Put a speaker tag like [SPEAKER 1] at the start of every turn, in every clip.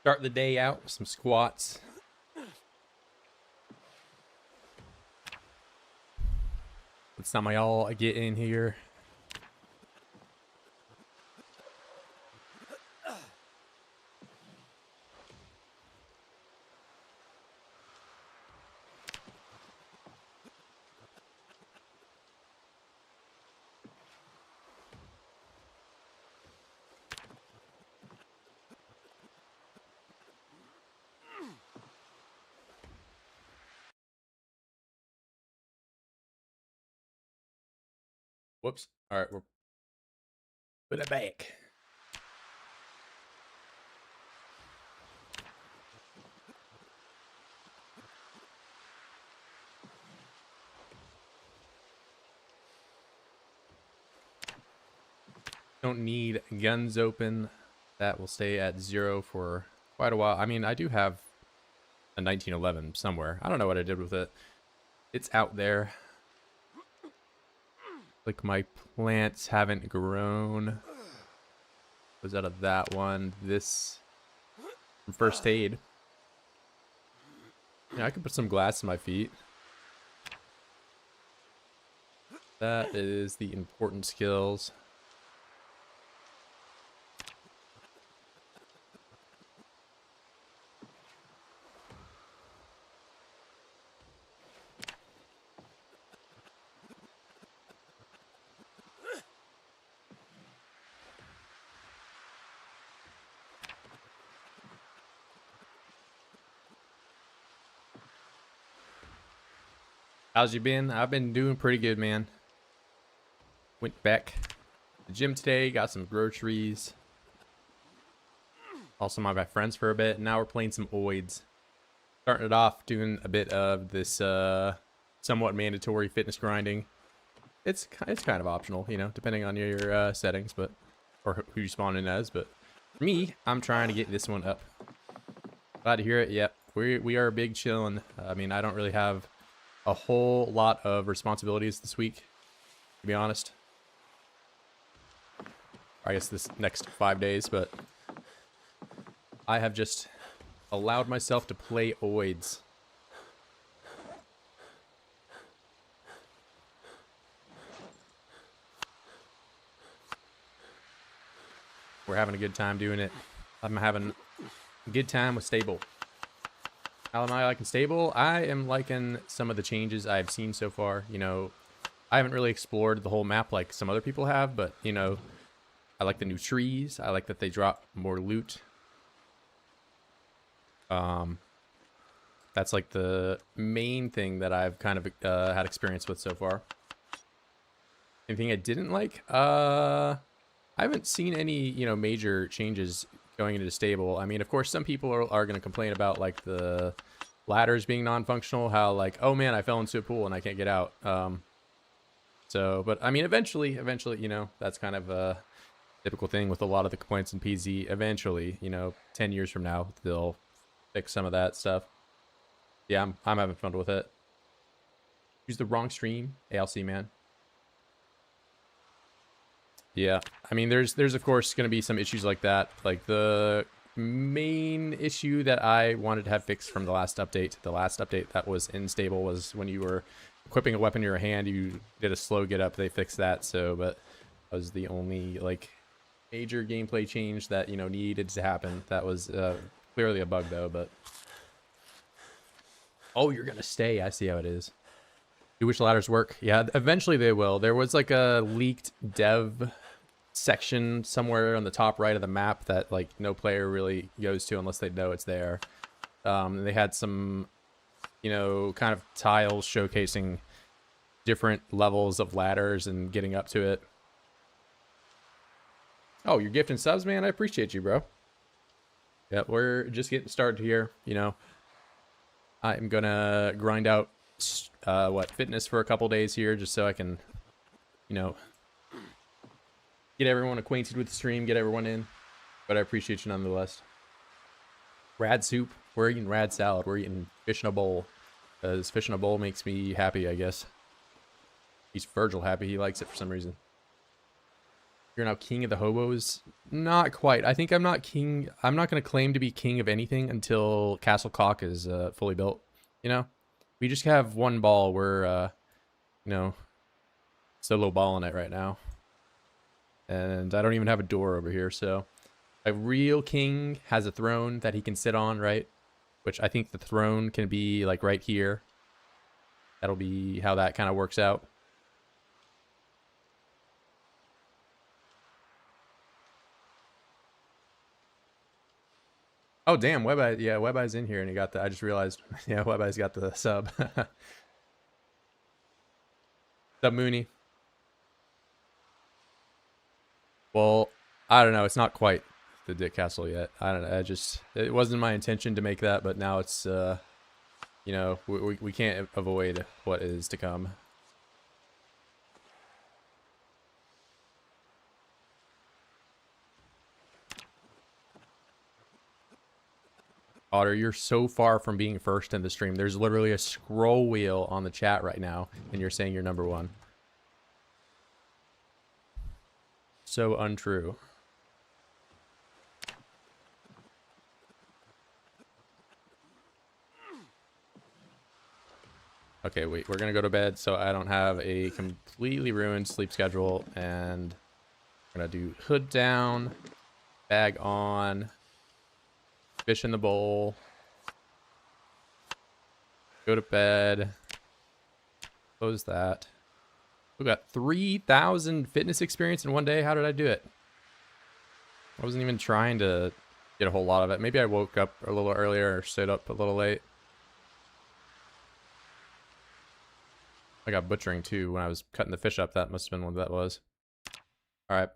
[SPEAKER 1] Start the day out with some squats. Let's not my all get in here. Whoops. All right, we're put it back. Don't need guns open. That will stay at 0 for quite a while. I mean, I do have a 1911 somewhere. I don't know what I did with it. It's out there. Like my plants haven't grown. Was out of that one. This first aid. Yeah, I could put some glass in my feet. That is the important skills. How's you been? I've been doing pretty good, man. Went back to the gym today, got some groceries. Also met my friends for a bit. Now we're playing some oids. Starting it off doing a bit of this somewhat mandatory fitness grinding. It's kind of optional, you know, depending on your settings, but or who you spawn in as. But for me, I'm trying to get this one up. Glad to hear it. Yep, we are big chilling. I mean, I don't really have a whole lot of responsibilities this week, to be honest. I guess this next 5 days, but I have just allowed myself to play oids. We're having a good time doing it. I'm having a good time with stable. How am I liking stable? I am liking some of the changes I've seen so far. You know, I haven't really explored the whole map like some other people have, but, you know, I like the new trees. I like that they drop more loot. That's like the main thing that I've kind of had experience with so far. Anything I didn't like? I haven't seen any, you know, major changes going into stable. I mean, of course, some people are going to complain about like the ladders being non-functional. How like, oh man, I fell into a pool and I can't get out. But I mean, eventually, you know, that's kind of a typical thing with a lot of the complaints in PZ. Eventually, you know, 10 years from now, they'll fix some of that stuff. Yeah, I'm having fun with it. Use the wrong stream, ALC man. Yeah, I mean, there's of course going to be some issues like that. Like the main issue that I wanted to have fixed from the last update that was in stable was when you were equipping a weapon in your hand, you did a slow get up. They fixed that, so but that was the only like major gameplay change that, you know, needed to happen. That was clearly a bug though. But oh, you're gonna stay. I see how it is. Do wish ladders work? Yeah, eventually they will. There was like a leaked dev section somewhere on the top right of the map that like no player really goes to unless they know it's there. They had some, you know, kind of tiles showcasing different levels of ladders and getting up to it. Oh, you're gifting subs, man. I appreciate you, bro. Yeah, we're just getting started here. You know, I'm gonna grind out fitness for a couple days here just so I can, you know, get everyone acquainted with the stream, get everyone in. But I appreciate you nonetheless. Rad soup. We're eating rad salad. We're eating fish in a bowl. Because fish in a bowl makes me happy, I guess. He's Virgil happy. He likes it for some reason. You're now king of the hobos. Not quite. I think I'm not king. I'm not going to claim to be king of anything until Castle Cock is fully built. You know, we just have one ball. We're you know, solo balling it right now, and I don't even have a door over here. So a real king has a throne that he can sit on, right? Which I think the throne can be like right here. That'll be how that kind of works out. Oh damn, Web-Eye, yeah, Web-Eye's in here and he got the, I just realized, yeah, Web-Eye's got the sub. Sub Mooney. Well, I don't know, it's not quite the Dick Castle yet. I don't know, it wasn't my intention to make that, but now it's, you know, we can't avoid what is to come. Otter, you're so far from being first in the stream. There's literally a scroll wheel on the chat right now, and you're saying you're number one. So untrue. Okay, wait, we're gonna go to bed so I don't have a completely ruined sleep schedule, and we're gonna do hood down, bag on, fish in the bowl, go to bed, close that. We got 3,000 fitness experience in one day. How did I do it? I wasn't even trying to get a whole lot of it. Maybe I woke up a little earlier or stayed up a little late. I got butchering too when I was cutting the fish up. That must have been what that was. All right.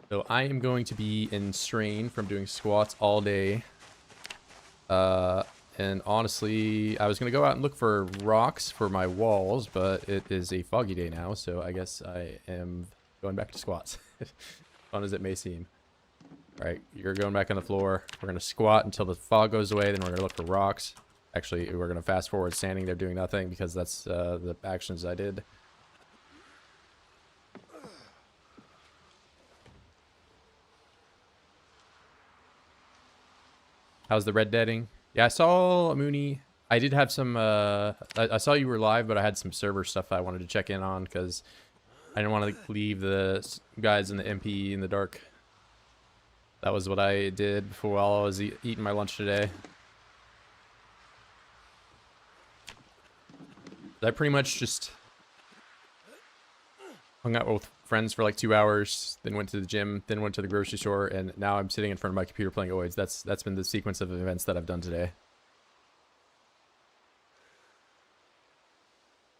[SPEAKER 1] So I am going to be in strain from doing squats all day. And honestly, I was going to go out and look for rocks for my walls, but it is a foggy day now, so I guess I am going back to squats. Fun as it may seem. All right, you're going back on the floor. We're going to squat until the fog goes away, then we're going to look for rocks. Actually, we're going to fast forward standing there doing nothing because that's the actions I did. How's the Red Deading? Yeah, I saw Mooney. I did have some, I saw you were live, but I had some server stuff I wanted to check in on because I didn't want to leave the guys in the MP in the dark. That was what I did before while I was eating my lunch today. I pretty much just hung out with friends for like 2 hours, then went to the gym, then went to the grocery store, and now I'm sitting in front of my computer playing Oids. That's been the sequence of events that I've done today.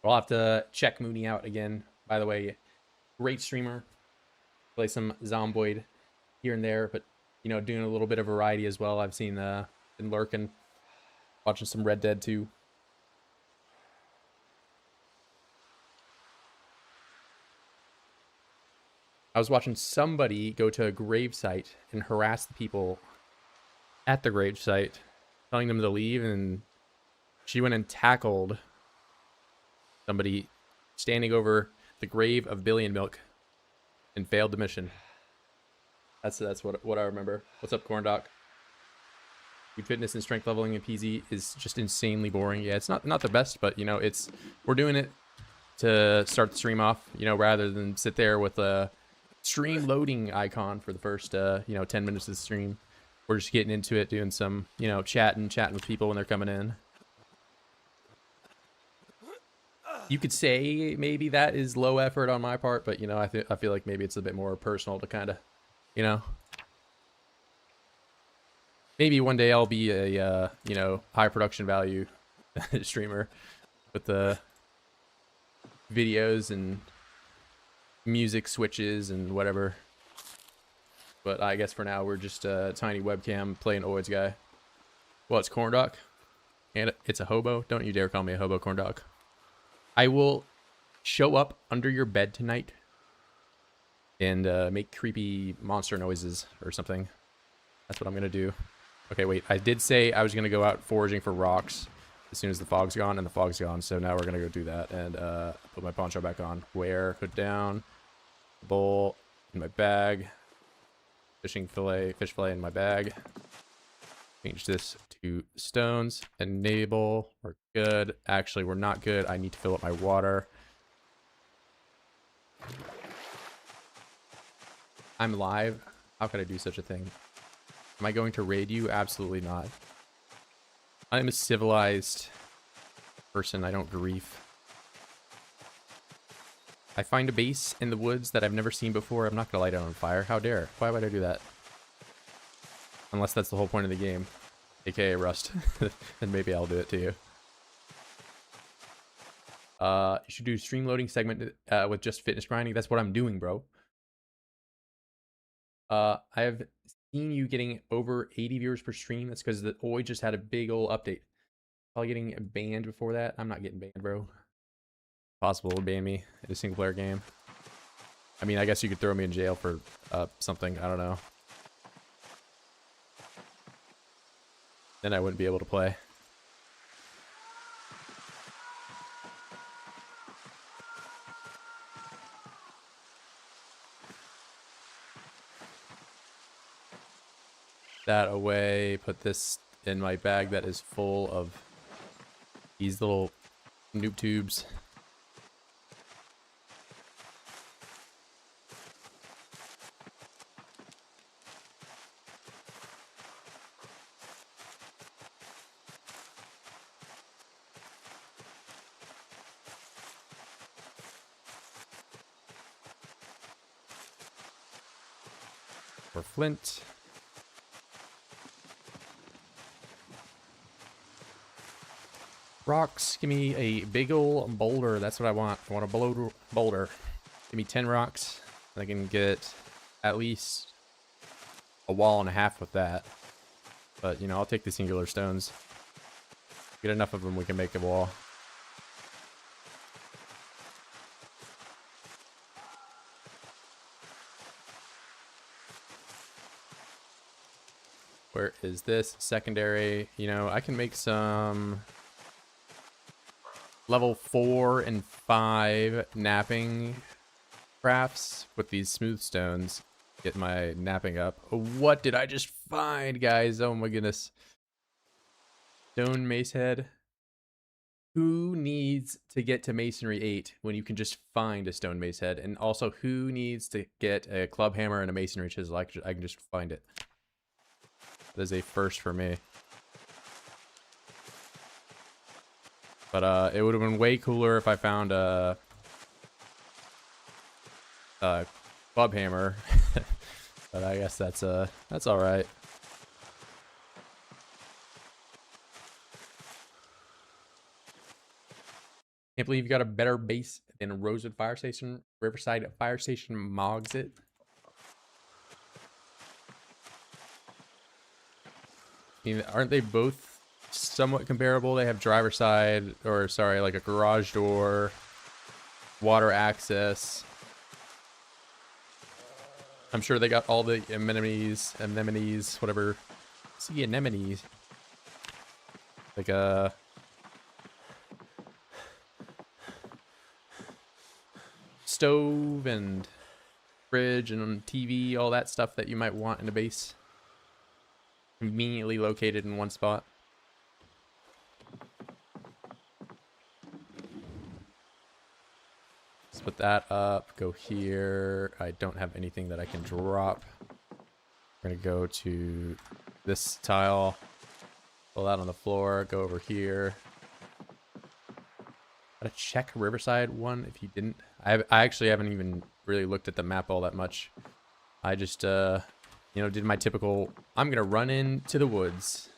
[SPEAKER 1] I'll have to check Mooney out again. By the way, great streamer. Play some Zomboid here and there, but you know, doing a little bit of variety as well. I've seen been lurking, watching some Red Dead 2. I was watching somebody go to a gravesite and harass the people at the gravesite, telling them to leave, and she went and tackled somebody standing over the grave of Billion Milk and failed the mission. That's what I remember. What's up, Corn Doc? Fitness and strength leveling in PZ is just insanely boring. Yeah, it's not the best, but you know, we're doing it to start the stream off, you know, rather than sit there with a stream loading icon for the first you know, 10 minutes of the stream. We're just getting into it, doing some, you know, chatting with people when they're coming in. You could say maybe that is low effort on my part, but you know, I feel like maybe it's a bit more personal to kind of, you know, maybe one day I'll be a you know, high production value streamer with the videos and music switches and whatever. But I guess for now we're just a tiny webcam playing Oids guy. Well, it's Corn Doc, and it's a hobo. Don't you dare call me a hobo, Corn Doc. I will show up under your bed tonight and make creepy monster noises or something. That's what I'm gonna do. Okay, wait. I did say I was gonna go out foraging for rocks. as soon as the fog's gone, and the fog's gone. So now we're gonna go do that and put my poncho back on. Where? Hood down, bowl in my bag, fish fillet in my bag. Change this to stones. Enable. We're good. Actually, we're not good. I need to fill up my water. I'm live. How could I do such a thing? Am I going to raid you? Absolutely not. I'm a civilized person. I don't grief. I find a base in the woods that I've never seen before. I'm not going to light it on fire. How dare? Why would I do that? Unless that's the whole point of the game. AKA Rust. Then maybe I'll do it to you. You should do a stream loading segment with just fitness grinding. That's what I'm doing, bro. I have seen you getting over 80 viewers per stream. That's because the Oi just had a big old update. Probably getting banned before that. I'm not getting banned, bro. Possible to ban me in a single player game. I mean, I guess you could throw me in jail for something. I don't know. Then I wouldn't be able to play. That away, put this in my bag that is full of these little noob tubes. For flint. Rocks, give me a big ol' boulder. That's what I want. I want a boulder. Give me 10 rocks. I can get at least a wall and a half with that. But, you know, I'll take the singular stones. Get enough of them, we can make a wall. Where is this? Secondary. You know, I can make some level 4 and 5 napping crafts with these smooth stones. Get my napping up. What did I just find, guys? Oh my goodness. Stone mace head. Who needs to get to masonry 8 when you can just find a stone mace head? And also, who needs to get a club hammer and a masonry chisel? I can just find it. That is a first for me. But it would have been way cooler if I found a club hammer. But I guess that's all right. Can't believe you got a better base than Rosewood Fire Station. Riverside Fire Station mogs it. I mean, aren't they both somewhat comparable? They have driver side, or sorry, like a garage door, water access. I'm sure they got all the amenities, whatever. See, anemones. Like a stove and fridge and TV, all that stuff that you might want in a base. Conveniently located in one spot. Let's put that up, go here. I don't have anything that I can drop. We're gonna go to this tile, pull that on the floor, go over here. Gotta check Riverside one if you didn't. I actually haven't even really looked at the map all that much. I just you know, did my typical, I'm gonna run into the woods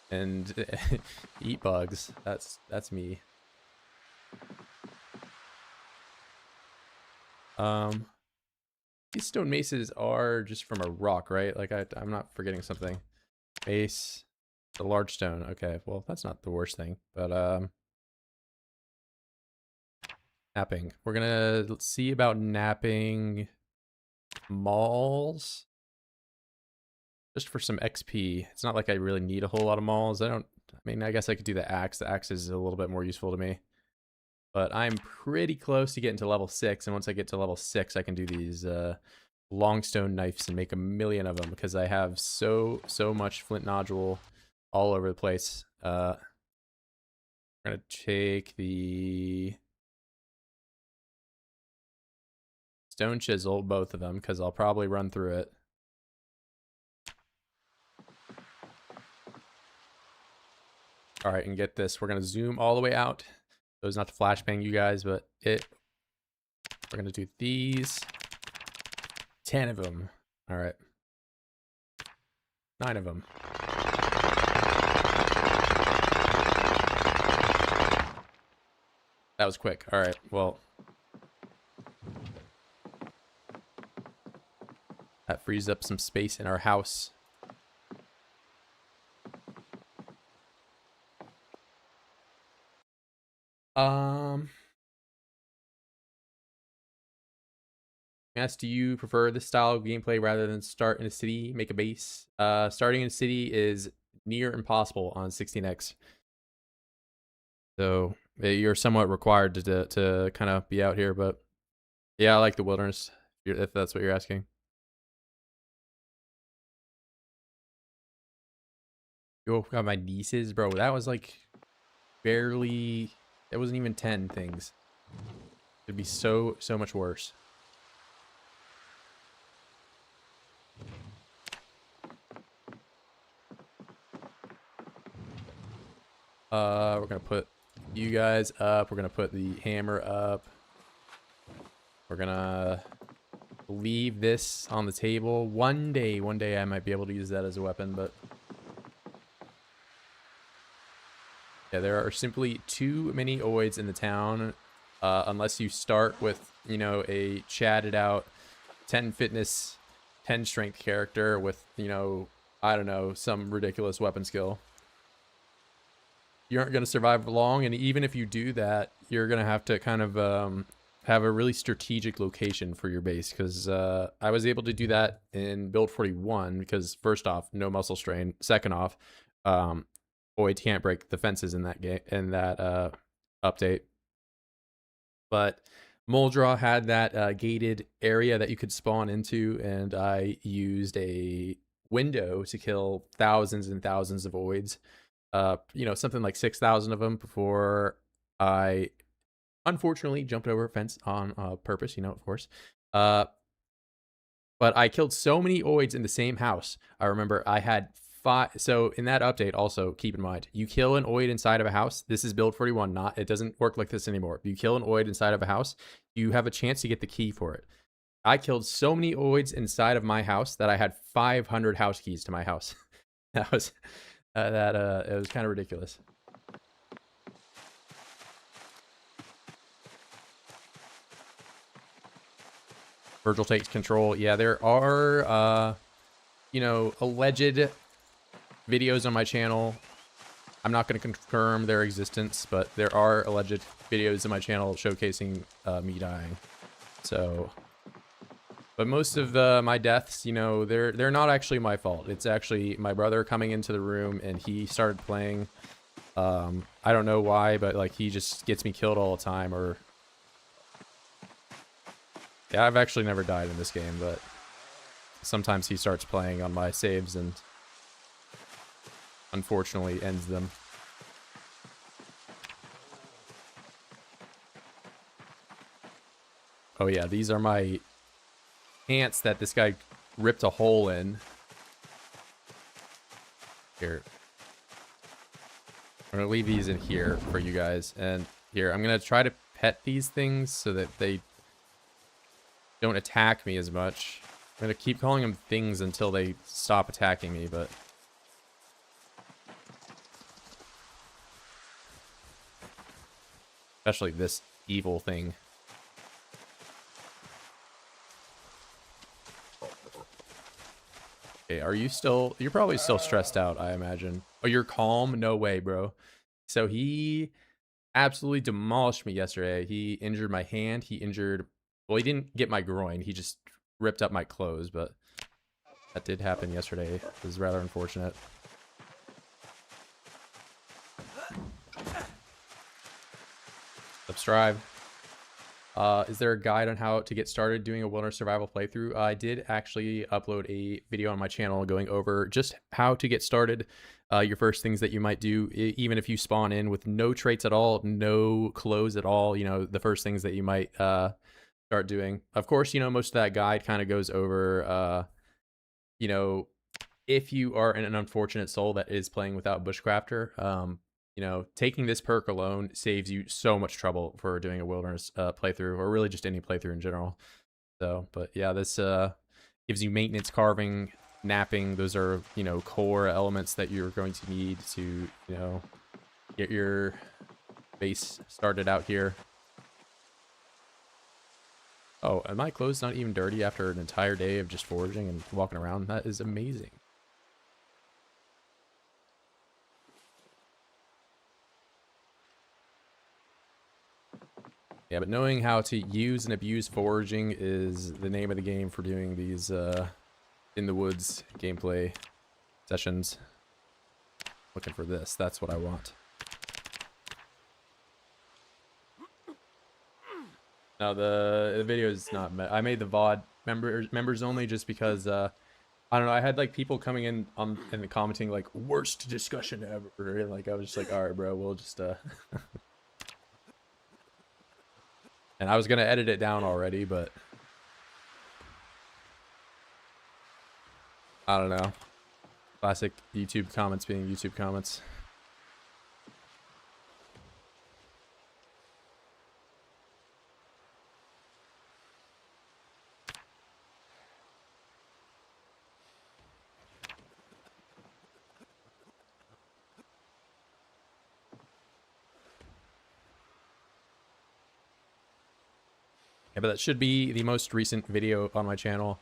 [SPEAKER 1] and eat bugs. That's me. These stone maces are just from a rock, right? Like I'm not forgetting something. Mace, the large stone. Okay, well that's not the worst thing, but napping. We're gonna see about napping malls. Just for some XP. It's not like I really need a whole lot of malls. I don't I mean, I guess I could do the axe. The axe is a little bit more useful to me. But I'm pretty close to getting to level 6, and once I get to level 6, I can do these longstone knives and make a million of them because I have so much flint nodule all over the place. I'm gonna take the stone chisel, both of them, because I'll probably run through it. All right, and get this. We're gonna zoom all the way out. So it's not to flashbang you guys, but we're gonna do these. 10 of them. All right. 9 of them. That was quick. All right, well. That frees up some space in our house. Yes, do you prefer this style of gameplay rather than start in a city, make a base? Starting in a city is near impossible on 16x. So you're somewhat required to kind of be out here, but yeah, I like the wilderness, if that's what you're asking. Yo, got my nieces, bro. That was like barely, it wasn't even 10 things. It'd be so much worse. We're gonna put you guys up. We're gonna put the hammer up. We're gonna leave this on the table. One day I might be able to use that as a weapon, but yeah, there are simply too many oids in the town, unless you start with, you know, a chatted out 10 fitness, 10 strength character with, you know, I don't know, some ridiculous weapon skill. You aren't going to survive long, and even if you do that, you're going to have to kind of have a really strategic location for your base, because I was able to do that in build 41 because first off, no muscle strain. Second off, Void can't break the fences in that game, in that update. But Moldraw had that gated area that you could spawn into, and I used a window to kill thousands and thousands of voids. You know, something like 6,000 of them before I unfortunately jumped over a fence on purpose, you know, of course. But I killed so many oids in the same house. I remember I had 5. So in that update, also keep in mind, you kill an oid inside of a house. This is build 41. It doesn't work like this anymore. If you kill an oid inside of a house, you have a chance to get the key for it. I killed so many oids inside of my house that I had 500 house keys to my house. That was it was kind of ridiculous. Virgil takes control. Yeah, there are you know, alleged videos on my channel. I'm not going to confirm their existence, but there are alleged videos on my channel showcasing me dying. So, but most of my deaths, you know, they're not actually my fault. It's actually my brother coming into the room and he started playing. I don't know why, but like he just gets me killed all the time. Or yeah, I've actually never died in this game, but sometimes he starts playing on my saves and unfortunately ends them. Oh yeah, these are my ants that this guy ripped a hole in. Here. I'm gonna leave these in here for you guys. And here, I'm gonna try to pet these things so that they don't attack me as much. I'm gonna keep calling them things until they stop attacking me, but especially this evil thing. Okay, are you still... You're probably still stressed out, I imagine. Oh, you're calm? No way, bro. So he absolutely demolished me yesterday. He injured my hand. He injured... Well, he didn't get my groin. He just ripped up my clothes, but that did happen yesterday. It was rather unfortunate. strive. Is there a guide on how to get started doing a wilderness survival playthrough? I did actually upload a video on my channel going over just how to get started. Your first things that you might do, even if you spawn in with no traits at all, no clothes at all, you know, the first things that you might start doing. Of course, you know, most of that guide kind of goes over, you know, if you are an unfortunate soul that is playing without Bushcrafter, you know, taking this perk alone saves you so much trouble for doing a wilderness playthrough, or really just any playthrough in general. So, but yeah, this gives you maintenance, carving, napping. Those are, you know, core elements that you're going to need to, you know, get your base started out here. Oh, and my clothes not even dirty after an entire day of just foraging and walking around. That is amazing. Yeah, but knowing how to use and abuse foraging is the name of the game for doing these in the woods gameplay sessions. Looking for this. That's what I want. No, the video is not. I made the VOD members only just because I don't know. I had like people coming in on and commenting like worst discussion ever. And, like I was just like, all right, bro, we'll just And I was gonna edit it down already, but I don't know. Classic YouTube comments being YouTube comments. Yeah, but that should be the most recent video on my channel.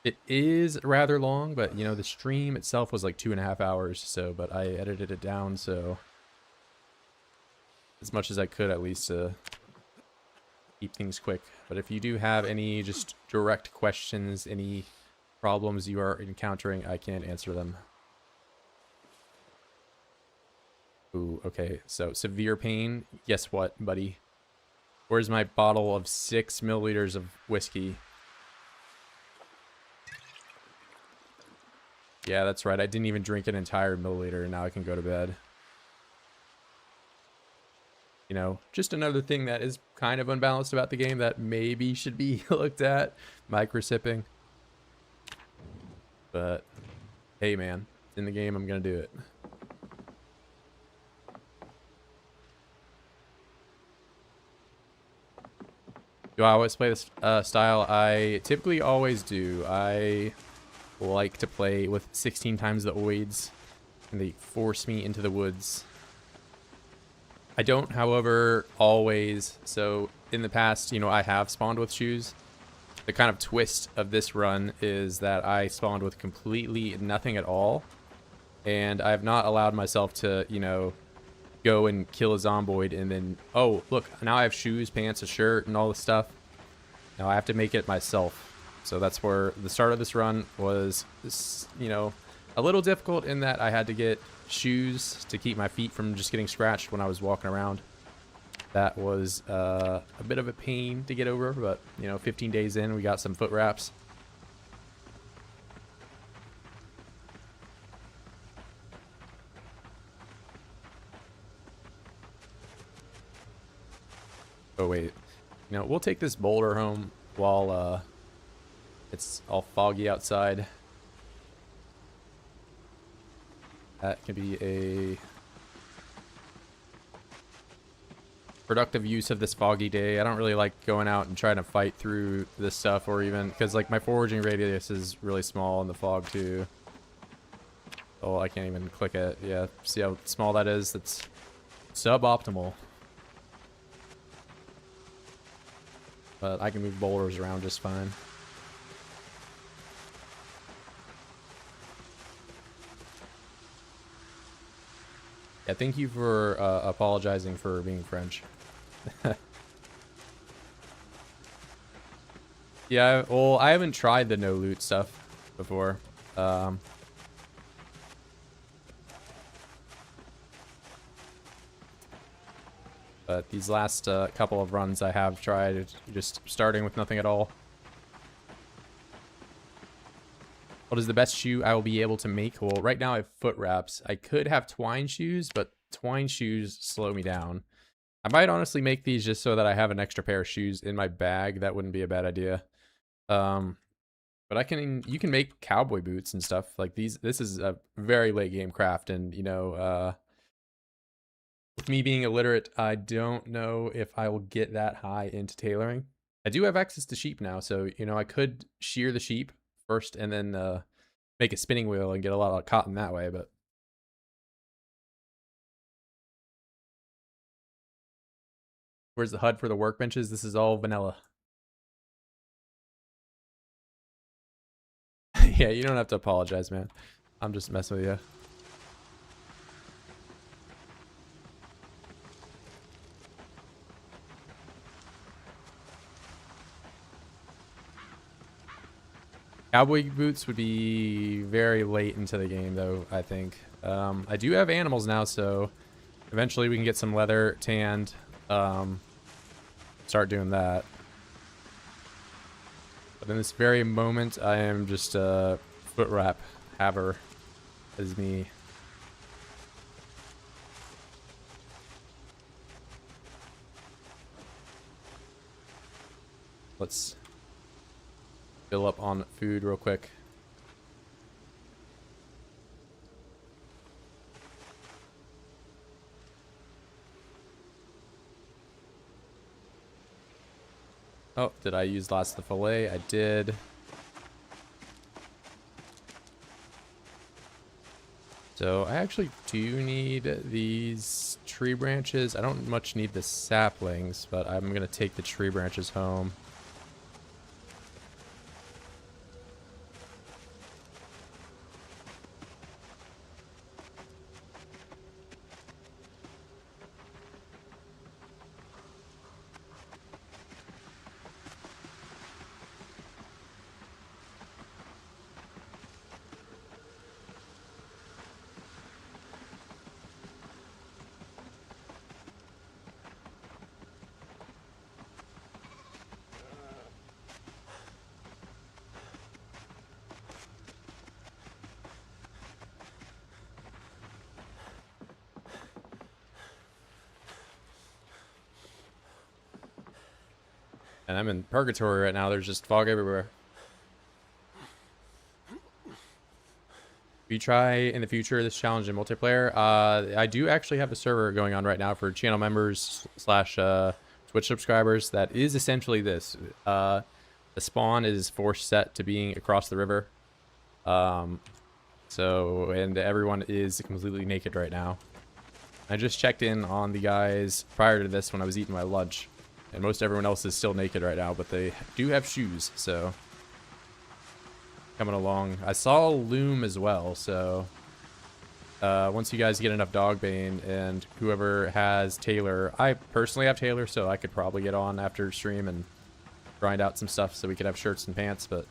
[SPEAKER 1] It is rather long, but you know, the stream itself was like 2.5 hours, so, but I edited it down, so as much as I could at least to keep things quick. But if you do have any just direct questions, any problems you are encountering, I can answer them. Ooh, okay, so severe pain. Guess what, buddy? Where's my bottle of 6 milliliters of whiskey? Yeah, that's right. I didn't even drink an entire milliliter, and now I can go to bed. You know, just another thing that is kind of unbalanced about the game that maybe should be looked at. Micro-sipping. But, hey man, it's in the game, I'm gonna do it. Do I always play this style? I typically always do. I like to play with 16 times the oids, and they force me into the woods. I don't, however, always. So in the past, you know, I have spawned with shoes. The kind of twist of this run is that I spawned with completely nothing at all, and I have not allowed myself to, you know, go and kill a zomboid and then, oh look, now I have shoes, pants, a shirt, and all this stuff. Now I have to make it myself. So that's where the start of this run was, you know, a little difficult in that I had to get shoes to keep my feet from just getting scratched when I was walking around. That was a bit of a pain to get over, but you know, 15 days in, we got some foot wraps. Oh wait, you know, we'll take this boulder home while it's all foggy outside. That can be a productive use of this foggy day. I don't really like going out and trying to fight through this stuff, or even because like my foraging radius is really small in the fog too. Oh, I can't even click it. Yeah, see how small that is? That's suboptimal. But I can move boulders around just fine. Yeah, thank you for apologizing for being French. Yeah, well, I haven't tried the no loot stuff before. But these last couple of runs I have tried just starting with nothing at all. What is the best shoe I will be able to make? Well, right now I have foot wraps. I could have twine shoes, but twine shoes slow me down. I might honestly make these just so that I have an extra pair of shoes in my bag. That wouldn't be a bad idea. But you can make cowboy boots and stuff like these. This is a very late game craft, and you know, with me being illiterate, I don't know if I will get that high into tailoring. I do have access to sheep now, so you know I could shear the sheep first and then make a spinning wheel and get a lot of cotton that way. But where's the HUD for the workbenches? This is all vanilla. Yeah, you don't have to apologize, man. I'm just messing with you. Cowboy boots would be very late into the game, though, I think. I do have animals now, so eventually we can get some leather tanned. Start doing that. But in this very moment, I am just a foot wrap haver as me. Let's fill up on food real quick. Oh, did I use lots of the fillet? I did. So I actually do need these tree branches. I don't much need the saplings, but I'm gonna take the tree branches home. And I'm in purgatory right now. There's just fog everywhere. If you try in the future this challenge in multiplayer, I do actually have a server going on right now for channel members / Twitch subscribers. That is essentially this. The spawn is force set to being across the river. And everyone is completely naked right now. I just checked in on the guys prior to this when I was eating my lunch. And most everyone else is still naked right now, but they do have shoes, so coming along. I saw Loom as well, so once you guys get enough Dogbane and whoever has Taylor, I personally have Taylor, so I could probably get on after stream and grind out some stuff so we could have shirts and pants, but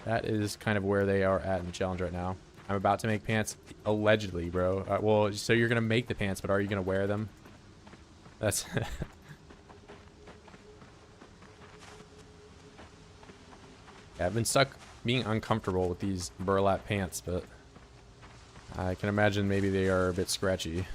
[SPEAKER 1] that is kind of where they are at in the challenge right now. I'm about to make pants, allegedly, bro. Well, so you're gonna make the pants, but are you gonna wear them? That's I've been stuck being uncomfortable with these burlap pants, but I can imagine maybe they are a bit scratchy.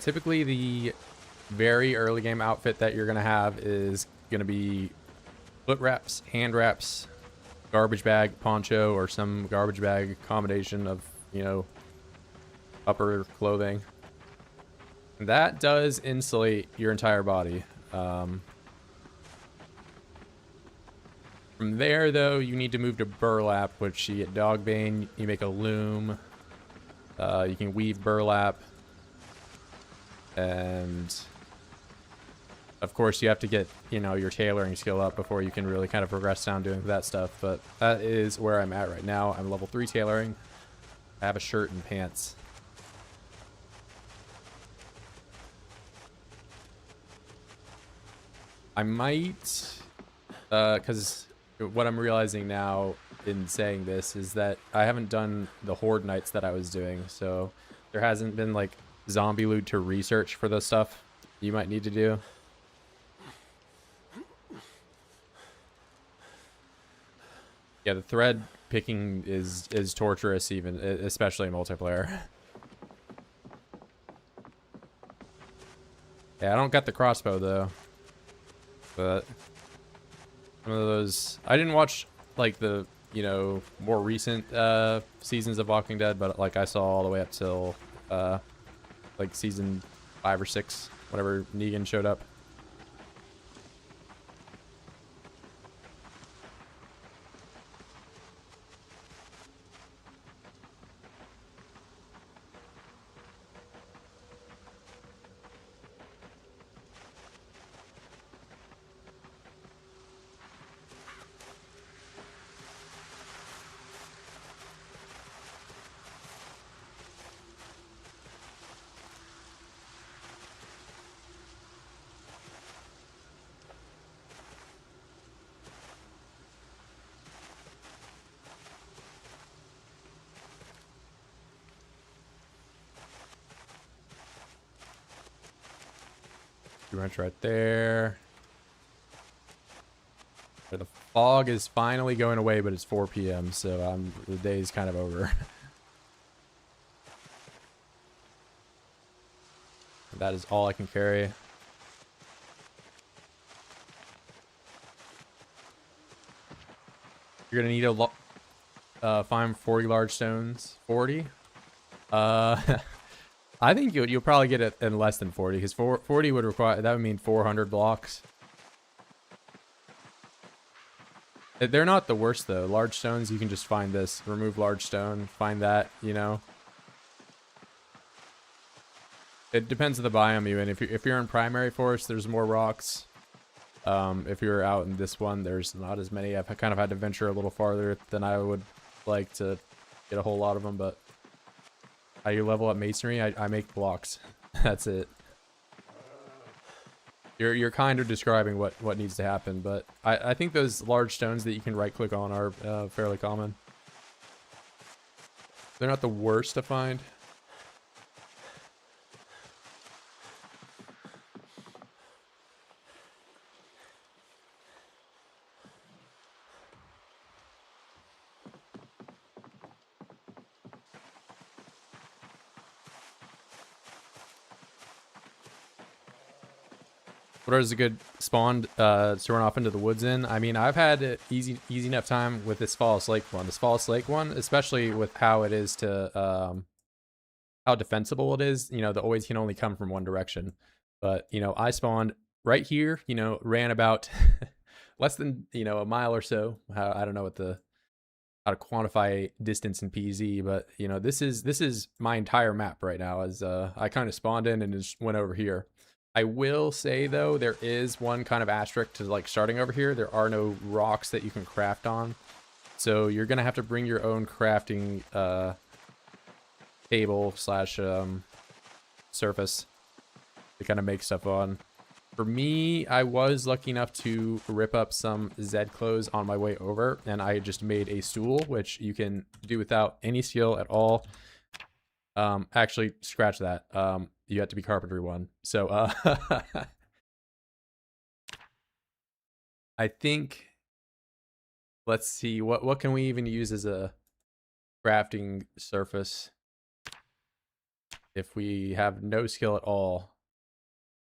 [SPEAKER 1] Typically, the very early game outfit that you're going to have is going to be foot wraps, hand wraps, garbage bag, poncho, or some garbage bag combination of, you know, upper clothing. And that does insulate your entire body. From there, though, you need to move to burlap, which you get Dogbane, you make a loom, you can weave burlap. And Of course, you have to get, you know, your tailoring skill up before you can really kind of progress down doing that stuff. But that is where I'm at right now. I'm level 3 tailoring. I have a shirt and pants. I might, because what I'm realizing now in saying this is that I haven't done the horde nights that I was doing. So there hasn't been like zombie loot to research for the stuff you might need to do. Yeah, the thread picking is torturous, even especially in multiplayer. Yeah, I don't got the crossbow though, but one of those. I didn't watch like the, you know, more recent seasons of Walking Dead, but like I saw all the way up till like season 5 or 6, whenever Negan showed up. Wrench right there. The fog is finally going away, but it's 4 p.m., so the day's kind of over. That is all I can carry. You're gonna need to find 40 large stones. 40? I think you'll probably get it in less than 40, because 40 would require, that would mean 400 blocks. They're not the worst though. Large stones, you can just find this. Remove large stone, find that, you know. It depends on the biome you in. If you're in primary forest, there's more rocks. If you're out in this one, there's not as many. I've kind of had to venture a little farther than I would like to get a whole lot of them, but how you level up masonry? I make blocks. That's it. You're kind of describing what needs to happen, but I think those large stones that you can right click on are fairly common. They're not the worst to find. What is a good spawn to run off into the woods in? I mean, I've had an easy enough time with this Fallas Lake one. This Fallas Lake one, especially with how it is to how defensible it is. You know, the always can only come from one direction. But you know, I spawned right here. You know, ran about less than, you know, a mile or so. I don't know what how to quantify distance in PZ, but you know, this is my entire map right now. As I kind of spawned in and just went over here. I will say though, there is one kind of asterisk to like starting over here. There are no rocks that you can craft on, so you're gonna have to bring your own crafting table slash surface to kind of make stuff on. For me, I was lucky enough to rip up some Z clothes on my way over, and I just made a stool, which you can do without any skill at all. Actually, scratch that. You have to be carpentry 1. So, I think, let's see, what can we even use as a crafting surface if we have no skill at all?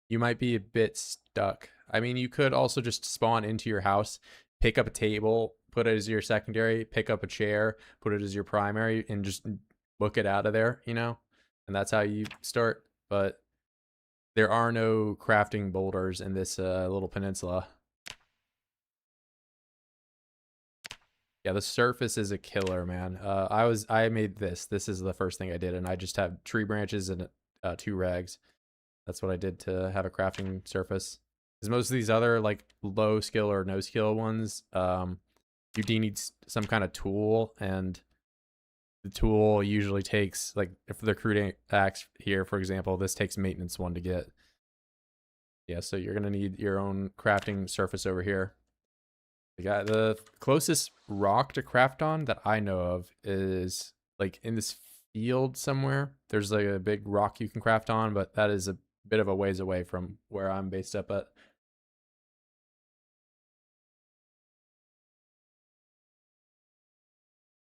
[SPEAKER 1] You might be a bit stuck. I mean, you could also just spawn into your house, pick up a table, put it as your secondary, pick up a chair, put it as your primary, and just book it out of there, you know? And that's how you start. But there are no crafting boulders in this little peninsula. Yeah, the surface is a killer, man. I made this. This is the first thing I did, and I just have tree branches and 2 rags. That's what I did to have a crafting surface. Because most of these other like low skill or no skill ones, you do need some kind of tool, and the tool usually takes, like if the crude axe here, for example, this takes maintenance 1 to get. Yeah, so you're gonna need your own crafting surface over here. The closest rock to craft on that I know of is like in this field somewhere. There's like a big rock you can craft on, but that is a bit of a ways away from where I'm based up at.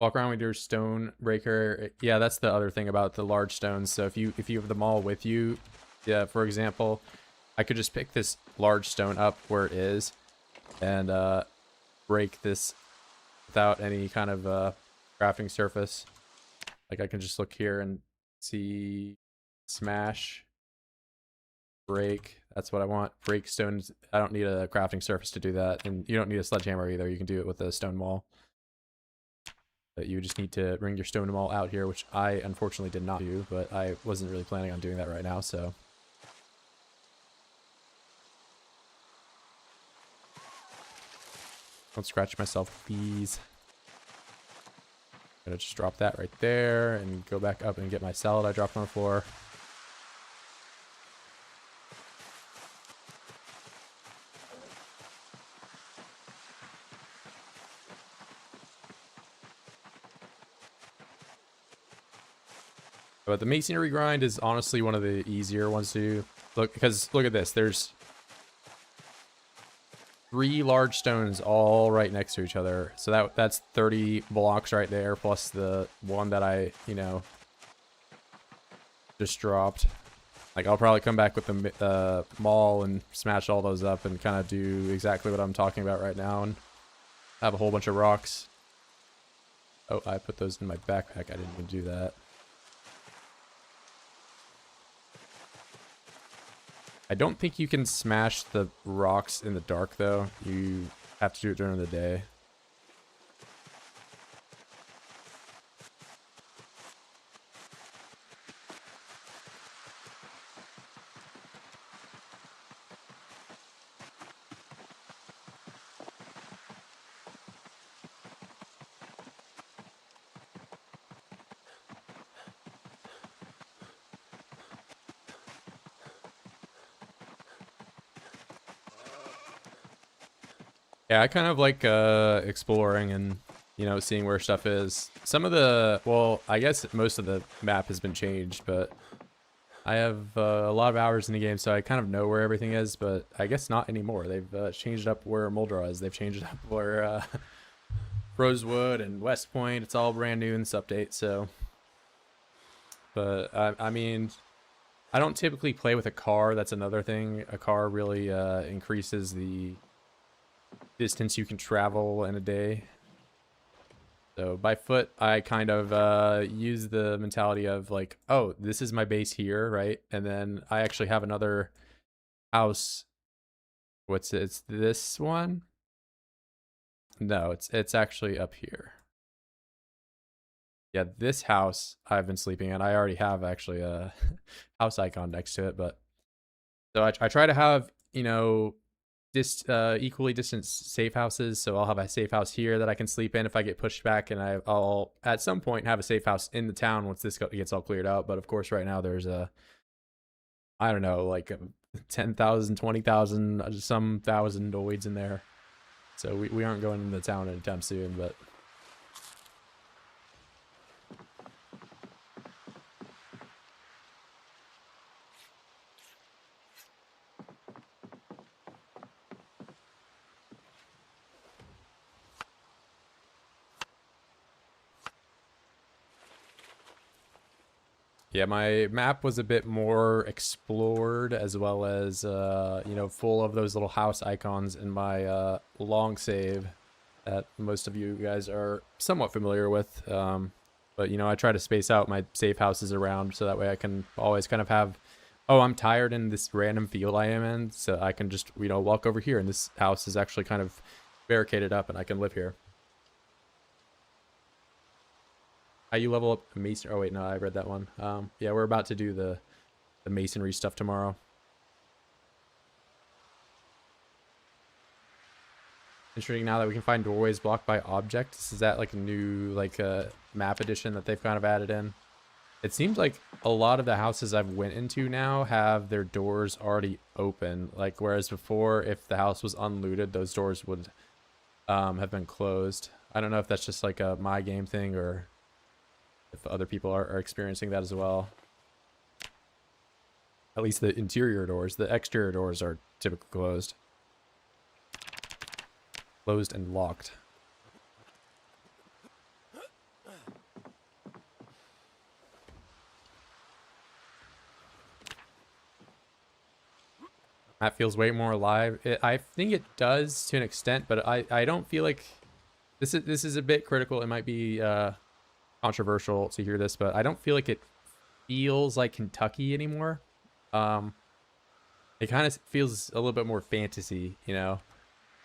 [SPEAKER 1] Walk around with your stone breaker. Yeah, that's the other thing about the large stones. So if you have them all with you, yeah, for example, I could just pick this large stone up where it is and break this without any kind of crafting surface. Like I can just look here and see smash, break. That's what I want. Break stones. I don't need a crafting surface to do that, and you don't need a sledgehammer either. You can do it with a stone wall. But you just need to bring your stone wall out here, which I unfortunately did not do, but I wasn't really planning on doing that right now, so. Don't scratch myself, please. I'm gonna just drop that right there and go back up and get my salad I dropped on the floor. But the masonry grind is honestly one of the easier ones to do. Look, because look at this. There's 3 large stones all right next to each other. So that's 30 blocks right there, plus the one that I, just dropped. Like, I'll probably come back with the maul and smash all those up and kind of do exactly what I'm talking about right now and have a whole bunch of rocks. Oh, I put those in my backpack. I didn't even do that. I don't think you can smash the rocks in the dark, though. You have to do it during the day. Yeah, I kind of like exploring and, seeing where stuff is. Some of the, well, I guess most of the map has been changed, but I have a lot of hours in the game, so I kind of know where everything is, but I guess not anymore. They've changed up where Moldra is. They've changed up where Rosewood and West Point. It's all brand new in this update, so. But, I mean, I don't typically play with a car. That's another thing. A car really increases the distance you can travel in a day. So by foot, I kind of use the mentality of like, oh, this is my base here, right? And then I actually have another house. What's it? It's this one? No, it's actually up here. Yeah, this house I've been sleeping in. I already have actually a house icon next to it, but so I try to have, equally distant safe houses. So I'll have a safe house here that I can sleep in if I get pushed back, and I'll at some point have a safe house in the town once this gets all cleared out. But of course, right now there's I don't know, like 10,000, 20,000, some thousand oids in there. So we aren't going into the town anytime soon, but. Yeah, my map was a bit more explored, as well as, full of those little house icons in my long save that most of you guys are somewhat familiar with. But, I try to space out my safe houses around so that way I can always kind of have, oh, I'm tired in this random field I am in, so I can just, walk over here, and this house is actually kind of barricaded up, and I can live here. How you level up mason? Oh wait, no, I read that one. Yeah, we're about to do the masonry stuff tomorrow. Interesting now that we can find doorways blocked by objects. Is that like a new like map addition that they've kind of added in? It seems like a lot of the houses I've went into now have their doors already open. Like whereas before, if the house was unlooted, those doors would have been closed. I don't know if that's just like a my game thing or if other people are experiencing that as well. At least the interior doors. The exterior doors are typically closed. Closed and locked. That feels way more alive. I think it does to an extent, but I don't feel like this is a bit critical. It might be controversial to hear this, but I don't feel like it feels like Kentucky anymore. It kind of feels a little bit more fantasy, you know,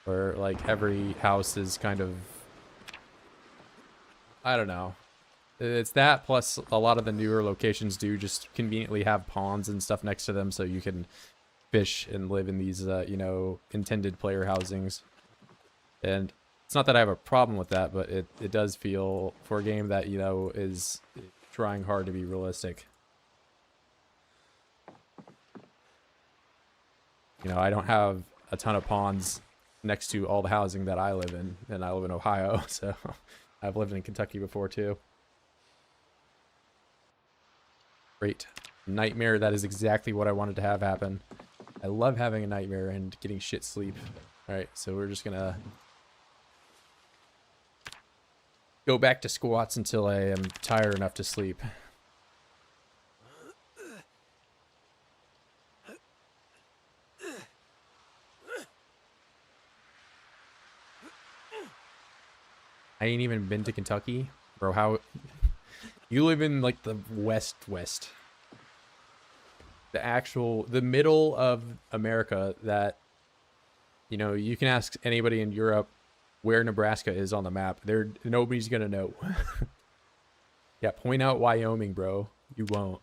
[SPEAKER 1] where like every house is kind of, I don't know. It's that plus a lot of the newer locations do just conveniently have ponds and stuff next to them so you can fish and live in these, you know, intended player housings. And it's not that I have a problem with that, but it does feel, for a game that, you know, is trying hard to be realistic. You know, I don't have a ton of ponds next to all the housing that I live in, and I live in Ohio, so I've lived in Kentucky before too. Great. Nightmare, that is exactly what I wanted to have happen. I love having a nightmare and getting shit sleep. Alright, so we're just gonna go back to squats until I am tired enough to sleep. I ain't even been to Kentucky. Bro, how... You live in, like, the west. The middle of America that, you know, you can ask anybody in Europe where Nebraska is on the map. Nobody's gonna know. Yeah, point out Wyoming, bro. You won't.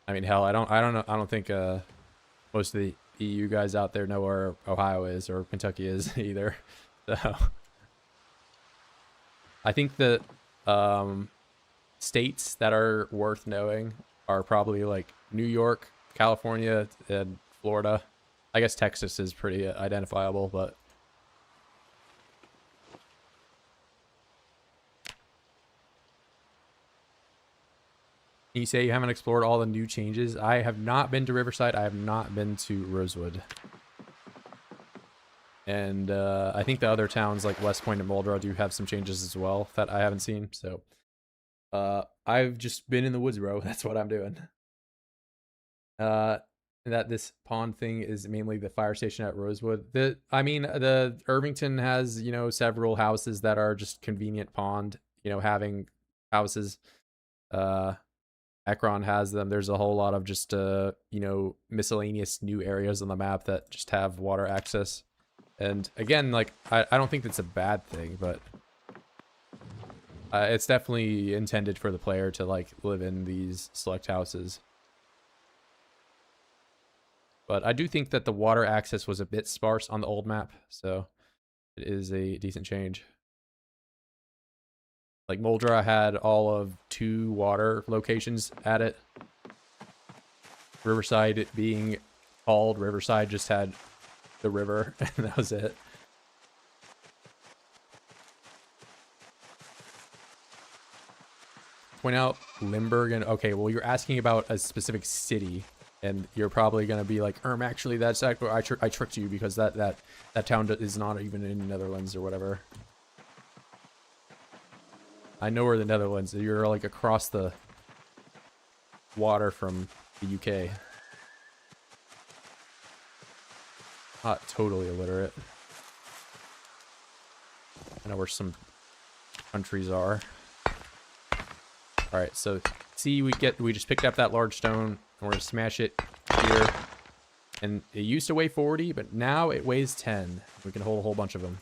[SPEAKER 1] I mean, hell, I don't know. I don't think most of the EU guys out there know where Ohio is or Kentucky is either. So I think that states that are worth knowing are probably like New York, California, and Florida. I guess Texas is pretty identifiable, but you say you haven't explored all the new changes. I have not been to Riverside. I have not been to Rosewood. And I think the other towns like West Point and Muldrow do have some changes as well that I haven't seen. So I've just been in the woods, bro. That's what I'm doing. That this pond thing is mainly the fire station at Rosewood. The Irvington has, you know, several houses that are just convenient pond, you know, having houses. Ekron has them. There's a whole lot of just you know, miscellaneous new areas on the map that just have water access. And again, like I don't think that's a bad thing, but it's definitely intended for the player to like live in these select houses. But I do think that the water access was a bit sparse on the old map, so it is a decent change. Like Muldra had all of 2 water locations at it. Riverside being called Riverside just had the river, and that was it. Point out Limburg, and okay, well, you're asking about a specific city, and you're probably gonna be like, actually, that's I tricked you because that town is not even in the Netherlands or whatever. I know where the Netherlands. You're like across the water from the UK. Not totally illiterate. I know where some countries are. All right, so see, we just picked up that large stone, and we're gonna smash it here. And it used to weigh 40, but now it weighs 10. We can hold a whole bunch of them.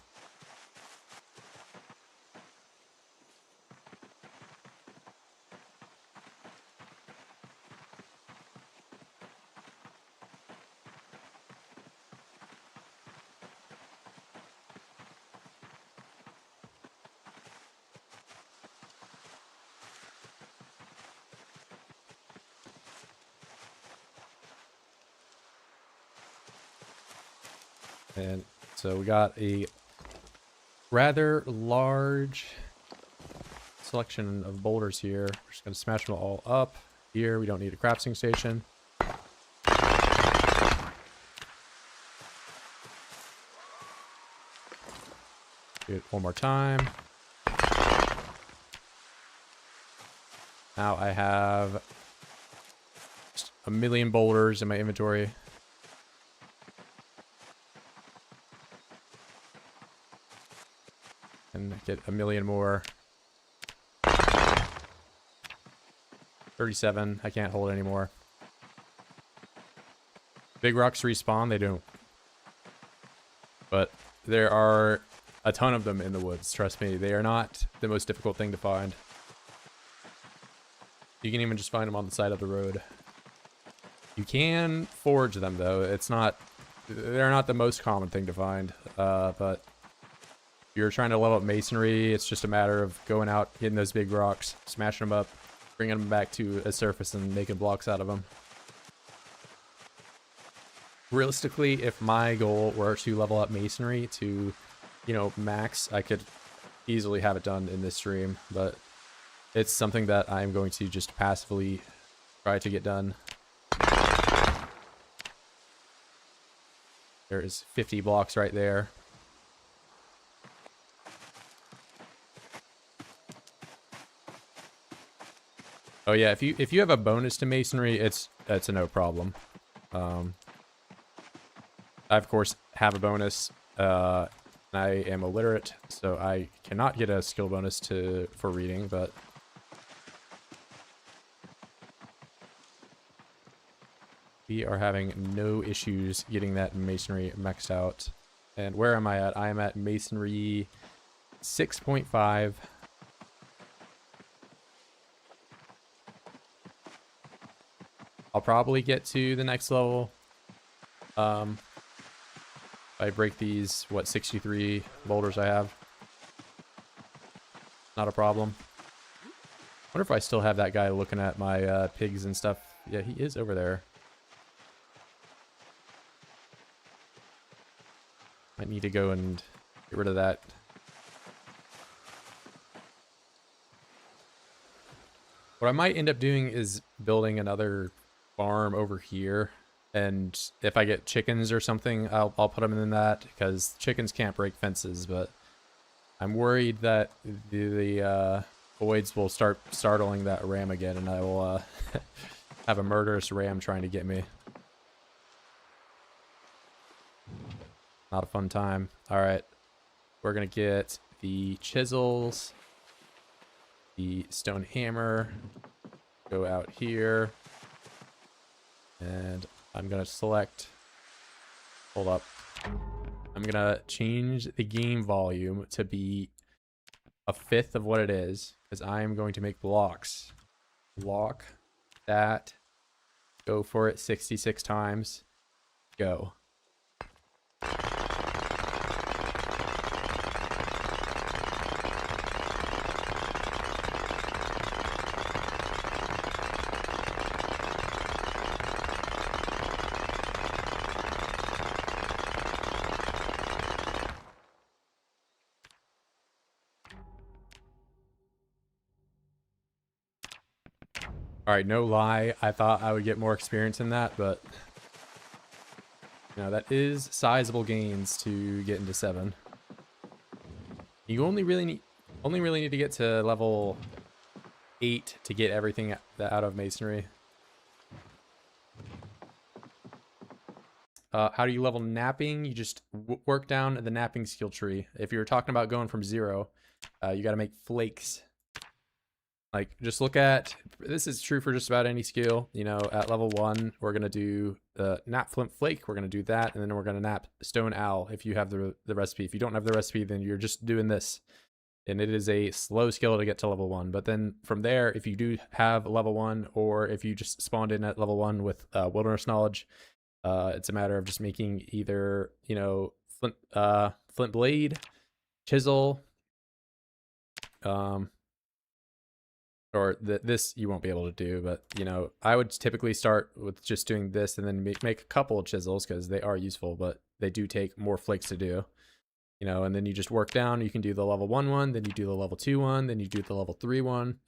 [SPEAKER 1] And so we got a rather large selection of boulders here. We're just going to smash them all up. Here, we don't need a crafting station. Do it one more time. Now I have just a million boulders in my inventory. And get a million more. 37. I can't hold anymore. Big rocks respawn, they don't. But there are a ton of them in the woods, trust me. They are not the most difficult thing to find. You can even just find them on the side of the road. You can forge them though. They're not the most common thing to find. But if you're trying to level up masonry, it's just a matter of going out, hitting those big rocks, smashing them up, bringing them back to a surface and making blocks out of them. Realistically, if my goal were to level up masonry to, you know, max, I could easily have it done in this stream, but it's something that I'm going to just passively try to get done. There is 50 blocks right there. Oh yeah, if you have a bonus to masonry, it's a no problem. I of course have a bonus. I am illiterate, so I cannot get a skill bonus for reading, but we are having no issues getting that masonry maxed out. And where am I at? I am at masonry 6.5. I'll probably get to the next level. If I break these, 63 boulders I have. Not a problem. Wonder if I still have that guy looking at my pigs and stuff. Yeah, he is over there. I need to go and get rid of that. What I might end up doing is building another farm over here, and if I get chickens or something, I'll put them in that, because chickens can't break fences. But I'm worried that the voids will start startling that ram again, and I will have a murderous ram trying to get me. Not a fun time. All right, we're gonna get the chisels, the stone hammer, go out here. And I'm going to select, hold up, I'm going to change the game volume to be 1/5 of what it is, because I am going to make blocks. Block that, go for it 66 times, go. Alright, no lie, I thought I would get more experience in that, but you know, that is sizable gains to get into 7. You only really need to get to level 8 to get everything out of masonry. How do you level napping? You just work down the napping skill tree. If you're talking about going from 0, you got to make flakes. Like, just look at, this is true for just about any skill. You know, at level 1, we're going to do the nap flint flake. We're going to do that. And then we're going to nap stone owl if you have the recipe. If you don't have the recipe, then you're just doing this. And it is a slow skill to get to level 1. But then from there, if you do have level 1, or if you just spawned in at level 1 with wilderness knowledge, it's a matter of just making either, you know, flint blade, chisel, or this you won't be able to do, but you know, I would typically start with just doing this and then make a couple of chisels, because they are useful. But they do take more flakes to do. You know, and then you just work down. You can do the level 1 one, then you do the level 2 one, then you do the level 3 one,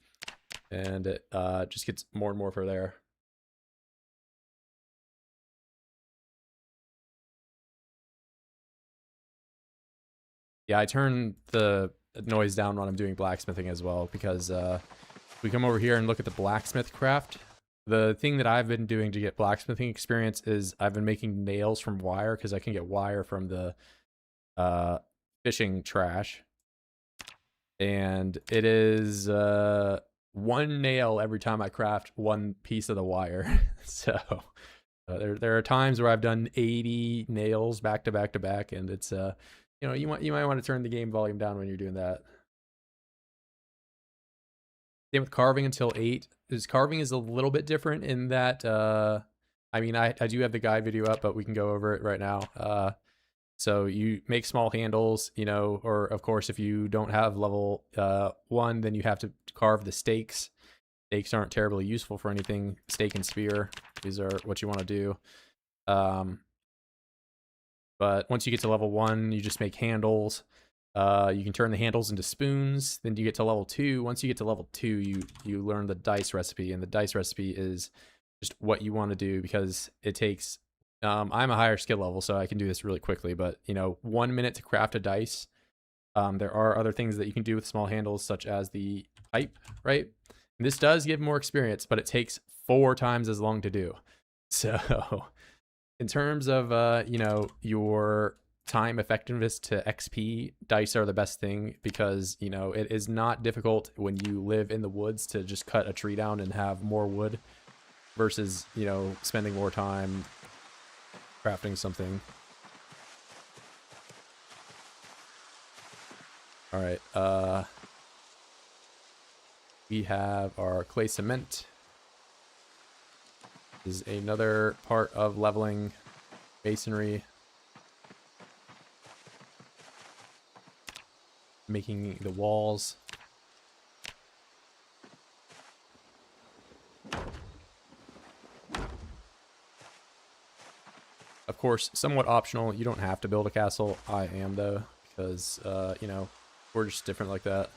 [SPEAKER 1] and it just gets more and more for there. Yeah, I turn the noise down when I'm doing blacksmithing as well, because we come over here and look at the blacksmith craft. The thing that I've been doing to get blacksmithing experience is I've been making nails from wire, because I can get wire from the fishing trash. And it is 1 nail every time I craft 1 piece of the wire. So there are times where I've done 80 nails back to back to back, and it's you know, you might want to turn the game volume down when you're doing that. Same with carving until 8. Carving is a little bit different in that I mean, I do have the guide video up, but we can go over it right now. So you make small handles, you know, or of course, if you don't have level 1, then you have to carve the stakes. Stakes aren't terribly useful for anything. Stake and spear, these are what you want to do. But once you get to level 1, you just make handles. You can turn the handles into spoons. Then you get to level 2. Once you get to level 2, you learn the dice recipe, and the dice recipe is just what you want to do, because it takes I'm a higher skill level, so I can do this really quickly, but you know, 1 minute to craft a dice. There are other things that you can do with small handles, such as the pipe, right? And this does give more experience, but it takes 4 times as long to do. So in terms of you know, your time effectiveness to XP, dice are the best thing, because you know, it is not difficult when you live in the woods to just cut a tree down and have more wood, versus, you know, spending more time crafting something. All right, we have our clay cement. This is another part of leveling masonry. Making the walls. Of course, somewhat optional. You don't have to build a castle. I am, though, because, you know, we're just different like that.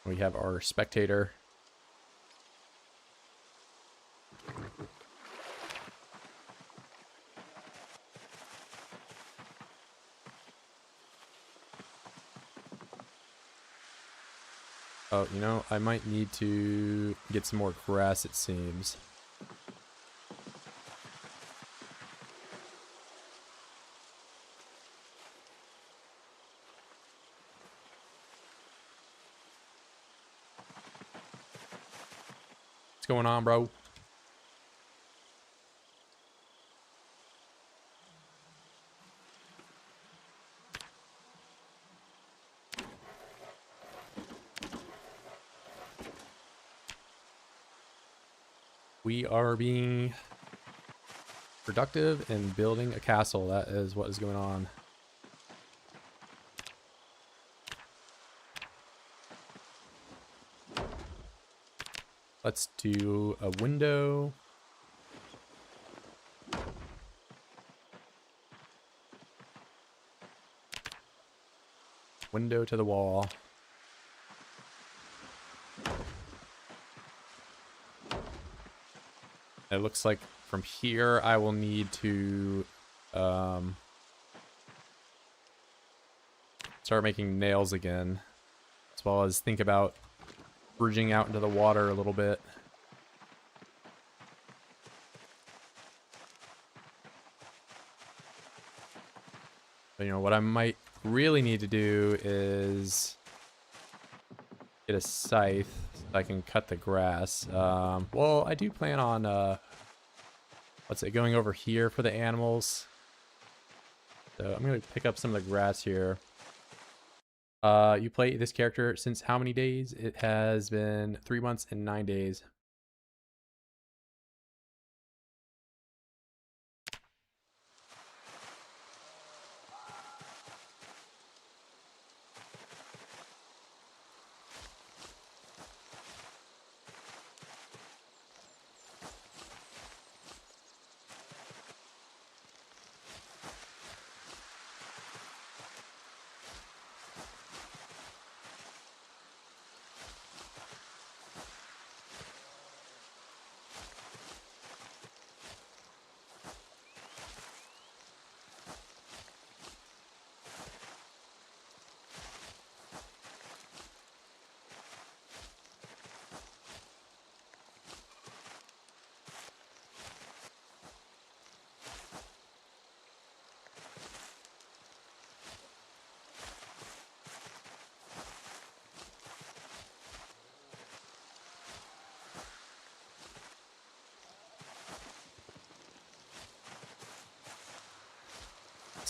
[SPEAKER 1] We have our spectator. Oh, you know, I might need to get some more grass, it seems. What's going on, bro? We are being productive and building a castle. That is what is going on. Let's do a window. Window to the wall. It looks like from here I will need to start making nails again, as well as think about bridging out into the water a little bit. But, you know, what I might really need to do is get a scythe so I can cut the grass. Well, I do plan on let's say going over here for the animals. So I'm gonna pick up some of the grass here. You play this character since how many days? It has been 3 months and 9 days.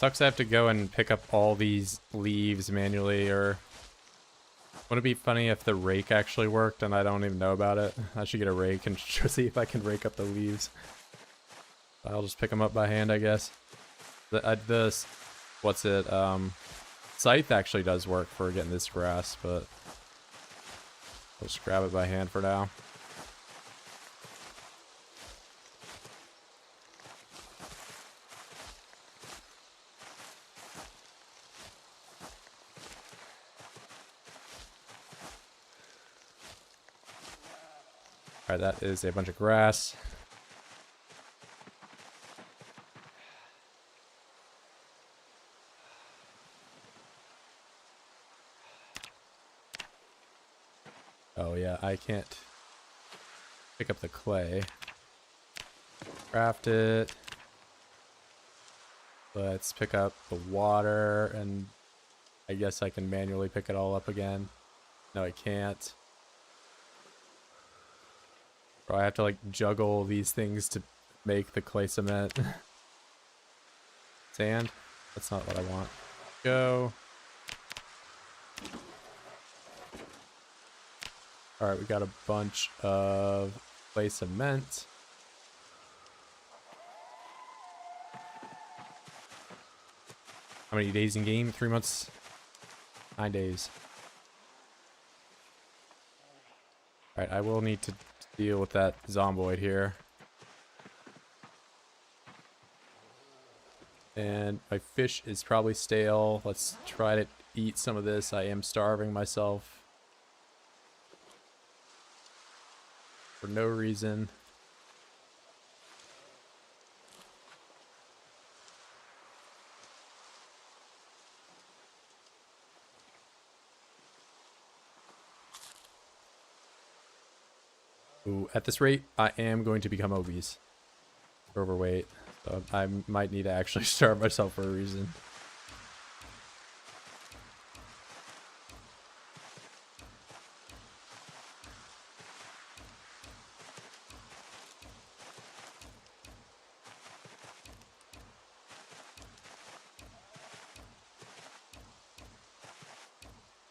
[SPEAKER 1] Sucks I have to go and pick up all these leaves manually, or would it be funny if the rake actually worked and I don't even know about it? I should get a rake and see if I can rake up the leaves. I'll just pick them up by hand, I guess. What's it? Scythe actually does work for getting this grass, but I'll just grab it by hand for now. Alright, that is a bunch of grass. Oh yeah, I can't pick up the clay. Craft it. Let's pick up the water, and I guess I can manually pick it all up again. No, I can't. Bro, I have to like juggle these things to make the clay cement. Sand? That's not what I want. Go. Alright, we got a bunch of clay cement. How many days in game? 3 months? 9 days. Alright, I will need to deal with that Zomboid here. And my fish is probably stale. Let's try to eat some of this. I am starving myself for no reason. Ooh, at this rate, I am going to become obese. Overweight. So I might need to actually starve myself for a reason.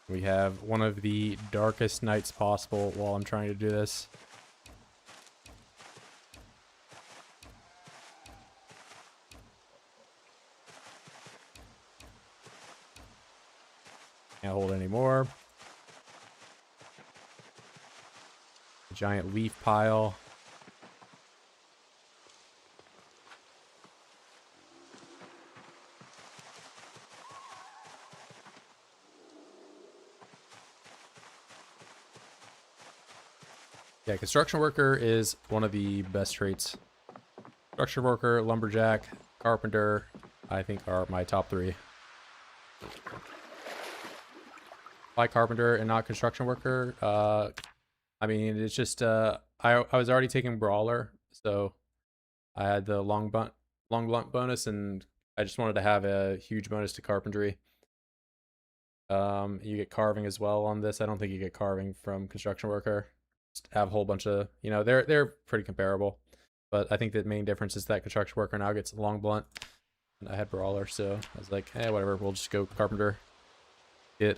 [SPEAKER 1] We have one of the darkest nights possible while I'm trying to do this. Can't hold any more. A giant leaf pile. Yeah, construction worker is one of the best traits. Construction worker, lumberjack, carpenter, I think are my top 3. Why carpenter and not construction worker? I mean, it's just I was already taking brawler, so I had the long blunt bonus, and I just wanted to have a huge bonus to carpentry. You get carving as well on this. I don't think you get carving from construction worker. Just have a whole bunch of, you know, they're pretty comparable, but I think the main difference is that construction worker now gets long blunt, and I had brawler, so I was like, hey, whatever, we'll just go carpenter. It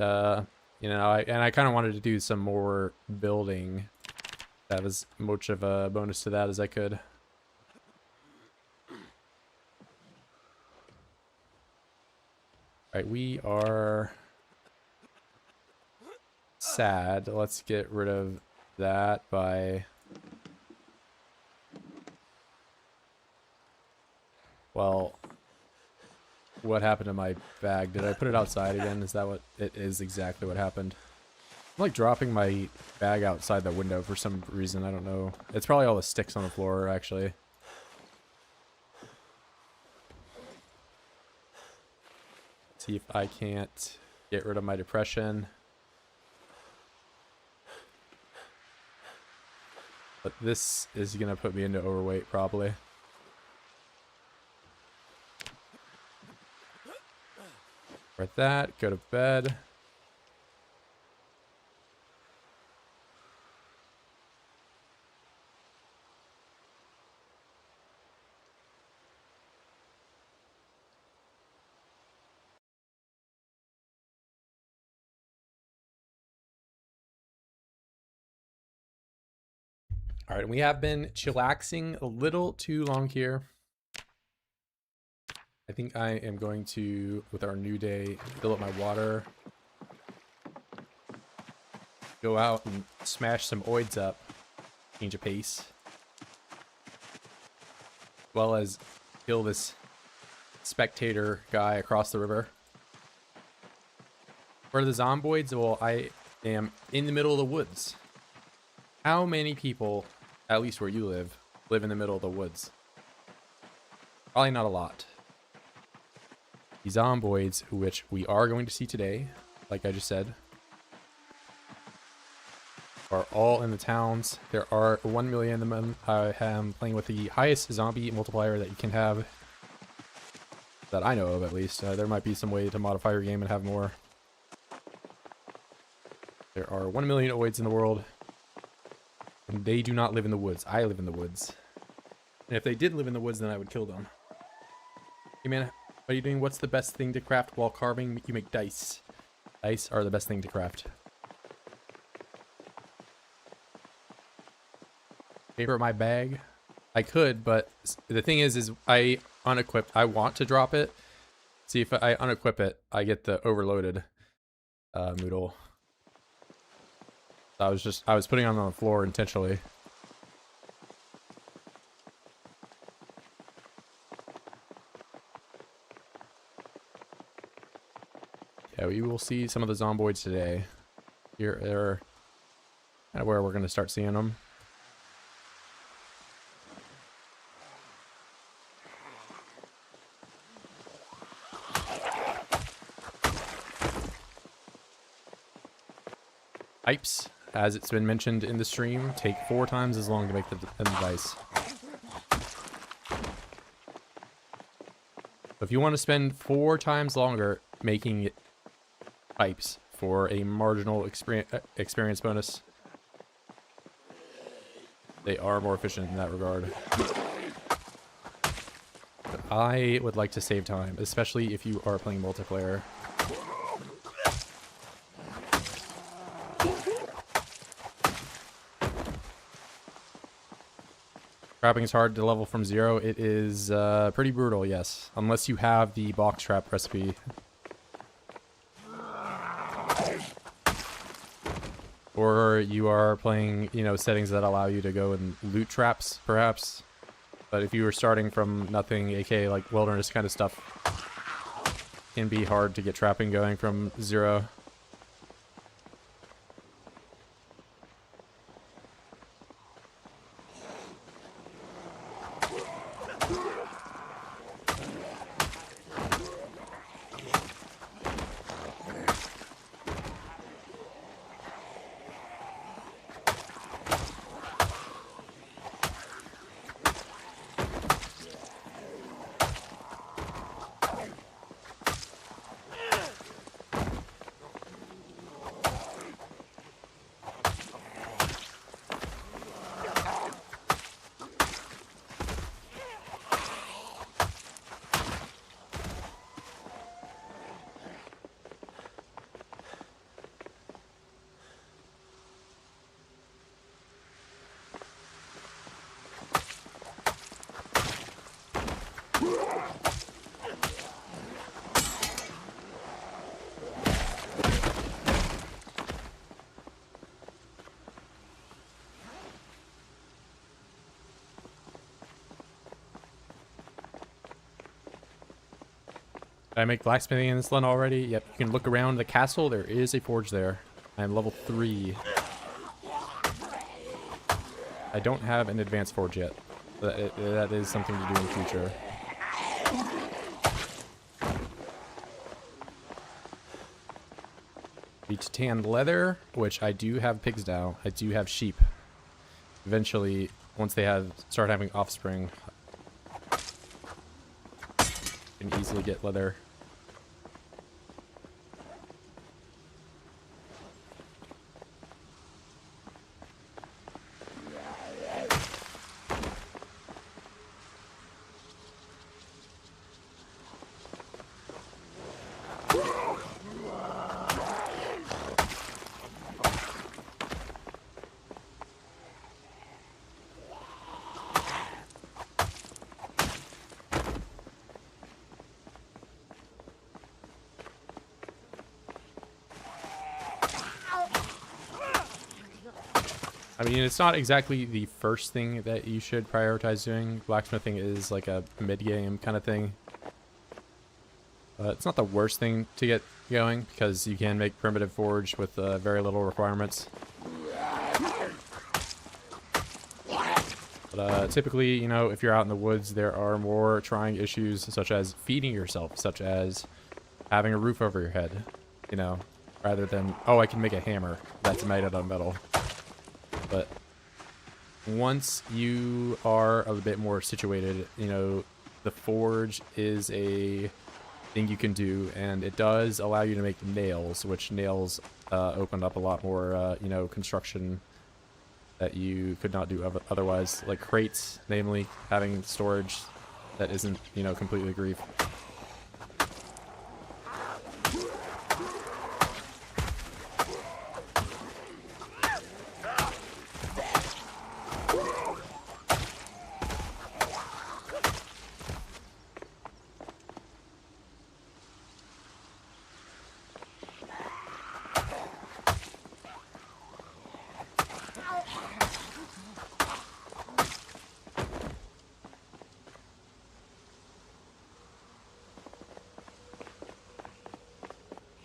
[SPEAKER 1] you know, I kind of wanted to do some more building, have as much of a bonus to that as I could. Alright, we are sad. Let's get rid of that by... Well, what happened to my bag? Did I put it outside again? Is that what... It is exactly what happened. I'm like dropping my bag outside the window for some reason. I don't know. It's probably all the sticks on the floor, actually. See if I can't get rid of my depression. But this is gonna put me into overweight, probably. Right, that, go to bed. All right, we have been chillaxing a little too long here. I think I am going to, with our new day, fill up my water. Go out and smash some oids up. Change of pace. As well as kill this spectator guy across the river. For the zomboids, well, I am in the middle of the woods. How many people, at least where you live in the middle of the woods? Probably not a lot. The zomboids, which we are going to see today, like I just said, are all in the towns. There are 1 million of them. I am playing with the highest zombie multiplier that you can have, that I know of at least. There might be some way to modify your game and have more. There are 1 million oids in the world, and they do not live in the woods. I live in the woods. And if they did live in the woods, then I would kill them. Hey man, what are you doing? What's the best thing to craft while carving? You make dice. Dice are the best thing to craft. Favorite my bag? I could, but the thing is I unequipped. I want to drop it. See, if I unequip it, I get the overloaded Moodle. I was putting it on the floor intentionally. Yeah, we will see some of the zomboids today. Here, they're kind of where we're going to start seeing them. Pipes, as it's been mentioned in the stream, take 4 times as long to make the device. So if you want to spend 4 times longer making pipes for a marginal experience bonus, they are more efficient in that regard. But I would like to save time, especially if you are playing multiplayer. Trapping is hard to level from 0. It is pretty brutal, yes. Unless you have the box trap recipe. Or you are playing, you know, settings that allow you to go and loot traps, perhaps. But if you were starting from nothing, aka like wilderness kind of stuff, it can be hard to get trapping going from 0. Did I make blacksmithing in this one already? Yep, you can look around the castle. There is a forge there. I'm level 3. I don't have an advanced forge yet. That is something to do in the future. The tanned leather, which I do have pigs now. I do have sheep. Eventually, once they start having offspring, you can easily get leather. I mean, it's not exactly the first thing that you should prioritize doing. Blacksmithing is like a mid-game kind of thing. It's not the worst thing to get going because you can make primitive forge with very little requirements. But typically, you know, if you're out in the woods, there are more trying issues such as feeding yourself, such as having a roof over your head, you know, rather than, oh, I can make a hammer that's made out of metal. But once you are a bit more situated, you know, the forge is a thing you can do, and it does allow you to make nails, which nails opened up a lot more, you know, construction that you could not do otherwise, like crates, namely having storage that isn't, you know, completely grief.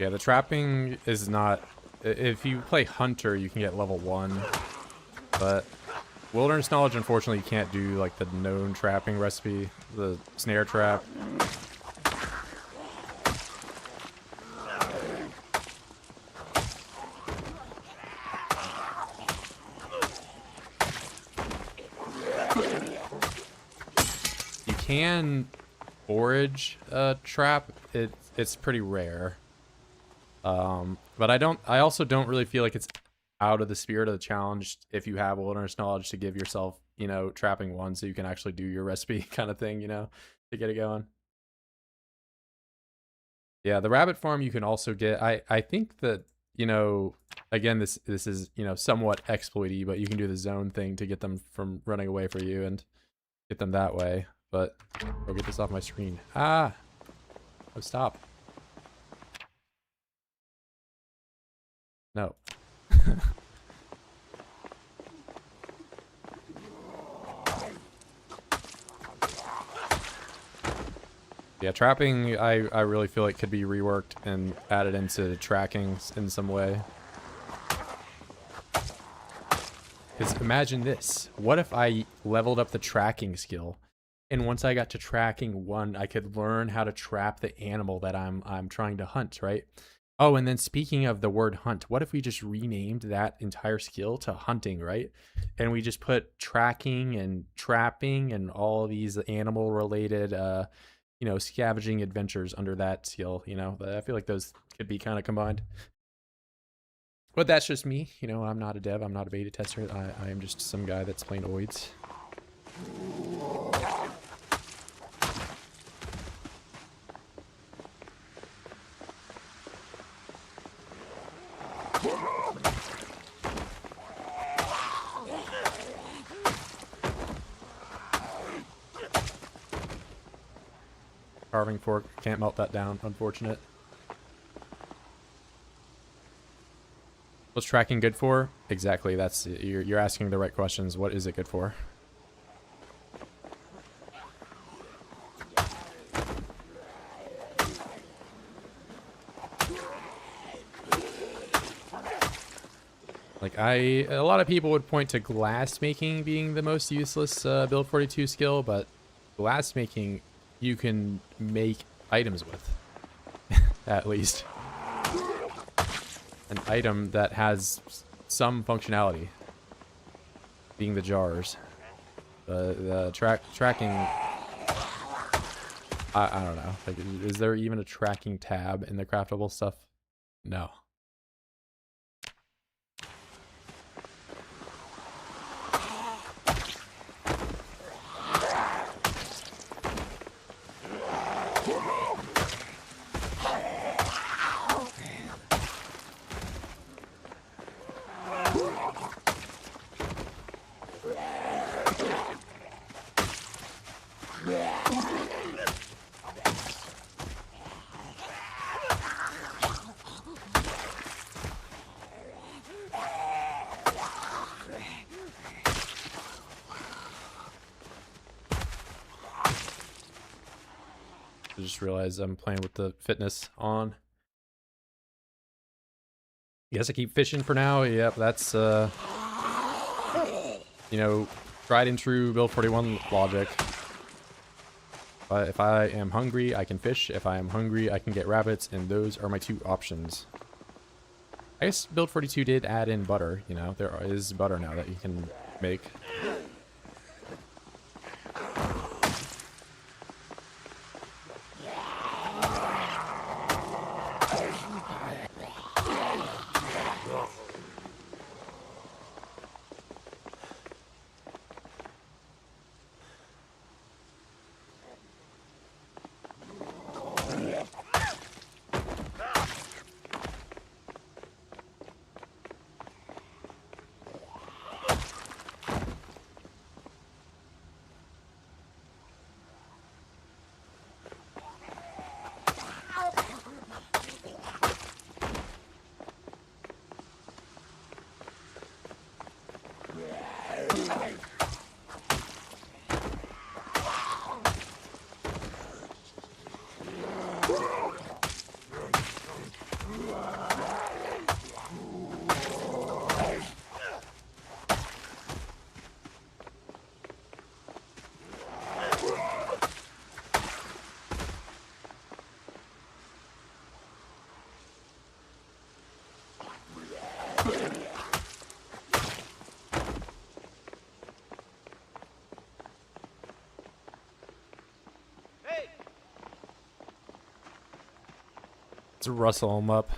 [SPEAKER 1] Yeah, the trapping is not... If you play Hunter, you can get level 1. But Wilderness Knowledge, unfortunately, you can't do, like, the known trapping recipe. The snare trap. You can forage a trap. It's pretty rare. But I also don't really feel like it's out of the spirit of the challenge if you have Wilderness Knowledge to give yourself, you know, trapping 1 so you can actually do your recipe kind of thing, you know, to get it going. Yeah, the rabbit farm you can also get. I think that, you know, again, this is, you know, somewhat exploity, but you can do the zone thing to get them from running away for you and get them that way. But I'll get this off my screen. Ah! Oh, stop. No. Yeah, trapping, I really feel like could be reworked and added into tracking in some way. Because imagine this. What if I leveled up the tracking skill, and once I got to tracking 1, I could learn how to trap the animal that I'm trying to hunt, right? Oh, and then speaking of the word hunt, what if we just renamed that entire skill to hunting, right? And we just put tracking and trapping and all these animal related, you know, scavenging adventures under that skill, you know? I feel like those could be kind of combined. But that's just me. You know, I'm not a dev. I'm not a beta tester. I am just some guy that's playing oids. Carving fork, can't melt that down, unfortunate. What's tracking good for? Exactly, that's you're asking the right questions. What is it good for? Like a lot of people would point to glass making being the most useless build 42 skill, but glass making you can make items with, at least. An item that has some functionality, being the jars. The tracking, I don't know. Like, is there even a tracking tab in the craftable stuff? No. just realized I'm playing with the fitness on. Guess I keep fishing for now. Yep, that's, you know, tried and true Build 41 logic. If I am hungry, I can fish. If I am hungry, I can get rabbits, and those are my two options. I guess Build 42 did add in butter, you know. There is butter now that you can make. Let's rustle them up.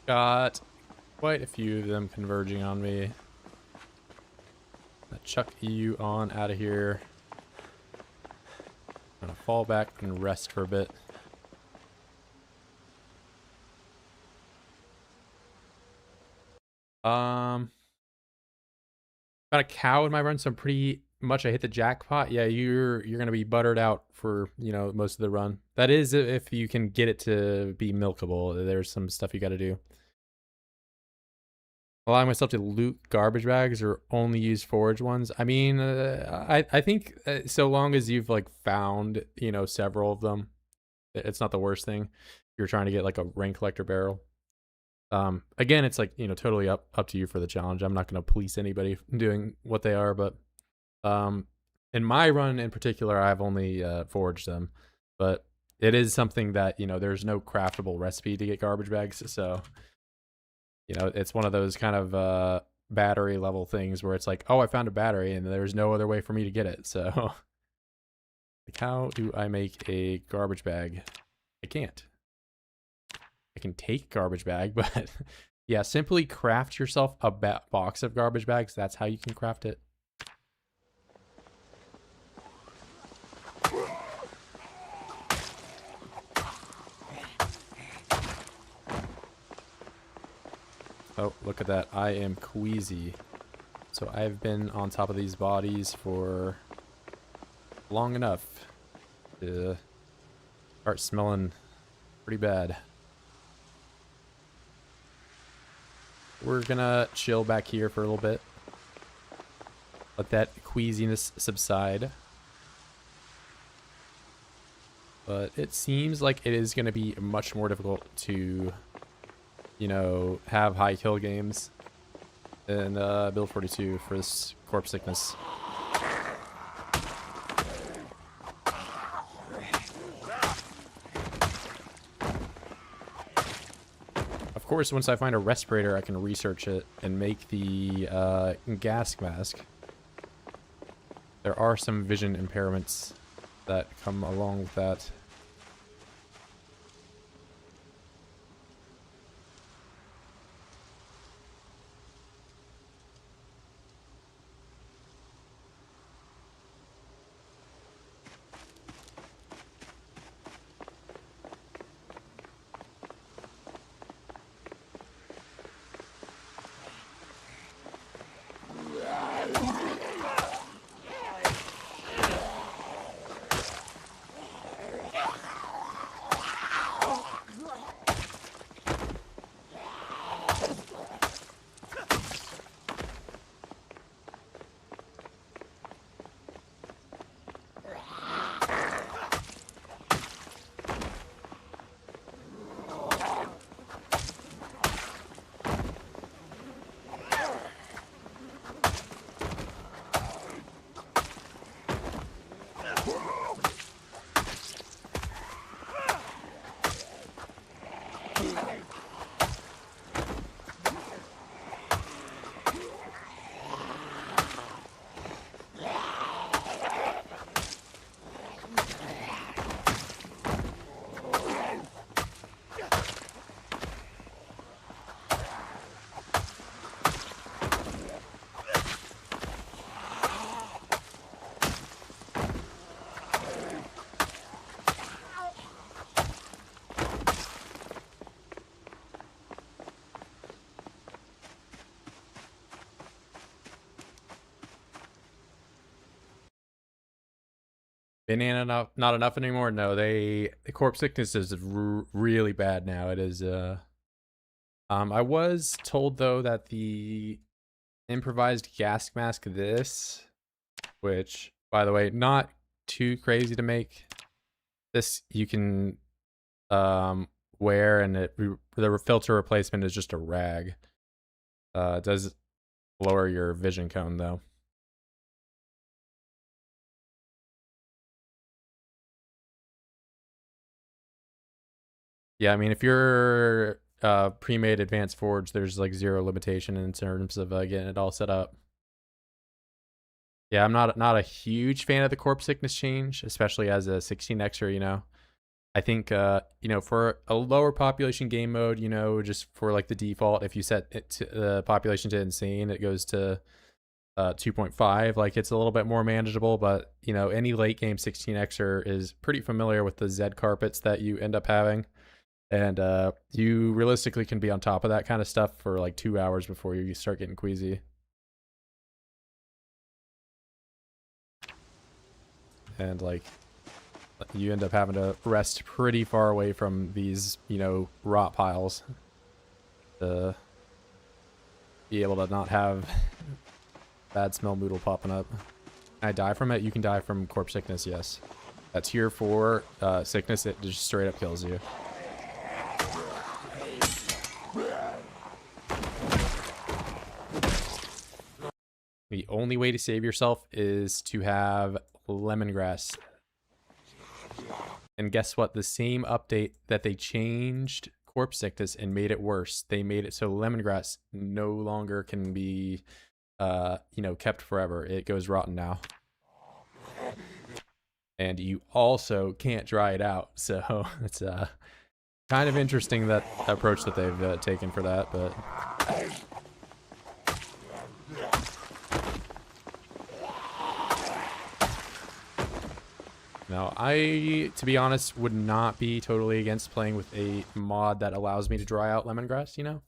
[SPEAKER 1] Got quite a few of them converging on me. I'll chuck you on out of here. I'm gonna fall back and rest for a bit. Got a cow in my run, so I'm pretty much I hit the jackpot. Yeah, you're gonna be buttered out for, you know, most of the run. That is if you can get it to be milkable. There's some stuff you got to do. Allowing myself to loot garbage bags or only use forage ones. I mean, I think so long as you've like found, you know, several of them, it's not the worst thing. You're trying to get like a rain collector barrel. Again, it's like, you know, totally up to you for the challenge. I'm not going to police anybody doing what they are, but in my run in particular, I've only foraged them, but it is something that, you know, there's no craftable recipe to get garbage bags, so you know, it's one of those kind of battery level things where it's like, oh, I found a battery and there's no other way for me to get it. So like, how do I make a garbage bag? I can't. I can take garbage bag, but yeah, simply craft yourself a box of garbage bags. That's how you can craft it. Oh, look at that. I am queasy. So I've been on top of these bodies for long enough to start smelling pretty bad. We're gonna chill back here for a little bit. Let that queasiness subside. But it seems like it is gonna be much more difficult to, you know, have high kill games in Build 42 for this corpse sickness. course, once I find a respirator, I can research it and make the gas mask. There are some vision impairments that come along with that. Banana not enough anymore? No, the corpse sickness is really bad now. It is I was told though that the improvised gas mask which by the way, not too crazy to make. This you can wear, and the filter replacement is just a rag. It does lower your vision cone though. Yeah, I mean, if you're pre-made advanced forge, there's like zero limitation in terms of getting it all set up. Yeah, I'm not a huge fan of the corpse sickness change, especially as a 16xer, you know. I think you know, for a lower population game mode, you know, just for like the default, if you set it to the population to insane, it goes to 2.5. Like, it's a little bit more manageable, but you know, any late game 16xer is pretty familiar with the Z carpets that you end up having. And you realistically can be on top of that kind of stuff for like 2 hours before you start getting queasy. And like, you end up having to rest pretty far away from these, you know, rot piles to be able to not have bad smell moodle popping up. Can I die from it? You can die from corpse sickness, yes. That's tier 4 sickness. It just straight up kills you. The only way to save yourself is to have lemongrass. And guess what? The same update that they changed corpse sickness and made it worse. They made it so lemongrass no longer can be, you know, kept forever. It goes rotten now. And you also can't dry it out. So it's kind of interesting, that approach that they've taken for that, but... No, to be honest, would not be totally against playing with a mod that allows me to dry out lemongrass, you know?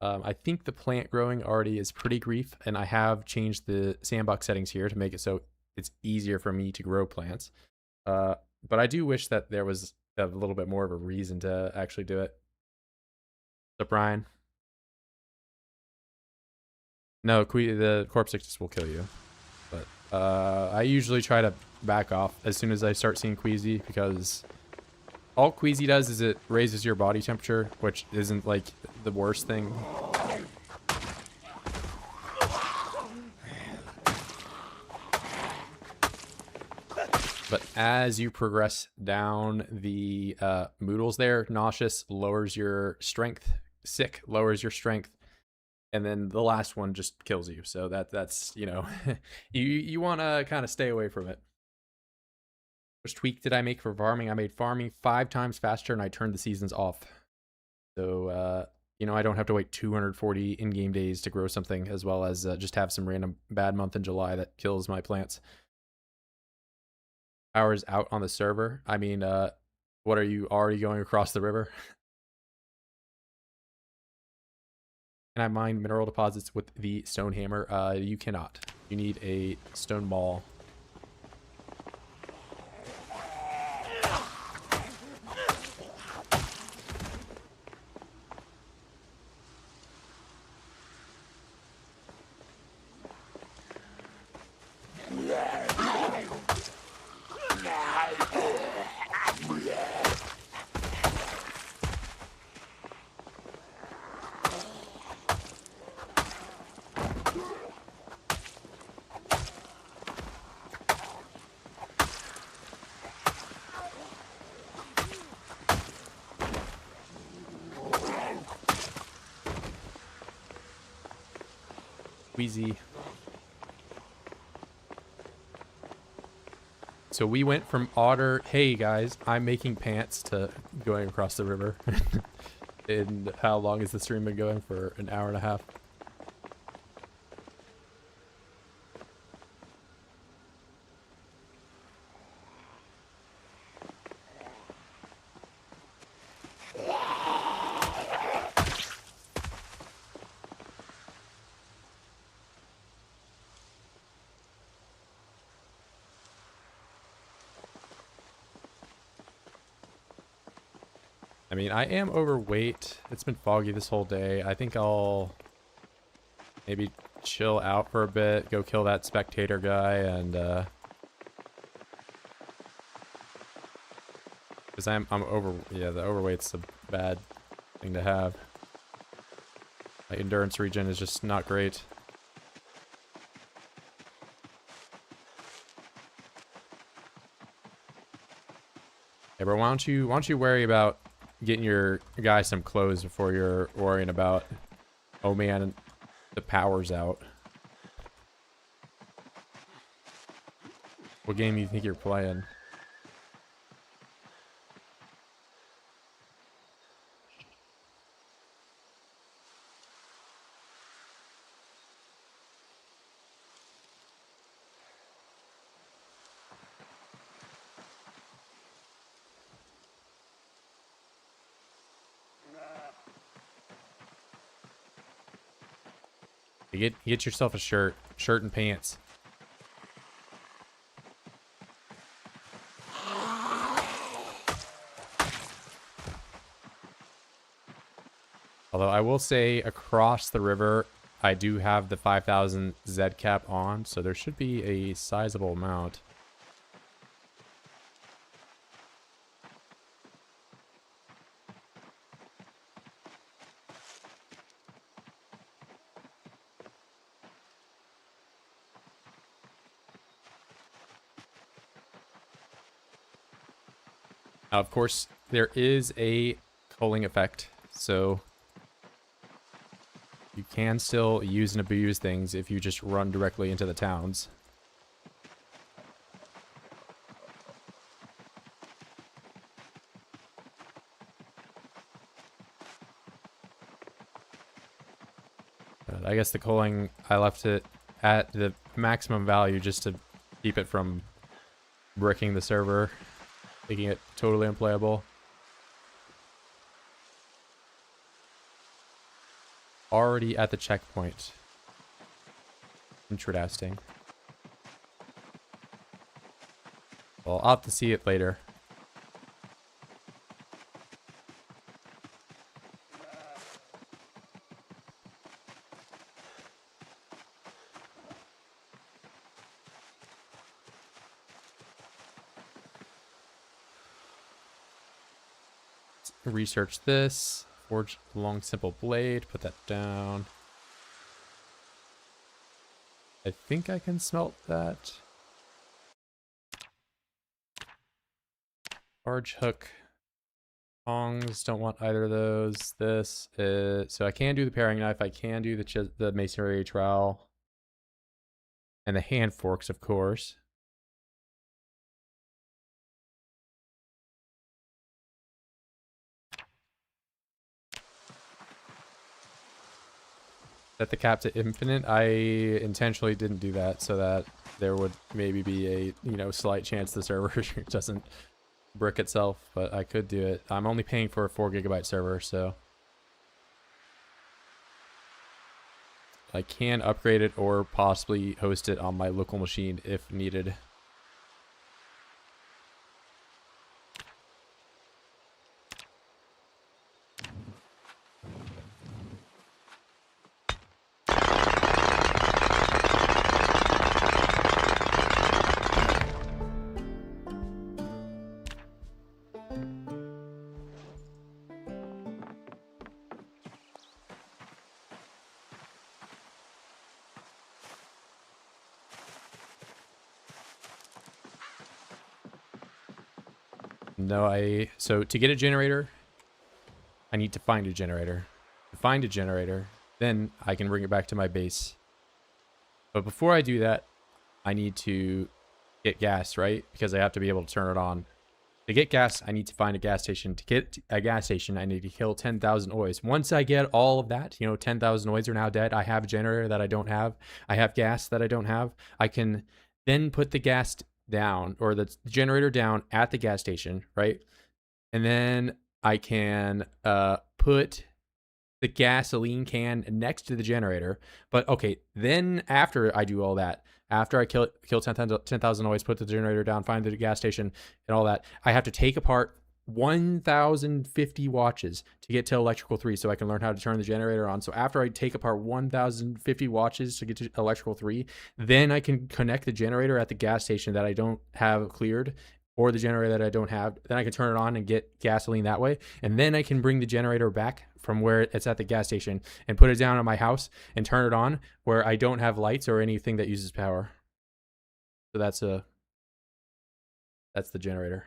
[SPEAKER 1] I think the plant growing already is pretty grief, and I have changed the sandbox settings here to make it so it's easier for me to grow plants. But I do wish that there was a little bit more of a reason to actually do it. So, Brian? No, the corpse sickness will kill you. But I usually try to back off as soon as I start seeing queasy, because all queasy does is it raises your body temperature, which isn't like the worst thing. But as you progress down the moodles there, nauseous lowers your strength sick, lowers your strength, and then the last one just kills you. So that's you know, you want to kind of stay away from it. Which tweak did I make for farming? I made farming 5 times faster, and I turned the seasons off. So you know, I don't have to wait 240 in-game days to grow something, as well as just have some random bad month in July that kills my plants. Hours out on the server. I mean, what, are you already going across the river? Can I mine mineral deposits with the stone hammer? You cannot. You need a stone maul. Wheezy. So we went from otter, hey guys, I'm making pants, to going across the river. And how long has the stream been going? For an hour and a half. I mean, I am overweight. It's been foggy this whole day. I think I'll maybe chill out for a bit, go kill that spectator guy, and because I'm over, yeah, the overweight's a bad thing to have. My endurance regen is just not great. Hey, bro, why don't you worry about getting your guy some clothes before you're worrying about, oh man, the power's out. What game do you think you're playing? You get yourself a shirt and pants. Although I will say, across the river, I do have the 5,000 Z cap on, so there should be a sizable amount. Now, of course, there is a culling effect, so you can still use and abuse things if you just run directly into the towns. But I guess the culling, I left it at the maximum value just to keep it from bricking the server, making it totally unplayable. Already at the checkpoint. Interesting. Well, I'll have to see it later. Research this. Forge long simple blade. Put that down. I think I can smelt that. Large hook. Tongs, don't want either of those. This is, so I can do the paring knife. I can do the masonry trowel. And the hand forks, of course. Set the cap to infinite. I intentionally didn't do that so that there would maybe be a, you know, slight chance the server doesn't brick itself, but I could do it. I'm only paying for a 4 GB server, so I can upgrade it or possibly host it on my local machine if needed. No, so to get a generator, I need to find a generator. To find a generator, then I can bring it back to my base. But before I do that, I need to get gas, right? Because I have to be able to turn it on. To get gas, I need to find a gas station. To get a gas station, I need to kill 10,000 oys. Once I get all of that, you know, 10,000 oys are now dead. I have a generator that I don't have. I have gas that I don't have. I can then put the gas down, or the generator down at the gas station, right? And then I can put the gasoline can next to the generator. But okay, then after I do all that, after I kill 10,000 always, put the generator down, find the gas station and all that, I have to take apart 1,050 watches to get to electrical 3 so I can learn how to turn the generator on. So after I take apart 1,050 watches to get to electrical 3, then I can connect the generator at the gas station that I don't have cleared, or the generator that I don't have. Then I can turn it on and get gasoline that way. And then I can bring the generator back from where it's at the gas station and put it down at my house and turn it on where I don't have lights or anything that uses power. So that's the generator.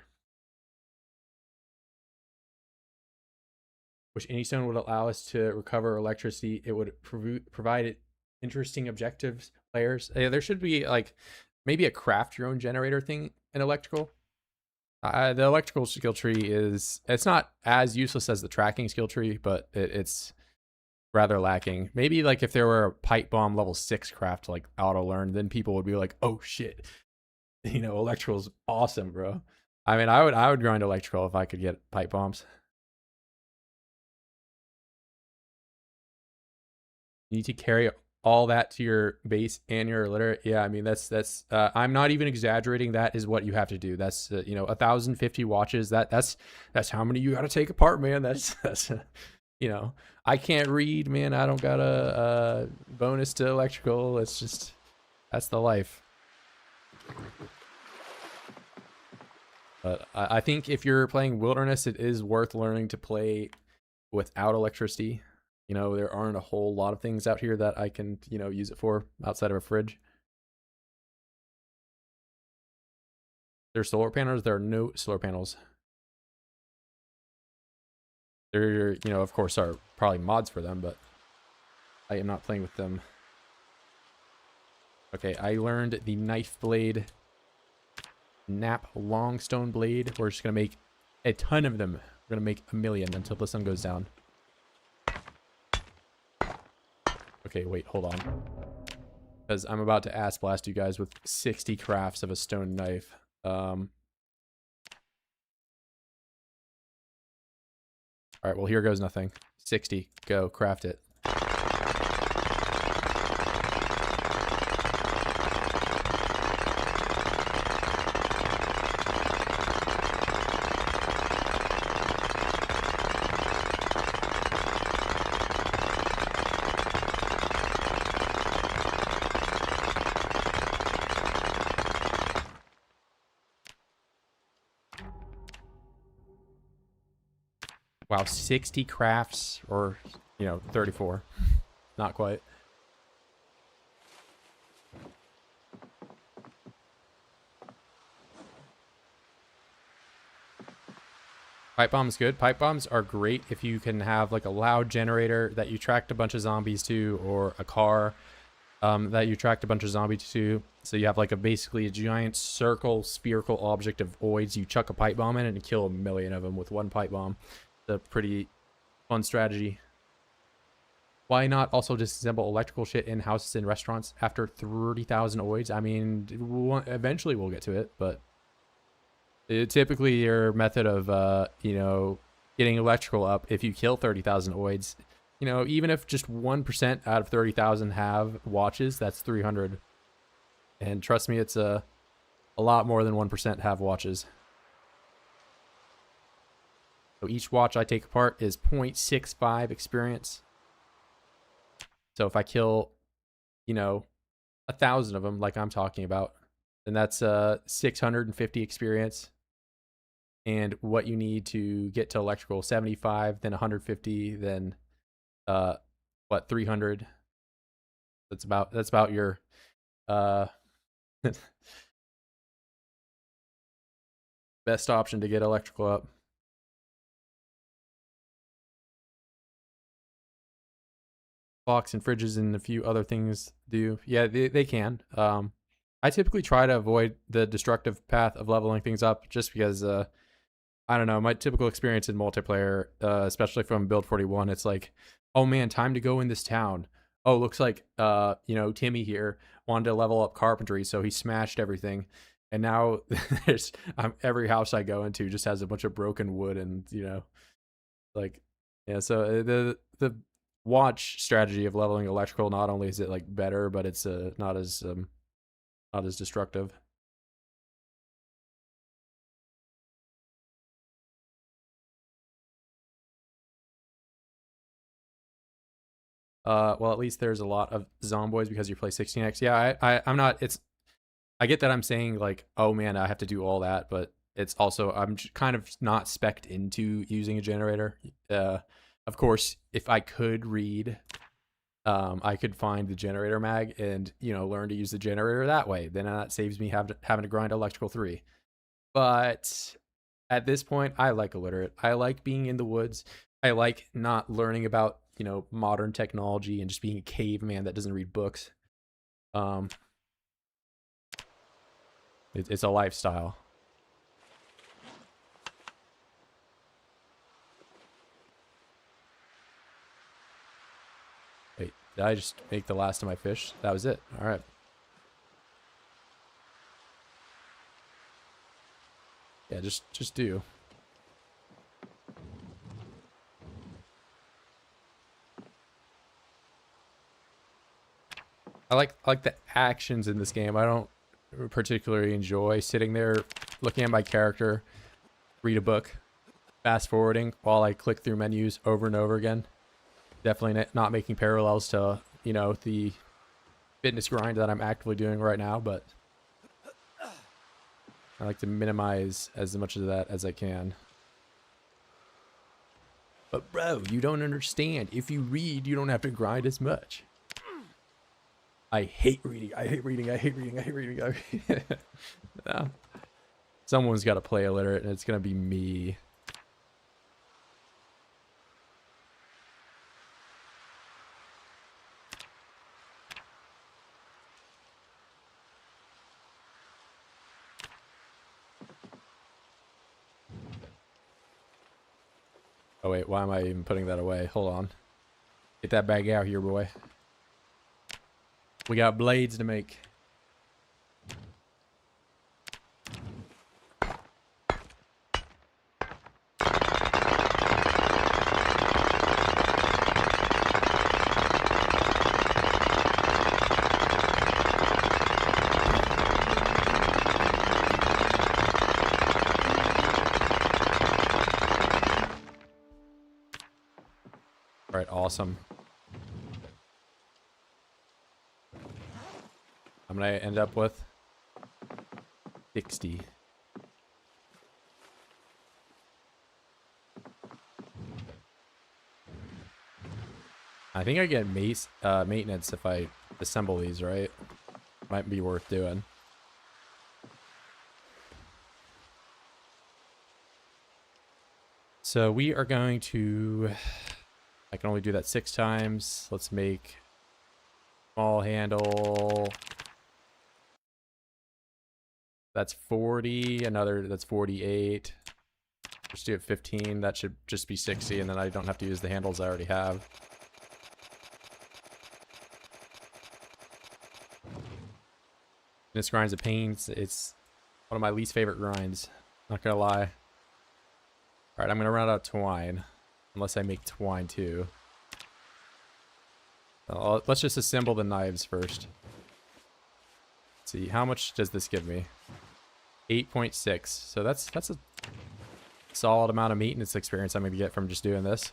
[SPEAKER 1] Which any stone would allow us to recover electricity. It would provide interesting objectives players. There should be like maybe a craft your own generator thing in electrical. The electrical skill tree it's not as useless as the tracking skill tree, but it's rather lacking. Maybe like if there were a pipe bomb level 6 craft like auto learn, then people would be like, oh shit, you know, electrical's awesome, bro. I mean, I would grind electrical if I could get pipe bombs. You need to carry all that to your base and your litter. Yeah, I mean that's I'm not even exaggerating. That is what you have to do. That's you know, 1,050 watches. That's how many you got to take apart, man. That's you know, I can't read, man. I don't got a bonus to electrical. It's just that's the life. But I think if you're playing Wilderness, it is worth learning to play without electricity. You know, there aren't a whole lot of things out here that I can, you know, use it for outside of a fridge. There are solar panels. There are no solar panels. There, you know, of course, are probably mods for them, but I am not playing with them. Okay, I learned the knife blade, nap long stone blade. We're just gonna make a ton of them. We're gonna make 1,000,000 until the sun goes down. Okay, wait, hold on. Because I'm about to ass blast you guys with 60 crafts of a stone knife. Alright, well, here goes nothing. 60. Go, craft it. Wow, 60 crafts, or, you know, 34. Not quite. Pipe bomb's good. Pipe bombs are great if you can have like a loud generator that you tracked a bunch of zombies to, or a car that you tracked a bunch of zombies to. So you have like basically a giant circle, spherical object of oids. You chuck a pipe bomb in it and kill a million of them with one pipe bomb. It's a pretty fun strategy. Why not also disassemble electrical shit in houses and restaurants after 30,000 oids? I mean, eventually we'll get to it, but typically your method of, you know, getting electrical up, if you kill 30,000 oids, you know, even if just 1% out of 30,000 have watches, that's 300. And trust me, it's a lot more than 1% have watches. So each watch I take apart is 0.65 experience. So if I kill, you know, 1,000 of them, like I'm talking about, then that's 650 experience. And what you need to get to electrical, 75, then 150, then what, 300. That's about your best option to get electrical up. Clocks and fridges and a few other things do. Yeah, they can. I typically try to avoid the destructive path of leveling things up just because I don't know, my typical experience in multiplayer, especially from build 41, it's like, oh man, time to go in this town. Oh, looks like you know, Timmy here wanted to level up carpentry, so he smashed everything. And now there's every house I go into just has a bunch of broken wood, and you know, like, yeah, so the watch strategy of leveling electrical, not only is it like better, but it's not as destructive. Well, at least there's a lot of Zomboids because you play 16x. Yeah, I'm not. I get that I'm saying like, oh man, I have to do all that, but it's also I'm kind of not spec'd into using a generator. Of course, if I could read, I could find the generator mag and, you know, learn to use the generator that way. Then that saves me having to grind electrical 3. But at this point, I like illiterate. I like being in the woods. I like not learning about, you know, modern technology and just being a caveman that doesn't read books. It's a lifestyle. Wait, did I just make the last of my fish? That was it. All right. Yeah, just do. I like the actions in this game. I don't particularly enjoy sitting there looking at my character, read a book, fast forwarding while I click through menus over and over again. Definitely not making parallels to, you know, the fitness grind that I'm actively doing right now, but I like to minimize as much of that as I can. But bro, you don't understand. If you read, you don't have to grind as much. I hate reading. I hate reading. I hate reading. I hate reading. No. Someone's got to play illiterate, and it's going to be me. Oh, wait. Why am I even putting that away? Hold on. Get that bag out here, boy. We got blades to make. All right, awesome. I'm gonna end up with 60. I think I get maintenance if I assemble these, right? Might be worth doing. So we are going to, I can only do that 6 times. Let's make small handle. That's 40, another, that's 48. Just do it 15, that should just be 60, and then I don't have to use the handles I already have. This grind's a pain. It's one of my least favorite grinds. Not gonna lie. Alright, I'm gonna run out of twine. Unless I make twine too. Let's just assemble the knives first. Let's see, how much does this give me? 8.6. So that's a solid amount of maintenance experience I'm gonna get from just doing this.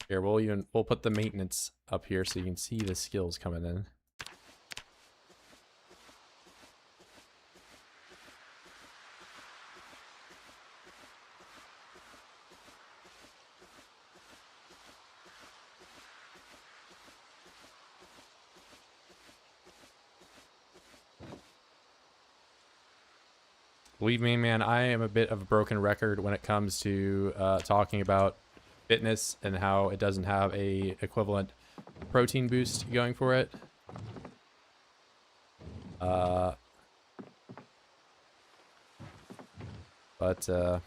[SPEAKER 1] Here, we'll put the maintenance up here so you can see the skills coming in. Believe me, man, I am a bit of a broken record when it comes to talking about fitness and how it doesn't have a equivalent protein boost going for it. But I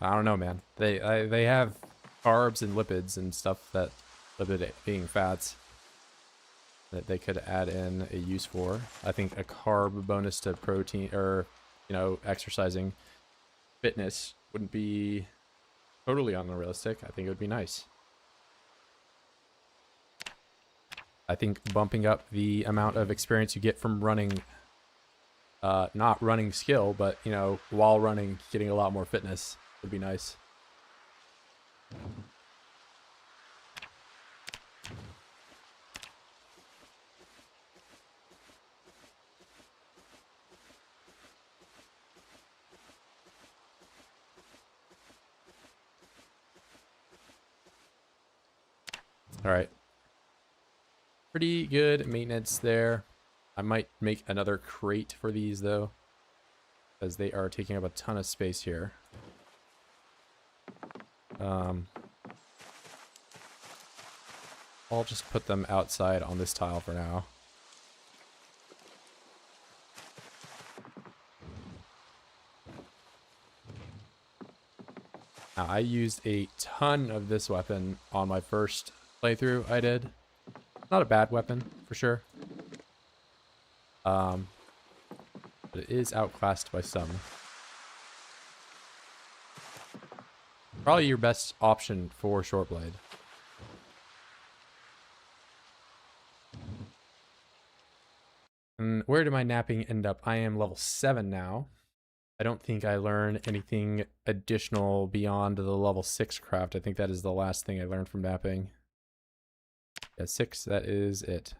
[SPEAKER 1] don't know, man. They have carbs and lipids and stuff, that lipid being fats, that they could add in a use for. I think a carb bonus to protein, or you know, exercising fitness wouldn't be totally unrealistic. I think it would be nice. I think bumping up the amount of experience you get from running, not running skill, but, you know, while running, getting a lot more fitness would be nice. All right. Pretty good maintenance there. I might make another crate for these though, because they are taking up a ton of space here. I'll just put them outside on this tile for now. Now, I used a ton of this weapon on my first playthrough I did. Not a bad weapon, for sure. But it is outclassed by some. Probably your best option for short blade. And where did my napping end up? I am level 7 now. I don't think I learned anything additional beyond the level 6 craft. I think that is the last thing I learned from napping. Yeah, 6, that is it.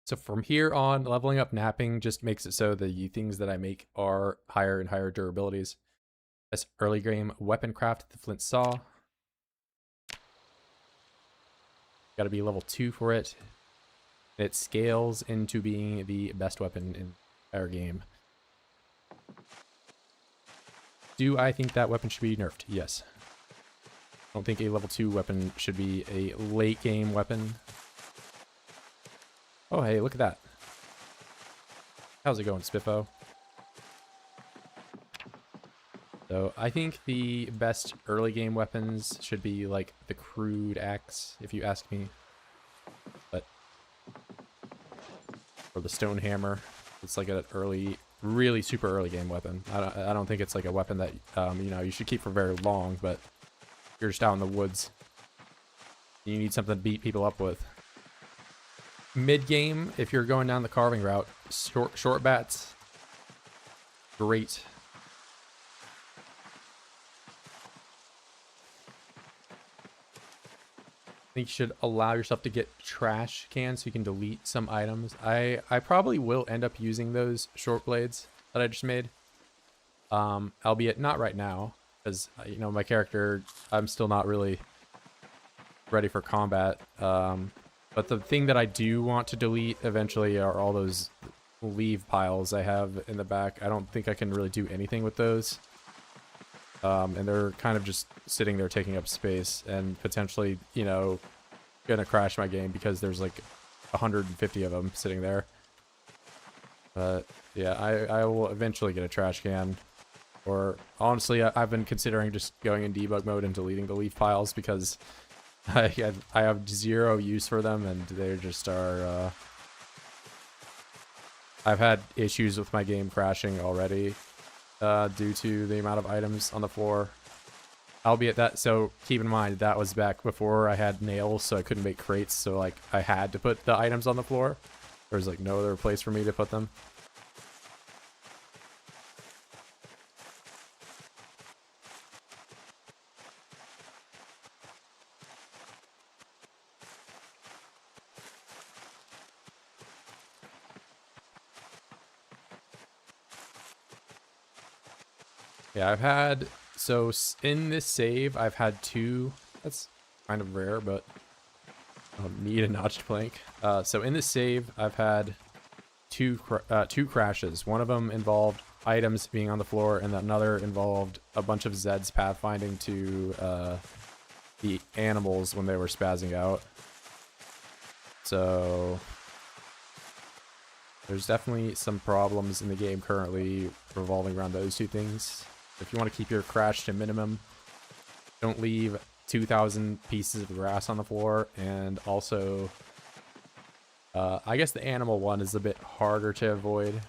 [SPEAKER 1] So from here on, leveling up napping just makes it so the things that I make are higher and higher durabilities. That's early game weapon craft, the flint saw. Gotta be level 2 for it. It scales into being the best weapon in our game. Do I think that weapon should be nerfed? Yes. I don't think a level 2 weapon should be a late game weapon. Oh, hey, look at that. How's it going, Spiffo? So I think the best early game weapons should be like the crude axe, if you ask me. But or the stone hammer. It's like an early, really super early game weapon. I don't think it's like a weapon that you know, you should keep for very long, but you're just out in the woods. You need something to beat people up with. Mid game, if you're going down the carving route, short bats, great. I think you should allow yourself to get trash cans so you can delete some items. I probably will end up using those short blades that I just made. Albeit not right now, because you know, my character, I'm still not really ready for combat. But the thing that I do want to delete eventually are all those leaf piles I have in the back. I don't think I can really do anything with those. And they're kind of just sitting there taking up space and potentially, you know, gonna crash my game because there's like 150 of them sitting there. But yeah, I will eventually get a trash can. Or honestly, I've been considering just going in debug mode and deleting the leaf piles because I have zero use for them, and they just are. I've had issues with my game crashing already due to the amount of items on the floor. Albeit that, so keep in mind that was back before I had nails, so I couldn't make crates. So like I had to put the items on the floor. There was like no other place for me to put them. Yeah, I've had, so in this save, I've had two, that's kind of rare, but need a notched plank. So in this save, I've had two crashes. One of them involved items being on the floor, and another involved a bunch of Zeds pathfinding to the animals when they were spazzing out. So there's definitely some problems in the game currently revolving around those two things. If you want to keep your crash to minimum, don't leave 2,000 pieces of grass on the floor. And also, I guess the animal one is a bit harder to avoid.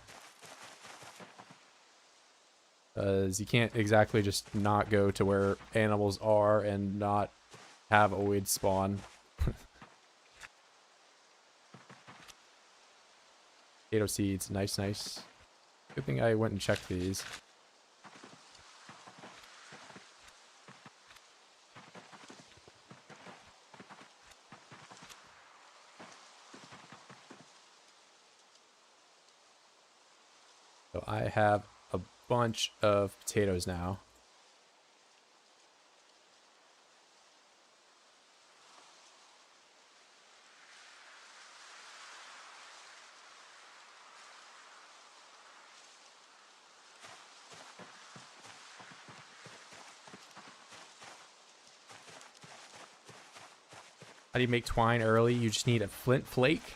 [SPEAKER 1] As you can't exactly just not go to where animals are and not have oid spawn. Potato seeds, nice, nice. Good thing I went and checked these. So I have a bunch of potatoes now. How do you make twine early? You just need a flint flake,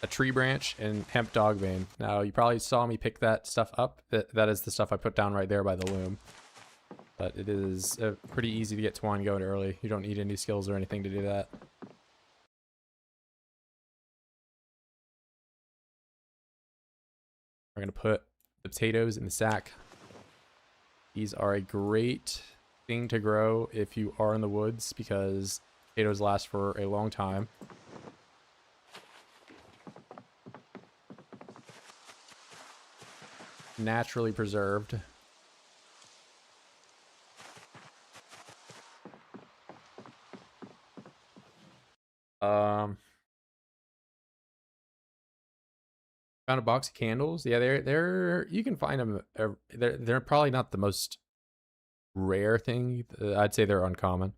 [SPEAKER 1] a tree branch, and hemp dog vein. Now, you probably saw me pick that stuff up. That is the stuff I put down right there by the loom. But it is pretty easy to get twine going early. You don't need any skills or anything to do that. We're going to put the potatoes in the sack. These are a great thing to grow if you are in the woods because potatoes last for a long time. Naturally preserved. Found a box of candles. Yeah, they're you can find them. They're probably not the most rare thing. I'd say they're uncommon.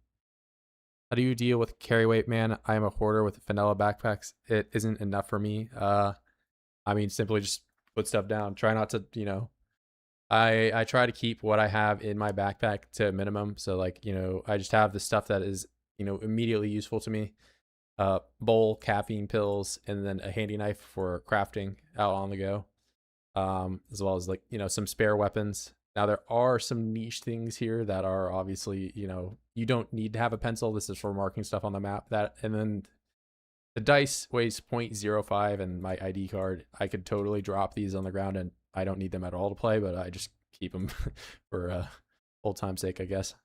[SPEAKER 1] How do you deal with carry weight, man? I am a hoarder with vanilla backpacks. It isn't enough for me. I mean, simply just put stuff down. Try not to, you know. I try to keep what I have in my backpack to a minimum. So like, you know, I just have the stuff that is, you know, immediately useful to me. Bowl, caffeine pills, and then a handy knife for crafting out on the go. As well as like, you know, some spare weapons. Now there are some niche things here that are obviously, you know, you don't need to have a pencil. This is for marking stuff on the map. That, and then the dice weighs 0.05 and my ID card. I could totally drop these on the ground and I don't need them at all to play, but I just keep them for old time's sake, I guess.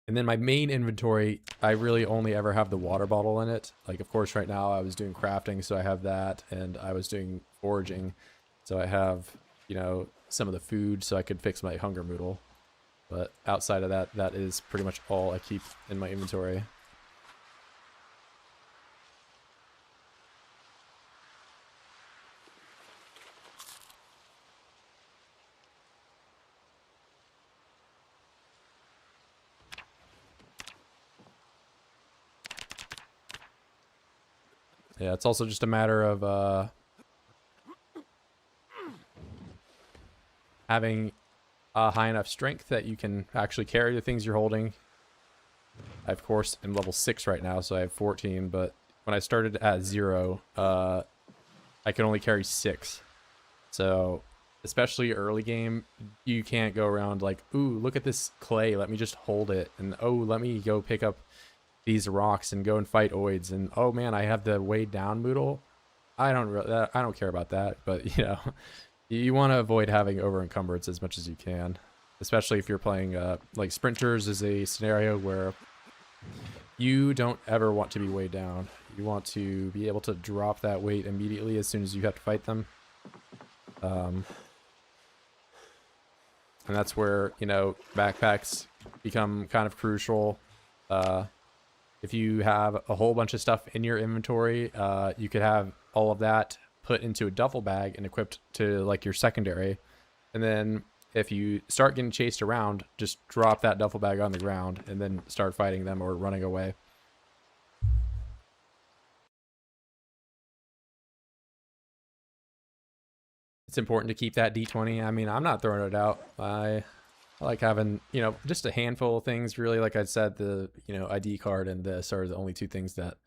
[SPEAKER 1] And then my main inventory, I really only ever have the water bottle in it. Like, of course, right now I was doing crafting, so I have that, and I was doing foraging, so I have, you know, some of the food so I could fix my hunger moodle. But outside of that, that is pretty much all I keep in my inventory. Yeah, it's also just a matter of having a high enough strength that you can actually carry the things you're holding. I, of course, am level 6 right now, so I have 14, but when I started at 0, I could only carry 6. So, especially early game, you can't go around like, ooh, look at this clay, let me just hold it, and oh, let me go pick up these rocks and go and fight oids, and oh man, I have the weighed down moodle. I don't care about that, but you know, you want to avoid having over encumbrance as much as you can, especially if you're playing like sprinters is a scenario where you don't ever want to be weighed down. You want to be able to drop that weight immediately as soon as you have to fight them. And that's where, you know, backpacks become kind of crucial. If you have a whole bunch of stuff in your inventory, you could have all of that put into a duffel bag and equipped to like your secondary. And then if you start getting chased around, just drop that duffel bag on the ground and then start fighting them or running away. It's important to keep that D20. I mean, I'm not throwing it out. I like having, you know, just a handful of things, really. Like I said, the, you know, ID card and this are the only 2 things that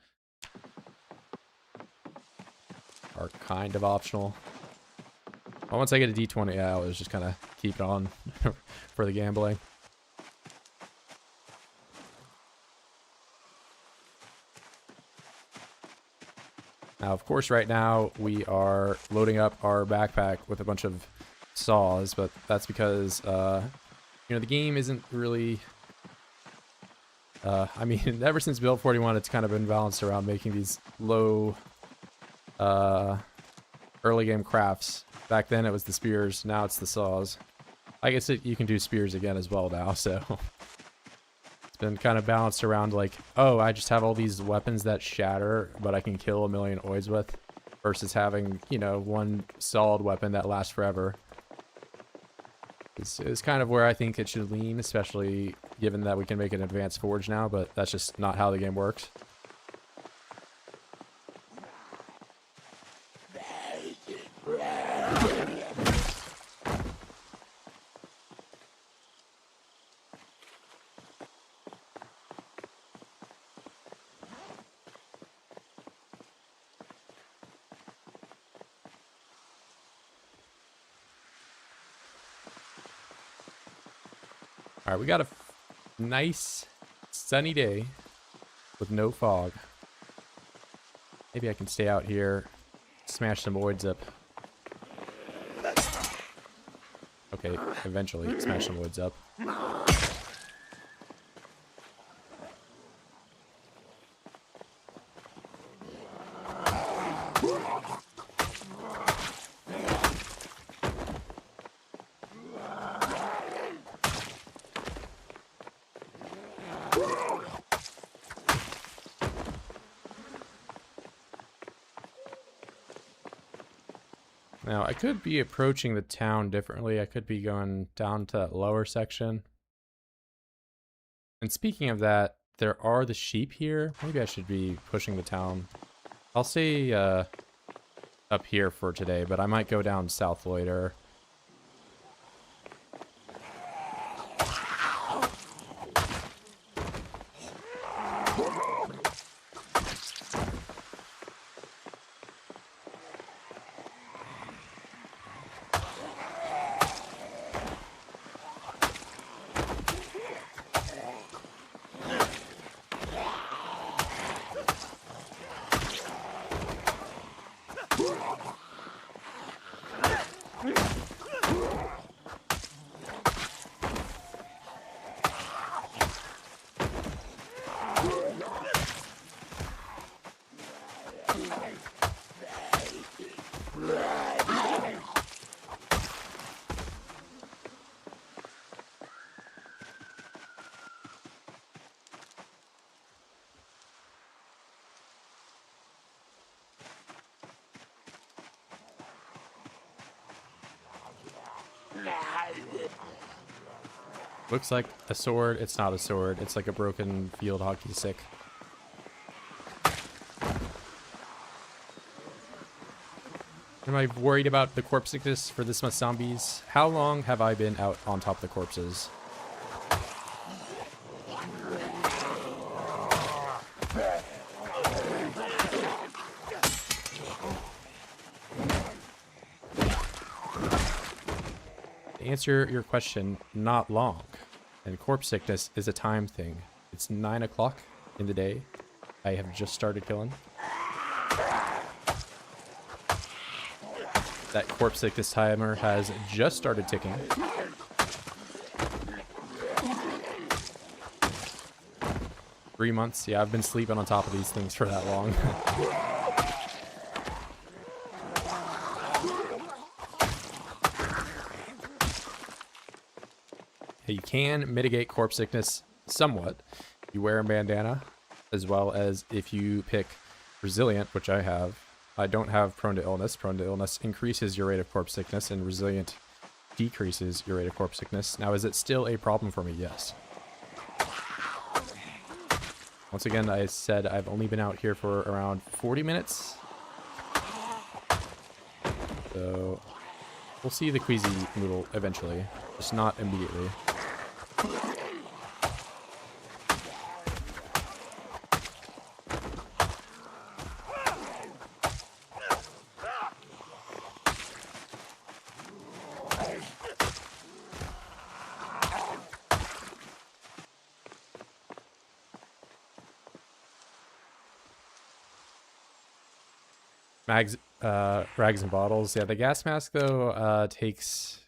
[SPEAKER 1] are kind of optional. Well, once I get a D20 out, it's just kind of keep it on for the gambling. Now, of course, right now we are loading up our backpack with a bunch of saws, but that's because, you know, the game isn't really... I mean, ever since build 41, it's kind of been balanced around making these low, early game crafts. Back then it was the spears, now it's the saws. I guess you can do spears again as well now, so... It's been kind of balanced around like, oh, I just have all these weapons that shatter, but I can kill a million oids with, versus having, you know, one solid weapon that lasts forever. It's kind of where I think it should lean, especially given that we can make an advanced forge now, but that's just not how the game works. All right, we got a nice sunny day with no fog. Maybe I can stay out here, smash some voids up. Okay, eventually smash some voids up. Now, I could be approaching the town differently. I could be going down to that lower section. And speaking of that, there are the sheep here. Maybe I should be pushing the town. I'll stay up here for today, but I might go down south later. Looks like a sword. It's not a sword. It's like a broken field hockey stick. Am I worried about the corpse sickness for this much zombies? How long have I been out on top of the corpses? To answer your question, not long. And corpse sickness is a time thing. It's 9 o'clock in the day. I have just started killing. That corpse sickness timer has just started ticking. Three months. Yeah, I've been sleeping on top of these things for that long. You can mitigate corpse sickness somewhat. You wear a bandana, as well as if you pick resilient, which I have. I don't have prone to illness. Prone to illness increases your rate of corpse sickness, and resilient decreases your rate of corpse sickness. Now, is it still a problem for me? Yes. Once again, I said I've only been out here for around 40 minutes. So, we'll see the queasy noodle eventually, just not immediately. Mags, rags and bottles. Yeah, the gas mask though takes,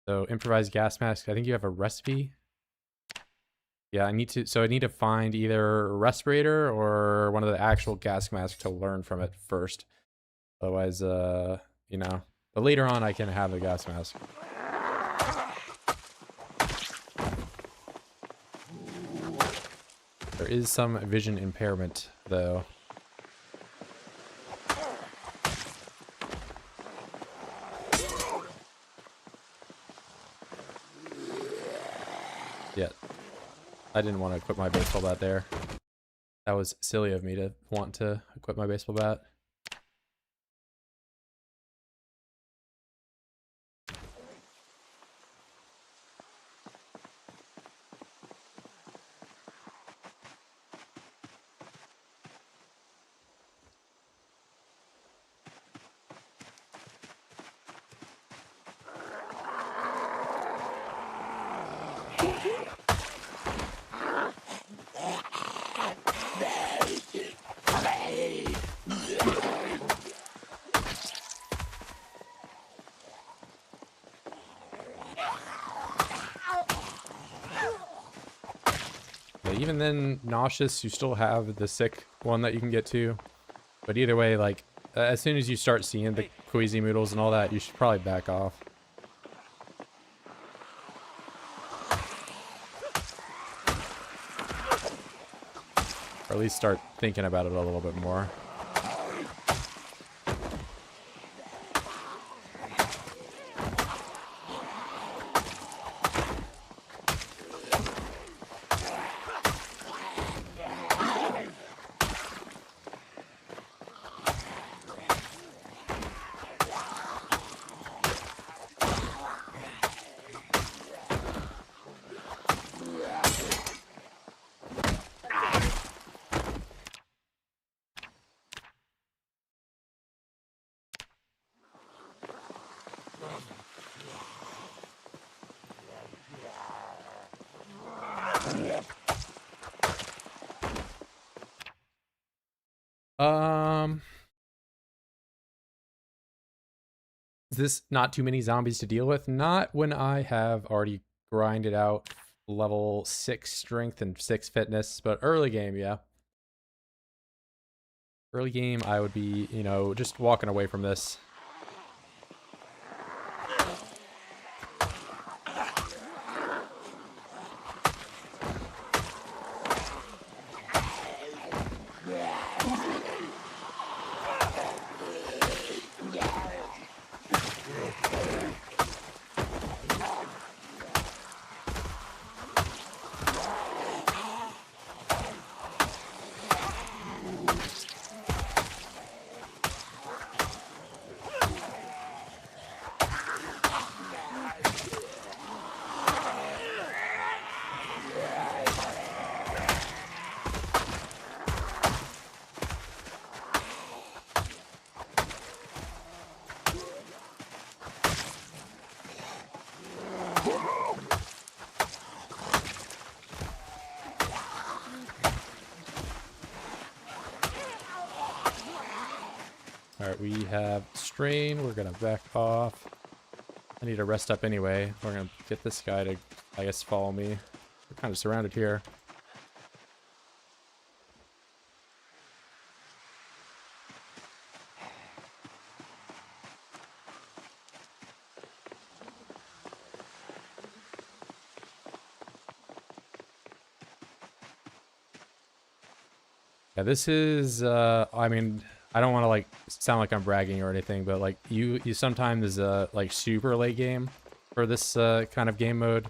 [SPEAKER 1] so improvised gas mask. I think you have a recipe. Yeah, I need to find either a respirator or one of the actual gas masks to learn from it first. Otherwise, you know, but later on I can have the gas mask. There is some vision impairment though. Yeah, I didn't want to equip my baseball bat there. That was silly of me to want to equip my baseball bat. Even then, nauseous, you still have the sick one that you can get to. But either way, like, as soon as you start seeing the queasy noodles and all that, you should probably back off. Or at least start thinking about it a little bit more. Is this not too many zombies to deal with? Not when I have already grinded out level 6 strength and 6 fitness, but early game, yeah. Early game, I would be, you know, just walking away from this. Alright, we have strain. We're gonna back off. I need to rest up anyway. We're gonna get this guy to, I guess, follow me. We're kind of surrounded here. Yeah, this is, I mean, I don't want to, like, sound like I'm bragging or anything, but, like, you sometimes, like, super late game for this, kind of game mode.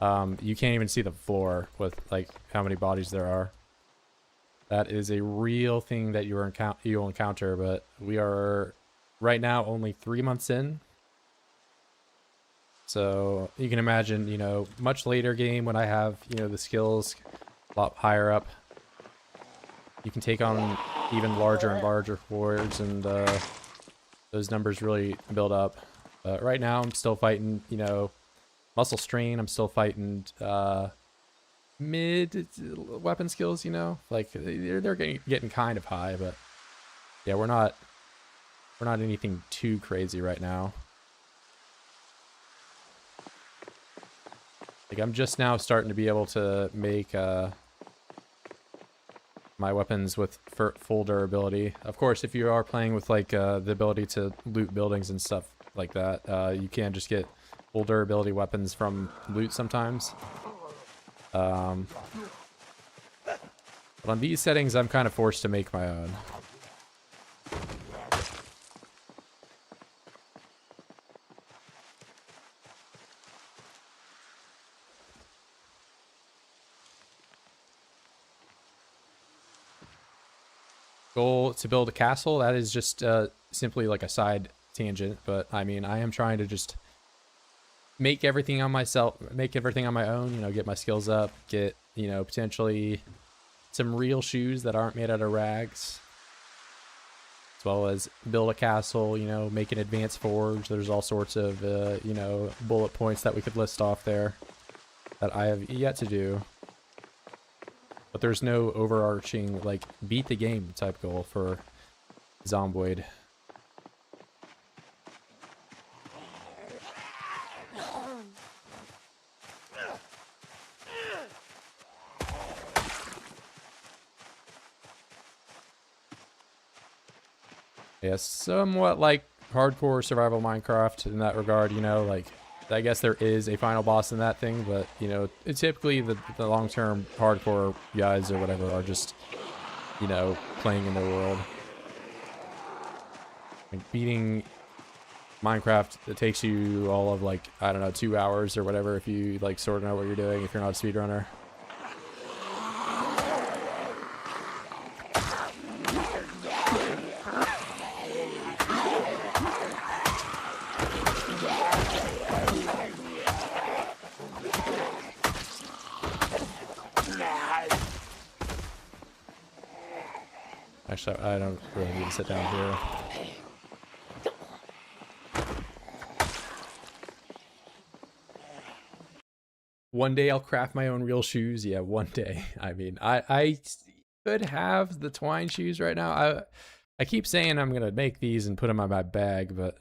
[SPEAKER 1] You can't even see the floor with, like, how many bodies there are. That is a real thing that you'll encounter, but we are, right now, only 3 months in. So, you can imagine, you know, much later game when I have, you know, the skills a lot higher up. You can take on even larger and larger hordes, and those numbers really build up. Right now, I'm still fighting, you know, muscle strain. I'm still fighting mid weapon skills. You know, like they're getting kind of high, but yeah, we're not anything too crazy right now. Like I'm just now starting to be able to make my weapons with full durability. Of course, if you are playing with like the ability to loot buildings and stuff like that, you can just get full durability weapons from loot sometimes. But on these settings, I'm kind of forced to make my own. Goal to build a castle, that is just simply like a side tangent, but I mean, I am trying to just make everything on my own, you know, get my skills up, get, you know, potentially some real shoes that aren't made out of rags, as well as build a castle, you know, make an advanced forge. There's all sorts of, you know, bullet points that we could list off there that I have yet to do. But there's no overarching, like, beat the game type goal for Zomboid. Yeah, somewhat like hardcore survival Minecraft in that regard, you know, like, I guess there is a final boss in that thing, but, you know, it's typically the long-term hardcore guys or whatever are just, you know, playing in their world. Like, beating Minecraft, it takes you all of, like, I don't know, 2 hours or whatever if you, like, sort of know what you're doing, if you're not a speedrunner. Actually, I don't really need to sit down here. One day I'll craft my own real shoes. Yeah, one day. I mean, I could have the twine shoes right now. I keep saying I'm gonna make these and put them in my bag, but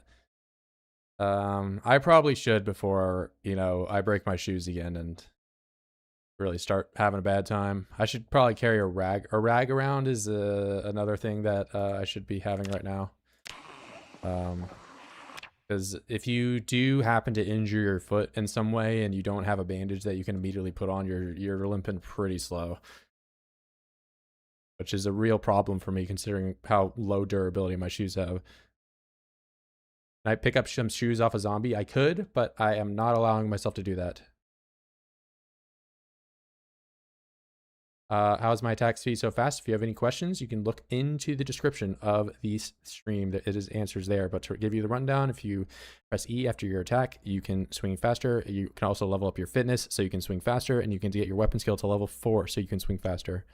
[SPEAKER 1] I probably should before, you know, I break my shoes again and really start having a bad time. I should probably carry a rag. A rag around is another thing that I should be having right now. Because if you do happen to injure your foot in some way and you don't have a bandage that you can immediately put on, you're limping pretty slow. Which is a real problem for me considering how low durability my shoes have. Can I pick up some shoes off a zombie? I could, but I am not allowing myself to do that. How's my attack speed so fast? If you have any questions, you can look into the description of the stream. It is answers there. But to give you the rundown, if you press E after your attack, you can swing faster. You can also level up your fitness so you can swing faster, and you can get your weapon skill to level 4 so you can swing faster.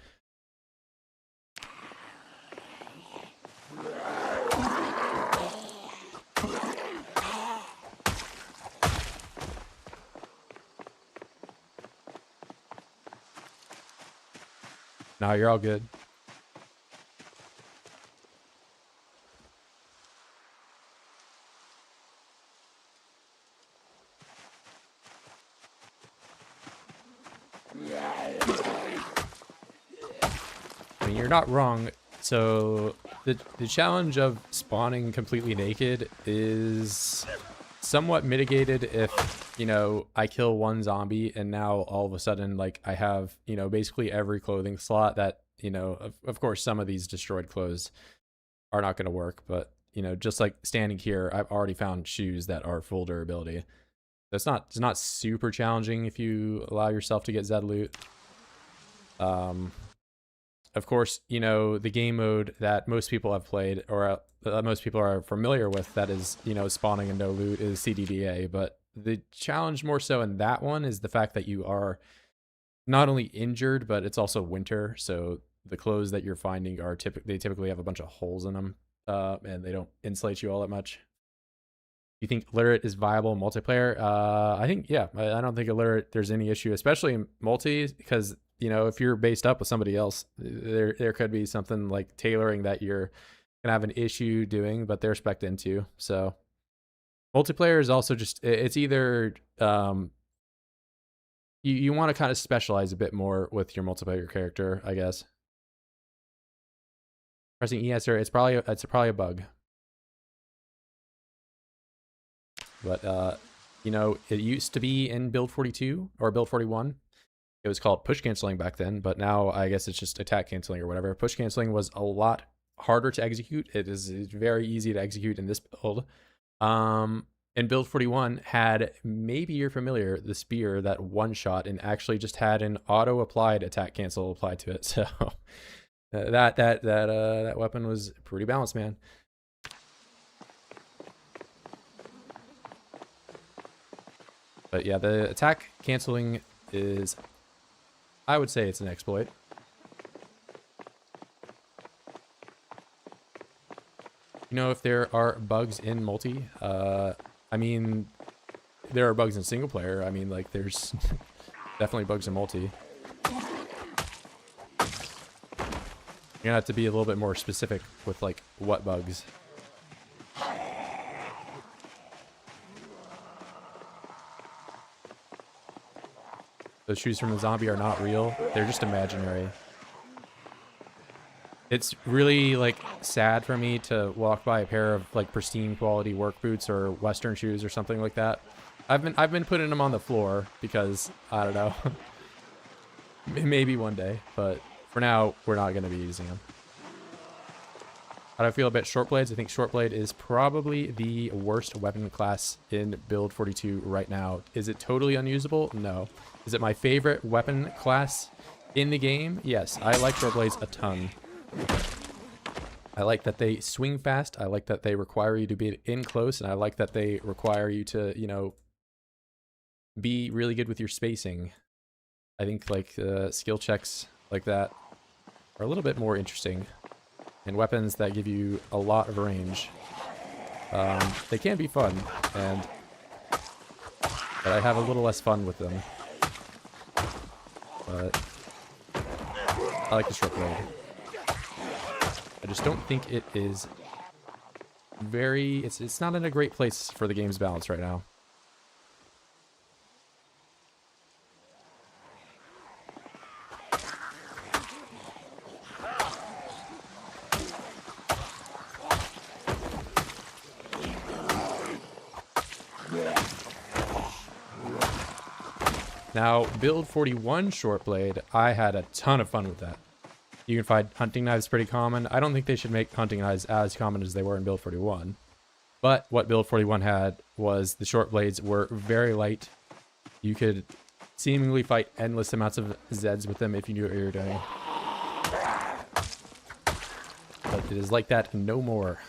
[SPEAKER 1] No, you're all good. mean, you're not wrong. So the challenge of spawning completely naked is somewhat mitigated if, you know, I kill one zombie and now all of a sudden, like, I have, you know, basically every clothing slot that, you know, of course, some of these destroyed clothes are not going to work, but, you know, just like standing here, I've already found shoes that are full durability. So it's not super challenging if you allow yourself to get Zed loot. Of course, you know, the game mode that most people have played, or most people are familiar with, that is, you know, spawning and no loot, is CDDA. But the challenge more so in that one is the fact that you are not only injured, but it's also winter. So the clothes that you're finding are typically have a bunch of holes in them, and they don't insulate you all that much. You think Literate is viable in multiplayer? I think, yeah. I don't think Literate there's any issue, especially in multi, because, you know, if you're based up with somebody else, there could be something like tailoring that you're gonna have an issue doing, but they're spec'd into. So multiplayer is also just, it's either you want to kind of specialize a bit more with your multiplayer character, I guess. Pressing ES, it's probably a bug. But you know, it used to be in build 42 or build 41. It was called push canceling back then, but now I guess it's just attack canceling or whatever. Push canceling was a lot harder to execute. It's very easy to execute in this build. And build 41 had, maybe you're familiar, the spear that one shot and actually just had an auto applied attack cancel applied to it. So that weapon was pretty balanced, man. But yeah, the attack canceling is, I would say it's an exploit. You know, if there are bugs in multi, I mean, there are bugs in single player. I mean, like, there's definitely bugs in multi. You're gonna have to be a little bit more specific with, like, what bugs. Those shoes from the zombie are not real. They're just imaginary. It's really, like, sad for me to walk by a pair of, like, pristine quality work boots or Western shoes or something like that. I've been putting them on the floor because, I don't know. Maybe one day, but for now, we're not going to be using them. How do I feel about short blades? I think short blade is probably the worst weapon class in build 42 right now. Is it totally unusable? No. Is it my favorite weapon class in the game? Yes, I like short blades a ton. I like that they swing fast. I like that they require you to be in close, and I like that they require you to, you know, be really good with your spacing. I think, like, skill checks like that are a little bit more interesting. And weapons that give you a lot of range. They can be fun, but I have a little less fun with them. But I like the short blade. I just don't think it is very, it's not in a great place for the game's balance right now. Now, build 41 short blade, I had a ton of fun with that. You can find hunting knives pretty common. I don't think they should make hunting knives as common as they were in build 41. But what build 41 had was the short blades were very light. You could seemingly fight endless amounts of Zeds with them if you knew what you were doing. But it is like that and no more.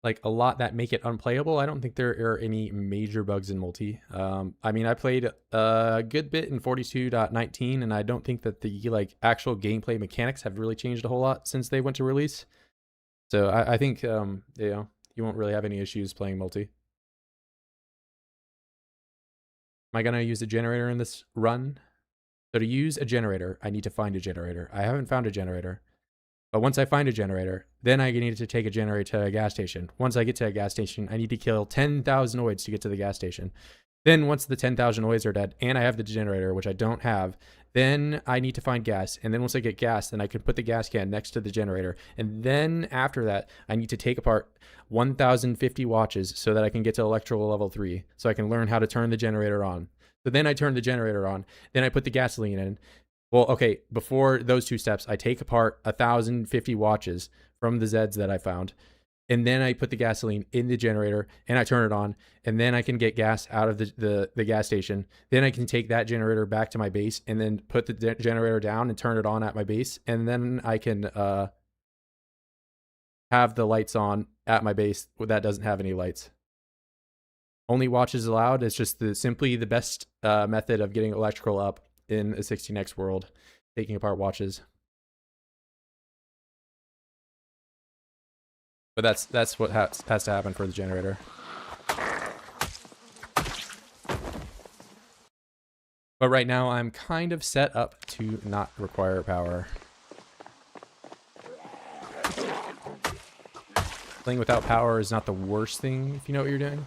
[SPEAKER 1] Like, a lot that make it unplayable. I don't think there are any major bugs in multi. I mean, I played a good bit in 42.19, and I don't think that the, like, actual gameplay mechanics have really changed a whole lot since they went to release. So I think, you know, you won't really have any issues playing multi. Am I gonna use a generator in this run? So to use a generator, I need to find a generator. I haven't found a generator. But once I find a generator, then I need to take a generator to a gas station. Once I get to a gas station, I need to kill 10,000 oids to get to the gas station. Then once the 10,000 oids are dead and I have the generator, which I don't have, then I need to find gas. And then once I get gas, then I can put the gas can next to the generator. And then after that, I need to take apart 1,050 watches so that I can get to electrical level 3, so I can learn how to turn the generator on. So then I turn the generator on, then I put the gasoline in. Well, okay, before those 2 steps, I take apart 1,050 watches from the Zeds that I found, and then I put the gasoline in the generator and I turn it on, and then I can get gas out of the gas station. Then I can take that generator back to my base and then put the generator down and turn it on at my base, and then I can have the lights on at my base that doesn't have any lights. Only watches allowed. It's just simply the best method of getting electrical up in a 16x world, taking apart watches. But that's what has to happen for the generator. But right now I'm kind of set up to not require power. Playing without power is not the worst thing if you know what you're doing.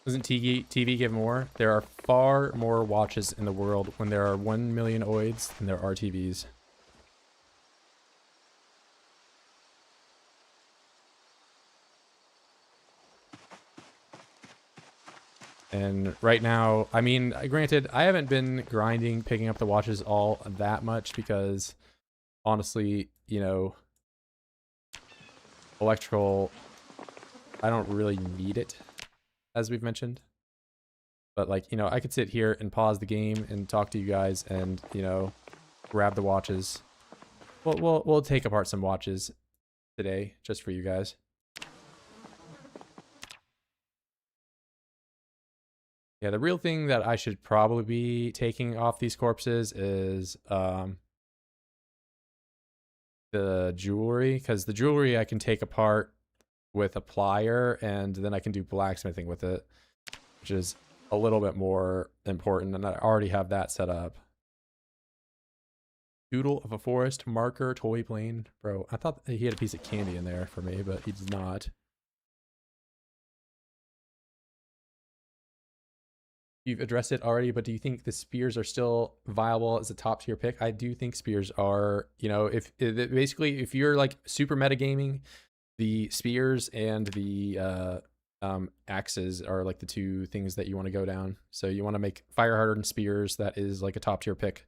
[SPEAKER 1] Doesn't TV give more? There are far more watches in the world when there are 1 million oids than there are TVs. And right now, I mean, granted, I haven't been grinding, picking up the watches all that much because, honestly, you know, electrical, I don't really need it, as we've mentioned. But, like, you know, I could sit here and pause the game and talk to you guys and, you know, grab the watches. We'll take apart some watches today just for you guys. Yeah, the real thing that I should probably be taking off these corpses is the jewelry, because the jewelry I can take apart with a plier and then I can do blacksmithing with it, which is a little bit more important, and I already have that set up. Doodle of a forest, marker, toy plane. Bro, I thought he had a piece of candy in there for me, but he does not. You've addressed it already, but do you think the spears are still viable as a top tier pick? I do think spears are, you know, basically if you're like super metagaming, the spears and the axes are like the 2 things that you want to go down. So you want to make fire hardened spears, that is like a top tier pick,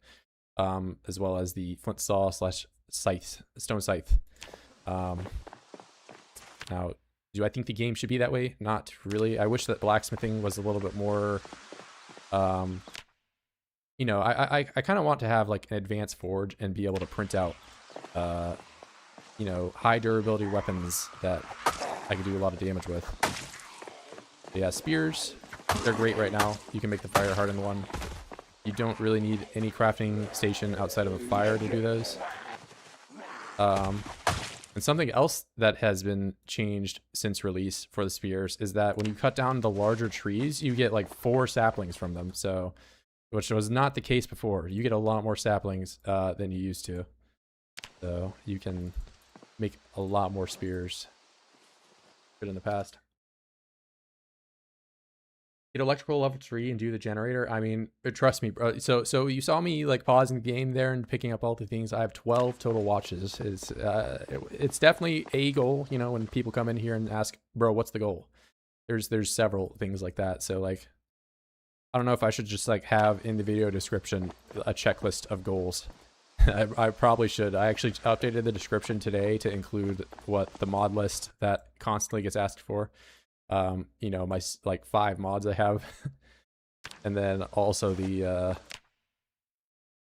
[SPEAKER 1] as well as the flint saw / scythe, stone scythe. Now, do I think the game should be that way? Not really. I wish that blacksmithing was a little bit more, you know, I kind of want to have like an advanced forge and be able to print out, you know, high durability weapons that I can do a lot of damage with. But yeah, spears, they're great right now. You can make the fire hardened one. You don't really need any crafting station outside of a fire to do those. And something else that has been changed since release for the spears is that when you cut down the larger trees, you get like 4 saplings from them. So, which was not the case before. You get a lot more saplings than you used to. So you can make a lot more spears than in the past. Get electrical level 3 and do the generator. I mean, trust me, bro. So you saw me like pausing the game there and picking up all the things. I have 12 total watches. It's definitely a goal. You know, when people come in here and ask, bro, what's the goal? There's several things like that. So like, I don't know if I should just like have in the video description a checklist of goals. I probably should. I actually updated the description today to include what the mod list that constantly gets asked for. You know, my like 5 mods I have, and then also the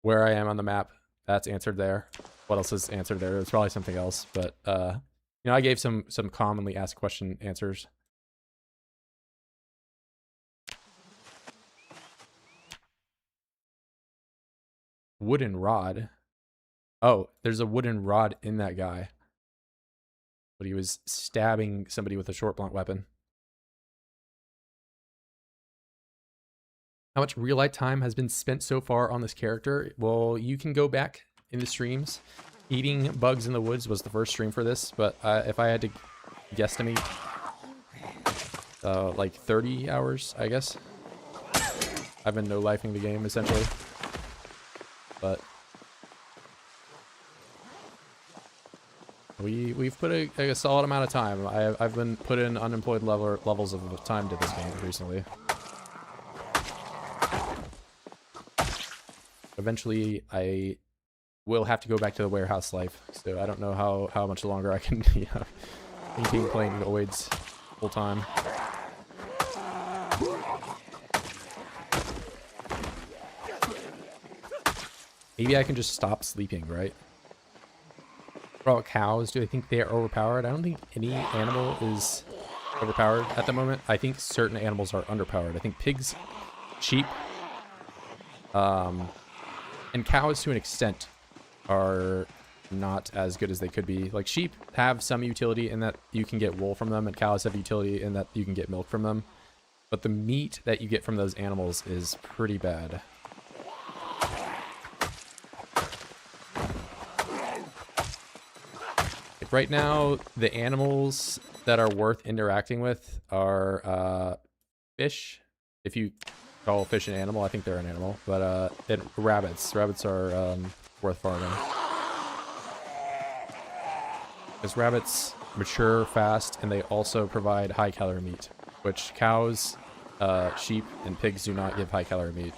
[SPEAKER 1] where I am on the map, that's answered there. what else is answered there. It's probably something else, but you know, I gave some commonly asked question answers. Wooden rod. Oh, there's a wooden rod in that guy. But he was stabbing somebody with a short blunt weapon. How much real life time has been spent so far on this character? Well, you can go back in the streams. Eating bugs in the woods was the first stream for this, but if I had to guesstimate, like 30 hours, I guess. I've been no-lifing the game, essentially. But we've put a solid amount of time. I've been put in unemployed levels of time to this game recently. Eventually, I will have to go back to the warehouse life, so I don't know how much longer I can maintain playing the Oids full time. Maybe I can just stop sleeping, right? What about cows? Do I think they are overpowered? I don't think any animal is overpowered at the moment. I think certain animals are underpowered. I think pigs, sheep, and cows to an extent are not as good as they could be. Like sheep have some utility in that you can get wool from them, and cows have utility in that you can get milk from them. But the meat that you get from those animals is pretty bad. Like right now, the animals that are worth interacting with are fish. If you call a fish an animal, I think they're an animal. But and rabbits. Rabbits are worth farming. Because rabbits mature fast, and they also provide high-calorie meat, which cows, sheep, and pigs do not give high-calorie meat.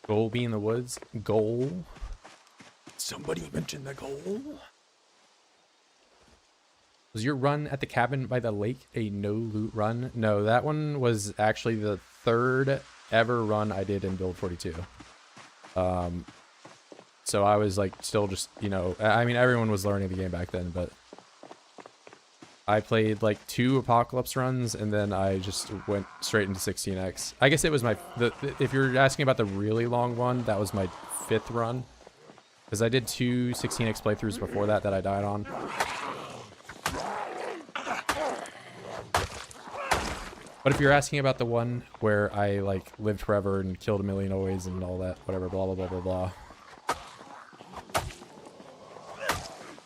[SPEAKER 1] Goal be in the woods? Goal? Somebody mentioned the goal? Was your run at the cabin by the lake a no-loot run? No, that one was actually the third ever run I did in Build 42. So I was like still just, you know, I mean everyone was learning the game back then, but I played like 2 Apocalypse runs, and then I just went straight into 16x. I guess it was my... if you're asking about the really long one, that was my 5th run. Because I did 2 16x playthroughs before that I died on. But if you're asking about the one where I like lived forever and killed a million Oids and all that, whatever, blah, blah, blah, blah, blah.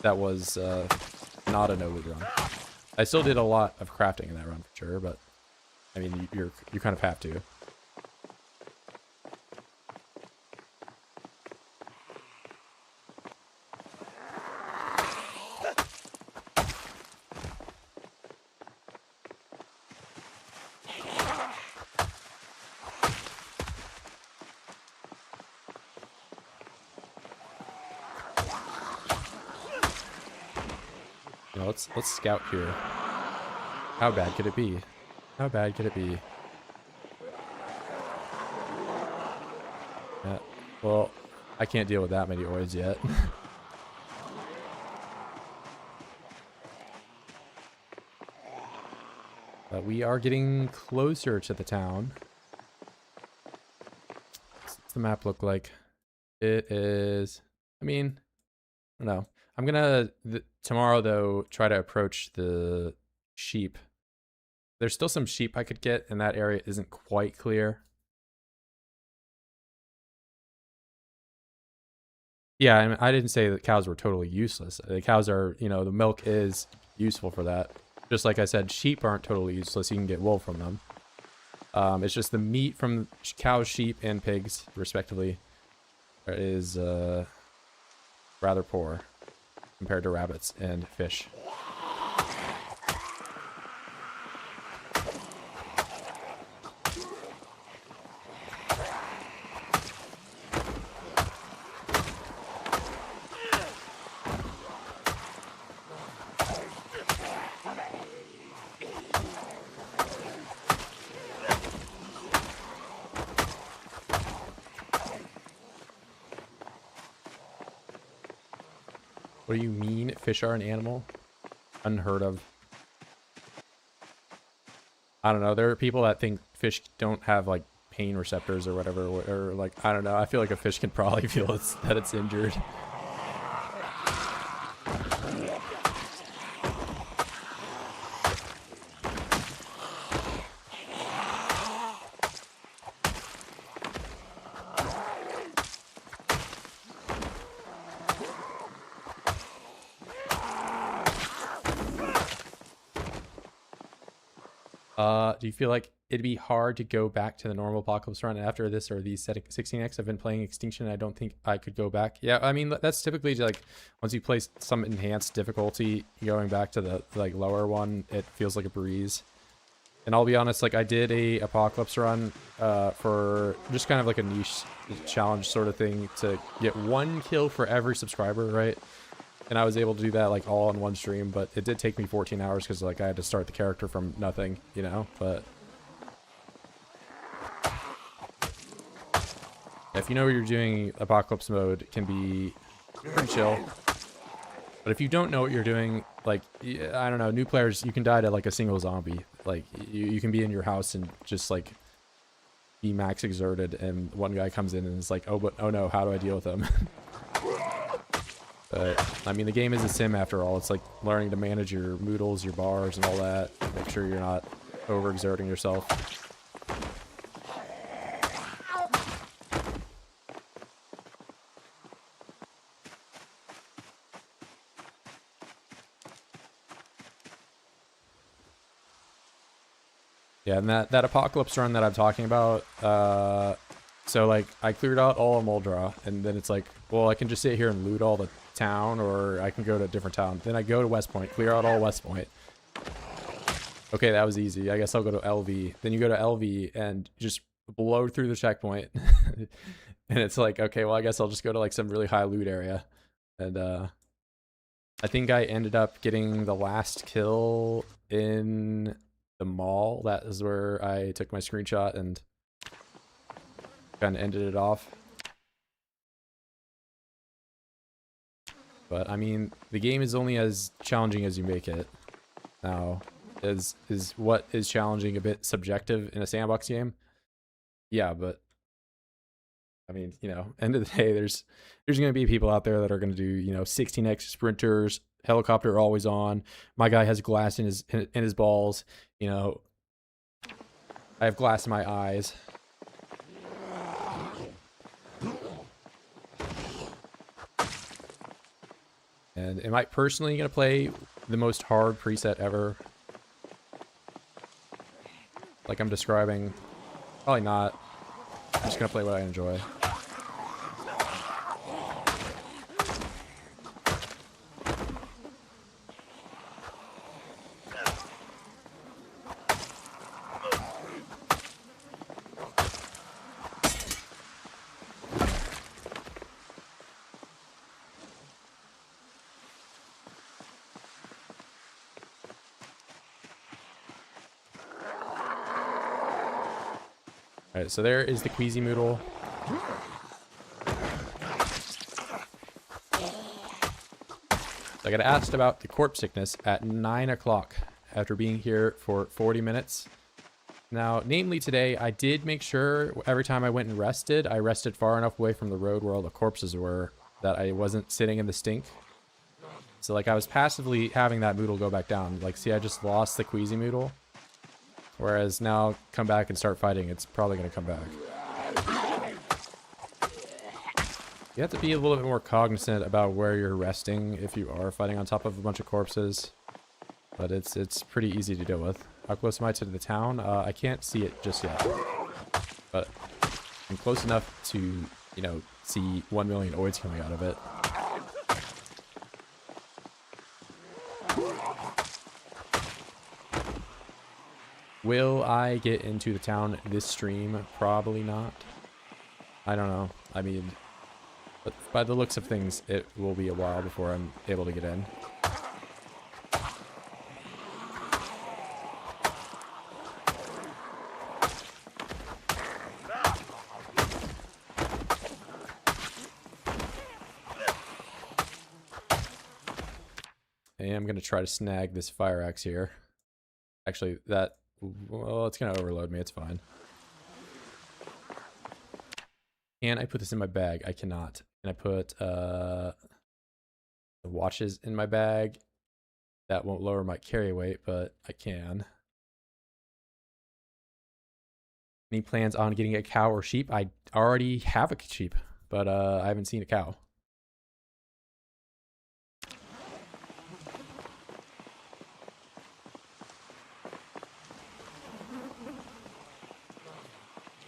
[SPEAKER 1] That was not a no-loot run. I still did a lot of crafting in that run for sure, but I mean, you kind of have to. You know, let's scout here. How bad could it be? How bad could it be? Yeah, well, I can't deal with that many Oids yet. But we are getting closer to the town. What's the map look like? It is... I mean, I don't know. I'm gonna, tomorrow though, try to approach the sheep. There's still some sheep I could get, and that area isn't quite clear. Yeah, I didn't say that cows were totally useless. The cows are, you know, the milk is useful for that. Just like I said, sheep aren't totally useless. You can get wool from them. It's just the meat from cows, sheep, and pigs, respectively, is rather poor compared to rabbits and fish. What do you mean fish are an animal? Unheard of. I don't know. There are people that think fish don't have like pain receptors or whatever, or like, I don't know. I feel like a fish can probably feel that it's injured. Do you feel like it'd be hard to go back to the normal apocalypse run after this or these 16x? I've been playing Extinction and I don't think I could go back. Yeah, I mean, that's typically like once you play some enhanced difficulty, going back to the like lower one, it feels like a breeze. And I'll be honest, like I did a apocalypse run for just kind of like a niche challenge sort of thing to get 1 kill for every subscriber, right? And I was able to do that like all in one stream, but it did take me 14 hours because like I had to start the character from nothing, you know. But if you know what you're doing, apocalypse mode can be pretty chill. But if you don't know what you're doing, like, I don't know, new players, you can die to like a single zombie. Like you can be in your house and just like be max exerted, and one guy comes in and is like, oh no, how do I deal with him? But, I mean, the game is a sim after all. It's like learning to manage your moodles, your bars, and all that. Make sure you're not overexerting yourself. Yeah, and that apocalypse run that I'm talking about, so like I cleared out all of Moldra, and then it's like, well, I can just sit here and loot all the town, or I can go to a different town. Then I go to West Point, clear out all West Point. Okay, that was easy. I guess I'll go to LV. Then you go to LV and just blow through the checkpoint. And it's like, okay, well, I guess I'll just go to like some really high loot area. And I think I ended up getting the last kill in the mall. That is where I took my screenshot and kind of ended it off. But I mean, the game is only as challenging as you make it. Now, is what is challenging a bit subjective in a sandbox game? Yeah, but I mean, you know, end of the day, there's going to be people out there that are going to do, you know, 16x sprinters, helicopter always on. My guy has glass in his balls. You know, I have glass in my eyes. And am I personally going to play the most hard preset ever? Like I'm describing? Probably not. I'm just going to play what I enjoy. Alright, so there is the Queasy Moodle. I got asked about the corpse sickness at 9 o'clock after being here for 40 minutes. Now, namely today, I did make sure every time I went and rested, I rested far enough away from the road where all the corpses were that I wasn't sitting in the stink. So, like, I was passively having that Moodle go back down. Like, see, I just lost the Queasy Moodle. Whereas now, come back and start fighting, it's probably going to come back. You have to be a little bit more cognizant about where you're resting if you are fighting on top of a bunch of corpses. But it's pretty easy to deal with. How close am I to the town? I can't see it just yet. But I'm close enough to, you know, see 1 million oids coming out of it. Will I get into the town this stream? Probably not. I don't know. I mean, but by the looks of things, it will be a while before I'm able to get in. am going to try to snag this fire axe here. Actually, well, it's going to overload me. It's fine. Can I put this in my bag? I cannot. Can I put the watches in my bag? That won't lower my carry weight, but I can. Any plans on getting a cow or sheep? I already have a sheep, but I haven't seen a cow.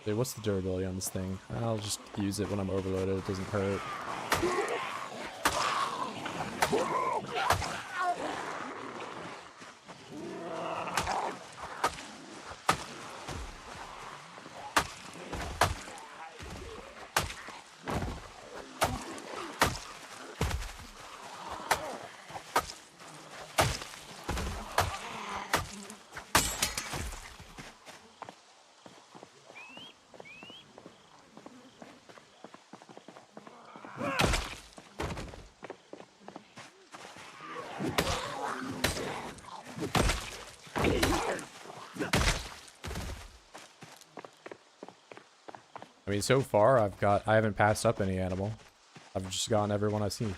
[SPEAKER 1] Dude, what's the durability on this thing? I'll just use it when I'm overloaded. It doesn't hurt. I mean, so far I haven't passed up any animal. I've just gotten everyone I've seen.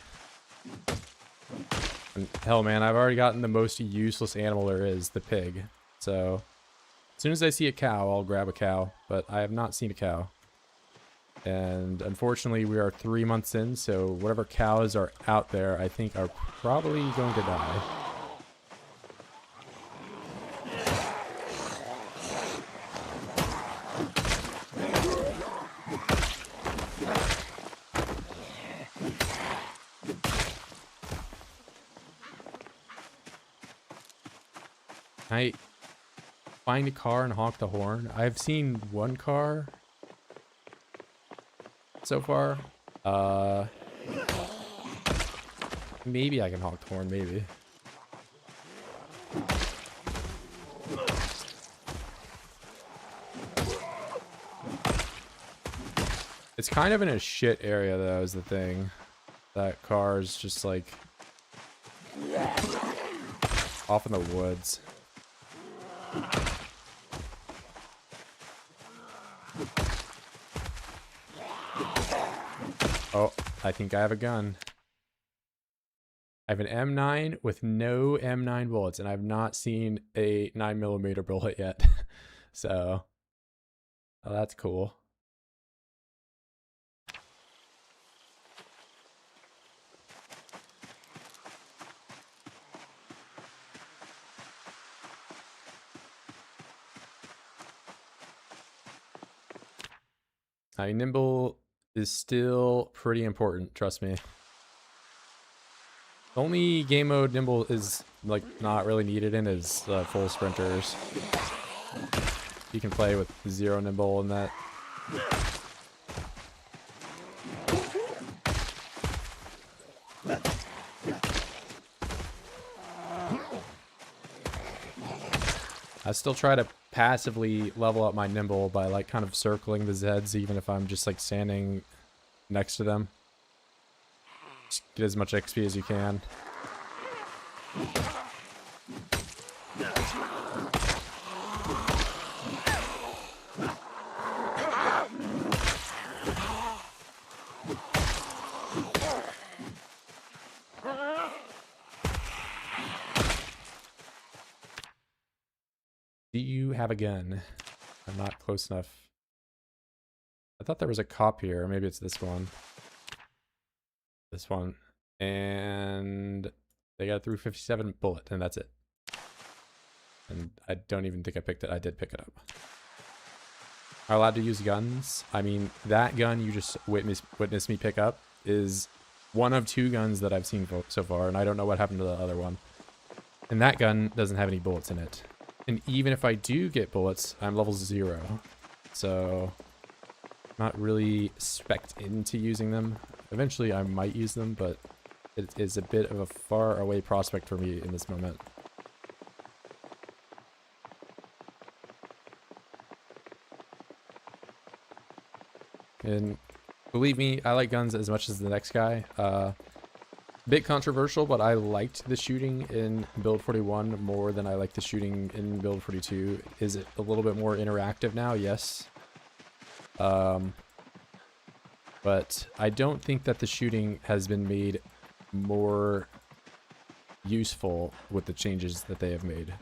[SPEAKER 1] And hell, man, I've already gotten the most useless animal there is, the pig. So, as soon as I see a cow, I'll grab a cow. But I have not seen a cow. And unfortunately, we are 3 months in, so whatever cows are out there, I think are probably going to die. Can I find a car and honk the horn? I've seen one car so far. Maybe I can honk the horn, maybe. It's kind of in a shit area though, is the thing. That car is just like off in the woods. Oh, I think I have a gun. I have an M9 with no M9 bullets, and I've not seen a 9mm bullet yet. So, oh, that's cool. I mean, nimble is still pretty important, trust me. The only game mode nimble is like not really needed in is full sprinters. You can play with 0 nimble and that. I still try to passively level up my nimble by like kind of circling the Zeds, even if I'm just like standing next to them. Just get as much XP as you can. Do you have a gun? I'm not close enough. I thought there was a cop here. Maybe it's this one. This one. And they got a 357 bullet, and that's it. And I don't even think I picked it. I did pick it up. Are allowed to use guns? I mean, that gun you just witnessed me pick up is one of 2 guns that I've seen so far, and I don't know what happened to the other one. And that gun doesn't have any bullets in it. And even if I do get bullets, I'm level 0. So, not really spec'd into using them. Eventually I might use them, but it is a bit of a far away prospect for me in this moment. And believe me, I like guns as much as the next guy. Bit controversial, but I liked the shooting in build 41 more than I like the shooting in build 42. Is it a little bit more interactive now? Yes. But I don't think that the shooting has been made more useful with the changes that they have made.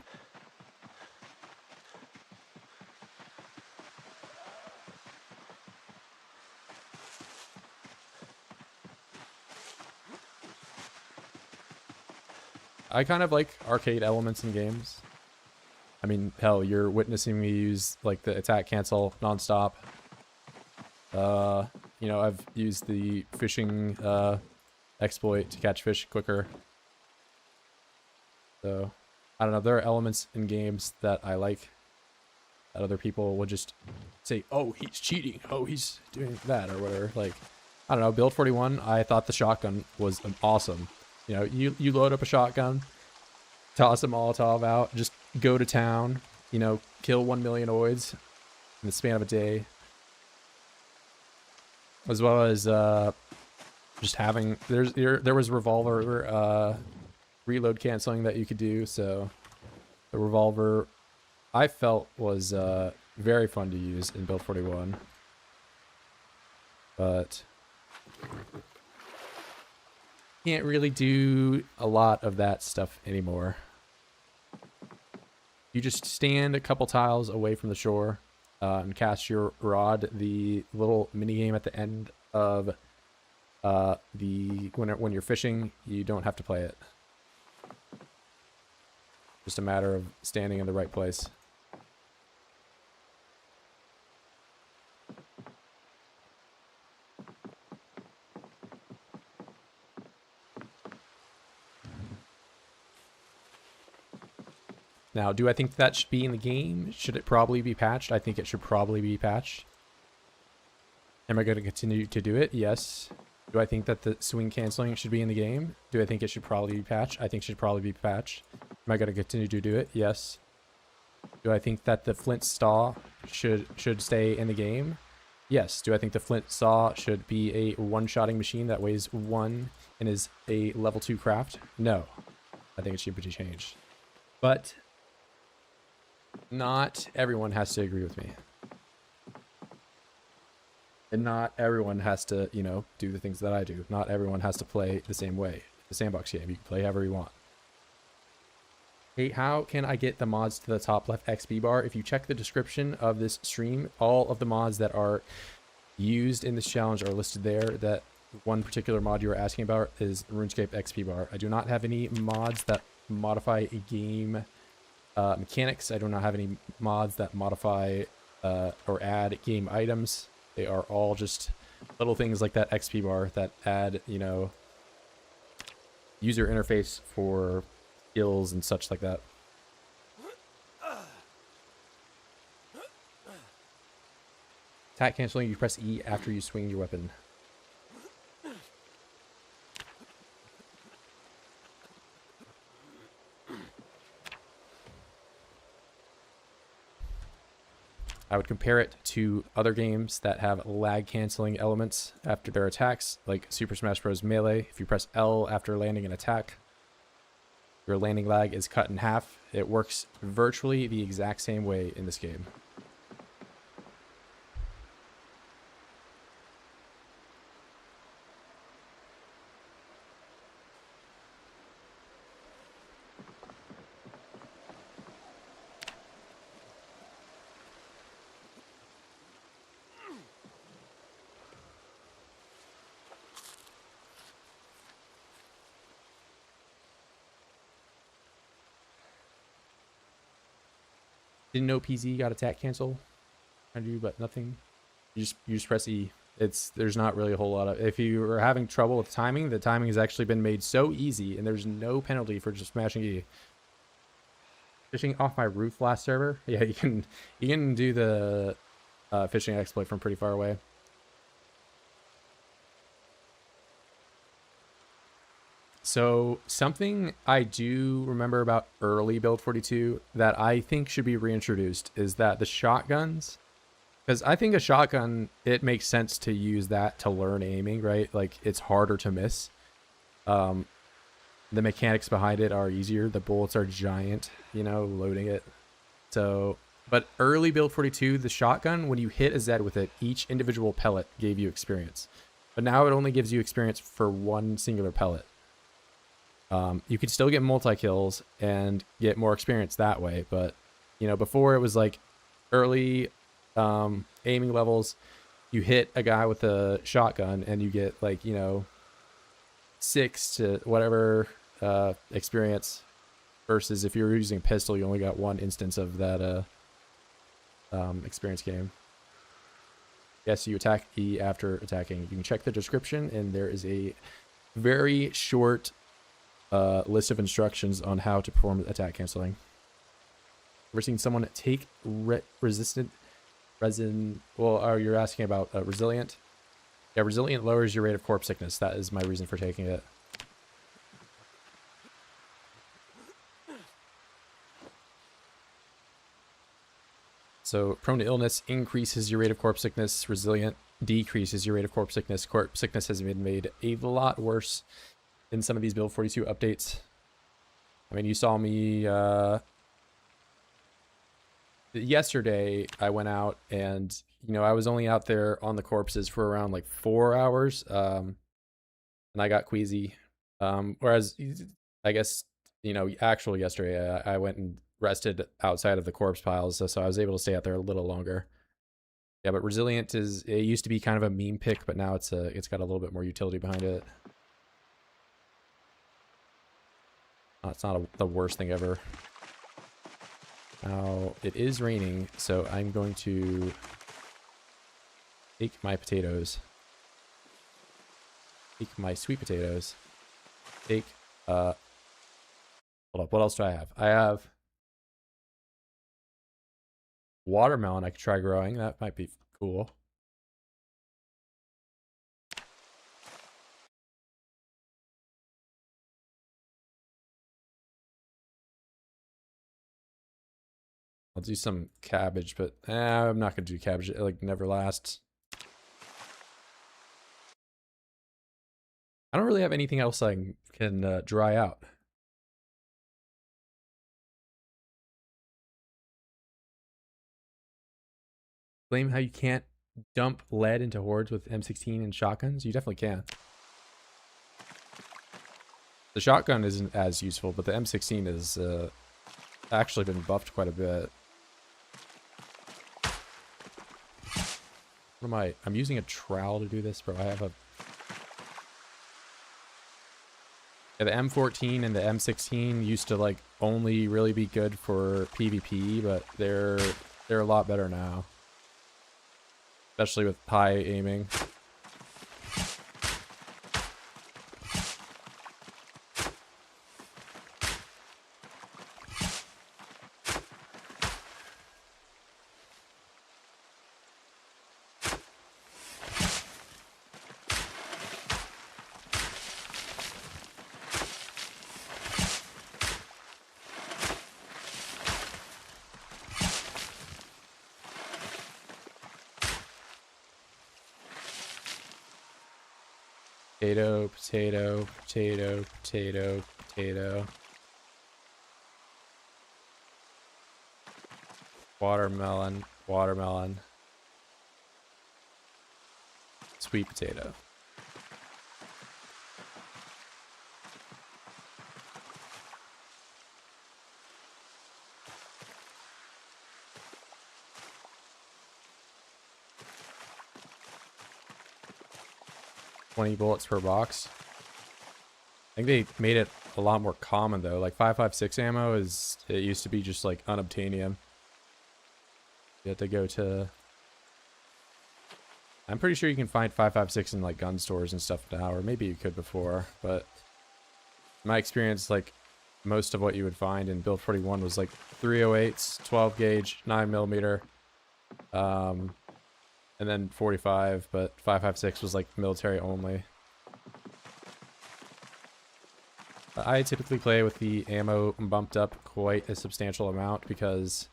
[SPEAKER 1] I kind of like arcade elements in games. I mean, hell, you're witnessing me use like the attack cancel nonstop. You know, I've used the fishing exploit to catch fish quicker. So, I don't know. There are elements in games that I like that other people would just say, "Oh, he's cheating. Oh, he's doing that," or whatever. Like, I don't know. Build 41, I thought the shotgun was awesome. You know, you load up a shotgun, toss a Molotov out, just go to town. You know, kill 1 million oids in the span of a day. As well as just having there was revolver reload canceling that you could do, so the revolver I felt was very fun to use in build 41, but can't really do a lot of that stuff anymore. You just stand a couple tiles away from the shore and cast your rod. The little mini game at the end of when you're fishing, you don't have to play it. Just a matter of standing in the right place. Now, do I think that should be in the game? Should it probably be patched? I think it should probably be patched. Am I going to continue to do it? Yes. Do I think that the swing canceling should be in the game? Do I think it should probably be patched? I think it should probably be patched. Am I going to continue to do it? Yes. Do I think that the flint saw should stay in the game? Yes. Do I think the flint saw should be a one-shotting machine that weighs 1 and is a level 2 craft? No. I think it should be changed. But not everyone has to agree with me. And not everyone has to, you know, do the things that I do. Not everyone has to play the same way. The sandbox game, you can play however you want. Hey, how can I get the mods to the top left XP bar? If you check the description of this stream, all of the mods that are used in this challenge are listed there. That one particular mod you were asking about is RuneScape XP bar. I do not have any mods that modify game mechanics. I do not have any mods that modify or add game items. They are all just little things like that XP bar that add, you know, user interface for skills and such like that. Attack canceling, you press E after you swing your weapon. I would compare it to other games that have lag canceling elements after their attacks, like Super Smash Bros. Melee. If you press L after landing an attack, your landing lag is cut in half. It works virtually the exact same way in this game. Didn't know PZ got attack cancel. I do, but nothing. You just press E. There's not really a whole lot of. If you are having trouble with timing, the timing has actually been made so easy, and there's no penalty for just smashing E. Fishing off my roof last server. Yeah, you can do the fishing exploit from pretty far away. So something I do remember about early build 42 that I think should be reintroduced is that the shotguns, because I think a shotgun, it makes sense to use that to learn aiming, right? Like it's harder to miss. The mechanics behind it are easier. The bullets are giant, you know, loading it. So, but early build 42, the shotgun, when you hit a Z with it, each individual pellet gave you experience. But now it only gives you experience for one singular pellet. You could still get multi-kills and get more experience that way. But, you know, before it was like early aiming levels, you hit a guy with a shotgun and you get like, you know, 6 to whatever experience, versus if you were using a pistol, you only got one instance of that experience game. Yes, you attack E after attacking. You can check the description, and there is a very short list of instructions on how to perform attack canceling. Ever seen someone take resistant resin? Well, you're asking about resilient? Yeah, resilient lowers your rate of corpse sickness. That is my reason for taking it. So prone to illness increases your rate of corpse sickness. Resilient decreases your rate of corpse sickness. Corpse sickness has been made a lot worse in some of these build 42 updates. I mean, you saw me yesterday. I went out and, you know, I was only out there on the corpses for around like 4 hours, and I got queasy. Whereas I guess, you know, actually yesterday I went and rested outside of the corpse piles, so I was able to stay out there a little longer. Yeah, but resilient it used to be kind of a meme pick, but now it's got a little bit more utility behind it. It's not the worst thing ever. Now it is raining, so I'm going to take my potatoes, take my sweet potatoes, take hold up, what else do I have? I have watermelon I could try growing. That might be cool. I'll do some cabbage, but I'm not gonna do cabbage. It like never lasts. I don't really have anything else I can dry out. Blame how you can't dump lead into hordes with M16 and shotguns. You definitely can. The shotgun isn't as useful, but the M16 is actually been buffed quite a bit. What am I? I'm using a trowel to do this, bro. I have a... Yeah, the M14 and the M16 used to like only really be good for PvP, but they're a lot better now. Especially with high aiming. Potato, potato, potato, potato, potato. Watermelon, watermelon. Sweet potato. $20 per box. I think they made it a lot more common though. Like 5.56 ammo it used to be just like unobtainium. You have to go to... I'm pretty sure you can find 5.56 in like gun stores and stuff now, or maybe you could before, but in my experience, like most of what you would find in build 41 was like 308s, 12 gauge, 9mm, and then 45, but 5.56 was like military only. I typically play with the ammo bumped up quite a substantial amount because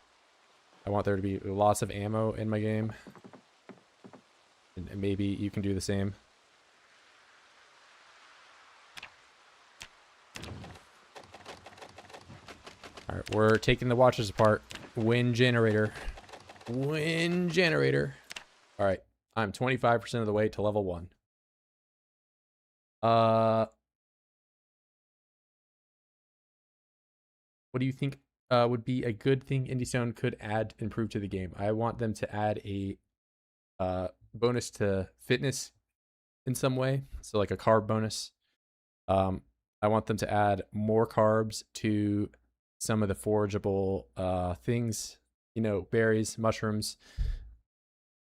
[SPEAKER 1] I want there to be lots of ammo in my game. And maybe you can do the same. Alright, we're taking the watches apart. Wind generator. Wind generator. Alright, I'm 25% of the way to level 1. What do you think would be a good thing IndieStone could add, improve to the game? I want them to add a bonus to fitness in some way. So like a carb bonus. I want them to add more carbs to some of the forageable things, you know, berries, mushrooms.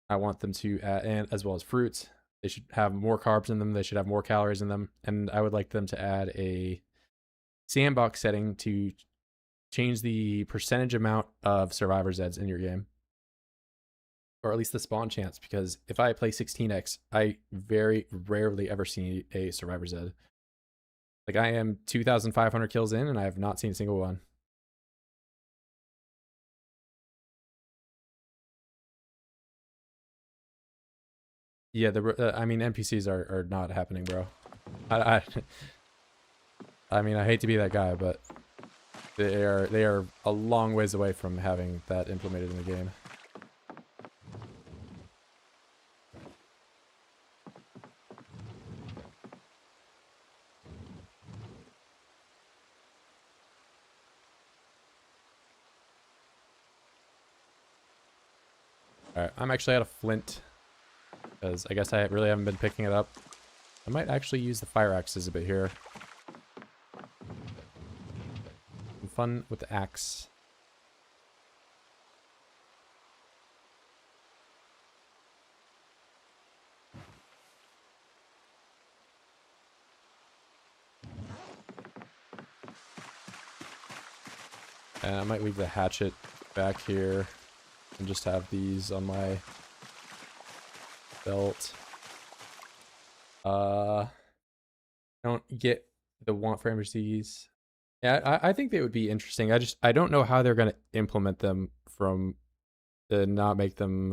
[SPEAKER 1] I want them to add, and as well as fruits. They should have more carbs in them. They should have more calories in them. And I would like them to add a sandbox setting to change the percentage amount of survivor Zeds in your game. Or at least the spawn chance, because if I play 16x, I very rarely ever see a survivor Zed. Like, I am 2,500 kills in, and I have not seen a single one. Yeah, I mean, NPCs are not happening, bro. I mean, I hate to be that guy, but they are a long ways away from having that implemented in the game. Alright, I'm actually out of flint, because I guess I really haven't been picking it up. I might actually use the fire axes a bit here. Some fun with the axe. And I might leave the hatchet back here and just have these on my belt. Don't get the want for NPCs. Yeah, I think they would be interesting. I don't know how they're gonna implement them from to not make them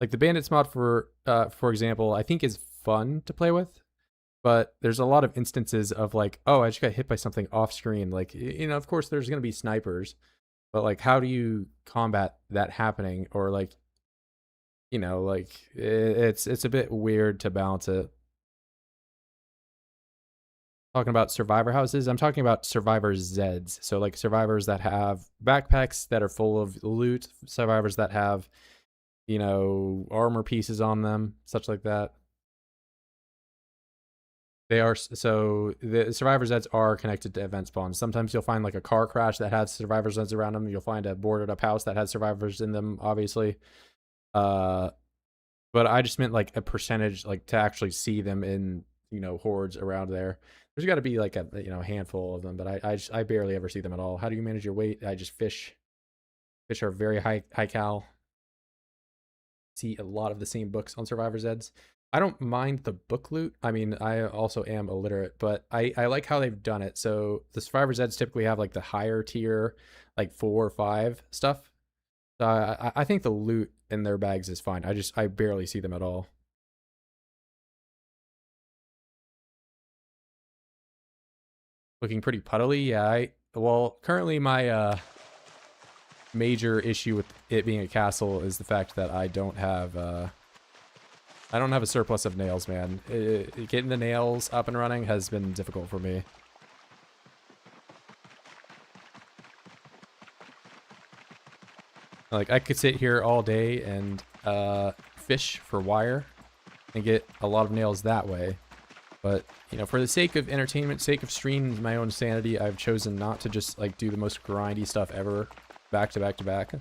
[SPEAKER 1] like the bandits mod for example, I think is fun to play with. But there's a lot of instances of like, oh, I just got hit by something off screen. Like, you know, of course there's gonna be snipers, but like, how do you combat that happening? Or like, you know, like it's a bit weird to balance it. Talking about survivor houses, I'm talking about survivor Zeds. So like survivors that have backpacks that are full of loot, survivors that have, you know, armor pieces on them, such like that. They are, so the survivor Zeds are connected to event spawns. Sometimes you'll find like a car crash that has survivor Zeds around them. You'll find a boarded up house that has survivors in them, obviously. But I just meant like a percentage, like to actually see them in, you know, hordes around there. There's got to be like a, you know, handful of them, but I barely ever see them at all. How do you manage your weight? I just fish. Fish are very high cal. See a lot of the same books on survivor Zeds. I don't mind the book loot. I mean, I also am illiterate, but I like how they've done it. So the survivor Zeds typically have like the higher tier, like 4 or 5 stuff. So I think the loot in their bags is fine. I barely see them at all. Looking pretty puddly. Yeah, well, currently my major issue with it being a castle is the fact that I don't have a surplus of nails, man. Getting the nails up and running has been difficult for me. Like, I could sit here all day and fish for wire and get a lot of nails that way. But, you know, for the sake of entertainment, sake of stream, my own sanity, I've chosen not to just, like, do the most grindy stuff ever, back to back to back.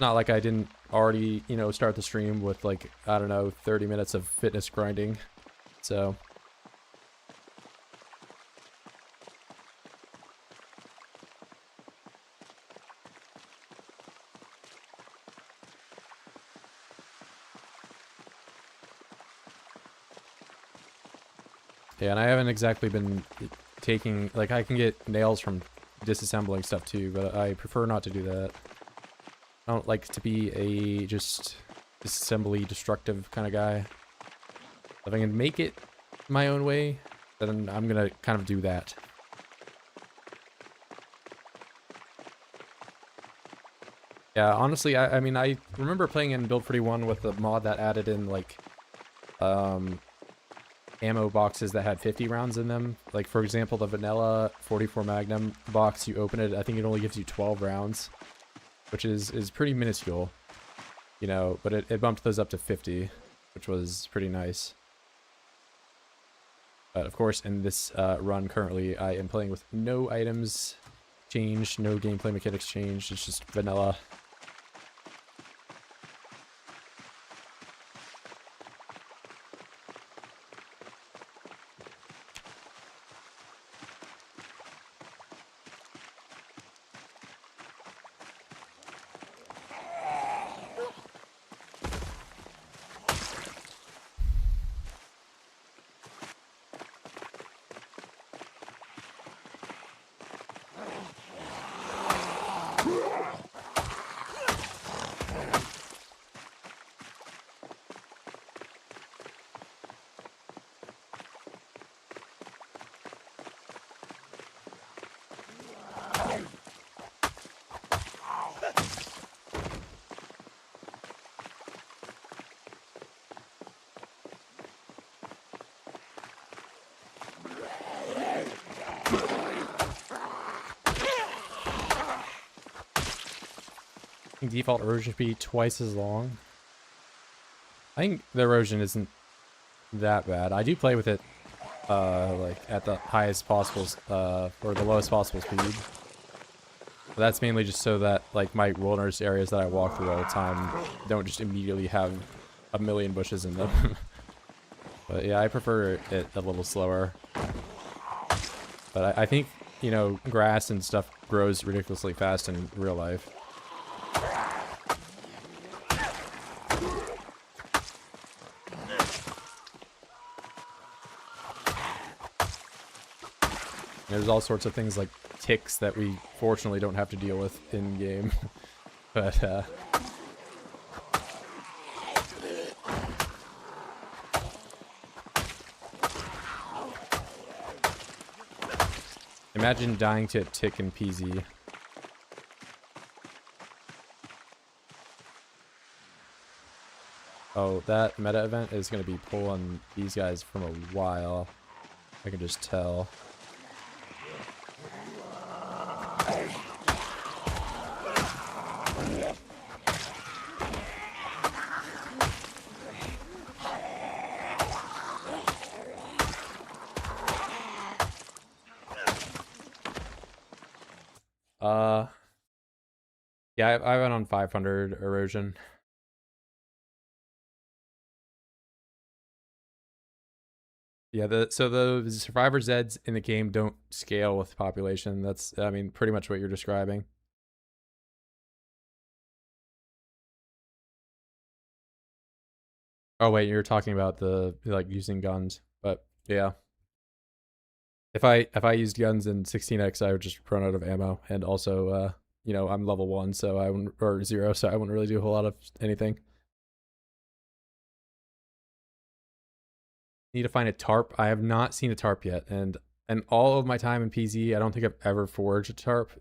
[SPEAKER 1] Not like I didn't already, you know, start the stream with, like, I don't know, 30 minutes of fitness grinding. So... yeah, and I haven't exactly been taking, like, I can get nails from disassembling stuff too, but I prefer not to do that. I don't like to be a just disassembly destructive kind of guy. If I can make it my own way, then I'm gonna kind of do that. Yeah, honestly, I mean, I remember playing in Build 41 with the mod that added in, like, ammo boxes that had 50 rounds in them. Like, for example, the vanilla 44 Magnum box, you open it, I think it only gives you 12 rounds, which is pretty minuscule, you know, but it bumped those up to 50, which was pretty nice. But, of course, in this run currently, I am playing with no items changed, no gameplay mechanics changed, it's just vanilla. I think default erosion should be twice as long. I think the erosion isn't that bad. I do play with it, like at the highest possible, or the lowest possible speed. But that's mainly just so that, like, my wilderness areas that I walk through all the time don't just immediately have a million bushes in them. But yeah, I prefer it a little slower. But I think, you know, grass and stuff grows ridiculously fast in real life. There's all sorts of things like ticks that we fortunately don't have to deal with in game. But imagine dying to a tick in PZ. Oh, that meta event is going to be pulling these guys from a while. I can just tell. Yeah, I went on 500 erosion. Yeah, so the survivor Zeds in the game don't scale with population. That's, I mean, pretty much what you're describing. Oh wait, you're talking about the, like, using guns, but yeah. If I used guns in 16x, I would just run out of ammo, and also, you know, I'm level 1, so I wouldn't, or 0, so I wouldn't really do a whole lot of anything. Need to find a tarp. I have not seen a tarp yet, and all of my time in PZ, I don't think I've ever foraged a tarp.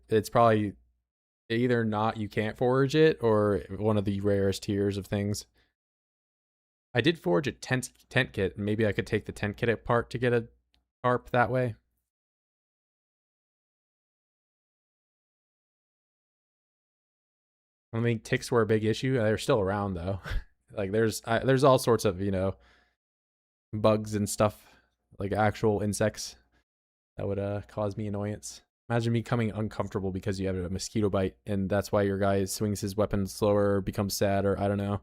[SPEAKER 1] It's probably either not, you can't forage it, or one of the rarest tiers of things. I did forage a tent kit, and maybe I could take the tent kit apart to get a tarp that way. I mean, ticks were a big issue. They're still around though. Like there's all sorts of, you know, bugs and stuff, like actual insects that would cause me annoyance. Imagine me becoming uncomfortable because you have a mosquito bite, and that's why your guy swings his weapon slower or becomes sad, or I don't know.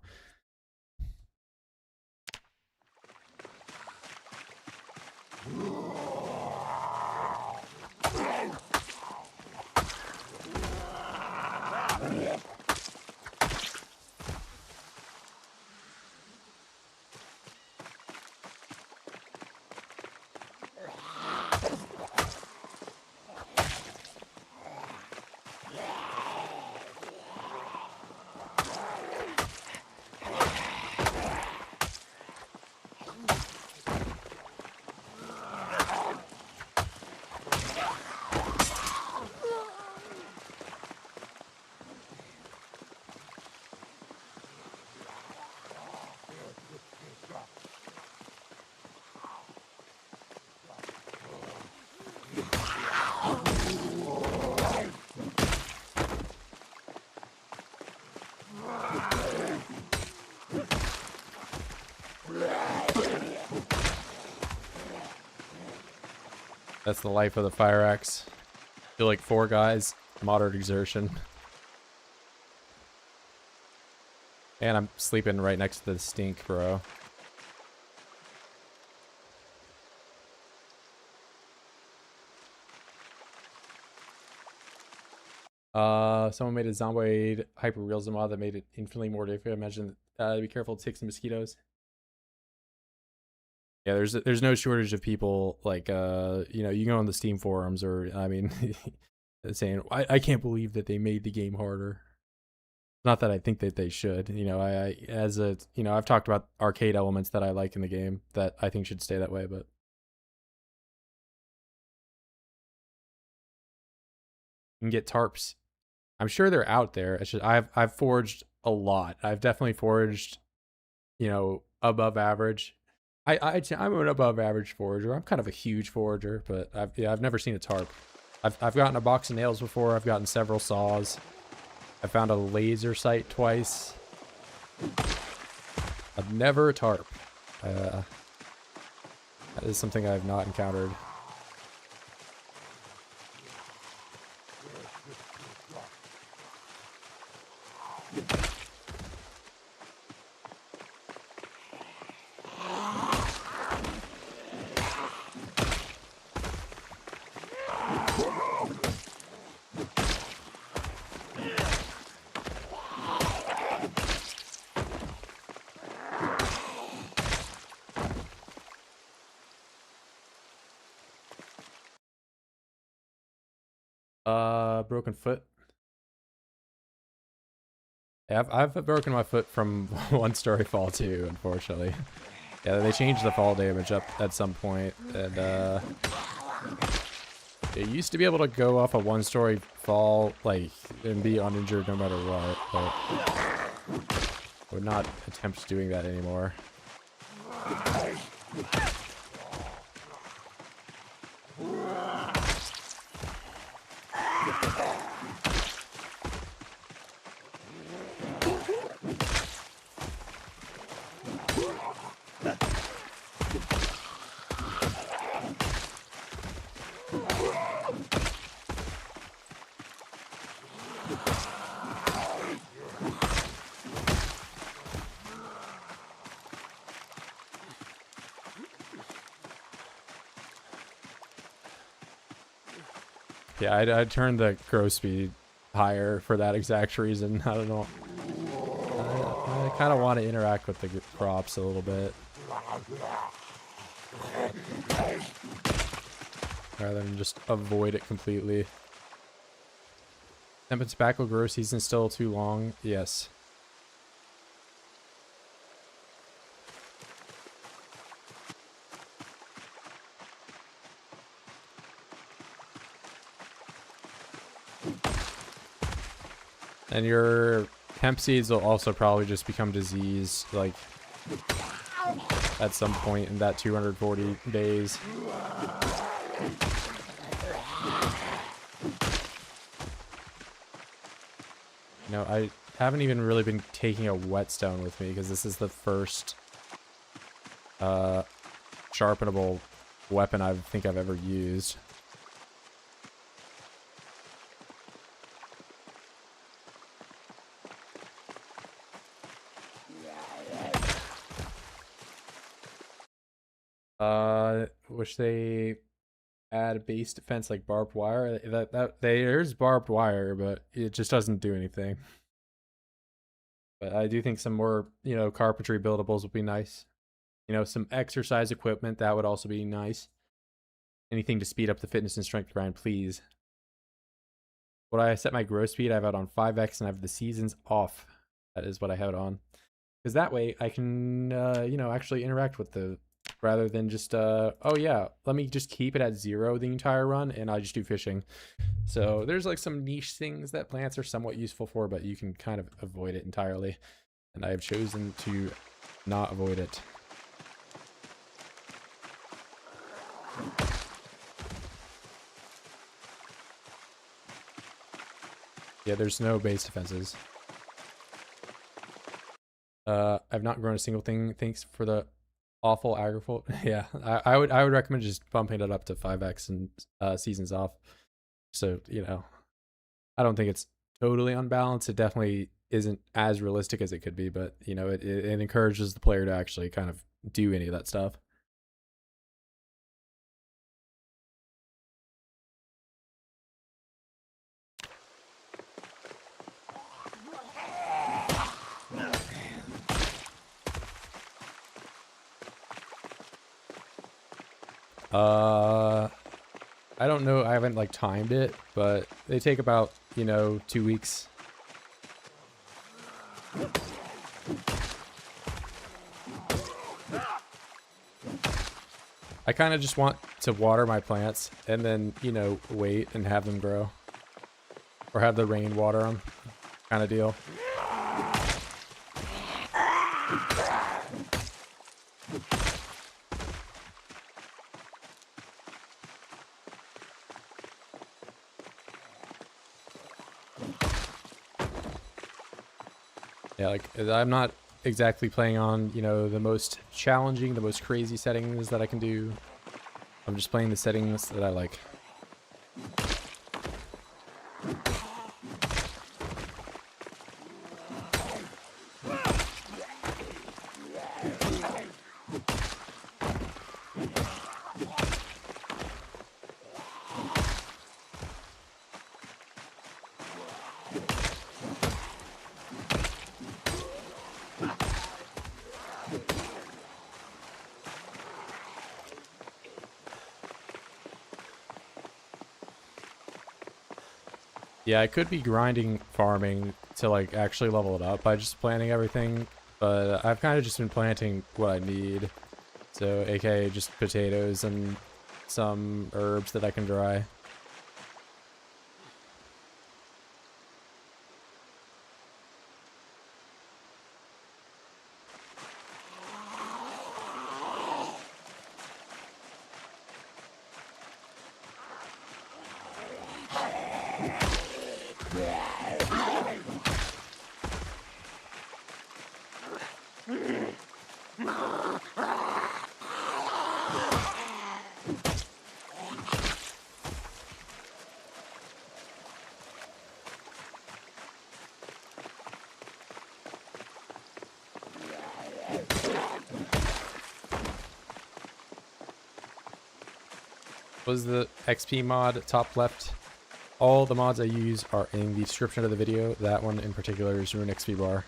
[SPEAKER 1] That's the life of the fire axe. Feel like 4 guys, moderate exertion. And I'm sleeping right next to the stink, bro. Someone made a Zomboid hyper-realism mod that made it infinitely more difficult. Imagine, be careful of ticks and mosquitoes. Yeah, there's no shortage of people like you know, you go on the Steam forums or I mean saying I can't believe that they made the game harder. Not that I think that they should. You know, I as a you know, I've talked about arcade elements that I like in the game that I think should stay that way, but you can get tarps. I'm sure they're out there. It's just I've forged a lot. I've definitely forged, you know, above average. I'm an above average forager. I'm kind of a huge forager, but I've never seen a tarp. I've gotten a box of nails before. I've gotten several saws. I found a laser sight twice. I've never a tarp. That is something I have not encountered. Broken foot. Yeah, I've broken my foot from 1-story fall too, unfortunately. Yeah, they changed the fall damage up at some point, and it used to be able to go off a 1-story fall, like, and be uninjured no matter what, but I would not attempt doing that anymore. Yeah, I turned the grow speed higher for that exact reason. I don't know. I kind of want to interact with the crops a little bit, rather than just avoid it completely. Hemp and tobacco grow season still too long? Yes. And your hemp seeds will also probably just become disease, like, at some point in that 240 days. You know, I haven't even really been taking a whetstone with me, because this is the first sharpenable weapon I think I've ever used. Wish they add a base defense like barbed wire. There's barbed wire, but it just doesn't do anything. But I do think some more, you know, carpentry buildables would be nice. You know, some exercise equipment, that would also be nice. Anything to speed up the fitness and strength grind, please. What I set my growth speed, I have it on 5x, and I have the seasons off. That is what I have it on. Because that way I can, you know, actually interact with the, rather than just, oh yeah, let me just keep it at 0 the entire run, and I just do fishing. So there's like some niche things that plants are somewhat useful for, but you can kind of avoid it entirely. And I have chosen to not avoid it. Yeah, there's no base defenses. I've not grown a single thing. Thanks for the Awful agriculture. Yeah, I would recommend just bumping it up to 5x and seasons off. So, you know, I don't think it's totally unbalanced. It definitely isn't as realistic as it could be, but you know, it encourages the player to actually kind of do any of that stuff. I don't know. I haven't like timed it, but they take about, you know, 2 weeks. I kind of just want to water my plants and then, you know, wait and have them grow. Or have the rain water them, kind of deal. Yeah, like, I'm not exactly playing on, you know, the most challenging, the most crazy settings that I can do. I'm just playing the settings that I like. Yeah, I could be grinding farming to like actually level it up by just planting everything, but I've kind of just been planting what I need. So, aka just potatoes and some herbs that I can dry. Was the XP mod top left? All the mods I use are in the description of the video. That one in particular is RuneXP bar.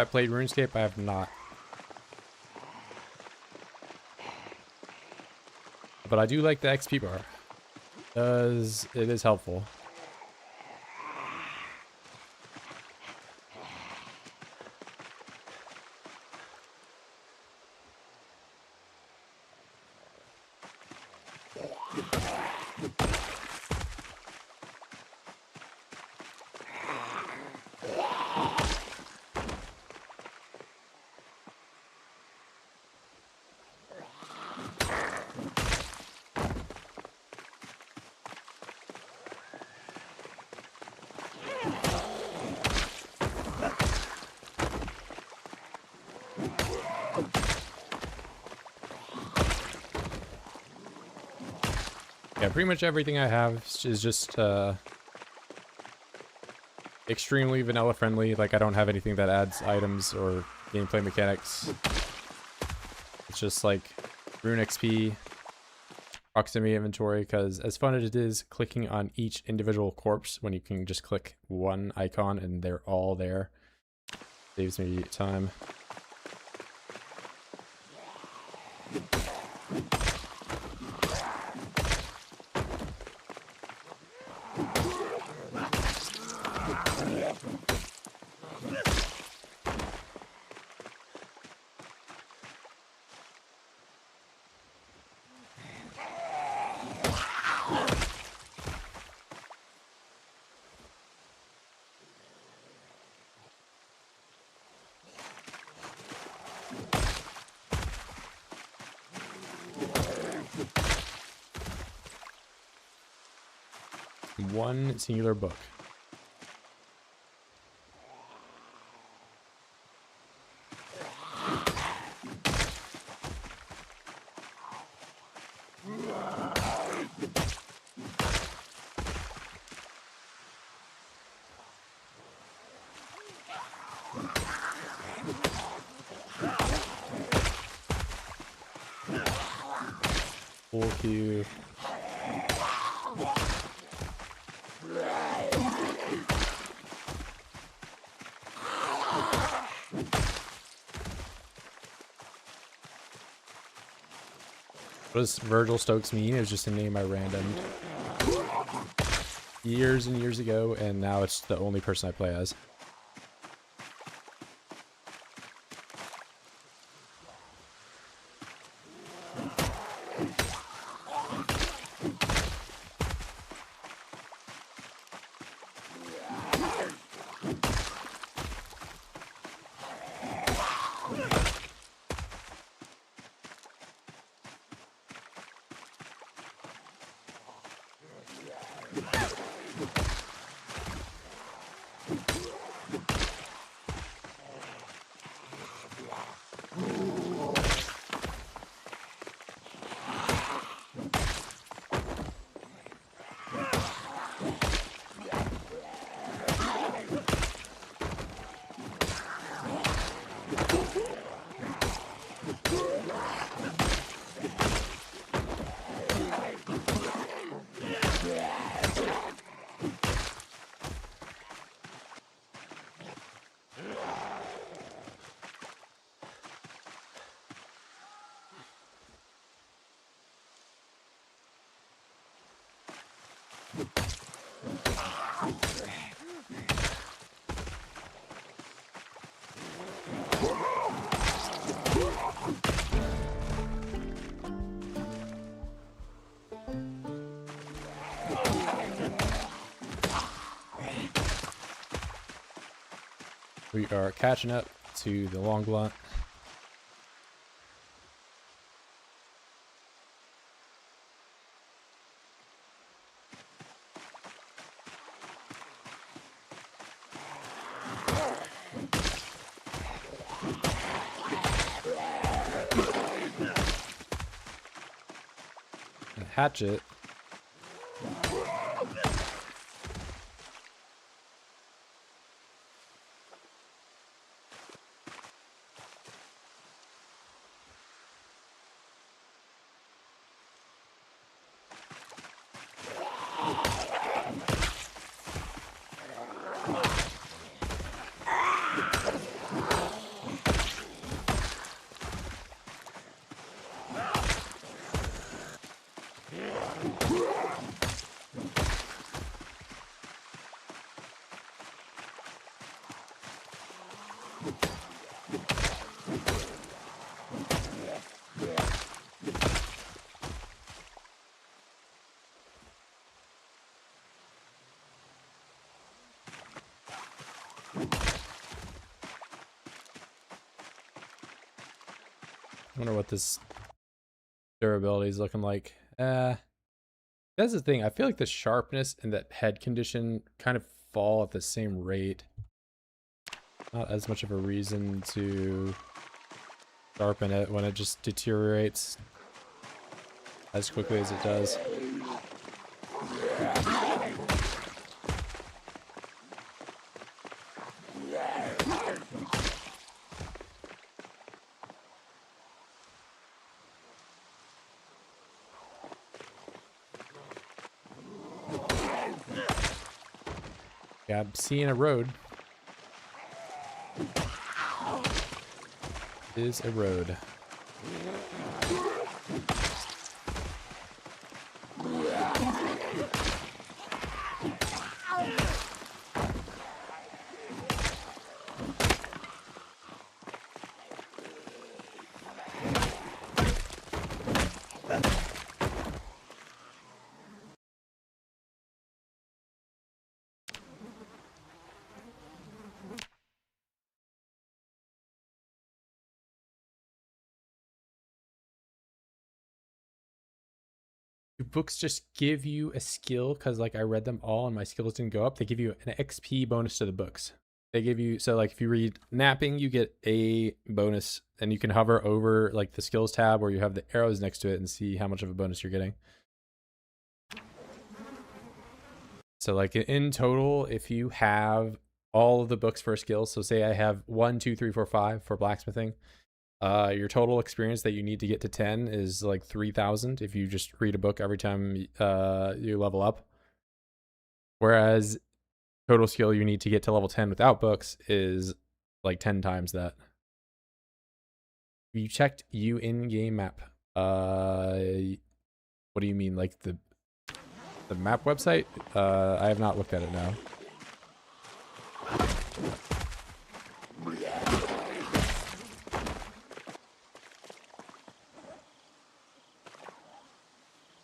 [SPEAKER 1] I played RuneScape, I have not. But I do like the XP bar. It is helpful. Yeah, pretty much everything I have is just extremely vanilla friendly. Like, I don't have anything that adds items or gameplay mechanics. It's just like Rune XP, proximity inventory, because as fun as it is clicking on each individual corpse when you can just click one icon and they're all there, saves me time. One singular book. Full queue. What does Virgil Stokes mean? It was just a name I randomed years and years ago, and now it's the only person I play as. We are catching up to the long blunt. And hatchet. I wonder what this durability is looking like. That's the thing. I feel like the sharpness and that head condition kind of fall at the same rate. Not as much of a reason to sharpen it when it just deteriorates as quickly as it does. Yeah, I'm seeing a road. Is a road. Do books just give you a skill? Because like I read them all and my skills didn't go up. They give you an XP bonus to the books. They give you, so like if you read napping, you get a bonus, and you can hover over like the skills tab where you have the arrows next to it and see how much of a bonus you're getting. So like in total, if you have all of the books for skills, so say I have 1, 2, 3, 4, 5 for blacksmithing, your total experience that you need to get to 10 is like 3,000 if you just read a book every time you level up. Whereas total skill you need to get to level 10 without books is like 10 times that. You checked in-game map. What do you mean, like the map website? I have not looked at it now.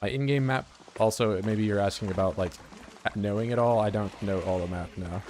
[SPEAKER 1] My in-game map, also, maybe you're asking about like knowing it all. I don't know all the map now.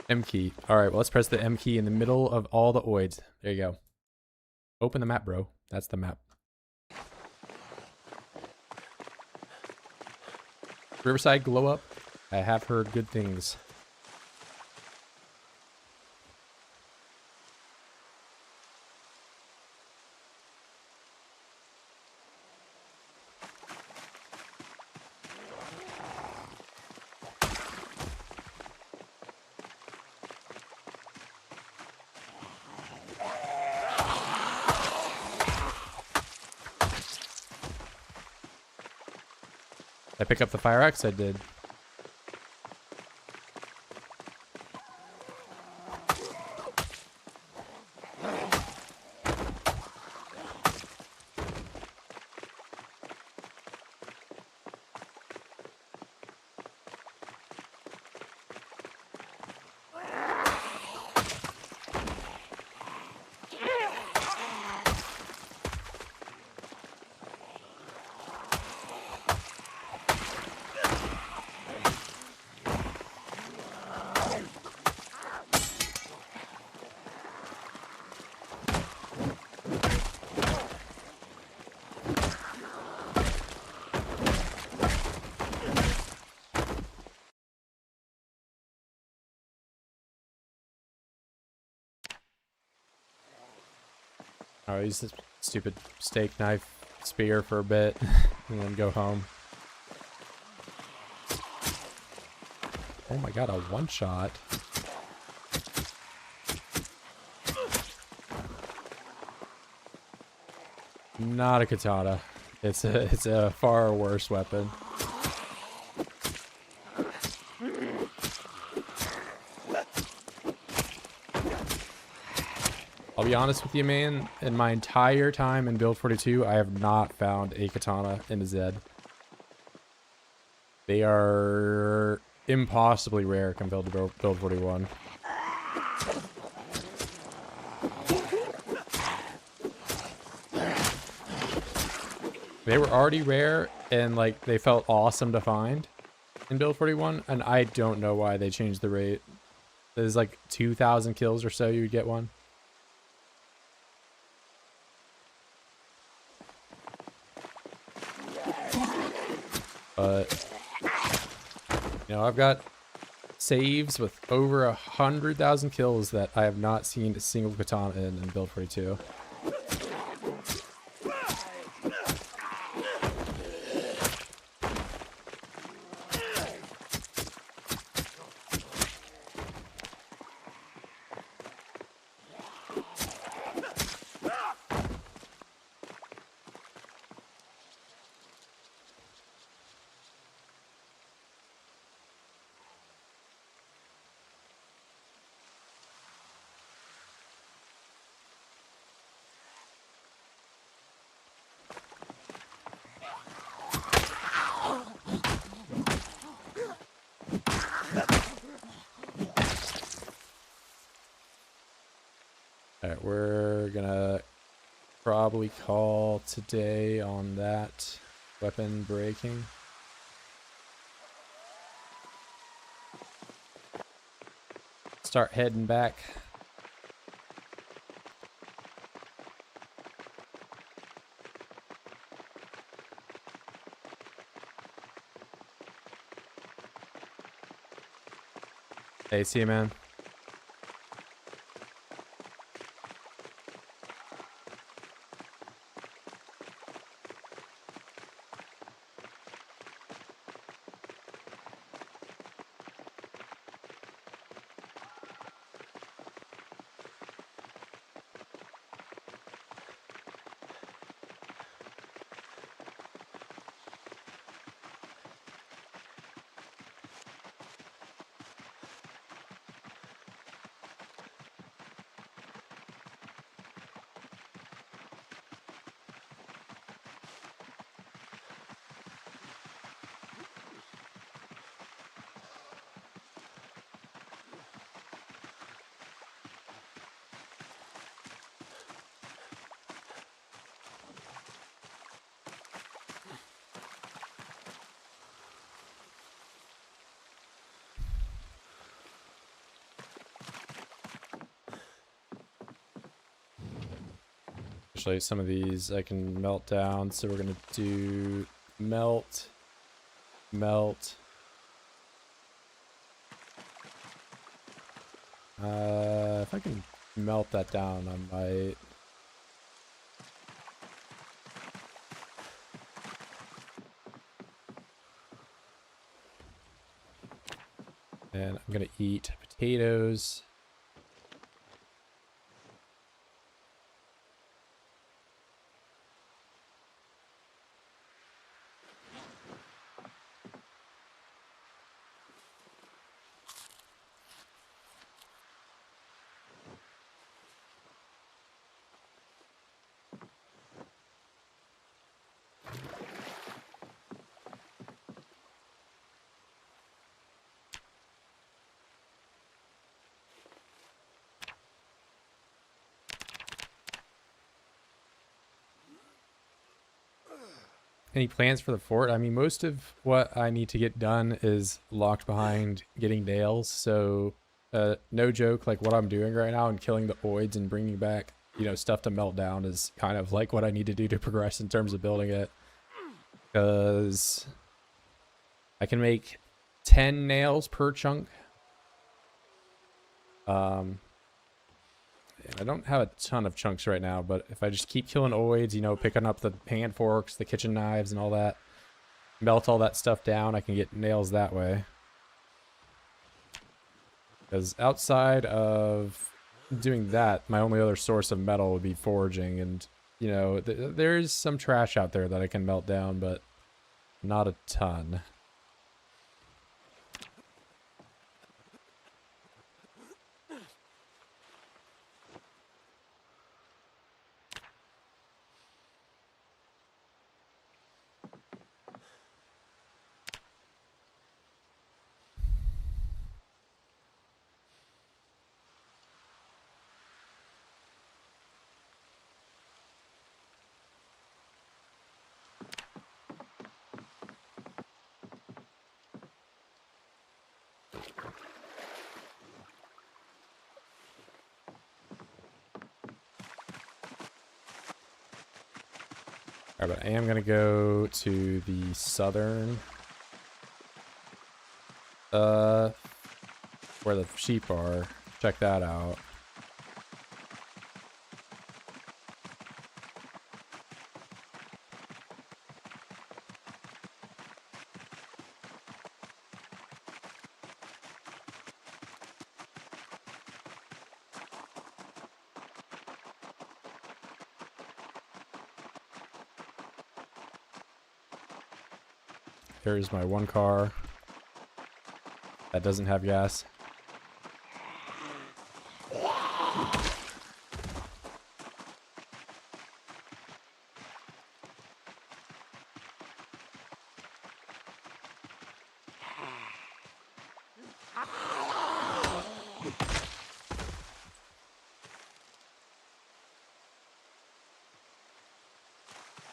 [SPEAKER 1] M key. All right, well, let's press the M key in the middle of all the oids. There you go. Open the map, bro. That's the map. Riverside glow up. I have heard good things. I pick up the fire axe? I did. I'll use this stupid steak knife spear for a bit and then go home. Oh my god, a one-shot. Not a katana. It's a far worse weapon. I'll be honest with you, man. In my entire time in Build 42, I have not found a katana in a Zed. They are impossibly rare compared to Build 41. They were already rare, and like they felt awesome to find in Build 41, and I don't know why they changed the rate. There's like 2,000 kills or so you would get one. But, you know, I've got saves with over 100,000 kills that I have not seen a single katana in Build 42. All right, we're gonna probably call today on that weapon breaking. Start heading back. Hey, see you, man. Actually, some of these I can melt down, so we're gonna do melt, melt. If I can melt that down, I might. And I'm gonna eat potatoes. Any plans for the fort? I mean, most of what I need to get done is locked behind getting nails. So, no joke, like what I'm doing right now and killing the oids and bringing back, you know, stuff to melt down is kind of like what I need to do to progress in terms of building it. Because I can make 10 nails per chunk. I don't have a ton of chunks right now, but if I just keep killing oids, you know, picking up the hand forks, the kitchen knives, and all that, melt all that stuff down, I can get nails that way. Because outside of doing that, my only other source of metal would be foraging, and, you know, there's some trash out there that I can melt down, but not a ton. Alright, but I am gonna go to the southern, where the sheep are. Check that out. Here's my one car that doesn't have gas.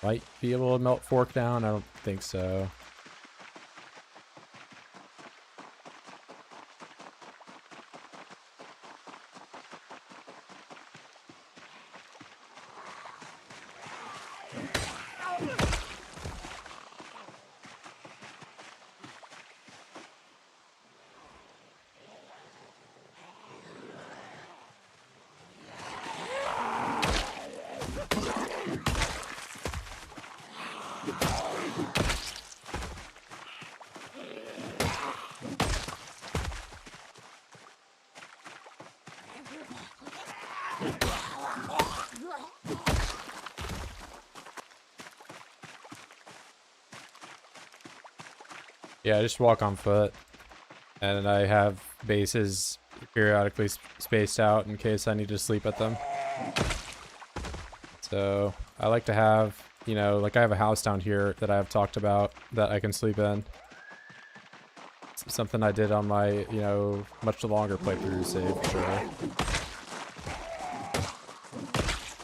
[SPEAKER 1] Might be able to melt fork down. I don't think so. Yeah, I just walk on foot, and I have bases periodically spaced out in case I need to sleep at them. So I like to have, you know, like I have a house down here that I've talked about that I can sleep in. It's something I did on my, you know, much longer playthrough save, for sure.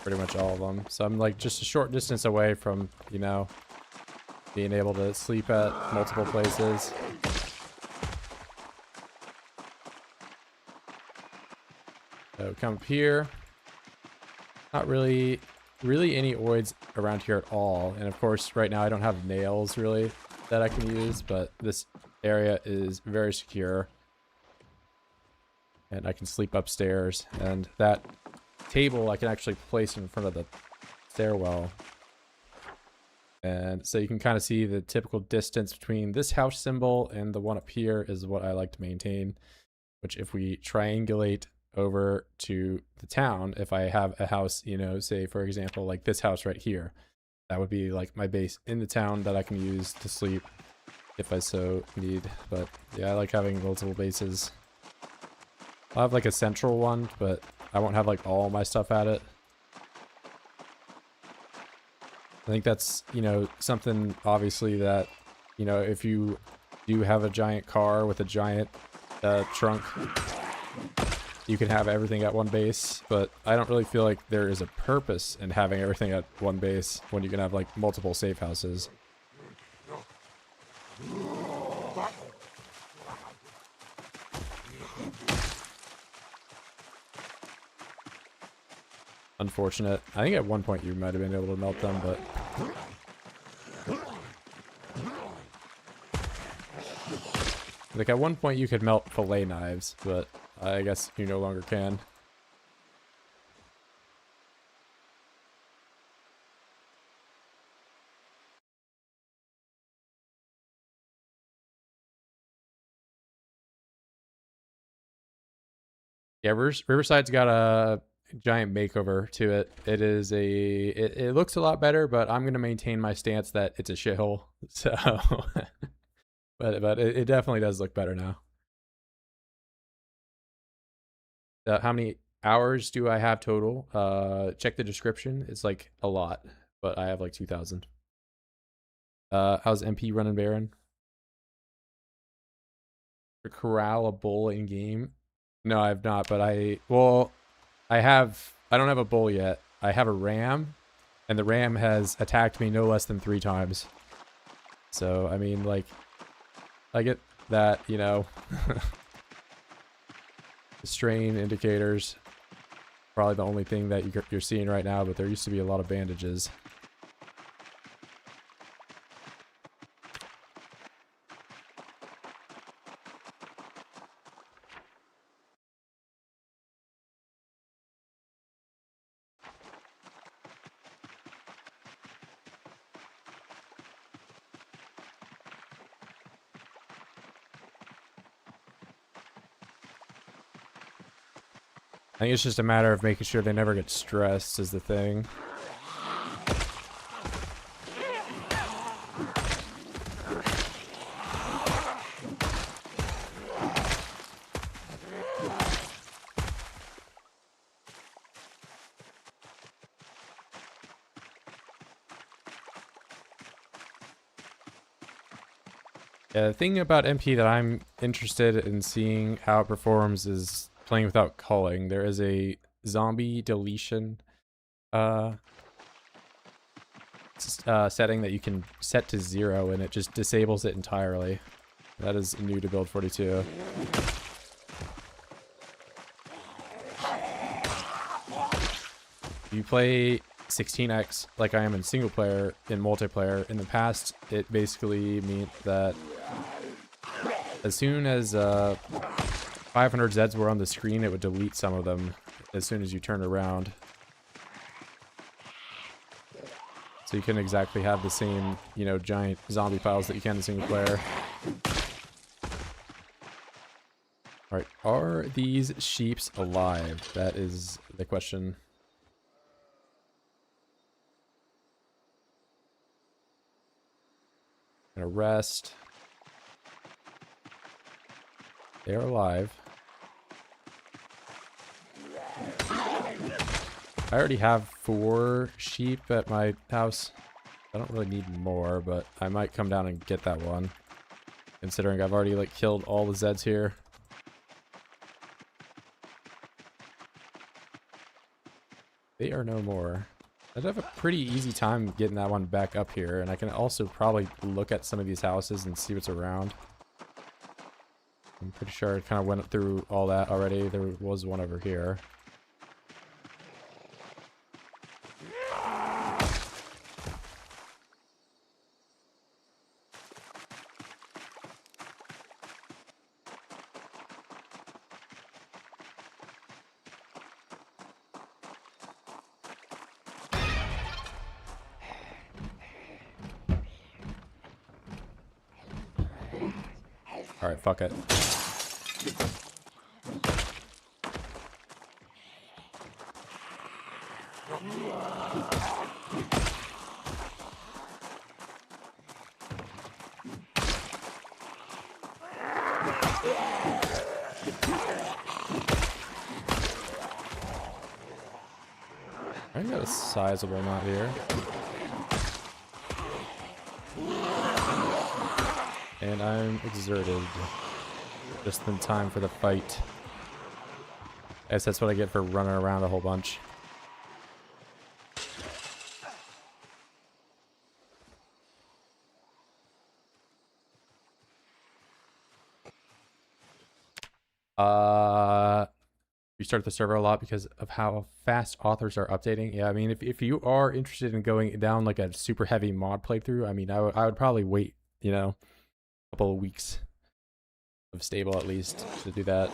[SPEAKER 1] Pretty much all of them. So I'm like just a short distance away from, you know, being able to sleep at multiple places. So come up here. Not really any oids around here at all. And of course, right now I don't have nails really that I can use, but this area is very secure. And I can sleep upstairs. And that table I can actually place in front of the stairwell. And so you can kind of see the typical distance between this house symbol and the one up here is what I like to maintain. Which if we triangulate over to the town, if I have a house, you know, say for example, like this house right here, that would be like my base in the town that I can use to sleep if I so need. But yeah, I like having multiple bases. I'll have like a central one, but I won't have like all my stuff at it. I think that's, you know, something obviously that, you know, if you do have a giant car with a giant trunk, you can have everything at one base, but I don't really feel like there is a purpose in having everything at one base when you can have like multiple safe houses. Unfortunate. I think at one point you might have been able to melt them, but like at one point you could melt fillet knives, but I guess you no longer can. Yeah, Riverside's got a giant makeover to it. It is it looks a lot better, but I'm gonna maintain my stance that it's a shithole. So, but it definitely does look better now. How many hours do I have total? Check the description. It's like a lot, but I have like 2,000. How's MP running Baron? Corral a bull in game? No, I've not, but I don't have a bull yet. I have a ram, and the ram has attacked me no less than 3 times. So, I mean, like, I get that, you know, strain indicators, probably the only thing that you're seeing right now, but there used to be a lot of bandages. I think it's just a matter of making sure they never get stressed is the thing. Yeah, the thing about MP that I'm interested in seeing how it performs is playing without culling. There is a zombie deletion setting that you can set to 0, and it just disables it entirely. That is new to build 42. You play 16x like I am in single player, in multiplayer. In the past, it basically meant that as soon as 500 Zeds were on the screen, it would delete some of them as soon as you turned around. So you couldn't exactly have the same, you know, giant zombie piles that you can in single player. Alright, are these sheeps alive? That is the question. Gonna rest. They are alive. I already have 4 sheep at my house. I don't really need more, but I might come down and get that one. Considering I've already like killed all the Zeds here. They are no more. I'd have a pretty easy time getting that one back up here, and I can also probably look at some of these houses and see what's around. I'm pretty sure I kind of went through all that already. There was one over here. Alright, fuck it. I got a sizable amount here. And I'm exerted. Just in time for the fight. I guess that's what I get for running around a whole bunch. Restart the server a lot because of how fast authors are updating. Yeah, I mean, if you are interested in going down like a super heavy mod playthrough, I mean, I would probably wait, you know, a couple of weeks of stable at least to do that.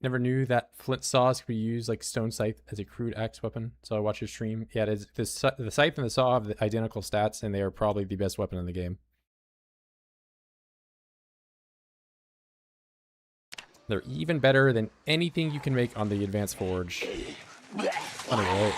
[SPEAKER 1] Never knew that flint saws could be used like stone scythe as a crude axe weapon. So I watched your stream. Yeah, it is. The scythe and the saw have the identical stats, and they are probably the best weapon in the game. They're even better than anything you can make on the Advanced Forge. Funny, right?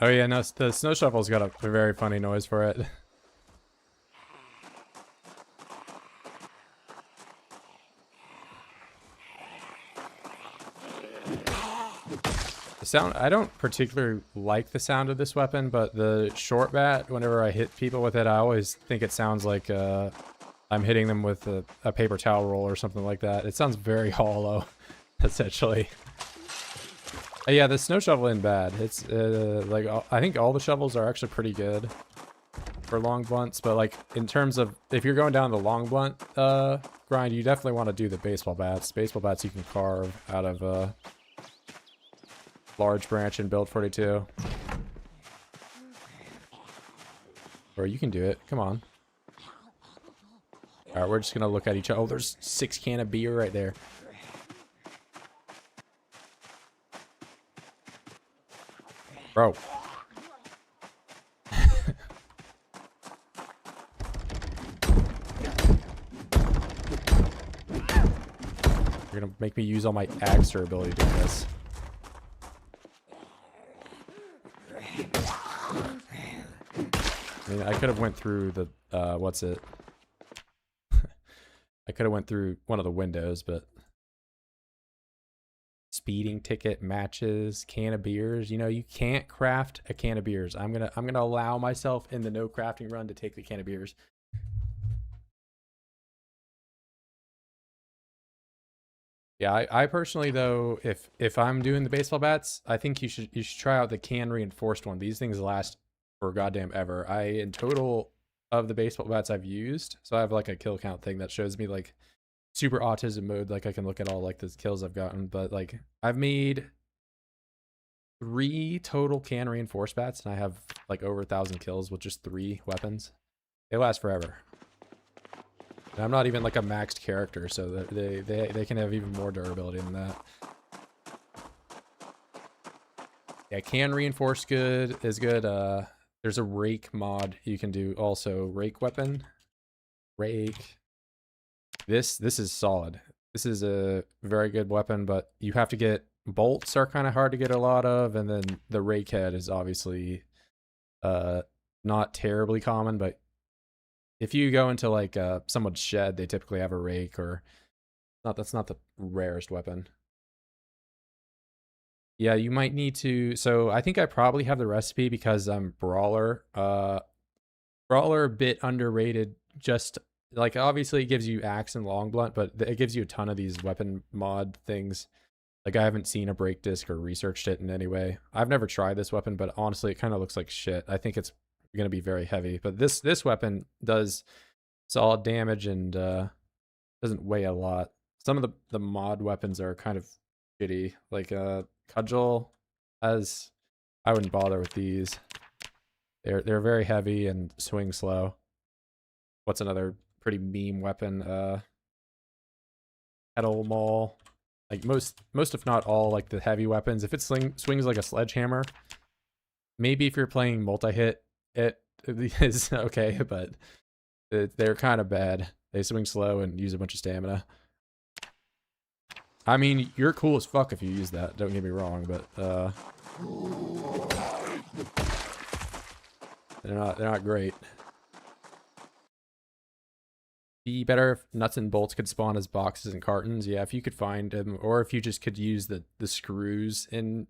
[SPEAKER 1] Oh yeah, no, the snow shovel's got a very funny noise for it. The sound, I don't particularly like the sound of this weapon, but the short bat, whenever I hit people with it, I always think it sounds like I'm hitting them with a paper towel roll or something like that. It sounds very hollow, essentially. Yeah, the snow shovel isn't bad. It's like I think all the shovels are actually pretty good for long blunts, but like in terms of if you're going down the long blunt grind, you definitely want to do the baseball bats. Baseball bats you can carve out of large branch in build 42, or you can do it. Come on. All right, we're just gonna look at each other. Oh, there's 6 cans of beer right there. Bro. You're gonna make me use all my axe durability doing this. I mean, I could have went through the, what's it? I could have went through one of the windows, but... Speeding ticket, matches, can of beers. You know, you can't craft a can of beers. I'm gonna allow myself in the no crafting run to take the can of beers. Yeah, I personally though, if I'm doing the baseball bats, I think you should try out the can reinforced one. These things last for goddamn ever. In total of the baseball bats I've used, so I have like a kill count thing that shows me like super autism mode, like I can look at all like the kills I've gotten, but like I've made 3 total can reinforced bats and I have like over 1,000 kills with just 3 weapons. They last forever. And I'm not even like a maxed character, so that they can have even more durability than that. Yeah, can reinforce is good. There's a rake mod you can do also. Rake weapon. Rake. This is solid. This is a very good weapon, but you have to get bolts are kind of hard to get a lot of, and then the rake head is obviously not terribly common, but if you go into like someone's shed, they typically have a rake, or that's not the rarest weapon. Yeah, you might need to, so I think I probably have the recipe because I'm Brawler. Brawler a bit underrated, just like obviously it gives you axe and long blunt, but it gives you a ton of these weapon mod things. Like I haven't seen a break disc or researched it in any way. I've never tried this weapon, but honestly it kind of looks like shit. I think it's going to be very heavy, but this weapon does solid damage and doesn't weigh a lot. Some of the mod weapons are kind of shitty, like cudgel. As I wouldn't bother with these. They're very heavy and swing slow. What's another pretty meme weapon? Kettle maul. Like most if not all like the heavy weapons, if it swings like a sledgehammer, maybe if you're playing multi-hit it is okay, but they're kind of bad. They swing slow and use a bunch of stamina. I mean, you're cool as fuck if you use that, don't get me wrong, but they're not great. Be better if nuts and bolts could spawn as boxes and cartons. Yeah, if you could find them, or if you just could use the screws in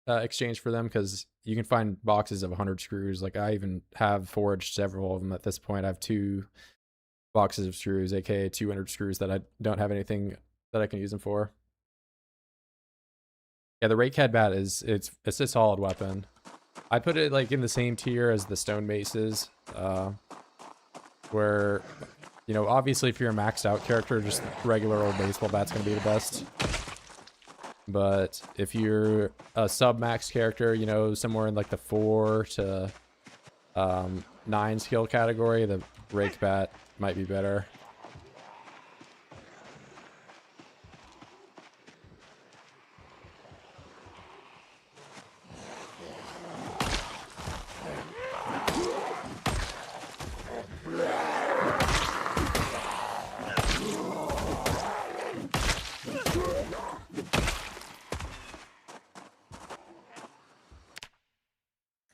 [SPEAKER 1] exchange for them, because you can find boxes of 100 screws. Like I even have forged several of them at this point. I have 2 boxes of screws, aka 200 screws that I don't have anything that I can use them for. Yeah, the rake head bat it's a solid weapon. I put it like in the same tier as the stone maces, where, you know, obviously if you're a maxed out character, just regular old baseball bat's gonna be the best. But if you're a sub-max character, you know, somewhere in like the 4 to 9 skill category, the rake bat might be better.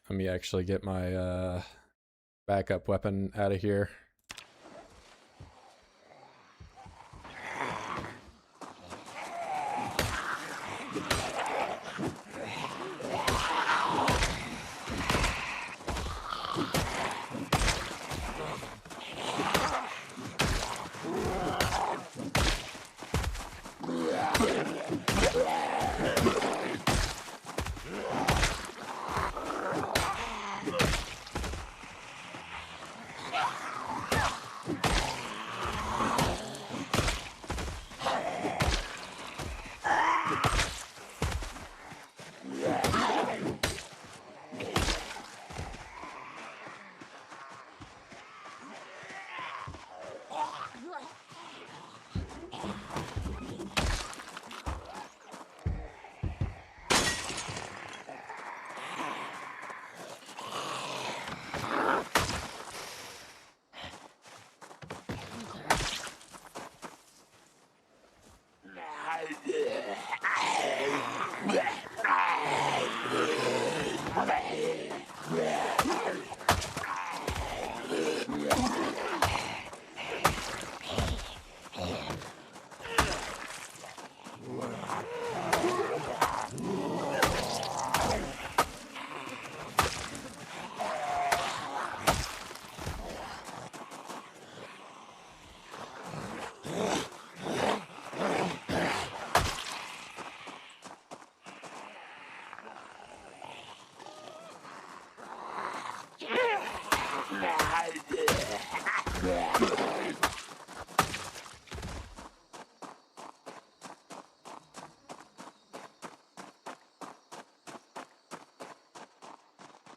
[SPEAKER 1] Let me actually get my backup weapon out of here.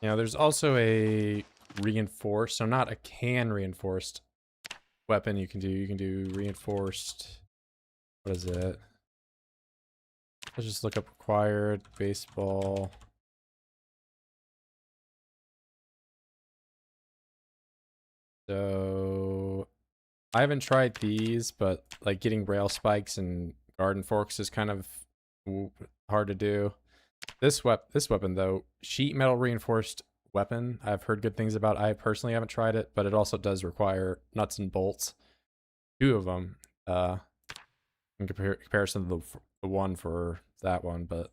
[SPEAKER 1] You know, there's also a reinforced, so not a can reinforced weapon you can do. You can do reinforced, what is it? Let's just look up required, baseball. So I haven't tried these, but like getting rail spikes and garden forks is kind of hard to do. This weapon though, sheet metal reinforced weapon, I've heard good things about. I personally haven't tried it, but it also does require nuts and bolts. 2 of them, in comparison to the one for that one, but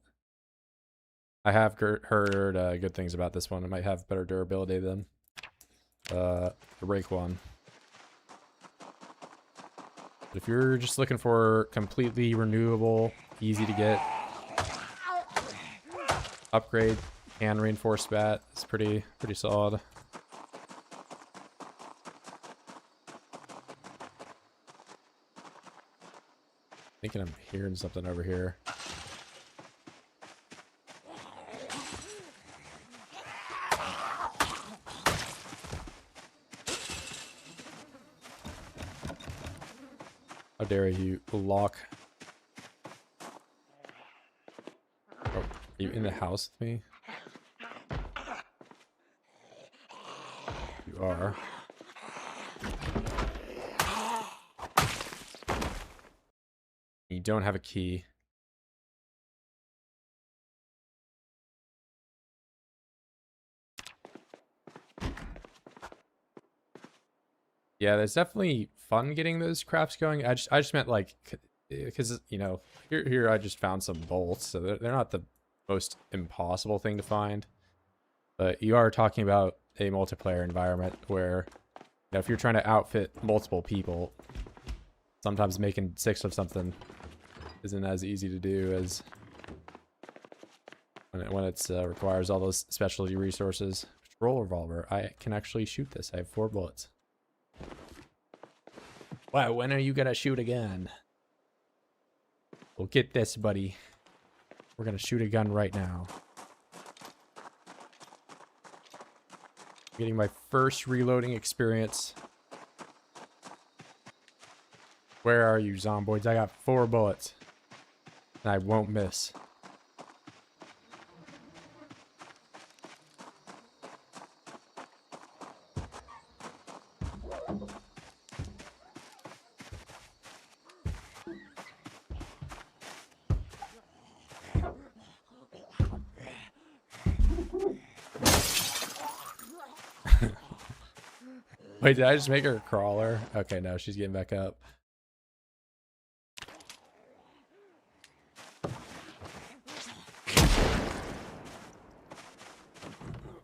[SPEAKER 1] I have heard good things about this one. It might have better durability than the rake one. But if you're just looking for completely renewable, easy to get upgrade, can reinforced bat, it's pretty solid. Thinking I'm hearing something over here. How dare you lock? Oh, are you in the house with me? You are. You don't have a key. Yeah, there's definitely fun getting those crafts going. I just meant like, because you know, here I just found some bolts, so they're not the most impossible thing to find. But you are talking about a multiplayer environment where, you know, if you're trying to outfit multiple people, sometimes making 6 of something isn't as easy to do as when it requires all those specialty resources. Patrol revolver. I can actually shoot this. I have 4 bullets. Wow, when are you gonna shoot again? Well, get this, buddy. We're gonna shoot a gun right now. Getting my first reloading experience. Where are you, Zomboids? I got 4 bullets. And I won't miss. Wait, did I just make her a crawler? Okay, no, she's getting back up.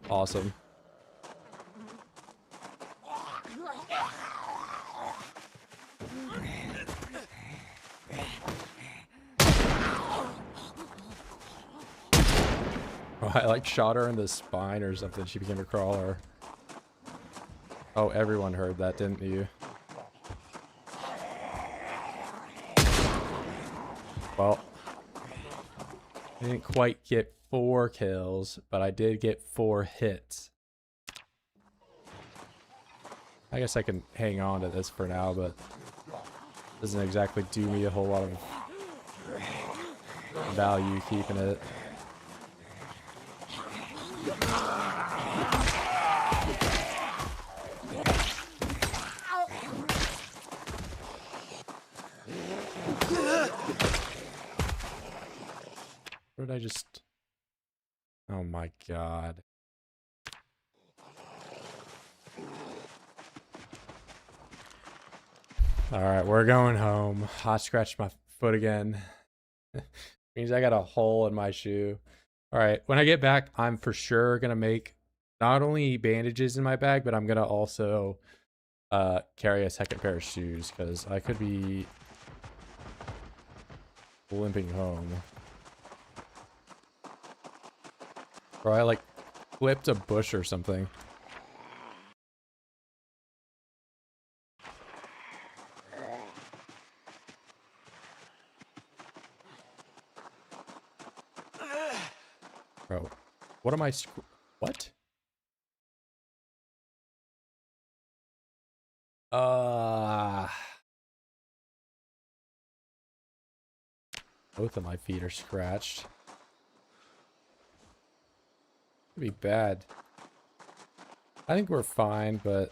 [SPEAKER 1] Awesome. Oh, I like shot her in the spine or something. She became a crawler. Oh, everyone heard that, didn't you? Well, I didn't quite get 4 kills, but I did get 4 hits. I guess I can hang on to this for now, but doesn't exactly do me a whole lot of value keeping it. What did I just... Oh my god. Alright, we're going home. I scratched my foot again. Means I got a hole in my shoe. Alright, when I get back, I'm for sure gonna make not only bandages in my bag, but I'm gonna also carry a second pair of shoes, because I could be limping home. Or I like flipped a bush or something. Bro, what am I what? Both of my feet are scratched. Could be bad. I think we're fine, but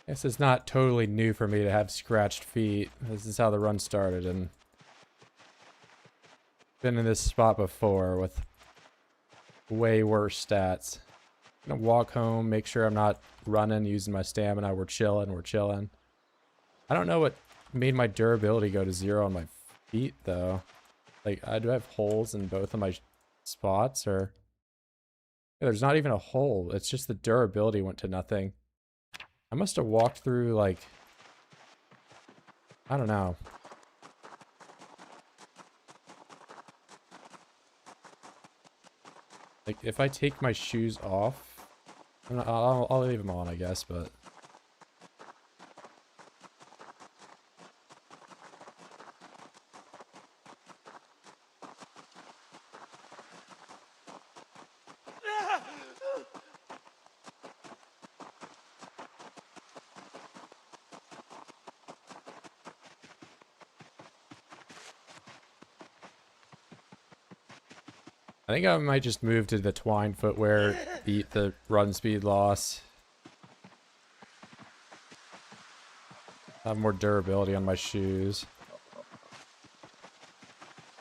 [SPEAKER 1] I guess it's not totally new for me to have scratched feet. This is how the run started, and been in this spot before with way worse stats. I'm gonna walk home, make sure I'm not running, using my stamina. We're chilling. I don't know what made my durability go to 0 on my feet, though. Like, I do have holes in both of my spots, or... Yeah, there's not even a hole. It's just the durability went to nothing. I must have walked through, like... I don't know. Like, if I take my shoes off... I'll leave them on, I guess, but... I think I might just move to the twine footwear, beat the run speed loss. I have more durability on my shoes.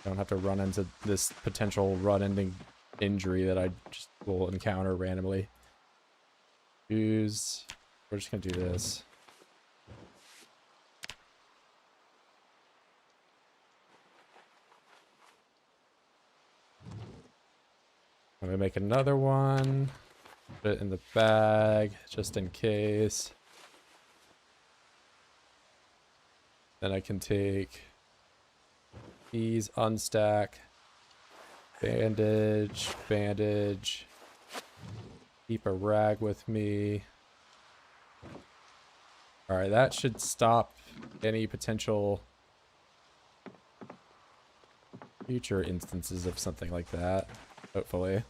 [SPEAKER 1] Don't have to run into this potential run-ending injury that I just will encounter randomly. Shoes. We're just gonna do this. I'm gonna make another one. Put it in the bag, just in case. Then I can take these, unstack, bandage, keep a rag with me. Alright, that should stop any potential future instances of something like that, hopefully.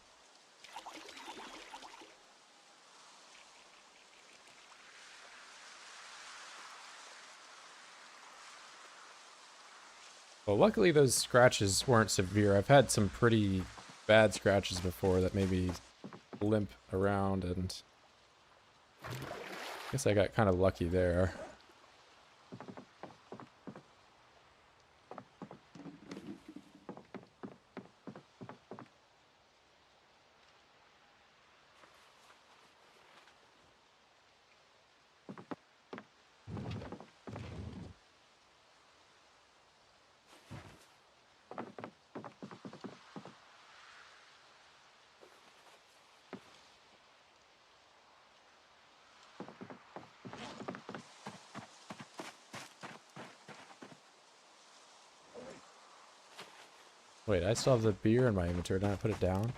[SPEAKER 1] Well, luckily those scratches weren't severe. I've had some pretty bad scratches before that made me limp around, and I guess I got kind of lucky there. Wait, I still have the beer in my inventory. Did I put it down?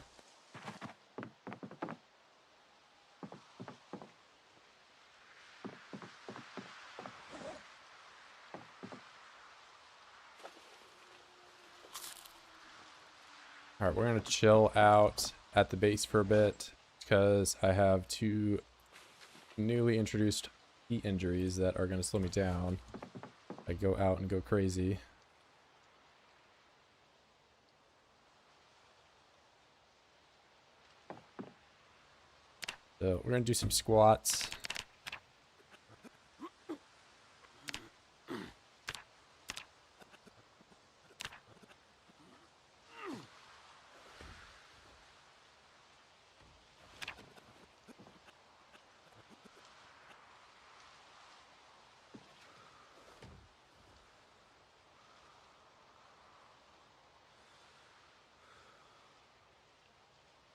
[SPEAKER 1] Alright, we're going to chill out at the base for a bit because I have 2 newly introduced heat injuries that are going to slow me down. I go out and go crazy. So we're going to do some squats.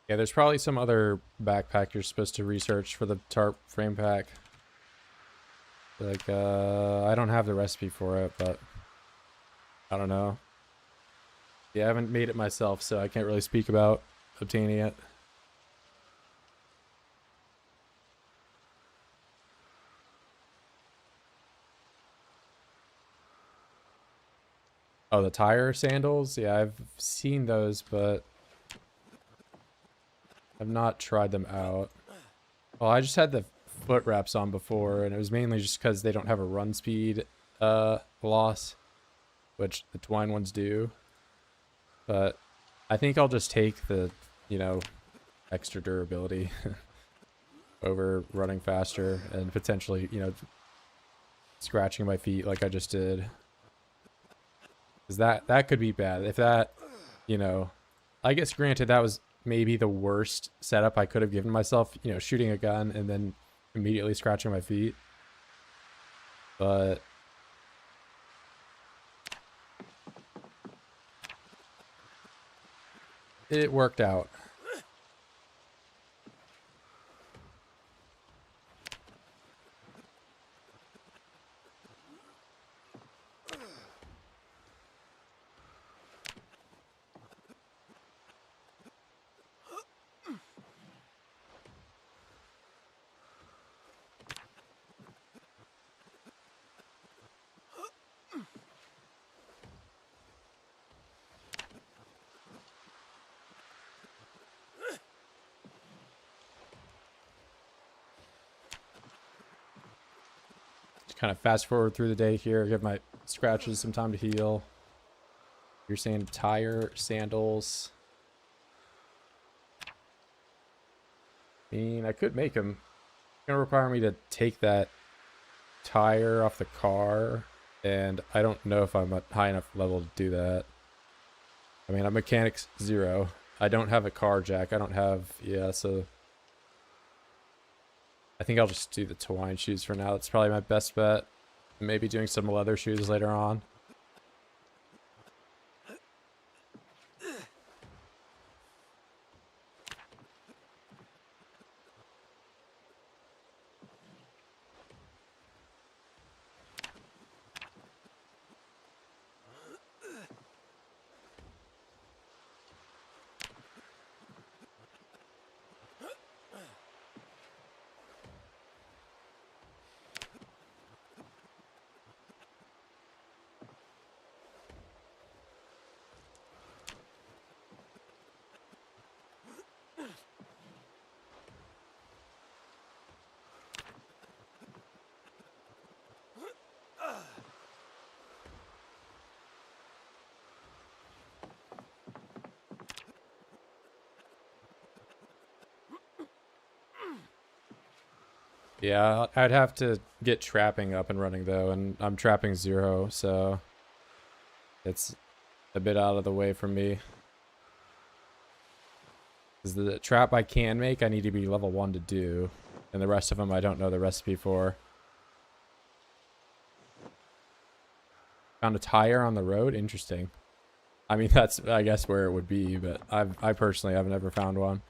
[SPEAKER 1] Yeah, there's probably some other backpack you're supposed to research for the tarp frame pack. Like, I don't have the recipe for it, but I don't know. Yeah, I haven't made it myself, so I can't really speak about obtaining it. Oh, the tire sandals? Yeah, I've seen those, but I've not tried them out. Well, I just had the foot wraps on before, and it was mainly just because they don't have a run speed loss, which the twine ones do. But I think I'll just take the, you know, extra durability over running faster and potentially, you know, scratching my feet like I just did. Because that could be bad. If that, you know, I guess granted that was maybe the worst setup I could have given myself, you know, shooting a gun and then immediately scratching my feet. But it worked out. Kind of fast forward through the day here, give my scratches some time to heal. You're saying tire, sandals. I mean, I could make them. It's gonna require me to take that tire off the car, and I don't know if I'm at high enough level to do that. I mean, I'm mechanics 0. I don't have a car jack. I don't have, yeah, so I think I'll just do the twine shoes for now. That's probably my best bet. Maybe doing some leather shoes later on. Yeah, I'd have to get trapping up and running though, and I'm trapping 0, so it's a bit out of the way for me. Because the trap I can make, I need to be level 1 to do, and the rest of them I don't know the recipe for. Found a tire on the road? Interesting. I mean, that's, I guess, where it would be, but I personally have never found one.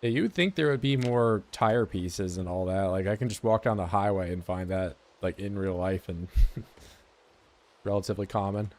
[SPEAKER 1] Yeah, you would think there would be more tire pieces and all that. Like, I can just walk down the highway and find that like in real life and relatively common.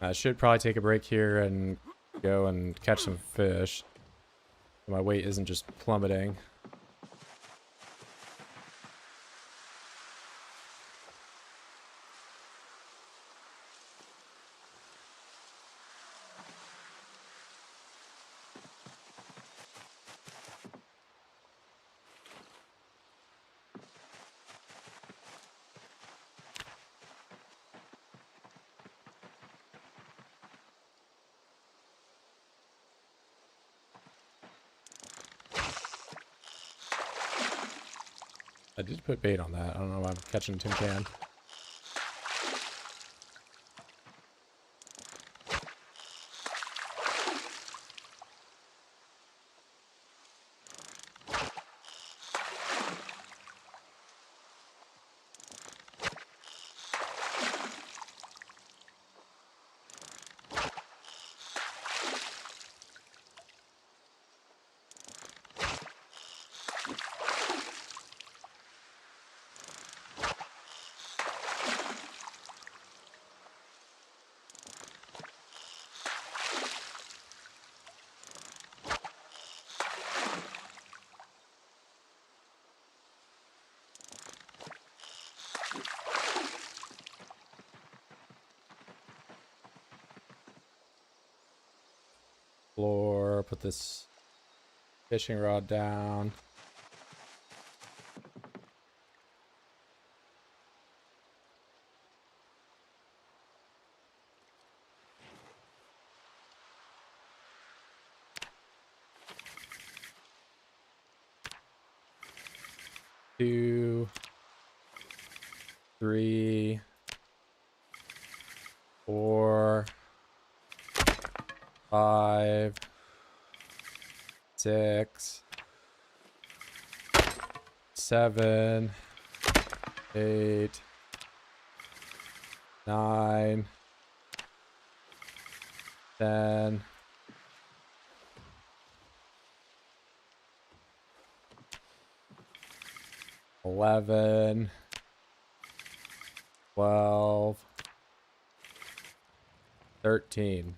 [SPEAKER 1] I should probably take a break here and go and catch some fish. My weight isn't just plummeting. I did put bait on that. I don't know why I'm catching tin can. Floor, put this fishing rod down. Two, three, four, 5, 6, 7, 8, 9, 10, 11, 12, 13.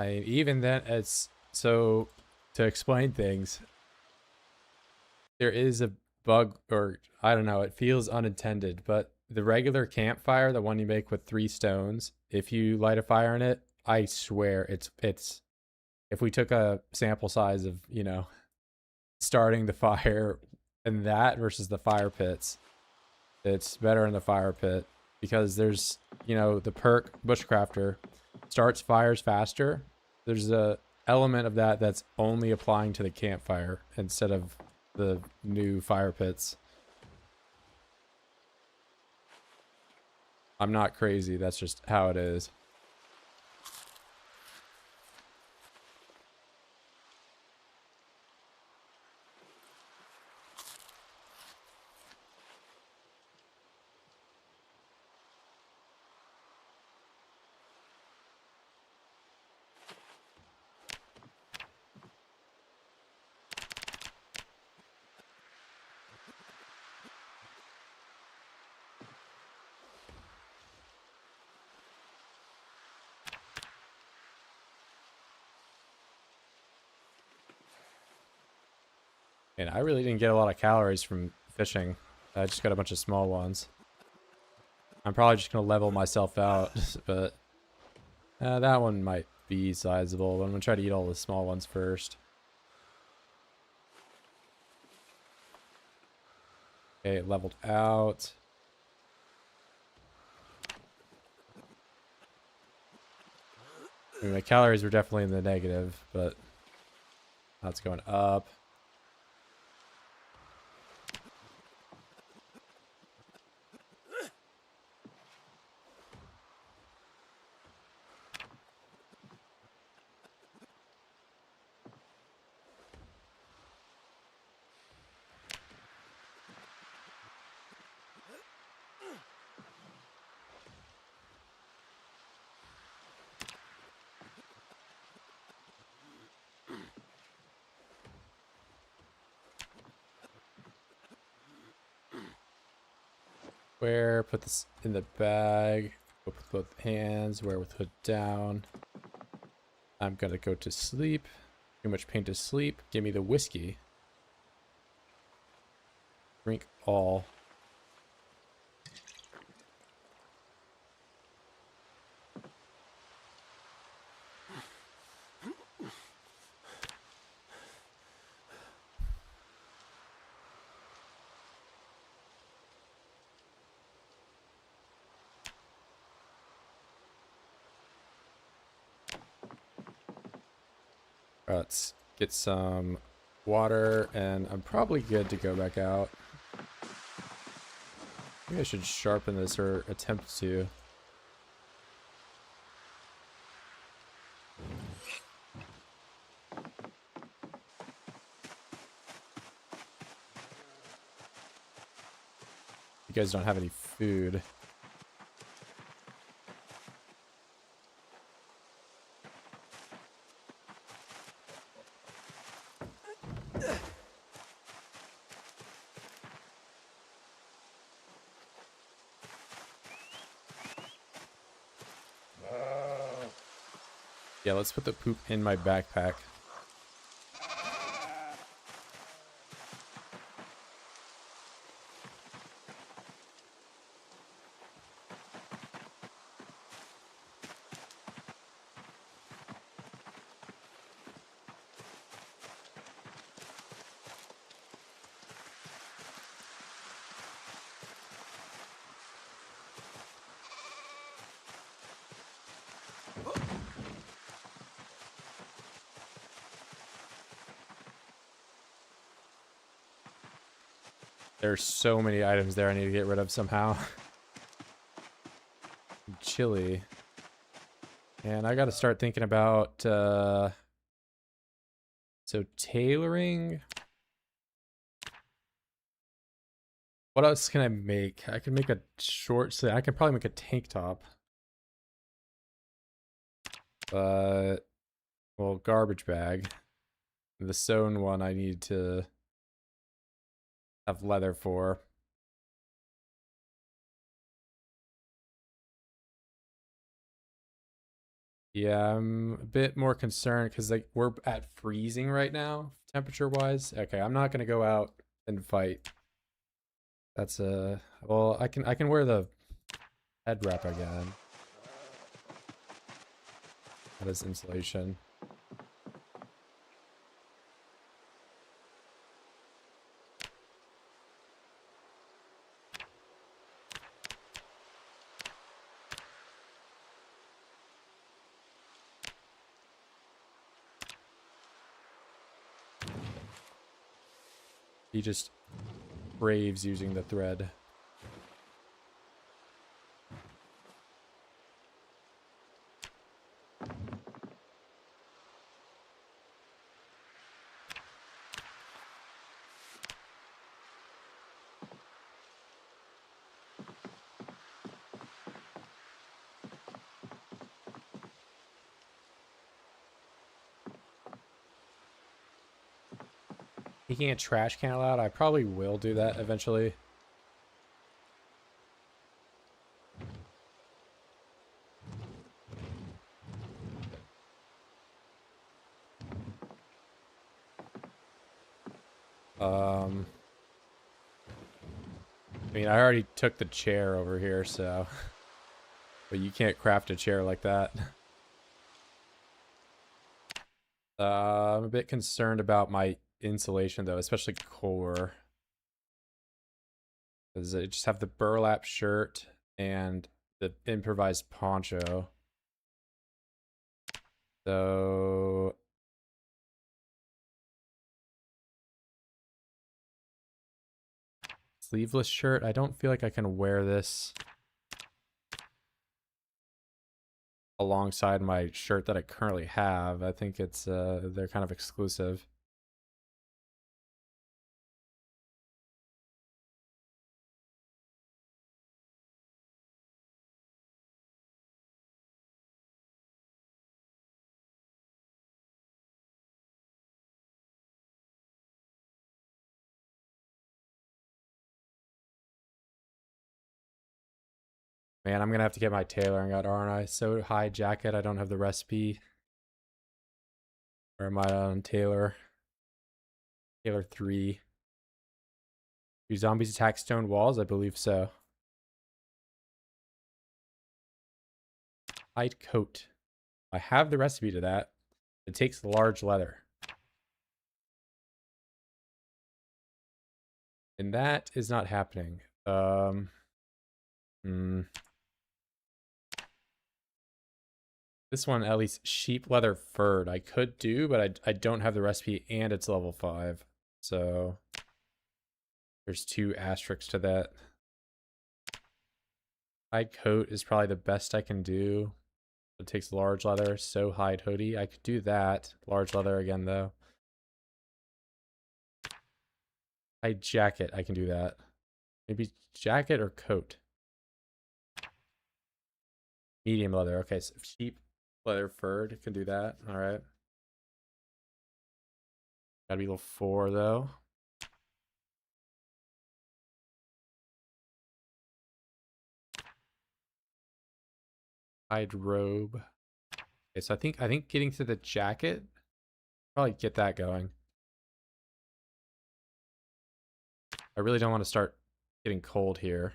[SPEAKER 1] Even then, it's so to explain things, there is a bug, or I don't know, it feels unintended, but the regular campfire, the one you make with 3 stones, if you light a fire in it, I swear it's if we took a sample size of, you know, starting the fire and that versus the fire pits, it's better in the fire pit because there's, you know, the perk Bushcrafter starts fires faster. There's a element of that that's only applying to the campfire instead of the new fire pits. I'm not crazy, that's just how it is. And I really didn't get a lot of calories from fishing. I just got a bunch of small ones. I'm probably just going to level myself out, but that one might be sizable. But I'm going to try to eat all the small ones first. Okay, it leveled out. I mean, my calories were definitely in the negative, but that's going up. Where? Put this in the bag. Go with both hands. Wear with hood down. I'm gonna go to sleep. Too much pain to sleep. Give me the whiskey. Drink all. Let's get some water, and I'm probably good to go back out. Maybe I should sharpen this or attempt to. You guys don't have any food. Yeah, let's put the poop in my backpack. There's so many items there I need to get rid of somehow. Chili. And I got to start thinking about, so tailoring. What else can I make? I can make a short sleeve. I can probably make a tank top. But, well, garbage bag. The sewn one I need to have leather for. Yeah, I'm a bit more concerned because like we're at freezing right now, temperature wise. Okay, I'm not gonna go out and fight. That's well, I can wear the head wrap again. That is insulation. He just craves using the thread. Taking a trash can out, I probably will do that eventually. I mean, I already took the chair over here, so... But you can't craft a chair like that. I'm a bit concerned about my insulation, though, especially core. Because I just have the burlap shirt and the improvised poncho. So... Sleeveless shirt. I don't feel like I can wear this alongside my shirt that I currently have. I think it's they're kind of exclusive. Man, I'm gonna have to get my tailoring out, aren't I? So high jacket, I don't have the recipe. Or am I on Tailor? Tailor 3. Do zombies attack stone walls? I believe so. Hide coat. I have the recipe to that. It takes large leather. And that is not happening. This one, at least sheep leather furred, I could do, but I don't have the recipe and it's level 5. So there's 2 asterisks to that. Hide coat is probably the best I can do. It takes large leather, so hide hoodie. I could do that. Large leather again, though. Hide jacket, I can do that. Maybe jacket or coat. Medium leather. Okay, so sheep leather furred can do that. All right. Gotta be level 4 though. Hide robe. Okay, so I think getting to the jacket, probably get that going. I really don't want to start getting cold here.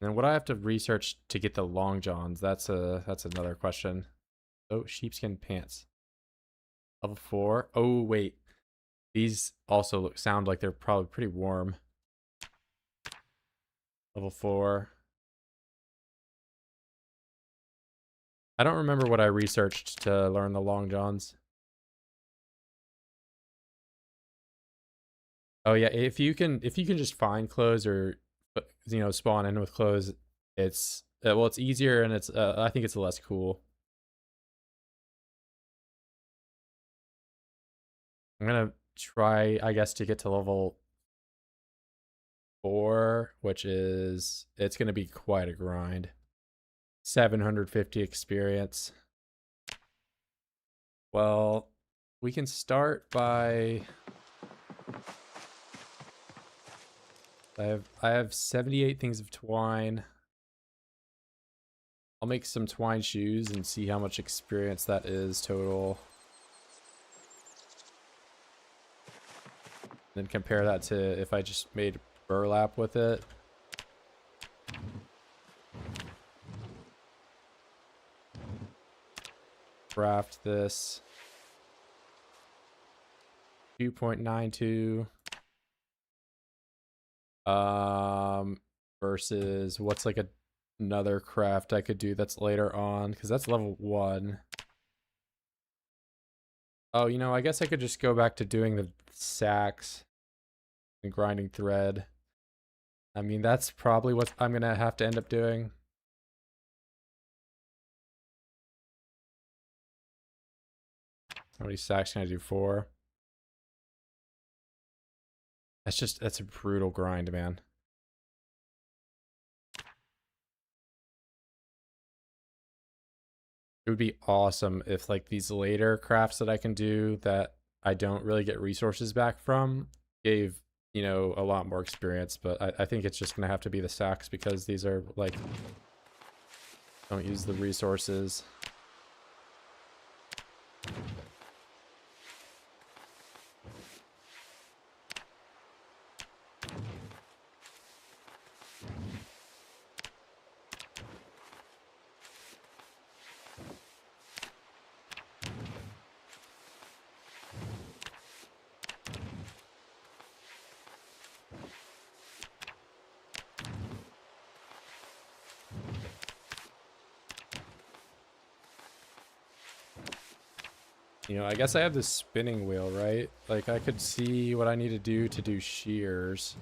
[SPEAKER 1] And what I have to research to get the long johns, that's another question. Oh, sheepskin pants. Level 4. Oh, wait. These also sound like they're probably pretty warm. Level 4. I don't remember what I researched to learn the long johns. Oh yeah, if you can just find clothes or spawn in with clothes, it's well, it's easier and it's I think it's less cool. I'm gonna try, I guess, to get to level 4, which is it's gonna be quite a grind. 750 experience. Well, we can start by I have 78 things of twine. I'll make some twine shoes and see how much experience that is total. Then compare that to if I just made burlap with it. Craft this. 2.92. Versus what's like another craft I could do that's later on, because that's level 1. Oh, you know, I guess I could just go back to doing the sacks and grinding thread. I mean, that's probably what I'm gonna have to end up doing. How many sacks can I do? 4. That's a brutal grind, man. It would be awesome if like these later crafts that I can do that I don't really get resources back from gave, you know, a lot more experience, but I think it's just gonna have to be the sacks because these are like, don't use the resources. You know, I guess I have this spinning wheel, right? Like, I could see what I need to do shears.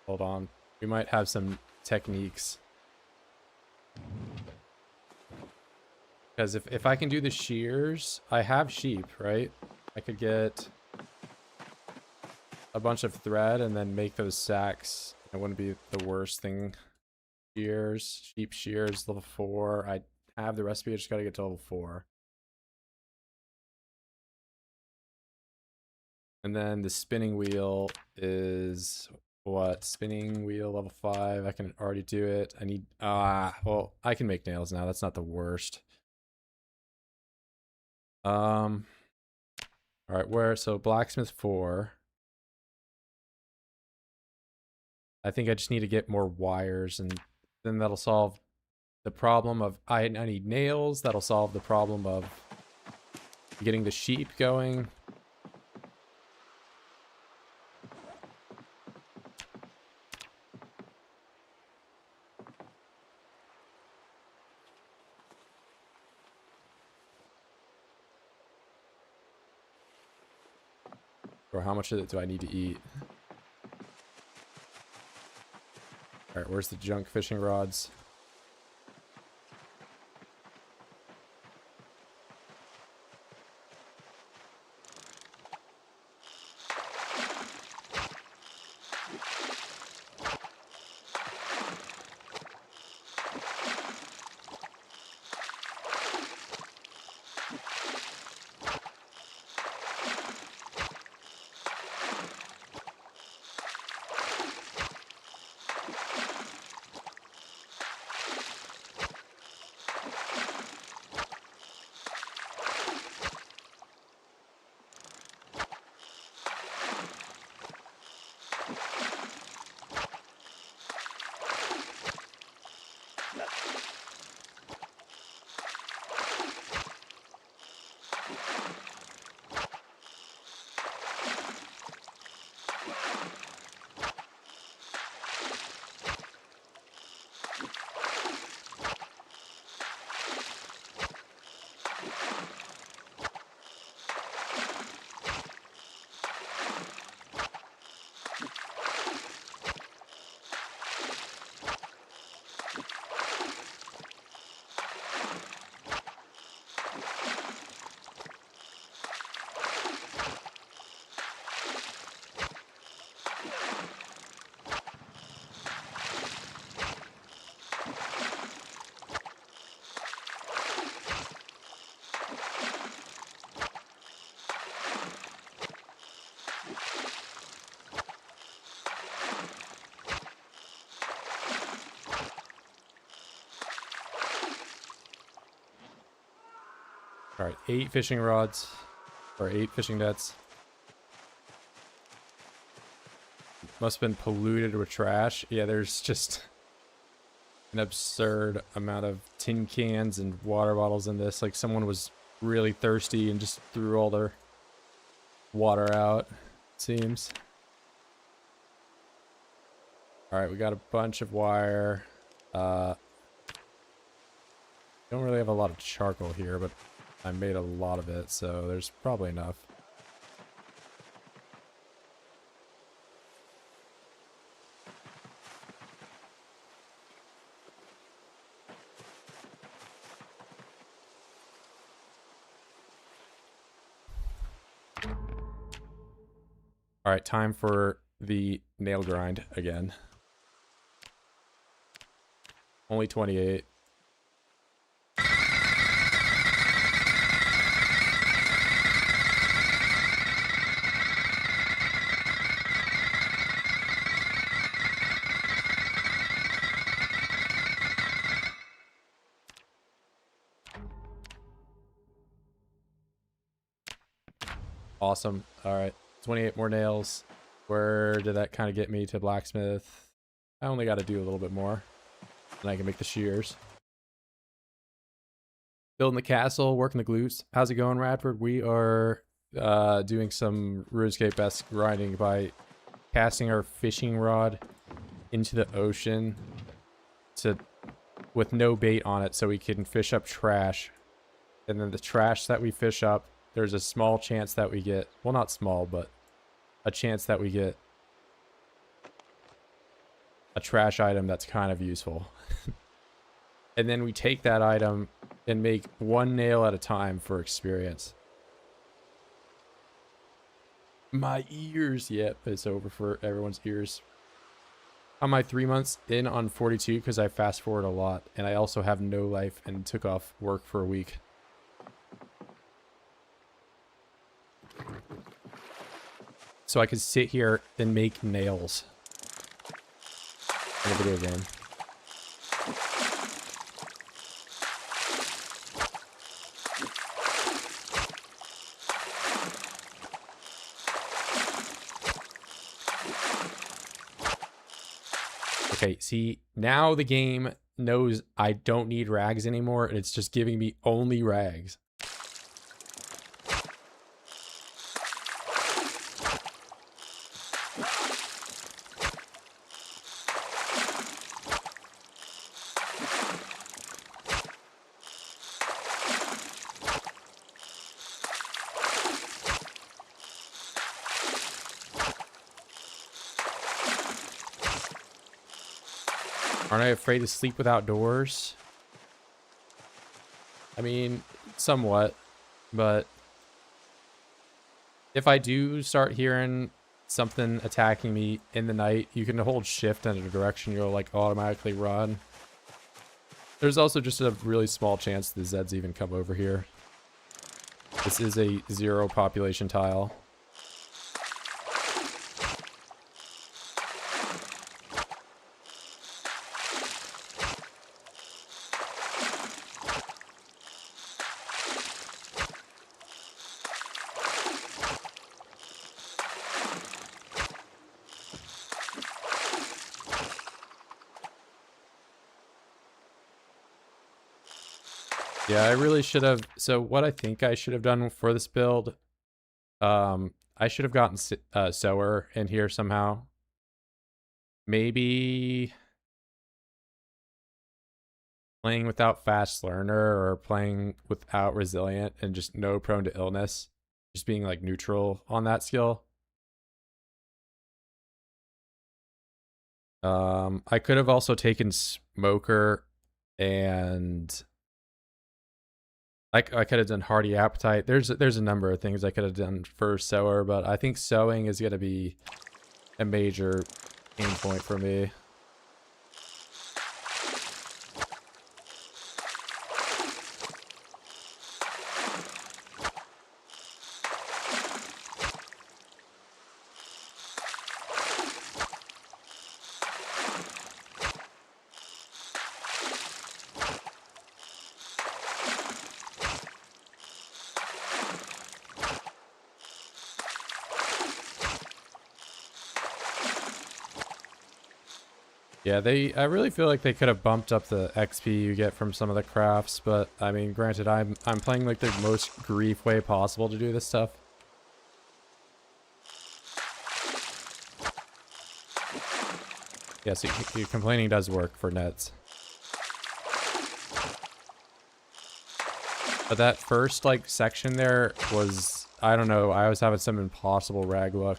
[SPEAKER 1] Hold on. We might have some techniques. Because if I can do the shears, I have sheep, right? I could get a bunch of thread and then make those sacks. It wouldn't be the worst thing. Shears, sheep shears, level 4. I have the recipe, I just gotta get to level 4. And then the spinning wheel is what? Spinning wheel level 5. I can already do it. I need well, I can make nails now. That's not the worst. All right, where so blacksmith 4. I think I just need to get more wires and then that'll solve the problem of I need nails. That'll solve the problem of getting the sheep going. Or how much of it do I need to eat? Alright, where's the junk fishing rods? Alright, 8 fishing rods. Or 8 fishing nets. Must have been polluted with trash. Yeah, there's just an absurd amount of tin cans and water bottles in this. Like someone was really thirsty and just threw all their water out, it seems. Alright, we got a bunch of wire. Don't really have a lot of charcoal here, but I made a lot of it, so there's probably enough. All right, time for the nail grind again. Only 28. Awesome. All right, 28 more nails. Where did that kind of get me to blacksmith? I only got to do a little bit more, and I can make the shears. Building the castle, working the glutes. How's it going, Radford? We are doing some RuneScape-esque grinding by casting our fishing rod into the ocean with no bait on it, so we can fish up trash. And then the trash that we fish up, there's a small chance that we get, well, not small, but a chance that we get a trash item that's kind of useful. And then we take that item and make one nail at a time for experience. My ears. Yep, it's over for everyone's ears. On my 3 months in on 42 because I fast forward a lot, and I also have no life and took off work for a week. So I could sit here and make nails in a video game. Okay, see, now the game knows I don't need rags anymore, and it's just giving me only rags. Aren't I afraid to sleep without doors? I mean, somewhat, but if I do start hearing something attacking me in the night, you can hold shift in a direction, you'll like automatically run. There's also just a really small chance the Zeds even come over here. This is a 0 population tile. Yeah, I really should have. So what I think I should have done for this build, I should have gotten Sower in here somehow. Maybe playing without Fast Learner or playing without Resilient and just no prone to illness. Just being like neutral on that skill. I could have also taken Smoker and I could have done Hearty Appetite. There's a number of things I could have done for Sower, but I think sewing is going to be a major pain point for me. Yeah, I really feel like they could have bumped up the XP you get from some of the crafts, but I mean, granted, I'm playing like the most grief way possible to do this stuff. Yeah, so your complaining does work for nets. But that first, like, section there was, I don't know, I was having some impossible rag luck.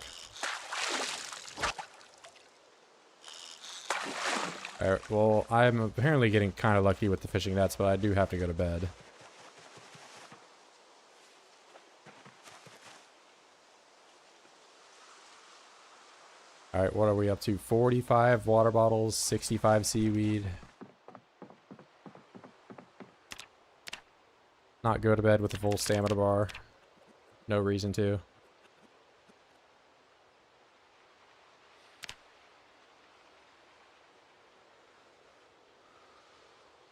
[SPEAKER 1] Alright, well, I'm apparently getting kind of lucky with the fishing nets, but I do have to go to bed. Alright, what are we up to? 45 water bottles, 65 seaweed. Not go to bed with a full stamina bar. No reason to.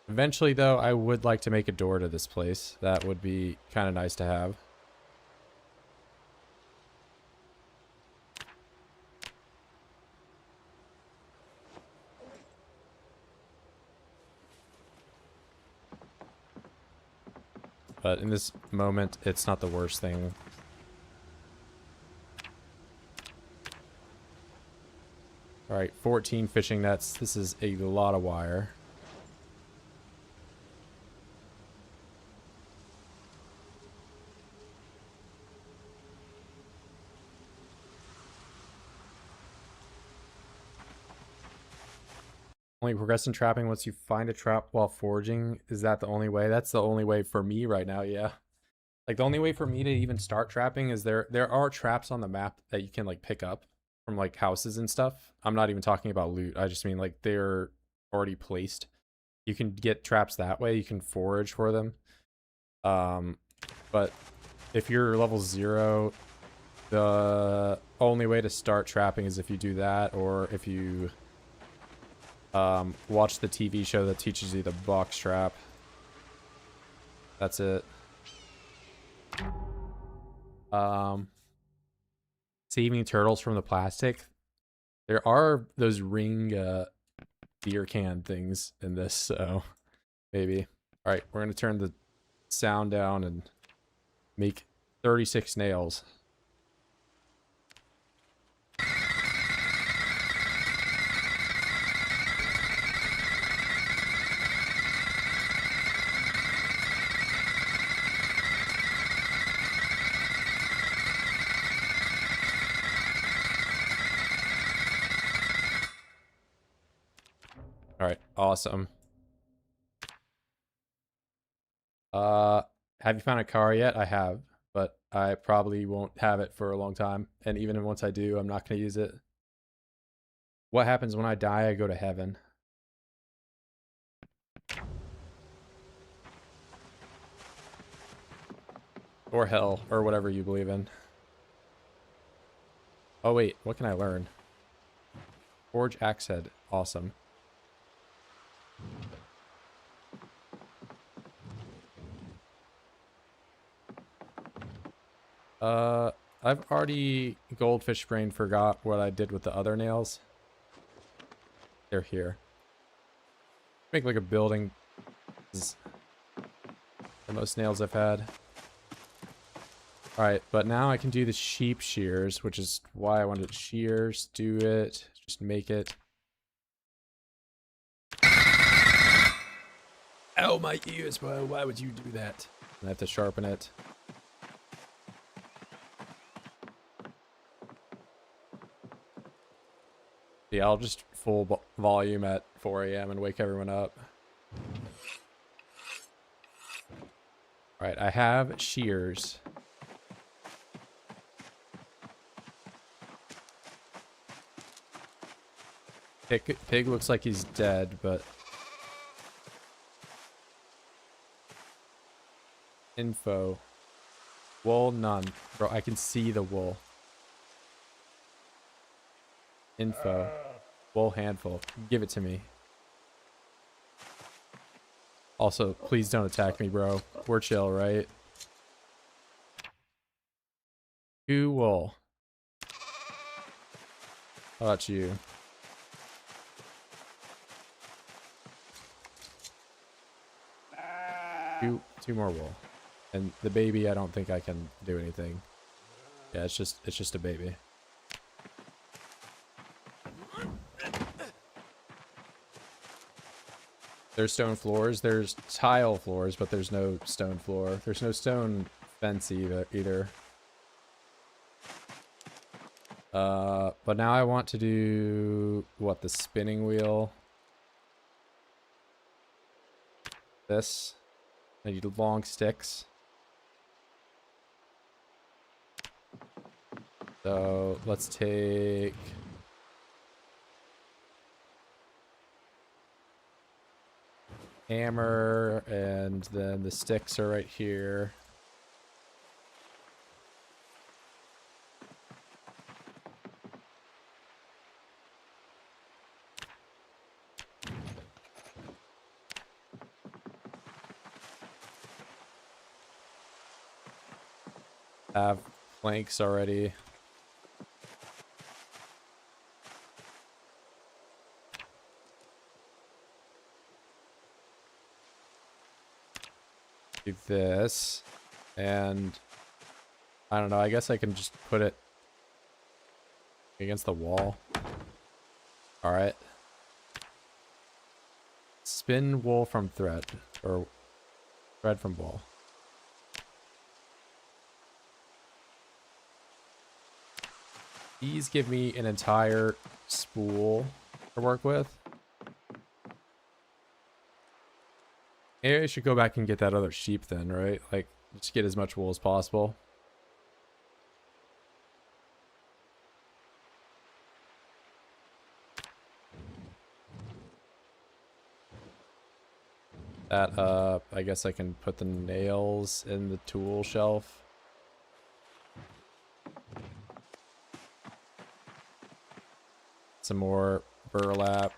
[SPEAKER 1] Eventually, though, I would like to make a door to this place. That would be kind of nice to have. But in this moment, it's not the worst thing. Alright, 14 fishing nets. This is a lot of wire. Only progress in trapping once you find a trap while foraging. Is that the only way? That's the only way for me right now, yeah. Like, the only way for me to even start trapping is there are traps on the map that you can, like, pick up from, like, houses and stuff. I'm not even talking about loot. I just mean, like, they're already placed. You can get traps that way. You can forage for them. But if you're level 0, the only way to start trapping is if you do that, or if you watch the TV show that teaches you the box trap. That's it. Saving turtles from the plastic. There are those ring beer can things in this, so maybe. Alright, we're gonna turn the sound down and make 36 nails. Alright, awesome. Have you found a car yet? I have, but I probably won't have it for a long time. And even once I do, I'm not going to use it. What happens when I die? I go to heaven. Or hell, or whatever you believe in. Oh wait, what can I learn? Forge axe head. Awesome. I've already goldfish brain forgot what I did with the other nails. They're here. Make like a building. This is the most nails I've had. Alright, but now I can do the sheep shears, which is why I wanted shears. Do it. Just make it. Ow, my ears, bro. Why would you do that? I have to sharpen it. Yeah, I'll just full volume at 4 AM and wake everyone up. Alright, I have shears. Pig looks like he's dead, but... Info. Wool, none. Bro, I can see the wool. Info. Wool handful. Give it to me. Also, please don't attack me, bro. We're chill, right? 2 wool. How about you? 2 more wool. And the baby, I don't think I can do anything. Yeah, it's just a baby. There's stone floors. There's tile floors, but there's no stone floor. There's no stone fence either. But now I want to do what, the spinning wheel. This. I need long sticks. So let's take hammer, and then the sticks are right here. Have planks already. Do this, and I don't know, I guess I can just put it against the wall. All right. Spin wool from thread, or thread from wool. These give me an entire spool to work with. Maybe I should go back and get that other sheep then, right? Like, just get as much wool as possible. That up. I guess I can put the nails in the tool shelf. Some more burlap.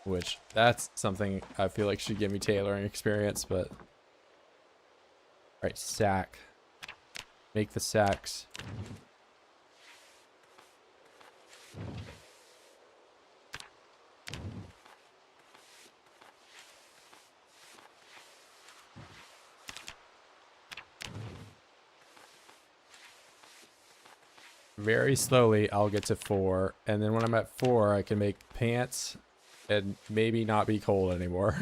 [SPEAKER 1] Which, that's something I feel like should give me tailoring experience, but... Alright, sack. Make the sacks. Very slowly, I'll get to 4, and then when I'm at 4, I can make pants and maybe not be cold anymore.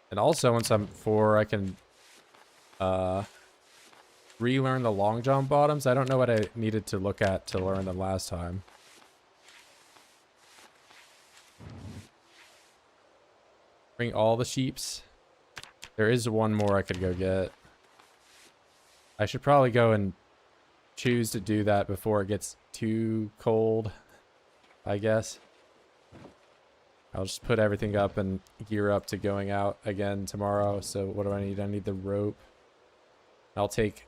[SPEAKER 1] And also, once I'm 4, I can relearn the long jump bottoms. I don't know what I needed to look at to learn them last time. Bring all the sheeps. There is one more I could go get. I should probably go and choose to do that before it gets too cold, I guess. I'll just put everything up and gear up to going out again tomorrow. So what do I need? I need the rope. I'll take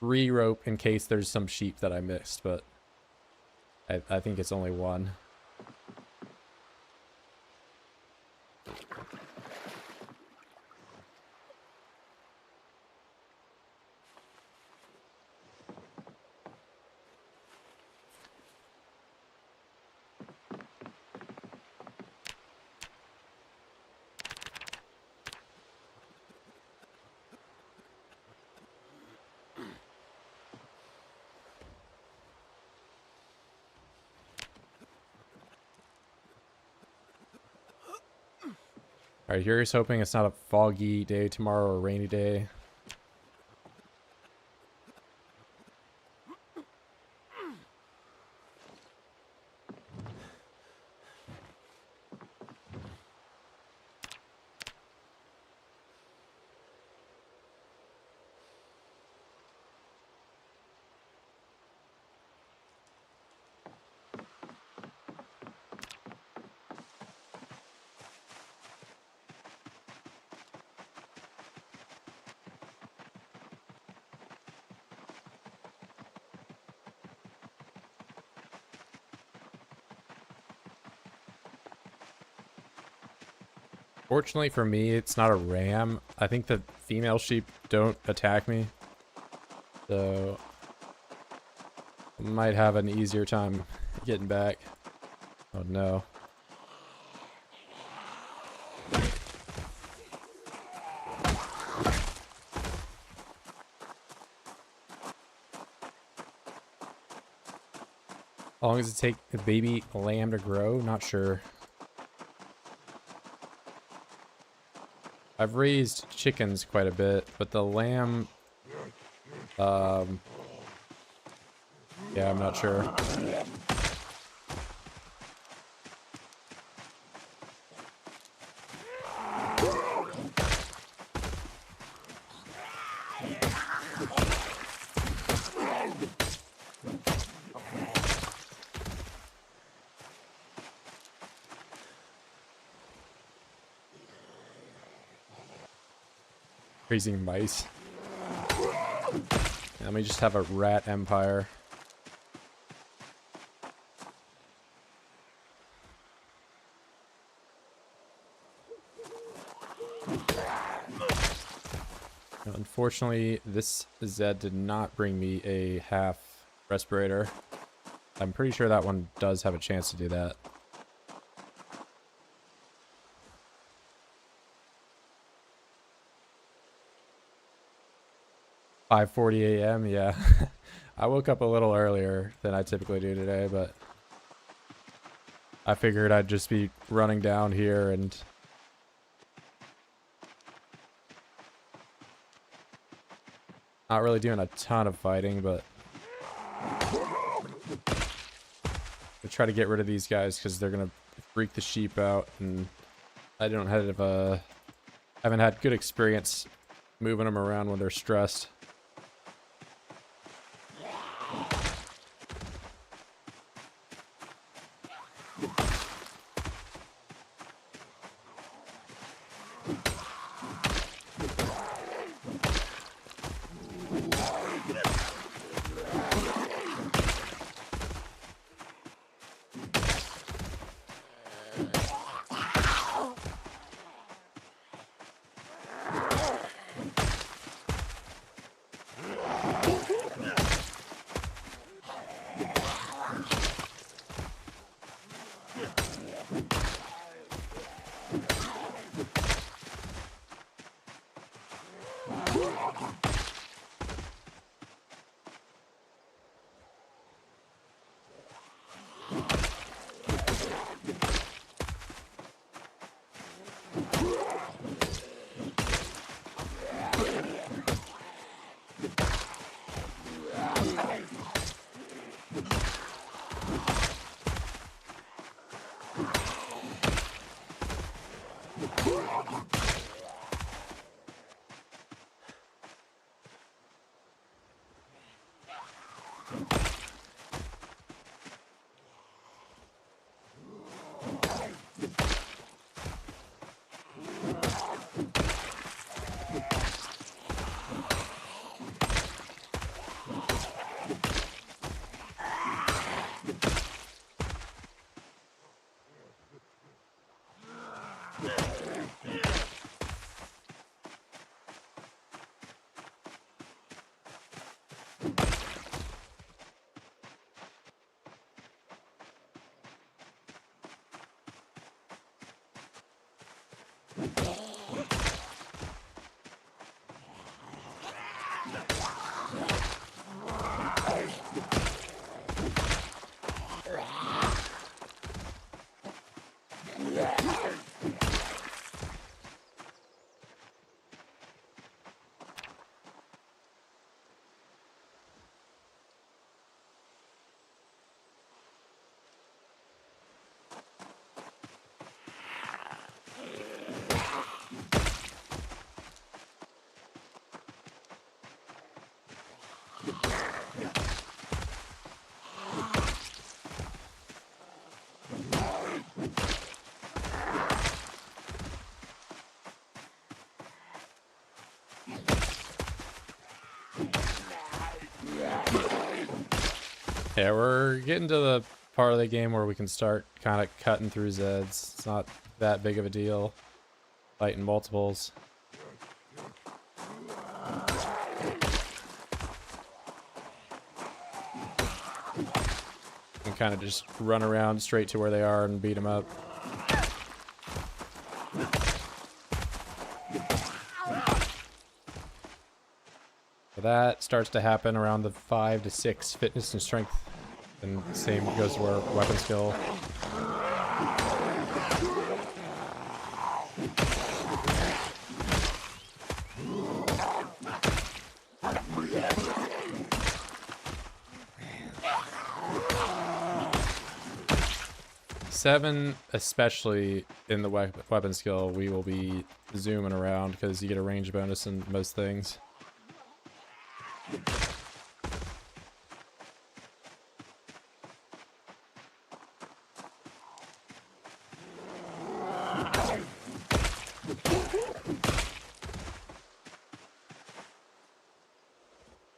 [SPEAKER 1] 3 rope in case there's some sheep that I missed, but I think it's only 1. Alright, here's hoping it's not a foggy day tomorrow or a rainy day. Fortunately for me, it's not a ram. I think the female sheep don't attack me. So I might have an easier time getting back. Oh no. How long does it take the baby lamb to grow? Not sure. I've raised chickens quite a bit, but the lamb, yeah, I'm not sure. Raising mice. Let me just have a rat empire. Unfortunately, this Zed did not bring me a half respirator. I'm pretty sure that one does have a chance to do that. "5:40 a.m. Yeah. I woke up a little earlier than I typically do today, but I figured I'd just be running down here and not really doing a ton of fighting, but I try to get rid of these guys because they're gonna freak the sheep out, and I don't haven't had good experience moving them around when they're stressed. Yeah, we're getting to the part of the game where we can start kind of cutting through Zeds. It's not that big of a deal fighting multiples. And kind of just run around straight to where they are and beat them up. So that starts to happen around the 5 to 6 fitness and strength And same goes to our weapon skill. Seven, especially in the weapon skill, we will be zooming around because you get a range bonus in most things.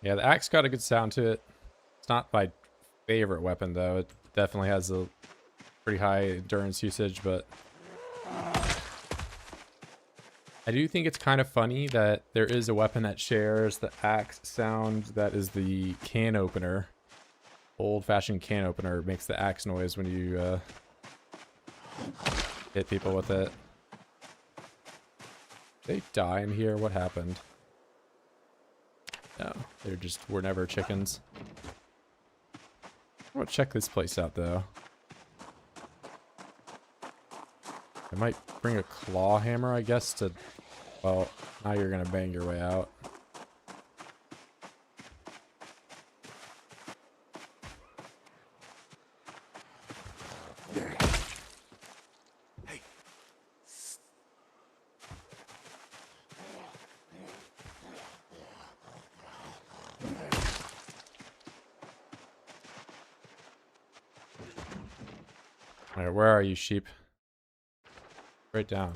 [SPEAKER 1] Yeah, the axe got a good sound to it. It's not my favorite weapon though. It definitely has a pretty high endurance usage, but I do think it's kind of funny that there is a weapon that shares the axe sound that is the can opener. Old-fashioned can opener makes the axe noise when you hit people with it. They die in here? What happened? No, they're just were never chickens. I'm gonna check this place out though. I might bring a claw hammer, I guess, to... Well, now you're gonna bang your way out.
[SPEAKER 2] Hey.
[SPEAKER 1] Alright, where are you, sheep? Right down.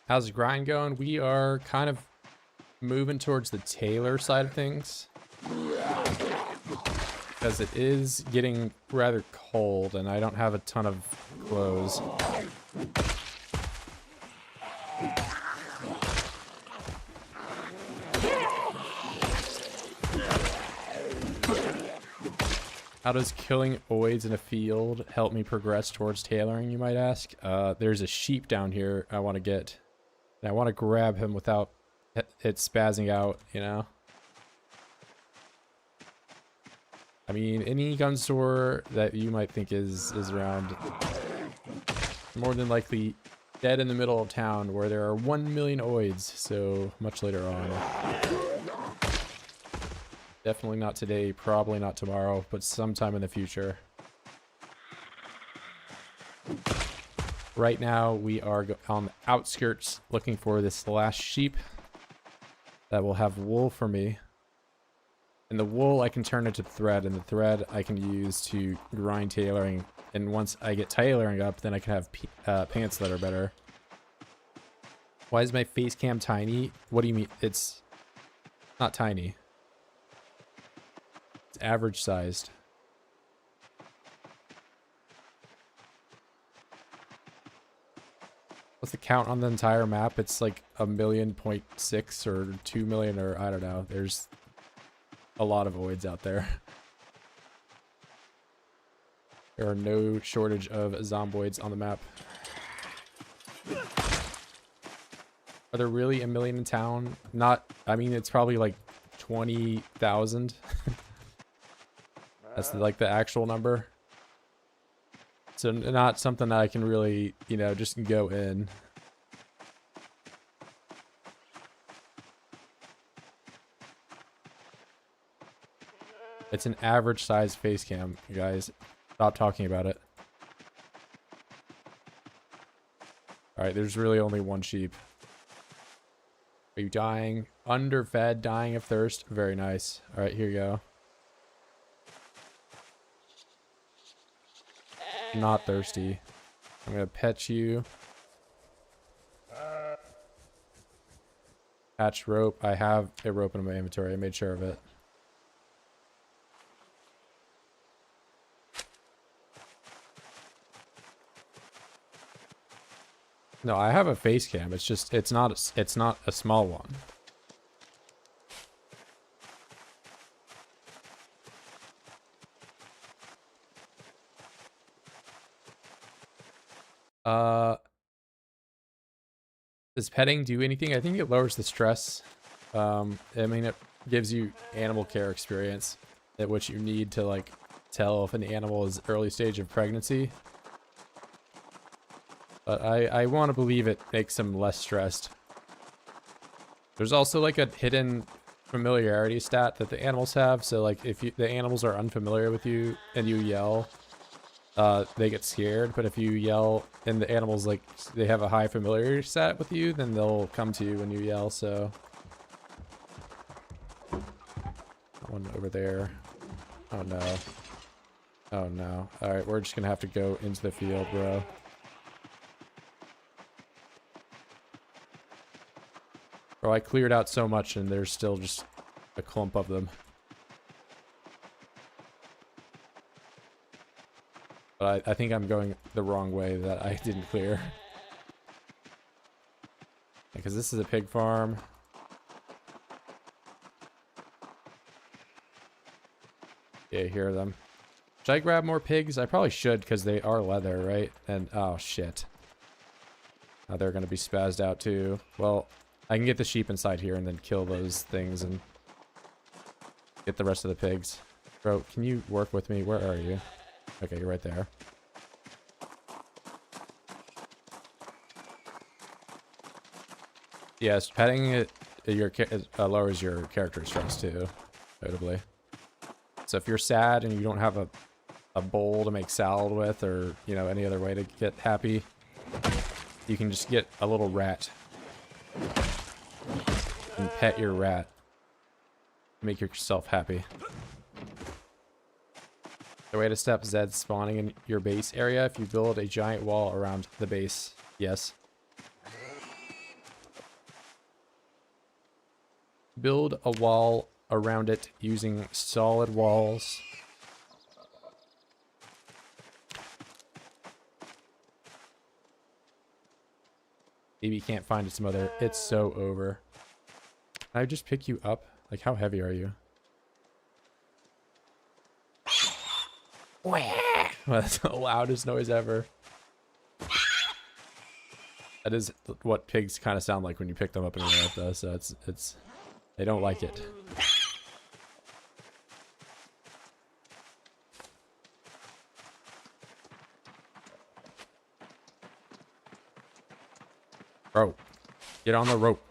[SPEAKER 1] How's the grind going? We are kind of moving towards the tailor side of things. Because it is getting rather cold and I don't have a ton of clothes. How does killing oids in a field help me progress towards tailoring, you might ask? There's a sheep down here I want to get. And I want to grab him without it spazzing out, you know? I mean, any gun store that you might think is around, more than likely dead in the middle of town where there are 1 million oids, so much later on. Definitely not today, probably not tomorrow, but sometime in the future. Right now, we are on the outskirts looking for this last sheep that will have wool for me. And the wool I can turn into thread, and the thread I can use to grind tailoring. And once I get tailoring up, then I can have pants that are better. Why is my face cam tiny? What do you mean? It's not tiny. It's average sized. What's the count on the entire map? It's like 1.6 or 2 million, or I don't know. There's a lot of voids out there. There are no shortage of zomboids on the map. Are there really 1 million in town? Not, I mean, it's probably like 20,000. That's like the actual number. So not something that I can really, you know, just go in. It's an average size face cam, you guys. Stop talking about it. Alright, there's really only one sheep. Are you dying? Underfed, dying of thirst. Very nice. Alright, here you go. Not thirsty. I'm gonna pet you. Patch rope. I have a rope in my inventory. I made sure of it. No, I have a face cam. It's just it's not a small one. Does petting do anything? I think it lowers the stress. I mean, it gives you animal care experience, at which you need to like tell if an animal is early stage of pregnancy. But I want to believe it makes them less stressed. There's also like a hidden familiarity stat that the animals have. So like if the animals are unfamiliar with you and you yell, they get scared. But if you yell and the animals like they have a high familiarity stat with you, then they'll come to you when you yell. So that one over there. Oh no. Oh no. All right, we're just gonna have to go into the field, bro. Bro, I cleared out so much and there's still just a clump of them. But I think I'm going the wrong way that I didn't clear. Because this is a pig farm. Yeah, hear them. Should I grab more pigs? I probably should because they are leather, right? And oh shit. Oh, they're gonna be spazzed out too. Well, I can get the sheep inside here and then kill those things and get the rest of the pigs. Bro, can you work with me? Where are you? Okay, you're right there. Yes, petting it lowers your character stress too, notably. So if you're sad and you don't have a bowl to make salad with, or you know any other way to get happy, you can just get a little rat and pet your rat. Make yourself happy. The way to stop Zed spawning in your base area, if you build a giant wall around the base. Yes. Build a wall around it using solid walls. Maybe you can't find its mother. It's so over. Can I just pick you up? Like, how heavy are you? Well, that's the loudest noise ever. That is what pigs kind of sound like when you pick them up in real life, though. So it's they don't like it. Bro, get on the rope.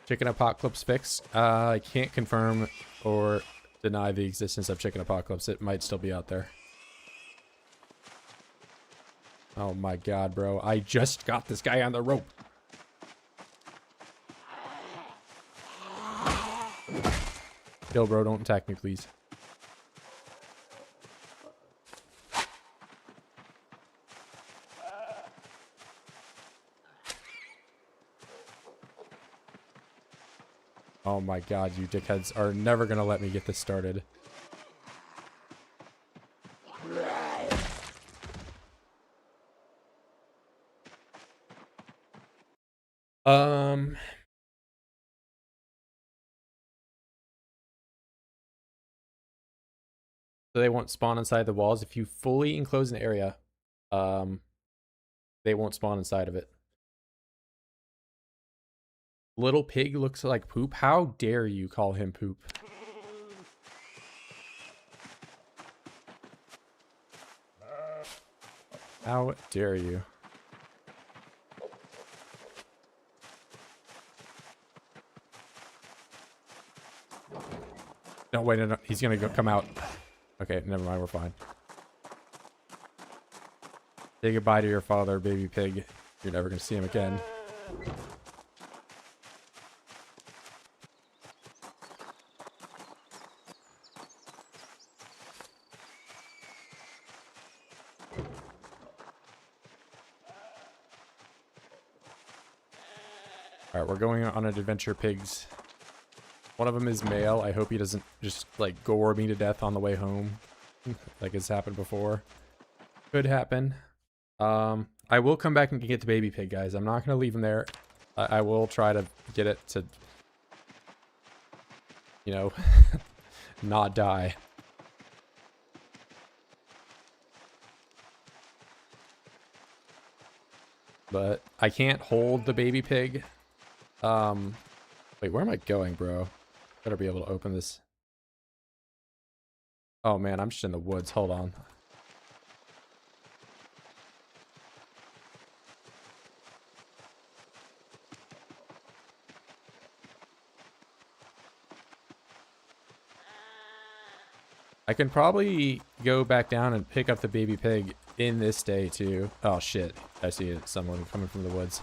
[SPEAKER 1] Chicken Apocalypse fix. I can't confirm or deny the existence of Chicken Apocalypse. It might still be out there. Oh my god, bro. I just got this guy on the rope. Yo, bro, don't attack me, please. Oh my god, you dickheads are never gonna let me get this started. So they won't spawn inside the walls. If you fully enclose an area, they won't spawn inside of it. Little pig looks like poop. How dare you call him poop? How dare you? No, wait, no, he's gonna come out. Okay, never mind, we're fine. Say goodbye to your father, baby pig. You're never gonna see him again. Alright, we're going on an adventure, pigs. One of them is male. I hope he doesn't just, like, gore me to death on the way home. like it's happened before. Could happen. I will come back and get the baby pig, guys. I'm not gonna leave him there. I will try to get it to, you know, not die. But I can't hold the baby pig. Wait, where am I going, bro? Better be able to open this. Oh man, I'm just in the woods. Hold on. I can probably go back down and pick up the baby pig in this day too. Oh shit. I see it. Someone coming from the woods.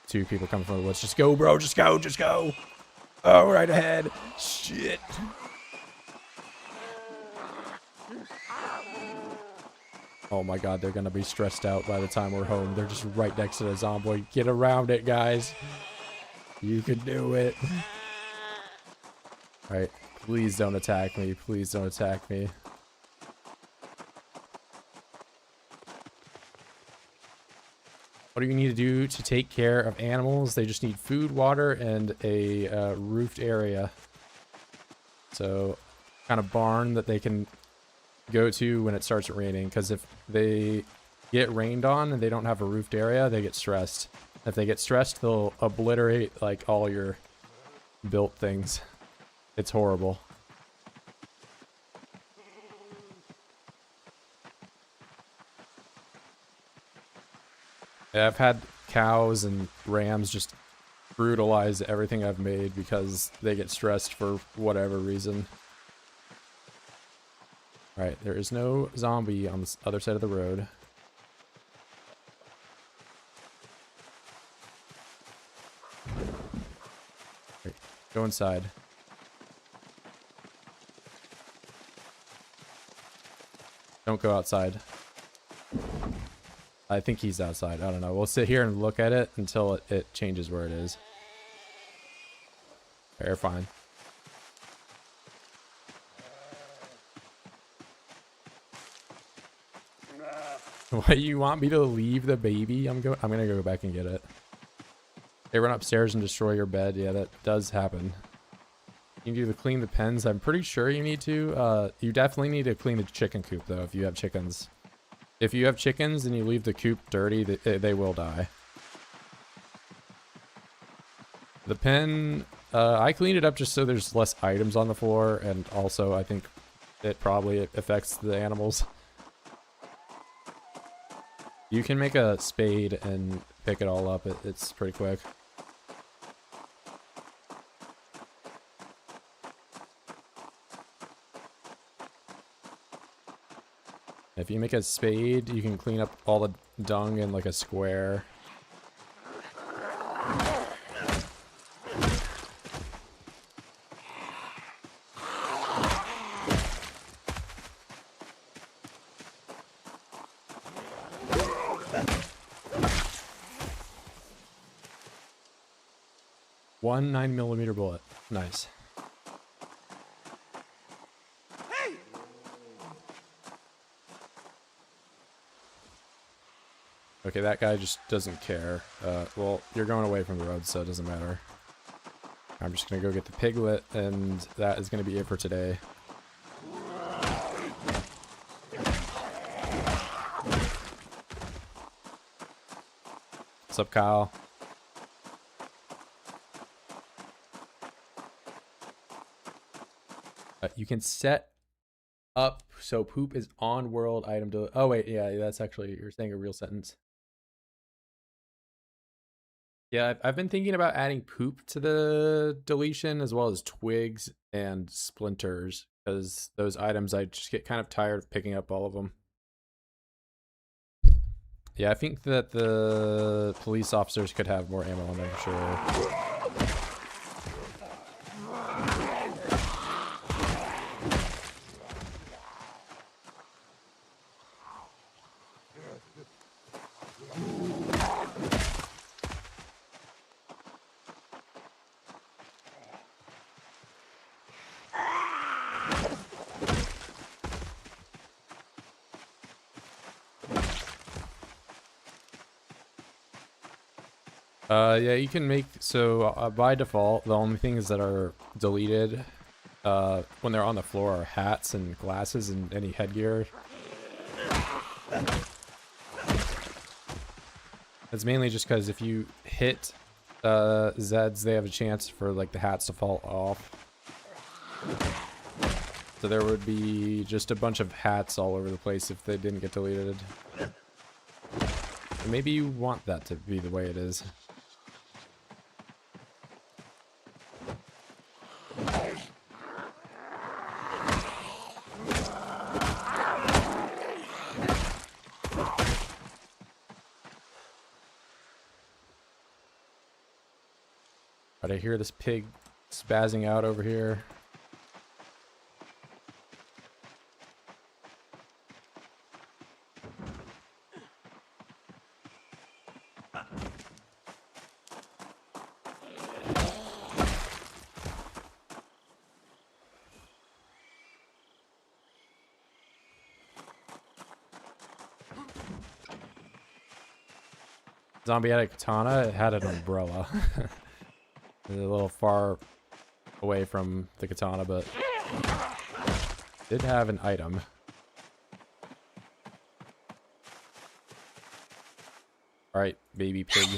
[SPEAKER 1] 2 people coming from the woods. Just go, bro. Just go. Just go. Oh, right ahead. Shit. Oh my god, they're gonna be stressed out by the time we're home. They're just right next to the Zomboid. Get around it, guys. You can do it. Alright. Please don't attack me. Please don't attack me. What do you need to do to take care of animals? They just need food, water, and a roofed area. So, kind of barn that they can go to when it starts raining. Because if they get rained on and they don't have a roofed area, they get stressed. If they get stressed, they'll obliterate like all your built things. It's horrible. Yeah, I've had cows and rams just brutalize everything I've made because they get stressed for whatever reason. Alright, there is no zombie on the other side of the road. Right, go inside. Don't go outside. I think he's outside. I don't know. We'll sit here and look at it until it changes where it is. They're fine. What, you want me to leave the baby? I'm gonna go back and get it. They run upstairs and destroy your bed. Yeah, that does happen. You need to clean the pens. I'm pretty sure you need to. You definitely need to clean the chicken coop though if you have chickens. If you have chickens and you leave the coop dirty, they will die. The pen, I cleaned it up just so there's less items on the floor, and also I think it probably affects the animals. You can make a spade and pick it all up. It's pretty quick. If you make a spade, you can clean up all the dung in like a square. One 9mm bullet. Nice. Okay, that guy just doesn't care. Well, you're going away from the road, so it doesn't matter. I'm just gonna go get the piglet, and that is gonna be it for today. What's up, Kyle? You can set up so poop is on world item to. Oh wait, yeah, that's actually, you're saying a real sentence. Yeah, I've been thinking about adding poop to the deletion as well as twigs and splinters, because those items I just get kind of tired of picking up all of them. Yeah, I think that the police officers could have more ammo on them for sure. Yeah, you can make, so by default, the only things that are deleted when they're on the floor are hats and glasses and any headgear. It's mainly just because if you hit Zeds, they have a chance for like the hats to fall off. So there would be just a bunch of hats all over the place if they didn't get deleted. Maybe you want that to be the way it is. But I hear this pig spazzing out over here. Zombie had a katana, it had an umbrella. A little far away from the katana, but did have an item. Alright, baby pig.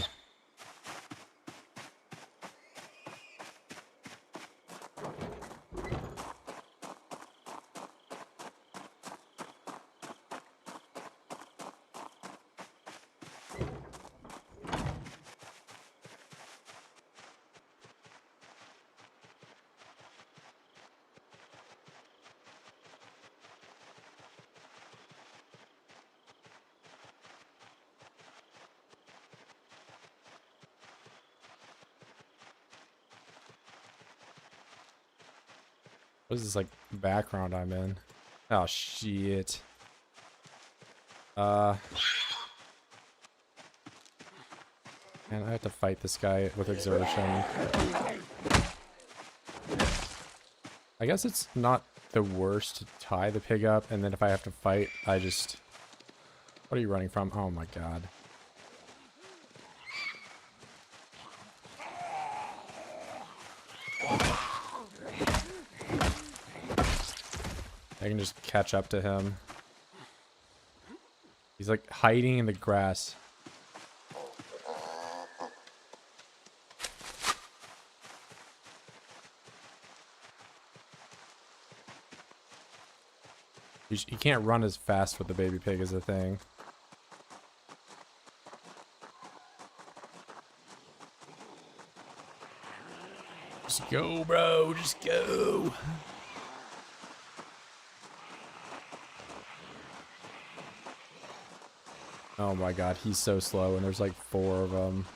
[SPEAKER 1] What is this, like, background I'm in? Oh, shit. Man, I have to fight this guy with exertion. I guess it's not the worst to tie the pig up, and then if I have to fight, I just... What are you running from? Oh my god. I can just catch up to him. He's like hiding in the grass. You can't run as fast with the baby pig is the thing. Just go, bro. Just go. Oh my god, he's so slow, and there's like 4 of them.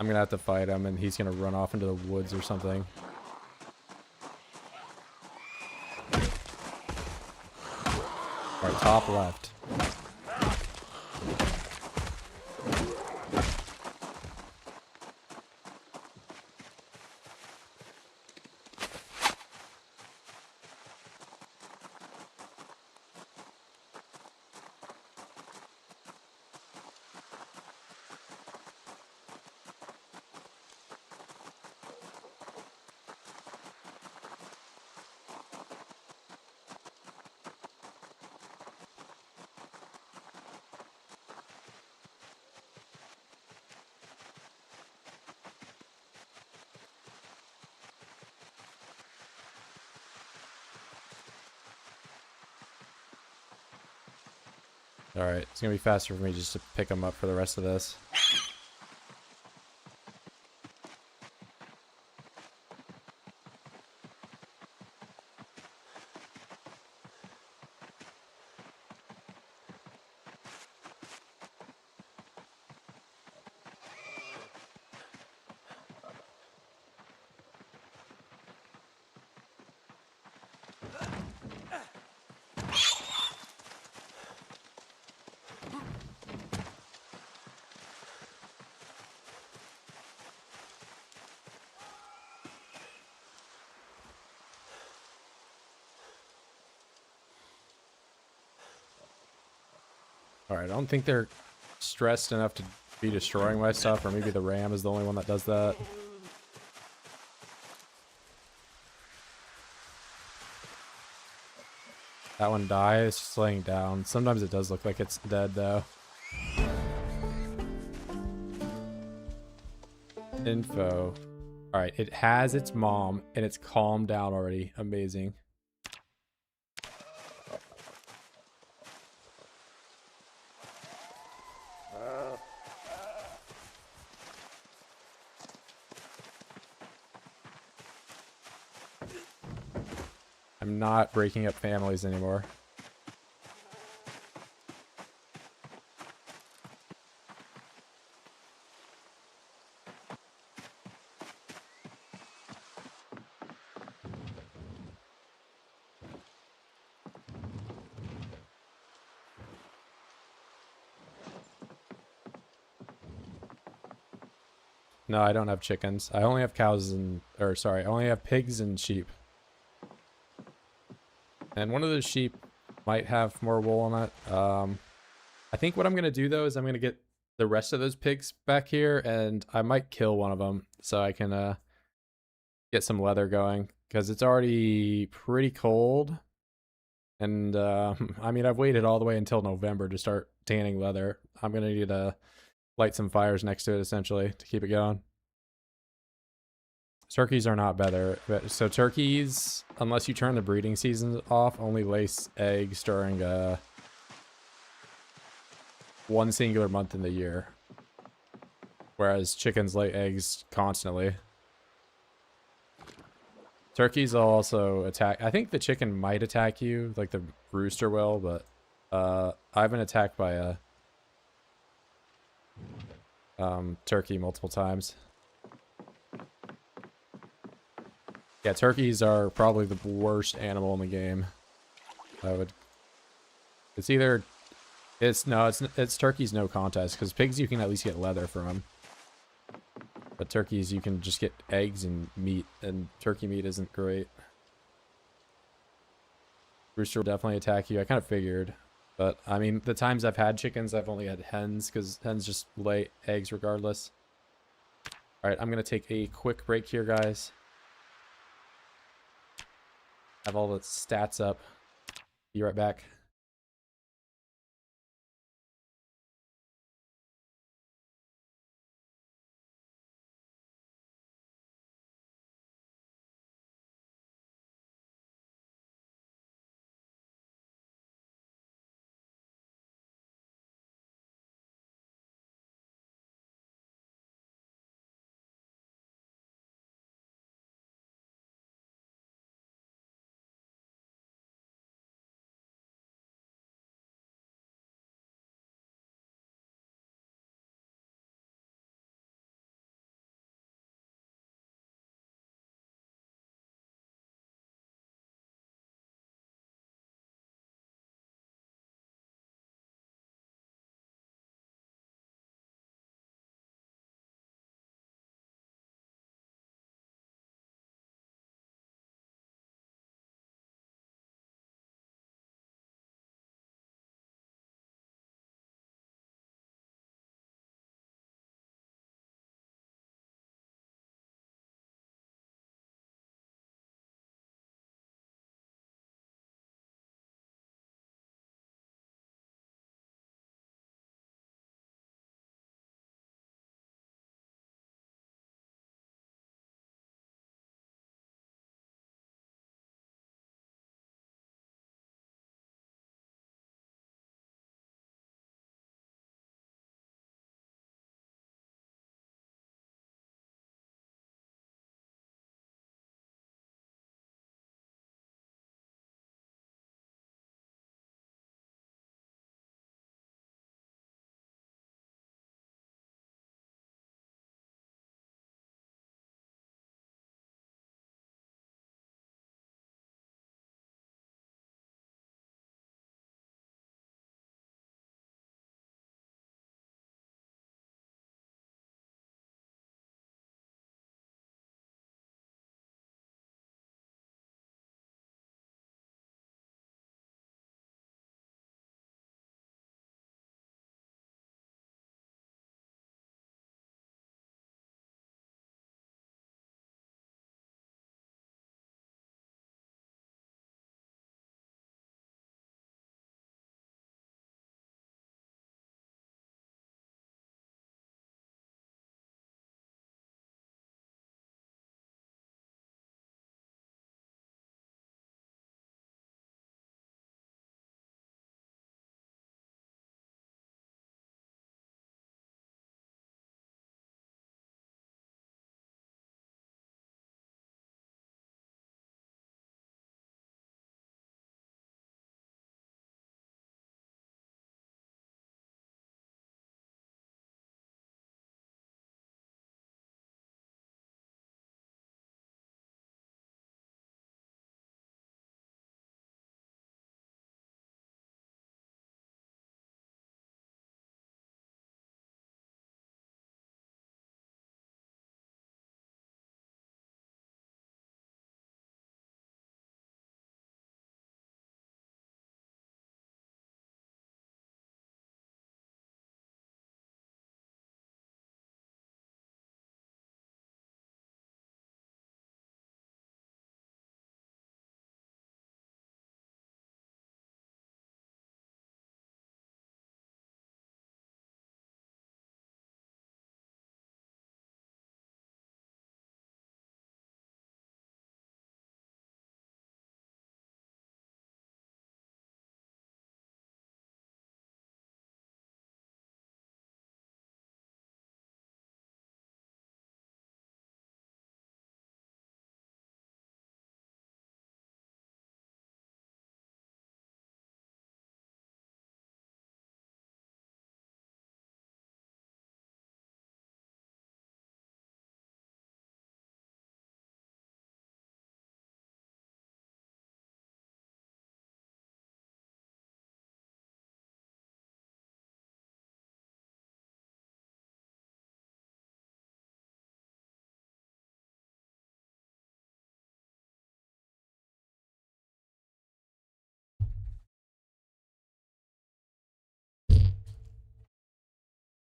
[SPEAKER 1] I'm gonna have to fight him, and he's gonna run off into the woods or something. Alright, top left. Alright, it's gonna be faster for me just to pick him up for the rest of this. Alright, I don't think they're stressed enough to be destroying my stuff, or maybe the ram is the only one that does that. That one dies, just laying down. Sometimes it does look like it's dead, though. Info. Alright, it has its mom, and it's calmed down already. Amazing. I'm not breaking up families anymore. No, I don't have chickens. I only have cows and, or sorry, I only have pigs and sheep. And one of those sheep might have more wool on it. I think what I'm going to do, though, is I'm going to get the rest of those pigs back here, and I might kill one of them so I can get some leather going, because it's already pretty cold. And, I mean, I've waited all the way until November to start tanning leather. I'm going to need to light some fires next to it, essentially, to keep it going. Turkeys are not better. So turkeys, unless you turn the breeding season off, only lay eggs during one singular month in the year. Whereas chickens lay eggs constantly. Turkeys will also attack. I think the chicken might attack you, like the rooster will, but I've been attacked by a turkey multiple times. Yeah, turkeys are probably the worst animal in the game. It's either, it's turkeys no contest, because pigs you can at least get leather from. But turkeys you can just get eggs and meat, and turkey meat isn't great. Rooster will definitely attack you. I kind of figured. But, I mean, the times I've had chickens, I've only had hens, because hens just lay eggs regardless. Alright, I'm going to take a quick break here, guys. Have all the stats up. Be right back.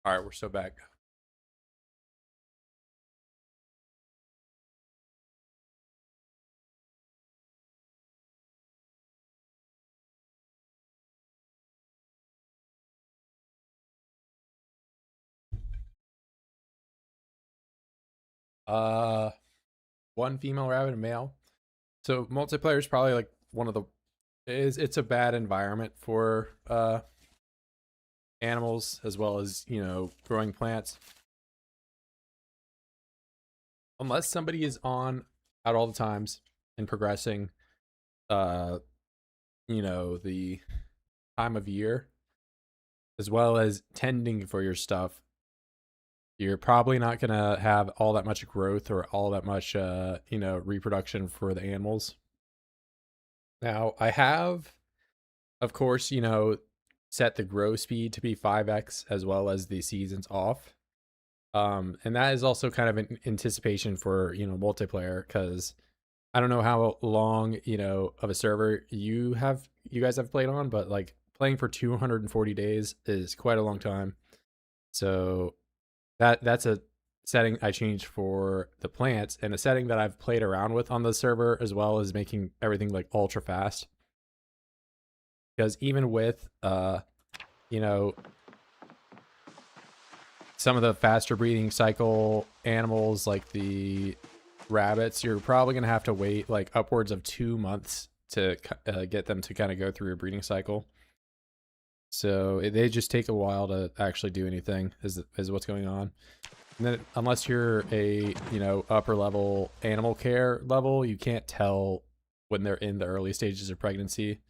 [SPEAKER 1] All right, we're so back. Uh, one female rabbit and male. So multiplayer is probably like one of the it's a bad environment for animals as well as, you know, growing plants. Unless somebody is on out all the times and progressing uh you know, the time of year as well as tending for your stuff, you're probably not going to have all that much growth or all that much you know, reproduction for the animals. Now, I have, of course, you know, set the grow speed to be 5x as well as the seasons off. And that is also kind of an anticipation for, you know, multiplayer, because I don't know how long, you know, of a server you guys have played on, but like playing for 240 days is quite a long time. So that's a setting I changed for the plants, and a setting that I've played around with on the server as well as making everything like ultra fast. Because even with you know, some of the faster breeding cycle animals like the rabbits, you're probably going to have to wait like upwards of 2 months to get them to kind of go through a breeding cycle. So they just take a while to actually do anything, is what's going on. And then unless you're a, you know, upper level animal care level, you can't tell when they're in the early stages of pregnancy.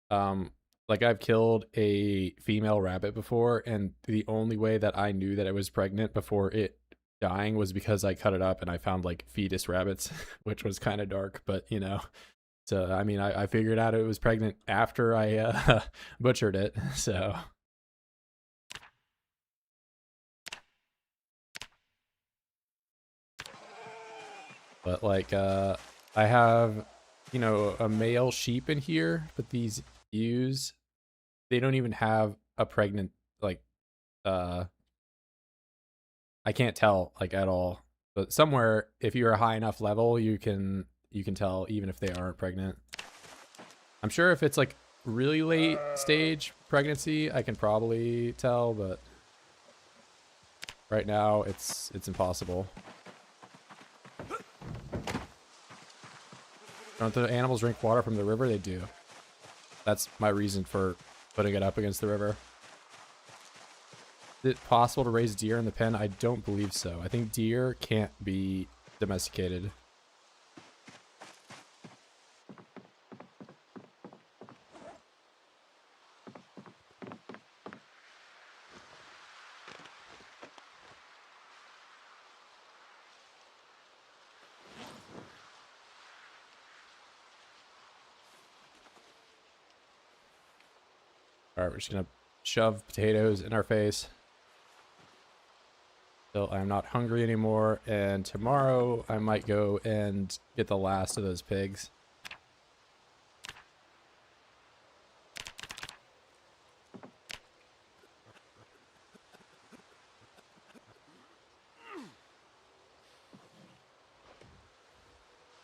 [SPEAKER 1] Like I've killed a female rabbit before, and the only way that I knew that it was pregnant before it dying was because I cut it up and I found like fetus rabbits, which was kind of dark, but you know. So I mean, I figured out it was pregnant after I butchered it. So, but like I have, you know, a male sheep in here, but these ewes, they don't even have a pregnant, like I can't tell like at all. But somewhere, if you're a high enough level, you can tell even if they aren't pregnant. I'm sure if it's like really late stage pregnancy, I can probably tell, but right now it's impossible. Don't the animals drink water from the river? They do. That's my reason for putting it up against the river. Is it possible to raise deer in the pen? I don't believe so. I think deer can't be domesticated. All right, we're just gonna shove potatoes in our face. So I'm not hungry anymore, and tomorrow I might go and get the last of those pigs.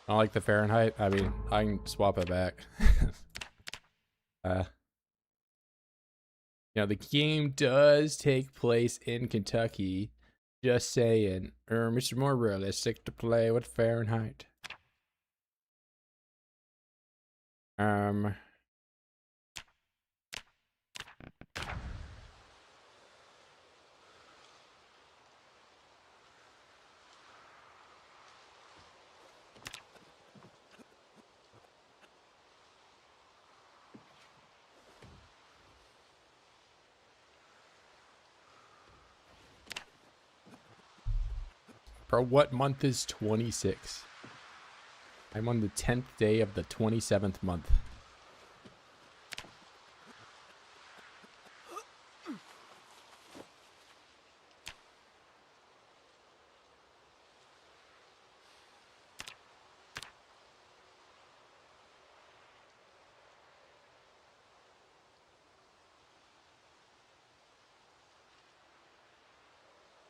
[SPEAKER 1] I like the Fahrenheit. I mean, I can swap it back. You know, the game does take place in Kentucky. Just saying. It's more realistic to play with Fahrenheit. Bro, what month is 26? I'm on the 10th day of the 27th month.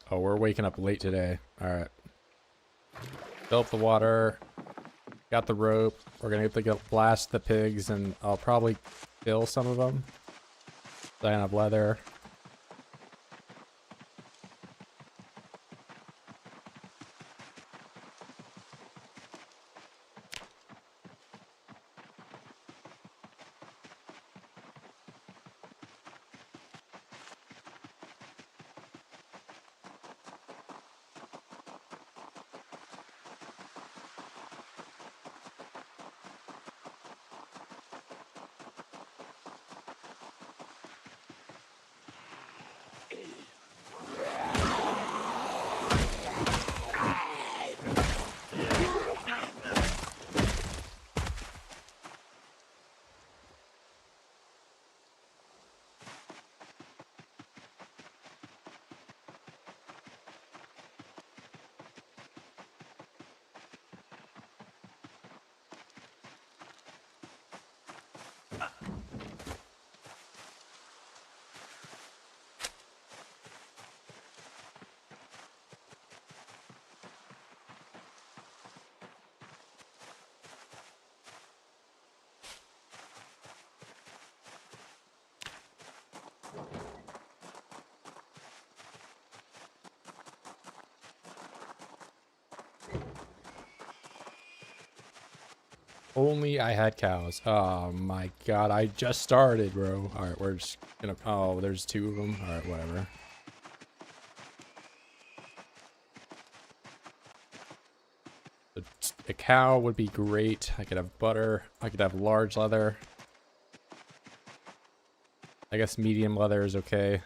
[SPEAKER 1] Oh, we're waking up late today. All right. Fill up the water. Got the rope. We're gonna have to go blast the pigs, and I'll probably kill some of them. So I have leather. Only I had cows. Oh my god, I just started, bro. Alright, we're just gonna... Oh, there's 2 of them. Alright, whatever. A cow would be great. I could have butter. I could have large leather. I guess medium leather is okay.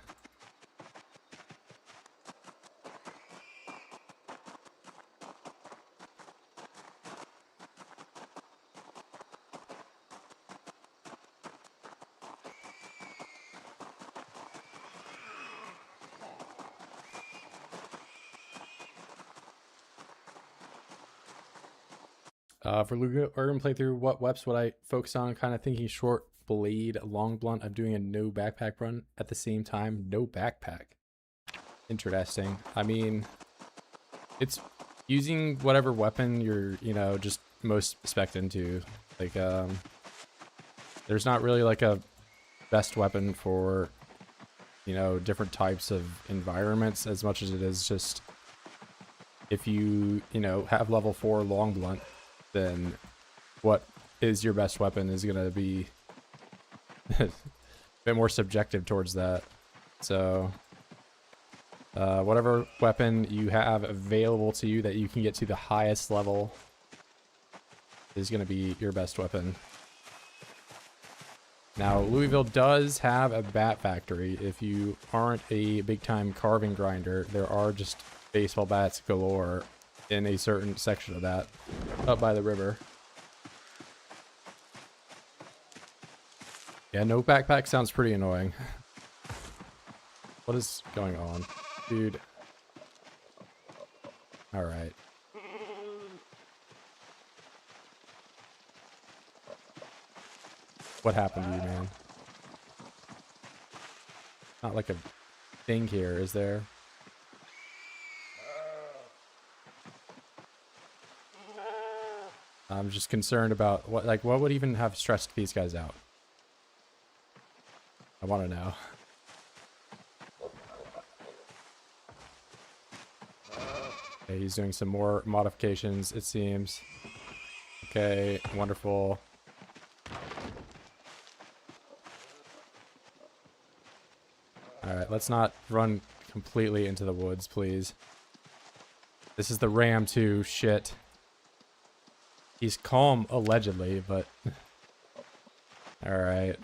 [SPEAKER 1] For Urban playthrough, what weapons would I focus on? Kind of thinking short blade, long blunt. I'm doing a no backpack run at the same time. No backpack. Interesting. I mean, it's using whatever weapon you're, you know, just most spec'd into. Like, there's not really like a best weapon for, you know, different types of environments as much as it is just if you, you know, have level 4 long blunt, then what is your best weapon is going to be a bit more subjective towards that. So whatever weapon you have available to you that you can get to the highest level is going to be your best weapon. Now, Louisville does have a bat factory. If you aren't a big-time carving grinder, there are just baseball bats galore in a certain section of that, up by the river. Yeah, no backpack sounds pretty annoying. What is going on? Dude. Alright. What happened to you, man? Not like a thing here, is there? I'm just concerned about what would even have stressed these guys out? I want to know. Okay, he's doing some more modifications, it seems. Okay, wonderful. Alright, let's not run completely into the woods, please. This is the ram too, shit. He's calm, allegedly, but... Alright.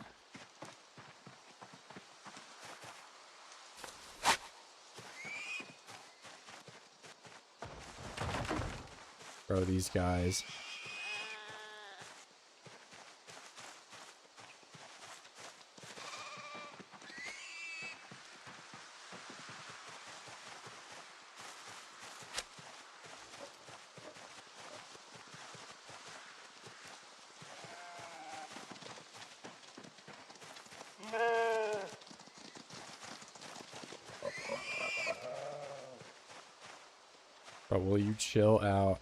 [SPEAKER 1] Bro, these guys. But will you chill out?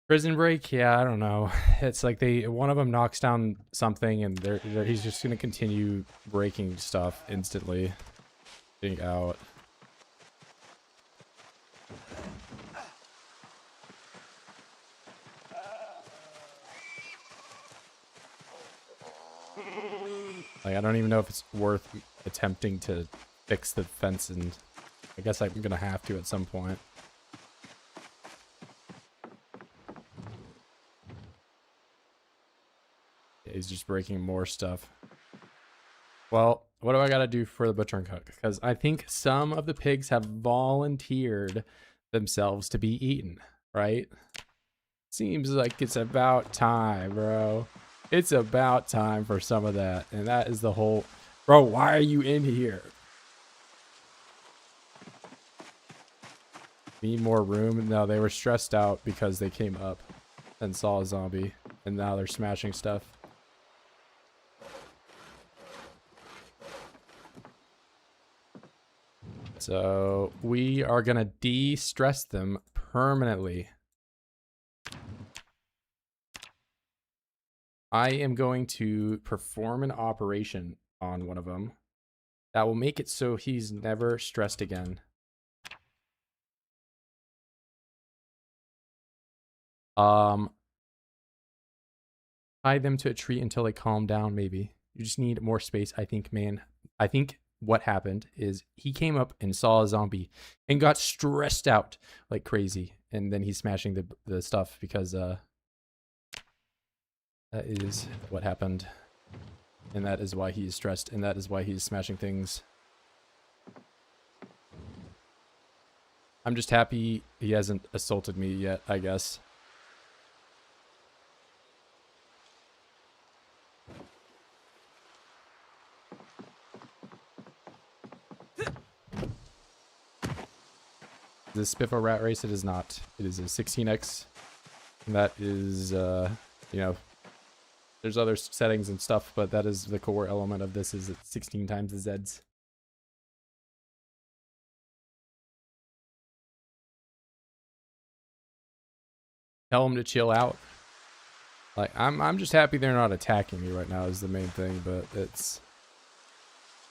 [SPEAKER 1] Prison Break, yeah, I don't know. It's like one of them knocks down something, and he's just gonna continue breaking stuff instantly. Getting out. Like, I don't even know if it's worth attempting to fix the fence, and I guess I'm gonna have to at some point. He's just breaking more stuff. Well, what do I gotta do for the butcher and cook? Because I think some of the pigs have volunteered themselves to be eaten, right? Seems like it's about time, bro. It's about time for some of that. And that is the whole... Bro, why are you in here? Need more room? No, they were stressed out because they came up and saw a zombie. And now they're smashing stuff. So we are going to de-stress them permanently. I am going to perform an operation on one of them that will make it so he's never stressed again. Tie them to a tree until they calm down, maybe. You just need more space, I think, man. I think what happened is he came up and saw a zombie and got stressed out like crazy. And then he's smashing the stuff because that is what happened. And that is why he is stressed, and that is why he's smashing things. I'm just happy he hasn't assaulted me yet, I guess. This Spiffo rat race, it is not. It is a 16x. And that is, you know, there's other settings and stuff, but that is the core element of this, is it's 16 times the Zeds. Tell them to chill out. Like, I'm just happy they're not attacking me right now is the main thing, but it's...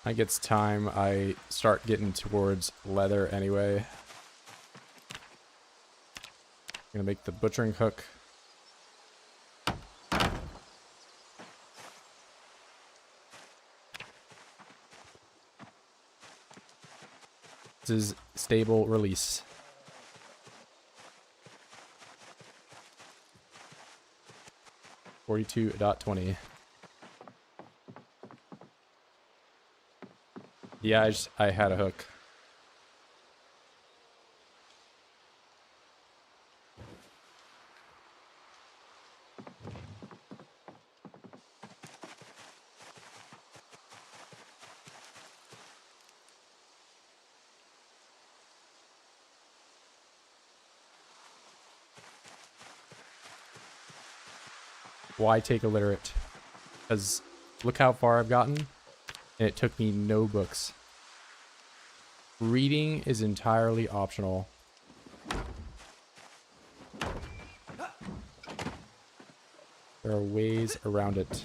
[SPEAKER 1] I think it's time I start getting towards leather anyway. I'm gonna make the butchering hook. This is stable release. .20. Yeah, I had a hook. Why take illiterate? Because look how far I've gotten, and it took me no books. Reading is entirely optional. There are ways around it.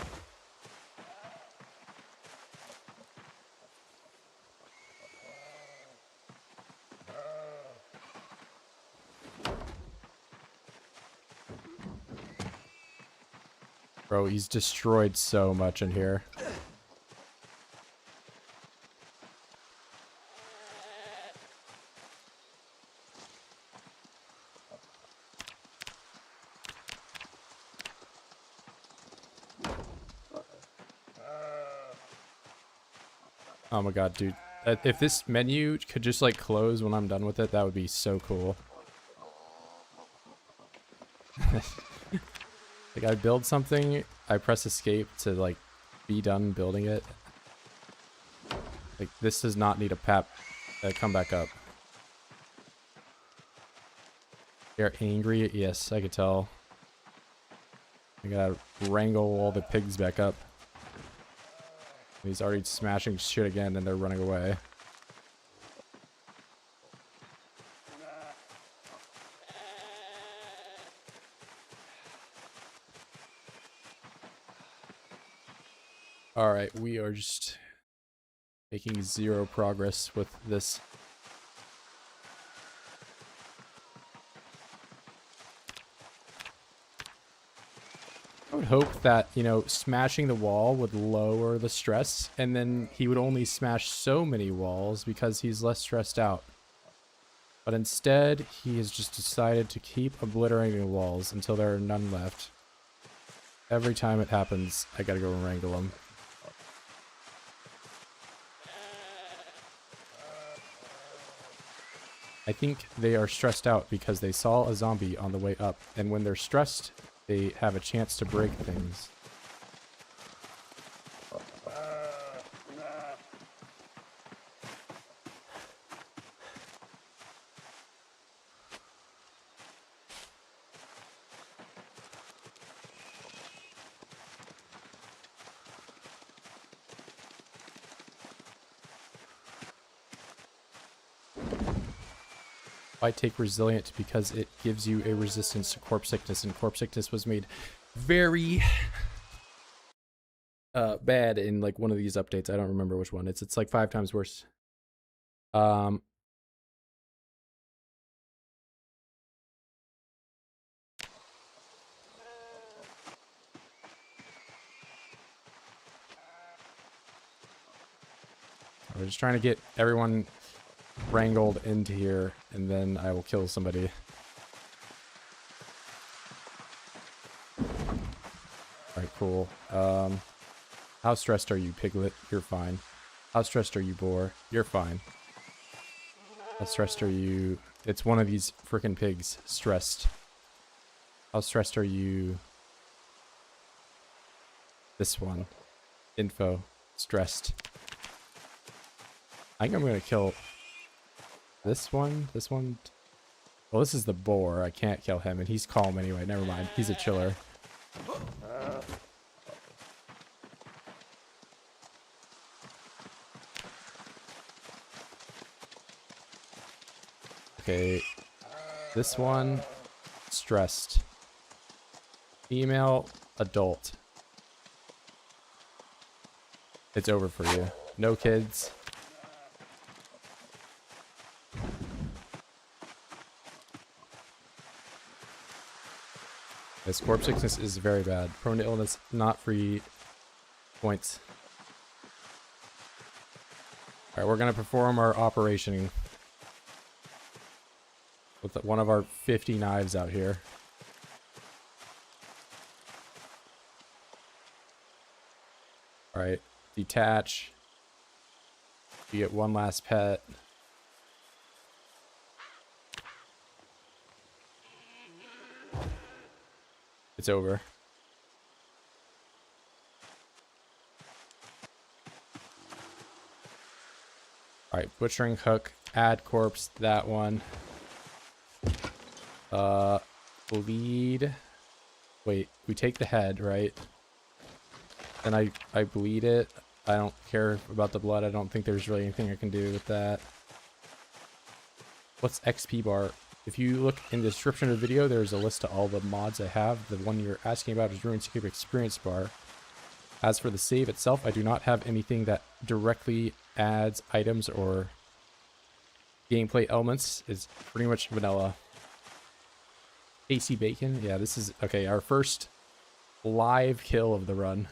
[SPEAKER 1] Bro, he's destroyed so much in here. Oh my god, dude. If this menu could just like close when I'm done with it, that would be so cool. Like, I build something, I press escape to like be done building it. Like, this does not need a come back up. They're angry? Yes, I could tell. I gotta wrangle all the pigs back up. He's already smashing shit again and they're running away. Alright, we are just making zero progress with this. I would hope that, you know, smashing the wall would lower the stress, and then he would only smash so many walls because he's less stressed out. But instead, he has just decided to keep obliterating walls until there are none left. Every time it happens, I gotta go and wrangle him. I think they are stressed out because they saw a zombie on the way up, and when they're stressed, they have a chance to break things. I take resilient because it gives you a resistance to corpse sickness, and corpse sickness was made very bad in like one of these updates. I don't remember which one. It's like 5 times worse. We're just trying to get everyone wrangled into here, and then I will kill somebody. Alright, cool. How stressed are you, Piglet? You're fine. How stressed are you, Boar? You're fine. How stressed are you? It's one of these frickin' pigs. Stressed. How stressed are you? This one. Info. Stressed. I think I'm gonna kill this one. This one. Well, this is the boar. I can't kill him, and he's calm anyway. Never mind. He's a chiller. Okay. This one. Stressed. Female. Adult. It's over for you. No kids. This corpse sickness is very bad. Prone to illness, not free points. Alright, we're going to perform our operation with one of our 50 knives out here. Alright, detach. You get one last pet. It's over. Alright, butchering hook, add corpse, that one. Bleed. Wait, we take the head, right? Then I bleed it. I don't care about the blood. I don't think there's really anything I can do with that. What's XP bar? If you look in the description of the video, there's a list of all the mods I have. The one you're asking about is RuneScape Experience Bar. As for the save itself, I do not have anything that directly adds items or gameplay elements. It's pretty much vanilla. AC Bacon. Yeah, this is... Okay, our first live kill of the run.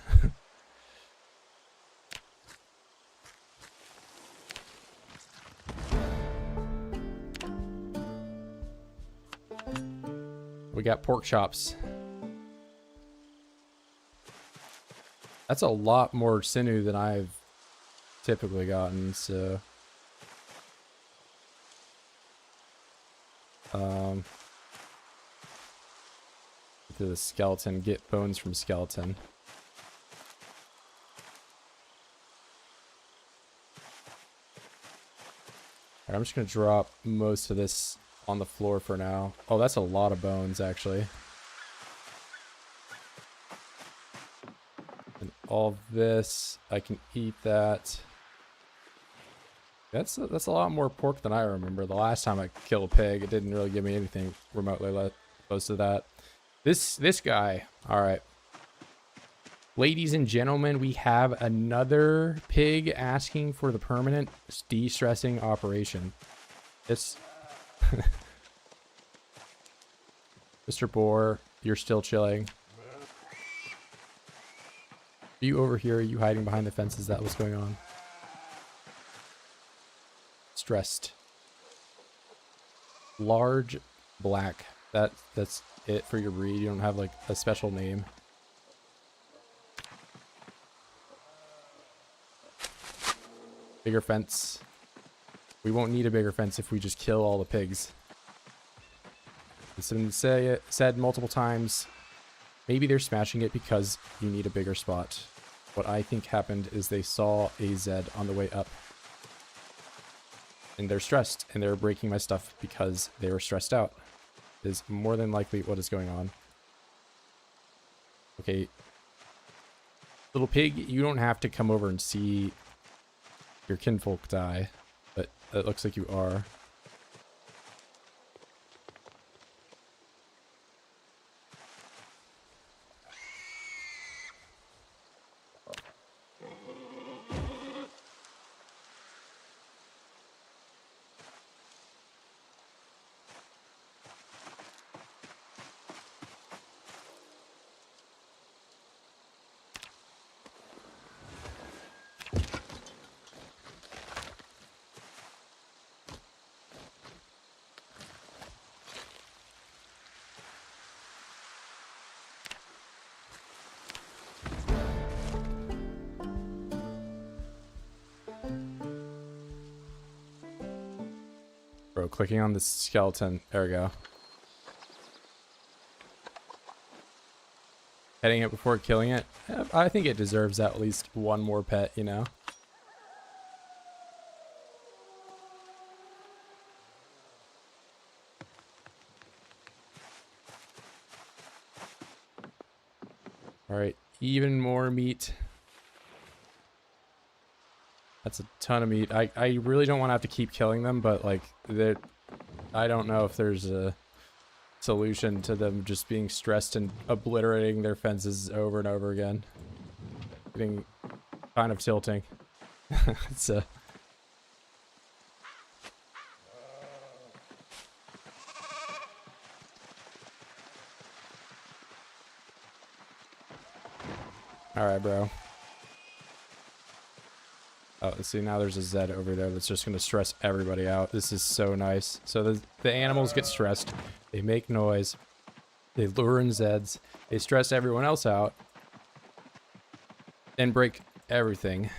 [SPEAKER 1] We got pork chops. That's a lot more sinew than I've typically gotten, so... to the skeleton, get bones from skeleton. Alright, I'm just gonna drop most of this on the floor for now. Oh, that's a lot of bones, actually. And all this. I can eat that. That's a lot more pork than I remember. The last time I killed a pig, it didn't really give me anything remotely close to that. This guy. All right. Ladies and gentlemen, we have another pig asking for the permanent de-stressing operation. This Mr. Boar, you're still chilling. Are you over here? Are you hiding behind the fences? That what's going on? Stressed. Large black. That's it for your breed. You don't have like a special name. Bigger fence. We won't need a bigger fence if we just kill all the pigs. It's been said multiple times. Maybe they're smashing it because you need a bigger spot. What I think happened is they saw a Z on the way up. And they're stressed, and they're breaking my stuff because they were stressed out. Is more than likely what is going on. Okay. Little pig, you don't have to come over and see your kinfolk die, but it looks like you are. Bro, clicking on the skeleton. There we go. Petting it before killing it. I think it deserves at least one more pet, you know? Alright, even more meat. That's a ton of meat. I really don't want to have to keep killing them, but like, I don't know if there's a solution to them just being stressed and obliterating their fences over and over again. Getting kind of tilting. It's a... Alright, bro. Oh, see, now there's a Z over there that's just going to stress everybody out. This is so nice. So the animals get stressed. They make noise. They lure in Zeds. They stress everyone else out. Then break everything.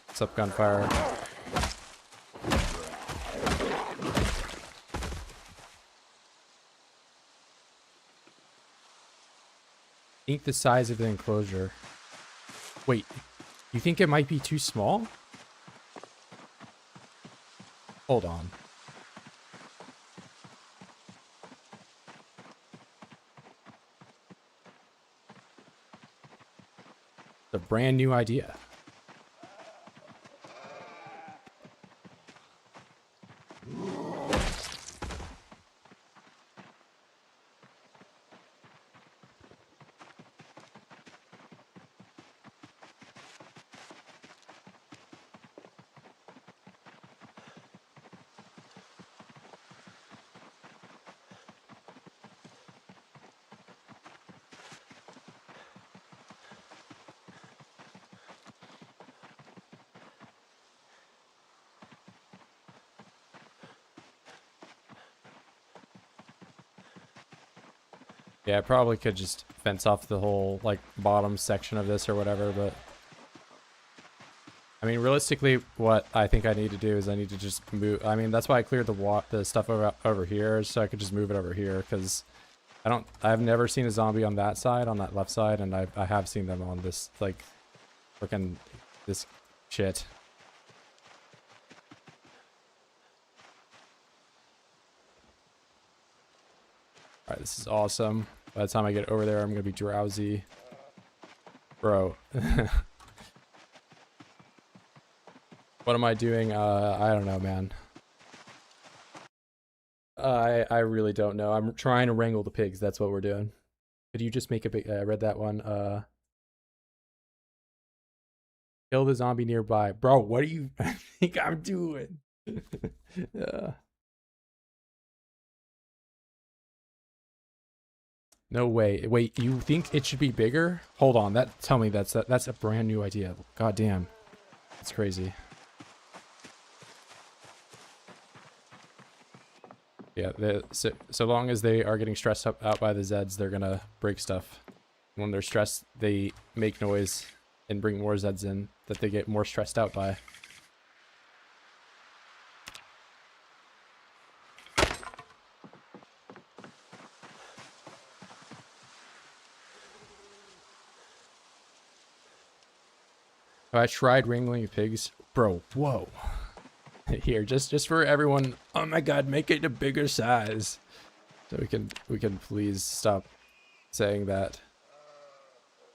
[SPEAKER 1] What's up, Gunfire? Think the size of the enclosure. Wait, you think it might be too small? Hold on. It's a brand new idea. Yeah, I probably could just fence off the whole, like, bottom section of this or whatever, but... I mean, realistically, what I think I need to do is I need to just move. I mean, that's why I cleared the stuff over here, so I could just move it over here, because I've never seen a zombie on that side, on that left side, and I have seen them on this, like, freaking this shit. All right, this is awesome. By the time I get over there, I'm gonna be drowsy, bro. What am I doing? I don't know, man. I really don't know. I'm trying to wrangle the pigs. That's what we're doing. Could you just make a big? I read that one. Kill the zombie nearby, bro. What do you think I'm doing? No way. Wait, you think it should be bigger? Hold on. Tell me that's a brand new idea. God damn, that's crazy. Yeah, so long as they are getting stressed out by the Zeds, they're gonna break stuff. When they're stressed, they make noise and bring more Zeds in that they get more stressed out by. I tried wrangling pigs, bro. Whoa. Here, just for everyone. Oh my God, make it a bigger size. So we can please stop saying that.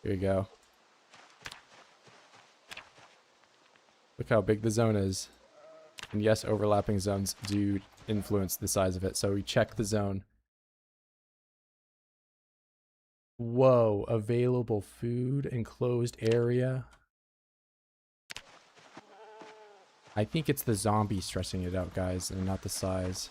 [SPEAKER 1] Here we go. Look how big the zone is. And yes, overlapping zones do influence the size of it. So we check the zone. Whoa, available food, enclosed area. I think it's the zombie stressing it out, guys, and not the size.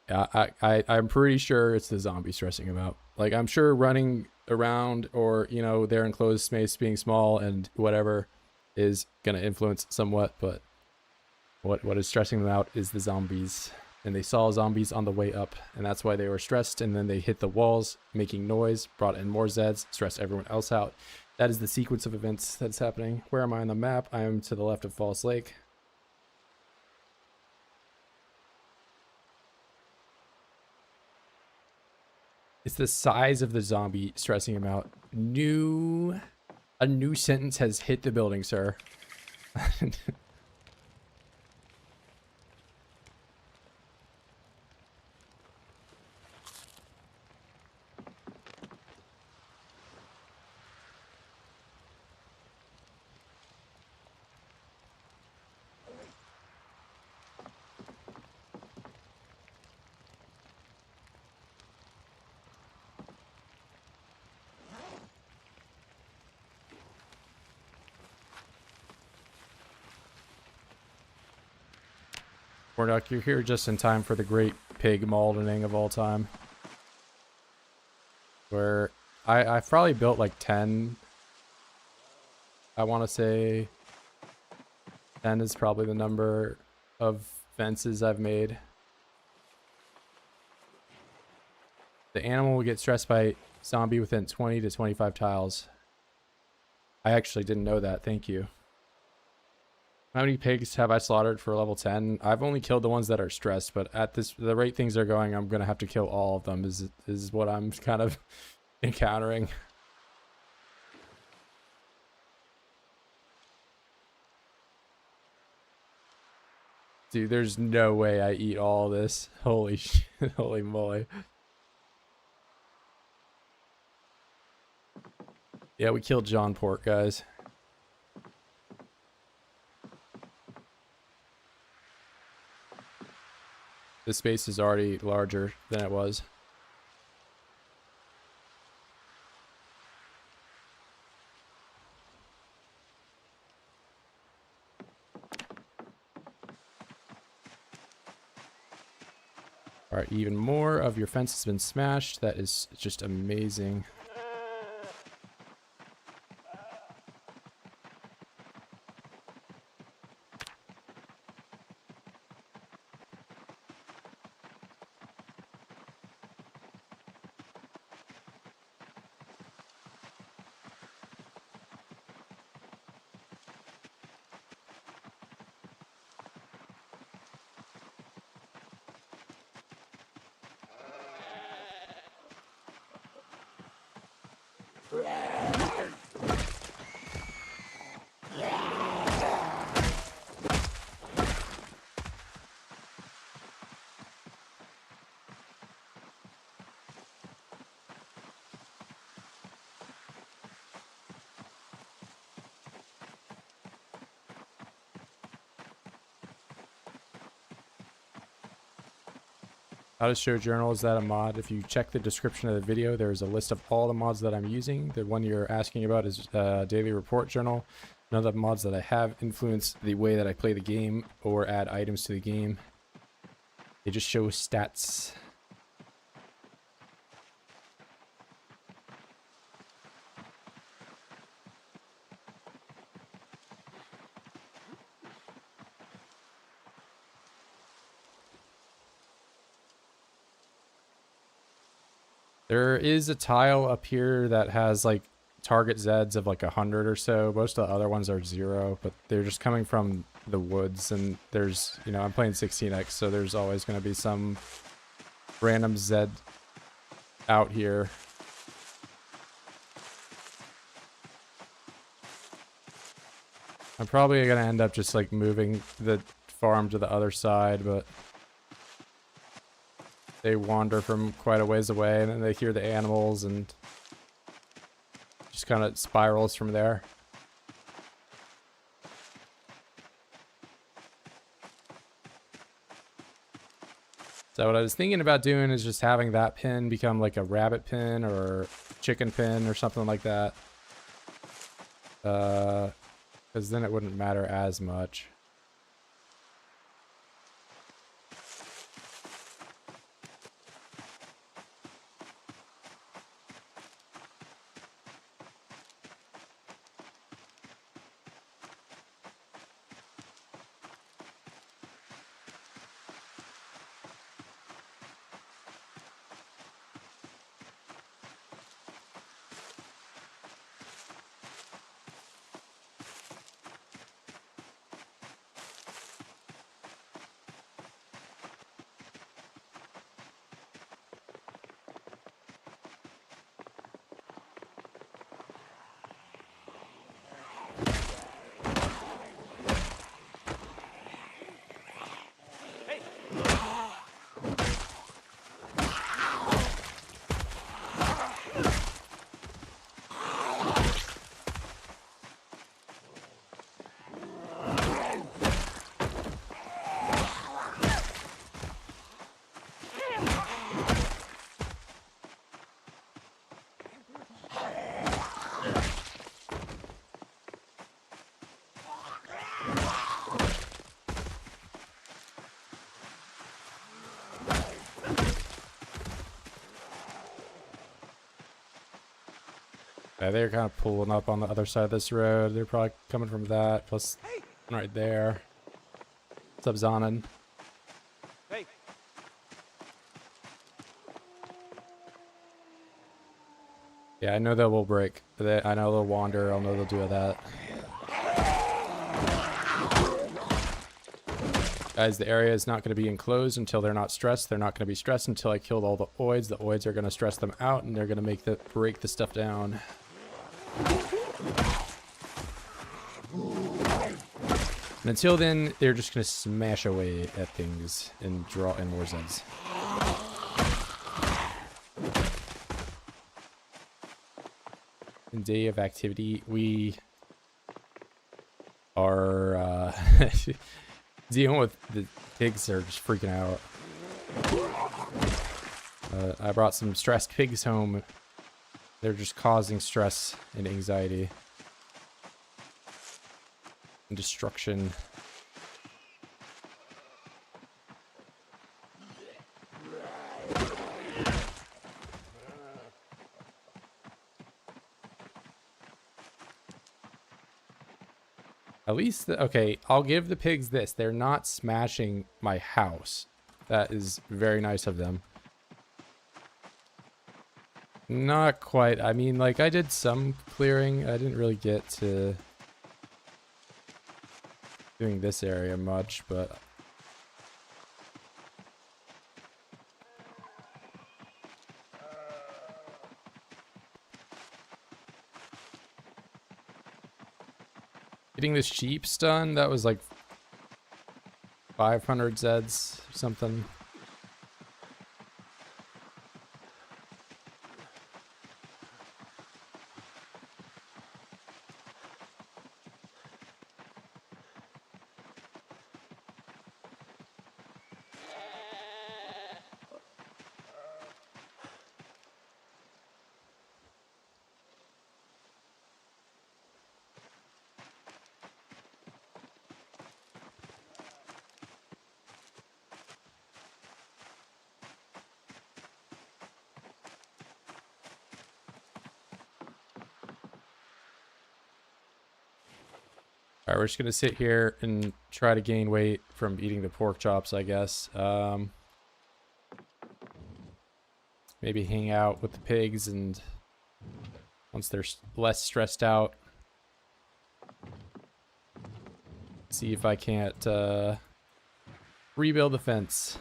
[SPEAKER 1] Yeah, I'm pretty sure it's the zombie stressing him out. Like, I'm sure running around or, you know, their enclosed space being small and whatever is going to influence somewhat, but what is stressing them out is the zombies. And they saw zombies on the way up, and that's why they were stressed, and then they hit the walls, making noise, brought in more Zeds, stressed everyone else out. That is the sequence of events that's happening. Where am I on the map? I am to the left of Fallas Lake. It's the size of the zombie stressing him out. A new sentence has hit the building, sir. Warnock, you're here just in time for the great pig maldening of all time. Where I've probably built like 10. I want to say 10 is probably the number of fences I've made. The animal will get stressed by zombie within 20 to 25 tiles. I actually didn't know that. Thank you. How many pigs have I slaughtered for level 10? I've only killed the ones that are stressed, but at the rate things are going, I'm going to have to kill all of them is what I'm kind of encountering. Dude, there's no way I eat all this. Holy shit. Holy moly. Yeah, we killed John Pork, guys. This space is already larger than it was. All right, even more of your fence has been smashed. That is just amazing. How to show journal, is that a mod? If you check the description of the video, there's a list of all the mods that I'm using. The one you're asking about is daily report journal. None of the mods that I have influence the way that I play the game or add items to the game. They just show stats. There is a tile up here that has like target Zeds of like 100 or so. Most of the other ones are 0, but they're just coming from the woods, and there's, you know, I'm playing 16x, so there's always going to be some random Zed out here. I'm probably going to end up just like moving the farm to the other side, but they wander from quite a ways away, and then they hear the animals and just kind of spirals from there. So what I was thinking about doing is just having that pin become like a rabbit pin or chicken pin or something like that. Because then it wouldn't matter as much. Yeah, they're kind of pulling up on the other side of this road. They're probably coming from that, plus right there. What's up, Zonin?
[SPEAKER 2] Hey.
[SPEAKER 1] Yeah, I know they will break. I know they'll wander. I know they'll do that. Guys, the area is not going to be enclosed until they're not stressed. They're not going to be stressed until I killed all the oids. The oids are going to stress them out, and they're going to break the stuff down. And until then, they're just going to smash away at things and draw in more Zeds. In day of activity, we are dealing with the pigs are just freaking out. I brought some stressed pigs home. They're just causing stress and anxiety and destruction. At least, okay, I'll give the pigs this. They're not smashing my house. That is very nice of them. Not quite. I mean, like, I did some clearing. I didn't really get to doing this area much, but... Getting the sheep done, that was like 500 Zeds or something. All right, we're just gonna sit here and try to gain weight from eating the pork chops, I guess. Maybe hang out with the pigs, and once they're less stressed out, see if I can't rebuild the fence.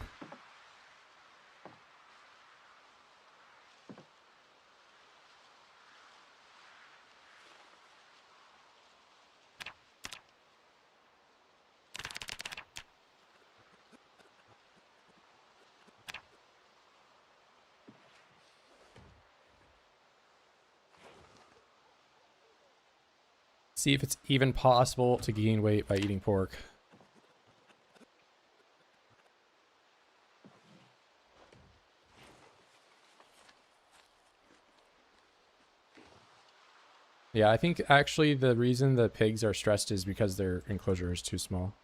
[SPEAKER 1] See if it's even possible to gain weight by eating pork. Yeah, I think actually the reason the pigs are stressed is because their enclosure is too small.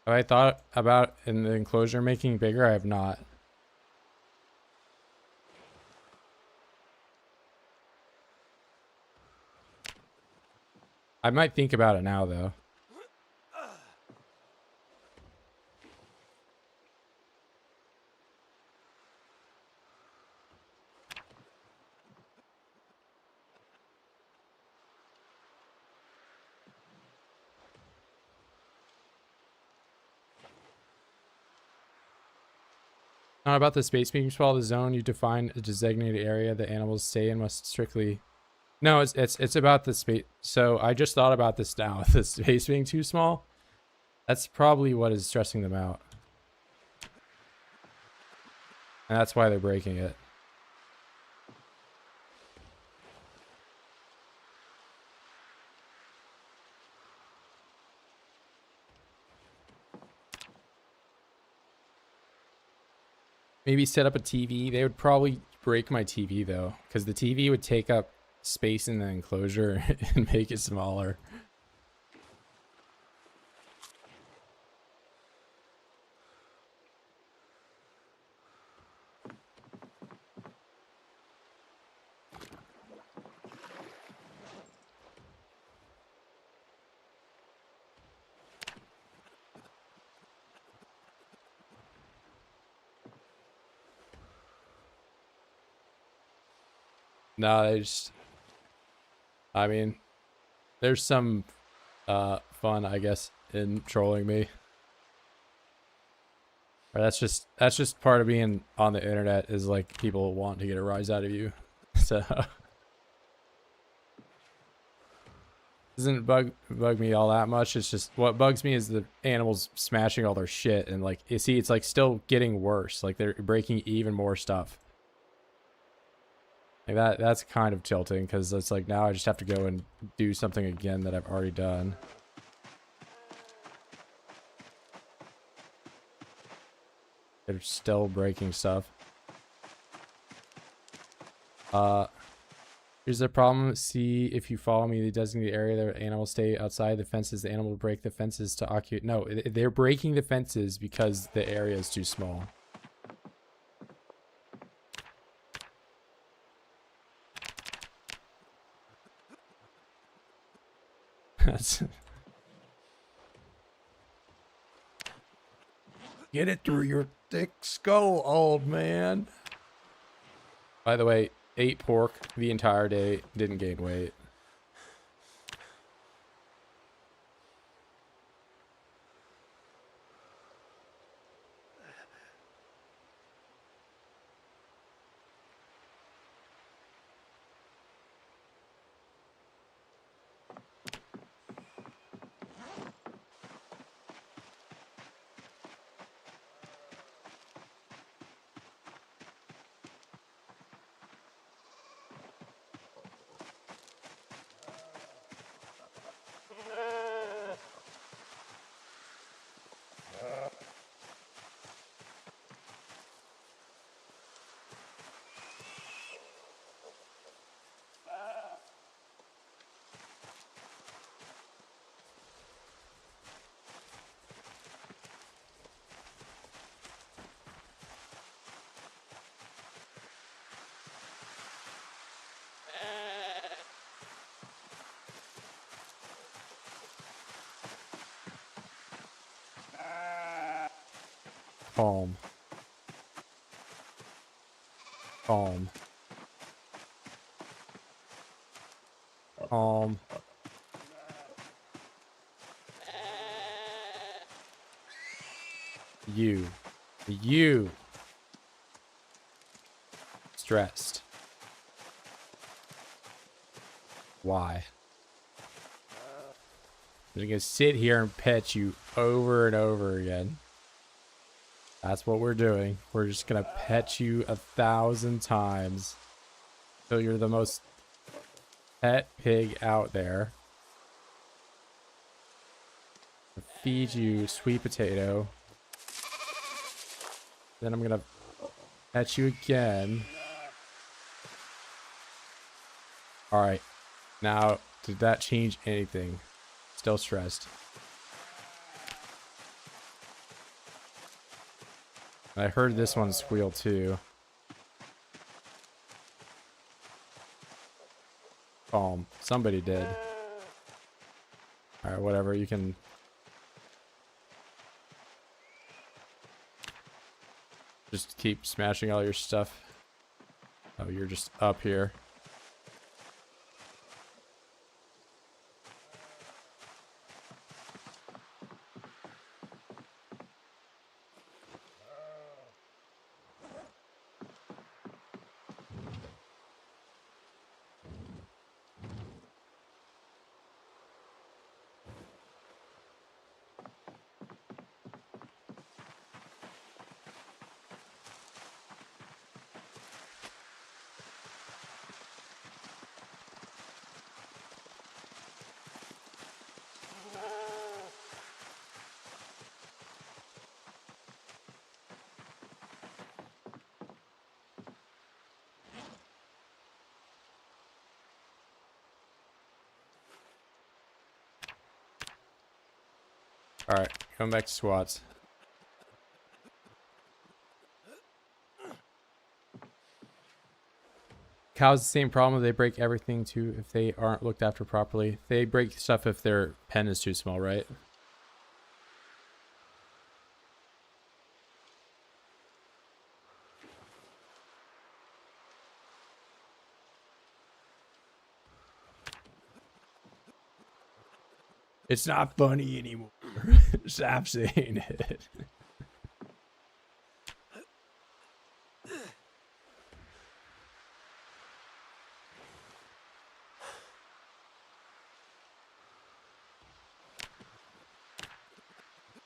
[SPEAKER 1] Have I thought about in the enclosure making bigger? I have not. I might think about it now, though. Not about the space being small. The zone you define a designated area the animals stay in must strictly. No, it's about the space. So I just thought about this now. The space being too small. That's probably what is stressing them out, and that's why they're breaking it. Maybe set up a TV. They would probably break my TV though, because the TV would take up space in the enclosure and make it smaller. No, they just, I mean, there's some fun, I guess, in trolling me. Or that's just part of being on the internet, is like people want to get a rise out of you. So doesn't bug me all that much. It's just what bugs me is the animals smashing all their shit, and like you see, it's like still getting worse. Like they're breaking even more stuff. Like that's kind of tilting, because it's like now I just have to go and do something again that I've already done. They're still breaking stuff. Here's the problem. See if you follow me, the designated area, the animals stay outside the fences. The animal will break the fences to occupy. No, they're breaking the fences because the area is too small. Get it through your thick skull, old man. By the way, ate pork the entire day, didn't gain weight. Calm. Calm. Calm. You. Stressed. Why? I'm just gonna sit here and pet you over and over again. That's what we're doing. We're just gonna pet you 1,000 times till you're the most pet pig out there. Feed you sweet potato. Then I'm gonna pet you again. Alright. Now, did that change anything? Still stressed. I heard this one squeal too. Calm. Somebody did. Alright, whatever. You can... just keep smashing all your stuff. Oh, you're just up here. Alright, going back to squats. Cows the same problem. They break everything too if they aren't looked after properly. They break stuff if their pen is too small, right? It's not funny anymore. Stop saying it.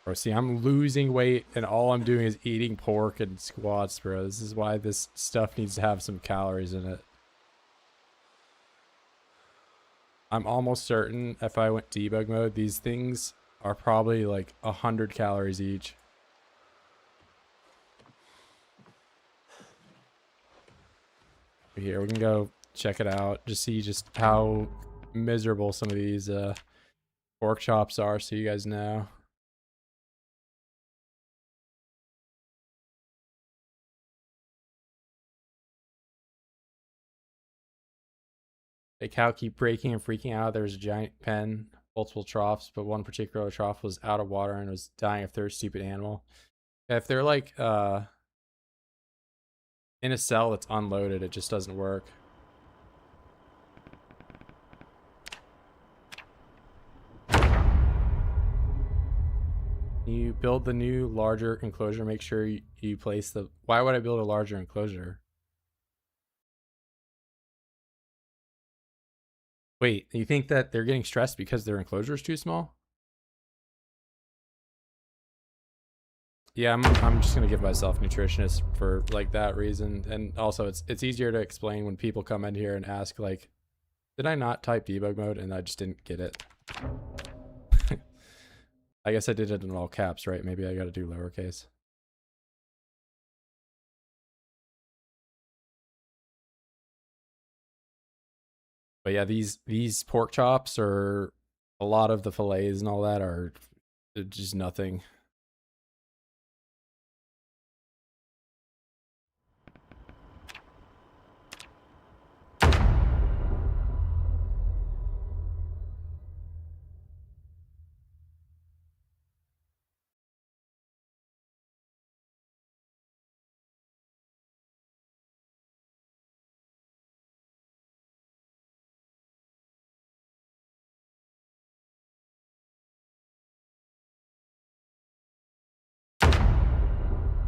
[SPEAKER 1] Bro, see, I'm losing weight and all I'm doing is eating pork and squats, bro. This is why this stuff needs to have some calories in it. I'm almost certain if I went debug mode, these things are probably like 100 calories each. Here, we can go check it out. Just see just how miserable some of these pork chops are so you guys know. A cow keep breaking and freaking out. There was a giant pen, multiple troughs, but one particular trough was out of water and was dying of thirst. Stupid animal. If they're like in a cell that's unloaded, it just doesn't work. You build the new larger enclosure. Make sure you place the... Why would I build a larger enclosure? Wait, you think that they're getting stressed because their enclosure is too small? Yeah, I'm just gonna give myself nutritionist for like that reason, and also it's easier to explain when people come in here and ask like, did I not type debug mode and I just didn't get it? I guess I did it in all caps, right? Maybe I gotta do lowercase. But yeah, these pork chops or a lot of the fillets and all that are just nothing.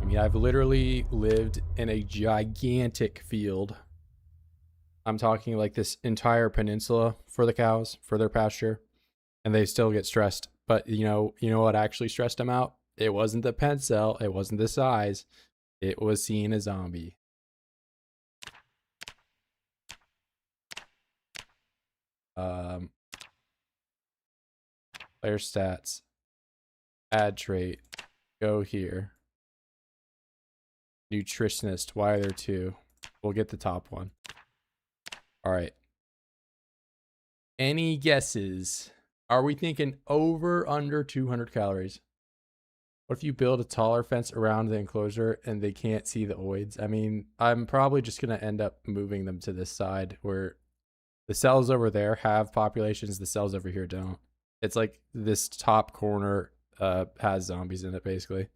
[SPEAKER 1] mean, I've literally lived in a gigantic field. I'm talking like this entire peninsula for the cows, for their pasture, and they still get stressed. But you know what actually stressed them out? It wasn't the pen cell, it wasn't the size, it was seeing a zombie. Player stats, add trait, go here. Nutritionist, why are there two? We'll get the top one. All right. Any guesses? Are we thinking over, under 200 calories? What if you build a taller fence around the enclosure and they can't see the oids? I mean, I'm probably just going to end up moving them to this side where the cells over there have populations, the cells over here don't. It's like this top corner has zombies in it, basically.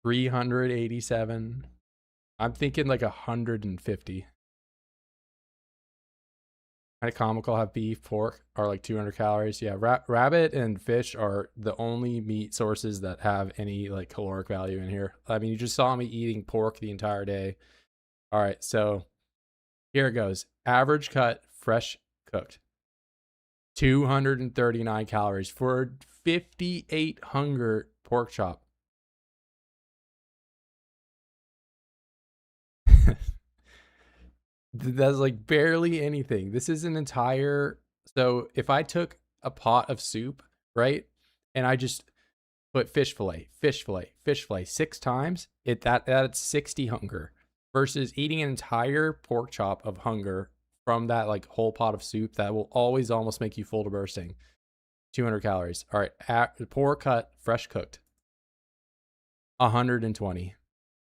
[SPEAKER 1] 387. I'm thinking like 150. Kind of comical how beef, pork are like 200 calories. Yeah, rabbit and fish are the only meat sources that have any like caloric value in here. I mean, you just saw me eating pork the entire day. All right, so here it goes. Average cut, fresh cooked. 239 calories for 58 hunger pork chop. That's like barely anything. This is an entire. So if I took a pot of soup, right, and I just put fish fillet 6 times, that's 60 hunger versus eating an entire pork chop of hunger from that like whole pot of soup that will always almost make you full to bursting. 200 calories. All right, pour cut, fresh cooked. 120,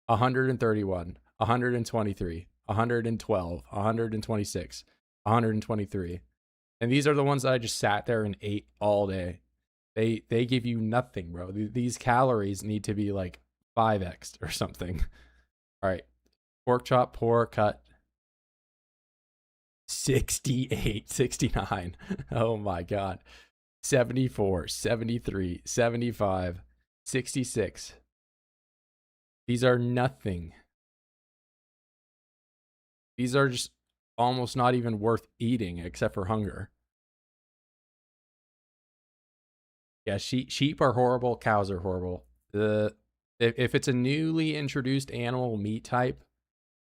[SPEAKER 1] 131, 123. 112, 126, 123. And these are the ones that I just sat there and ate all day. They give you nothing, bro. These calories need to be like 5x or something. All right. Pork chop, pour, cut. 68, 69. Oh my God. 74, 73, 75, 66. These are nothing. These are just almost not even worth eating except for hunger. Yeah, sheep are horrible. Cows are horrible. If it's a newly introduced animal meat type,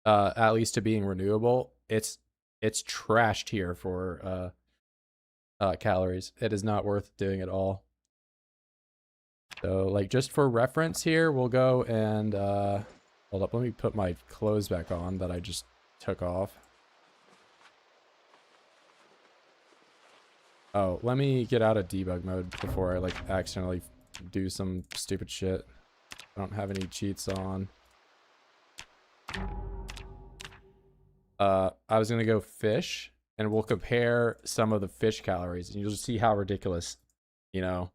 [SPEAKER 1] at least to being renewable, it's trashed here for calories. It is not worth doing at all. So like just for reference here, we'll go and hold up. Let me put my clothes back on that I just took off. Oh, let me get out of debug mode before I like accidentally do some stupid shit. I don't have any cheats on. I was gonna go fish and we'll compare some of the fish calories and you'll just see how ridiculous, you know,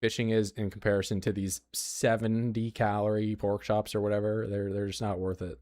[SPEAKER 1] fishing is in comparison to these 70 calorie pork chops or whatever. They're just not worth it.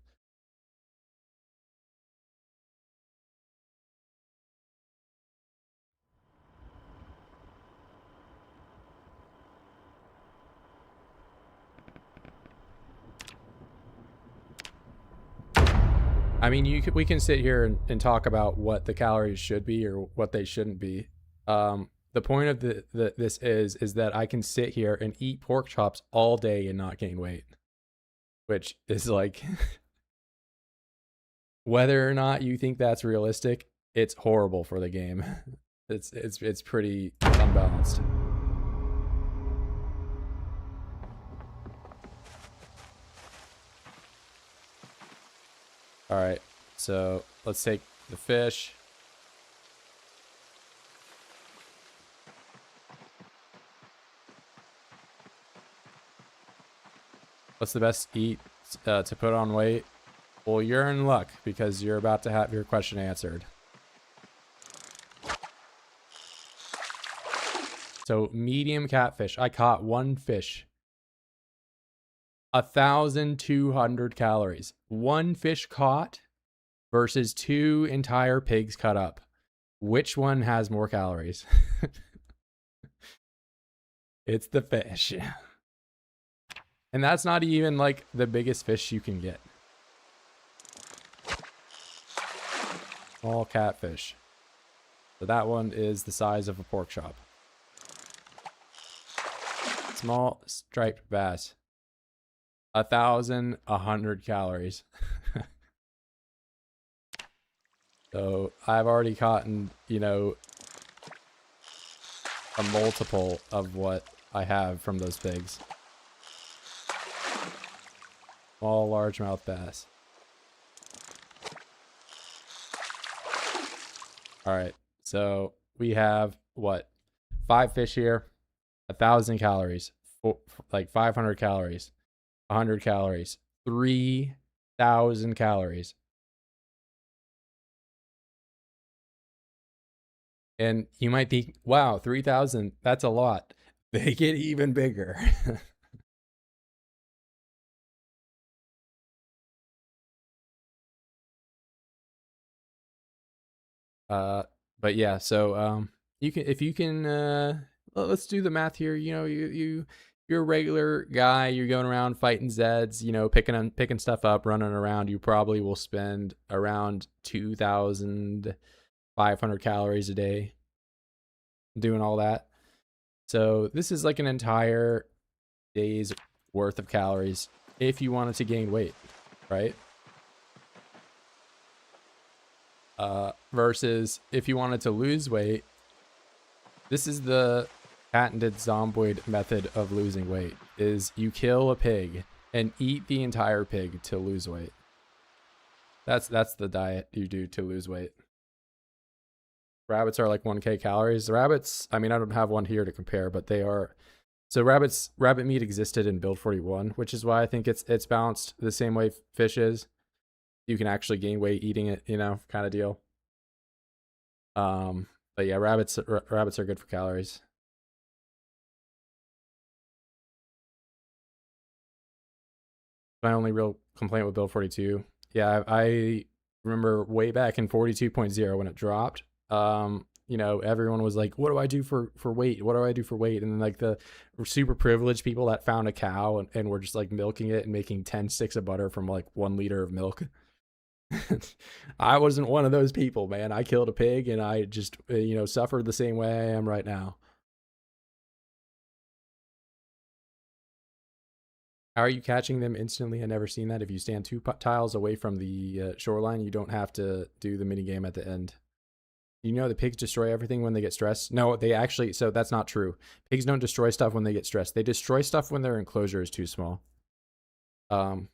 [SPEAKER 1] I mean, we can sit here and talk about what the calories should be or what they shouldn't be. The point of this is that I can sit here and eat pork chops all day and not gain weight, which is like, whether or not you think that's realistic, it's horrible for the game. It's pretty unbalanced. All right, so let's take the fish. What's the best eat to put on weight? Well, you're in luck because you're about to have your question answered. So medium catfish. I caught one fish. 1,200 calories. One fish caught versus 2 entire pigs cut up. Which one has more calories? It's the fish. And that's not even like the biggest fish you can get. Small catfish. So that one is the size of a pork chop. Small striped bass. 1,100 calories. So I've already caught, you know, a multiple of what I have from those pigs. Small largemouth bass. All right, so we have what? 5 fish here, 1,000 calories, like 500 calories, 100 calories, 3,000 calories. And you might think, wow, 3,000, that's a lot. They get even bigger. But yeah, so you can, if you can, let's do the math here. You know, you're a regular guy. You're going around fighting Zeds. You know, picking stuff up, running around. You probably will spend around 2,500 calories a day doing all that. So this is like an entire day's worth of calories if you wanted to gain weight, right? Versus if you wanted to lose weight, this is the patented Zomboid method of losing weight, is you kill a pig and eat the entire pig to lose weight. That's the diet you do to lose weight. Rabbits are like 1K calories. The rabbits, I mean, I don't have one here to compare, but they are. So rabbit meat existed in build 41, which is why I think it's balanced the same way fish is. You can actually gain weight eating it, you know, kind of deal. But yeah, rabbits are good for calories. My only real complaint with build 42. Yeah, I remember way back in 42.0 when it dropped. You know, everyone was like, what do I do for weight? What do I do for weight? And then like the super privileged people that found a cow and were just like milking it and making 10 sticks of butter from like 1 liter of milk. I wasn't one of those people, man. I killed a pig and I just, you know, suffered the same way I am right now. How are you catching them instantly? I never seen that. If you stand 2 tiles away from the shoreline, you don't have to do the mini game at the end. You know the pigs destroy everything when they get stressed? No, they actually, so that's not true. Pigs don't destroy stuff when they get stressed. They destroy stuff when their enclosure is too small. And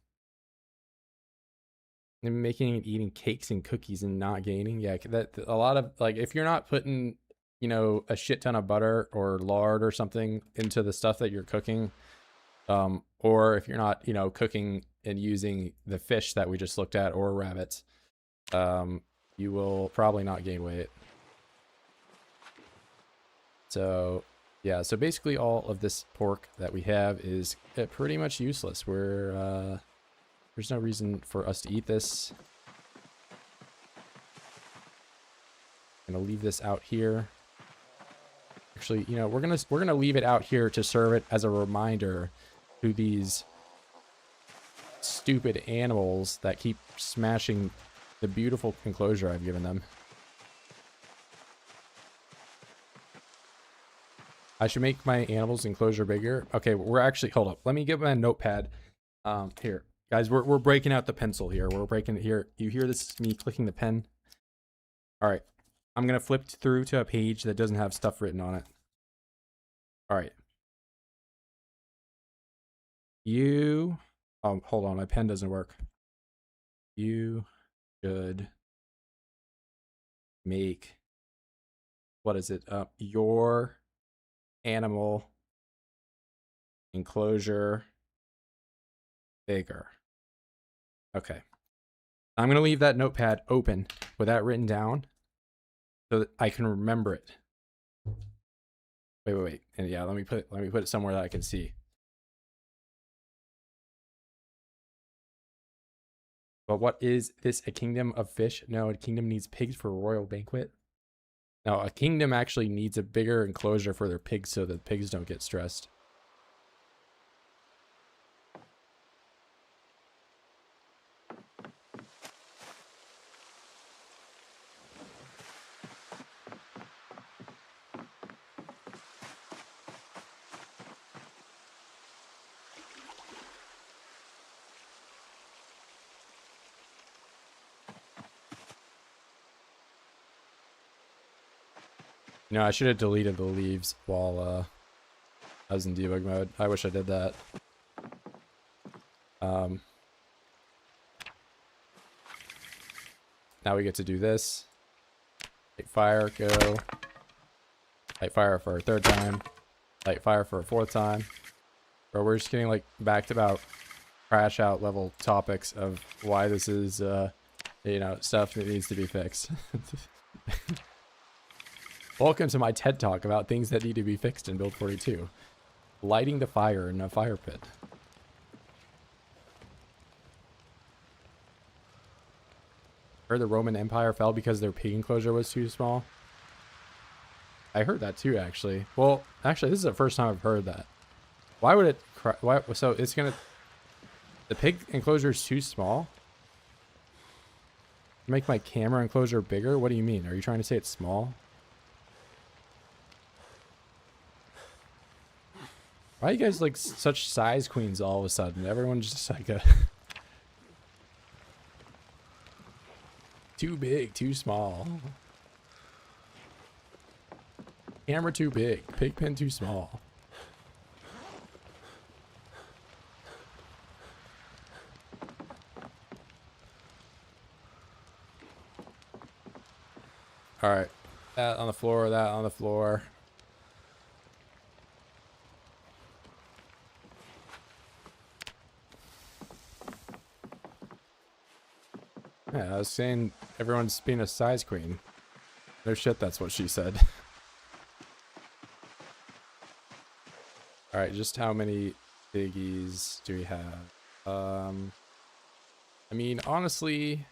[SPEAKER 1] making and eating cakes and cookies and not gaining. Yeah, that a lot of, like, if you're not putting, you know, a shit ton of butter or lard or something into the stuff that you're cooking, or if you're not, you know, cooking and using the fish that we just looked at or rabbits, you will probably not gain weight. So yeah, so basically all of this pork that we have is pretty much useless. We're there's no reason for us to eat this. I'm gonna leave this out here. Actually, you know, we're gonna leave it out here to serve it as a reminder to these stupid animals that keep smashing the beautiful enclosure I've given them. I should make my animals enclosure bigger. Okay, we're actually, hold up. Let me get my notepad. Here, guys, we're breaking out the pencil here. We're breaking it here. You hear this is me clicking the pen? All right, I'm gonna flip through to a page that doesn't have stuff written on it. All right. Hold on, my pen doesn't work. You should make, what is it? Your animal enclosure bigger. Okay. I'm going to leave that notepad open with that written down so that I can remember it. Wait. And yeah, let me put it somewhere that I can see. But what is this? A kingdom of fish? No, a kingdom needs pigs for a royal banquet. Now, a kingdom actually needs a bigger enclosure for their pigs so that pigs don't get stressed. You know, I should have deleted the leaves while I was in debug mode. I wish I did that. Now we get to do this. Light fire, go. Light fire for a third time. Light fire for a fourth time. Bro, we're just getting like back to about crash out level topics of why this is, you know, stuff that needs to be fixed. Welcome to my TED Talk about things that need to be fixed in Build 42. Lighting the fire in a fire pit. Heard the Roman Empire fell because their pig enclosure was too small. I heard that too, actually. Well, actually, this is the first time I've heard that. Why would it? Why? So it's gonna. The pig enclosure is too small. Make my camera enclosure bigger? What do you mean? Are you trying to say it's small? Why are you guys like such size queens all of a sudden? Everyone's just like a too big, too small. Camera too big, pig pen too small. All right, that on the floor, that on the floor. Yeah, I was saying everyone's being a size queen. No shit, that's what she said. All right, just how many piggies do we have? I mean, honestly,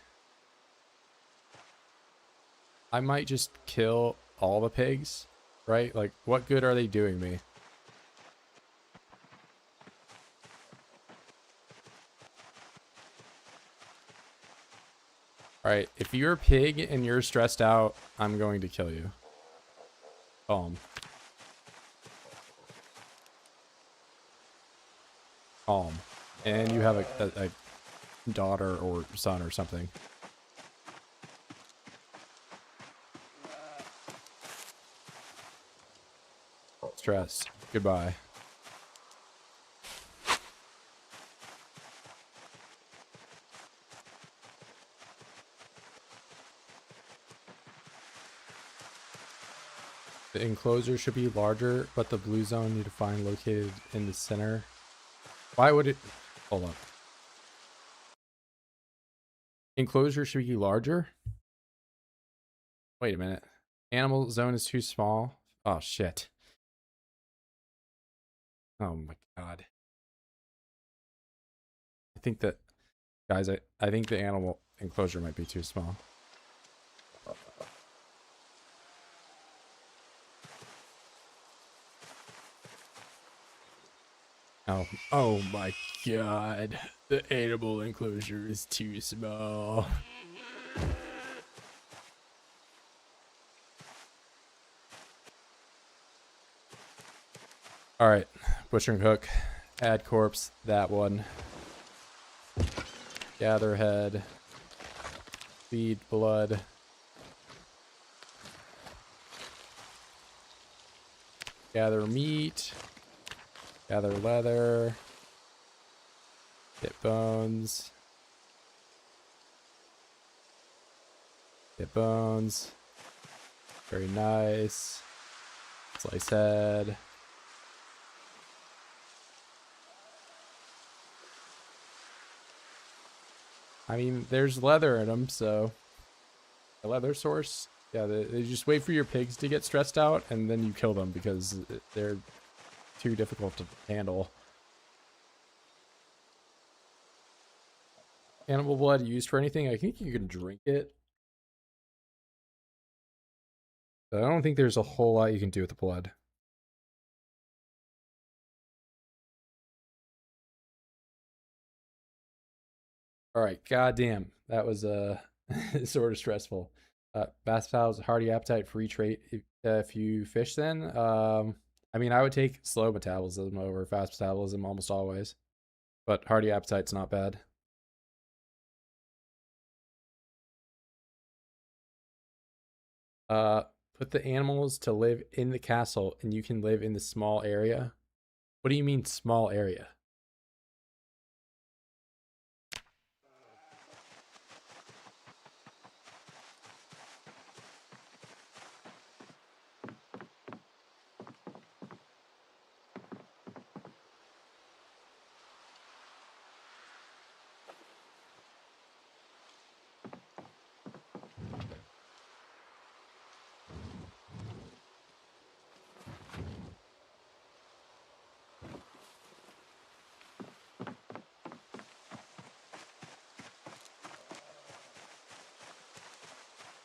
[SPEAKER 1] I might just kill all the pigs, right? Like, what good are they doing me? Alright, if you're a pig and you're stressed out, I'm going to kill you. Calm. Calm. And you have a daughter or son or something. Stress. Goodbye. The enclosure should be larger, but the blue zone you define located in the center. Why would it... Hold up. Enclosure should be larger? Wait a minute. Animal zone is too small. Oh, shit. Oh my god. I think that... Guys, I think the animal enclosure might be too small. Oh my god. The animal enclosure is too small. Alright. Butcher and cook. Add corpse. That one. Gather head. Feed blood. Gather meat. Gather leather. Get bones. Get bones. Very nice. Slice head. I mean, there's leather in them, so... A leather source? Yeah, they just wait for your pigs to get stressed out, and then you kill them because they're too difficult to handle. Animal blood used for anything? I think you can drink it. But I don't think there's a whole lot you can do with the blood. All right, goddamn, that was sort of stressful. Bass Pals, hearty appetite, free trait. If you fish, then I mean, I would take slow metabolism over fast metabolism almost always, but hearty appetite's not bad. Put the animals to live in the castle, and you can live in the small area. What do you mean small area?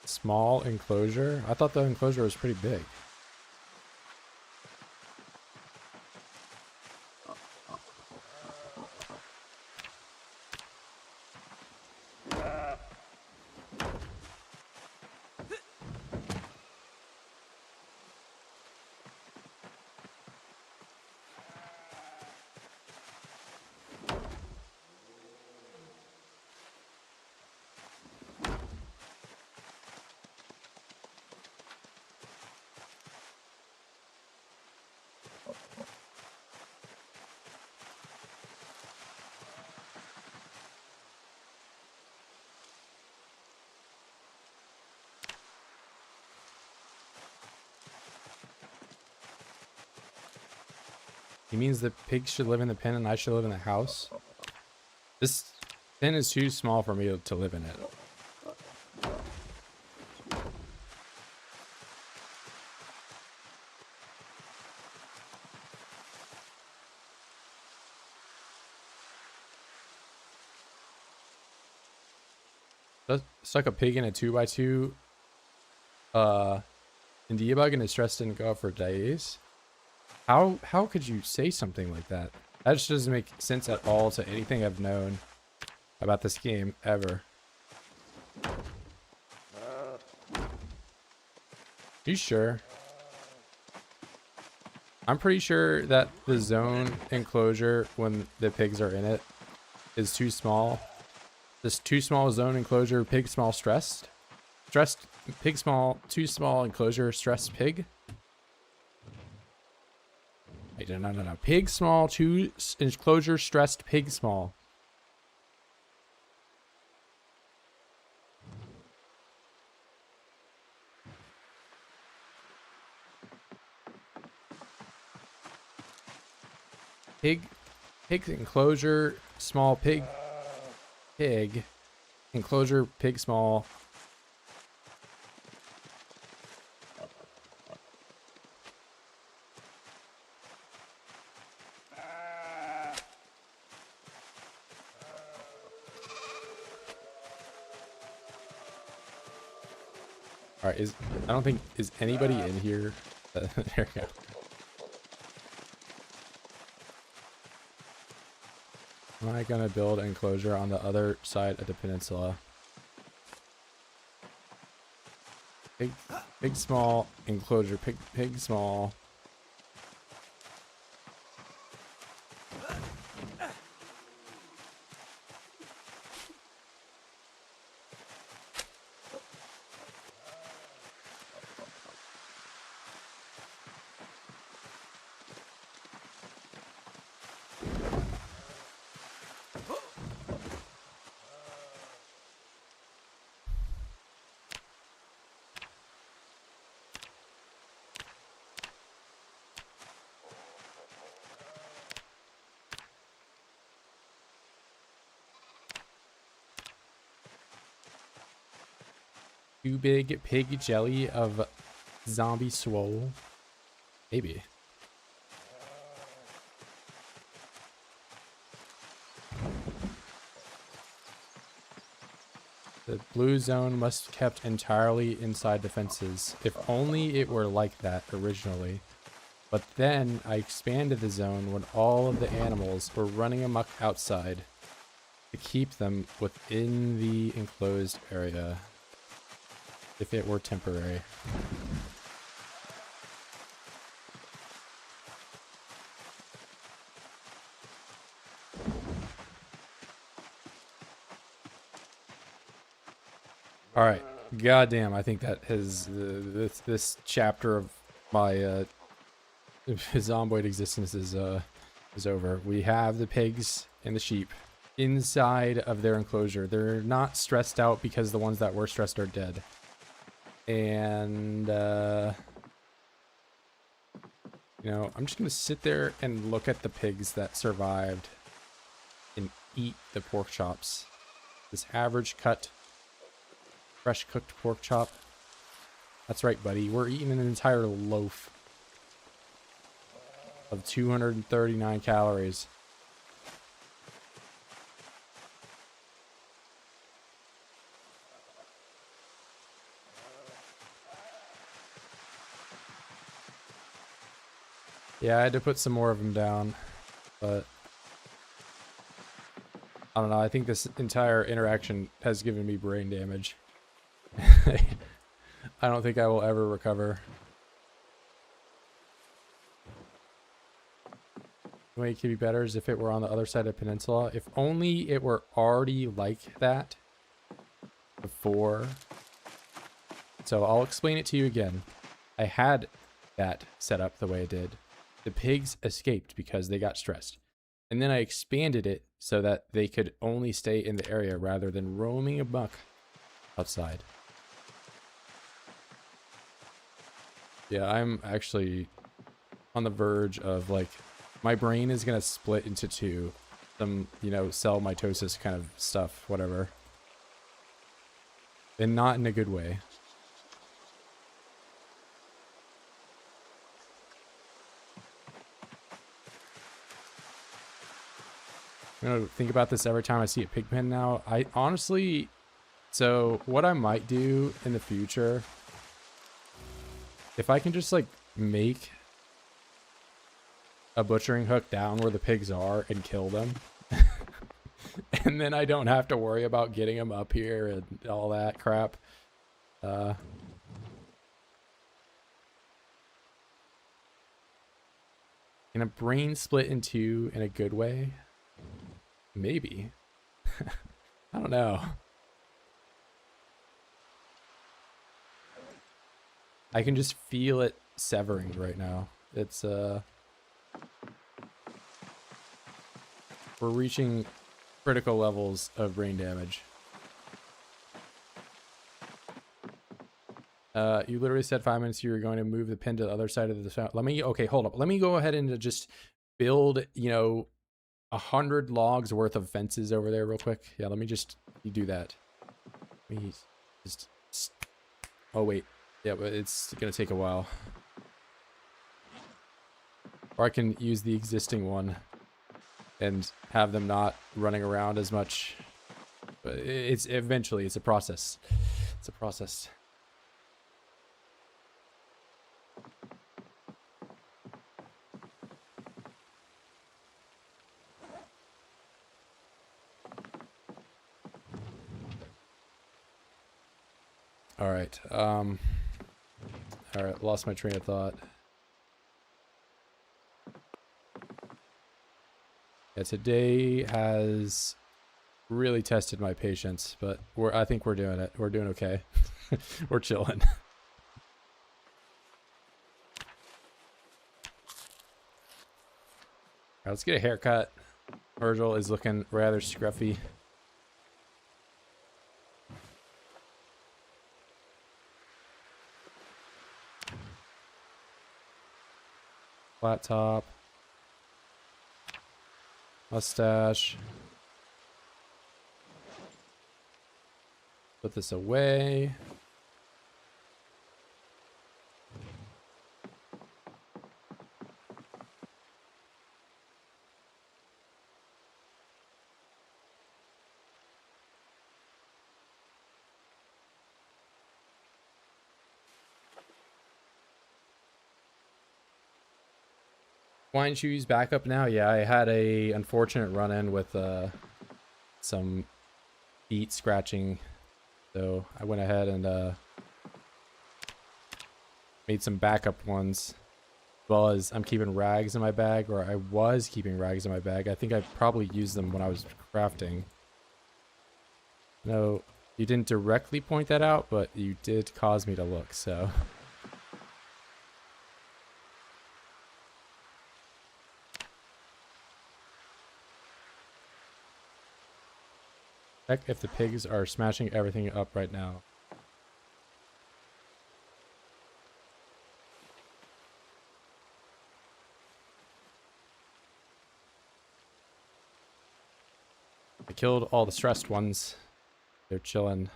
[SPEAKER 1] Small enclosure? I thought the enclosure was pretty big. He means the pigs should live in the pen and I should live in the house. This pen is too small for me to live in it. Stuck a pig in a 2x2 in debug and his stress didn't go up for days. How could you say something like that? That just doesn't make sense at all to anything I've known about this game ever. You sure? I'm pretty sure that the zone enclosure when the pigs are in it is too small. This too small zone enclosure, pig small stressed. Stressed pig small, too small enclosure, stressed pig. Wait, no. Pig small, too enclosure, stressed pig small. Pig enclosure, small pig enclosure, pig small. All right, I don't think is anybody in here. There we go. Am I gonna build an enclosure on the other side of the peninsula? Pig small enclosure, pig small. Too big pig jelly of zombie swole. Maybe. The blue zone must be kept entirely inside the fences. If only it were like that originally. But then I expanded the zone when all of the animals were running amok outside to keep them within the enclosed area. If it were temporary. All right, goddamn! I think that has this chapter of my Zomboid existence is over. We have the pigs and the sheep inside of their enclosure. They're not stressed out because the ones that were stressed are dead. And you know, I'm just gonna sit there and look at the pigs that survived and eat the pork chops. This average cut, fresh cooked pork chop. That's right, buddy. We're eating an entire loaf of 239 calories. Yeah, I had to put some more of them down, but I don't know. I think this entire interaction has given me brain damage. I don't think I will ever recover. The way it could be better is if it were on the other side of the peninsula. If only it were already like that before. So I'll explain it to you again. I had that set up the way it did. The pigs escaped because they got stressed. And then I expanded it so that they could only stay in the area rather than roaming amok outside. Yeah, I'm actually on the verge of, like, my brain is gonna split into two. Some, you know, cell mitosis kind of stuff, whatever. And not in a good way. I'm gonna think about this every time I see a pig pen now. I honestly, so what I might do in the future, if I can just like make a butchering hook down where the pigs are and kill them, and then I don't have to worry about getting them up here and all that crap. Can a brain split in two in a good way? Maybe. I don't know. I can just feel it severing right now. It's we're reaching critical levels of brain damage. You literally said 5 minutes you were going to move the pin to the other side of the sound. Okay, hold up. Let me go ahead and just build, you know, 100 logs worth of fences over there real quick. Yeah, let me just do that. Let me just oh wait. Yeah, but it's gonna take a while. Or I can use the existing one and have them not running around as much. But it's eventually, it's a process. It's a process. All right. All right. Lost my train of thought. Yeah, today has really tested my patience, but I think we're doing it. We're doing okay. We're chilling. All right, let's get a haircut. Virgil is looking rather scruffy. Flat top. Mustache. Put this away. Wine shoes back up now. Yeah, I had a unfortunate run-in with some feet scratching, so I went ahead and made some backup ones. As well as I'm keeping rags in my bag, or I was keeping rags in my bag. I think I probably used them when I was crafting. No, you didn't directly point that out, but you did cause me to look, so. Check if the pigs are smashing everything up right now. I killed all the stressed ones. They're chilling.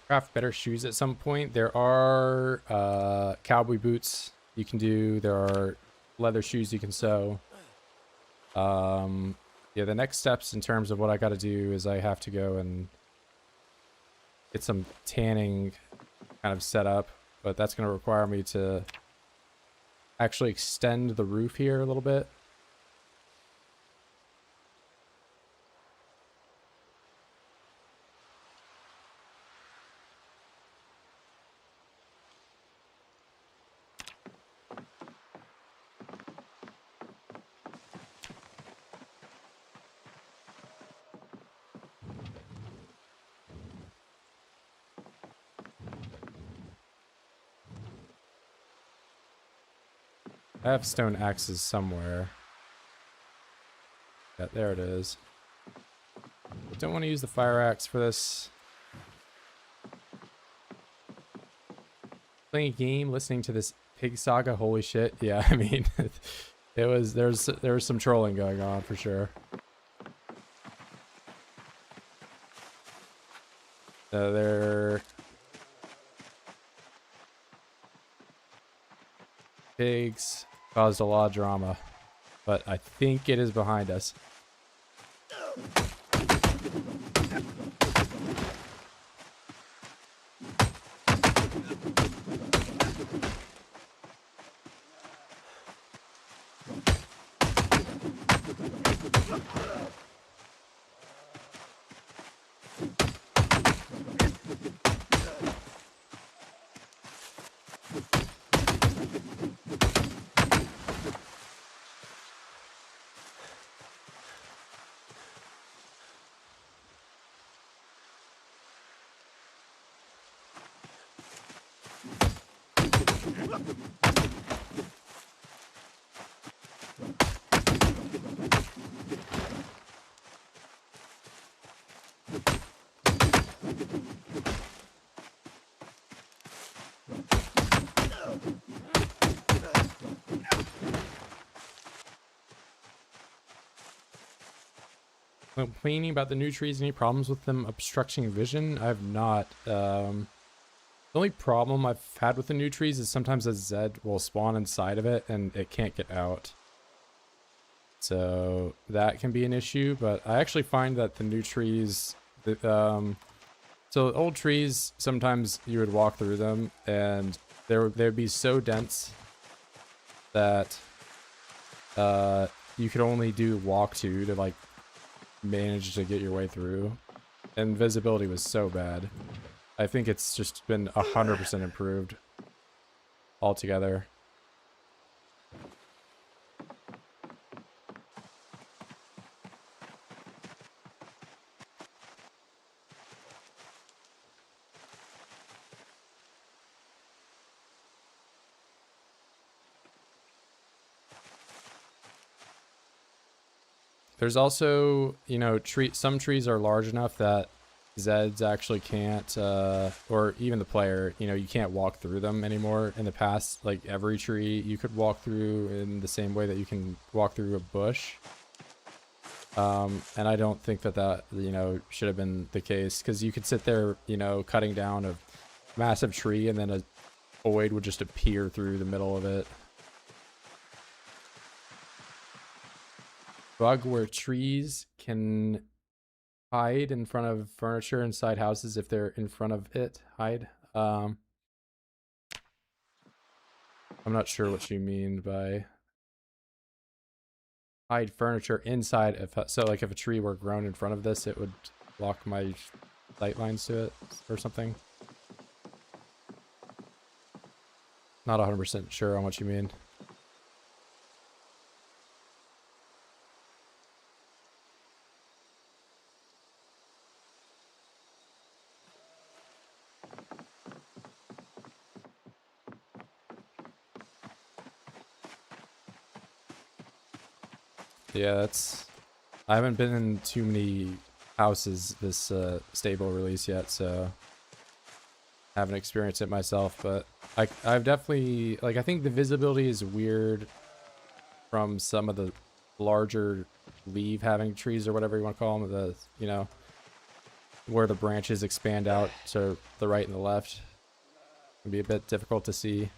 [SPEAKER 1] Craft better shoes at some point. There are cowboy boots you can do. There are leather shoes you can sew. Yeah, the next steps in terms of what I got to do is I have to go and get some tanning kind of set up, but that's going to require me to actually extend the roof here a little bit. I have stone axes somewhere. Yeah, there it is. I don't want to use the fire axe for this. Playing a game, listening to this pig saga, holy shit. Yeah, I mean, there was some trolling going on for sure. Their pigs caused a lot of drama, but I think it is behind us. Complaining about the new trees, any problems with them obstructing vision? I have not. The only problem I've had with the new trees is sometimes a Zed will spawn inside of it and it can't get out. So that can be an issue, but I actually find that the new trees, so old trees, sometimes you would walk through them and they'd be so dense that you could only do walk to like manage to get your way through, and visibility was so bad. I think it's just been 100% improved altogether. There's also, you know, some trees are large enough that Zeds actually can't, or even the player, you know, you can't walk through them anymore. In the past, like every tree you could walk through in the same way that you can walk through a bush. And I don't think that, you know, should have been the case, because you could sit there, you know, cutting down a massive tree and then a void would just appear through the middle of it. Bug where trees can hide in front of furniture inside houses if they're in front of it. Hide. I'm not sure what you mean by hide furniture inside. So like if a tree were grown in front of this, it would block my sight lines to it or something. Not 100% sure on what you mean. Yeah, I haven't been in too many houses this stable release yet, so haven't experienced it myself, but I've definitely, like, I think the visibility is weird from some of the larger leaf having trees or whatever you want to call them, the, you know, where the branches expand out to the right and the left. It can be a bit difficult to see.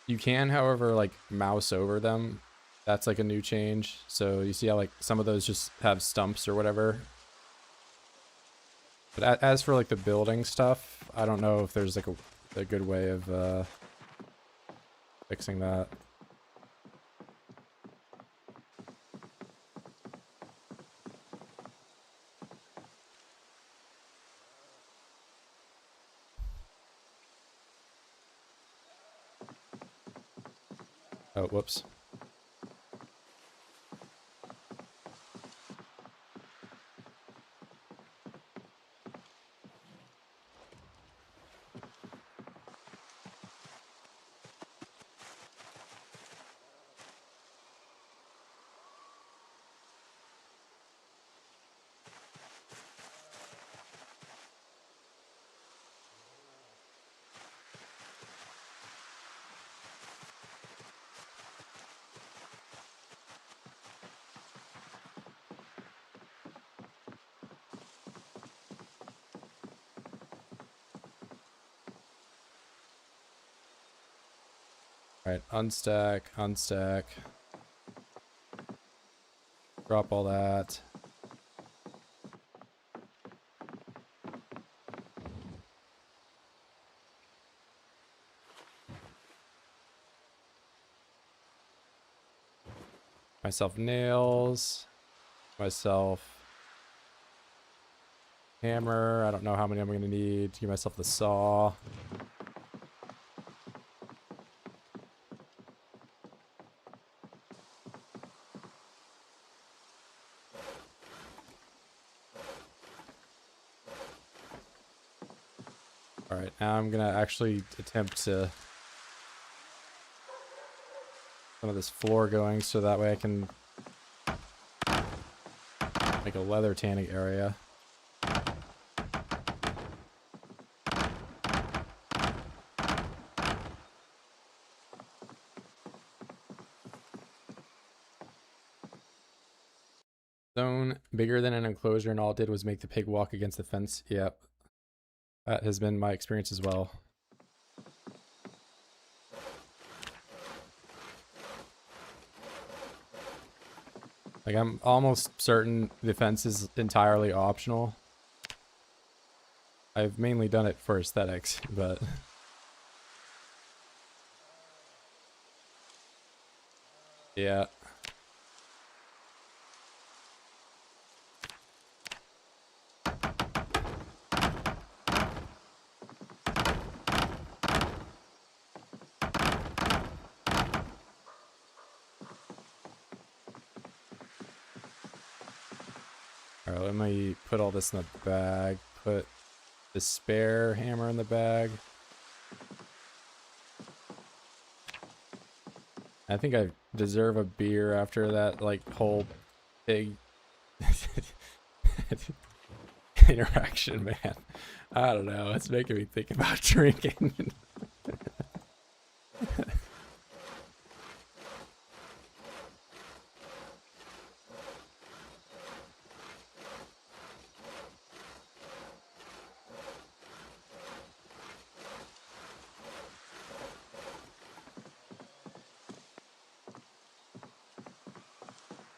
[SPEAKER 1] You can, however, like mouse over them. That's like a new change. So you see how like some of those just have stumps or whatever. But as for like the building stuff, I don't know if there's like a good way of fixing that. Oh, whoops. Alright, unstack, unstack. Drop all that. Myself nails. Myself hammer. I don't know how many I'm going to need. Give myself the saw. Alright, now I'm going to actually attempt to some of this floor going so that way I can make a leather tanning area. Zone bigger than an enclosure, and all it did was make the pig walk against the fence. Yep. That has been my experience as well. Like, I'm almost certain the fence is entirely optional. I've mainly done it for aesthetics, but... yeah. Alright, let me put all this in the bag. Put the spare hammer in the bag. I think I deserve a beer after that, like, whole big interaction, man. I don't know. It's making me think about drinking.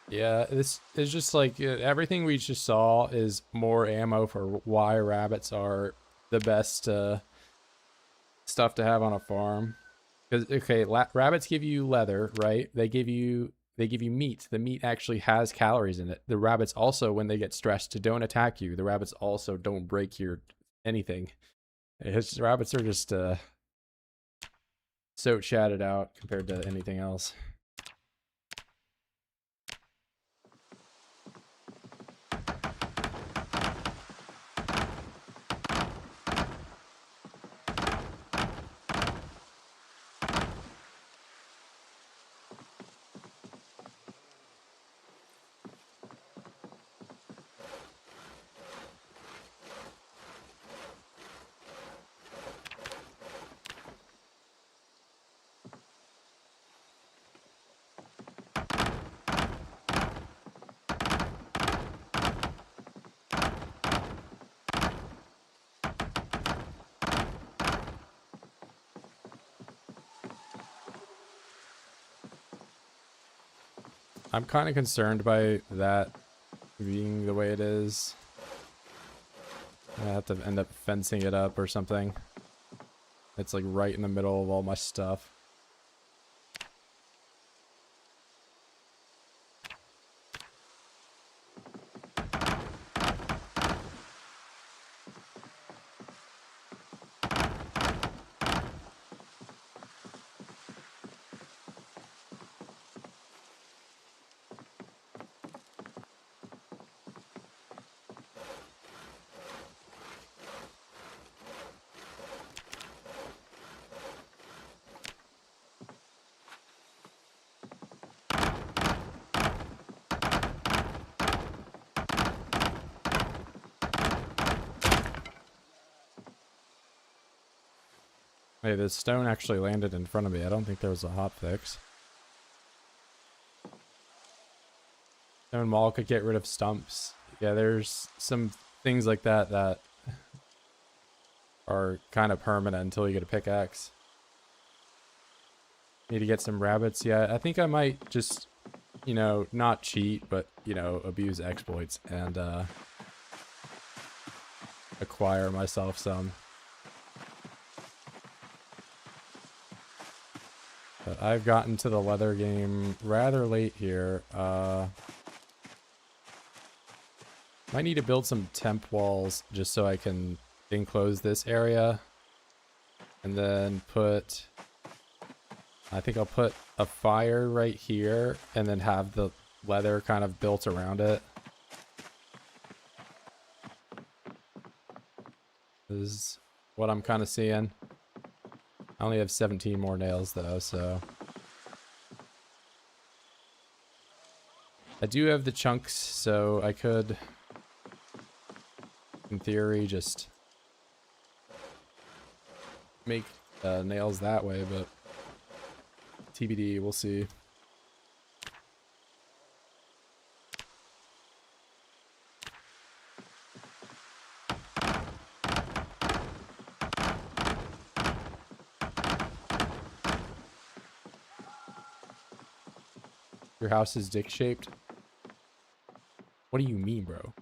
[SPEAKER 1] Yeah, this is just like everything we just saw is more ammo for why rabbits are the best stuff to have on a farm. Because okay, rabbits give you leather, right? They give you meat. The meat actually has calories in it. The rabbits also, when they get stressed, don't attack you. The rabbits also don't break your anything. Rabbits are just so chatted out compared to anything else. I'm kind of concerned by that being the way it is. I have to end up fencing it up or something. It's like right in the middle of all my stuff. Hey, this stone actually landed in front of me. I don't think there was a hot fix. Stone maul could get rid of stumps. Yeah, there's some things like that that are kind of permanent until you get a pickaxe. Need to get some rabbits. Yeah, I think I might just, you know, not cheat, but, you know, abuse exploits and acquire myself some. But I've gotten to the leather game rather late here. Might need to build some temp walls just so I can enclose this area. And then put... I think I'll put a fire right here and then have the leather kind of built around it. This is what I'm kind of seeing. I only have 17 more nails though, so... I do have the chunks, so I could, in theory, just make nails that way, but TBD, we'll see. Your house is dick-shaped? What do you mean, bro?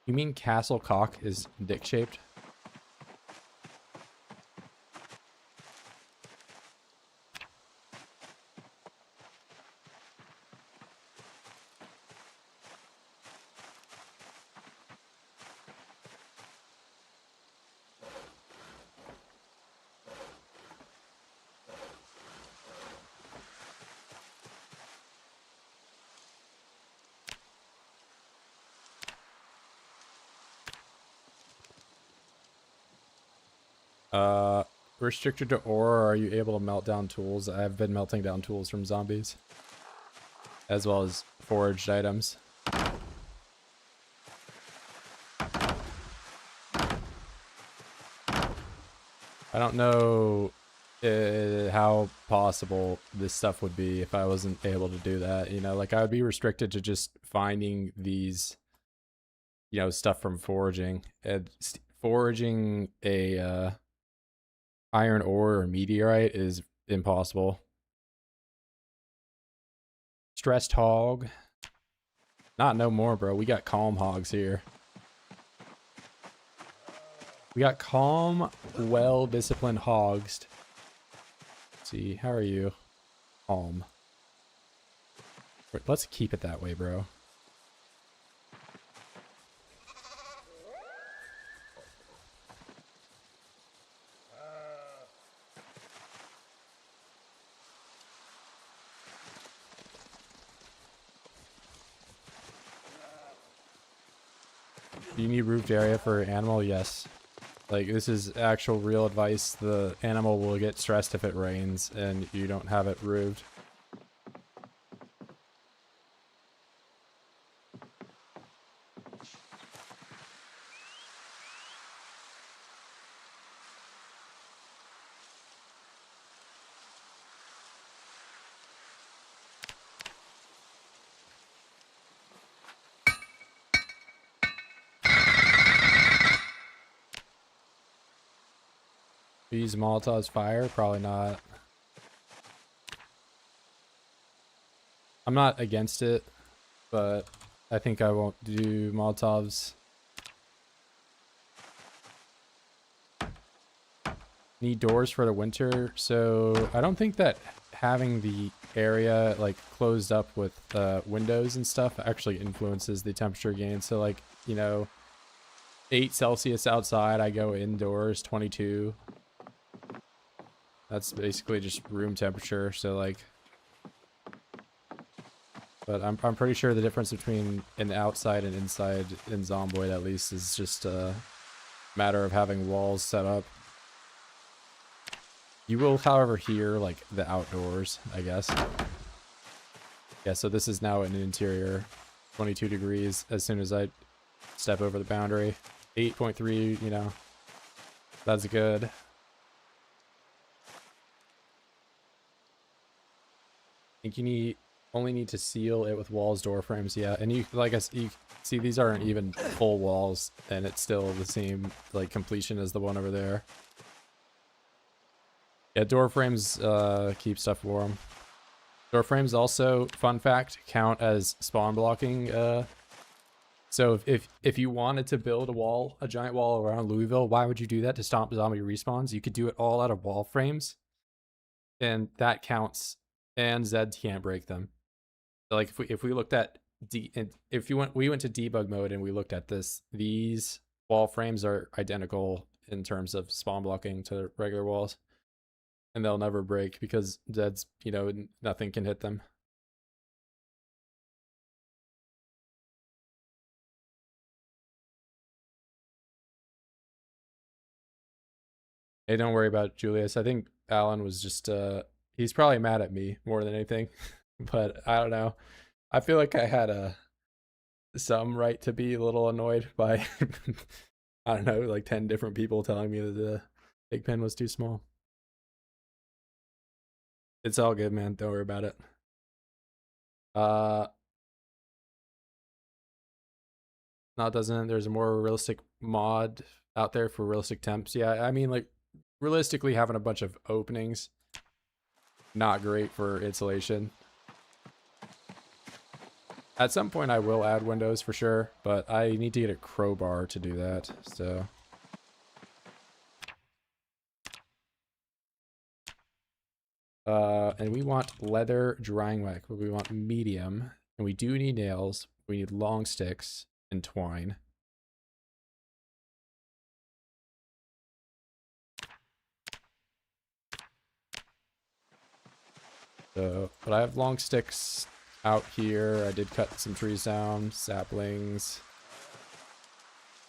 [SPEAKER 1] You mean Castle Cock is dick-shaped? restricted to ore, or are you able to melt down tools? I've been melting down tools from zombies, as well as foraged items. I don't know how possible this stuff would be if I wasn't able to do that. You know, like I would be restricted to just finding these, you know, stuff from foraging. And foraging a iron ore or meteorite is impossible. Stressed hog. Not no more, bro. We got calm hogs here. We got calm, well-disciplined hogs. Let's see, how are you? Calm. Let's keep it that way, bro. Do you need roofed area for animal? Yes. Like, this is actual real advice. The animal will get stressed if it rains and you don't have it roofed. Use Molotov's fire? Probably not. I'm not against it, but I think I won't do Molotovs. Need doors for the winter, so I don't think that having the area like closed up with windows and stuff actually influences the temperature gain. So like, you know, 8 Celsius outside, I go indoors, 22. That's basically just room temperature, so like, but I'm pretty sure the difference between an outside and inside in Zomboid at least is just a matter of having walls set up. You will, however, hear like the outdoors, I guess. Yeah, so this is now an interior, 22 degrees as soon as I step over the boundary. 8.3, you know, that's good. I think you only need to seal it with walls, door frames, yeah. And you, like you see, these aren't even full walls, and it's still the same like completion as the one over there. Yeah, door frames keep stuff warm. Door frames also, fun fact, count as spawn blocking. So if you wanted to build a giant wall around Louisville, why would you do that to stop zombie respawns? You could do it all out of wall frames, and that counts. And Zeds can't break them. So like if we looked at we went to debug mode and we looked at this, these wall frames are identical in terms of spawn blocking to regular walls, and they'll never break because Zeds, you know, nothing can hit them. Hey, don't worry about Julius. I think Alan was just he's probably mad at me more than anything. But I don't know. I feel like I had some right to be a little annoyed by I don't know, like 10 different people telling me that the big pen was too small. It's all good, man. Don't worry about it. No, it doesn't. There's a more realistic mod out there for realistic temps. Yeah, I mean, like, realistically having a bunch of openings, not great for insulation. At some point I will add windows for sure, but I need to get a crowbar to do that, so. And we want leather drying rack, but we want medium, and we do need nails. We need long sticks and twine. So, but I have long sticks out here. I did cut some trees down, saplings.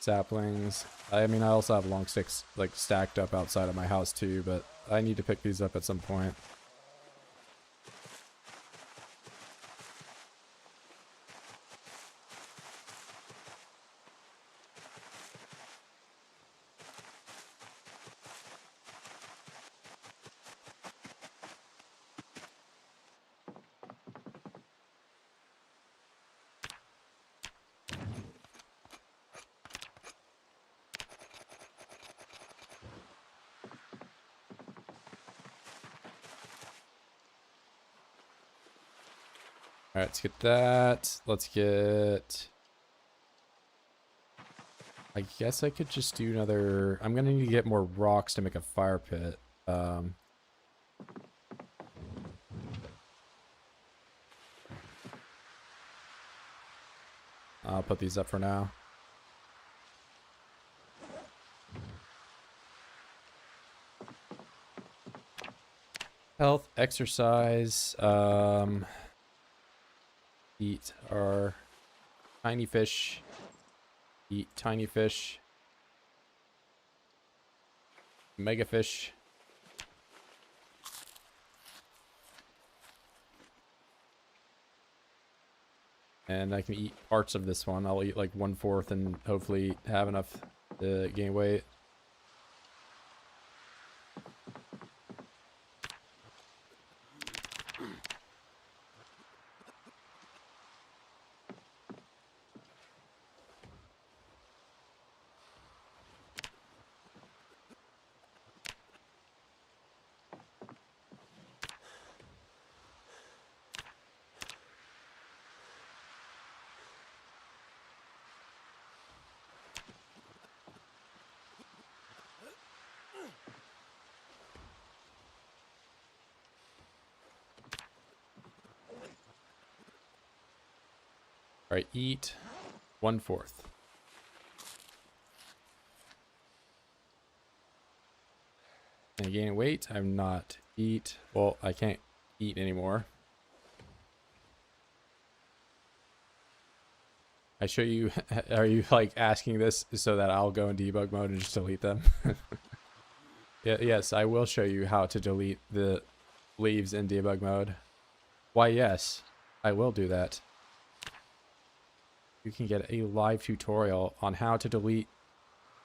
[SPEAKER 1] saplings. I mean, I also have long sticks like stacked up outside of my house too, but I need to pick these up at some point. All right, let's get that. Let's get... I guess I could just do another... I'm gonna need to get more rocks to make a fire pit. I'll put these up for now. Health, exercise, eat our tiny fish, eat tiny fish, mega fish. And I can eat parts of this one. I'll eat like 1/4 and hopefully have enough to gain weight. All right, eat 1/4. Can I gain weight? I'm not. Eat. Well, I can't eat anymore. I show you. Are you like asking this so that I'll go in debug mode and just delete them? Yeah, yes, I will show you how to delete the leaves in debug mode. Why, yes, I will do that. You can get a live tutorial on how to delete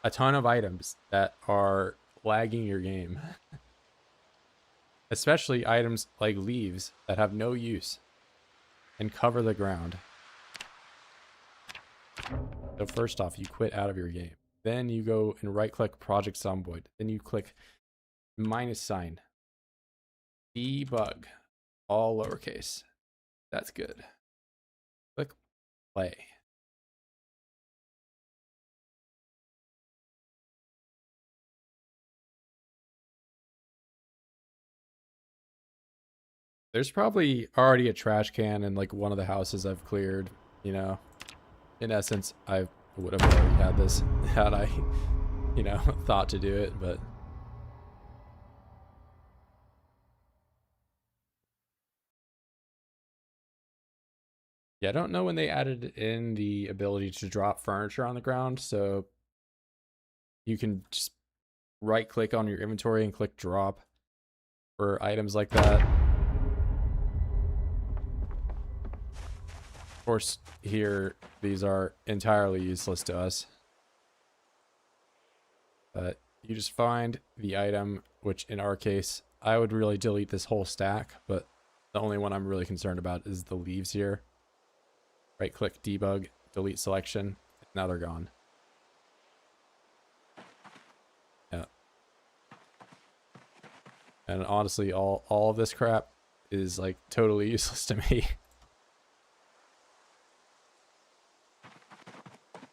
[SPEAKER 1] a ton of items that are lagging your game. Especially items like leaves that have no use and cover the ground. So first off, you quit out of your game. Then you go and right click Project Zomboid. Then you click -sign. Debug. All lowercase. That's good. Click play. There's probably already a trash can in like one of the houses I've cleared, you know. In essence, I would have already had this had I, you know, thought to do it, but yeah, I don't know when they added in the ability to drop furniture on the ground, so you can just right click on your inventory and click drop for items like that. Of course, here, these are entirely useless to us. But you just find the item, which in our case, I would really delete this whole stack, but the only one I'm really concerned about is the leaves here. Right click, debug, delete selection, now they're gone. Yeah. And honestly, all of this crap is like totally useless to me.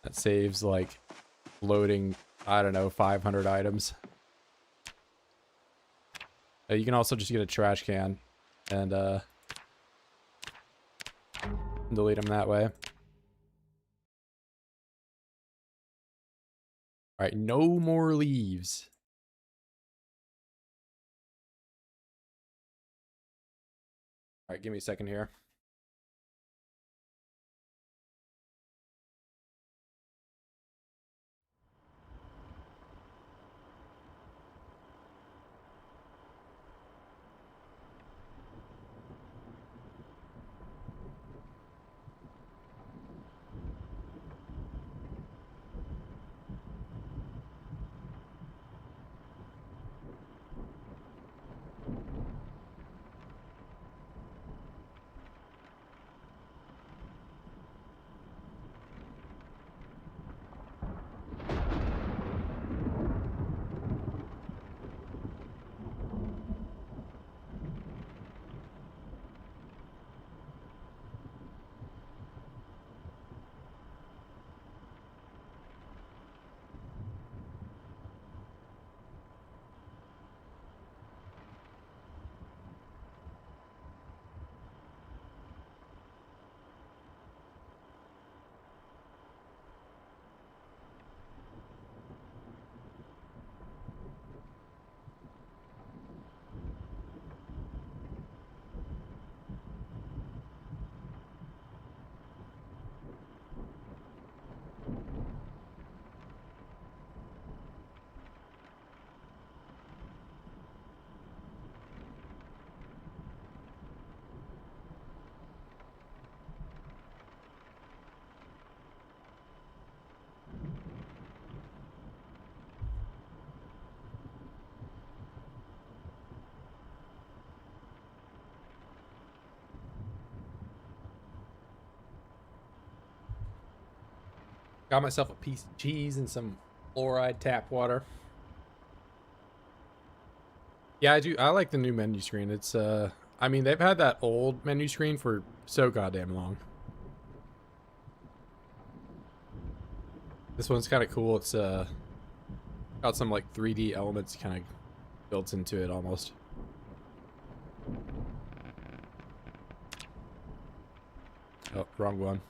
[SPEAKER 1] That saves like loading, I don't know, 500 items. You can also just get a trash can and delete them that way. All right, no more leaves. All right, give me a second here. Got myself a piece of cheese and some fluoride tap water. Yeah, I do. I like the new menu screen. It's I mean, they've had that old menu screen for so goddamn long. This one's kind of cool. It's got some like 3D elements kind of built into it almost. Oh, wrong one.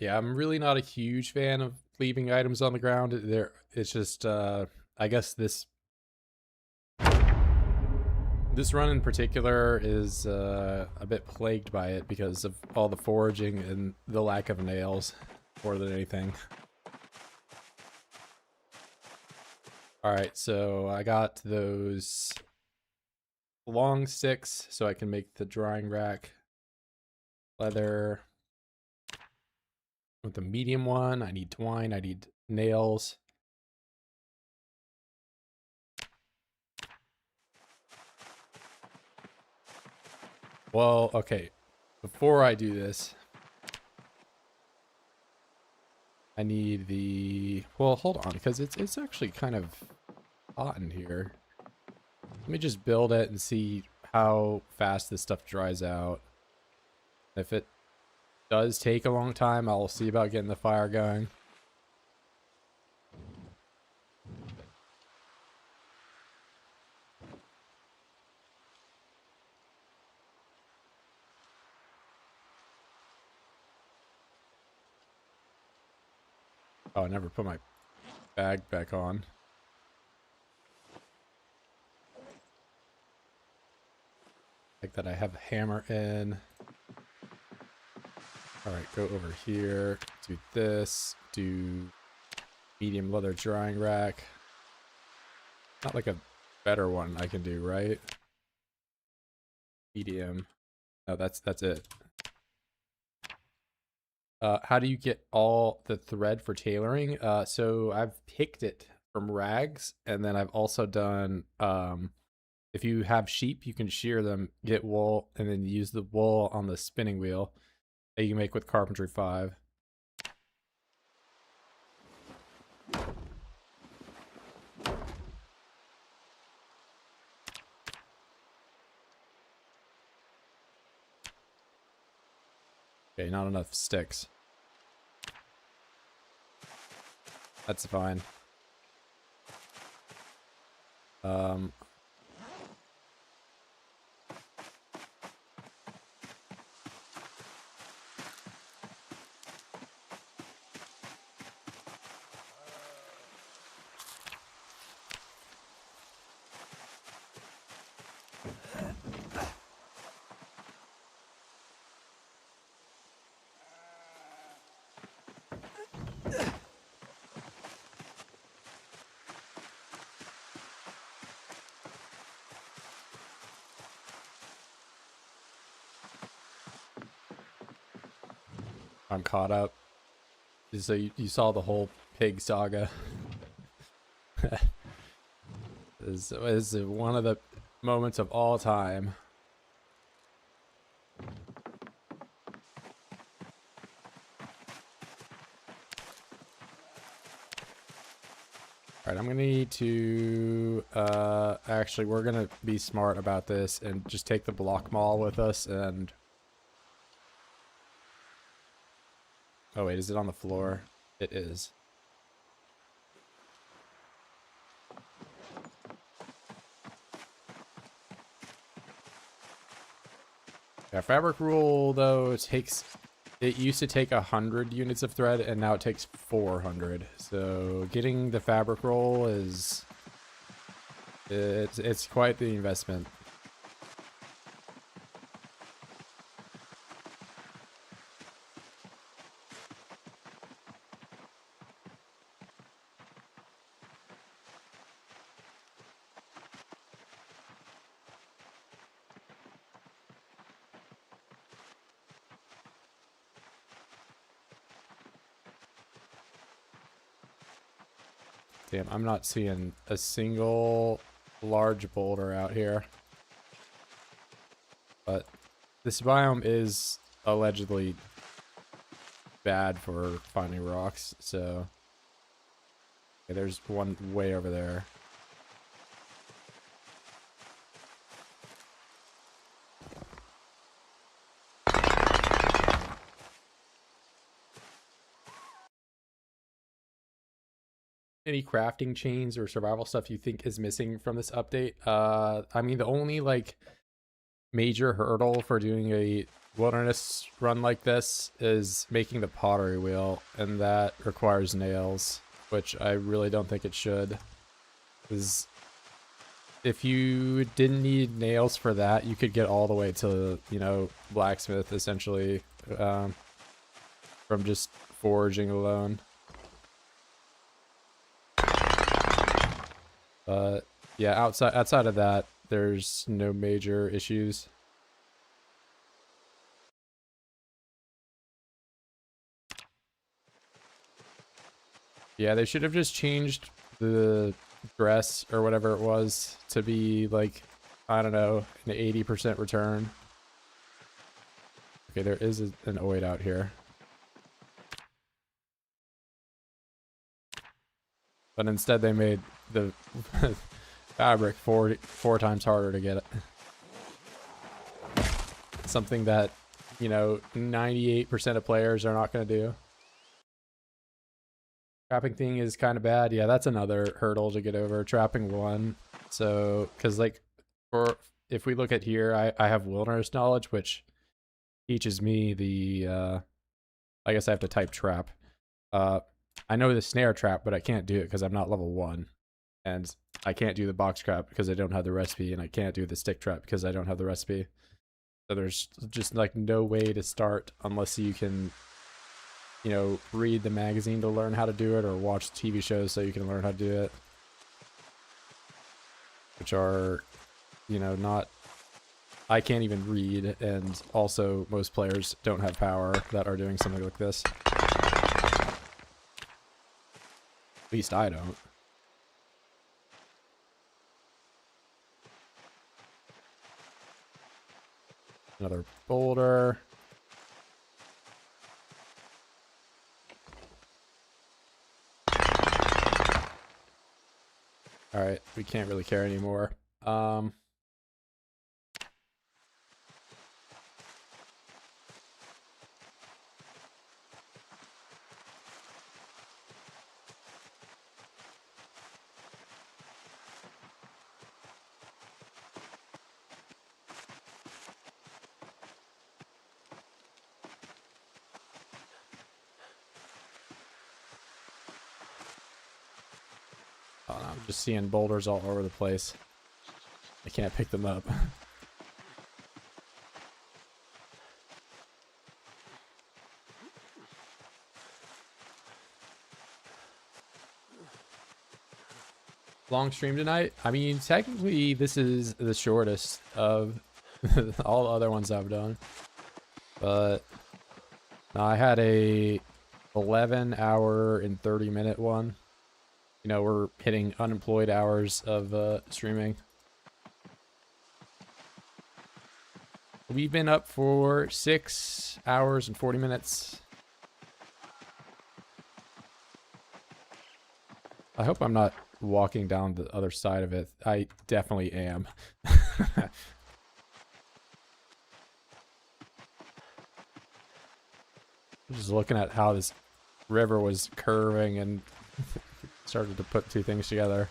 [SPEAKER 1] Yeah, I'm really not a huge fan of leaving items on the ground. It's just I guess this run in particular is a bit plagued by it because of all the foraging and the lack of nails more than anything. Alright, so I got those long sticks so I can make the drying rack. Leather. With the medium one, I need twine, I need nails. Well, okay. Before I do this, I need the... Well, hold on, because it's actually kind of hot in here. Let me just build it and see how fast this stuff dries out. If it does take a long time, I'll see about getting the fire going. Oh, I never put my bag back on. Like that I have a hammer in. Alright, go over here, do this, do medium leather drying rack. Not like a better one I can do, right? Medium. No, that's it. How do you get all the thread for tailoring? So I've picked it from rags, and then I've also done, if you have sheep, you can shear them, get wool, and then use the wool on the spinning wheel that you can make with Carpentry 5. Okay, not enough sticks. That's fine. I'm caught up. So you saw the whole pig saga. This is one of the moments of all time. Alright, I'm gonna need to actually we're gonna be smart about this and just take the block maul with us. And oh wait, is it on the floor? It is. Yeah, fabric rule though it used to take 100 units of thread, and now it takes 400. So getting the fabric roll is it's quite the investment. Damn, I'm not seeing a single large boulder out here. But this biome is allegedly bad for finding rocks, so... Okay, there's one way over there. Any crafting chains or survival stuff you think is missing from this update? I mean, the only like major hurdle for doing a wilderness run like this is making the pottery wheel, and that requires nails, which I really don't think it should. Because if you didn't need nails for that, you could get all the way to, you know, blacksmith essentially, from just foraging alone. But yeah, outside of that, there's no major issues. Yeah, they should have just changed the dress or whatever it was to be like, I don't know, an 80% return. Okay, there is an oid out here. But instead they made the fabric four times harder to get it. Something that, you know, 98% of players are not going to do. Trapping thing is kind of bad. Yeah, that's another hurdle to get over. Trapping one. So, because like, if we look at here, I have wilderness knowledge, which teaches me the, I guess I have to type trap. I know the snare trap, but I can't do it because I'm not level 1. And I can't do the box trap because I don't have the recipe, and I can't do the stick trap because I don't have the recipe. So there's just like no way to start unless you can, you know, read the magazine to learn how to do it, or watch TV shows so you can learn how to do it. Which are, you know, not... I can't even read, and also most players don't have power that are doing something like this. At least I don't. Another boulder. Alright, we can't really care anymore. I'm just seeing boulders all over the place. I can't pick them up. Long stream tonight? I mean, technically this is the shortest of all the other ones I've done. But I had a 11-hour and 30-minute one. You know, we're hitting unemployed hours of streaming. We've been up for 6 hours and 40 minutes. I hope I'm not walking down the other side of it. I definitely am. Just looking at how this river was curving and started to put two things together.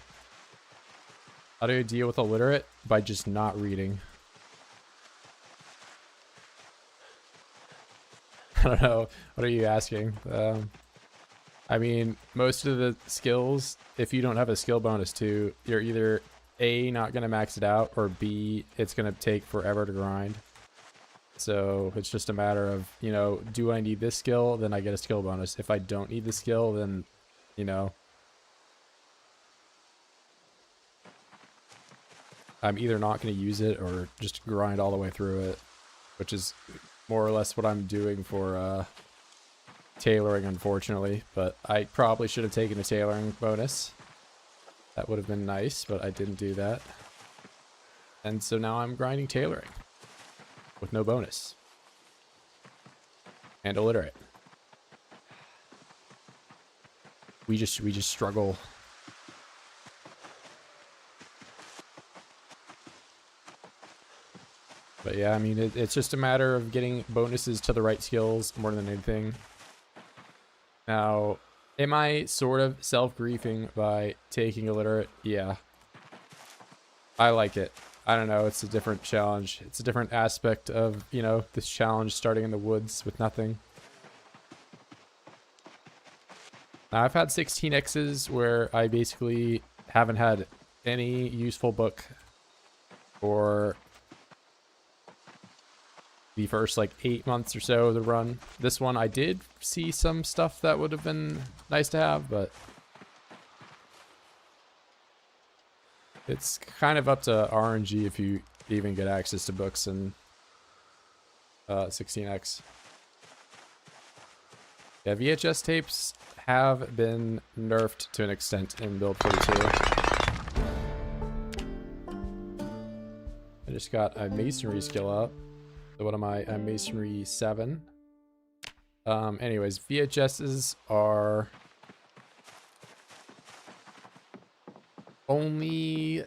[SPEAKER 1] How do you deal with illiterate? By just not reading. I don't know. What are you asking? I mean, most of the skills, if you don't have a skill bonus too, you're either A, not going to max it out, or B, it's going to take forever to grind. So it's just a matter of, you know, do I need this skill? Then I get a skill bonus. If I don't need the skill, then, you know, I'm either not going to use it or just grind all the way through it, which is more or less what I'm doing for tailoring, unfortunately. But I probably should have taken a tailoring bonus. That would have been nice, but I didn't do that. And so now I'm grinding tailoring with no bonus. And illiterate. We just struggle. But yeah, I mean, it's just a matter of getting bonuses to the right skills more than anything. Now, am I sort of self-griefing by taking illiterate? Yeah. I like it. I don't know, it's a different challenge. It's a different aspect of, you know, this challenge starting in the woods with nothing. Now, I've had 16x's where I basically haven't had any useful book for the first like 8 months or so of the run. This one I did see some stuff that would have been nice to have, but it's kind of up to RNG if you even get access to books in 16x. Yeah, VHS tapes have been nerfed to an extent in build 42. I just got a masonry skill up. So what am I? I'm masonry 7. Anyways, VHSs are only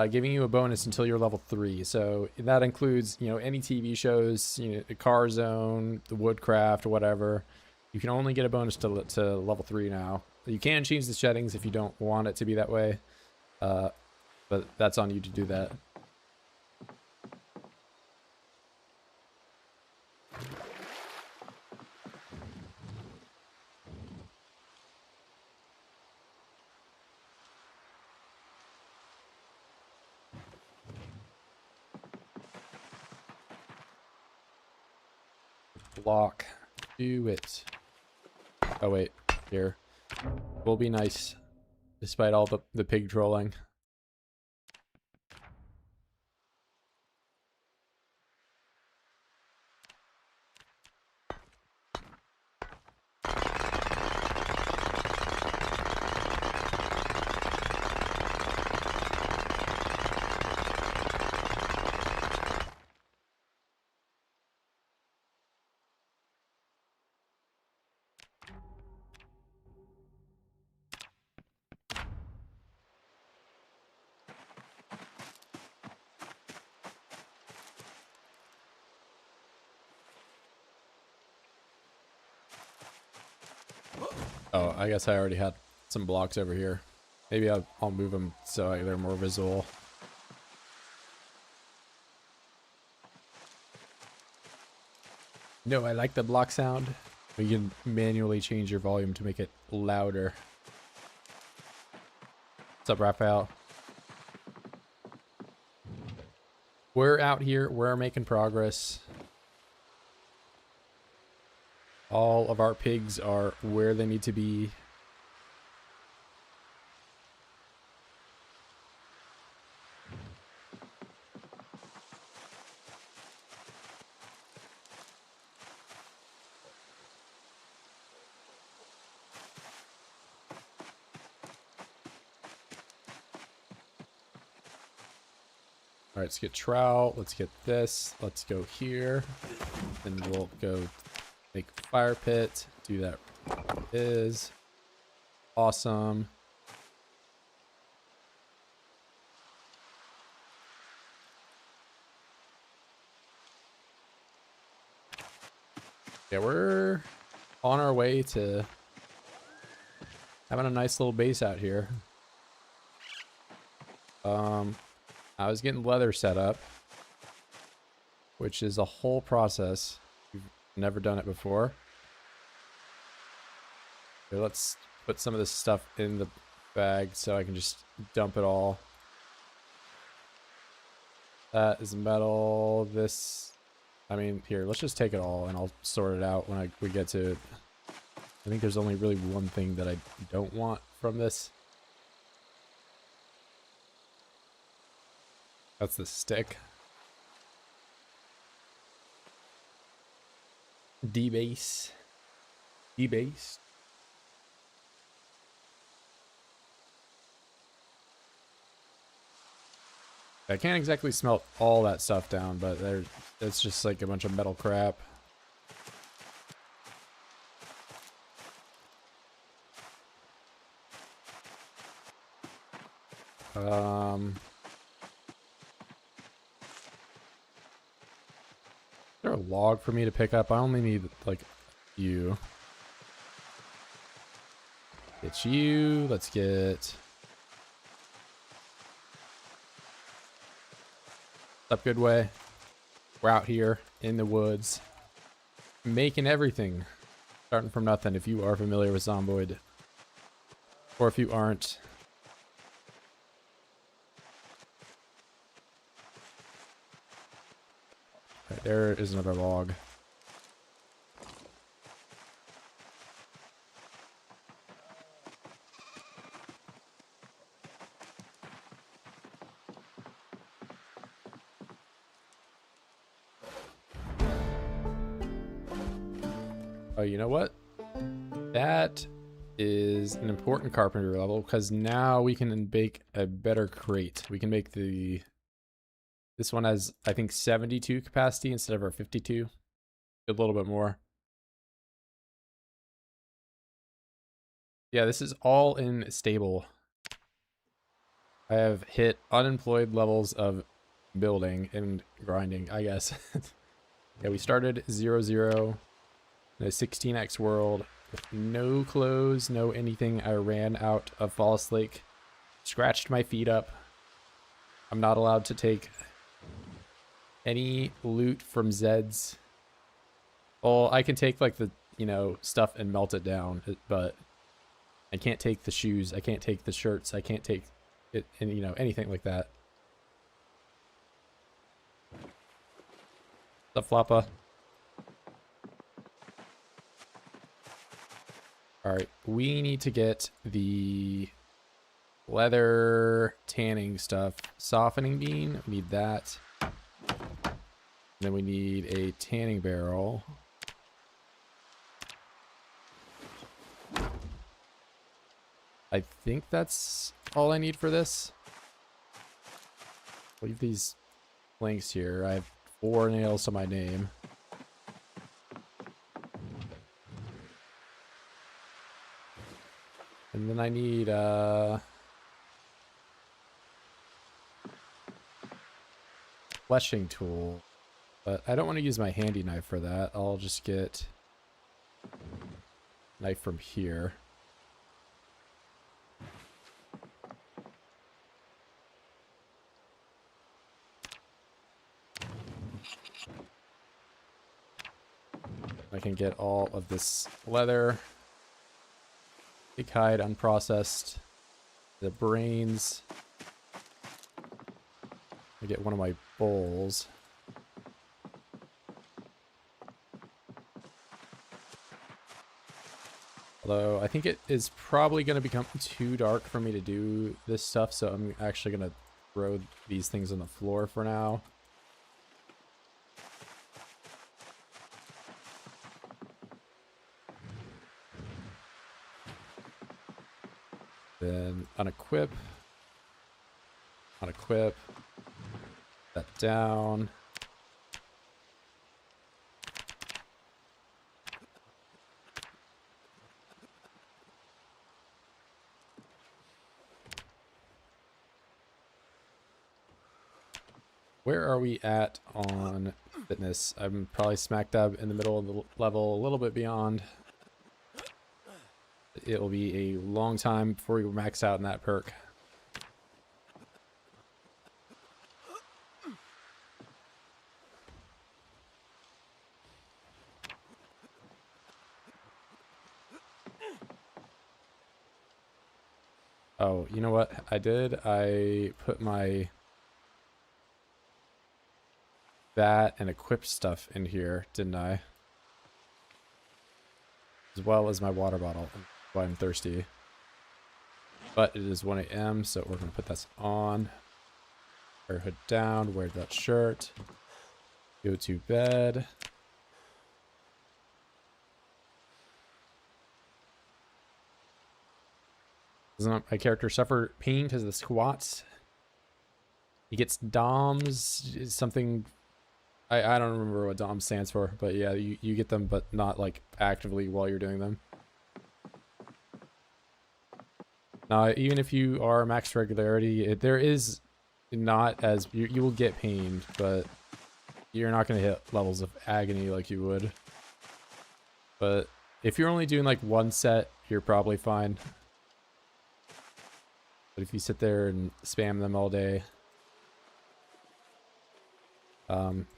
[SPEAKER 1] giving you a bonus until you're level 3. So that includes, you know, any TV shows, you know, Car Zone, the Woodcraft, or whatever. You can only get a bonus to level 3 now. You can change the settings if you don't want it to be that way, but that's on you to do that. Block. Do it. Oh wait, here. We'll be nice, despite all the pig trolling. Oh, I guess I already had some blocks over here. Maybe I'll move them so they're more visible. No, I like the block sound. You can manually change your volume to make it louder. What's up, Raphael? We're out here. We're making progress. All of our pigs are where they need to be. All right, let's get trout. Let's get this. Let's go here. Then we'll go make a fire pit. Do that. Is awesome. Yeah, we're on our way to having a nice little base out here. I was getting leather set up, which is a whole process. We've never done it before. Here, let's put some of this stuff in the bag so I can just dump it all. That is metal. This, I mean, here, let's just take it all and I'll sort it out when we get to it. I think there's only really one thing that I don't want from this. That's the stick. D-base. D-base. I can't exactly smelt all that stuff down, but it's just like a bunch of metal crap. Is there a log for me to pick up? I only need like a few. It's you. Let's get. What's up, Goodway? We're out here in the woods, making everything, starting from nothing. If you are familiar with Zomboid, or if you aren't. Okay, there is another log. Oh, you know what? That is an important carpentry level because now we can make a better crate. We can make this one has, I think, 72 capacity instead of our 52. A little bit more. Yeah, this is all in stable. I have hit unemployed levels of building and grinding, I guess. Yeah, we started 0-0 in a 16x world with no clothes, no anything. I ran out of Fallas Lake, scratched my feet up. I'm not allowed to take any loot from Zeds. Well, I can take like the, stuff and melt it down, but I can't take the shoes. I can't take the shirts. I can't take it, and anything like that. What's up, Floppa? Alright, we need to get the leather tanning stuff. Softening bean, we need that. Then we need a tanning barrel. I think that's all I need for this. Leave these links here. I have 4 nails to my name. And then I need fleshing tool. But I don't want to use my handy knife for that. I'll just get knife from here. I can get all of this leather. Big hide, unprocessed. The brains. I get one of my bowls. Although I think it is probably going to become too dark for me to do this stuff, so I'm actually going to throw these things on the floor for now. Then unequip. Unequip. That down. Where are we at on fitness? I'm probably smack dab in the middle of the level, a little bit beyond. It will be a long time before we max out in that perk. Oh, you know what I did? I put my that and equip stuff in here, didn't I? As well as my water bottle. That's why I'm thirsty. But it is 1 a.m., so we're going to put this on. Wear hood down, wear that shirt. Go to bed. Does not my character suffer pain because of the squats? He gets DOMs, something. I don't remember what DOM stands for, but yeah, you get them, but not like actively while you're doing them. Now, even if you are max regularity, there is not as you will get pained, but you're not going to hit levels of agony like you would. But if you're only doing like one set, you're probably fine. But if you sit there and spam them all day,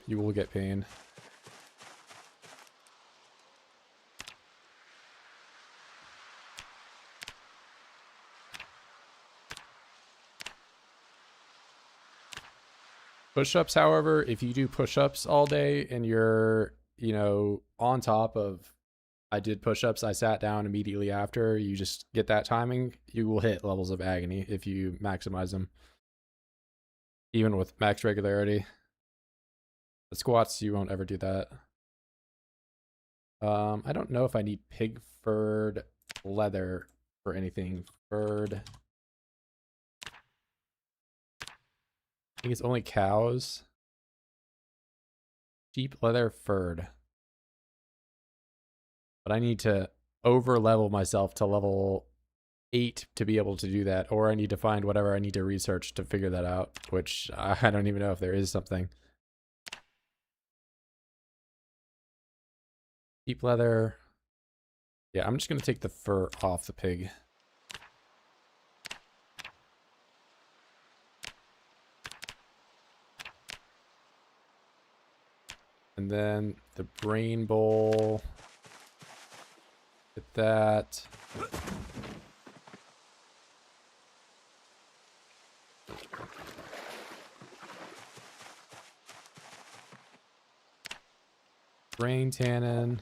[SPEAKER 1] you will get pain. Push-ups, however, if you do push-ups all day and you're, you know, on top of, I did push-ups, I sat down immediately after, you just get that timing, you will hit levels of agony if you maximize them. Even with max regularity. The squats, you won't ever do that. I don't know if I need pig furred leather for anything. Furred. I think it's only cows. Sheep leather furred. But I need to over level myself to level 8 to be able to do that, or I need to find whatever I need to research to figure that out, which I don't even know if there is something. Sheep leather. Yeah, I'm just gonna take the fur off the pig. And then the brain bowl. Get that. Brain tannin.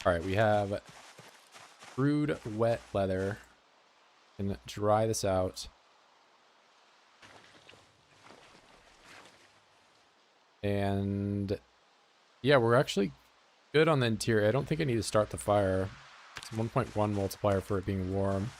[SPEAKER 1] All right, we have brewed wet leather. And dry this out. And yeah, we're actually good on the interior. I don't think I need to start the fire. It's 1.1 multiplier for it being warm.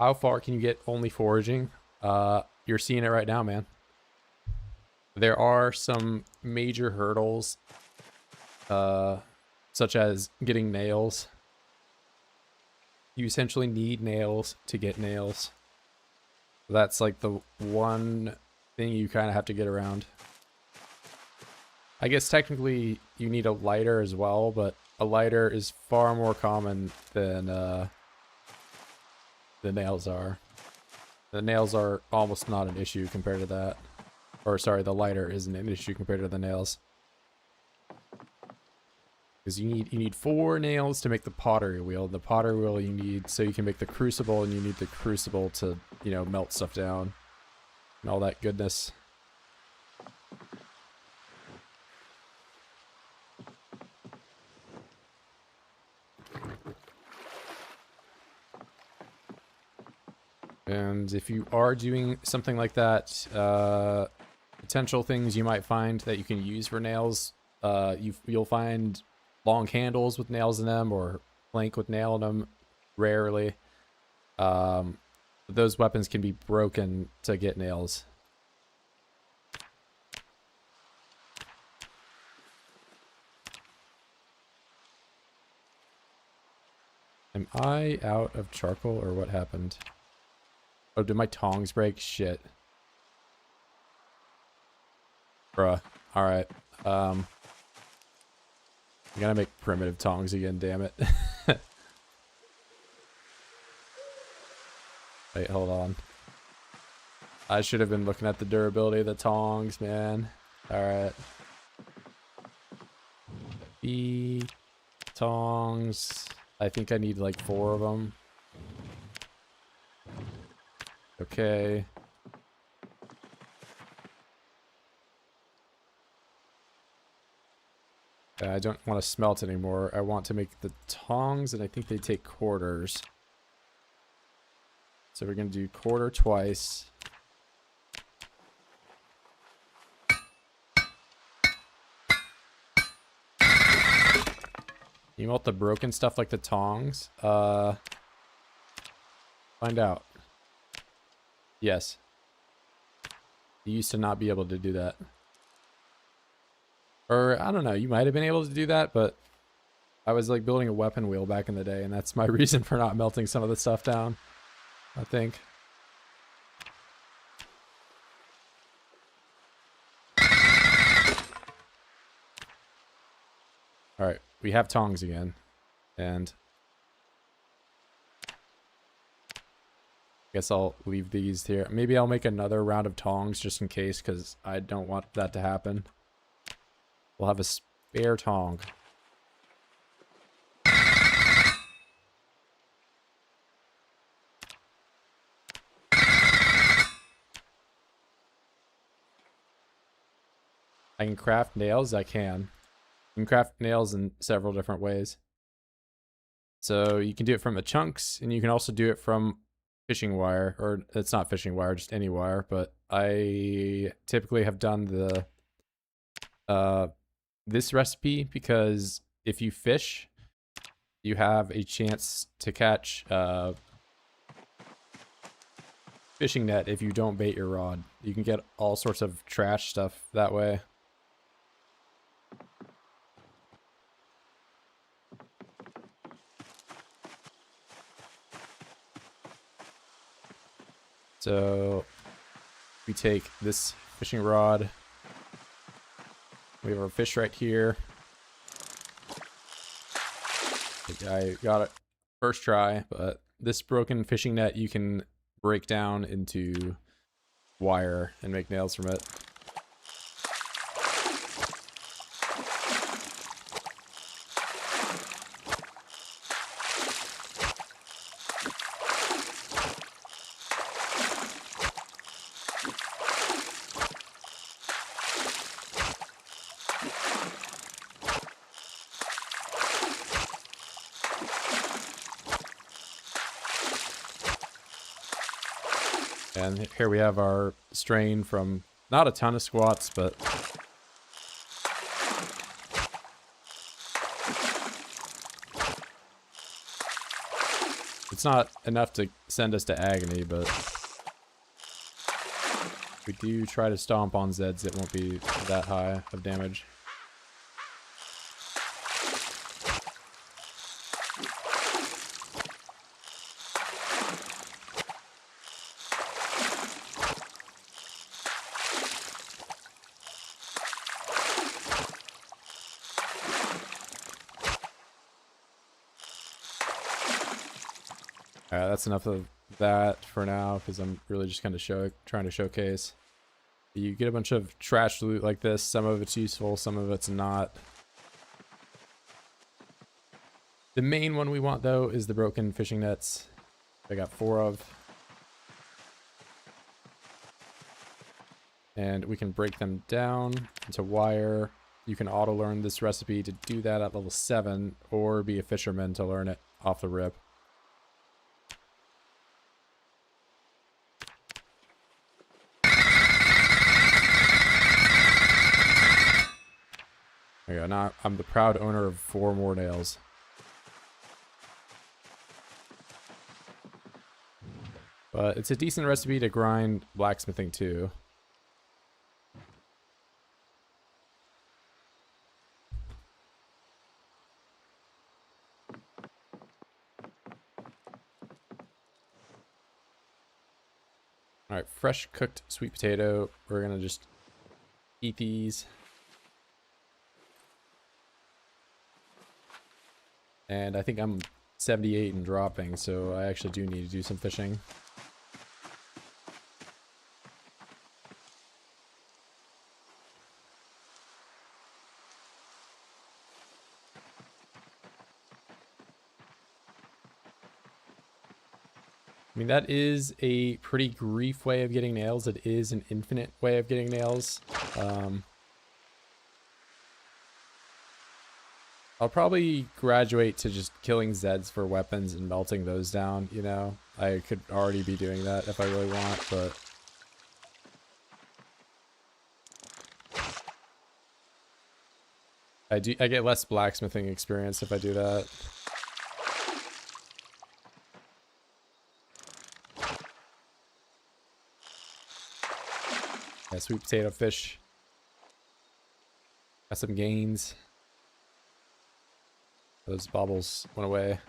[SPEAKER 1] How far can you get only foraging? You're seeing it right now, man. There are some major hurdles, such as getting nails. You essentially need nails to get nails. That's like the one thing you kind of have to get around. I guess technically you need a lighter as well, but a lighter is far more common than the nails are. The nails are almost not an issue compared to that. Or sorry, the lighter isn't an issue compared to the nails. Because you need 4 nails to make the pottery wheel. The pottery wheel you need so you can make the crucible, and you need the crucible to, you know, melt stuff down. And all that goodness. And if you are doing something like that, potential things you might find that you can use for nails, you'll find long handles with nails in them, or plank with nail in them, rarely. Those weapons can be broken to get nails. Am I out of charcoal, or what happened? Oh, did my tongs break? Shit. Bruh. Alright. I gotta make primitive tongs again, damn it. Wait, hold on. I should have been looking at the durability of the tongs, man. Alright. B tongs. I think I need like 4 of them. Okay. I don't want to smelt anymore. I want to make the tongs, and I think they take quarters. So we're going to do quarter twice. You want the broken stuff like the tongs? Find out. Yes. You used to not be able to do that. Or, I don't know, you might have been able to do that, but I was like building a weapon wheel back in the day, and that's my reason for not melting some of the stuff down, I think. Alright, we have tongs again. And guess I'll leave these here. Maybe I'll make another round of tongs just in case, because I don't want that to happen. We'll have a spare tong. I can craft nails. I can. You can craft nails in several different ways. So you can do it from the chunks, and you can also do it from fishing wire, or it's not fishing wire, just any wire. But I typically have done the this recipe because if you fish, you have a chance to catch fishing net if you don't bait your rod. You can get all sorts of trash stuff that way. So we take this fishing rod. We have our fish right here. I got it first try, but this broken fishing net you can break down into wire and make nails from it. And here we have our strain from not a ton of squats, but it's not enough to send us to agony, but if we do try to stomp on Zeds, it won't be that high of damage. Alright, that's enough of that for now, because I'm really just kind of trying to showcase. You get a bunch of trash loot like this. Some of it's useful, some of it's not. The main one we want, though, is the broken fishing nets. I got 4 of. And we can break them down into wire. You can auto-learn this recipe to do that at level 7, or be a fisherman to learn it off the rip. There you go. Now I'm the proud owner of 4 more nails. But it's a decent recipe to grind blacksmithing too. Alright, fresh cooked sweet potato. We're gonna just eat these. And I think I'm 78 and dropping, so I actually do need to do some fishing. I mean, that is a pretty grief way of getting nails. It is an infinite way of getting nails. I'll probably graduate to just killing Zeds for weapons and melting those down, you know? I could already be doing that if I really want, but... I get less blacksmithing experience if I do that. Yeah, sweet potato fish. Got some gains. Those baubles went away.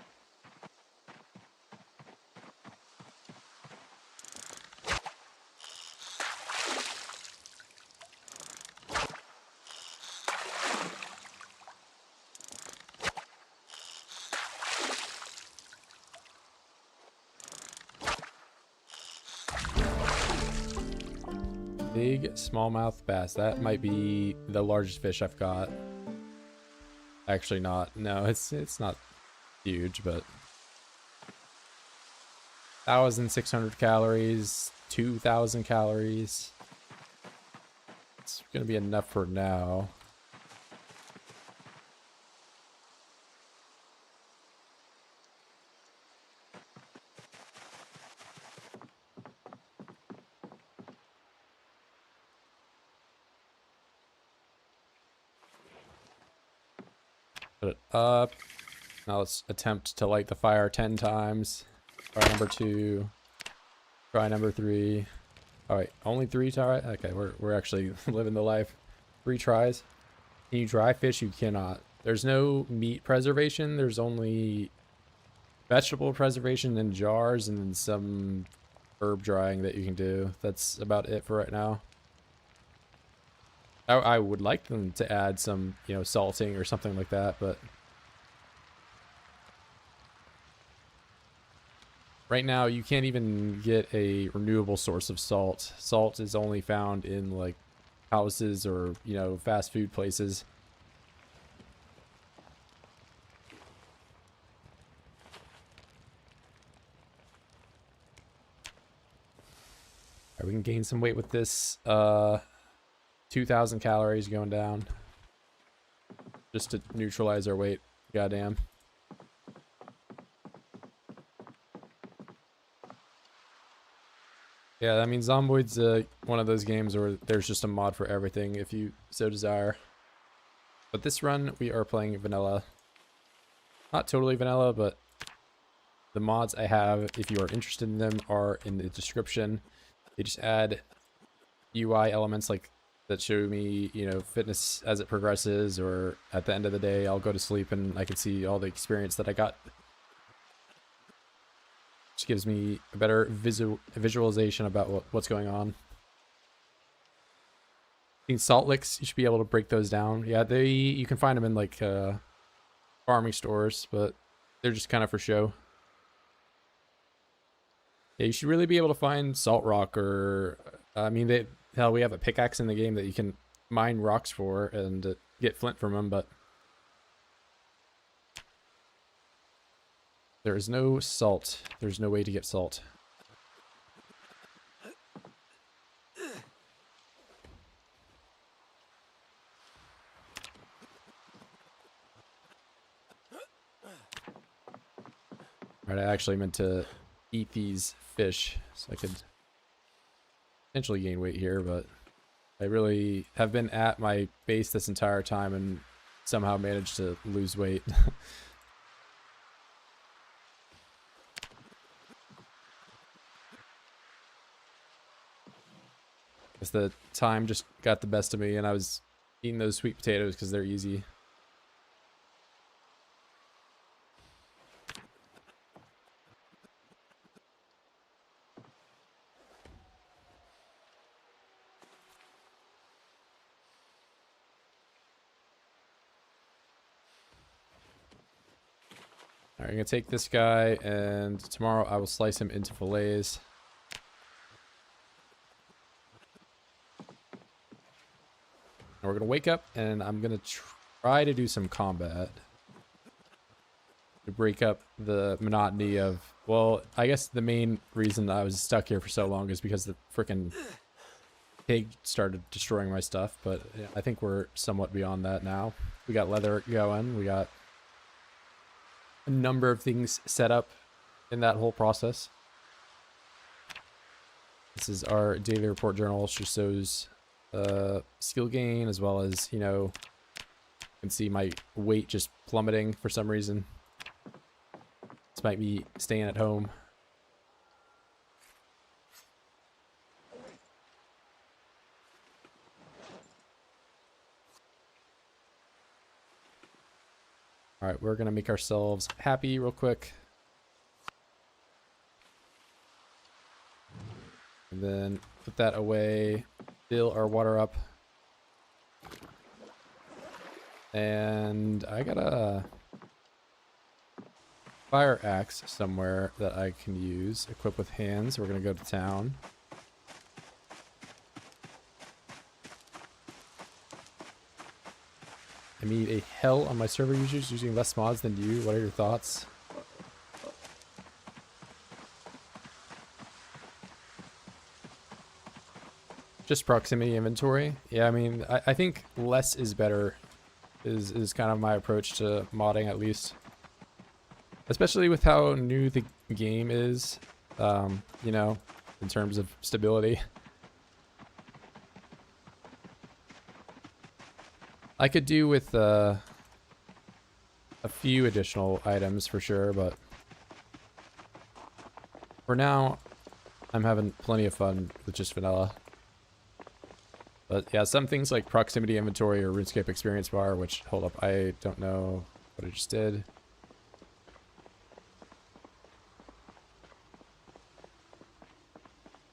[SPEAKER 1] Big smallmouth bass. That might be the largest fish I've got. Actually not. No, it's not huge, but 1,600 calories, 2,000 calories. It's gonna be enough for now. Put it up. Now let's attempt to light the fire 10 times. Try number 2. Try number 3. All right, only 3 tries. Okay, we're actually living the life. 3 tries. Can you dry fish? You cannot. There's no meat preservation. There's only vegetable preservation in jars and then some herb drying that you can do. That's about it for right now. I would like them to add some, you know, salting or something like that, but right now you can't even get a renewable source of salt. Salt is only found in like houses or, you know, fast food places. All right, we can gain some weight with this. 2,000 calories going down just to neutralize our weight. Goddamn. Yeah, I mean, Zomboid's one of those games where there's just a mod for everything if you so desire. But this run, we are playing vanilla. Not totally vanilla, but the mods I have, if you are interested in them, are in the description. They just add UI elements like that show me, you know, fitness as it progresses, or at the end of the day, I'll go to sleep and I can see all the experience that I got. Which gives me a better visualization about what's going on. These salt licks, you should be able to break those down. Yeah, you can find them in like farming stores, but they're just kind of for show. Yeah, you should really be able to find salt rock, or I mean, hell, we have a pickaxe in the game that you can mine rocks for and get flint from them, but there is no salt. There's no way to get salt. Alright, I actually meant to eat these fish so I could potentially gain weight here, but I really have been at my base this entire time and somehow managed to lose weight. Because the time just got the best of me and I was eating those sweet potatoes because they're easy. Alright, I'm gonna take this guy, and tomorrow I will slice him into fillets. And we're gonna wake up, and I'm gonna try to do some combat to break up the monotony of, well, I guess the main reason I was stuck here for so long is because the frickin' pig started destroying my stuff, but yeah, I think we're somewhat beyond that now. We got leather going, we got a number of things set up in that whole process. This is our daily report journal, which just shows skill gain, as well as, you know, you can see my weight just plummeting for some reason. This might be staying at home. All right, we're gonna make ourselves happy real quick. And then put that away, fill our water up. And I got a fire axe somewhere that I can use, equip with hands. We're gonna go to town. I meet a hell on my server users using less mods than you. What are your thoughts? Just proximity inventory. Yeah, I mean, I think less is better is kind of my approach to modding, at least. Especially with how new the game is, you know, in terms of stability. I could do with a few additional items for sure, but for now, I'm having plenty of fun with just vanilla. But yeah, some things like proximity inventory or RuneScape experience bar, which, hold up, I don't know what I just did.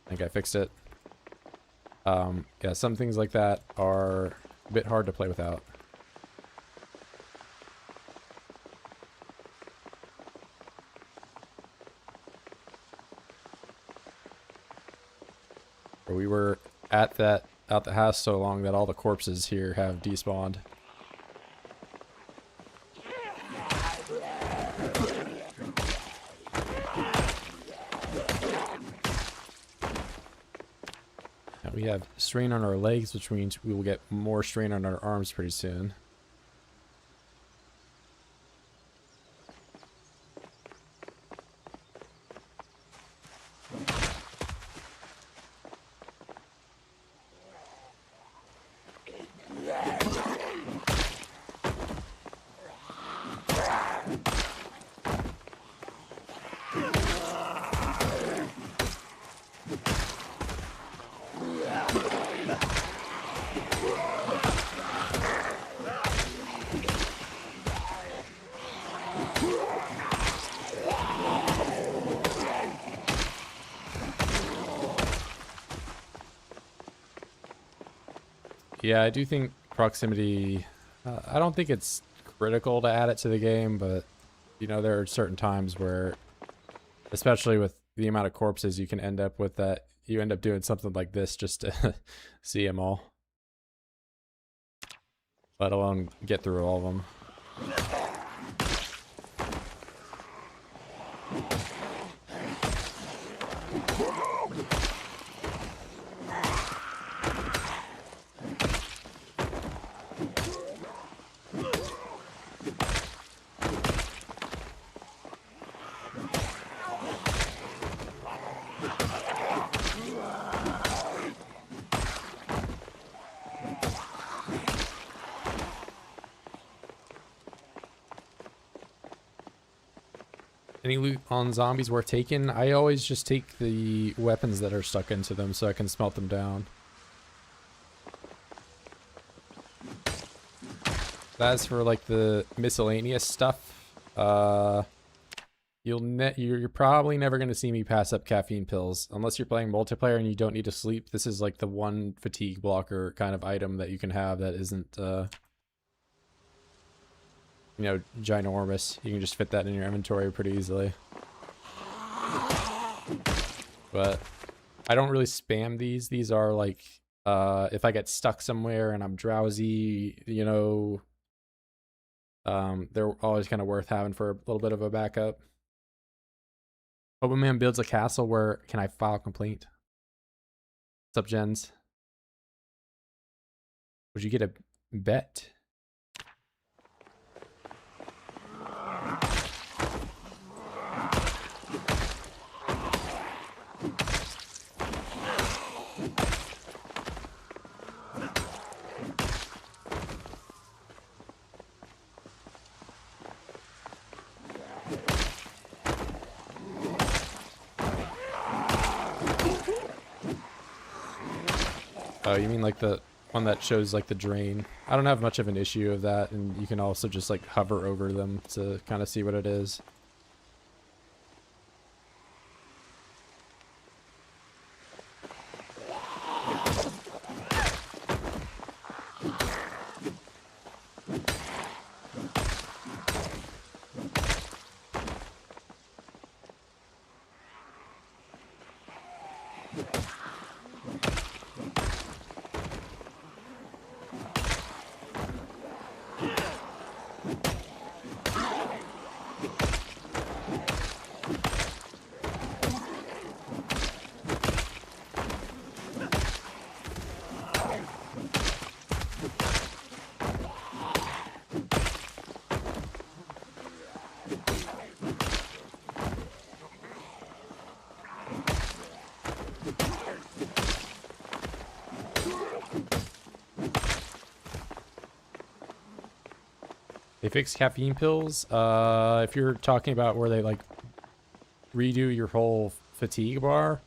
[SPEAKER 1] I think I fixed it. Yeah, some things like that are a bit hard to play without. We were at the house so long that all the corpses here have despawned. Now we have strain on our legs, which means we will get more strain on our arms pretty soon. Yeah, I do think proximity, I don't think it's critical to add it to the game, but, you know, there are certain times where, especially with the amount of corpses, you can end up with that, you end up doing something like this just to see them all. Let alone get through all of them. Any loot on zombies worth taking? I always just take the weapons that are stuck into them so I can smelt them down. As for like the miscellaneous stuff, you're probably never gonna see me pass up caffeine pills unless you're playing multiplayer and you don't need to sleep. This is like the one fatigue blocker kind of item that you can have that isn't you know, ginormous. You can just fit that in your inventory pretty easily. But I don't really spam these. These are like, if I get stuck somewhere and I'm drowsy, you know, they're always kind of worth having for a little bit of a backup. Open Man builds a castle. Where can I file a complaint? What's up, gens? Would you get a bet? Oh, you mean like the one that shows like the drain? I don't have much of an issue of that, and you can also just like hover over them to kind of see what it is. They fixed caffeine pills. If you're talking about where they like redo your whole fatigue bar,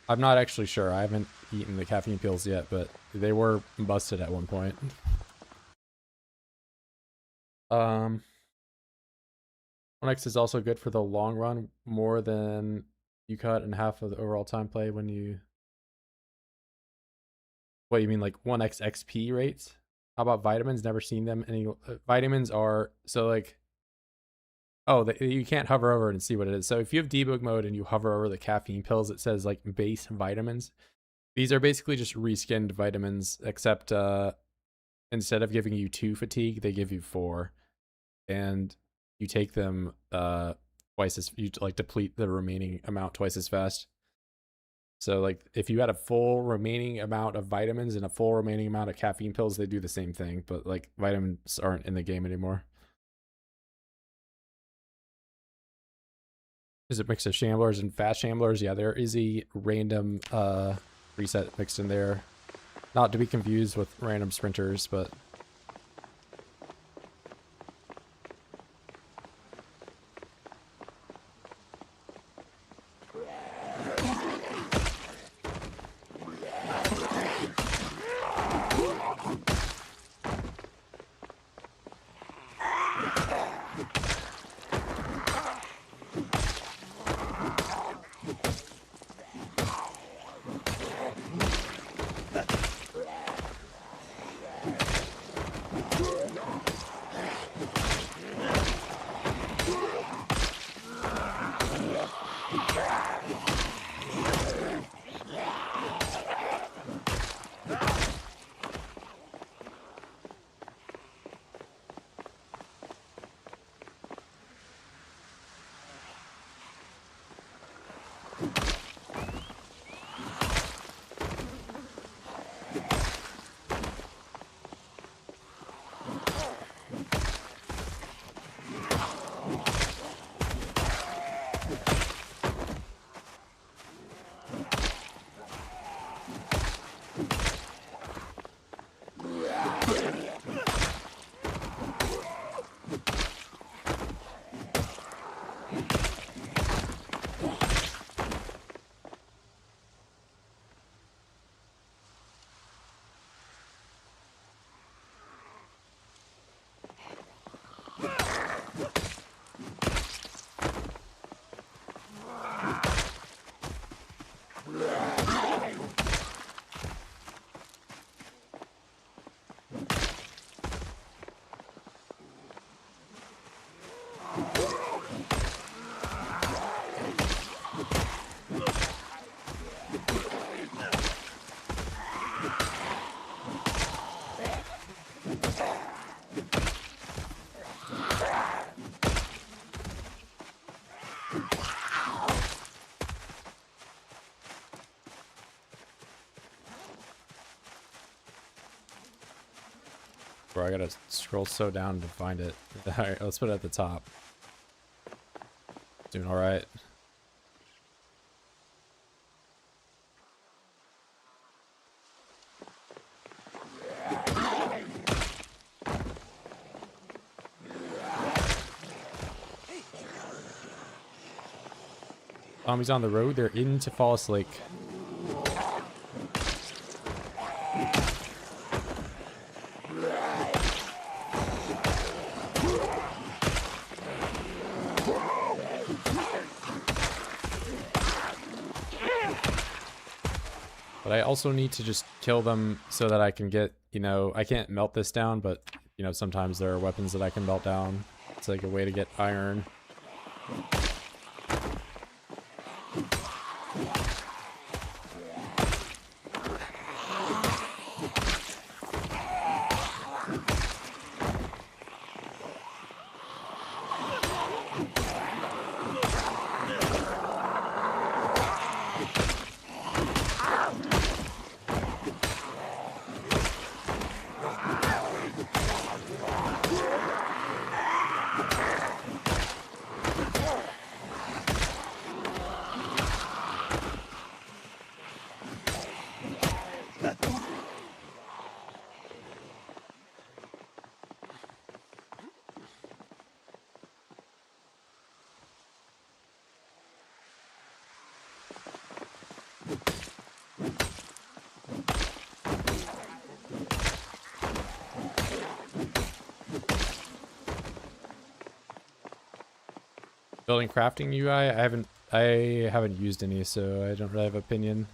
[SPEAKER 1] I'm not actually sure. I haven't eaten the caffeine pills yet, but they were busted at one point. RuneExp is also good for the long run, more than you cut in half of the overall time play when you... What, you mean like 1x XP rates? How about vitamins? Never seen them. Any vitamins are... So like... Oh, you can't hover over and see what it is. So if you have debug mode and you hover over the caffeine pills, it says like base vitamins. These are basically just reskinned vitamins, except instead of giving you 2 fatigue, they give you 4. And you take them twice as... You like deplete the remaining amount twice as fast. So like if you had a full remaining amount of vitamins and a full remaining amount of caffeine pills, they do the same thing, but like vitamins aren't in the game anymore. Is it a mix of shamblers and fast shamblers? Yeah, there is a random reset mixed in there. Not to be confused with random sprinters, but... Bro, I gotta scroll so down to find it. Alright, let's put it at the top. Doing alright. Zombies on the road, they're into Fallas Lake. But I also need to just kill them so that I can get, you know, I can't melt this down, but, you know, sometimes there are weapons that I can melt down. It's like a way to get iron. Building crafting UI, I haven't used any, so I don't really have opinion.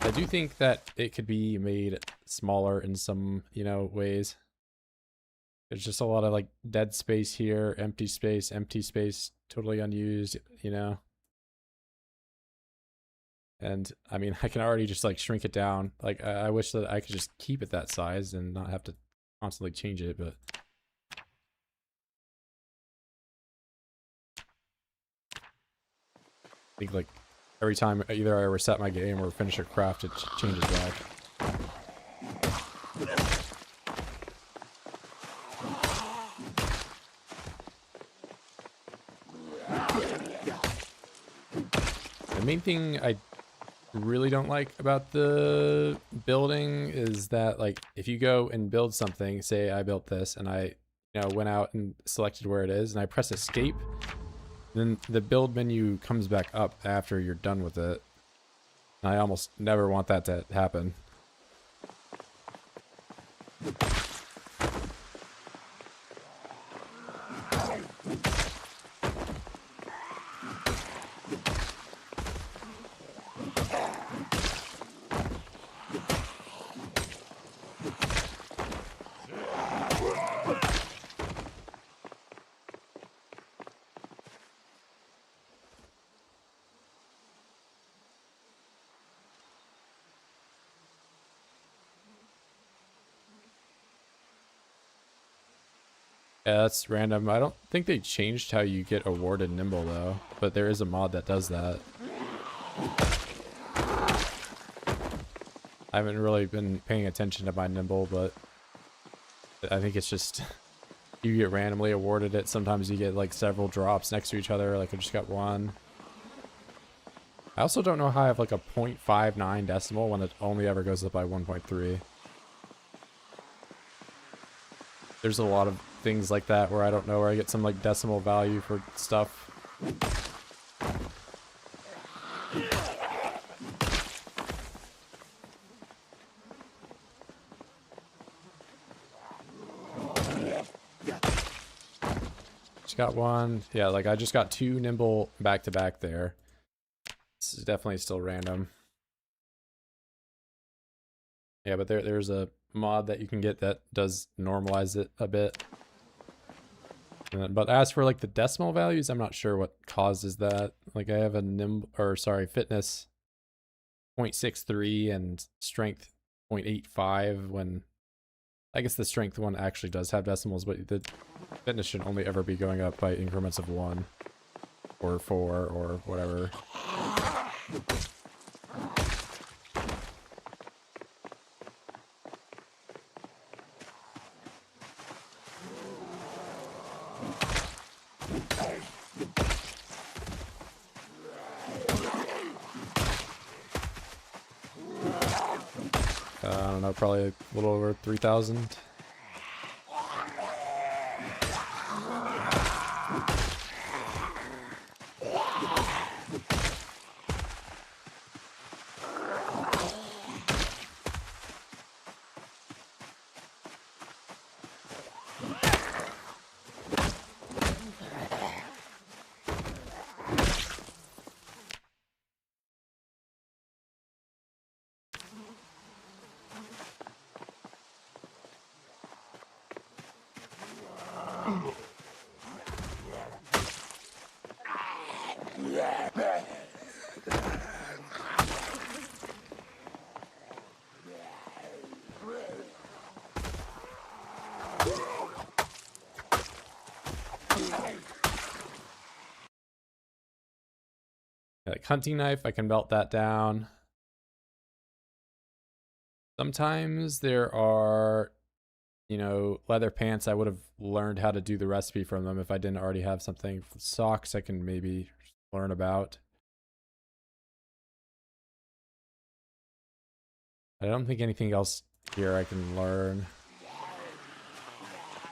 [SPEAKER 1] I do think that it could be made smaller in some, you know, ways. There's just a lot of like dead space here, empty space, totally unused, you know. And I mean, I can already just like shrink it down. Like I wish that I could just keep it that size and not have to constantly change it, but I think like every time either I reset my game or finish a craft, it changes back. The main thing I really don't like about the building is that, like, if you go and build something, say I built this and I, you know, went out and selected where it is and I press escape, then the build menu comes back up after you're done with it. And I almost never want that to happen. Yeah, that's random. I don't think they changed how you get awarded Nimble though, but there is a mod that does that. I haven't really been paying attention to my Nimble, but I think it's just you get randomly awarded it. Sometimes you get like several drops next to each other, like I just got one. I also don't know how I have like a 0.59 decimal when it only ever goes up by 1.3. There's a lot of things like that where I don't know where I get some like decimal value for stuff. Just got one. Yeah, like I just got 2 Nimble back to back there. This is definitely still random. Yeah, but there's a mod that you can get that does normalize it a bit. But as for like the decimal values, I'm not sure what causes that. Like I have a fitness 0.63 and strength 0.85 when I guess the strength one actually does have decimals, but the fitness should only ever be going up by increments of 1 or 4 or whatever. I don't know, probably a little over 3,000. Like hunting knife, I can melt that down. Sometimes there are, you know, leather pants. I would have learned how to do the recipe from them if I didn't already have something. Socks I can maybe learn about. I don't think anything else here I can learn.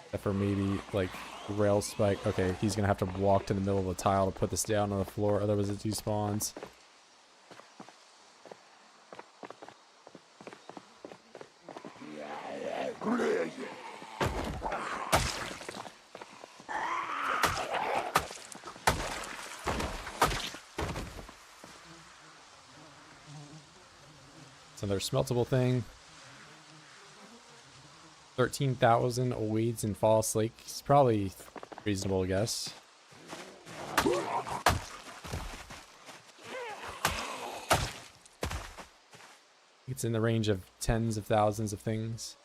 [SPEAKER 1] Except for maybe like rail spike. Okay, he's gonna have to walk to the middle of the tile to put this down on the floor, otherwise it despawns. It's another smeltable thing. 13,000 weeds in Fallas Lake. It's probably reasonable, I guess. It's in the range of tens of thousands of things.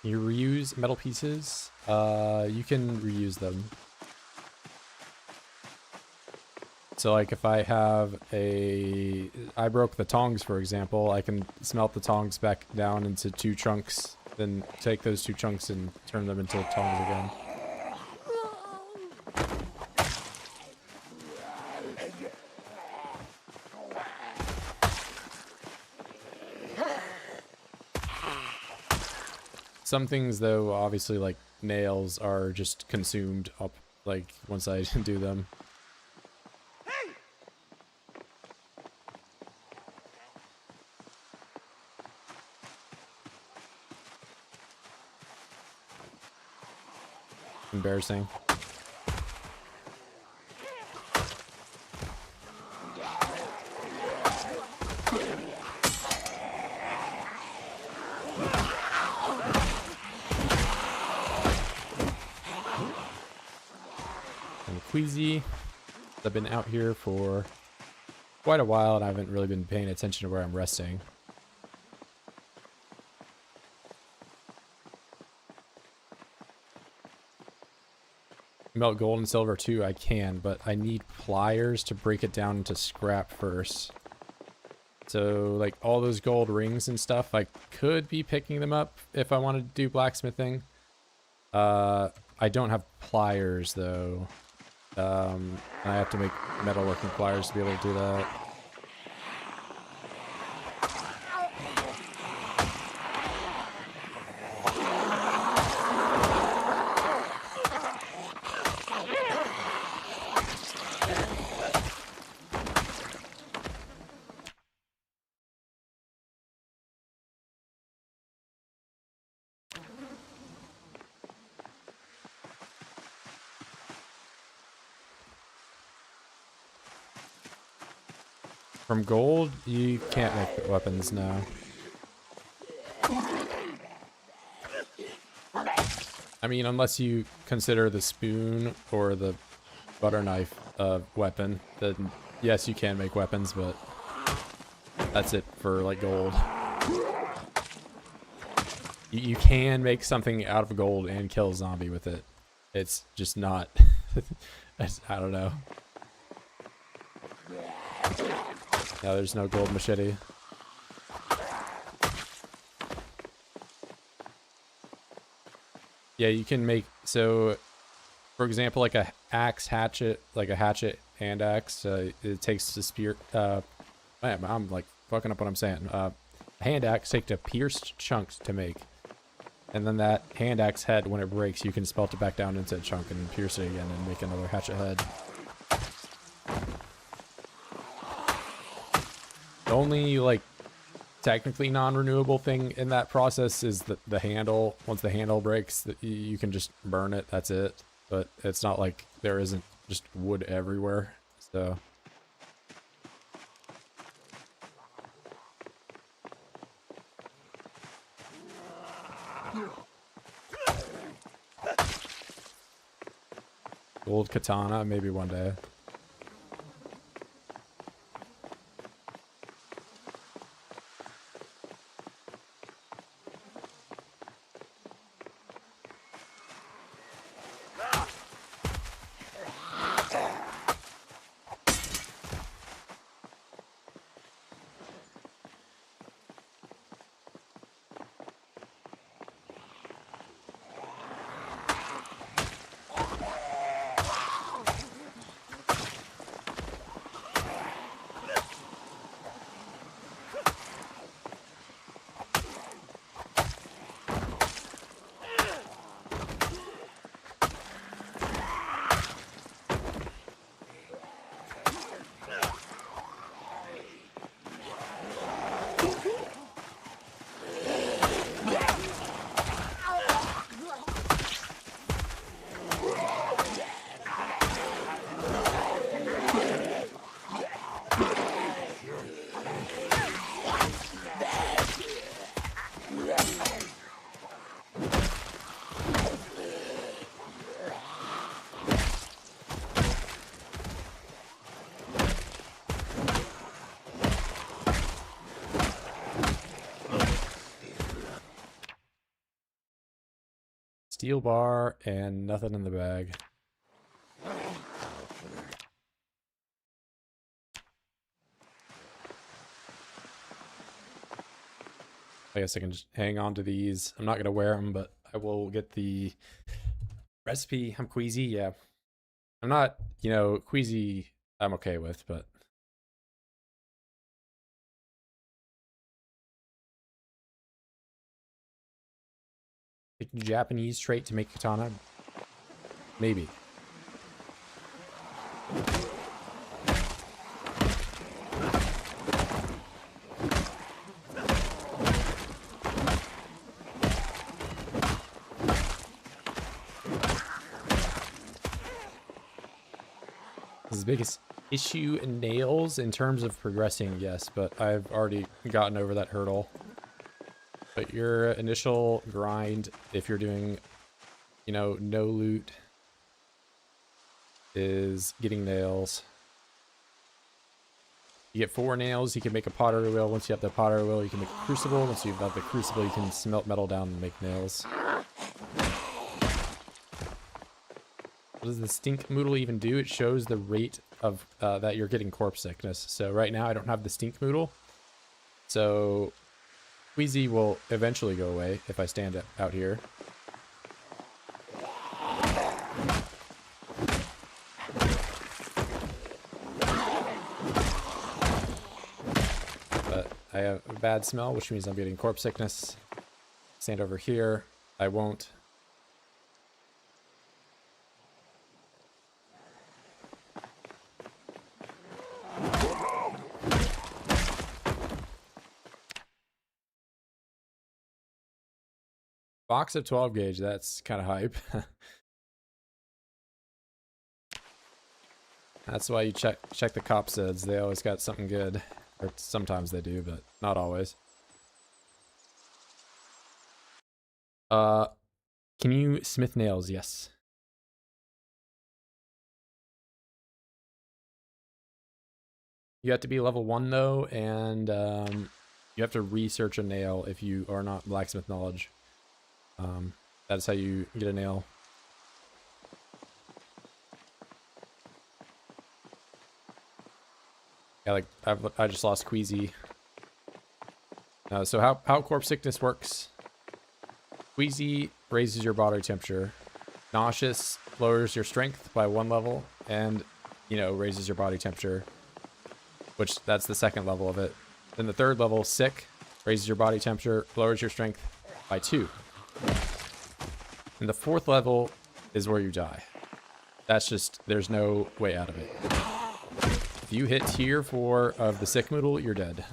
[SPEAKER 1] You reuse metal pieces? You can reuse them. So like if I have I broke the tongs, for example, I can smelt the tongs back down into 2 chunks, then take those 2 chunks and turn them into tongs again. Some things, though, obviously, like nails, are just consumed up, like, once I do them.
[SPEAKER 2] Hey!
[SPEAKER 1] Embarrassing. Queasy. I've been out here for quite a while and I haven't really been paying attention to where I'm resting. Melt gold and silver too, I can, but I need pliers to break it down into scrap first. So like all those gold rings and stuff, I could be picking them up if I wanted to do blacksmithing. I don't have pliers though. I have to make metalworking pliers to be able to do that. From gold, you can't make weapons now. I mean, unless you consider the spoon or the butter knife a weapon, then yes, you can make weapons, but that's it for like gold. You can make something out of gold and kill a zombie with it. It's just not. I don't know. No, there's no gold machete. Yeah, you can make, so for example, like a axe hatchet, like a hatchet hand axe, it takes the spear, I'm like fucking up what I'm saying. A hand axe takes a pierced chunks to make. And then that hand axe head, when it breaks, you can smelt it back down into a chunk and pierce it again and make another hatchet head. The only like technically non-renewable thing in that process is the handle. Once the handle breaks, you can just burn it. That's it. But it's not like there isn't just wood everywhere. So gold katana, maybe one day. Steel bar and nothing in the bag. I guess I can just hang on to these. I'm not going to wear them, but I will get the recipe. I'm queasy, yeah. I'm not, you know, queasy I'm okay with, but... Taking Japanese trait to make katana? Maybe. This is the biggest issue in nails in terms of progressing, yes, but I've already gotten over that hurdle. But your initial grind, if you're doing, you know, no loot, is getting nails. You get 4 nails, you can make a pottery wheel. Once you have the pottery wheel, you can make a crucible. Once you've got the crucible, you can smelt metal down and make nails. What does the stink moodle even do? It shows the rate of that you're getting corpse sickness. So right now I don't have the stink moodle. So Queasy will eventually go away if I stand out here. But I have a bad smell, which means I'm getting corpse sickness. Stand over here. I won't. Box of 12 gauge, that's kind of hype. That's why you check the cop SIDs. They always got something good. Or sometimes they do, but not always. Can you smith nails? Yes. You have to be level 1 though, and you have to research a nail if you are not blacksmith knowledge. That's how you get a nail. Yeah, like I just lost Queasy. So how corpse sickness works? Queasy raises your body temperature. Nauseous lowers your strength by 1 level, and you know, raises your body temperature, which that's the 2nd level of it. Then the 3rd level, sick, raises your body temperature, lowers your strength by 2. And the 4th level is where you die. That's just, there's no way out of it. If you hit tier 4 of the sick moodle, you're dead.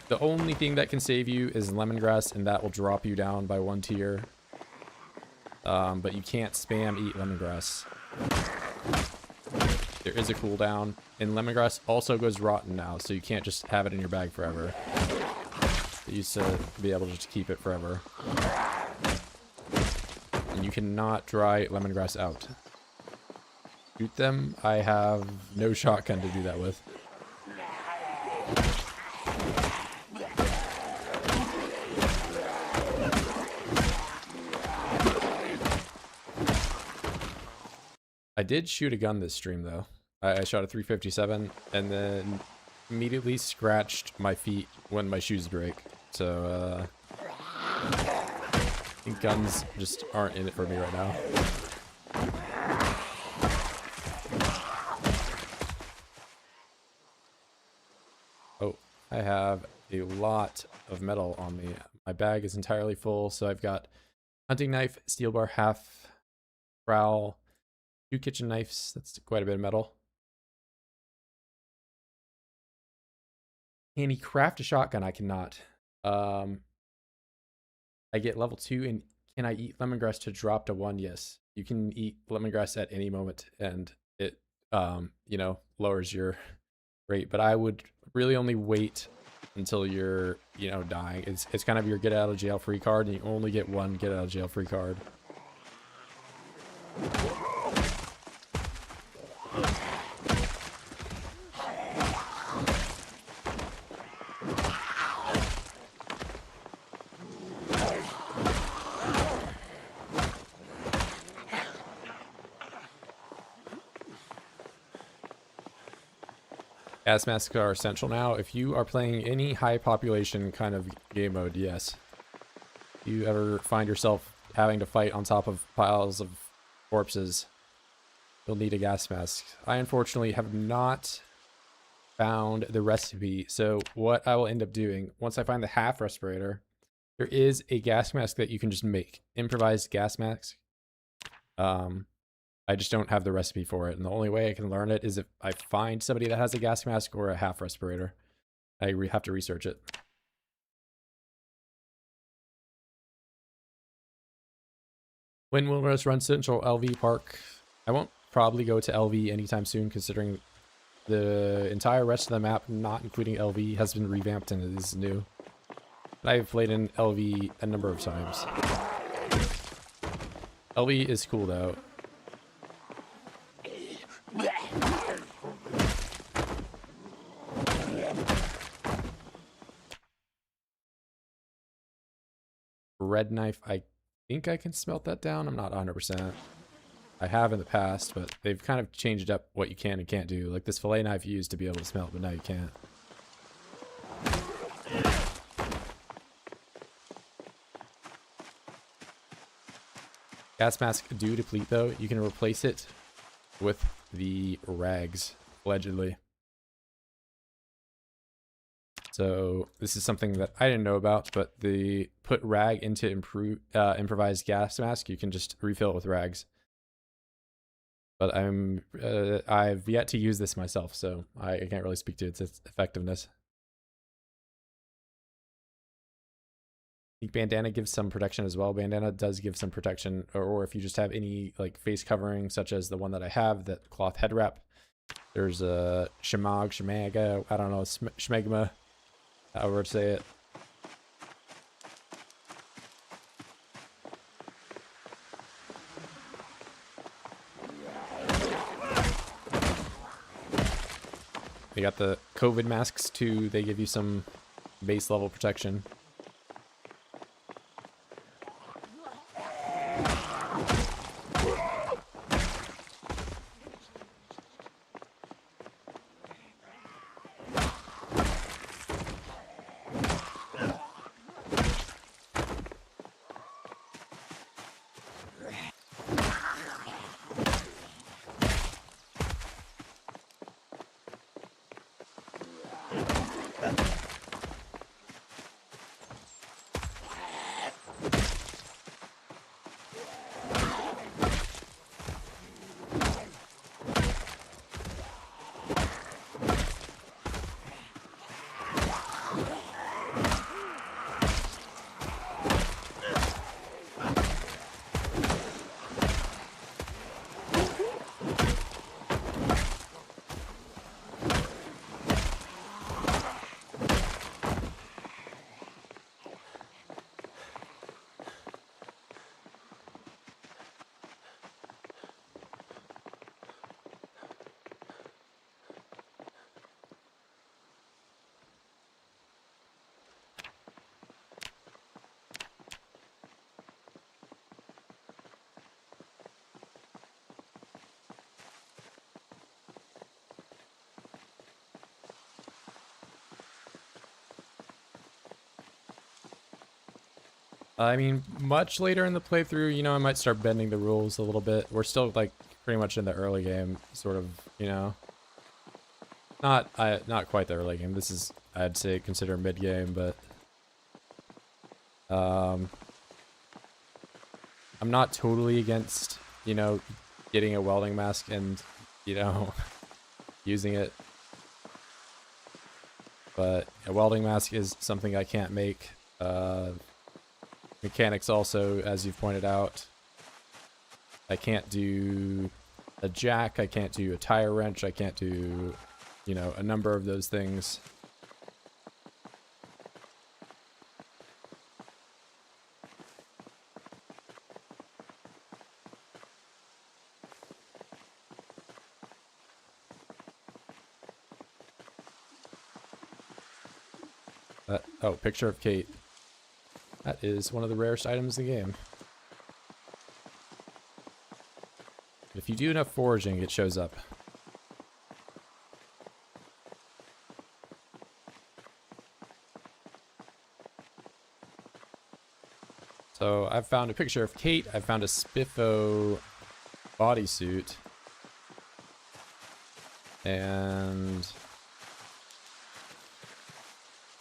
[SPEAKER 1] The only thing that can save you is lemongrass, and that will drop you down by 1 tier. But you can't spam eat lemongrass. There is a cooldown, and lemongrass also goes rotten now, so you can't just have it in your bag forever. It used to be able to just keep it forever. And you cannot dry lemongrass out. Shoot them, I have no shotgun to do that with. I did shoot a gun this stream though. I shot a 357 and then immediately scratched my feet when my shoes break. So I think guns just aren't in it for me right now. Oh, I have a lot of metal on me. My bag is entirely full, so I've got hunting knife, steel bar, half trowel, 2 kitchen knives. That's quite a bit of metal. Can he craft a shotgun? I cannot. I get level 2, and can I eat lemongrass to drop to 1? Yes. You can eat lemongrass at any moment, and it, you know, lowers your rate. But I would really only wait until you're, you know, dying. It's kind of your get out of jail free card, and you only get 1 get out of jail free card. Gas masks are essential now. If you are playing any high population kind of game mode, yes. If you ever find yourself having to fight on top of piles of corpses, you'll need a gas mask. I unfortunately have not found the recipe, so what I will end up doing, once I find the half respirator, there is a gas mask that you can just make. Improvised gas mask. I just don't have the recipe for it, and the only way I can learn it is if I find somebody that has a gas mask or a half respirator. I have to research it. When will Rose run Central LV Park? I won't probably go to LV anytime soon, considering the entire rest of the map, not including LV, has been revamped and it is new. I've played in LV a number of times. LV is cool though. Red knife, I think I can smelt that down. I'm not 100%. I have in the past, but they've kind of changed up what you can and can't do. Like this fillet knife you used to be able to smelt, but now you can't. Gas mask do deplete though. You can replace it with the rags, allegedly. So this is something that I didn't know about, but the put rag into improvised gas mask, you can just refill it with rags. But I've yet to use this myself, so I can't really speak to its effectiveness. I think bandana gives some protection as well. Bandana does give some protection, or if you just have any like face covering, such as the one that I have, that cloth head wrap. There's a shmaga, I don't know, shmegma, however to say it. They got the COVID masks too. They give you some base level protection. I mean, much later in the playthrough, you know, I might start bending the rules a little bit. We're still, like, pretty much in the early game, sort of, you know. Not quite the early game. This is, I'd say, consider mid-game, but... I'm not totally against, you know, getting a welding mask and, you know, using it. But a welding mask is something I can't make. Mechanics also, as you've pointed out. I can't do a jack, I can't do a tire wrench, I can't do, you know, a number of those things. Oh, picture of Kate. That is one of the rarest items in the game. If you do enough foraging, it shows up. So I've found a picture of Kate. I found a Spiffo bodysuit. And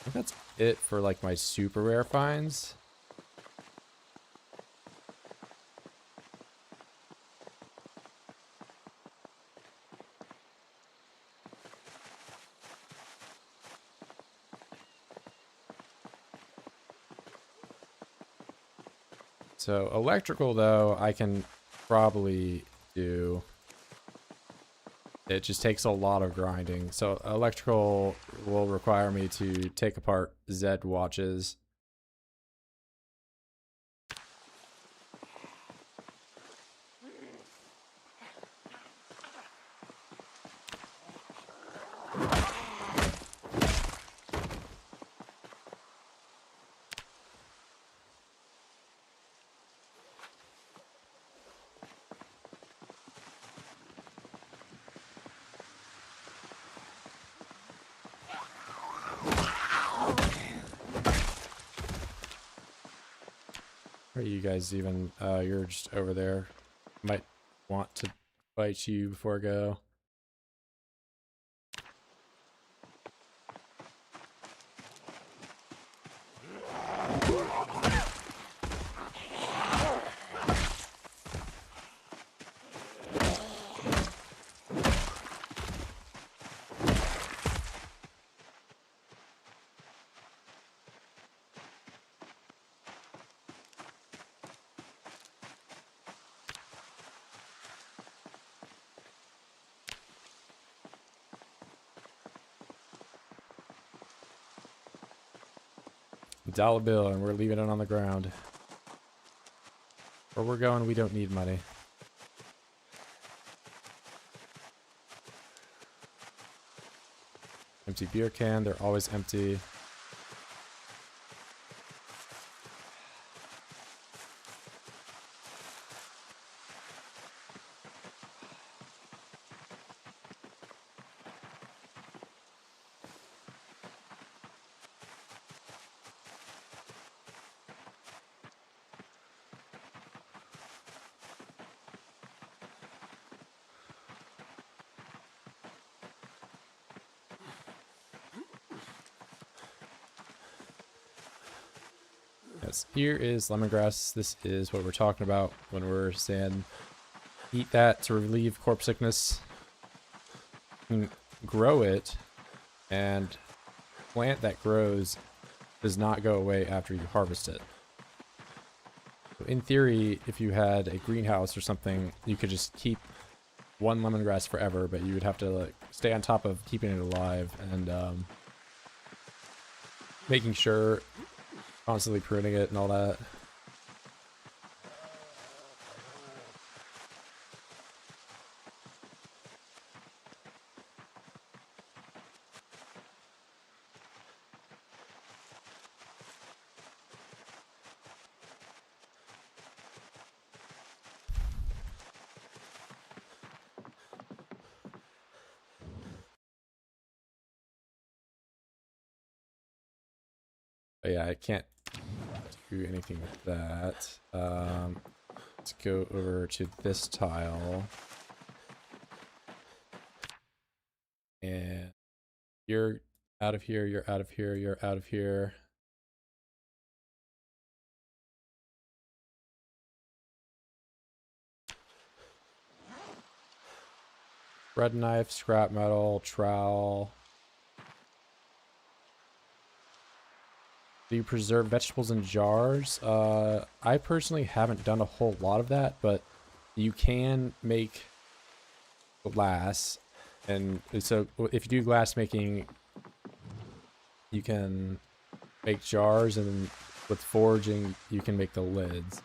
[SPEAKER 1] I think that's it for like my super rare finds. So electrical though, I can probably do. It just takes a lot of grinding. So electrical will require me to take apart Z watches. Are you guys even, you're just over there. Might want to fight you before I go. Dollar bill, and we're leaving it on the ground. Where we're going, we don't need money. Empty beer can, they're always empty. Yes, here is lemongrass. This is what we're talking about when we're saying eat that to relieve corpse sickness. You can grow it, and plant that grows does not go away after you harvest it. So in theory, if you had a greenhouse or something, you could just keep one lemongrass forever, but you would have to like stay on top of keeping it alive and making sure, constantly pruning it and all that. But yeah, I can't do anything with that. Let's go over to this tile. And you're out of here, you're out of here, you're out of here. Bread knife, scrap metal, trowel. Do you preserve vegetables in jars? I personally haven't done a whole lot of that, but you can make glass. And so if you do glass making, you can make jars, and with forging, you can make the lids.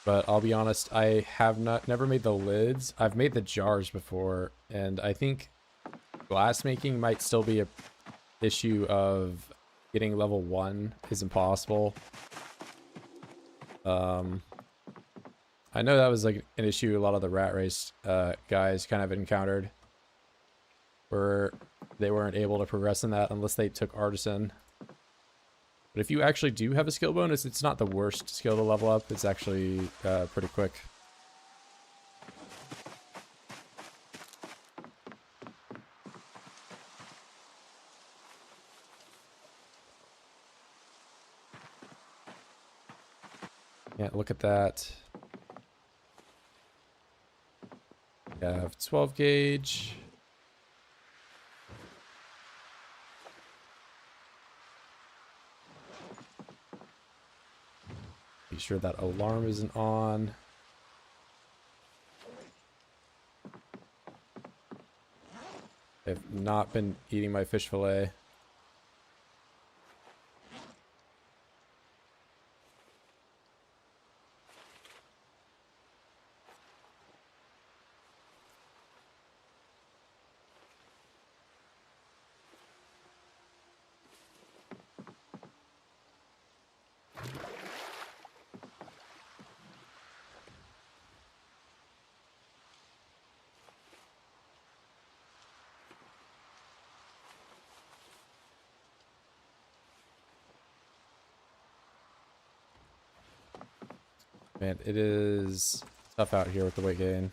[SPEAKER 1] But I'll be honest, I have never made the lids. I've made the jars before, and I think glass making might still be a issue of getting level 1 is impossible. I know that was like an issue a lot of the rat race guys kind of encountered, where they weren't able to progress in that unless they took artisan. But if you actually do have a skill bonus, it's not the worst skill to level up. It's actually pretty quick. Yeah, look at that. We have 12 gauge. Make sure that alarm isn't on. I've not been eating my fish fillet. Man, it is tough out here with the weight gain.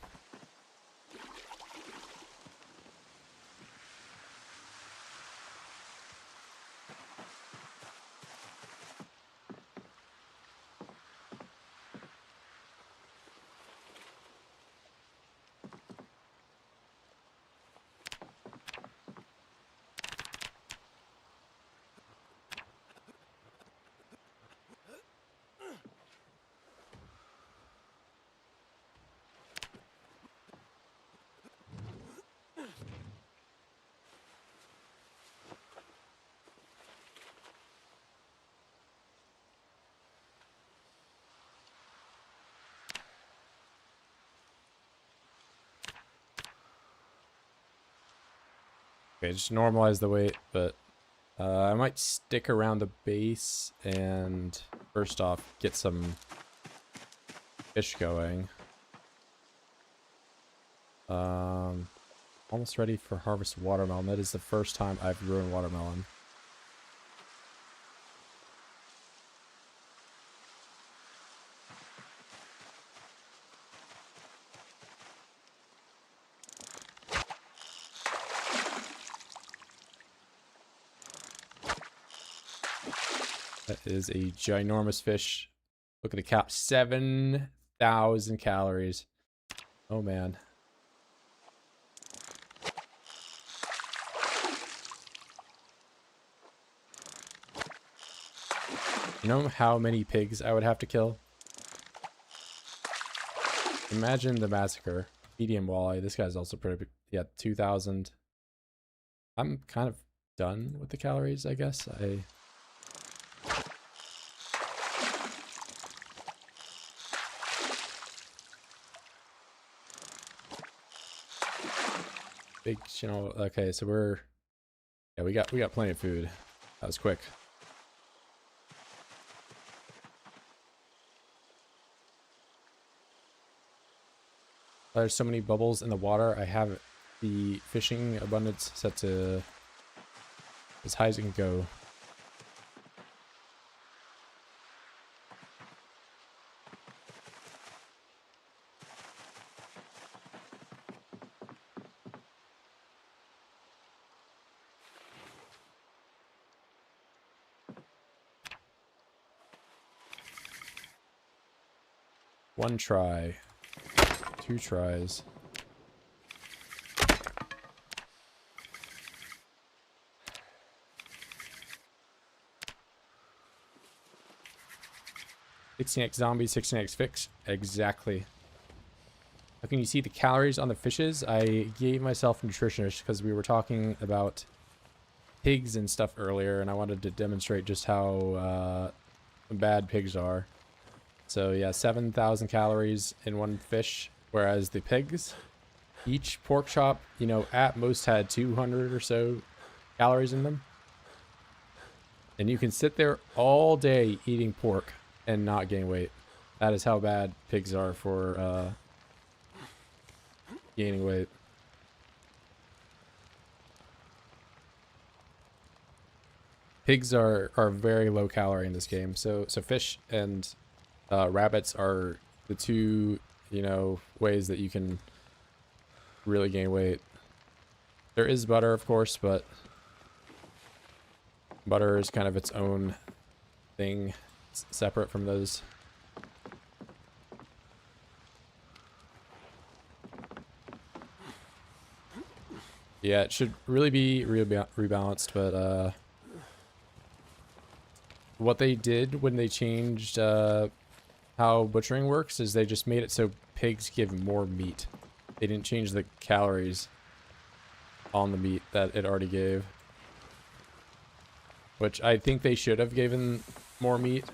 [SPEAKER 1] Okay, just normalize the weight, but I might stick around the base and first off get some fish going. Almost ready for harvest watermelon. That is the first time I've ruined watermelon. That is a ginormous fish. Look at the cap, 7,000 calories. Oh man. You know how many pigs I would have to kill? Imagine the massacre. Medium walleye. This guy's also pretty big. Yeah, 2,000. I'm kind of done with the calories, I guess. Big, you know, okay, so we got plenty of food. That was quick. There's so many bubbles in the water. I have the fishing abundance set to as high as it can go. One try, 2 tries. $16x zombie, $16x fix. Exactly. How can you see the calories on the fishes? I gave myself a nutritionist because we were talking about pigs and stuff earlier, and I wanted to demonstrate just how bad pigs are. So yeah, 7,000 calories in one fish, whereas the pigs, each pork chop, you know, at most had 200 or so calories in them. And you can sit there all day eating pork and not gain weight. That is how bad pigs are for gaining weight. Pigs are very low calorie in this game. So fish and rabbits are the two, you know, ways that you can really gain weight. There is butter, of course, but butter is kind of its own thing, separate from those. Yeah, it should really be rebalanced, but what they did when they changed how butchering works is they just made it so pigs give more meat. They didn't change the calories on the meat that it already gave. Which I think they should have given more meat.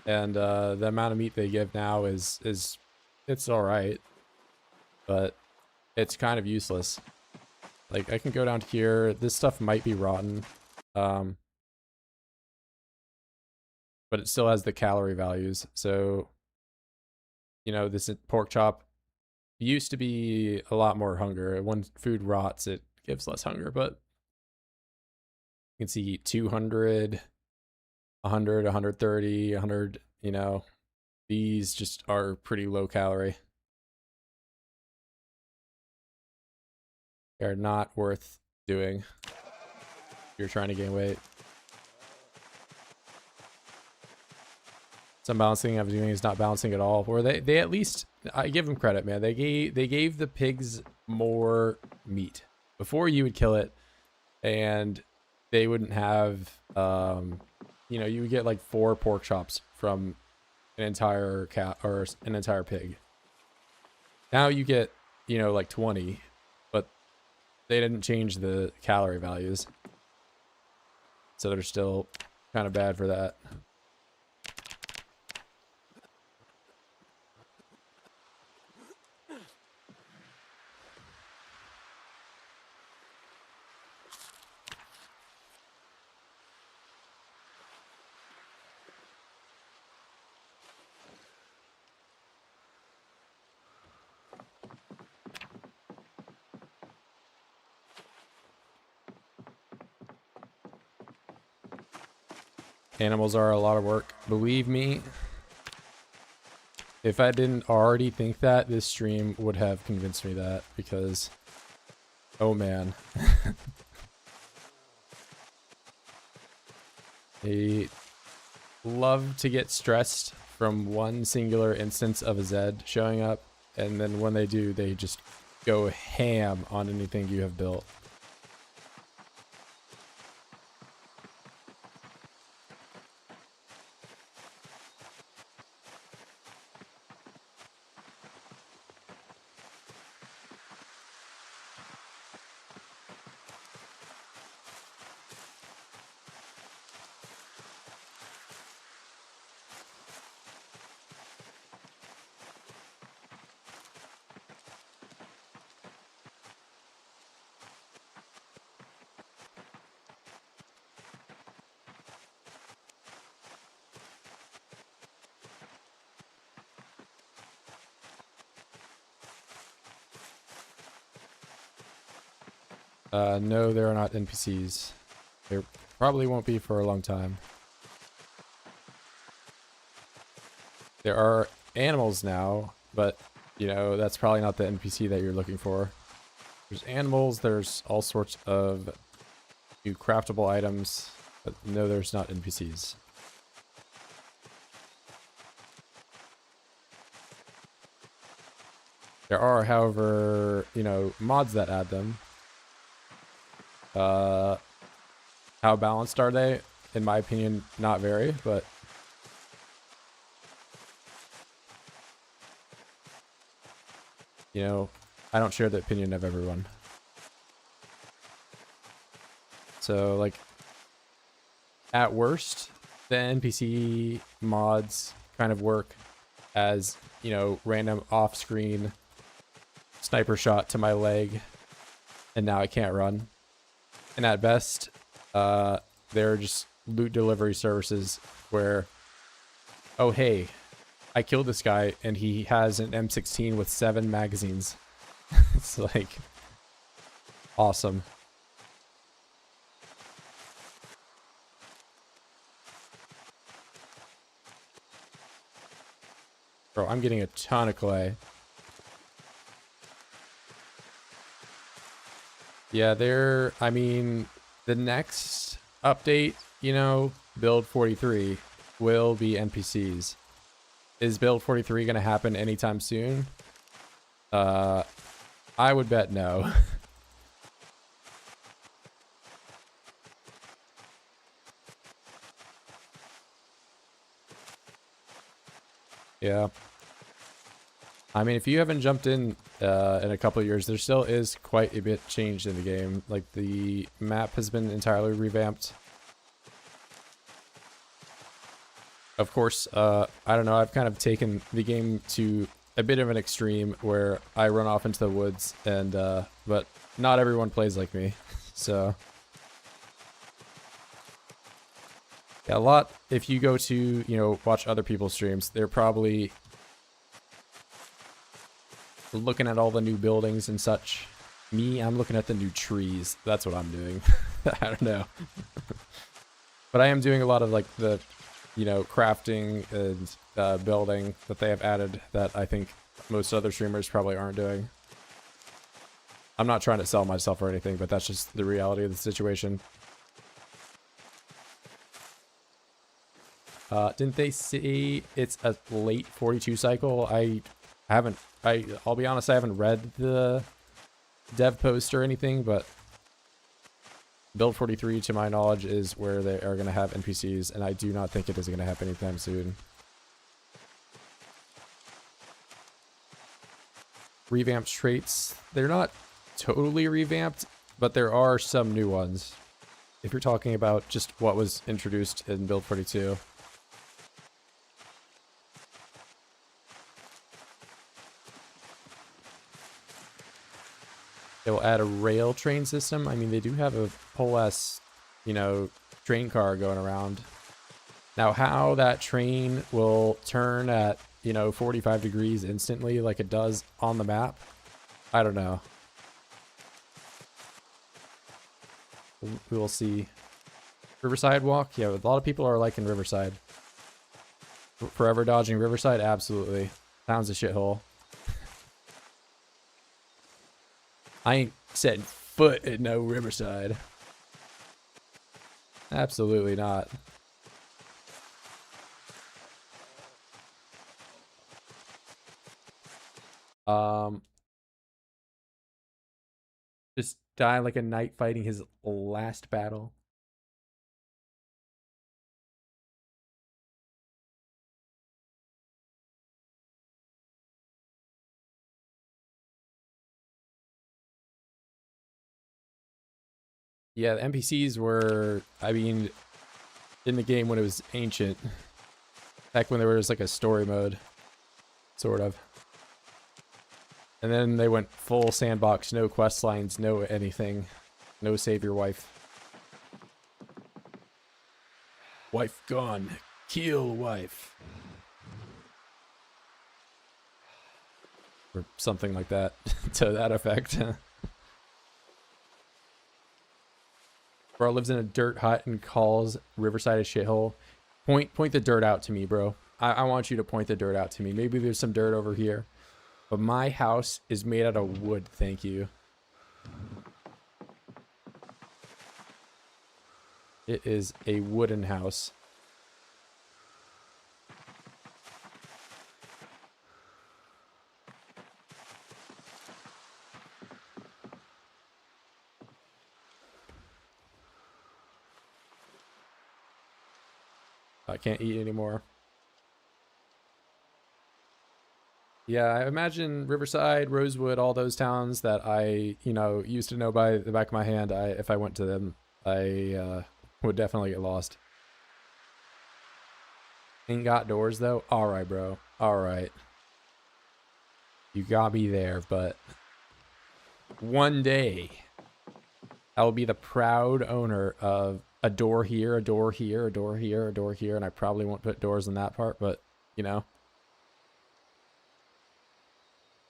[SPEAKER 1] And the amount of meat they give now is it's alright. But it's kind of useless. Like, I can go down here. This stuff might be rotten. But it still has the calorie values. So, you know, this pork chop used to be a lot more hunger. When food rots, it gives less hunger, but you can see 200, 100, 130, 100, you know, these just are pretty low calorie. They're not worth doing if you're trying to gain weight. Some balancing I'm doing is not balancing at all. Or they at least, I give them credit, man. They gave the pigs more meat. Before you would kill it and they wouldn't have you know, you would get like 4 pork chops from an entire cat or an entire pig. Now you get, you know, like 20, but they didn't change the calorie values. So they're still kind of bad for that. Animals are a lot of work. Believe me, if I didn't already think that, this stream would have convinced me that, because, oh man. They love to get stressed from one singular instance of a Zed showing up, and then when they do, they just go ham on anything you have built. No, there are not NPCs. There probably won't be for a long time. There are animals now, but, you know, that's probably not the NPC that you're looking for. There's animals, there's all sorts of new craftable items, but no, there's not NPCs. There are, however, you know, mods that add them. How balanced are they? In my opinion, not very, but you know, I don't share the opinion of everyone. So, like, at worst, the NPC mods kind of work as, you know, random off-screen sniper shot to my leg, and now I can't run. And at best, they're just loot delivery services where, oh hey, I killed this guy and he has an M16 with 7 magazines. It's like awesome. Bro, I'm getting a ton of clay. Yeah, I mean, the next update, you know, build 43 will be NPCs. Is build 43 going to happen anytime soon? I would bet no. Yeah. I mean, if you haven't jumped in a couple of years, there still is quite a bit changed in the game. Like, the map has been entirely revamped. Of course, I don't know, I've kind of taken the game to a bit of an extreme where I run off into the woods and, but not everyone plays like me, so. Yeah, a lot, if you go to, you know, watch other people's streams, they're probably looking at all the new buildings and such. Me, I'm looking at the new trees. That's what I'm doing. I don't know. But I am doing a lot of, like, the, you know, crafting and building that they have added that I think most other streamers probably aren't doing. I'm not trying to sell myself or anything, but that's just the reality of the situation. Didn't they say it's a late 42 cycle? I'll be honest, I haven't read the dev post or anything, but build 43, to my knowledge, is where they are going to have NPCs, and I do not think it is going to happen anytime soon. Revamped traits. They're not totally revamped, but there are some new ones. If you're talking about just what was introduced in build 42. They will add a rail train system. I mean, they do have a whole ass, you know, train car going around. Now, how that train will turn at, you know, 45 degrees instantly like it does on the map, I don't know. We will see. Riverside walk? Yeah, a lot of people are liking Riverside. Forever dodging Riverside? Absolutely. Sounds a shithole. I ain't setting foot at no Riverside. Absolutely not. Just die like a knight fighting his last battle. Yeah, the NPCs were, I mean, in the game when it was ancient. Back when there was like a story mode. Sort of. And then they went full sandbox, no quest lines, no anything. No save your wife. Wife gone. Kill wife. Or something like that. To that effect. Bro lives in a dirt hut and calls Riverside a shithole. Point the dirt out to me, bro. I want you to point the dirt out to me. Maybe there's some dirt over here. But my house is made out of wood, thank you. It is a wooden house. I can't eat anymore. Yeah, I imagine Riverside, Rosewood, all those towns that I, used to know by the back of my hand. If I went to them, I would definitely get lost. Ain't got doors though. All right, bro. All right. You got me there, but one day I will be the proud owner of a door here, a door here, a door here, a door here, and I probably won't put doors in that part, but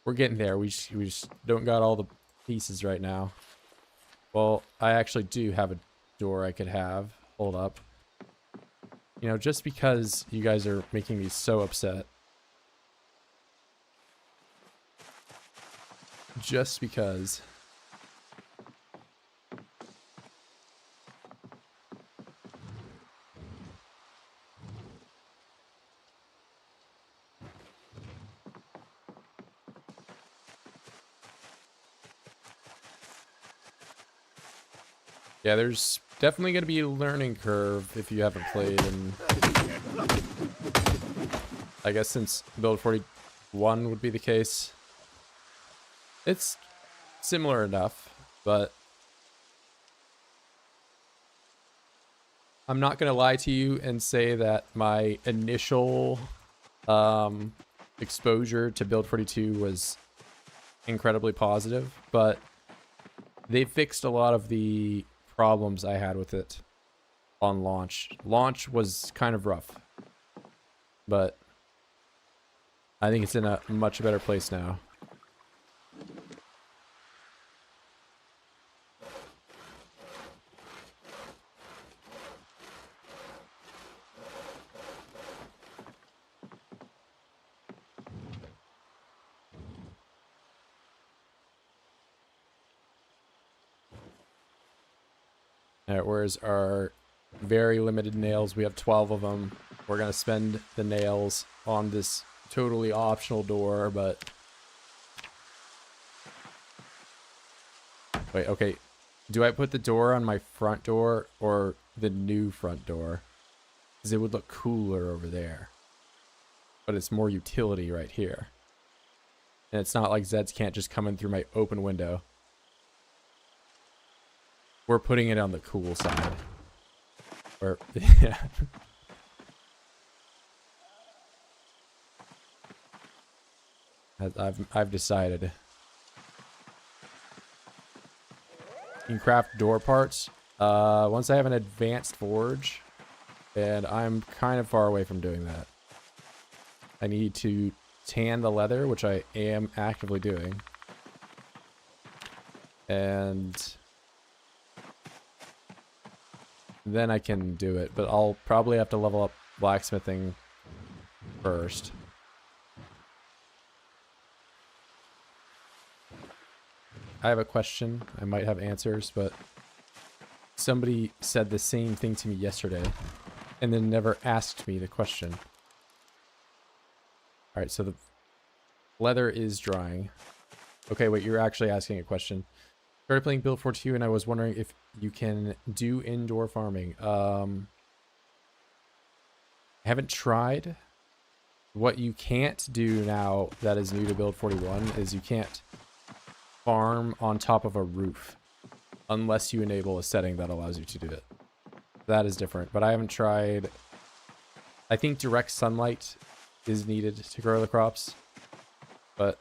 [SPEAKER 1] we're getting there. We just don't got all the pieces right now. Well, I actually do have a door I could have. Hold up. Just because you guys are making me so upset. Just because. Yeah, there's definitely going to be a learning curve if you haven't played, and I guess since build 41 would be the case, it's similar enough, but I'm not going to lie to you and say that my initial exposure to build 42 was incredibly positive, but they fixed a lot of the problems I had with it on launch. Launch was kind of rough, but I think it's in a much better place now. Alright, where's our very limited nails? We have 12 of them. We're going to spend the nails on this totally optional door, but... Wait, okay. Do I put the door on my front door or the new front door? Because it would look cooler over there. But it's more utility right here. And it's not like Zeds can't just come in through my open window. We're putting it on the cool side. Or, yeah. I've decided. You can craft door parts. Once I have an advanced forge, and I'm kind of far away from doing that. I need to tan the leather, which I am actively doing. And then I can do it, but I'll probably have to level up blacksmithing first. I have a question. I might have answers, but somebody said the same thing to me yesterday and then never asked me the question. Alright, so the leather is drying. Okay, wait, you're actually asking a question. Started playing Build 42 and I was wondering if you can do indoor farming. I haven't tried. What you can't do now that is new to Build 41 is you can't farm on top of a roof unless you enable a setting that allows you to do it. That is different, but I haven't tried. I think direct sunlight is needed to grow the crops, but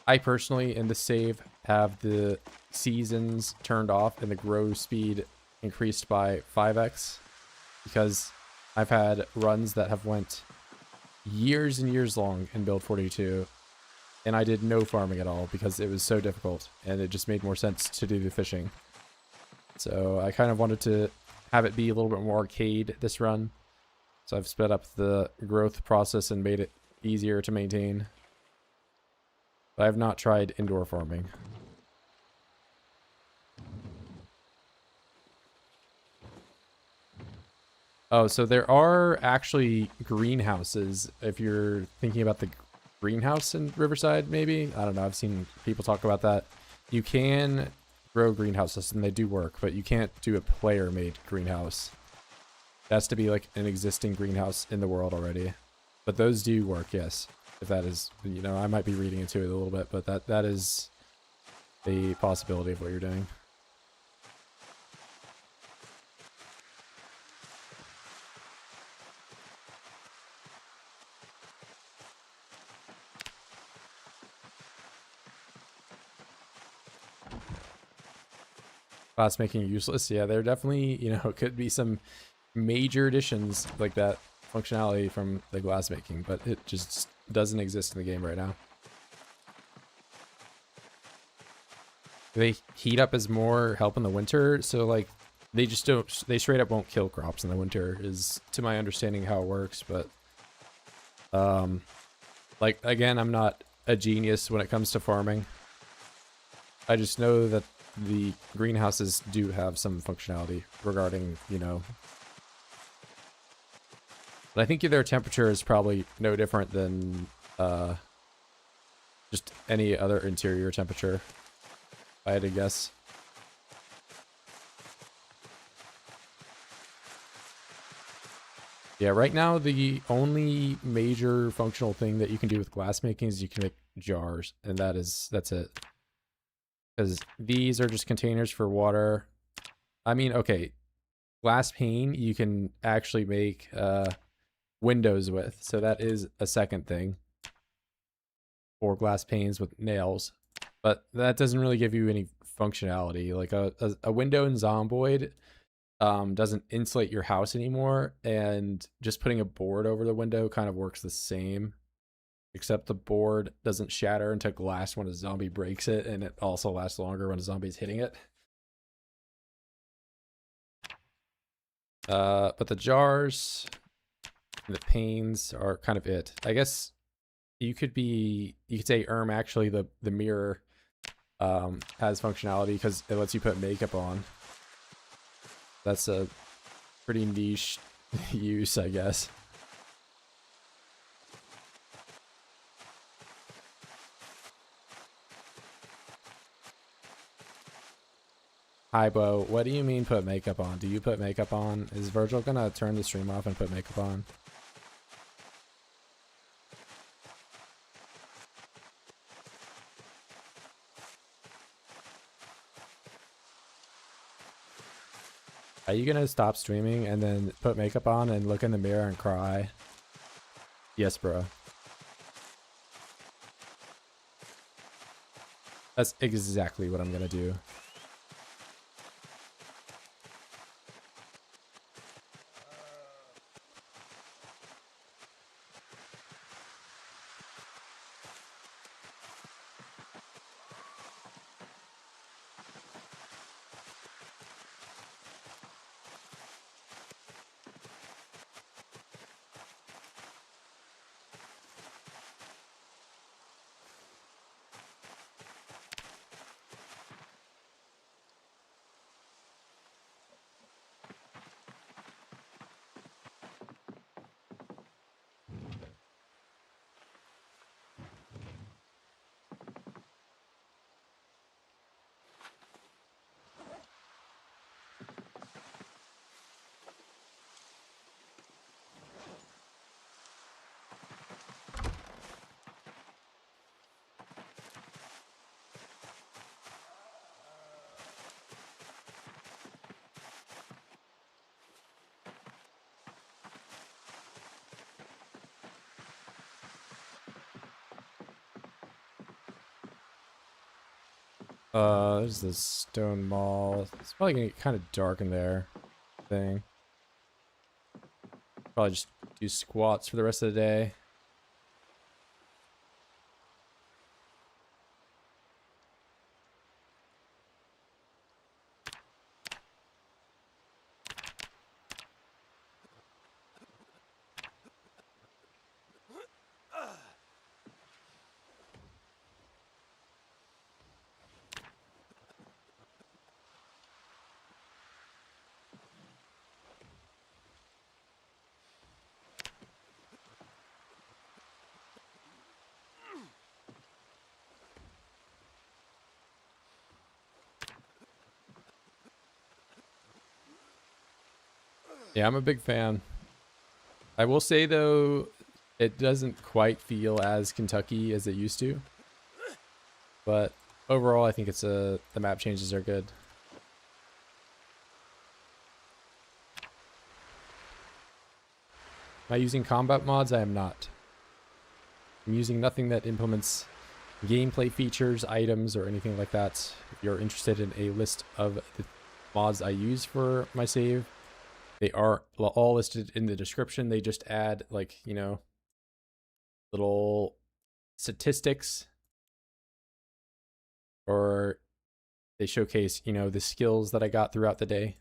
[SPEAKER 1] I personally, in the save, have the seasons turned off and the grow speed increased by 5x because I've had runs that have went years and years long in Build 42 and I did no farming at all because it was so difficult and it just made more sense to do the fishing. So I kind of wanted to have it be a little bit more arcade this run. So I've sped up the growth process and made it easier to maintain. But I have not tried indoor farming. Oh, so there are actually greenhouses. If you're thinking about the greenhouse in Riverside, maybe? I don't know. I've seen people talk about that. You can grow greenhouses and they do work, but you can't do a player-made greenhouse. It has to be like an existing greenhouse in the world already. But those do work, yes. If that is, you know, I might be reading into it a little bit, but that is a possibility of what you're doing. Glass making useless. Yeah, there definitely, you know, could be some major additions like that functionality from the glass making, but it just doesn't exist in the game right now. They heat up as more help in the winter, so like they just don't, they straight up won't kill crops in the winter is to my understanding how it works. But like again, I'm not a genius when it comes to farming. I just know that the greenhouses do have some functionality regarding, you know, but I think their temperature is probably no different than just any other interior temperature, if I had to guess. Yeah, right now the only major functional thing that you can do with glass making is you can make jars, and that's it. Because these are just containers for water. I mean, okay, glass pane you can actually make windows with, so that is a second thing. Or glass panes with nails, but that doesn't really give you any functionality. Like a window in Zomboid doesn't insulate your house anymore, and just putting a board over the window kind of works the same, except the board doesn't shatter into glass when a zombie breaks it, and it also lasts longer when a zombie's hitting it. But the jars and the panes are kind of it. I guess you could say actually the mirror has functionality because it lets you put makeup on. That's a pretty niche use, I guess. Hi, Bo. What do you mean put makeup on? Do you put makeup on? Is Virgil gonna turn the stream off and put makeup on? Are you gonna stop streaming and then put makeup on and look in the mirror and cry? Yes, bro. That's exactly what I'm gonna do. There's this stone mall. It's probably gonna get kind of dark in there. Thing. Probably just do squats for the rest of the day. Yeah, I'm a big fan. I will say though, it doesn't quite feel as Kentucky as it used to. But overall, I think it's the map changes are good. Am I using combat mods? I am not. I'm using nothing that implements gameplay features, items, or anything like that. If you're interested in a list of the mods I use for my save, they are all listed in the description. They just add, like, you know, little statistics, or they showcase, you know, the skills that I got throughout the day.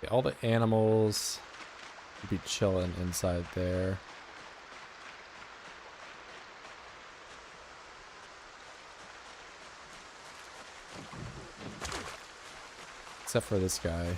[SPEAKER 1] Okay, all the animals be chilling inside there. Except for this guy.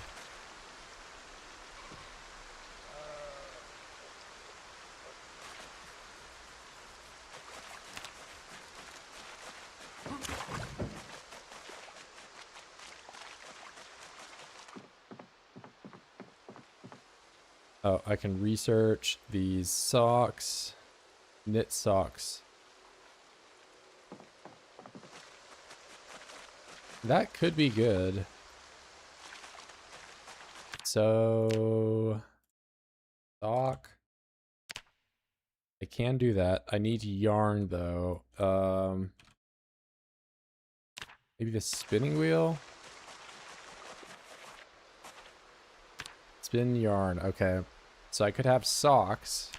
[SPEAKER 1] Oh, I can research these socks. Knit socks. That could be good. So, sock. I can do that. I need yarn though. Maybe the spinning wheel. Spin yarn. Okay. So I could have socks.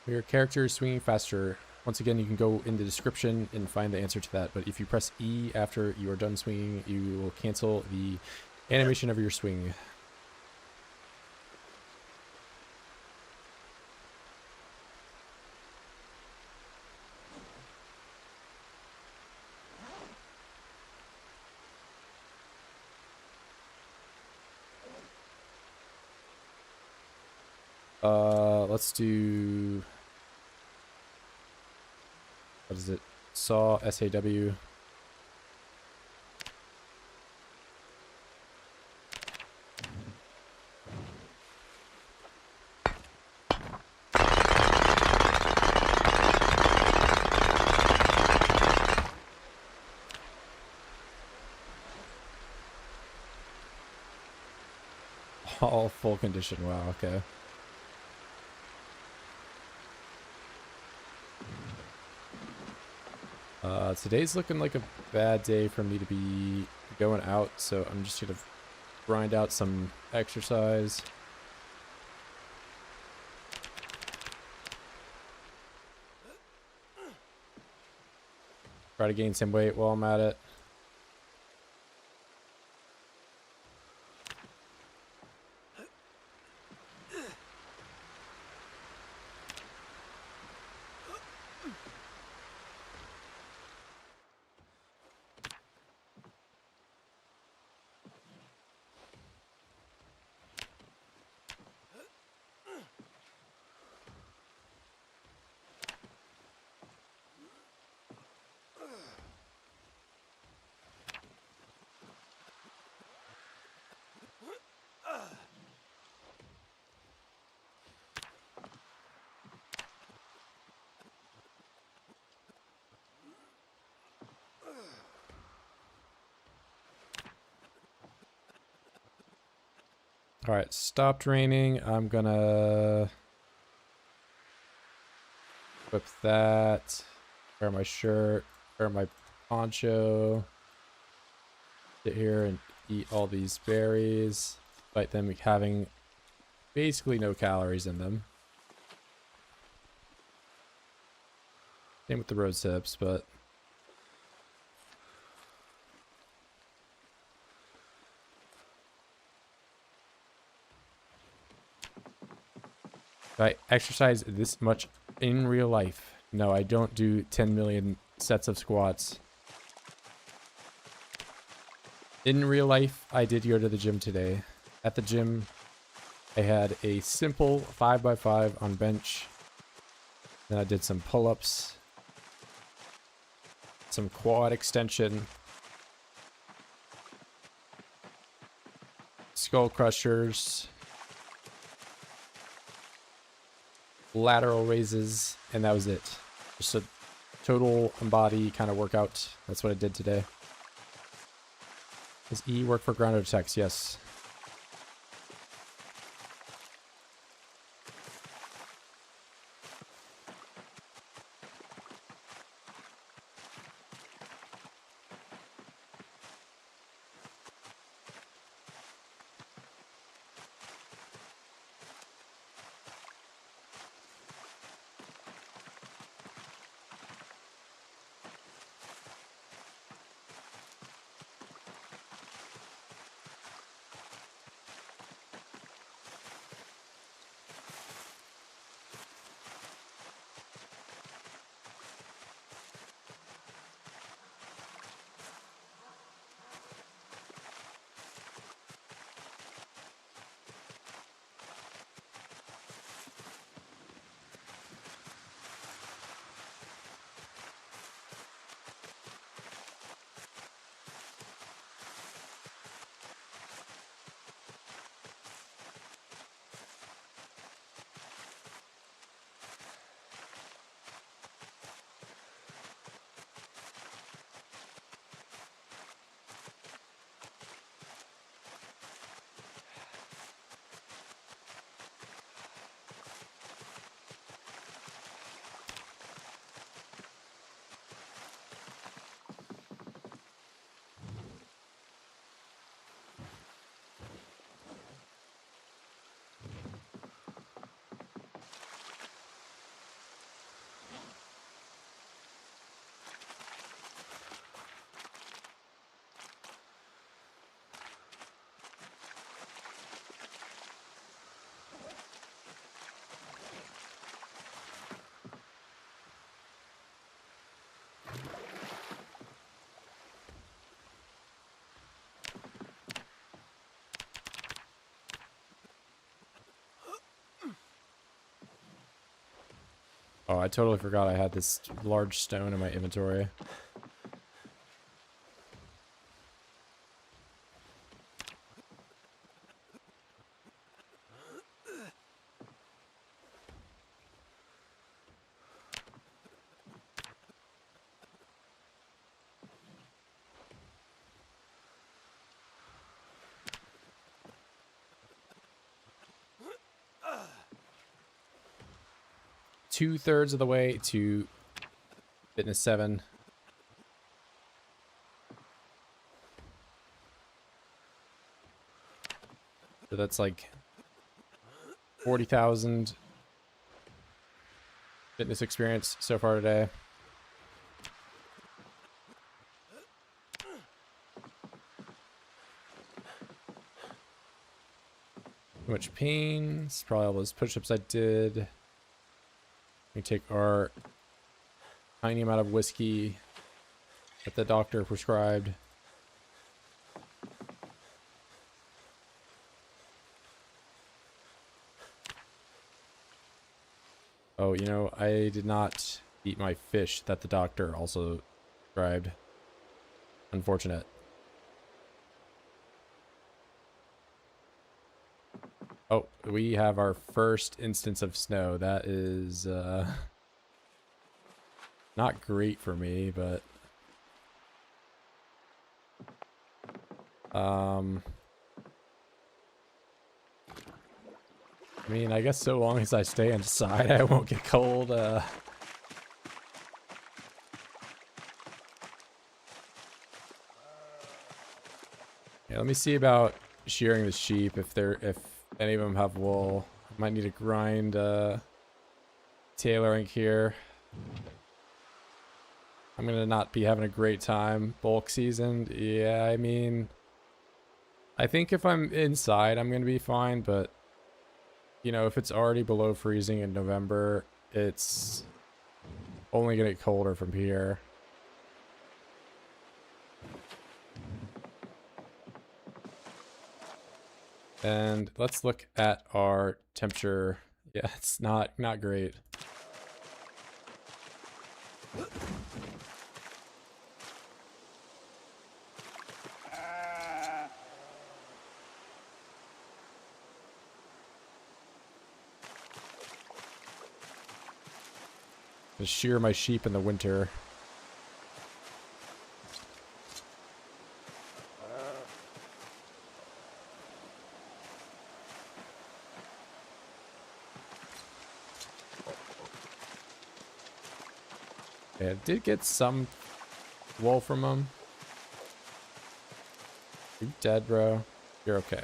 [SPEAKER 1] Your character is swinging faster. Once again, you can go in the description and find the answer to that. But if you press E after you are done swinging, you will cancel the animation of your swing. Let's do, what is it? SAW, SAW. All full condition. Wow, okay. Today's looking like a bad day for me to be going out, so I'm just gonna grind out some exercise. Try to gain some weight while I'm at it. All right, stopped raining. I'm gonna equip that, wear my shirt, wear my poncho, sit here and eat all these berries, despite them having basically no calories in them. Same with the rose hips, but Do I exercise this much in real life? No, I don't do 10 million sets of squats. In real life, I did go to the gym today. At the gym, I had a simple 5x5 on bench. Then I did some pull-ups, some quad extension, skull crushers, lateral raises, and that was it. Just a total body kind of workout. That's what I did today. Does E work for grounded attacks? Yes. Oh, I totally forgot I had this large stone in my inventory. Two-thirds of the way to fitness 7. So that's like 40,000 fitness experience so far today. Too much pain. It's probably all those push-ups I did. We take our tiny amount of whiskey that the doctor prescribed. Oh, you know, I did not eat my fish that the doctor also prescribed. Unfortunate. Oh, we have our first instance of snow. That is not great for me, but I mean, I guess so long as I stay inside, I won't get cold. Yeah, let me see about shearing the sheep if any of them have wool. Might need to grind tailoring here. I'm gonna not be having a great time. Bulk season, yeah, I mean, I think if I'm inside I'm gonna be fine, but you know, if it's already below freezing in November, it's only gonna get colder from here. And let's look at our temperature. Yeah, it's not great. To shear my sheep in the winter. Yeah, I did get some wool from him. You dead, bro? You're okay.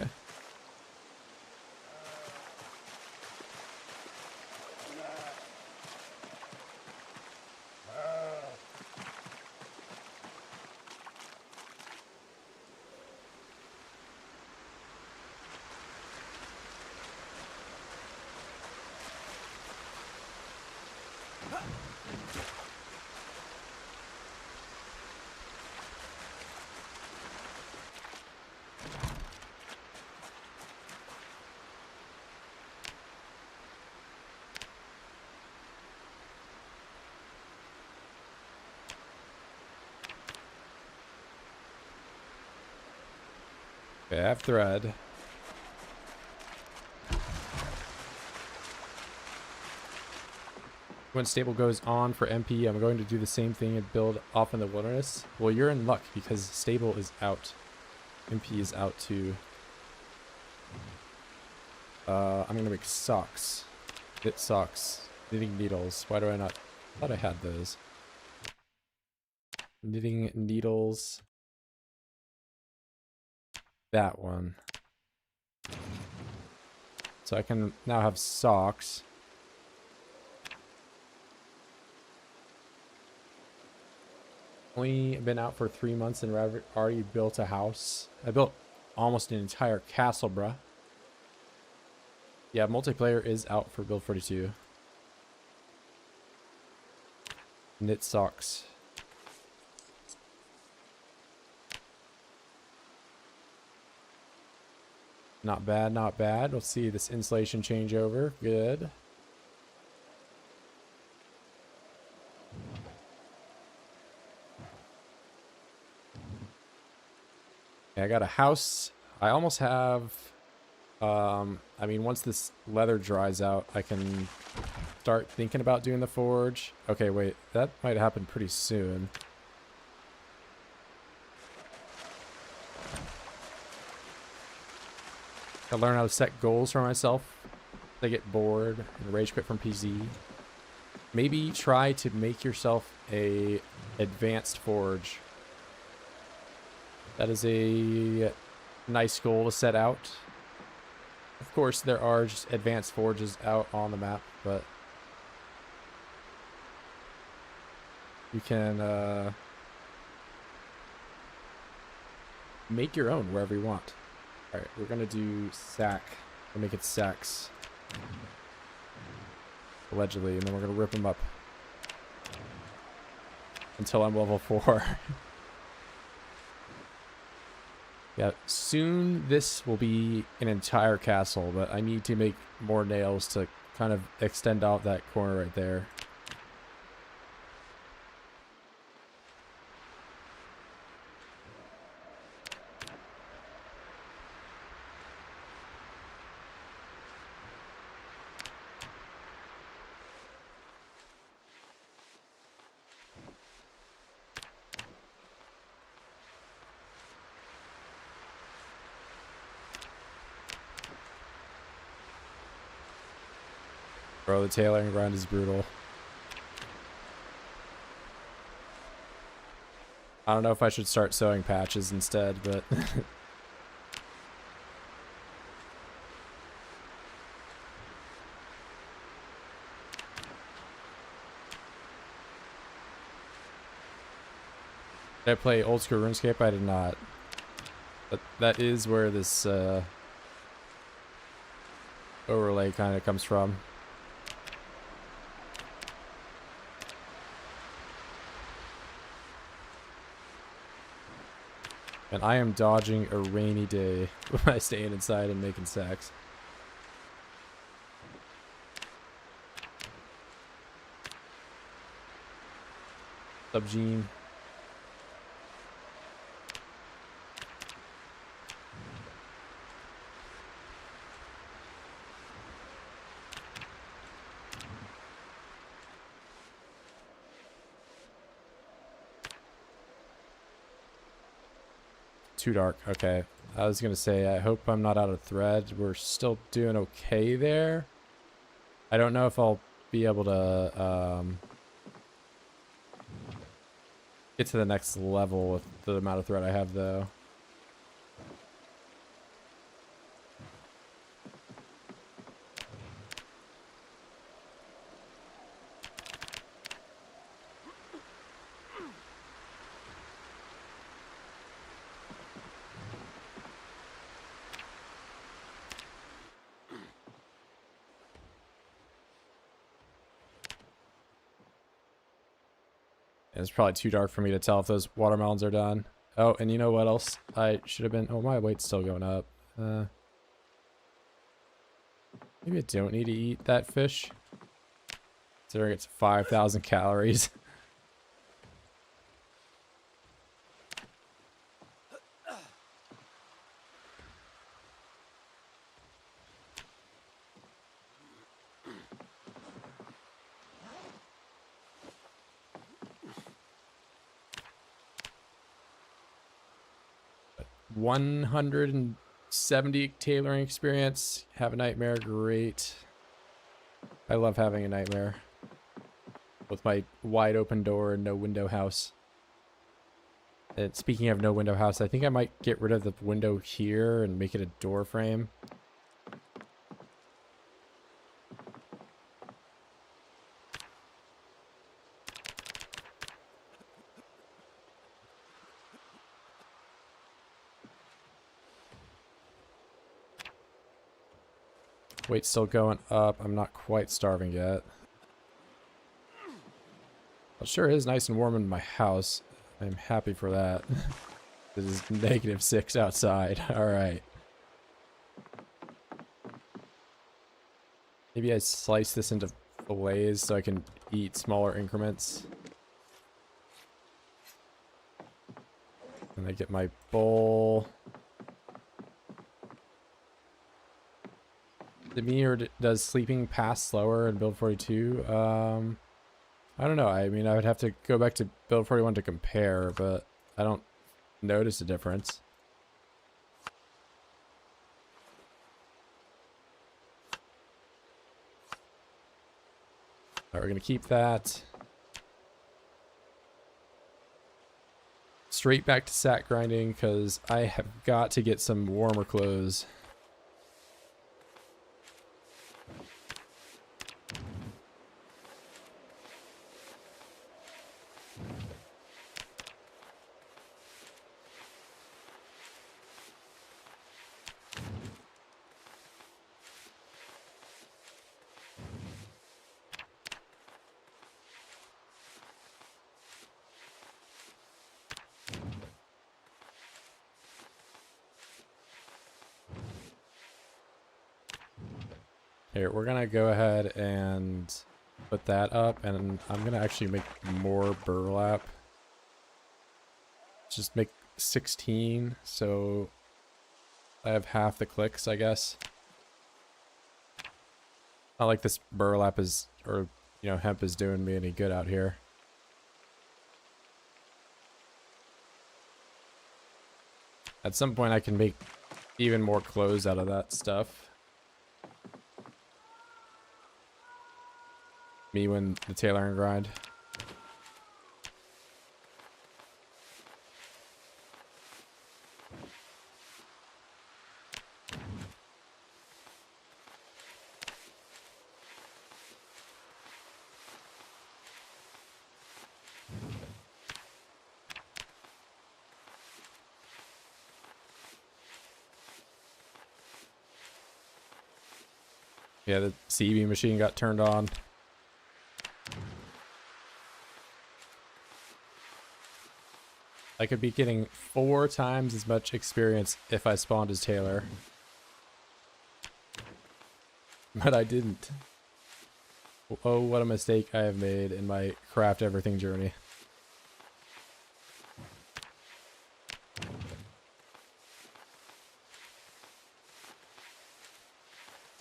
[SPEAKER 1] Okay, I have thread. When stable goes on for MP, I'm going to do the same thing and build off in the wilderness. Well, you're in luck because stable is out. MP is out too. I'm gonna make socks. Knit socks. Knitting needles. Why do I not? I thought I had those. Knitting needles. That one. So I can now have socks. Only been out for 3 months and already built a house. I built almost an entire castle, bruh. Yeah, multiplayer is out for build 42. Knit socks. Not bad, not bad. Let's see this insulation changeover. Good. Yeah, I got a house. I almost have... I mean, once this leather dries out, I can start thinking about doing the forge. Okay, wait. That might happen pretty soon. I learn how to set goals for myself. I get bored and rage quit from PC. Maybe try to make yourself a advanced forge. That is a nice goal to set out. Of course, there are just advanced forges out on the map, but you can make your own wherever you want. Alright, we're gonna do sack. We'll make it sacks. Allegedly, and then we're gonna rip them up. Until I'm level 4. Yeah, soon this will be an entire castle, but I need to make more nails to kind of extend out that corner right there. Bro, the tailoring grind is brutal. I don't know if I should start sewing patches instead, but... Did I play old school RuneScape? I did not. But that is where this, overlay kind of comes from. And I am dodging a rainy day by staying inside and making sacks. What's up, Gene? Too dark. Okay. I was gonna say, I hope I'm not out of thread. We're still doing okay there. I don't know if I'll be able to get to the next level with the amount of thread I have, though. It's probably too dark for me to tell if those watermelons are done. Oh, and you know what else I should have been... Oh, my weight's still going up. Maybe I don't need to eat that fish. Considering it's 5,000 calories. But 170 tailoring experience. Have a nightmare. Great. I love having a nightmare. With my wide open door and no window house. And speaking of no window house, I think I might get rid of the window here and make it a door frame. Weight's still going up. I'm not quite starving yet. It sure is nice and warm in my house. I'm happy for that. This is -6 outside. Alright. Maybe I slice this into fillets so I can eat smaller increments. And I get my bowl. Did me or does sleeping pass slower in build 42? I don't know. I mean, I would have to go back to build 41 to compare, but I don't notice a difference. Alright, we're gonna keep that. Straight back to sack grinding because I have got to get some warmer clothes. Here, we're gonna go ahead and put that up, and I'm gonna actually make more burlap. Just make 16, so I have half the clicks, I guess. Not like this burlap is, or, you know, hemp is doing me any good out here. At some point I can make even more clothes out of that stuff. Me when the tailoring grind. Yeah, the CB machine got turned on. I could be getting 4 times as much experience if I spawned as Taylor. But I didn't. Oh, what a mistake I have made in my craft everything journey.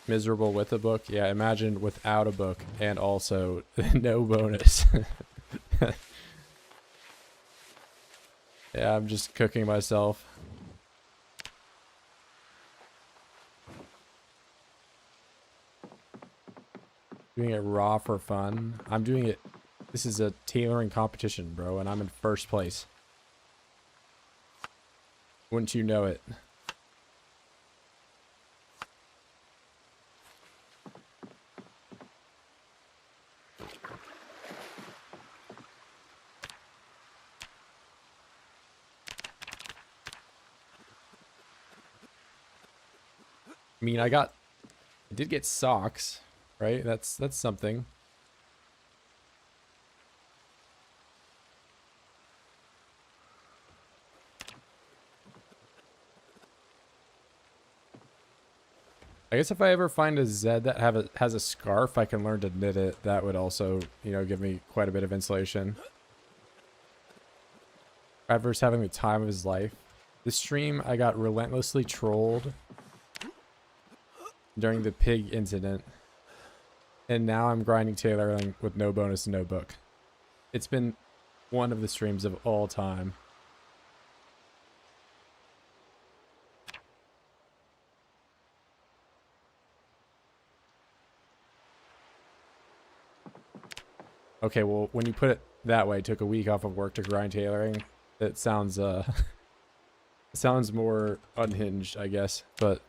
[SPEAKER 1] Miserable with a book? Yeah, imagine without a book and also no bonus. Yeah, I'm just cooking myself. Doing it raw for fun. I'm doing it. This is a tailoring competition, bro, and I'm in first place. Wouldn't you know it? I mean, I did get socks, right? That's something. I guess if I ever find a Zed that has a scarf, I can learn to knit it. That would also, you know, give me quite a bit of insulation. Trevor's having the time of his life. This stream, I got relentlessly trolled during the pig incident. And now I'm grinding tailoring with no bonus and no book. It's been one of the streams of all time. Okay, well, when you put it that way, took a week off of work to grind tailoring, it sounds sounds more unhinged, I guess, but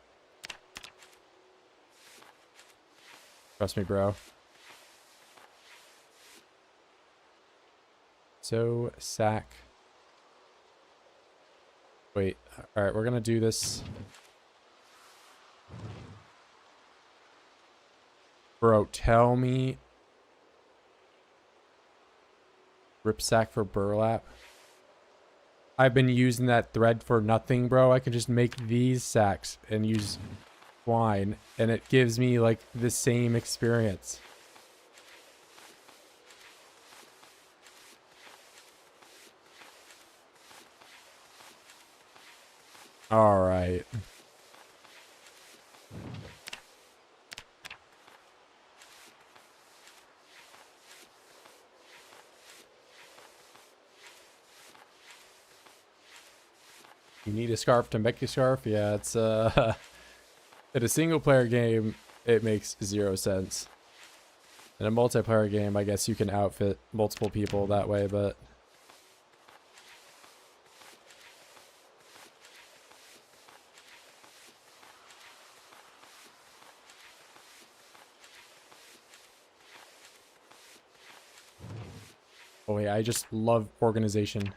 [SPEAKER 1] trust me, bro. So, sack. Wait, alright, we're gonna do this. Bro, tell me. Ripsack for burlap. I've been using that thread for nothing, bro. I can just make these sacks and use twine, and it gives me, like, the same experience. Alright. You need a scarf to make a scarf? Yeah, it's, in a single player game, it makes 0 sense. In a multiplayer game, I guess you can outfit multiple people that way, but... Oh yeah, I just love organization.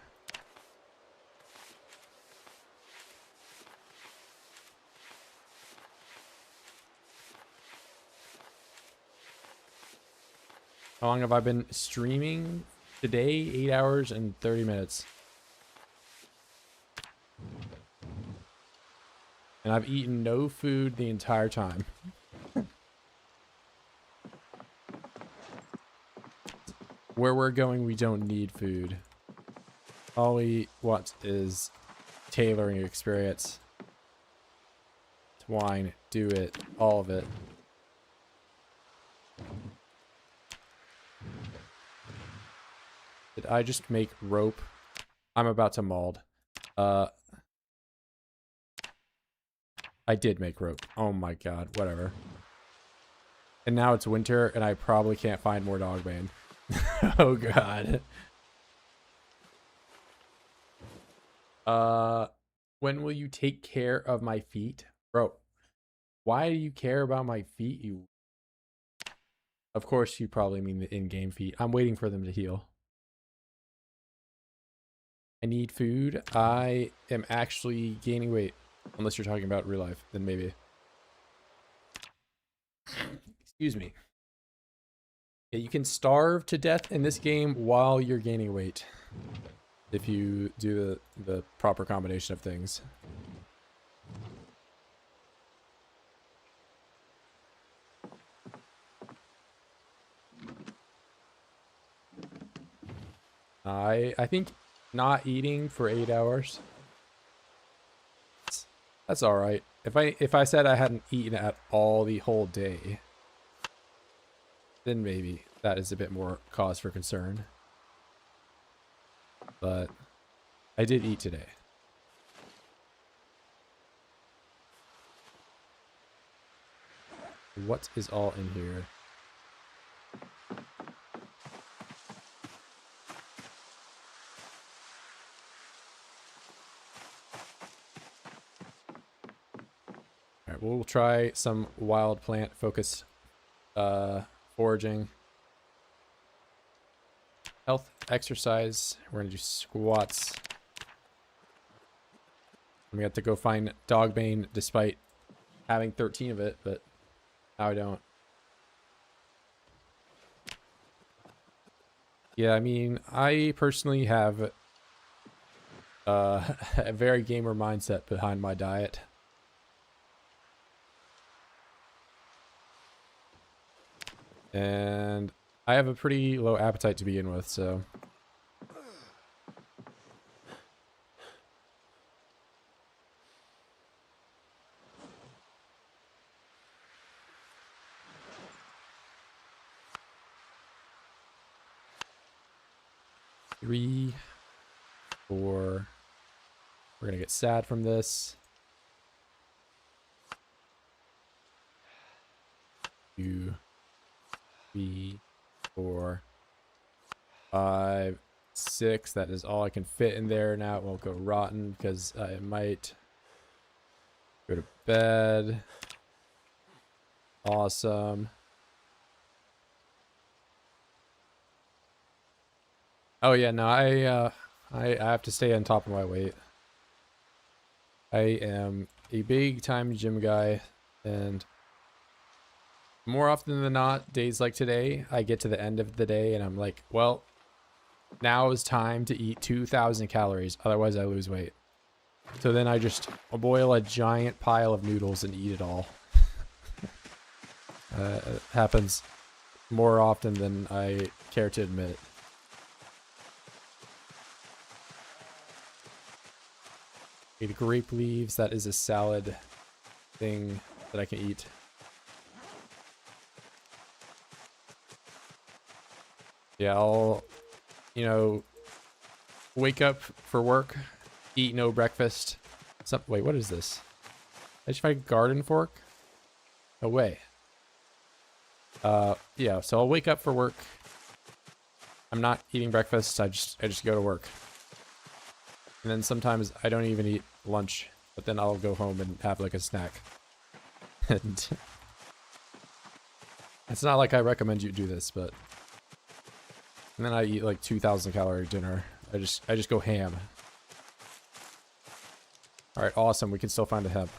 [SPEAKER 1] How long have I been streaming? Today, 8 hours and 30 minutes. And I've eaten no food the entire time. Where we're going, we don't need food. All we want is tailoring experience. Twine, do it, all of it. Did I just make rope? I'm about to mold. I did make rope. Oh my god, whatever. And now it's winter, and I probably can't find more dogbane. Oh god. When will you take care of my feet? Bro, why do you care about my feet, you... Of course you probably mean the in-game feet. I'm waiting for them to heal. I need food. I am actually gaining weight. Unless you're talking about real life, then maybe. Excuse me. Yeah, you can starve to death in this game while you're gaining weight. If you do the proper combination of things. I think not eating for 8 hours, that's all right. If I said I hadn't eaten at all the whole day, then maybe that is a bit more cause for concern. But I did eat today. What is all in here? Alright, we'll try some wild plant focus foraging. Health, exercise. We're gonna do squats. We have to go find Dogbane despite having 13 of it, but now I don't. Yeah, I mean, I personally have a very gamer mindset behind my diet. And I have a pretty low appetite to begin with, so. Three, four. We're gonna get sad from this. 2, 3, 4, 5, 6. That is all I can fit in there. Now it won't go rotten because I might go to bed. Awesome. Oh yeah, no, I have to stay on top of my weight. I am a big time gym guy, and more often than not, days like today, I get to the end of the day and I'm like, well, now is time to eat 2,000 calories, otherwise I lose weight. So then I just boil a giant pile of noodles and eat it all. It happens more often than I care to admit. Eat grape leaves, that is a salad thing that I can eat. Yeah, I'll, you know, wake up for work, eat no breakfast. Wait, what is this? I just find a garden fork? No way. Yeah, so I'll wake up for work. I'm not eating breakfast, I just go to work. And then sometimes I don't even eat lunch, but then I'll go home and have like a snack. And it's not like I recommend you do this, but and then I eat like 2,000 calorie dinner. I just go ham. All right, awesome. We can still find a hemp.